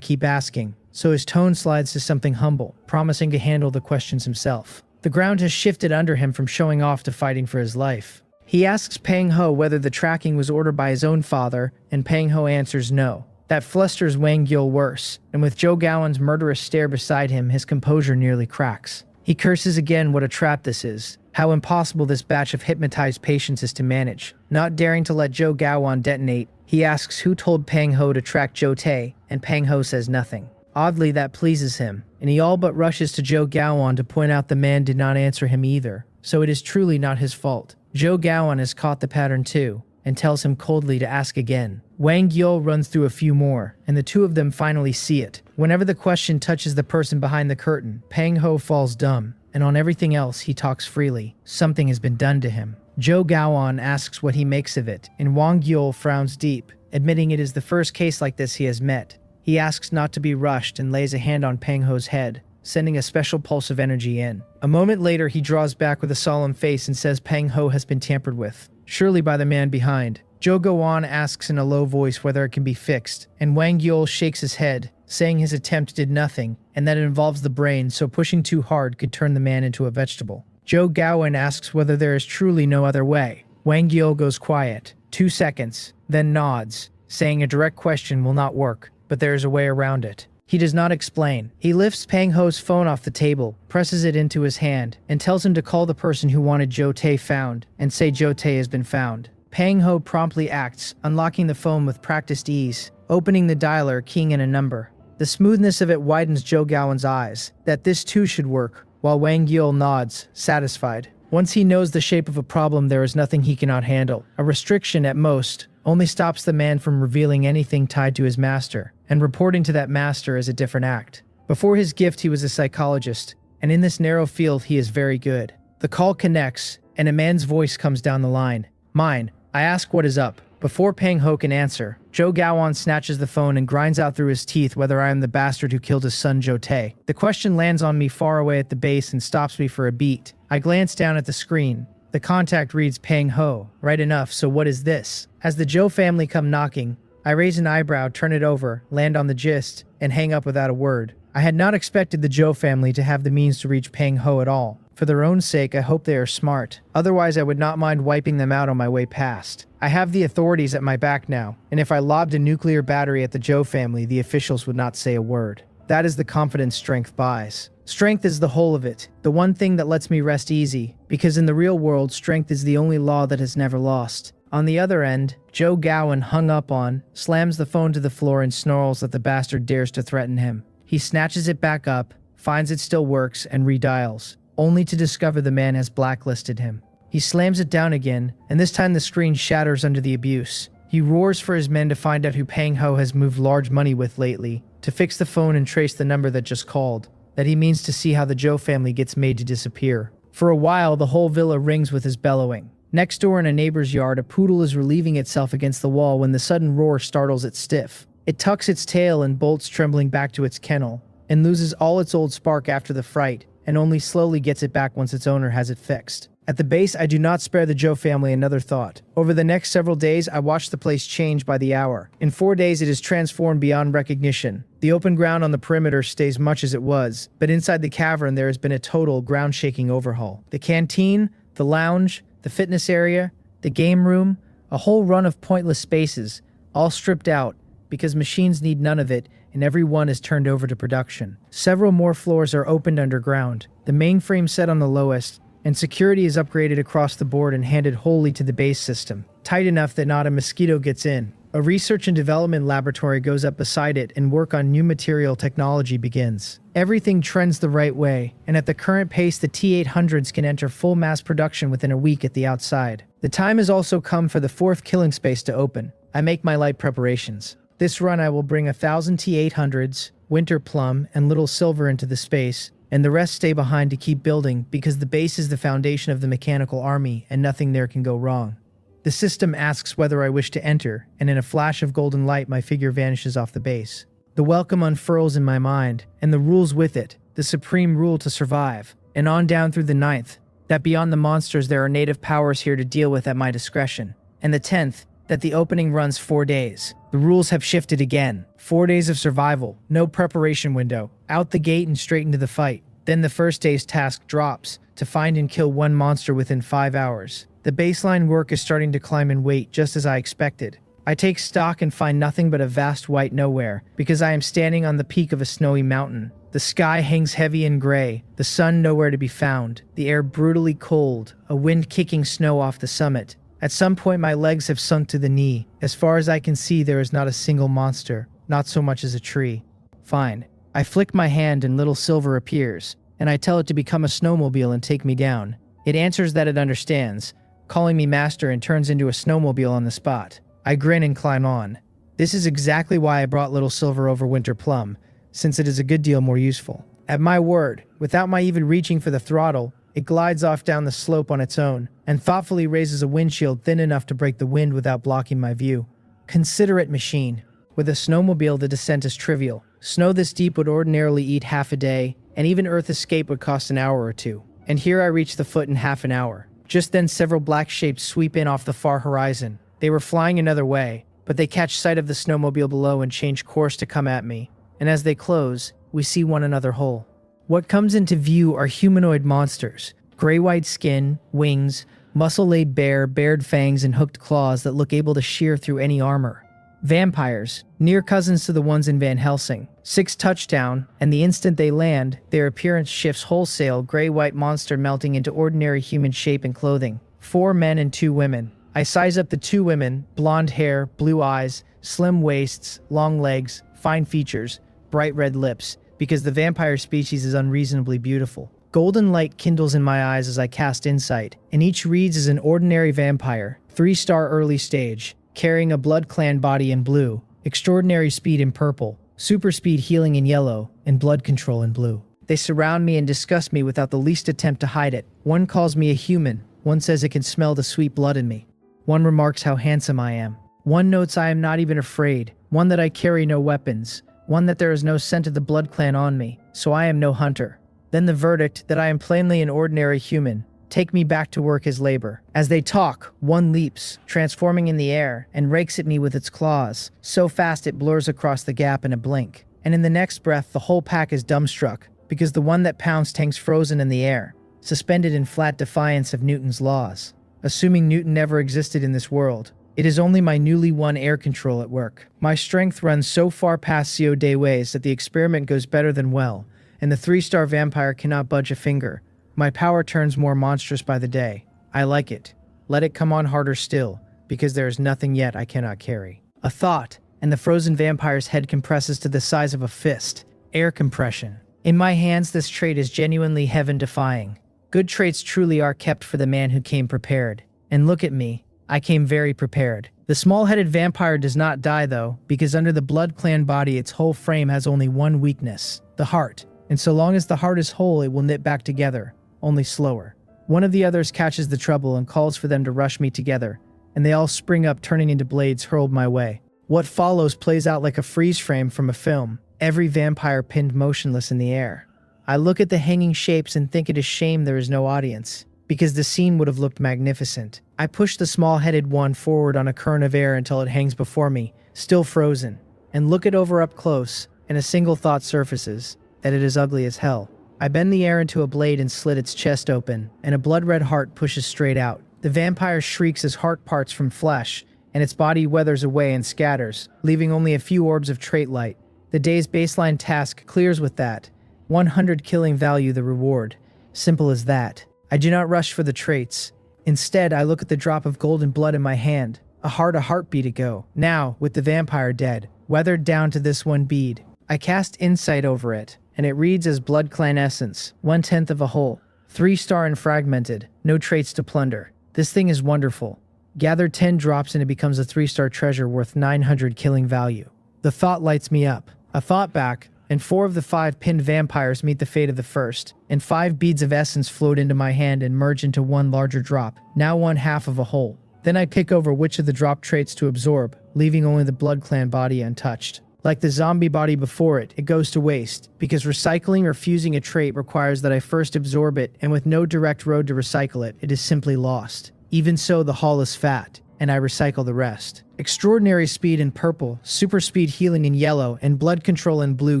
Speaker 1: keep asking, so his tone slides to something humble, promising to handle the questions himself. The ground has shifted under him from showing off to fighting for his life. He asks Pang Ho whether the tracking was ordered by his own father, and Pang Ho answers no. That flusters Wang Yul worse, and with Zhou Gaoan's murderous stare beside him, his composure nearly cracks. He curses again what a trap this is, how impossible this batch of hypnotized patients is to manage. Not daring to let Zhou Gaoan detonate, he asks who told Pang Ho to track Zhou Tei, and Pang Ho says nothing. Oddly, that pleases him, and he all but rushes to Zhou Gaoan to point out the man did not answer him either, so it is truly not his fault. Zhou Gaoan has caught the pattern too, and tells him coldly to ask again. Wang Yul runs through a few more, and the two of them finally see it. Whenever the question touches the person behind the curtain, Pang Ho falls dumb, and on everything else he talks freely. Something has been done to him. Zhou Gaoan asks what he makes of it, and Wang Yul frowns deep, admitting it is the first case like this he has met. He asks not to be rushed and lays a hand on Pang Ho's head, sending a special pulse of energy in. A moment later he draws back with a solemn face and says Pang Ho has been tampered with, surely by the man behind. Zhou Gaoan asks in a low voice whether it can be fixed, and Wang Yul shakes his head, saying his attempt did nothing, and that it involves the brain, so pushing too hard could turn the man into a vegetable. Zhou Gaoan asks whether there is truly no other way. Wang Yul goes quiet, 2 seconds, then nods, saying a direct question will not work, but there is a way around it. He does not explain. He lifts Pang Ho's phone off the table, presses it into his hand, and tells him to call the person who wanted Zhou Tei found, and say Zhou Tei has been found. Pang Ho promptly acts, unlocking the phone with practiced ease, opening the dialer, keying in a number. The smoothness of it widens Zhou Gaoan's eyes, that this too should work, while Wang Yul nods, satisfied. Once he knows the shape of a problem, there is nothing he cannot handle. A restriction, at most, only stops the man from revealing anything tied to his master, and reporting to that master is a different act. Before his gift he was a psychologist, and in this narrow field he is very good. The call connects, and a man's voice comes down the line. Mine. I ask what is up. Before Pang Ho can answer, Zhou Gaoan snatches the phone and grinds out through his teeth whether I am the bastard who killed his son Zhou Tei. The question lands on me far away at the base and stops me for a beat. I glance down at the screen. The contact reads Pang Ho. Right enough, so what is this? As the Zhou family come knocking, I raise an eyebrow, turn it over, land on the gist, and hang up without a word. I had not expected the Zhou family to have the means to reach Pang Ho at all. For their own sake, I hope they are smart. Otherwise, I would not mind wiping them out on my way past. I have the authorities at my back now, and if I lobbed a nuclear battery at the Zhou family, the officials would not say a word. That is the confidence strength buys. Strength is the whole of it, the one thing that lets me rest easy, because in the real world, strength is the only law that has never lost. On the other end, Joe Gowan, hung up on, slams the phone to the floor and snarls that the bastard dares to threaten him. He snatches it back up, finds it still works, and redials, only to discover the man has blacklisted him. He slams it down again, and this time the screen shatters under the abuse. He roars for his men to find out who Pang Ho has moved large money with lately, to fix the phone and trace the number that just called, that he means to see how the Joe family gets made to disappear. For a while, the whole villa rings with his bellowing. Next door in a neighbor's yard, a poodle is relieving itself against the wall when the sudden roar startles it stiff. It tucks its tail and bolts trembling back to its kennel, and loses all its old spark after the fright, and only slowly gets it back once its owner has it fixed. At the base, I do not spare the Joe family another thought. Over the next several days, I watch the place change by the hour. In 4 days, it is transformed beyond recognition. The open ground on the perimeter stays much as it was, but inside the cavern there has been a total ground-shaking overhaul. The canteen, the lounge, the fitness area, the game room, a whole run of pointless spaces, all stripped out, because machines need none of it, and every one is turned over to production. Several more floors are opened underground, the mainframe set on the lowest, and security is upgraded across the board and handed wholly to the base system, tight enough that not a mosquito gets in. A research and development laboratory goes up beside it, and work on new material technology begins. Everything trends the right way, and at the current pace, the T-800s can enter full mass production within a week at the outside. The time has also come for the 4th killing space to open. I make my light preparations. This run I will bring 1,000 T-800s, Winter Plum, and Little Silver into the space, and the rest stay behind to keep building because the base is the foundation of the mechanical army and nothing there can go wrong. The system asks whether I wish to enter, and in a flash of golden light my figure vanishes off the base. The welcome unfurls in my mind, and the rules with it, the supreme rule to survive, and on down through the 9th, that beyond the monsters there are native powers here to deal with at my discretion, and the 10th, that the opening runs 4 days. The rules have shifted again. 4 days of survival, no preparation window, out the gate and straight into the fight. Then the first day's task drops, to find and kill 1 monster within 5 hours. The baseline work is starting to climb in weight just as I expected. I take stock and find nothing but a vast white nowhere, because I am standing on the peak of a snowy mountain. The sky hangs heavy and gray, the sun nowhere to be found, the air brutally cold, a wind kicking snow off the summit. At some point my legs have sunk to the knee. As far as I can see there is not a single monster, not so much as a tree. Fine. I flick my hand and Little Silver appears, and I tell it to become a snowmobile and take me down. It answers that it understands, calling me master, and turns into a snowmobile on the spot. I grin and climb on. This is exactly why I brought Little Silver over Winter Plum, since it is a good deal more useful. At my word, without my even reaching for the throttle, it glides off down the slope on its own, and thoughtfully raises a windshield thin enough to break the wind without blocking my view. Considerate machine. With a snowmobile, the descent is trivial. Snow this deep would ordinarily eat half a day, and even Earth escape would cost an hour or two. And here I reach the foot in half an hour. Just then several black shapes sweep in off the far horizon. They were flying another way, but they catch sight of the snowmobile below and change course to come at me. And as they close, we see one another whole. What comes into view are humanoid monsters. Gray-white skin, wings, muscle-laid bare, bared fangs, and hooked claws that look able to shear through any armor. Vampires, near cousins to the ones in Van Helsing. 6 touchdown, and the instant they land, their appearance shifts wholesale, gray-white monster melting into ordinary human shape and clothing. 4 men and 2 women. I size up the 2 women, blonde hair, blue eyes, slim waists, long legs, fine features, bright red lips, because the vampire species is unreasonably beautiful. Golden light kindles in my eyes as I cast insight, and each reads as an ordinary vampire, 3-star early stage, carrying a Blood Clan body in blue, extraordinary speed in purple, super speed healing in yellow, and blood control in blue. They surround me and discuss me without the least attempt to hide it. One calls me a human, one says it can smell the sweet blood in me. One remarks how handsome I am. One notes I am not even afraid, one that I carry no weapons, one that there is no scent of the Blood Clan on me, so I am no hunter. Then the verdict that I am plainly an ordinary human. Take me back to work as labor. As they talk, one leaps, transforming in the air, and rakes at me with its claws, so fast it blurs across the gap in a blink. And in the next breath, the whole pack is dumbstruck, because the one that pounced hangs frozen in the air, suspended in flat defiance of Newton's laws. Assuming Newton never existed in this world, it is only my newly won air control at work. My strength runs so far past CO day ways that the experiment goes better than well, and the 3-star vampire cannot budge a finger. My power turns more monstrous by the day. I like it. Let it come on harder still, because there is nothing yet I cannot carry. A thought, and the frozen vampire's head compresses to the size of a fist. Air compression. In my hands, this trait is genuinely heaven-defying. Good traits truly are kept for the man who came prepared. And look at me. I came very prepared. The small-headed vampire does not die, though, because under the Blood Clan body, its whole frame has only one weakness, the heart. And so long as the heart is whole, it will knit back together, only slower. One of the others catches the trouble and calls for them to rush me together, and they all spring up, turning into blades hurled my way. What follows plays out like a freeze frame from a film, every vampire pinned motionless in the air. I look at the hanging shapes and think it is shame there is no audience, because the scene would have looked magnificent. I push the small-headed one forward on a current of air until it hangs before me, still frozen, and look it over up close, and a single thought surfaces, that it is ugly as hell. I bend the air into a blade and slit its chest open, and a blood-red heart pushes straight out. The vampire shrieks as heart parts from flesh, and its body weathers away and scatters, leaving only a few orbs of trait light. The day's baseline task clears with that. 100 killing value the reward. Simple as that. I do not rush for the traits. Instead, I look at the drop of golden blood in my hand, a heartbeat ago. Now, with the vampire dead, weathered down to this one bead, I cast insight over it, and it reads as Blood Clan essence, 1/10 of a whole. 3-star and fragmented, no traits to plunder. This thing is wonderful. Gather 10 drops and it becomes a 3-star treasure worth 900 killing value. The thought lights me up. A thought back, and 4 of the 5 pinned vampires meet the fate of the first, and 5 beads of essence float into my hand and merge into one larger drop, now 1/2 of a whole. Then I pick over which of the drop traits to absorb, leaving only the Blood Clan body untouched. Like the zombie body before it, it goes to waste, because recycling or fusing a trait requires that I first absorb it, and with no direct road to recycle it, it is simply lost. Even so, the haul is fat, and I recycle the rest. Extraordinary speed in purple, super speed healing in yellow, and blood control in blue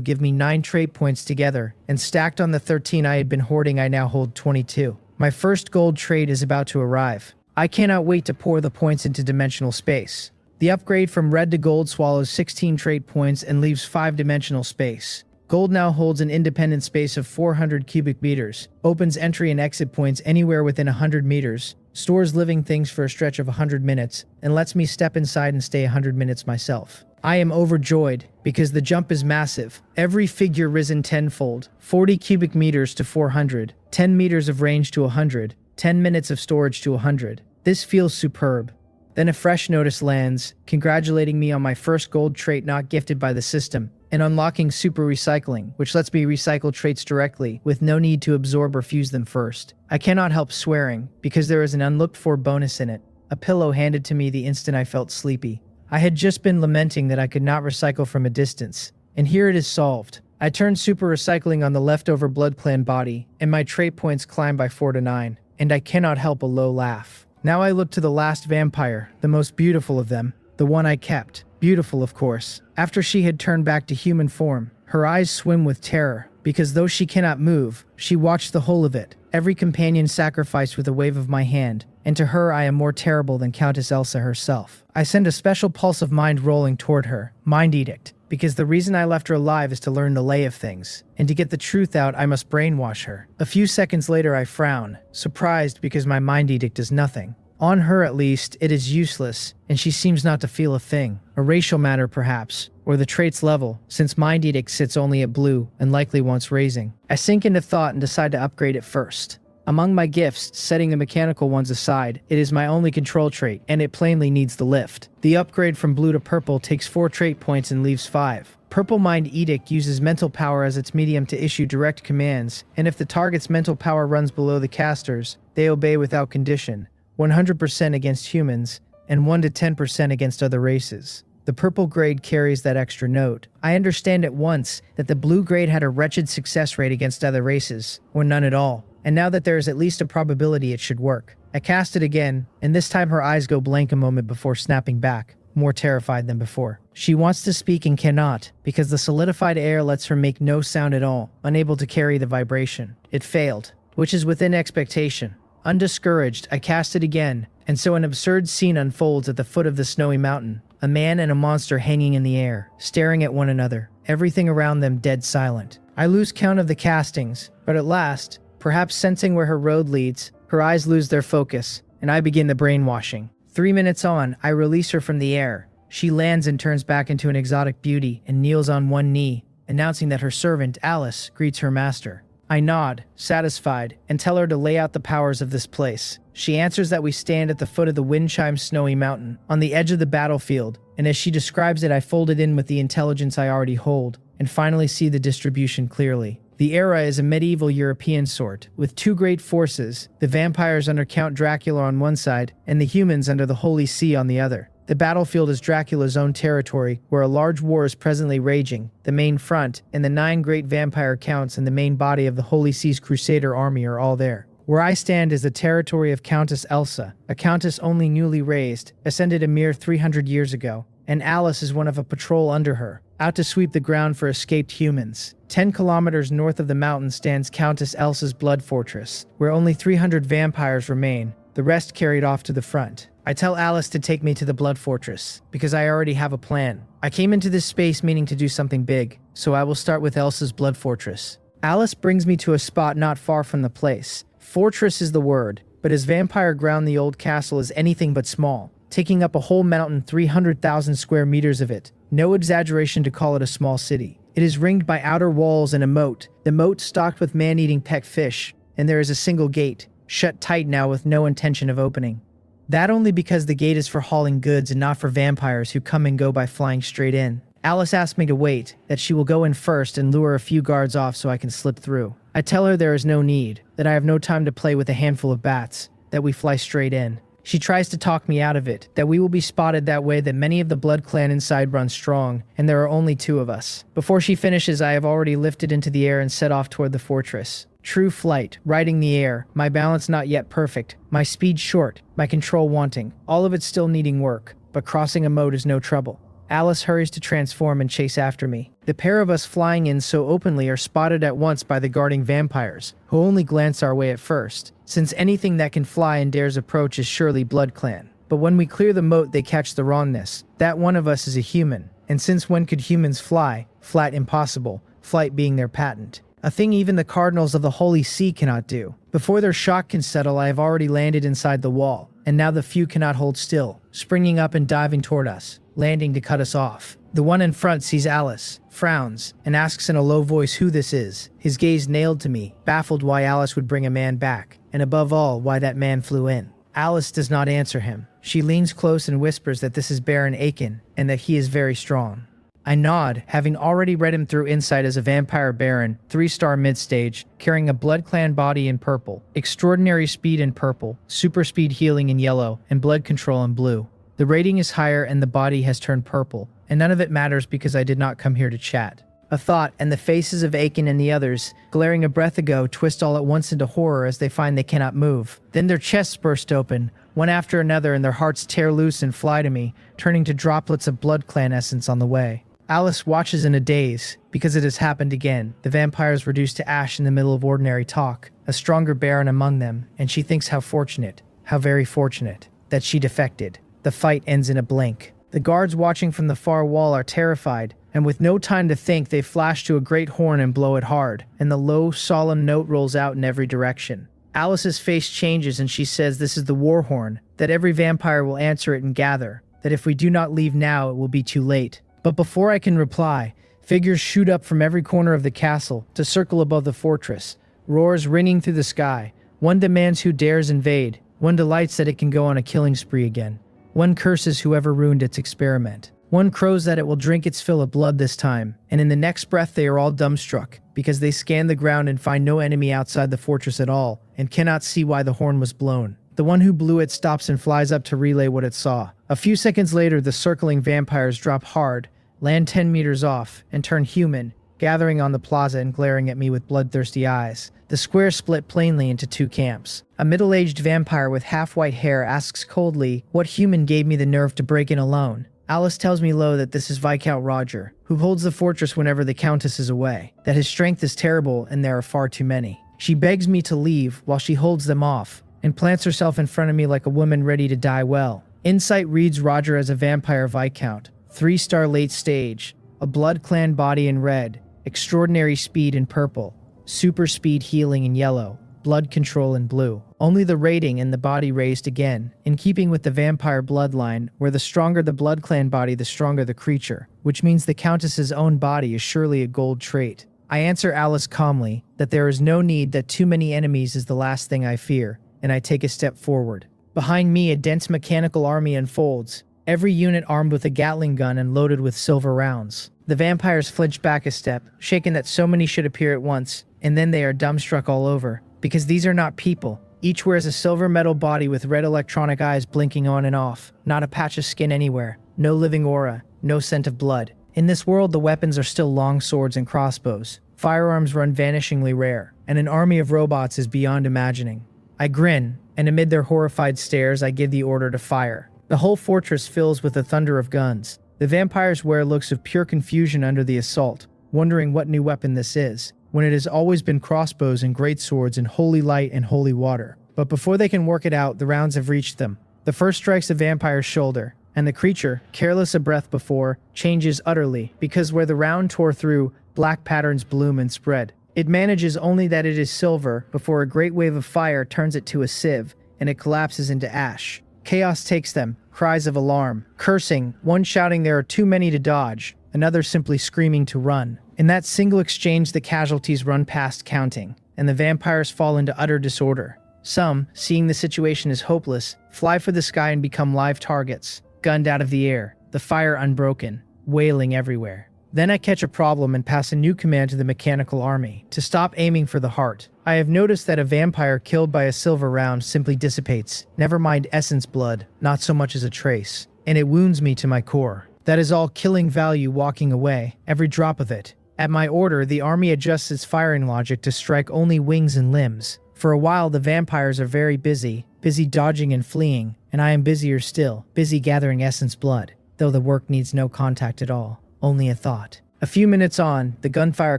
Speaker 1: give me 9 trait points together, and stacked on the 13 I had been hoarding, I now hold 22. My first gold trait is about to arrive. I cannot wait to pour the points into dimensional space. The upgrade from red to gold swallows 16 trait points and leaves 5-dimensional space. Gold now holds an independent space of 400 cubic meters, opens entry and exit points anywhere within 100 meters, stores living things for a stretch of 100 minutes, and lets me step inside and stay 100 minutes myself. I am overjoyed, because the jump is massive. Every figure risen tenfold, 40 cubic meters to 400, 10 meters of range to 100, 10 minutes of storage to 100. This feels superb. Then a fresh notice lands, congratulating me on my first gold trait not gifted by the system, and unlocking super recycling, which lets me recycle traits directly, with no need to absorb or fuse them first. I cannot help swearing, because there is an unlooked-for bonus in it, a pillow handed to me the instant I felt sleepy. I had just been lamenting that I could not recycle from a distance, and here it is solved. I turned super recycling on the leftover Blood Clan body, and my trait points climb by 4 to 9, and I cannot help a low laugh. Now I look to the last vampire, the most beautiful of them, the one I kept. Beautiful, of course. After she had turned back to human form, her eyes swim with terror, because though she cannot move, she watched the whole of it, every companion sacrificed with a wave of my hand, and to her I am more terrible than Countess Elsa herself. I send a special pulse of mind rolling toward her, Mind Edict, because the reason I left her alive is to learn the lay of things, and to get the truth out I must brainwash her. A few seconds later I frown, surprised because my Mind Edict does nothing. On her at least, it is useless, and she seems not to feel a thing. A racial matter perhaps, or the traits level, since Mind Edict sits only at blue, and likely wants raising. I sink into thought and decide to upgrade it first. Among my gifts, setting the mechanical ones aside, it is my only control trait, and it plainly needs the lift. The upgrade from blue to purple takes 4 trait points and leaves 5. Purple Mind Edict uses mental power as its medium to issue direct commands, and if the target's mental power runs below the caster's, they obey without condition. 100% against humans, and 1 to 10% against other races. The purple grade carries that extra note. I understand at once that the blue grade had a wretched success rate against other races, or none at all, and now that there is at least a probability it should work. I cast it again, and this time her eyes go blank a moment before snapping back, more terrified than before. She wants to speak and cannot, because the solidified air lets her make no sound at all, unable to carry the vibration. It failed, which is within expectation. Undiscouraged, I cast it again, and so an absurd scene unfolds at the foot of the snowy mountain. A man and a monster hanging in the air, staring at one another, everything around them dead silent. I lose count of the castings, but at last, perhaps sensing where her road leads, her eyes lose their focus, and I begin the brainwashing. 3 minutes on, I release her from the air. She lands and turns back into an exotic beauty and kneels on one knee, announcing that her servant, Alice, greets her master. I nod, satisfied, and tell her to lay out the powers of this place. She answers that we stand at the foot of the wind-chimed snowy mountain, on the edge of the battlefield, and as she describes it, I fold it in with the intelligence I already hold, and finally see the distribution clearly. The era is a medieval European sort, with two great forces, the vampires under Count Dracula on one side, and the humans under the Holy See on the other. The battlefield is Dracula's own territory, where a large war is presently raging, the main front, and the 9 great vampire counts and the main body of the Holy See's Crusader army are all there. Where I stand is the territory of Countess Elsa, a countess only newly raised, ascended a mere 300 years ago, and Alice is one of a patrol under her, out to sweep the ground for escaped humans. 10 kilometers north of the mountain stands Countess Elsa's blood fortress, where only 300 vampires remain, the rest carried off to the front. I tell Alice to take me to the blood fortress, because I already have a plan. I came into this space meaning to do something big, so I will start with Elsa's blood fortress. Alice brings me to a spot not far from the place. Fortress is the word, but as vampire ground the old castle is anything but small, taking up a whole mountain, 300,000 square meters of it. No exaggeration to call it a small city. It is ringed by outer walls and a moat, the moat stocked with man-eating peck fish, and there is a single gate, shut tight now with no intention of opening. That only because the gate is for hauling goods and not for vampires who come and go by flying straight in. Alice asks me to wait, that she will go in first and lure a few guards off so I can slip through. I tell her there is no need, that I have no time to play with a handful of bats, that we fly straight in. She tries to talk me out of it, that we will be spotted that way, that many of the blood clan inside run strong, and there are only 2 of us. Before she finishes, I have already lifted into the air and set off toward the fortress. True flight, riding the air, my balance not yet perfect, my speed short, my control wanting, all of it still needing work, but crossing a moat is no trouble. Alice hurries to transform and chase after me. The pair of us flying in so openly are spotted at once by the guarding vampires, who only glance our way at first, since anything that can fly and dares approach is surely blood clan. But when we clear the moat they catch the wrongness, that one of us is a human, and since when could humans fly? Flat impossible, flight being their patent. A thing even the cardinals of the Holy See cannot do. Before their shock can settle, I have already landed inside the wall, and now the few cannot hold still, springing up and diving toward us, landing to cut us off. The one in front sees Alice, frowns, and asks in a low voice who this is, his gaze nailed to me, baffled why Alice would bring a man back, and above all, why that man flew in. Alice does not answer him. She leans close and whispers that this is Baron Aiken, and that he is very strong. I nod, having already read him through insight as a vampire baron, 3-star mid-stage, carrying a blood clan body in purple, extraordinary speed in purple, super speed healing in yellow, and blood control in blue. The rating is higher and the body has turned purple, and none of it matters because I did not come here to chat. A thought, and the faces of Aiken and the others, glaring a breath ago, twist all at once into horror as they find they cannot move. Then their chests burst open, one after another, and their hearts tear loose and fly to me, turning to droplets of blood clan essence on the way. Alice watches in a daze, because it has happened again. The vampires reduced to ash in the middle of ordinary talk, a stronger baron among them, and she thinks how fortunate, how very fortunate, that she defected. The fight ends in a blink. The guards watching from the far wall are terrified, and with no time to think, they flash to a great horn and blow it hard, and the low, solemn note rolls out in every direction. Alice's face changes and she says this is the war horn, that every vampire will answer it and gather, that if we do not leave now, it will be too late. But before I can reply, figures shoot up from every corner of the castle to circle above the fortress, roars ringing through the sky. One demands who dares invade, one delights that it can go on a killing spree again. One curses whoever ruined its experiment. One crows that it will drink its fill of blood this time, and in the next breath they are all dumbstruck, because they scan the ground and find no enemy outside the fortress at all, and cannot see why the horn was blown. The one who blew it stops and flies up to relay what it saw. A few seconds later, the circling vampires drop hard, land 10 meters off, and turn human, gathering on the plaza and glaring at me with bloodthirsty eyes. The square split plainly into 2 camps. A middle-aged vampire with half-white hair asks coldly what human gave me the nerve to break in alone. Alice tells me low that this is Viscount Roger, who holds the fortress whenever the Countess is away, that his strength is terrible and there are far too many. She begs me to leave while she holds them off, and plants herself in front of me like a woman ready to die well. Insight reads Roger as a vampire Viscount, 3-star late stage, a blood clan body in red, extraordinary speed in purple, super speed healing in yellow, blood control in blue. Only the rating and the body raised again, in keeping with the vampire bloodline, where the stronger the blood clan body, the stronger the creature, which means the Countess's own body is surely a gold trait. I answer Alice calmly that there is no need, that too many enemies is the last thing I fear, and I take a step forward. Behind me, a dense mechanical army unfolds, every unit armed with a Gatling gun and loaded with silver rounds. The vampires flinch back a step, shaken that so many should appear at once, and then they are dumbstruck all over, because these are not people. Each wears a silver metal body with red electronic eyes blinking on and off, not a patch of skin anywhere, no living aura, no scent of blood. In this world, the weapons are still long swords and crossbows. Firearms run vanishingly rare, and an army of robots is beyond imagining. I grin, and amid their horrified stares, I give the order to fire. The whole fortress fills with the thunder of guns. The vampires wear looks of pure confusion under the assault, wondering what new weapon this is, when it has always been crossbows and great swords and holy light and holy water. But before they can work it out, the rounds have reached them. The first strikes the vampire's shoulder, and the creature, careless a breath before, changes utterly, because where the round tore through, black patterns bloom and spread. It manages only that it is silver before a great wave of fire turns it to a sieve, and it collapses into ash. Chaos takes them, cries of alarm, cursing, one shouting there are too many to dodge, another simply screaming to run. In that single exchange, the casualties run past counting, and the vampires fall into utter disorder. Some, seeing the situation as hopeless, fly for the sky and become live targets, gunned out of the air, the fire unbroken, wailing everywhere. Then I catch a problem and pass a new command to the mechanical army, to stop aiming for the heart. I have noticed that a vampire killed by a silver round simply dissipates, never mind essence blood, not so much as a trace. And it wounds me to my core. That is all killing value walking away, every drop of it. At my order, the army adjusts its firing logic to strike only wings and limbs. For a while, the vampires are very busy dodging and fleeing, and I am busier still, busy gathering essence blood, though the work needs no contact at all. Only a thought. A few minutes on, the gunfire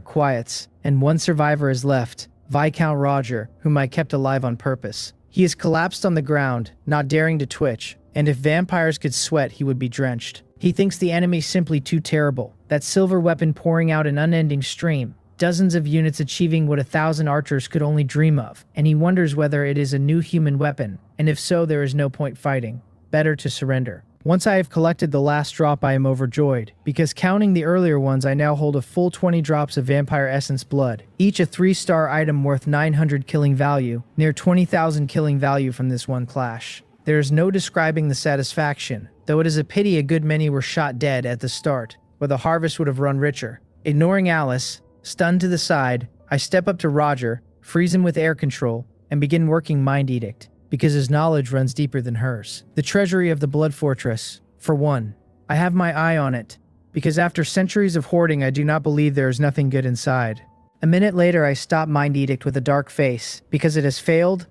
Speaker 1: quiets, and one survivor is left, Viscount Roger, whom I kept alive on purpose. He is collapsed on the ground, not daring to twitch, and if vampires could sweat, he would be drenched. He thinks the enemy simply too terrible, that silver weapon pouring out an unending stream, dozens of units achieving what 1,000 archers could only dream of, and he wonders whether it is a new human weapon, and if so, there is no point fighting. Better to surrender. Once I have collected the last drop, I am overjoyed, because counting the earlier ones, I now hold a full 20 drops of vampire essence blood, each a 3-star item worth 900 killing value, near 20,000 killing value from this one clash. There is no describing the satisfaction, though it is a pity a good many were shot dead at the start, or the harvest would have run richer. Ignoring Alice, stunned to the side, I step up to Roger, freeze him with air control, and begin working Mind Edict, because his knowledge runs deeper than hers. The treasury of the Blood Fortress, for one. I have my eye on it, because after centuries of hoarding, I do not believe there is nothing good inside. A minute later, I stop Mind Edict with a dark face, because it has failed,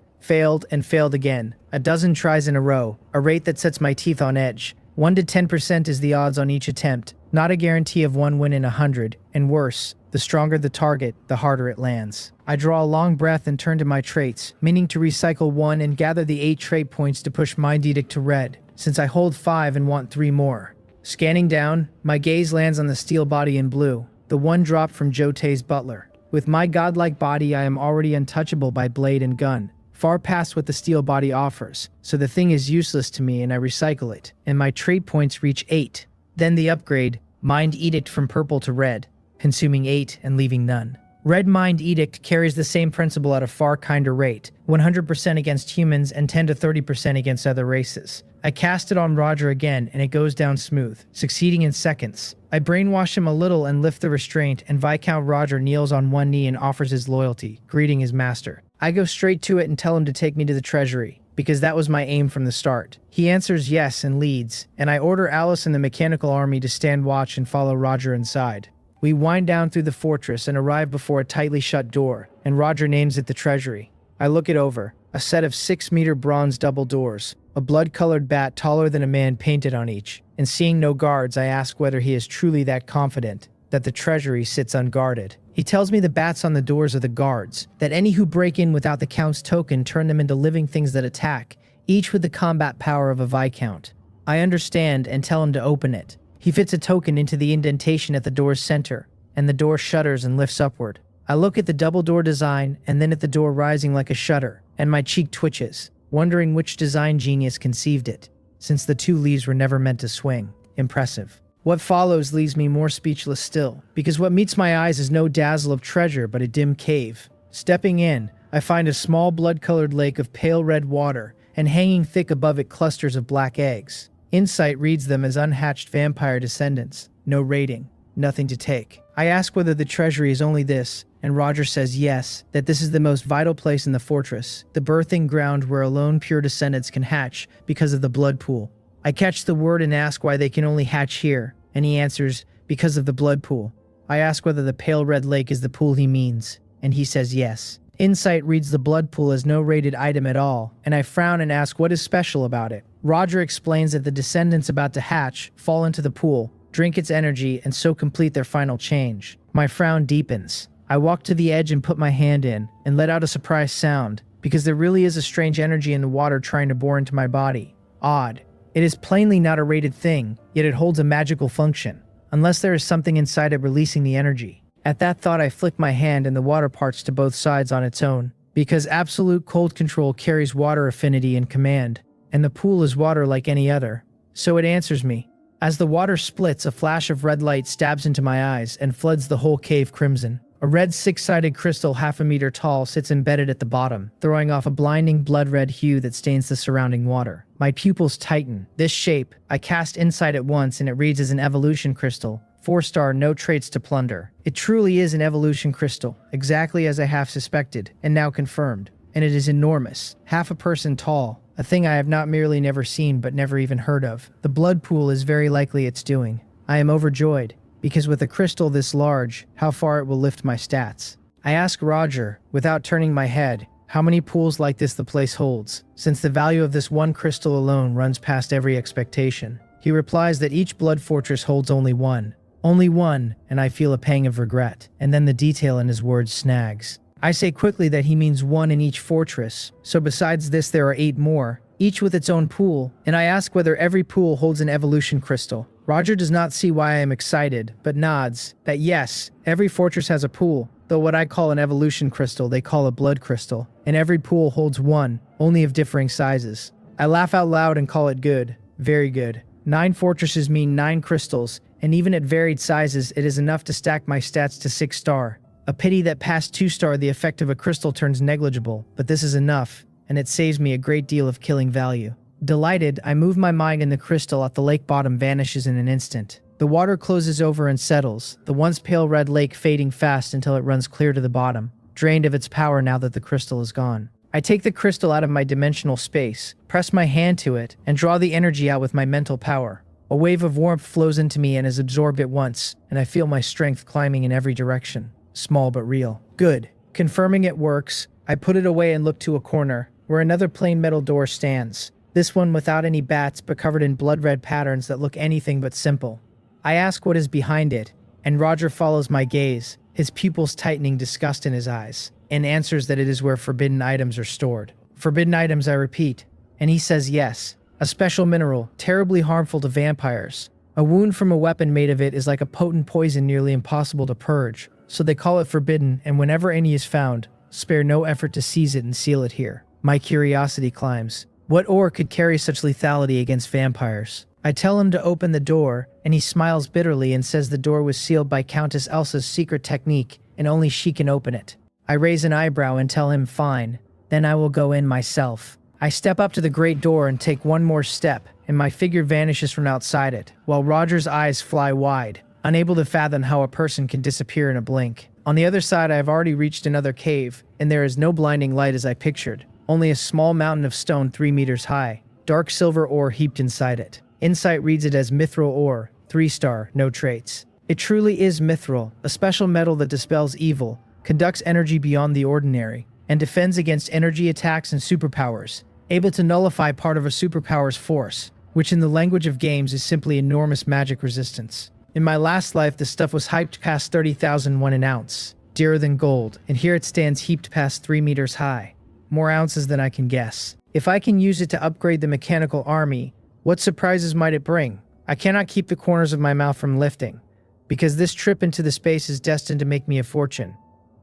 Speaker 1: and failed again. A dozen tries in a row, a rate that sets my teeth on edge. 1 to 10% is the odds on each attempt, not a guarantee of one win in 100, and worse, the stronger the target, the harder it lands. I draw a long breath and turn to my traits, meaning to recycle 1 and gather the 8 trait points to push Mind Edict to red, since I hold 5 and want 3 more. Scanning down, my gaze lands on the steel body in blue, the one dropped from Jotae's butler. With my godlike body, I am already untouchable by blade and gun, far past what the steel body offers, so the thing is useless to me and I recycle it, and my trait points reach 8. Then the upgrade, Mind Edict from purple to red, consuming 8 and leaving none. Red Mind Edict carries the same principle at a far kinder rate, 100% against humans and 10 to 30% against other races. I cast it on Roger again and it goes down smooth, succeeding in seconds. I brainwash him a little and lift the restraint, and Viscount Roger kneels on one knee and offers his loyalty, greeting his master. I go straight to it and tell him to take me to the treasury, because that was my aim from the start. He answers yes and leads, and I order Alice and the mechanical army to stand watch and follow Roger inside. We wind down through the fortress and arrive before a tightly shut door, and Roger names it the treasury. I look it over, a set of 6-meter bronze double doors, a blood-colored bat taller than a man painted on each, and seeing no guards, I ask whether he is truly that confident that the treasury sits unguarded. He tells me the bats on the doors are the guards, that any who break in without the Count's token turn them into living things that attack, each with the combat power of a Viscount. I understand and tell him to open it. He fits a token into the indentation at the door's center, and the door shudders and lifts upward. I look at the double door design and then at the door rising like a shutter, and my cheek twitches, wondering which design genius conceived it, since the two leaves were never meant to swing. Impressive. What follows leaves me more speechless still, because what meets my eyes is no dazzle of treasure but a dim cave. Stepping in, I find a small blood-colored lake of pale red water, and hanging thick above it clusters of black eggs. Insight reads them as unhatched vampire descendants. No rating. Nothing to take. I ask whether the treasury is only this, and Roger says yes, that this is the most vital place in the fortress, the birthing ground where alone pure descendants can hatch because of the blood pool. I catch the word and ask why they can only hatch here, and he answers, because of the blood pool. I ask whether the pale red lake is the pool he means, and he says yes. Insight reads the blood pool as no rated item at all, and I frown and ask what is special about it. Roger explains that the descendants about to hatch fall into the pool, drink its energy, and so complete their final change. My frown deepens. I walk to the edge and put my hand in, and let out a surprised sound, because there really is a strange energy in the water trying to bore into my body. Odd. It is plainly not a rated thing, yet it holds a magical function, unless there is something inside it releasing the energy. At that thought, I flick my hand and the water parts to both sides on its own, because absolute cold control carries water affinity and command, and the pool is water like any other. So it answers me. As the water splits, a flash of red light stabs into my eyes and floods the whole cave crimson. A red six-sided crystal half a meter tall sits embedded at the bottom, throwing off a blinding blood-red hue that stains the surrounding water. My pupils tighten. This shape, I cast insight at once and it reads as an evolution crystal. 4-star, no traits to plunder. It truly is an evolution crystal, exactly as I have suspected, and now confirmed. And it is enormous, half a person tall, a thing I have not merely never seen but never even heard of. The blood pool is very likely its doing. I am overjoyed, because with a crystal this large, how far it will lift my stats. I ask Roger, without turning my head, how many pools like this the place holds, since the value of this one crystal alone runs past every expectation. He replies that each blood fortress holds only one. Only one, and I feel a pang of regret, and then the detail in his words snags. I say quickly that he means one in each fortress, so besides this there are 8 more, each with its own pool, and I ask whether every pool holds an evolution crystal. Roger does not see why I am excited, but nods, that yes, every fortress has a pool, though what I call an evolution crystal they call a blood crystal, and every pool holds one, only of differing sizes. I laugh out loud and call it good, very good. 9 fortresses mean 9 crystals, and even at varied sizes it is enough to stack my stats to 6-star. A pity that past 2-star the effect of a crystal turns negligible, but this is enough, and it saves me a great deal of killing value. Delighted, I move my mind and the crystal at the lake bottom vanishes in an instant. The water closes over and settles, the once pale red lake fading fast until it runs clear to the bottom, drained of its power now that the crystal is gone. I take the crystal out of my dimensional space, press my hand to it, and draw the energy out with my mental power. A wave of warmth flows into me and is absorbed at once, and I feel my strength climbing in every direction. Small but real. Good. Confirming it works, I put it away and look to a corner, where another plain metal door stands. This one without any bats but covered in blood-red patterns that look anything but simple. I ask what is behind it, and Roger follows my gaze, his pupils tightening disgust in his eyes, and answers that it is where forbidden items are stored. Forbidden items, I repeat, and he says yes. A special mineral, terribly harmful to vampires. A wound from a weapon made of it is like a potent poison nearly impossible to purge, so they call it forbidden, and whenever any is found, spare no effort to seize it and seal it here. My curiosity climbs. What ore could carry such lethality against vampires? I tell him to open the door, and he smiles bitterly and says the door was sealed by Countess Elsa's secret technique, and only she can open it. I raise an eyebrow and tell him fine, then I will go in myself. I step up to the great door and take one more step, and my figure vanishes from outside it, while Roger's eyes fly wide, unable to fathom how a person can disappear in a blink. On the other side, I have already reached another cave, and there is no blinding light as I pictured. Only a small mountain of stone 3 meters high, dark silver ore heaped inside it. Insight reads it as mithril ore, 3-star, no traits. It truly is mithril, a special metal that dispels evil, conducts energy beyond the ordinary, and defends against energy attacks and superpowers, able to nullify part of a superpower's force, which in the language of games is simply enormous magic resistance. In my last life, the stuff was hyped past 30,001 an ounce, dearer than gold, and here it stands heaped past 3 meters high. More ounces than I can guess. If I can use it to upgrade the mechanical army, what surprises might it bring? I cannot keep the corners of my mouth from lifting, because this trip into the space is destined to make me a fortune.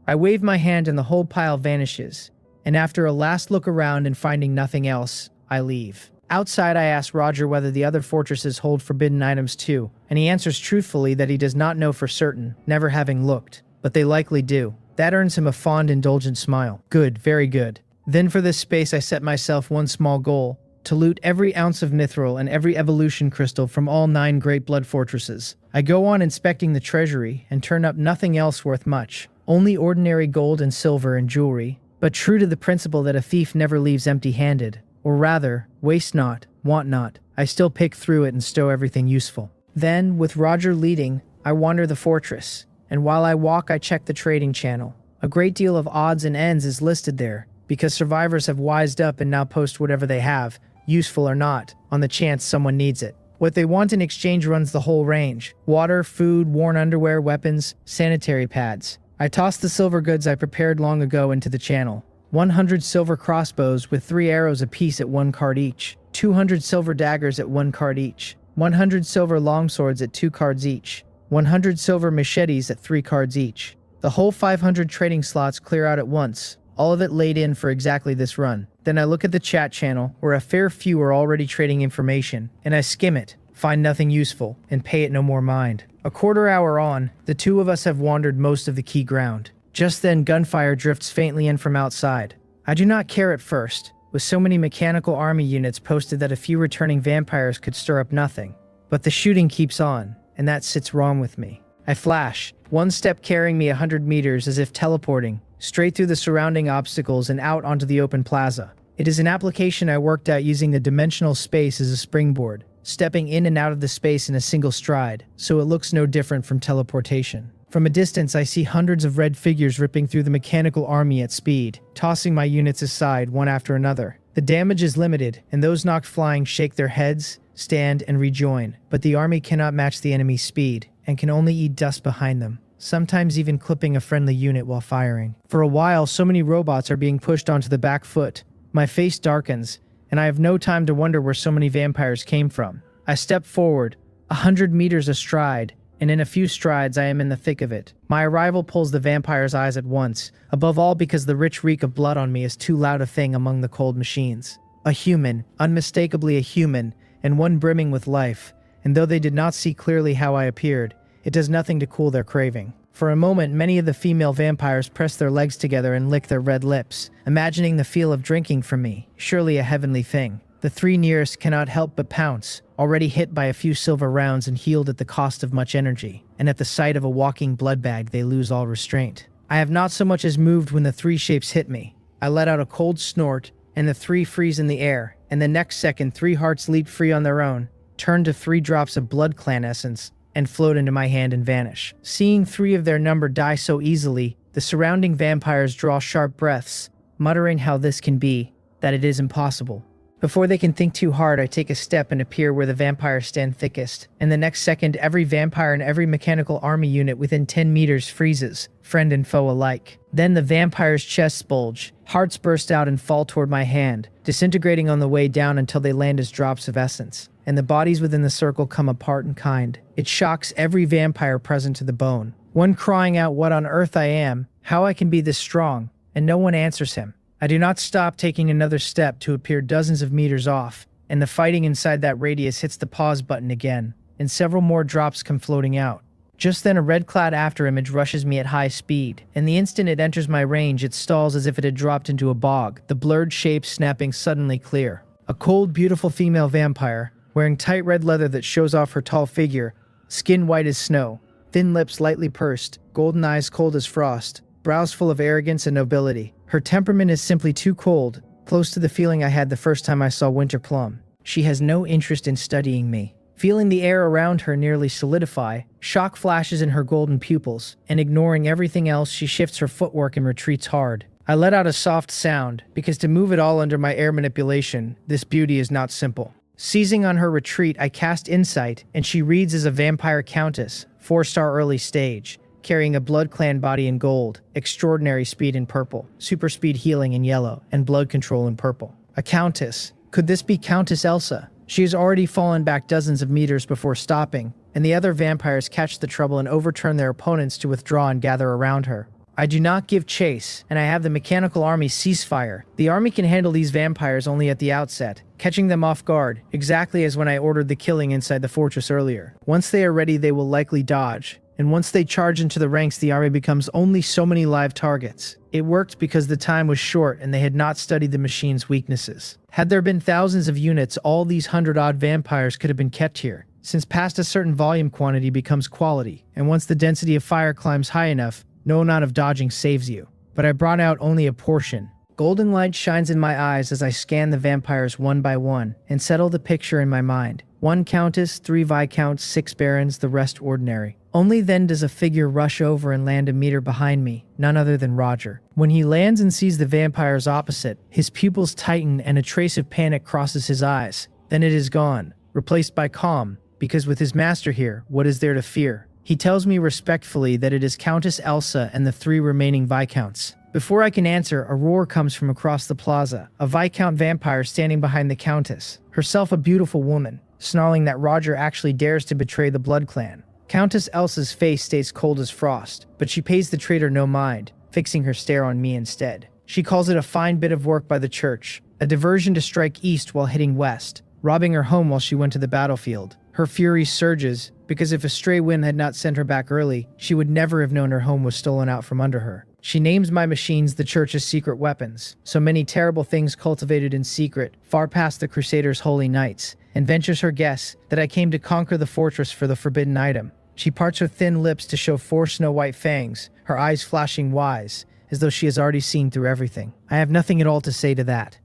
Speaker 1: I wave my hand and the whole pile vanishes, and after a last look around and finding nothing else, I leave. Outside, I ask Roger whether the other fortresses hold forbidden items too, and he answers truthfully that he does not know for certain, never having looked, but they likely do. That earns him a fond, indulgent smile. Good, very good. Then for this space I set myself one small goal, to loot every ounce of mithril and every evolution crystal from all 9 Great Blood Fortresses. I go on inspecting the treasury and turn up nothing else worth much, only ordinary gold and silver and jewelry, but true to the principle that a thief never leaves empty-handed, or rather, waste not, want not, I still pick through it and stow everything useful. Then, with Roger leading, I wander the fortress, and while I walk I check the trading channel. A great deal of odds and ends is listed there, because survivors have wised up and now post whatever they have, useful or not, on the chance someone needs it. What they want in exchange runs the whole range: water, food, worn underwear, weapons, sanitary pads. I toss the silver goods I prepared long ago into the channel. 100 silver crossbows with 3 arrows apiece at 1 card each, 200 silver daggers at 1 card each, 100 silver longswords at 2 cards each, 100 silver machetes at 3 cards each. The whole 500 trading slots clear out at once, all of it laid in for exactly this run. Then I look at the chat channel, where a fair few are already trading information, and I skim it, find nothing useful, and pay it no more mind. A quarter hour on, the two of us have wandered most of the key ground. Just then gunfire drifts faintly in from outside. I do not care at first, with so many mechanical army units posted that a few returning vampires could stir up nothing. But the shooting keeps on, and that sits wrong with me. I flash, one step carrying me 100 meters as if teleporting, straight through the surrounding obstacles and out onto the open plaza. It is an application I worked out using the dimensional space as a springboard, stepping in and out of the space in a single stride, so it looks no different from teleportation. From a distance, I see hundreds of red figures ripping through the mechanical army at speed, tossing my units aside one after another. The damage is limited, and those knocked flying shake their heads, stand, and rejoin, but the army cannot match the enemy's speed, and can only eat dust behind them, sometimes even clipping a friendly unit while firing. For a while, so many robots are being pushed onto the back foot. My face darkens, and I have no time to wonder where so many vampires came from. I step forward, 100 meters astride, and in a few strides I am in the thick of it. My arrival pulls the vampire's eyes at once, above all because the rich reek of blood on me is too loud a thing among the cold machines. A human, unmistakably a human, and one brimming with life, and though they did not see clearly how I appeared, it does nothing to cool their craving. For a moment, many of the female vampires press their legs together and lick their red lips, imagining the feel of drinking from me, surely a heavenly thing. The 3 nearest cannot help but pounce, already hit by a few silver rounds and healed at the cost of much energy, and at the sight of a walking blood bag they lose all restraint. I have not so much as moved when the 3 shapes hit me. I let out a cold snort, and the 3 freeze in the air, and the next second 3 hearts leap free on their own, turn to 3 drops of blood clan essence, and float into my hand and vanish. Seeing 3 of their number die so easily, the surrounding vampires draw sharp breaths, muttering how this can be, that it is impossible. Before they can think too hard, I take a step and appear where the vampires stand thickest, and the next second every vampire and every mechanical army unit within 10 meters freezes, friend and foe alike. Then the vampires' chests bulge, hearts burst out and fall toward my hand, disintegrating on the way down until they land as drops of essence, and the bodies within the circle come apart in kind. It shocks every vampire present to the bone, one crying out what on earth I am, how I can be this strong, and no one answers him. I do not stop taking another step to appear dozens of meters off, and the fighting inside that radius hits the pause button again, and several more drops come floating out. Just then a red-clad afterimage rushes me at high speed, and the instant it enters my range it stalls as if it had dropped into a bog, the blurred shape snapping suddenly clear. A cold, beautiful female vampire, wearing tight red leather that shows off her tall figure, skin white as snow, thin lips lightly pursed, golden eyes cold as frost, brows full of arrogance and nobility. Her temperament is simply too cold, close to the feeling I had the first time I saw Winter Plum. She has no interest in studying me. Feeling the air around her nearly solidify, shock flashes in her golden pupils, and ignoring everything else she shifts her footwork and retreats hard. I let out a soft sound, because to move it all under my air manipulation, this beauty is not simple. Seizing on her retreat, I cast Insight, and she reads as a vampire countess, 4-star early stage, carrying a blood clan body in gold, extraordinary speed in purple, super speed healing in yellow, and blood control in purple. A countess. Could this be Countess Elsa? She has already fallen back dozens of meters before stopping, and the other vampires catch the trouble and overturn their opponents to withdraw and gather around her. I do not give chase, and I have the mechanical army cease fire. The army can handle these vampires only at the outset, catching them off guard, exactly as when I ordered the killing inside the fortress earlier. Once they are ready, they will likely dodge, and once they charge into the ranks, the army becomes only so many live targets. It worked because the time was short and they had not studied the machine's weaknesses. Had there been thousands of units, all these 100-odd vampires could have been kept here, since past a certain volume quantity becomes quality, and once the density of fire climbs high enough, no amount of dodging saves you. But I brought out only a portion. Golden light shines in my eyes as I scan the vampires one by one and settle the picture in my mind. 1 countess, 3 viscounts, 6 barons, the rest ordinary. Only then does a figure rush over and land a meter behind me, none other than Roger. When he lands and sees the vampires opposite, his pupils tighten and a trace of panic crosses his eyes. Then it is gone, replaced by calm, because with his master here, what is there to fear? He tells me respectfully that it is Countess Elsa and the 3 remaining viscounts. Before I can answer, a roar comes from across the plaza, a viscount vampire standing behind the countess, herself a beautiful woman, snarling that Roger actually dares to betray the blood clan. Countess Elsa's face stays cold as frost, but she pays the traitor no mind, fixing her stare on me instead. She calls it a fine bit of work by the church, a diversion to strike east while hitting west, robbing her home while she went to the battlefield. Her fury surges, because if a stray wind had not sent her back early, she would never have known her home was stolen out from under her. She names my machines the church's secret weapons, so many terrible things cultivated in secret, far past the Crusaders' holy nights, and ventures her guess that I came to conquer the fortress for the forbidden item. She parts her thin lips to show 4 snow-white fangs, her eyes flashing wise, as though she has already seen through everything. I have nothing at all to say to that.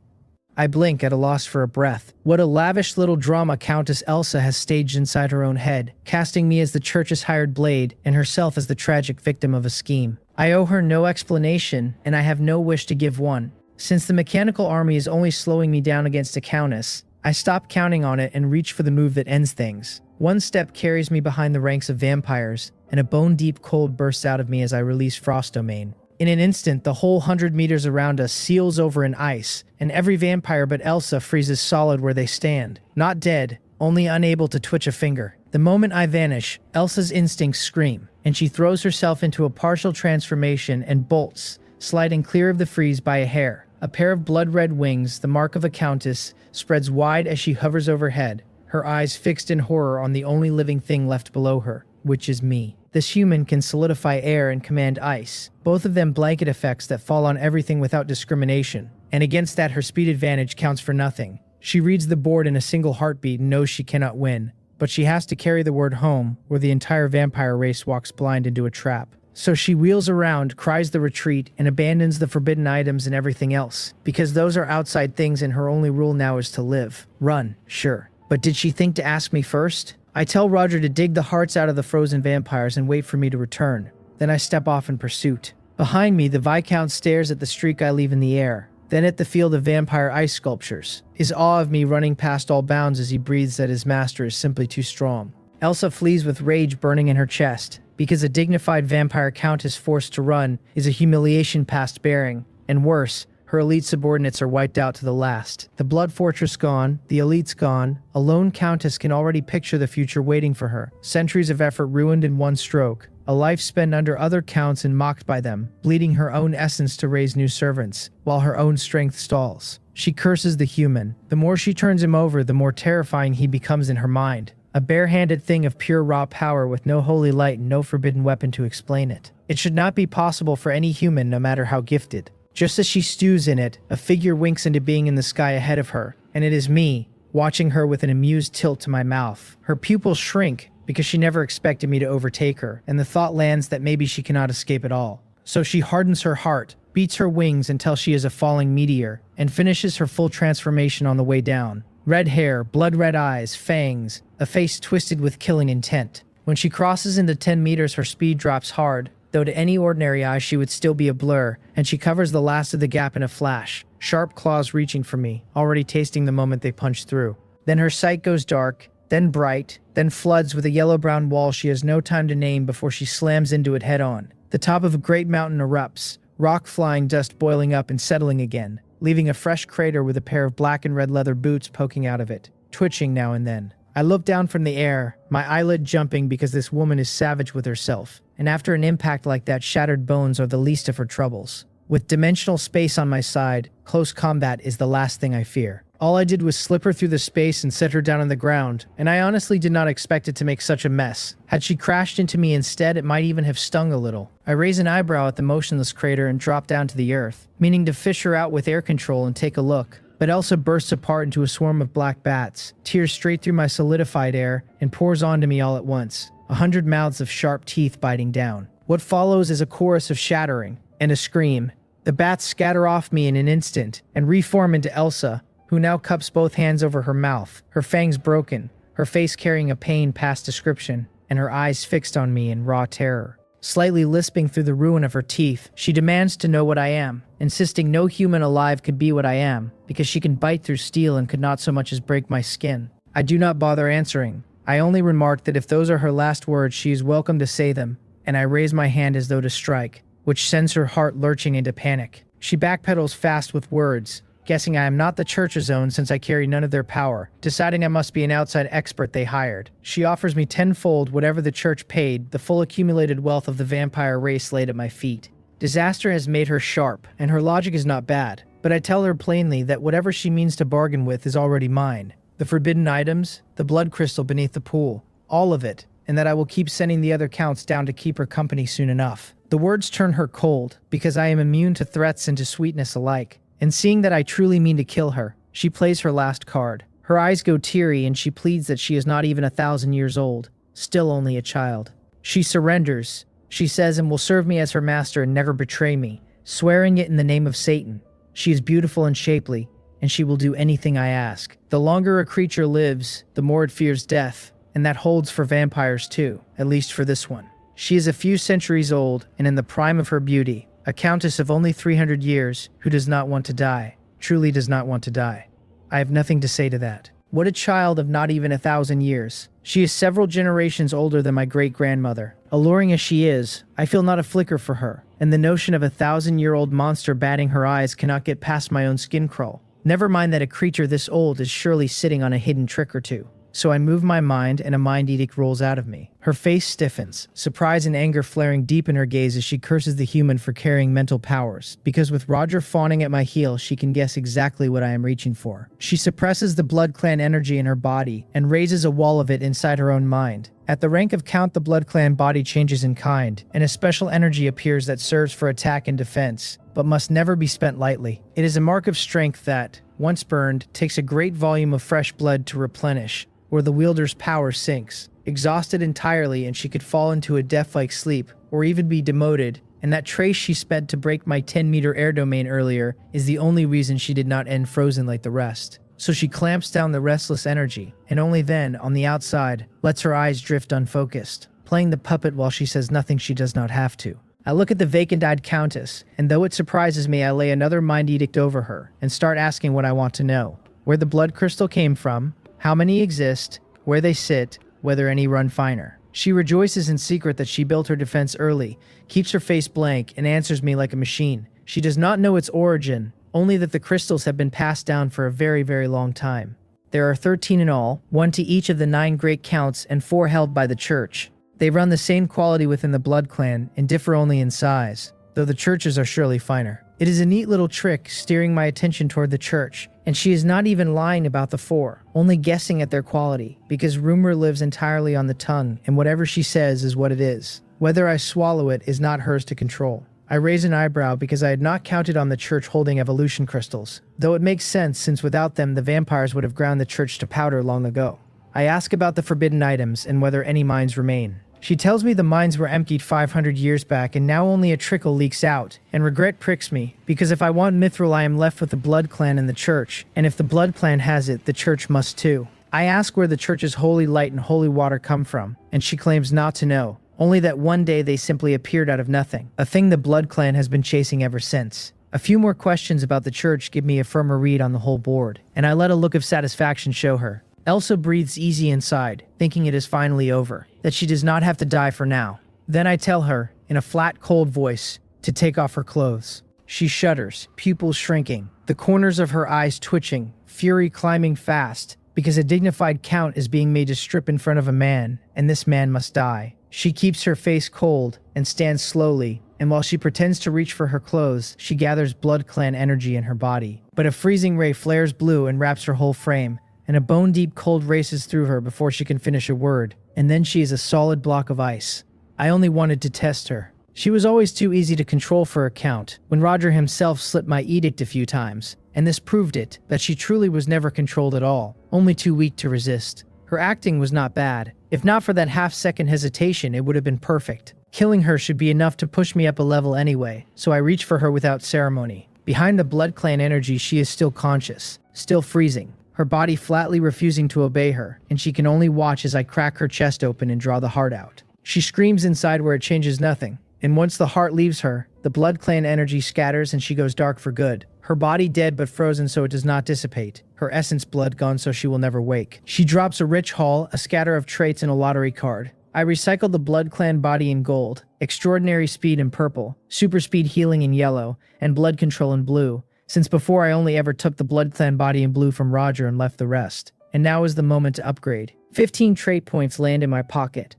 Speaker 1: I blink at a loss for a breath. What a lavish little drama Countess Elsa has staged inside her own head, casting me as the church's hired blade and herself as the tragic victim of a scheme. I owe her no explanation, and I have no wish to give one. Since the mechanical army is only slowing me down against a countess, I stop counting on it and reach for the move that ends things. 1 step carries me behind the ranks of vampires, and a bone-deep cold bursts out of me as I release Frost Domain. In an instant, the whole 100 meters around us seals over in ice, and every vampire but Elsa freezes solid where they stand. Not dead, only unable to twitch a finger. The moment I vanish, Elsa's instincts scream, and she throws herself into a partial transformation and bolts, sliding clear of the freeze by a hair. A pair of blood-red wings, the mark of a countess, spreads wide as she hovers overhead, her eyes fixed in horror on the only living thing left below her, which is me. This human can solidify air and command ice, both of them blanket effects that fall on everything without discrimination, and against that her speed advantage counts for nothing. She reads the board in a single heartbeat and knows she cannot win, but she has to carry the word home, where the entire vampire race walks blind into a trap. So she wheels around, cries the retreat, and abandons the forbidden items and everything else, because those are outside things and her only rule now is to live. Run, sure. But did she think to ask me first? I tell Roger to dig the hearts out of the frozen vampires and wait for me to return. Then I step off in pursuit. Behind me, the Viscount stares at the streak I leave in the air, then at the field of vampire ice sculptures, his awe of me running past all bounds as he breathes that his master is simply too strong. Elsa flees with rage burning in her chest, because a dignified vampire countess forced to run is a humiliation past bearing, and worse, her elite subordinates are wiped out to the last. The blood fortress gone, the elites gone, a lone countess can already picture the future waiting for her. Centuries of effort ruined in one stroke, a life spent under other counts and mocked by them, bleeding her own essence to raise new servants, while her own strength stalls. She curses the human. The more she turns him over, the more terrifying he becomes in her mind. A bare-handed thing of pure raw power with no holy light and no forbidden weapon to explain it. It should not be possible for any human, no matter how gifted. Just as she stews in it, a figure winks into being in the sky ahead of her, and it is me, watching her with an amused tilt to my mouth. Her pupils shrink, because she never expected me to overtake her, and the thought lands that maybe she cannot escape at all. So she hardens her heart, beats her wings until she is a falling meteor, and finishes her full transformation on the way down. Red hair, blood-red eyes, fangs, a face twisted with killing intent. When she crosses into 10 meters, her speed drops hard, though to any ordinary eye she would still be a blur, and she covers the last of the gap in a flash, sharp claws reaching for me, already tasting the moment they punch through. Then her sight goes dark, then bright, then floods with a yellow-brown wall she has no time to name before she slams into it head-on. The top of a great mountain erupts, rock flying, dust boiling up and settling again, leaving a fresh crater with a pair of black and red leather boots poking out of it, twitching now and then. I look down from the air, my eyelid jumping because this woman is savage with herself. And after an impact like that, shattered bones are the least of her troubles. With dimensional space on my side, close combat is the last thing I fear. All I did was slip her through the space and set her down on the ground, and I honestly did not expect it to make such a mess. Had she crashed into me instead, it might even have stung a little. I raise an eyebrow at the motionless crater and drop down to the earth, meaning to fish her out with air control and take a look. But Elsa bursts apart into a swarm of black bats, tears straight through my solidified air, and pours onto me all at once. 100 mouths of sharp teeth biting down. What follows is a chorus of shattering, and a scream. The bats scatter off me in an instant, and reform into Elsa, who now cups both hands over her mouth, her fangs broken, her face carrying a pain past description, and her eyes fixed on me in raw terror. Slightly lisping through the ruin of her teeth, she demands to know what I am, insisting no human alive could be what I am, because she can bite through steel and could not so much as break my skin. I do not bother answering. I only remark that if those are her last words, she is welcome to say them, and I raise my hand as though to strike, which sends her heart lurching into panic. She backpedals fast with words, guessing I am not the church's own since I carry none of their power, deciding I must be an outside expert they hired. She offers me tenfold whatever the church paid, the full accumulated wealth of the vampire race laid at my feet. Disaster has made her sharp, and her logic is not bad, but I tell her plainly that whatever she means to bargain with is already mine. The forbidden items, the blood crystal beneath the pool, all of it, and that I will keep sending the other counts down to keep her company soon enough. The words turn her cold, because I am immune to threats and to sweetness alike. And seeing that I truly mean to kill her, she plays her last card. Her eyes go teary and she pleads that she is not even 1,000 years old, still only a child. She surrenders, she says, and will serve me as her master and never betray me, swearing it in the name of Satan. She is beautiful and shapely, and she will do anything I ask. The longer a creature lives, the more it fears death, and that holds for vampires too, at least for this one. She is a few centuries old and in the prime of her beauty, a countess of only 300 years who does not want to die, truly does not want to die. I have nothing to say to that. What a child of not even 1,000 years. She is several generations older than my great-grandmother. Alluring as she is, I feel not a flicker for her, and the notion of a 1,000-year-old monster batting her eyes cannot get past my own skin crawl. Never mind that a creature this old is surely sitting on a hidden trick or two. So I move my mind and a mind edict rolls out of me. Her face stiffens, surprise and anger flaring deep in her gaze as she curses the human for carrying mental powers, because with Roger fawning at my heel, she can guess exactly what I am reaching for. She suppresses the Blood Clan energy in her body and raises a wall of it inside her own mind. At the rank of Count, the Blood Clan body changes in kind, and a special energy appears that serves for attack and defense, but must never be spent lightly. It is a mark of strength that, once burned, takes a great volume of fresh blood to replenish, where the wielder's power sinks, exhausted entirely, and she could fall into a death-like sleep, or even be demoted, and that trace she sped to break my 10-meter air domain earlier is the only reason she did not end frozen like the rest. So she clamps down the restless energy, and only then, on the outside, lets her eyes drift unfocused, playing the puppet while she says nothing she does not have to. I look at the vacant-eyed countess, and though it surprises me, I lay another mind edict over her, and start asking what I want to know. Where the blood crystal came from, how many exist, where they sit, whether any run finer. She rejoices in secret that she built her defense early, keeps her face blank, and answers me like a machine. She does not know its origin, only that the crystals have been passed down for a very, very long time. There are 13 in all, 1 to each of the 9 great counts and 4 held by the church. They run the same quality within the Blood Clan and differ only in size, though the churches are surely finer. It is a neat little trick steering my attention toward the church, and she is not even lying about the 4, only guessing at their quality, because rumor lives entirely on the tongue, and whatever she says is what it is. Whether I swallow it is not hers to control. I raise an eyebrow because I had not counted on the church holding evolution crystals, though it makes sense since without them the vampires would have ground the church to powder long ago. I ask about the forbidden items and whether any mines remain. She tells me the mines were emptied 500 years back and now only a trickle leaks out, and regret pricks me, because if I want mithril I am left with the Blood Clan and the church, and if the Blood Clan has it, the church must too. I ask where the church's holy light and holy water come from, and she claims not to know, only that one day they simply appeared out of nothing, a thing the Blood Clan has been chasing ever since. A few more questions about the church give me a firmer read on the whole board, and I let a look of satisfaction show her. Elsa breathes easy inside, thinking it is finally over, that she does not have to die for now. Then I tell her, in a flat, cold voice, to take off her clothes. She shudders, pupils shrinking, the corners of her eyes twitching, fury climbing fast, because a dignified count is being made to strip in front of a man, and this man must die. She keeps her face cold and stands slowly, and while she pretends to reach for her clothes, she gathers blood clan energy in her body. But a freezing ray flares blue and wraps her whole frame, and a bone-deep cold races through her before she can finish a word, and then she is a solid block of ice. I only wanted to test her. She was always too easy to control for a count, when Roger himself slipped my edict a few times, and this proved it, that she truly was never controlled at all, only too weak to resist. Her acting was not bad. If not for that half-second hesitation, it would have been perfect. Killing her should be enough to push me up a level anyway, so I reach for her without ceremony. Behind the blood clan energy, she is still conscious, still freezing, her body flatly refusing to obey her, and she can only watch as I crack her chest open and draw the heart out. She screams inside where it changes nothing, and once the heart leaves her, the blood clan energy scatters and she goes dark for good. Her body dead but frozen so it does not dissipate. Her essence blood gone so she will never wake. She drops a rich haul, a scatter of traits, and a lottery card. I recycle the blood clan body in gold, extraordinary speed in purple, super speed healing in yellow, and blood control in blue, since before I only ever took the blood clan body in blue from Roger and left the rest. And now is the moment to upgrade. 15 trait points land in my pocket.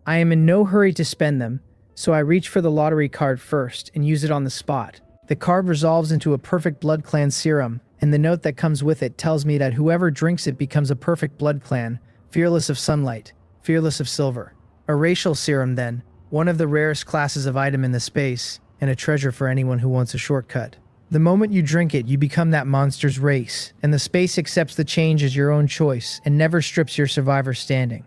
Speaker 1: I am in no hurry to spend them, so I reach for the lottery card first and use it on the spot. The card resolves into a perfect blood clan serum, and the note that comes with it tells me that whoever drinks it becomes a perfect blood clan, fearless of sunlight, fearless of silver. A racial serum then, one of the rarest classes of item in the space, and a treasure for anyone who wants a shortcut. The moment you drink it, you become that monster's race, and the space accepts the change as your own choice and never strips your survivor standing.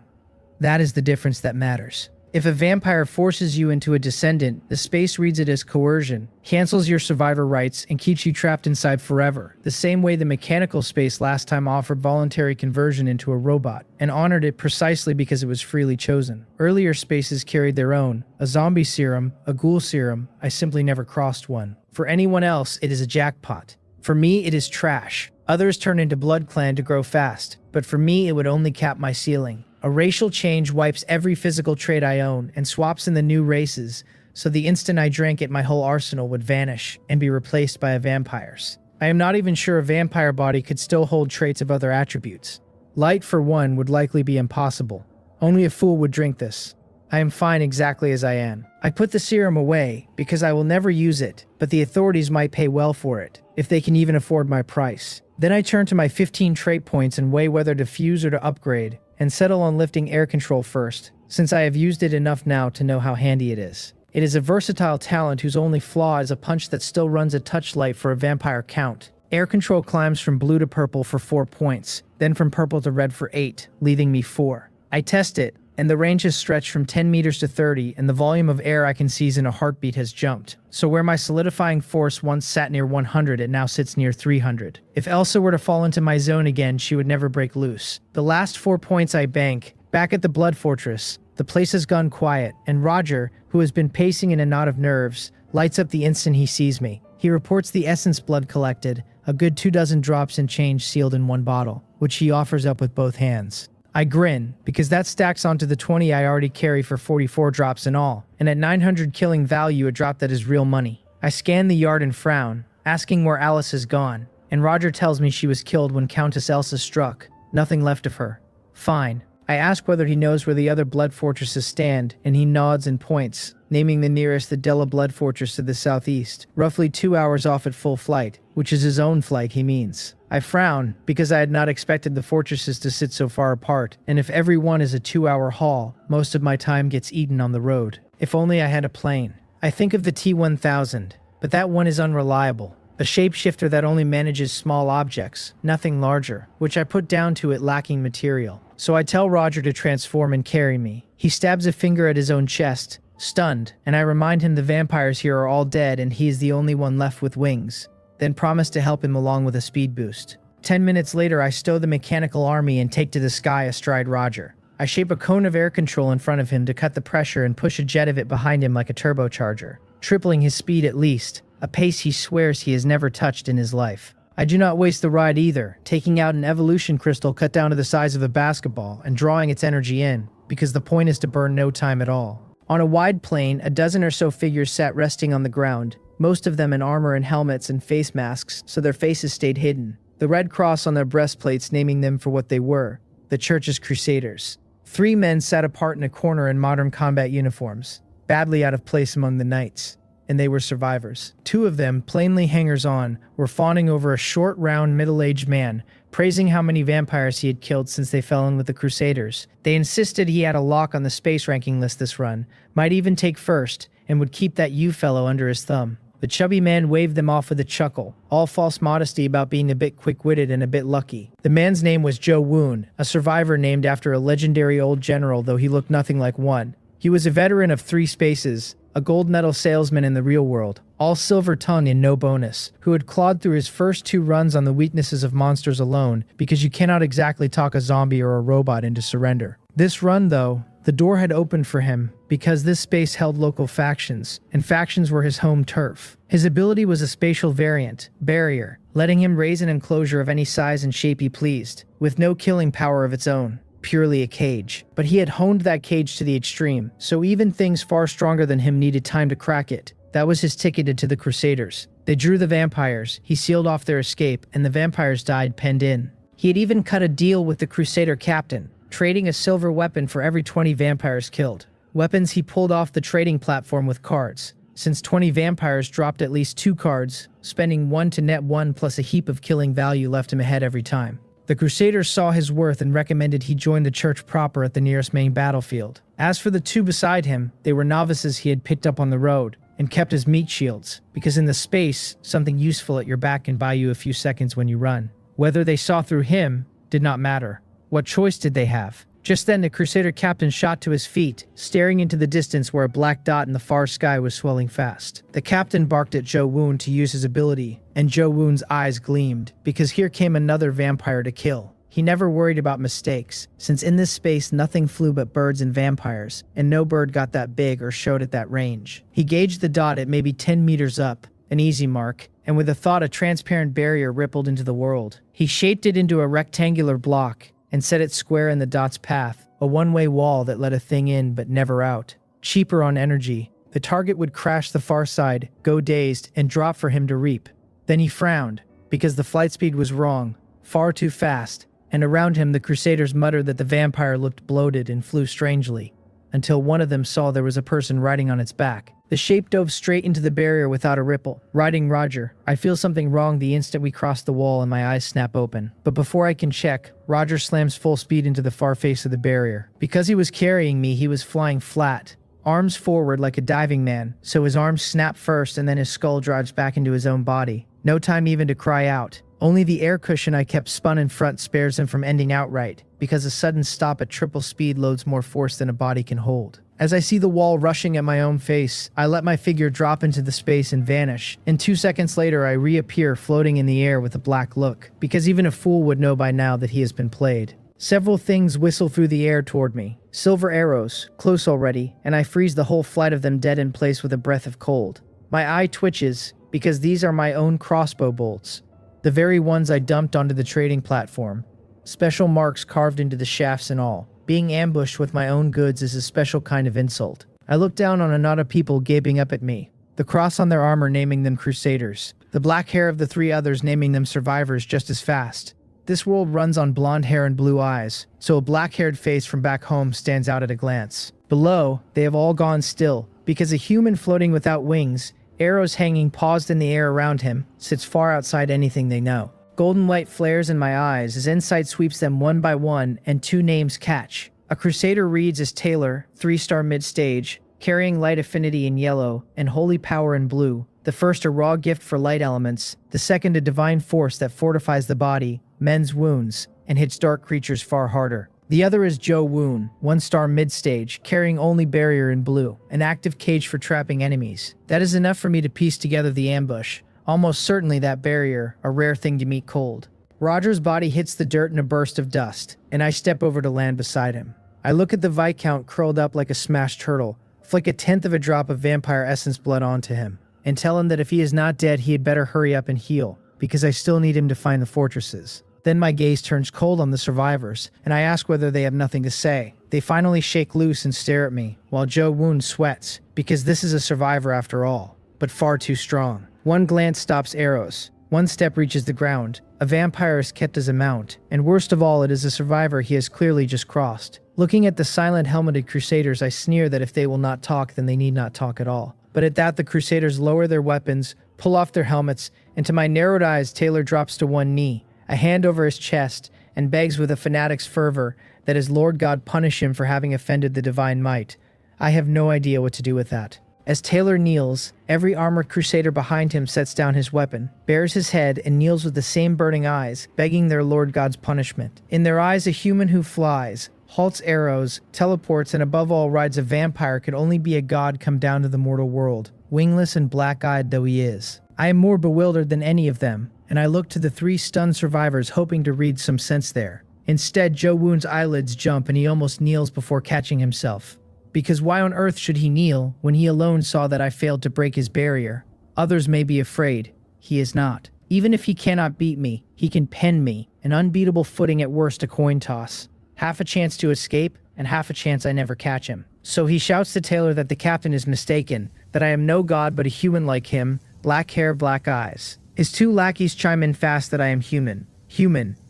Speaker 1: That is the difference that matters. If a vampire forces you into a descendant, the space reads it as coercion, cancels your survivor rights, and keeps you trapped inside forever, the same way the mechanical space last time offered voluntary conversion into a robot, and honored it precisely because it was freely chosen. Earlier spaces carried their own, a zombie serum, a ghoul serum. I simply never crossed one. For anyone else, it is a jackpot. For me, it is trash. Others turn into blood clan to grow fast, but for me, it would only cap my ceiling. A racial change wipes every physical trait I own and swaps in the new races, so the instant I drank it my whole arsenal would vanish and be replaced by a vampire's. I am not even sure a vampire body could still hold traits of other attributes. Light, for one, would likely be impossible. Only a fool would drink this. I am fine exactly as I am. I put the serum away because I will never use it, but the authorities might pay well for it, if they can even afford my price. Then I turn to my 15 trait points and weigh whether to fuse or to upgrade, and settle on lifting air control first, since I have used it enough now to know how handy it is. It is a versatile talent whose only flaw is a punch that still runs a touch light for a vampire count. Air control climbs from blue to purple for 4 points, then from purple to red for 8, leaving me 4. I test it, and the range has stretched from 10 meters to 30, and the volume of air I can seize in a heartbeat has jumped. So where my solidifying force once sat near 100, it now sits near 300. If Elsa were to fall into my zone again, she would never break loose. The last 4 points I bank, back at the Blood Fortress. The place has gone quiet, and Roger, who has been pacing in a knot of nerves, lights up the instant he sees me. He reports the essence blood collected, a good 24 drops and change sealed in one bottle, which he offers up with both hands. I grin, because that stacks onto the 20 I already carry for 44 drops in all, and at 900 killing value a drop that is real money. I scan the yard and frown, asking where Alice has gone, and Roger tells me she was killed when Countess Elsa struck. Nothing left of her. Fine. I ask whether he knows where the other blood fortresses stand, and he nods and points, naming the nearest the Della Blood Fortress to the southeast, roughly 2 hours off at full flight, which is his own flight he means. I frown, because I had not expected the fortresses to sit so far apart, and if every one is a 2-hour haul, most of my time gets eaten on the road. If only I had a plane. I think of the T-1000, but that one is unreliable. A shapeshifter that only manages small objects, nothing larger, which I put down to it lacking material. So I tell Roger to transform and carry me. He stabs a finger at his own chest, stunned, and I remind him the vampires here are all dead and he is the only one left with wings, then promise to help him along with a speed boost. 10 minutes later, I stow the mechanical army and take to the sky astride Roger. I shape a cone of air control in front of him to cut the pressure and push a jet of it behind him like a turbocharger, tripling his speed at least, a pace he swears he has never touched in his life. I do not waste the ride either, taking out an evolution crystal cut down to the size of a basketball and drawing its energy in, because the point is to burn no time at all. On a wide plain, a dozen or so figures sat resting on the ground, most of them in armor and helmets and face masks, so their faces stayed hidden. the red cross on their breastplates naming them for what they were, the church's crusaders. 3 men sat apart in a corner in modern combat uniforms, badly out of place among the knights, and they were survivors. 2 of them, plainly hangers-on, were fawning over a short, round, middle-aged man, praising how many vampires he had killed since they fell in with the Crusaders. They insisted he had a lock on the space ranking list this run, might even take first, and would keep that you fellow under his thumb. The chubby man waved them off with a chuckle, all false modesty about being a bit quick-witted and a bit lucky. The man's name was Joe Woon, a survivor named after a legendary old general, though he looked nothing like one. He was a veteran of 3 spaces, a gold medal salesman in the real world, all silver tongue and no bonus, who had clawed through his first 2 runs on the weaknesses of monsters alone, because you cannot exactly talk a zombie or a robot into surrender. This run, though, the door had opened for him because this space held local factions, and factions were his home turf. His ability was a spatial variant, barrier, letting him raise an enclosure of any size and shape he pleased, with no killing power of its own. Purely a cage. But he had honed that cage to the extreme, so even things far stronger than him needed time to crack it. That was his ticket into the Crusaders. They drew the vampires, he sealed off their escape, and the vampires died penned in. He had even cut a deal with the Crusader captain, trading a silver weapon for every 20 vampires killed. Weapons he pulled off the trading platform with cards. Since 20 vampires dropped at least 2 cards, spending 1 to net 1 plus a heap of killing value left him ahead every time. The Crusaders saw his worth and recommended he join the church proper at the nearest main battlefield. As for the 2 beside him, they were novices he had picked up on the road, and kept as meat shields, because in the space, something useful at your back can buy you a few seconds when you run. Whether they saw through him did not matter. What choice did they have? Just then the Crusader captain shot to his feet, staring into the distance where a black dot in the far sky was swelling fast. The captain barked at Joe Woon to use his ability, and Joe Woon's eyes gleamed, because here came another vampire to kill. He never worried about mistakes, since in this space nothing flew but birds and vampires, and no bird got that big or showed at that range. He gauged the dot at maybe 10 meters up, an easy mark, and with a thought a transparent barrier rippled into the world. He shaped it into a rectangular block, and set it square in the dot's path, a one-way wall that let a thing in but never out. Cheaper on energy, the target would crash the far side, go dazed, and drop for him to reap. Then he frowned, because the flight speed was wrong, far too fast, and around him the Crusaders muttered that the vampire looked bloated and flew strangely, until one of them saw there was a person riding on its back. The shape dove straight into the barrier without a ripple. Riding Roger, I feel something wrong the instant we cross the wall and my eyes snap open. But before I can check, Roger slams full speed into the far face of the barrier. Because he was carrying me, he was flying flat, arms forward like a diving man, so his arms snap first and then his skull drives back into his own body. No time even to cry out. Only the air cushion I kept spun in front spares him from ending outright, because a sudden stop at triple speed loads more force than a body can hold. As I see the wall rushing at my own face, I let my figure drop into the space and vanish, and 2 seconds later I reappear floating in the air with a black look, because even a fool would know by now that he has been played. Several things whistle through the air toward me. Silver arrows, close already, and I freeze the whole flight of them dead in place with a breath of cold. My eye twitches, because these are my own crossbow bolts, the very ones I dumped onto the trading platform. Special marks carved into the shafts and all. Being ambushed with my own goods is a special kind of insult. I look down on a knot of people gaping up at me, the cross on their armor naming them Crusaders, the black hair of the 3 others naming them survivors just as fast. This world runs on blonde hair and blue eyes, so a black-haired face from back home stands out at a glance. Below, they have all gone still, because a human floating without wings, arrows hanging paused in the air around him, sits far outside anything they know. Golden light flares in my eyes as insight sweeps them one by one and 2 names catch. A Crusader reads as Taylor, 3-star mid-stage, carrying light affinity in yellow and holy power in blue. The first a raw gift for light elements, the second a divine force that fortifies the body, mends wounds, and hits dark creatures far harder. The other is Joe Woon, 1-star mid-stage, carrying only barrier in blue, an active cage for trapping enemies. That is enough for me to piece together the ambush. Almost certainly that barrier, a rare thing to meet cold. Roger's body hits the dirt in a burst of dust, and I step over to land beside him. I look at the Viscount curled up like a smashed turtle, flick a 1/10 of a drop of vampire essence blood onto him, and tell him that if he is not dead he had better hurry up and heal, because I still need him to find the fortresses. Then my gaze turns cold on the survivors, and I ask whether they have nothing to say. They finally shake loose and stare at me, while Joe Woon sweats, because this is a survivor after all, but far too strong. One glance stops arrows. One step reaches the ground. A vampire is kept as a mount, and worst of all, it is a survivor he has clearly just crossed. Looking at the silent helmeted crusaders, I sneer that if they will not talk, then they need not talk at all. But at that, the crusaders lower their weapons, pull off their helmets, and to my narrowed eyes, Taylor drops to one knee, a hand over his chest, and begs with a fanatic's fervor that his Lord God punish him for having offended the divine might. I have no idea what to do with that. As Taylor kneels, every armored crusader behind him sets down his weapon, bares his head, and kneels with the same burning eyes, begging their Lord God's punishment. In their eyes, a human who flies, halts arrows, teleports, and above all rides a vampire could only be a god come down to the mortal world, wingless and black-eyed though he is. I am more bewildered than any of them, and I look to the three stunned survivors hoping to read some sense there. Instead, Joe Woon's eyelids jump and he almost kneels before catching himself. Because why on earth should he kneel when he alone saw that I failed to break his barrier? Others may be afraid. He is not. Even if he cannot beat me, he can pen me, an unbeatable footing at worst a coin toss. Half a chance to escape, and half a chance I never catch him. So he shouts to Taylor that the captain is mistaken, that I am no god but a human like him, black hair, black eyes. His two lackeys chime in fast that I am human,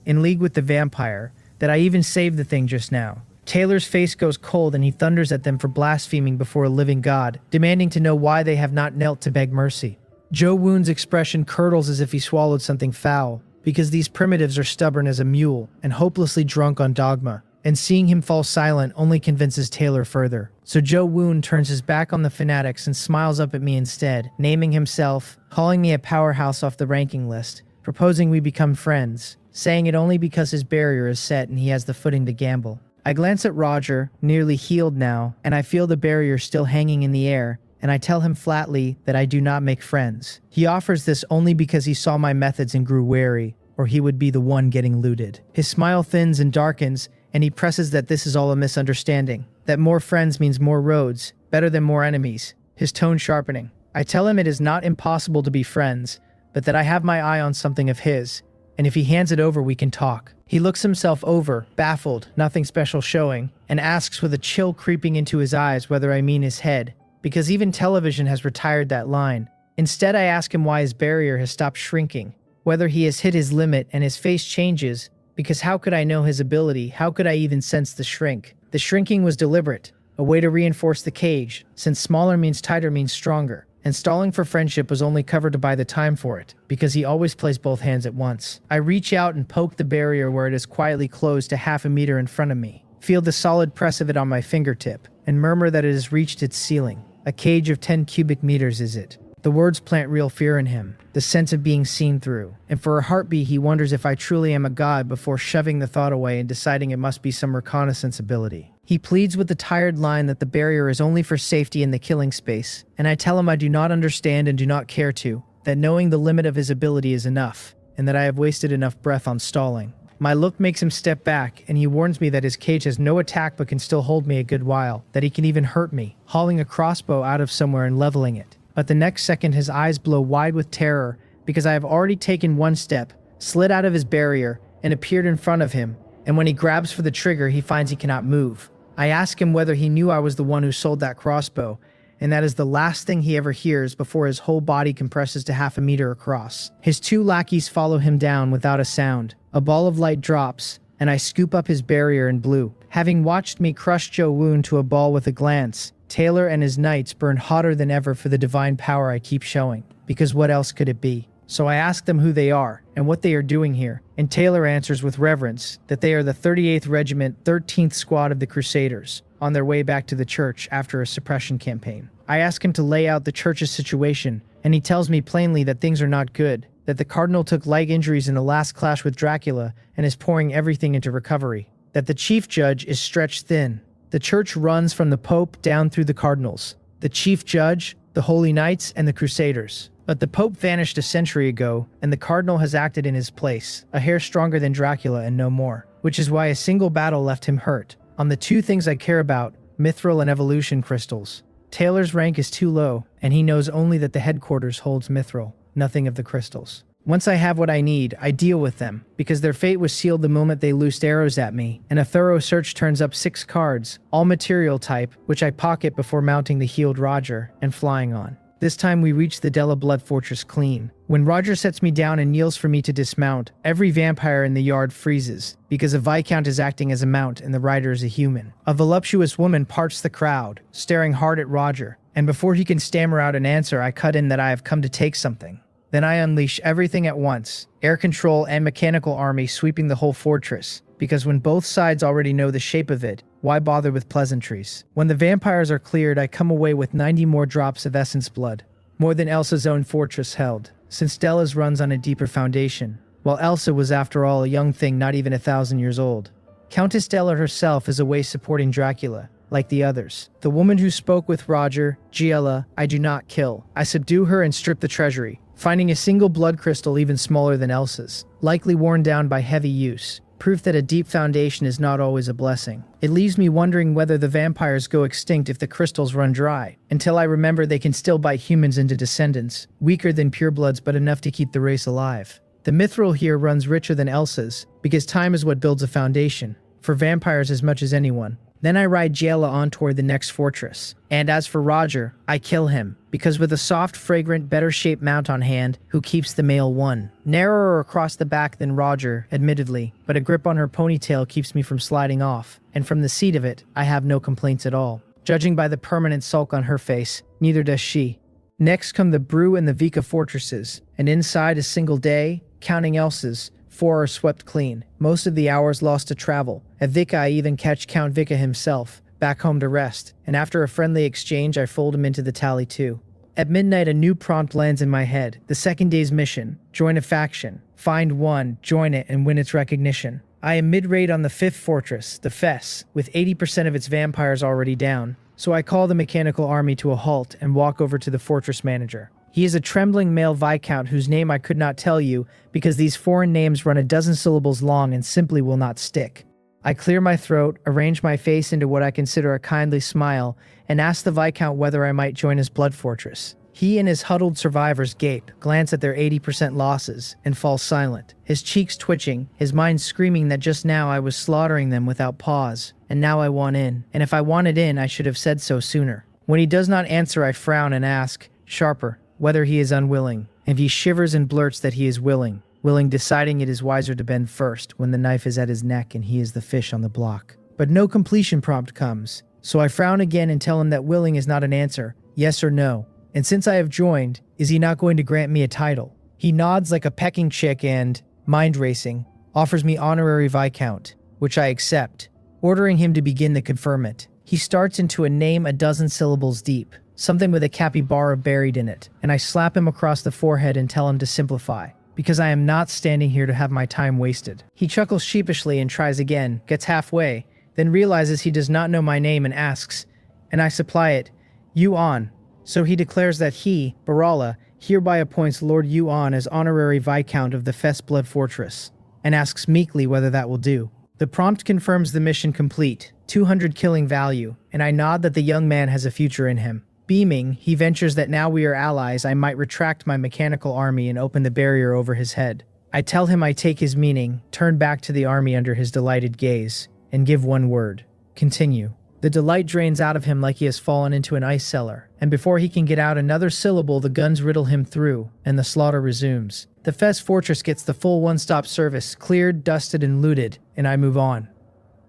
Speaker 1: in league with the vampire, that I even saved the thing just now. Taylor's face goes cold and he thunders at them for blaspheming before a living god, demanding to know why they have not knelt to beg mercy. Joe Woon's expression curdles as if he swallowed something foul, because these primitives are stubborn as a mule and hopelessly drunk on dogma, and seeing him fall silent only convinces Taylor further. So Joe Woon turns his back on the fanatics and smiles up at me instead, naming himself, calling me a powerhouse off the ranking list, proposing we become friends, saying it only because his barrier is set and he has the footing to gamble. I glance at Roger, nearly healed now, and I feel the barrier still hanging in the air, and I tell him flatly that I do not make friends. He offers this only because he saw my methods and grew wary, or he would be the one getting looted. His smile thins and darkens, and he presses that this is all a misunderstanding, that more friends means more roads, better than more enemies, his tone sharpening. I tell him it is not impossible to be friends, but that I have my eye on something of his, and if he hands it over, we can talk. He looks himself over, baffled, nothing special showing, and asks with a chill creeping into his eyes whether I mean his head, because even television has retired that line. Instead, I ask him why his barrier has stopped shrinking, whether he has hit his limit, and his face changes, because how could I know his ability? How could I even sense the shrink? The shrinking was deliberate, a way to reinforce the cage, since smaller means tighter means stronger. And stalling for friendship was only covered to buy the time for it, because he always plays both hands at once. I reach out and poke the barrier where it is quietly closed to half a meter in front of me, feel the solid press of it on my fingertip, and murmur that it has reached its ceiling. A cage of 10 cubic meters is it. The words plant real fear in him, the sense of being seen through, and for a heartbeat he wonders if I truly am a god before shoving the thought away and deciding it must be some reconnaissance ability. He pleads with the tired line that the barrier is only for safety in the killing space, and I tell him I do not understand and do not care to, that knowing the limit of his ability is enough, and that I have wasted enough breath on stalling. My look makes him step back, and he warns me that his cage has no attack but can still hold me a good while, that he can even hurt me, hauling a crossbow out of somewhere and leveling it. But the next second his eyes blow wide with terror, because I have already taken one step, slid out of his barrier, and appeared in front of him, and when he grabs for the trigger he finds he cannot move. I ask him whether he knew I was the one who sold that crossbow, and that is the last thing he ever hears before his whole body compresses to half a meter across. His two lackeys follow him down without a sound. A ball of light drops, and I scoop up his barrier in blue. Having watched me crush Joe Woon to a ball with a glance, Taylor and his knights burn hotter than ever for the divine power I keep showing, because what else could it be? So I ask them who they are, and what they are doing here, and Taylor answers with reverence that they are the 38th Regiment, 13th Squad of the Crusaders, on their way back to the church after a suppression campaign. I ask him to lay out the church's situation, and he tells me plainly that things are not good, that the Cardinal took leg injuries in the last clash with Dracula and is pouring everything into recovery, that the Chief Judge is stretched thin. The church runs from the Pope down through the Cardinals, the Chief Judge, the Holy Knights, and the Crusaders. But the Pope vanished a century ago, and the Cardinal has acted in his place, a hair stronger than Dracula and no more, which is why a single battle left him hurt. On the two things I care about, mithril and evolution crystals. Taylor's rank is too low, and he knows only that the headquarters holds mithril, nothing of the crystals. Once I have what I need, I deal with them, because their fate was sealed the moment they loosed arrows at me, and a thorough search turns up 6 cards, all material type, which I pocket before mounting the healed Roger and flying on. This time we reach the Della Blood Fortress clean. When Roger sets me down and kneels for me to dismount, every vampire in the yard freezes, because a Viscount is acting as a mount and the rider is a human. A voluptuous woman parts the crowd, staring hard at Roger, and before he can stammer out an answer, I cut in that I have come to take something. Then I unleash everything at once, air control and mechanical army sweeping the whole fortress, because when both sides already know the shape of it, why bother with pleasantries? When the vampires are cleared, I come away with 90 more drops of essence blood, more than Elsa's own fortress held, since Della's runs on a deeper foundation, while Elsa was after all a young thing not even 1,000 years old. Countess Della herself is away supporting Dracula, like the others. The woman who spoke with Roger, Giella, I do not kill. I subdue her and strip the treasury, finding a single blood crystal even smaller than Elsa's, likely worn down by heavy use. Proof that a deep foundation is not always a blessing. It leaves me wondering whether the vampires go extinct if the crystals run dry, until I remember they can still bite humans into descendants, weaker than purebloods but enough to keep the race alive. The mithril here runs richer than Elsa's, because time is what builds a foundation, for vampires as much as anyone. Then I ride Giella on toward the next fortress. And as for Roger, I kill him, because with a soft, fragrant, better-shaped mount on hand, who keeps the male one. Narrower across the back than Roger, admittedly, but a grip on her ponytail keeps me from sliding off, and from the seat of it, I have no complaints at all. Judging by the permanent sulk on her face, neither does she. Next come the Brew and the Vika fortresses, and inside a single day, counting Elsa's, 4 are swept clean, most of the hours lost to travel. At Vika I even catch Count Vika himself, back home to rest, and after a friendly exchange I fold him into the tally too. At midnight a new prompt lands in my head, the second day's mission: join a faction, find one, join it, and win its recognition. I am mid-raid on the 5th fortress, the Fess, with 80% of its vampires already down, so I call the mechanical army to a halt and walk over to the fortress manager. He is a trembling male viscount whose name I could not tell you because these foreign names run a dozen syllables long and simply will not stick. I clear my throat, arrange my face into what I consider a kindly smile, and ask the viscount whether I might join his blood fortress. He and his huddled survivors gape, glance at their 80% losses, and fall silent, his cheeks twitching, his mind screaming that just now I was slaughtering them without pause, and now I want in, and if I wanted in I should have said so sooner. When he does not answer I frown and ask, sharper, whether he is unwilling, and he shivers and blurts that he is willing, deciding it is wiser to bend first when the knife is at his neck and he is the fish on the block. But no completion prompt comes, so I frown again and tell him that willing is not an answer, yes or no, and since I have joined, is he not going to grant me a title? He nods like a pecking chick and, mind racing, offers me honorary viscount, which I accept, ordering him to begin the conferment. He starts into a name a dozen syllables deep, something with a capybara buried in it, and I slap him across the forehead and tell him to simplify, because I am not standing here to have my time wasted. He chuckles sheepishly and tries again, gets halfway, then realizes he does not know my name and asks, and I supply it, Yuan. So he declares that he, Barala, hereby appoints Lord Yuan as honorary viscount of the Fess Blood Fortress, and asks meekly whether that will do. The prompt confirms the mission complete, 200 killing value, and I nod that the young man has a future in him. Beaming, he ventures that now we are allies, I might retract my mechanical army and open the barrier over his head. I tell him I take his meaning, turn back to the army under his delighted gaze, and give one word: continue. The delight drains out of him like he has fallen into an ice cellar, and before he can get out another syllable the guns riddle him through, and the slaughter resumes. The Fess Fortress gets the full one-stop service, cleared, dusted, and looted, and I move on.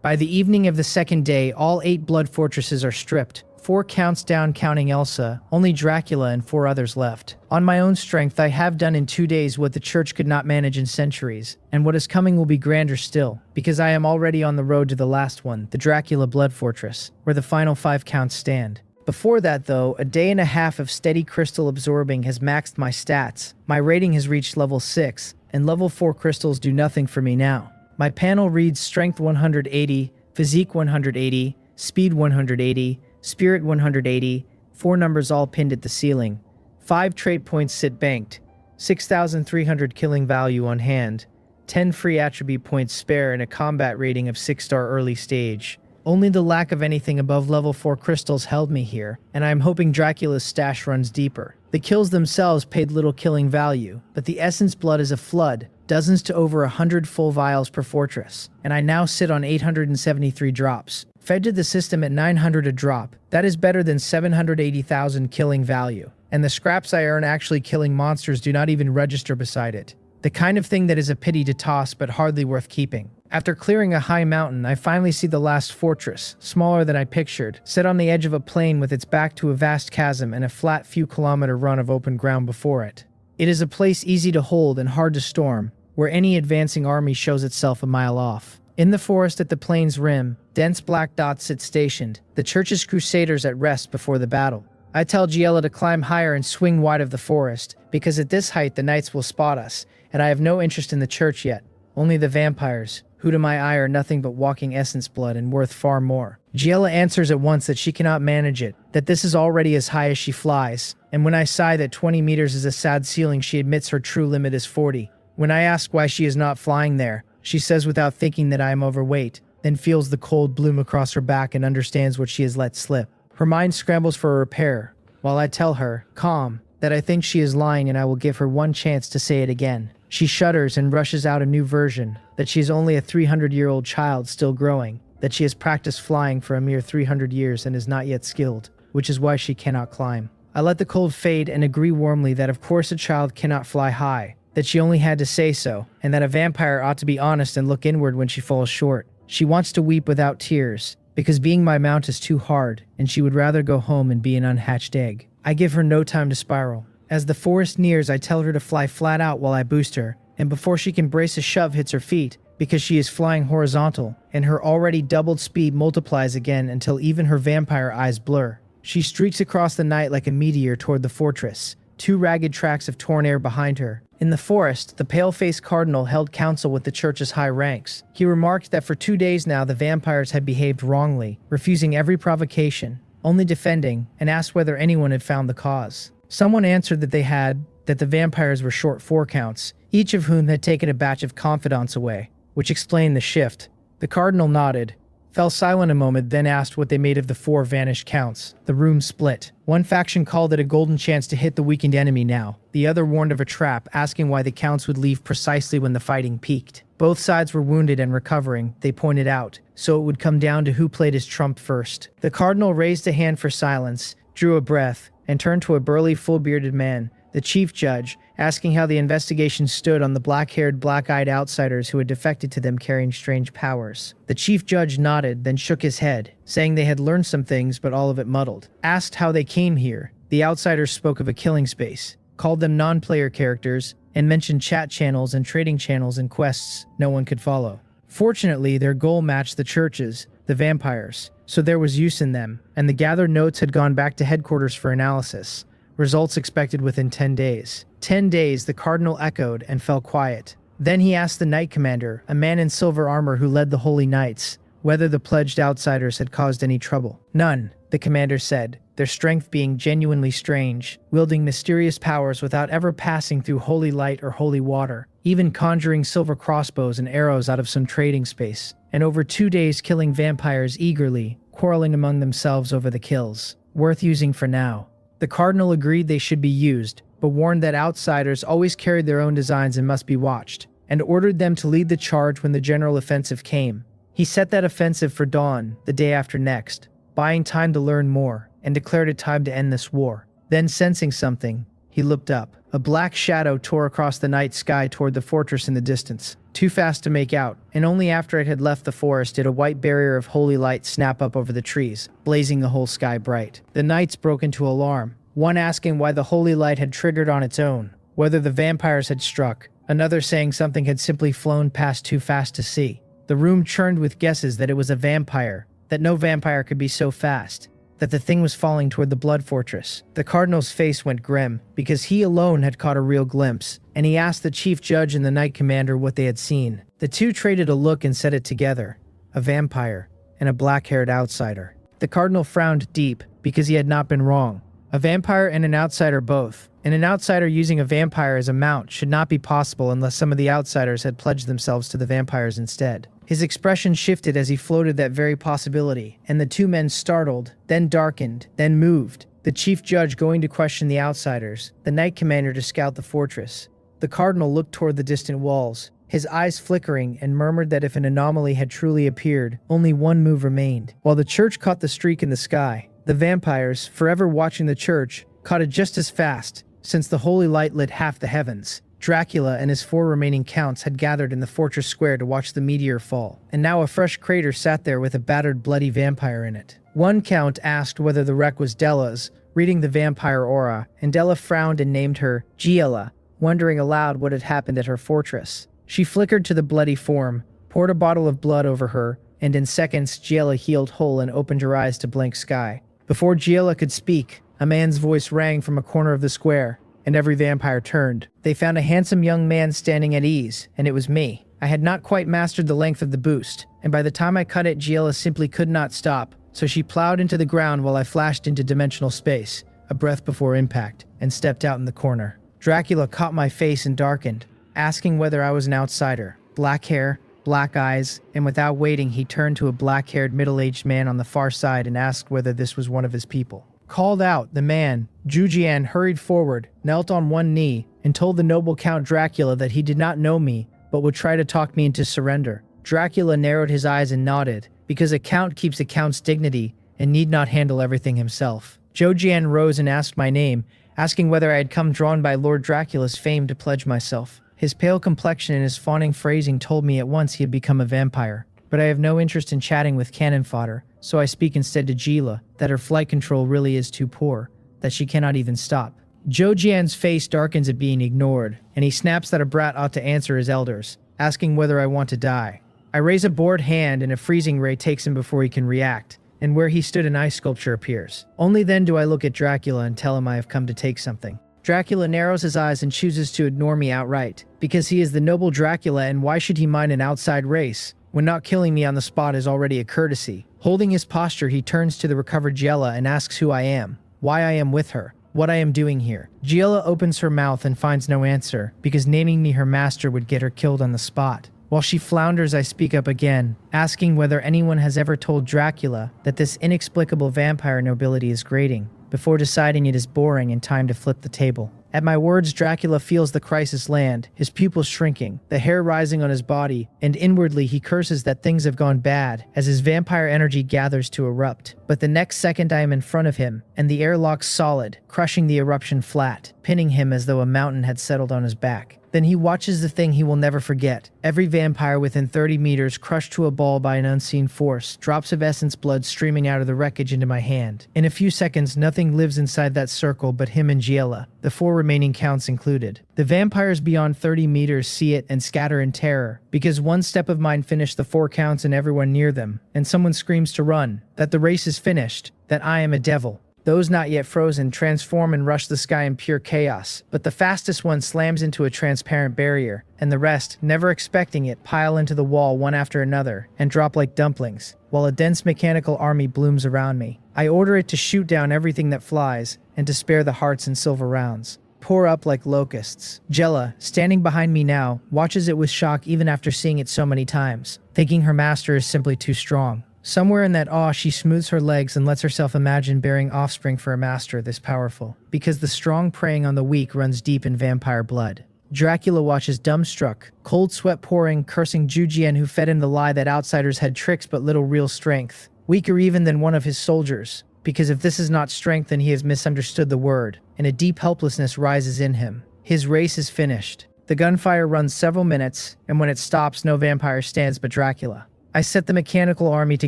Speaker 1: By the evening of the second day, all 8 blood fortresses are stripped. 4 counts down counting Elsa, only Dracula and 4 others left. On my own strength I have done in 2 days what the church could not manage in centuries, and what is coming will be grander still, because I am already on the road to the last one, the Dracula Blood Fortress, where the final 5 counts stand. Before that though, a day and a half of steady crystal absorbing has maxed my stats. My rating has reached level 6, and level 4 crystals do nothing for me now. My panel reads Strength 180, Physique 180, Speed 180, Spirit 180, 4 numbers all pinned at the ceiling. 5 trait points sit banked, 6,300 killing value on hand, 10 free attribute points spare, and a combat rating of 6-star early stage. Only the lack of anything above level 4 crystals held me here, and I am hoping Dracula's stash runs deeper. The kills themselves paid little killing value, but the essence blood is a flood, dozens to over 100 full vials per fortress, and I now sit on 873 drops. Fed to the system at 900 a drop, that is better than 780,000 killing value. and the scraps I earn actually killing monsters do not even register beside it. The kind of thing that is a pity to toss but hardly worth keeping. After clearing a high mountain, I finally see the last fortress, smaller than I pictured, set on the edge of a plain with its back to a vast chasm and a flat few-kilometer run of open ground before it. It is a place easy to hold and hard to storm, where any advancing army shows itself a mile off. In the forest at the plain's rim, dense black dots sit stationed, the church's crusaders at rest before the battle. I tell Giella to climb higher and swing wide of the forest, because at this height the knights will spot us, and I have no interest in the church yet, only the vampires, who to my eye are nothing but walking essence blood and worth far more. Giella answers at once that she cannot manage it, that this is already as high as she flies, and when I sigh that 20 meters is a sad ceiling, she admits her true limit is 40. When I ask why she is not flying there, she says without thinking that I am overweight, then feels the cold bloom across her back and understands what she has let slip. Her mind scrambles for a repair, while I tell her, calm, that I think she is lying and I will give her one chance to say it again. She shudders and rushes out a new version, that she is only a 300-year-old child still growing, that she has practiced flying for a mere 300 years and is not yet skilled, which is why she cannot climb. I let the cold fade and agree warmly that of course a child cannot fly high, that she only had to say so, and that a vampire ought to be honest and look inward when she falls short. She wants to weep without tears, because being my mount is too hard, and she would rather go home and be an unhatched egg. I give her no time to spiral. As the forest nears, I tell her to fly flat out while I boost her, and before she can brace a shove hits her feet, because she is flying horizontal, and her already doubled speed multiplies again until even her vampire eyes blur. She streaks across the night like a meteor toward the fortress, 2 ragged tracks of torn air behind her. In the forest, the pale-faced cardinal held counsel with the church's high ranks. He remarked that for 2 days now the vampires had behaved wrongly, refusing every provocation, only defending, and asked whether anyone had found the cause. Someone answered that they had, that the vampires were short 4 counts, each of whom had taken a batch of confidants away, which explained the shift. The cardinal nodded, fell silent a moment, then asked what they made of the 4 vanished counts. The room split. One faction called it a golden chance to hit the weakened enemy now. The other warned of a trap, asking why the counts would leave precisely when the fighting peaked. Both sides were wounded and recovering, they pointed out, so it would come down to who played his trump first. The cardinal raised a hand for silence, drew a breath, and turned to a burly, full-bearded man, the chief judge, asking how the investigation stood on the black-haired, black-eyed outsiders who had defected to them carrying strange powers. The chief judge nodded, then shook his head, saying they had learned some things but all of it muddled. Asked how they came here, the outsiders spoke of a killing space, called them non-player characters, and mentioned chat channels and trading channels and quests no one could follow. Fortunately, their goal matched the church's, the vampires, so there was use in them, and the gathered notes had gone back to headquarters for analysis. Results expected within 10 days. 10 days, the cardinal echoed and fell quiet. Then he asked the knight commander, a man in silver armor who led the holy knights, whether the pledged outsiders had caused any trouble. None, the commander said, their strength being genuinely strange, wielding mysterious powers without ever passing through holy light or holy water, even conjuring silver crossbows and arrows out of some trading space, and over 2 days killing vampires eagerly, quarreling among themselves over the kills. Worth using for now. The cardinal agreed they should be used, but warned that outsiders always carried their own designs and must be watched, and ordered them to lead the charge when the general offensive came. He set that offensive for dawn, the day after next, buying time to learn more, and declared it time to end this war. Then, sensing something, he looked up. A black shadow tore across the night sky toward the fortress in the distance, too fast to make out, and only after it had left the forest did a white barrier of holy light snap up over the trees, blazing the whole sky bright. The knights broke into alarm, one asking why the holy light had triggered on its own, whether the vampires had struck, another saying something had simply flown past too fast to see. The room churned with guesses that it was a vampire, that no vampire could be so fast, that the thing was falling toward the blood fortress. The cardinal's face went grim, because he alone had caught a real glimpse, and he asked the chief judge and the knight commander what they had seen. The two traded a look and said it together, a vampire and a black-haired outsider. The cardinal frowned deep, because he had not been wrong. A vampire and an outsider both, and an outsider using a vampire as a mount should not be possible unless some of the outsiders had pledged themselves to the vampires instead. His expression shifted as he floated that very possibility, and the two men startled, then darkened, then moved, the chief judge going to question the outsiders, the knight commander to scout the fortress. The cardinal looked toward the distant walls, his eyes flickering, and murmured that if an anomaly had truly appeared, only one move remained. While the church caught the streak in the sky, the vampires, forever watching the church, caught it just as fast, since the holy light lit half the heavens. Dracula and his 4 remaining counts had gathered in the fortress square to watch the meteor fall, and now a fresh crater sat there with a battered, bloody vampire in it. One count asked whether the wreck was Della's, reading the vampire aura, and Della frowned and named her Giella, wondering aloud what had happened at her fortress. She flickered to the bloody form, poured a bottle of blood over her, and in seconds Giella healed whole and opened her eyes to blank sky. Before Giella could speak, a man's voice rang from a corner of the square, and every vampire turned. They found a handsome young man standing at ease, and it was me. I had not quite mastered the length of the boost, and by the time I cut it, Giella simply could not stop, so she plowed into the ground while I flashed into dimensional space, a breath before impact, and stepped out in the corner. Dracula caught my face and darkened, asking whether I was an outsider. Black hair, black eyes, and without waiting he turned to a black-haired middle-aged man on the far side and asked whether this was one of his people. Called out, the man, Jujian, hurried forward, knelt on one knee, and told the noble Count Dracula that he did not know me, but would try to talk me into surrender. Dracula narrowed his eyes and nodded, because a count keeps a count's dignity and need not handle everything himself. Jujian rose and asked my name, asking whether I had come drawn by Lord Dracula's fame to pledge myself. His pale complexion and his fawning phrasing told me at once he had become a vampire. But I have no interest in chatting with cannon fodder, so I speak instead to Gila, that her flight control really is too poor, that she cannot even stop. Jojian's face darkens at being ignored, and he snaps that a brat ought to answer his elders, asking whether I want to die. I raise a bored hand and a freezing ray takes him before he can react, and where he stood an ice sculpture appears. Only then do I look at Dracula and tell him I have come to take something. Dracula narrows his eyes and chooses to ignore me outright, because he is the noble Dracula and why should he mind an outside race, when not killing me on the spot is already a courtesy. Holding his posture, he turns to the recovered Giella and asks who I am, why I am with her, what I am doing here. Giella opens her mouth and finds no answer, because naming me her master would get her killed on the spot. While she flounders, I speak up again, asking whether anyone has ever told Dracula that this inexplicable vampire nobility is grating, before deciding it is boring and time to flip the table. At my words, Dracula feels the crisis land, his pupils shrinking, the hair rising on his body, and inwardly he curses that things have gone bad as his vampire energy gathers to erupt. But the next second I am in front of him, and the air locks solid, crushing the eruption flat, pinning him as though a mountain had settled on his back. Then he watches the thing he will never forget. Every vampire within 30 meters crushed to a ball by an unseen force, drops of essence blood streaming out of the wreckage into my hand. In a few seconds, nothing lives inside that circle but him and Giella, the 4 remaining counts included. The vampires beyond 30 meters see it and scatter in terror, because one step of mine finished the 4 counts and everyone near them, and someone screams to run, that the race is finished, that I am a devil. Those not yet frozen transform and rush the sky in pure chaos, but the fastest one slams into a transparent barrier, and the rest, never expecting it, pile into the wall one after another and drop like dumplings, while a dense mechanical army blooms around me. I order it to shoot down everything that flies and to spare the hearts and silver rounds. Pour up like locusts. Giella, standing behind me now, watches it with shock even after seeing it so many times, thinking her master is simply too strong. Somewhere in that awe, she smooths her legs and lets herself imagine bearing offspring for a master this powerful, because the strong preying on the weak runs deep in vampire blood. Dracula watches dumbstruck, cold sweat pouring, cursing Jujian who fed him the lie that outsiders had tricks but little real strength, weaker even than one of his soldiers, because if this is not strength then he has misunderstood the word, and a deep helplessness rises in him. His race is finished. The gunfire runs several minutes, and when it stops no vampire stands but Dracula. I set the mechanical army to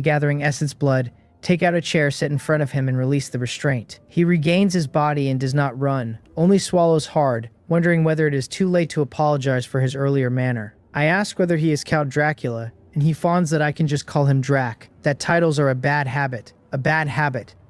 Speaker 1: gathering essence blood, take out a chair, sit in front of him, and release the restraint. He regains his body and does not run, only swallows hard, wondering whether it is too late to apologize for his earlier manner. I ask whether he is Count Dracula, and he fawns that I can just call him Drac, that titles are a bad habit,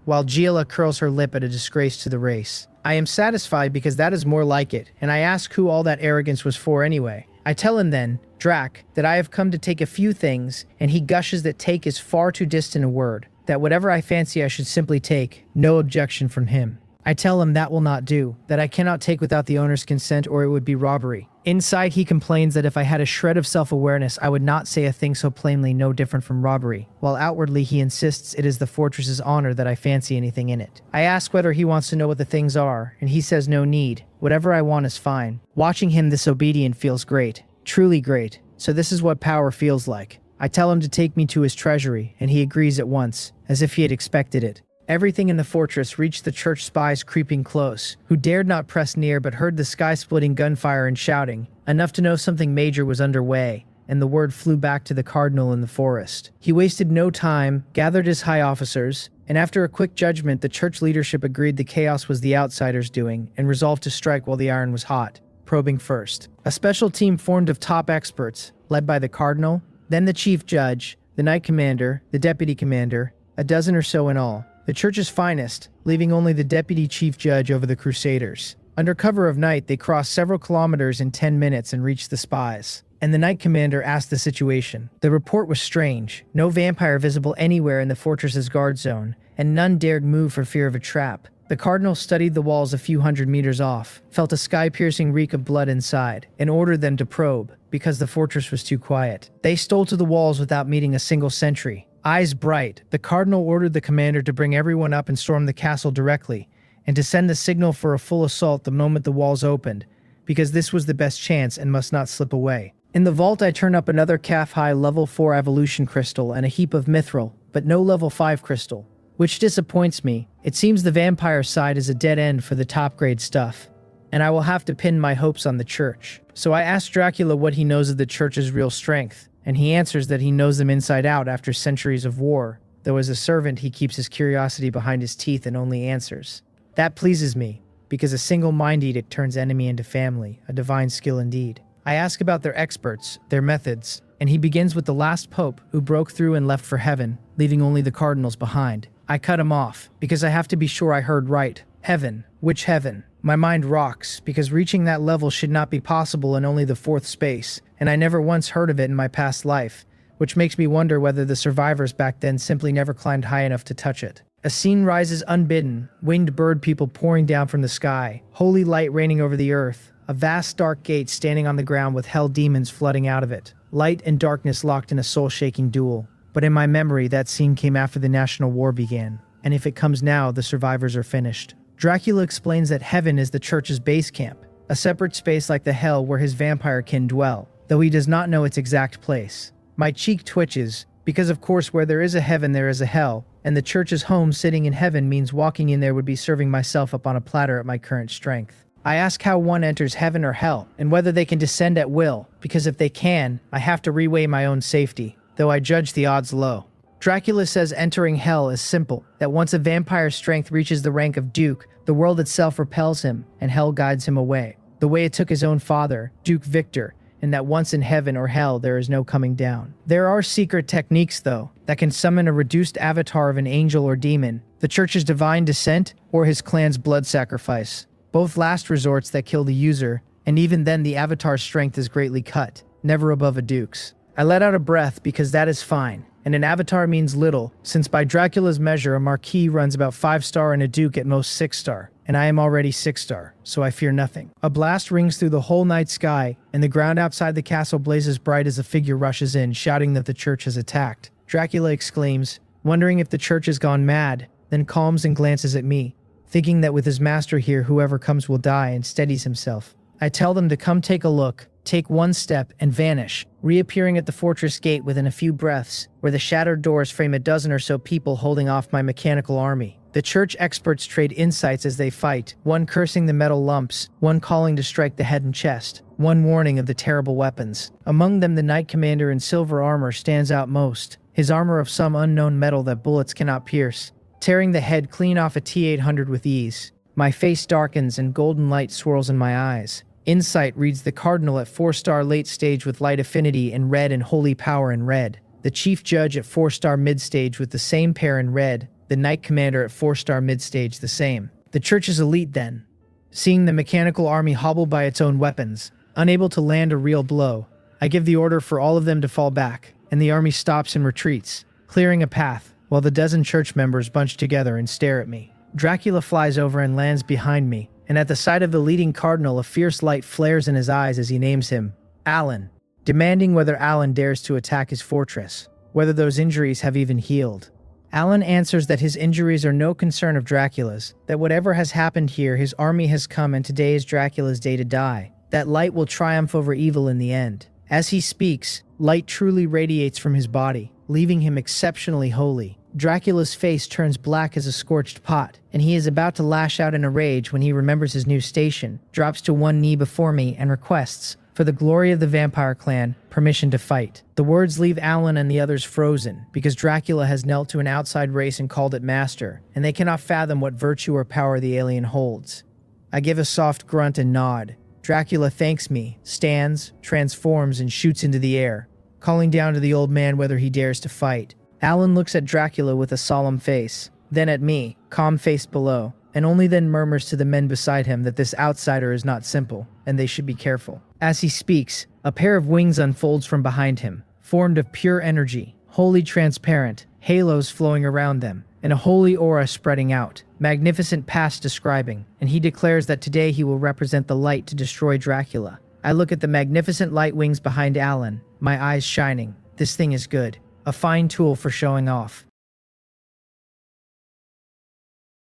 Speaker 1: while Giella curls her lip at a disgrace to the race. I am satisfied because that is more like it, and I ask who all that arrogance was for anyway. I tell him then, Drac, that I have come to take a few things, and he gushes that take is far too distant a word, that whatever I fancy I should simply take, no objection from him. I tell him that will not do, that I cannot take without the owner's consent or it would be robbery. Inside he complains that if I had a shred of self-awareness I would not say a thing so plainly no different from robbery, while outwardly he insists it is the fortress's honor that I fancy anything in it. I ask whether he wants to know what the things are, and he says no need. Whatever I want is fine. Watching him this obedient feels great. Truly great. So this is what power feels like. I tell him to take me to his treasury, and he agrees at once, as if he had expected it. Everything in the fortress reached the church spies creeping close, who dared not press near but heard the sky-splitting gunfire and shouting, enough to know something major was underway, and the word flew back to the cardinal in the forest. He wasted no time, gathered his high officers, and after a quick judgment, the church leadership agreed the chaos was the outsiders' doing and resolved to strike while the iron was hot, probing first. A special team formed of top experts, led by the cardinal, then the chief judge, the knight commander, the deputy commander, a dozen or so in all. The church's finest, leaving only the deputy chief judge over the crusaders. Under cover of night, they crossed several kilometers in 10 minutes and reached the spies. And the knight commander asked the situation. The report was strange. No vampire visible anywhere in the fortress's guard zone, and none dared move for fear of a trap. The cardinal studied the walls a few hundred meters off, felt a sky-piercing reek of blood inside, and ordered them to probe, because the fortress was too quiet. They stole to the walls without meeting a single sentry. Eyes bright, the cardinal ordered the commander to bring everyone up and storm the castle directly, and to send the signal for a full assault the moment the walls opened, because this was the best chance and must not slip away. In the vault, I turn up another calf-high level 4 evolution crystal and a heap of mithril, but no level 5 crystal, which disappoints me. It seems the vampire side is a dead end for the top-grade stuff, and I will have to pin my hopes on the church. So I ask Dracula what he knows of the church's real strength, and he answers that he knows them inside out after centuries of war, though as a servant he keeps his curiosity behind his teeth and only answers. That pleases me, because a single mind edict turns enemy into family, a divine skill indeed. I ask about their experts, their methods, and he begins with the last pope who broke through and left for heaven, leaving only the cardinals behind. I cut him off, because I have to be sure I heard right. Heaven. Which heaven? My mind rocks, because reaching that level should not be possible in only the 4th space, and I never once heard of it in my past life, which makes me wonder whether the survivors back then simply never climbed high enough to touch it. A scene rises unbidden, winged bird people pouring down from the sky, holy light raining over the earth, a vast dark gate standing on the ground with hell demons flooding out of it, light and darkness locked in a soul-shaking duel. But in my memory, that scene came after the national war began, and if it comes now, the survivors are finished. Dracula explains that heaven is the church's base camp, a separate space like the hell where his vampire kin dwell, though he does not know its exact place. My cheek twitches, because of course where there is a heaven there is a hell, and the church's home sitting in heaven means walking in there would be serving myself up on a platter at my current strength. I ask how one enters heaven or hell, and whether they can descend at will, because if they can, I have to reweigh my own safety, though I judge the odds low. Dracula says entering hell is simple, that once a vampire's strength reaches the rank of Duke, the world itself repels him, and hell guides him away, the way it took his own father, Duke Victor, and that once in heaven or hell there is no coming down. There are secret techniques, though, that can summon a reduced avatar of an angel or demon, the church's divine descent, or his clan's blood sacrifice. Both last resorts that kill the user, and even then the avatar's strength is greatly cut, never above a duke's. I let out a breath because that is fine, and an avatar means little, since by Dracula's measure a marquis runs about 5-star and a duke at most 6-star, and I am already 6-star, so I fear nothing. A blast rings through the whole night sky, and the ground outside the castle blazes bright as a figure rushes in, shouting that the church has attacked. Dracula exclaims, wondering if the church has gone mad, then calms and glances at me, thinking that with his master here whoever comes will die, and steadies himself. I tell them to come take a look, take one step, and vanish, reappearing at the fortress gate within a few breaths, where the shattered doors frame a dozen or so people holding off my mechanical army. The church experts trade insights as they fight, one cursing the metal lumps, one calling to strike the head and chest, one warning of the terrible weapons. Among them the knight commander in silver armor stands out most, his armor of some unknown metal that bullets cannot pierce, tearing the head clean off a T-800 with ease. My face darkens and golden light swirls in my eyes. Insight reads the cardinal at 4-star late stage with light affinity in red and holy power in red. The chief judge at 4-star mid stage with the same pair in red. The knight commander at 4-star mid stage the same. The church's elite then. Seeing the mechanical army hobble by its own weapons, unable to land a real blow, I give the order for all of them to fall back, and the army stops and retreats, clearing a path, while the dozen church members bunch together and stare at me. Dracula flies over and lands behind me, and at the sight of the leading cardinal a fierce light flares in his eyes as he names him, Alan, demanding whether Alan dares to attack his fortress, whether those injuries have even healed. Alan answers that his injuries are no concern of Dracula's, that whatever has happened here his army has come and today is Dracula's day to die, that light will triumph over evil in the end. As he speaks, light truly radiates from his body, leaving him exceptionally holy. Dracula's face turns black as a scorched pot, and he is about to lash out in a rage when he remembers his new station, drops to one knee before me, and requests, for the glory of the vampire clan, permission to fight. The words leave Alan and the others frozen, because Dracula has knelt to an outside race and called it master, and they cannot fathom what virtue or power the alien holds. I give a soft grunt and nod. Dracula thanks me, stands, transforms, and shoots into the air, calling down to the old man whether he dares to fight. Alan looks at Dracula with a solemn face, then at me, calm-faced below, and only then murmurs to the men beside him that this outsider is not simple, and they should be careful. As he speaks, a pair of wings unfolds from behind him, formed of pure energy, wholly transparent, halos flowing around them, and a holy aura spreading out, magnificent past describing, and he declares that today he will represent the light to destroy Dracula. I look at the magnificent light wings behind Alan, my eyes shining. This thing is good. A fine tool for showing off.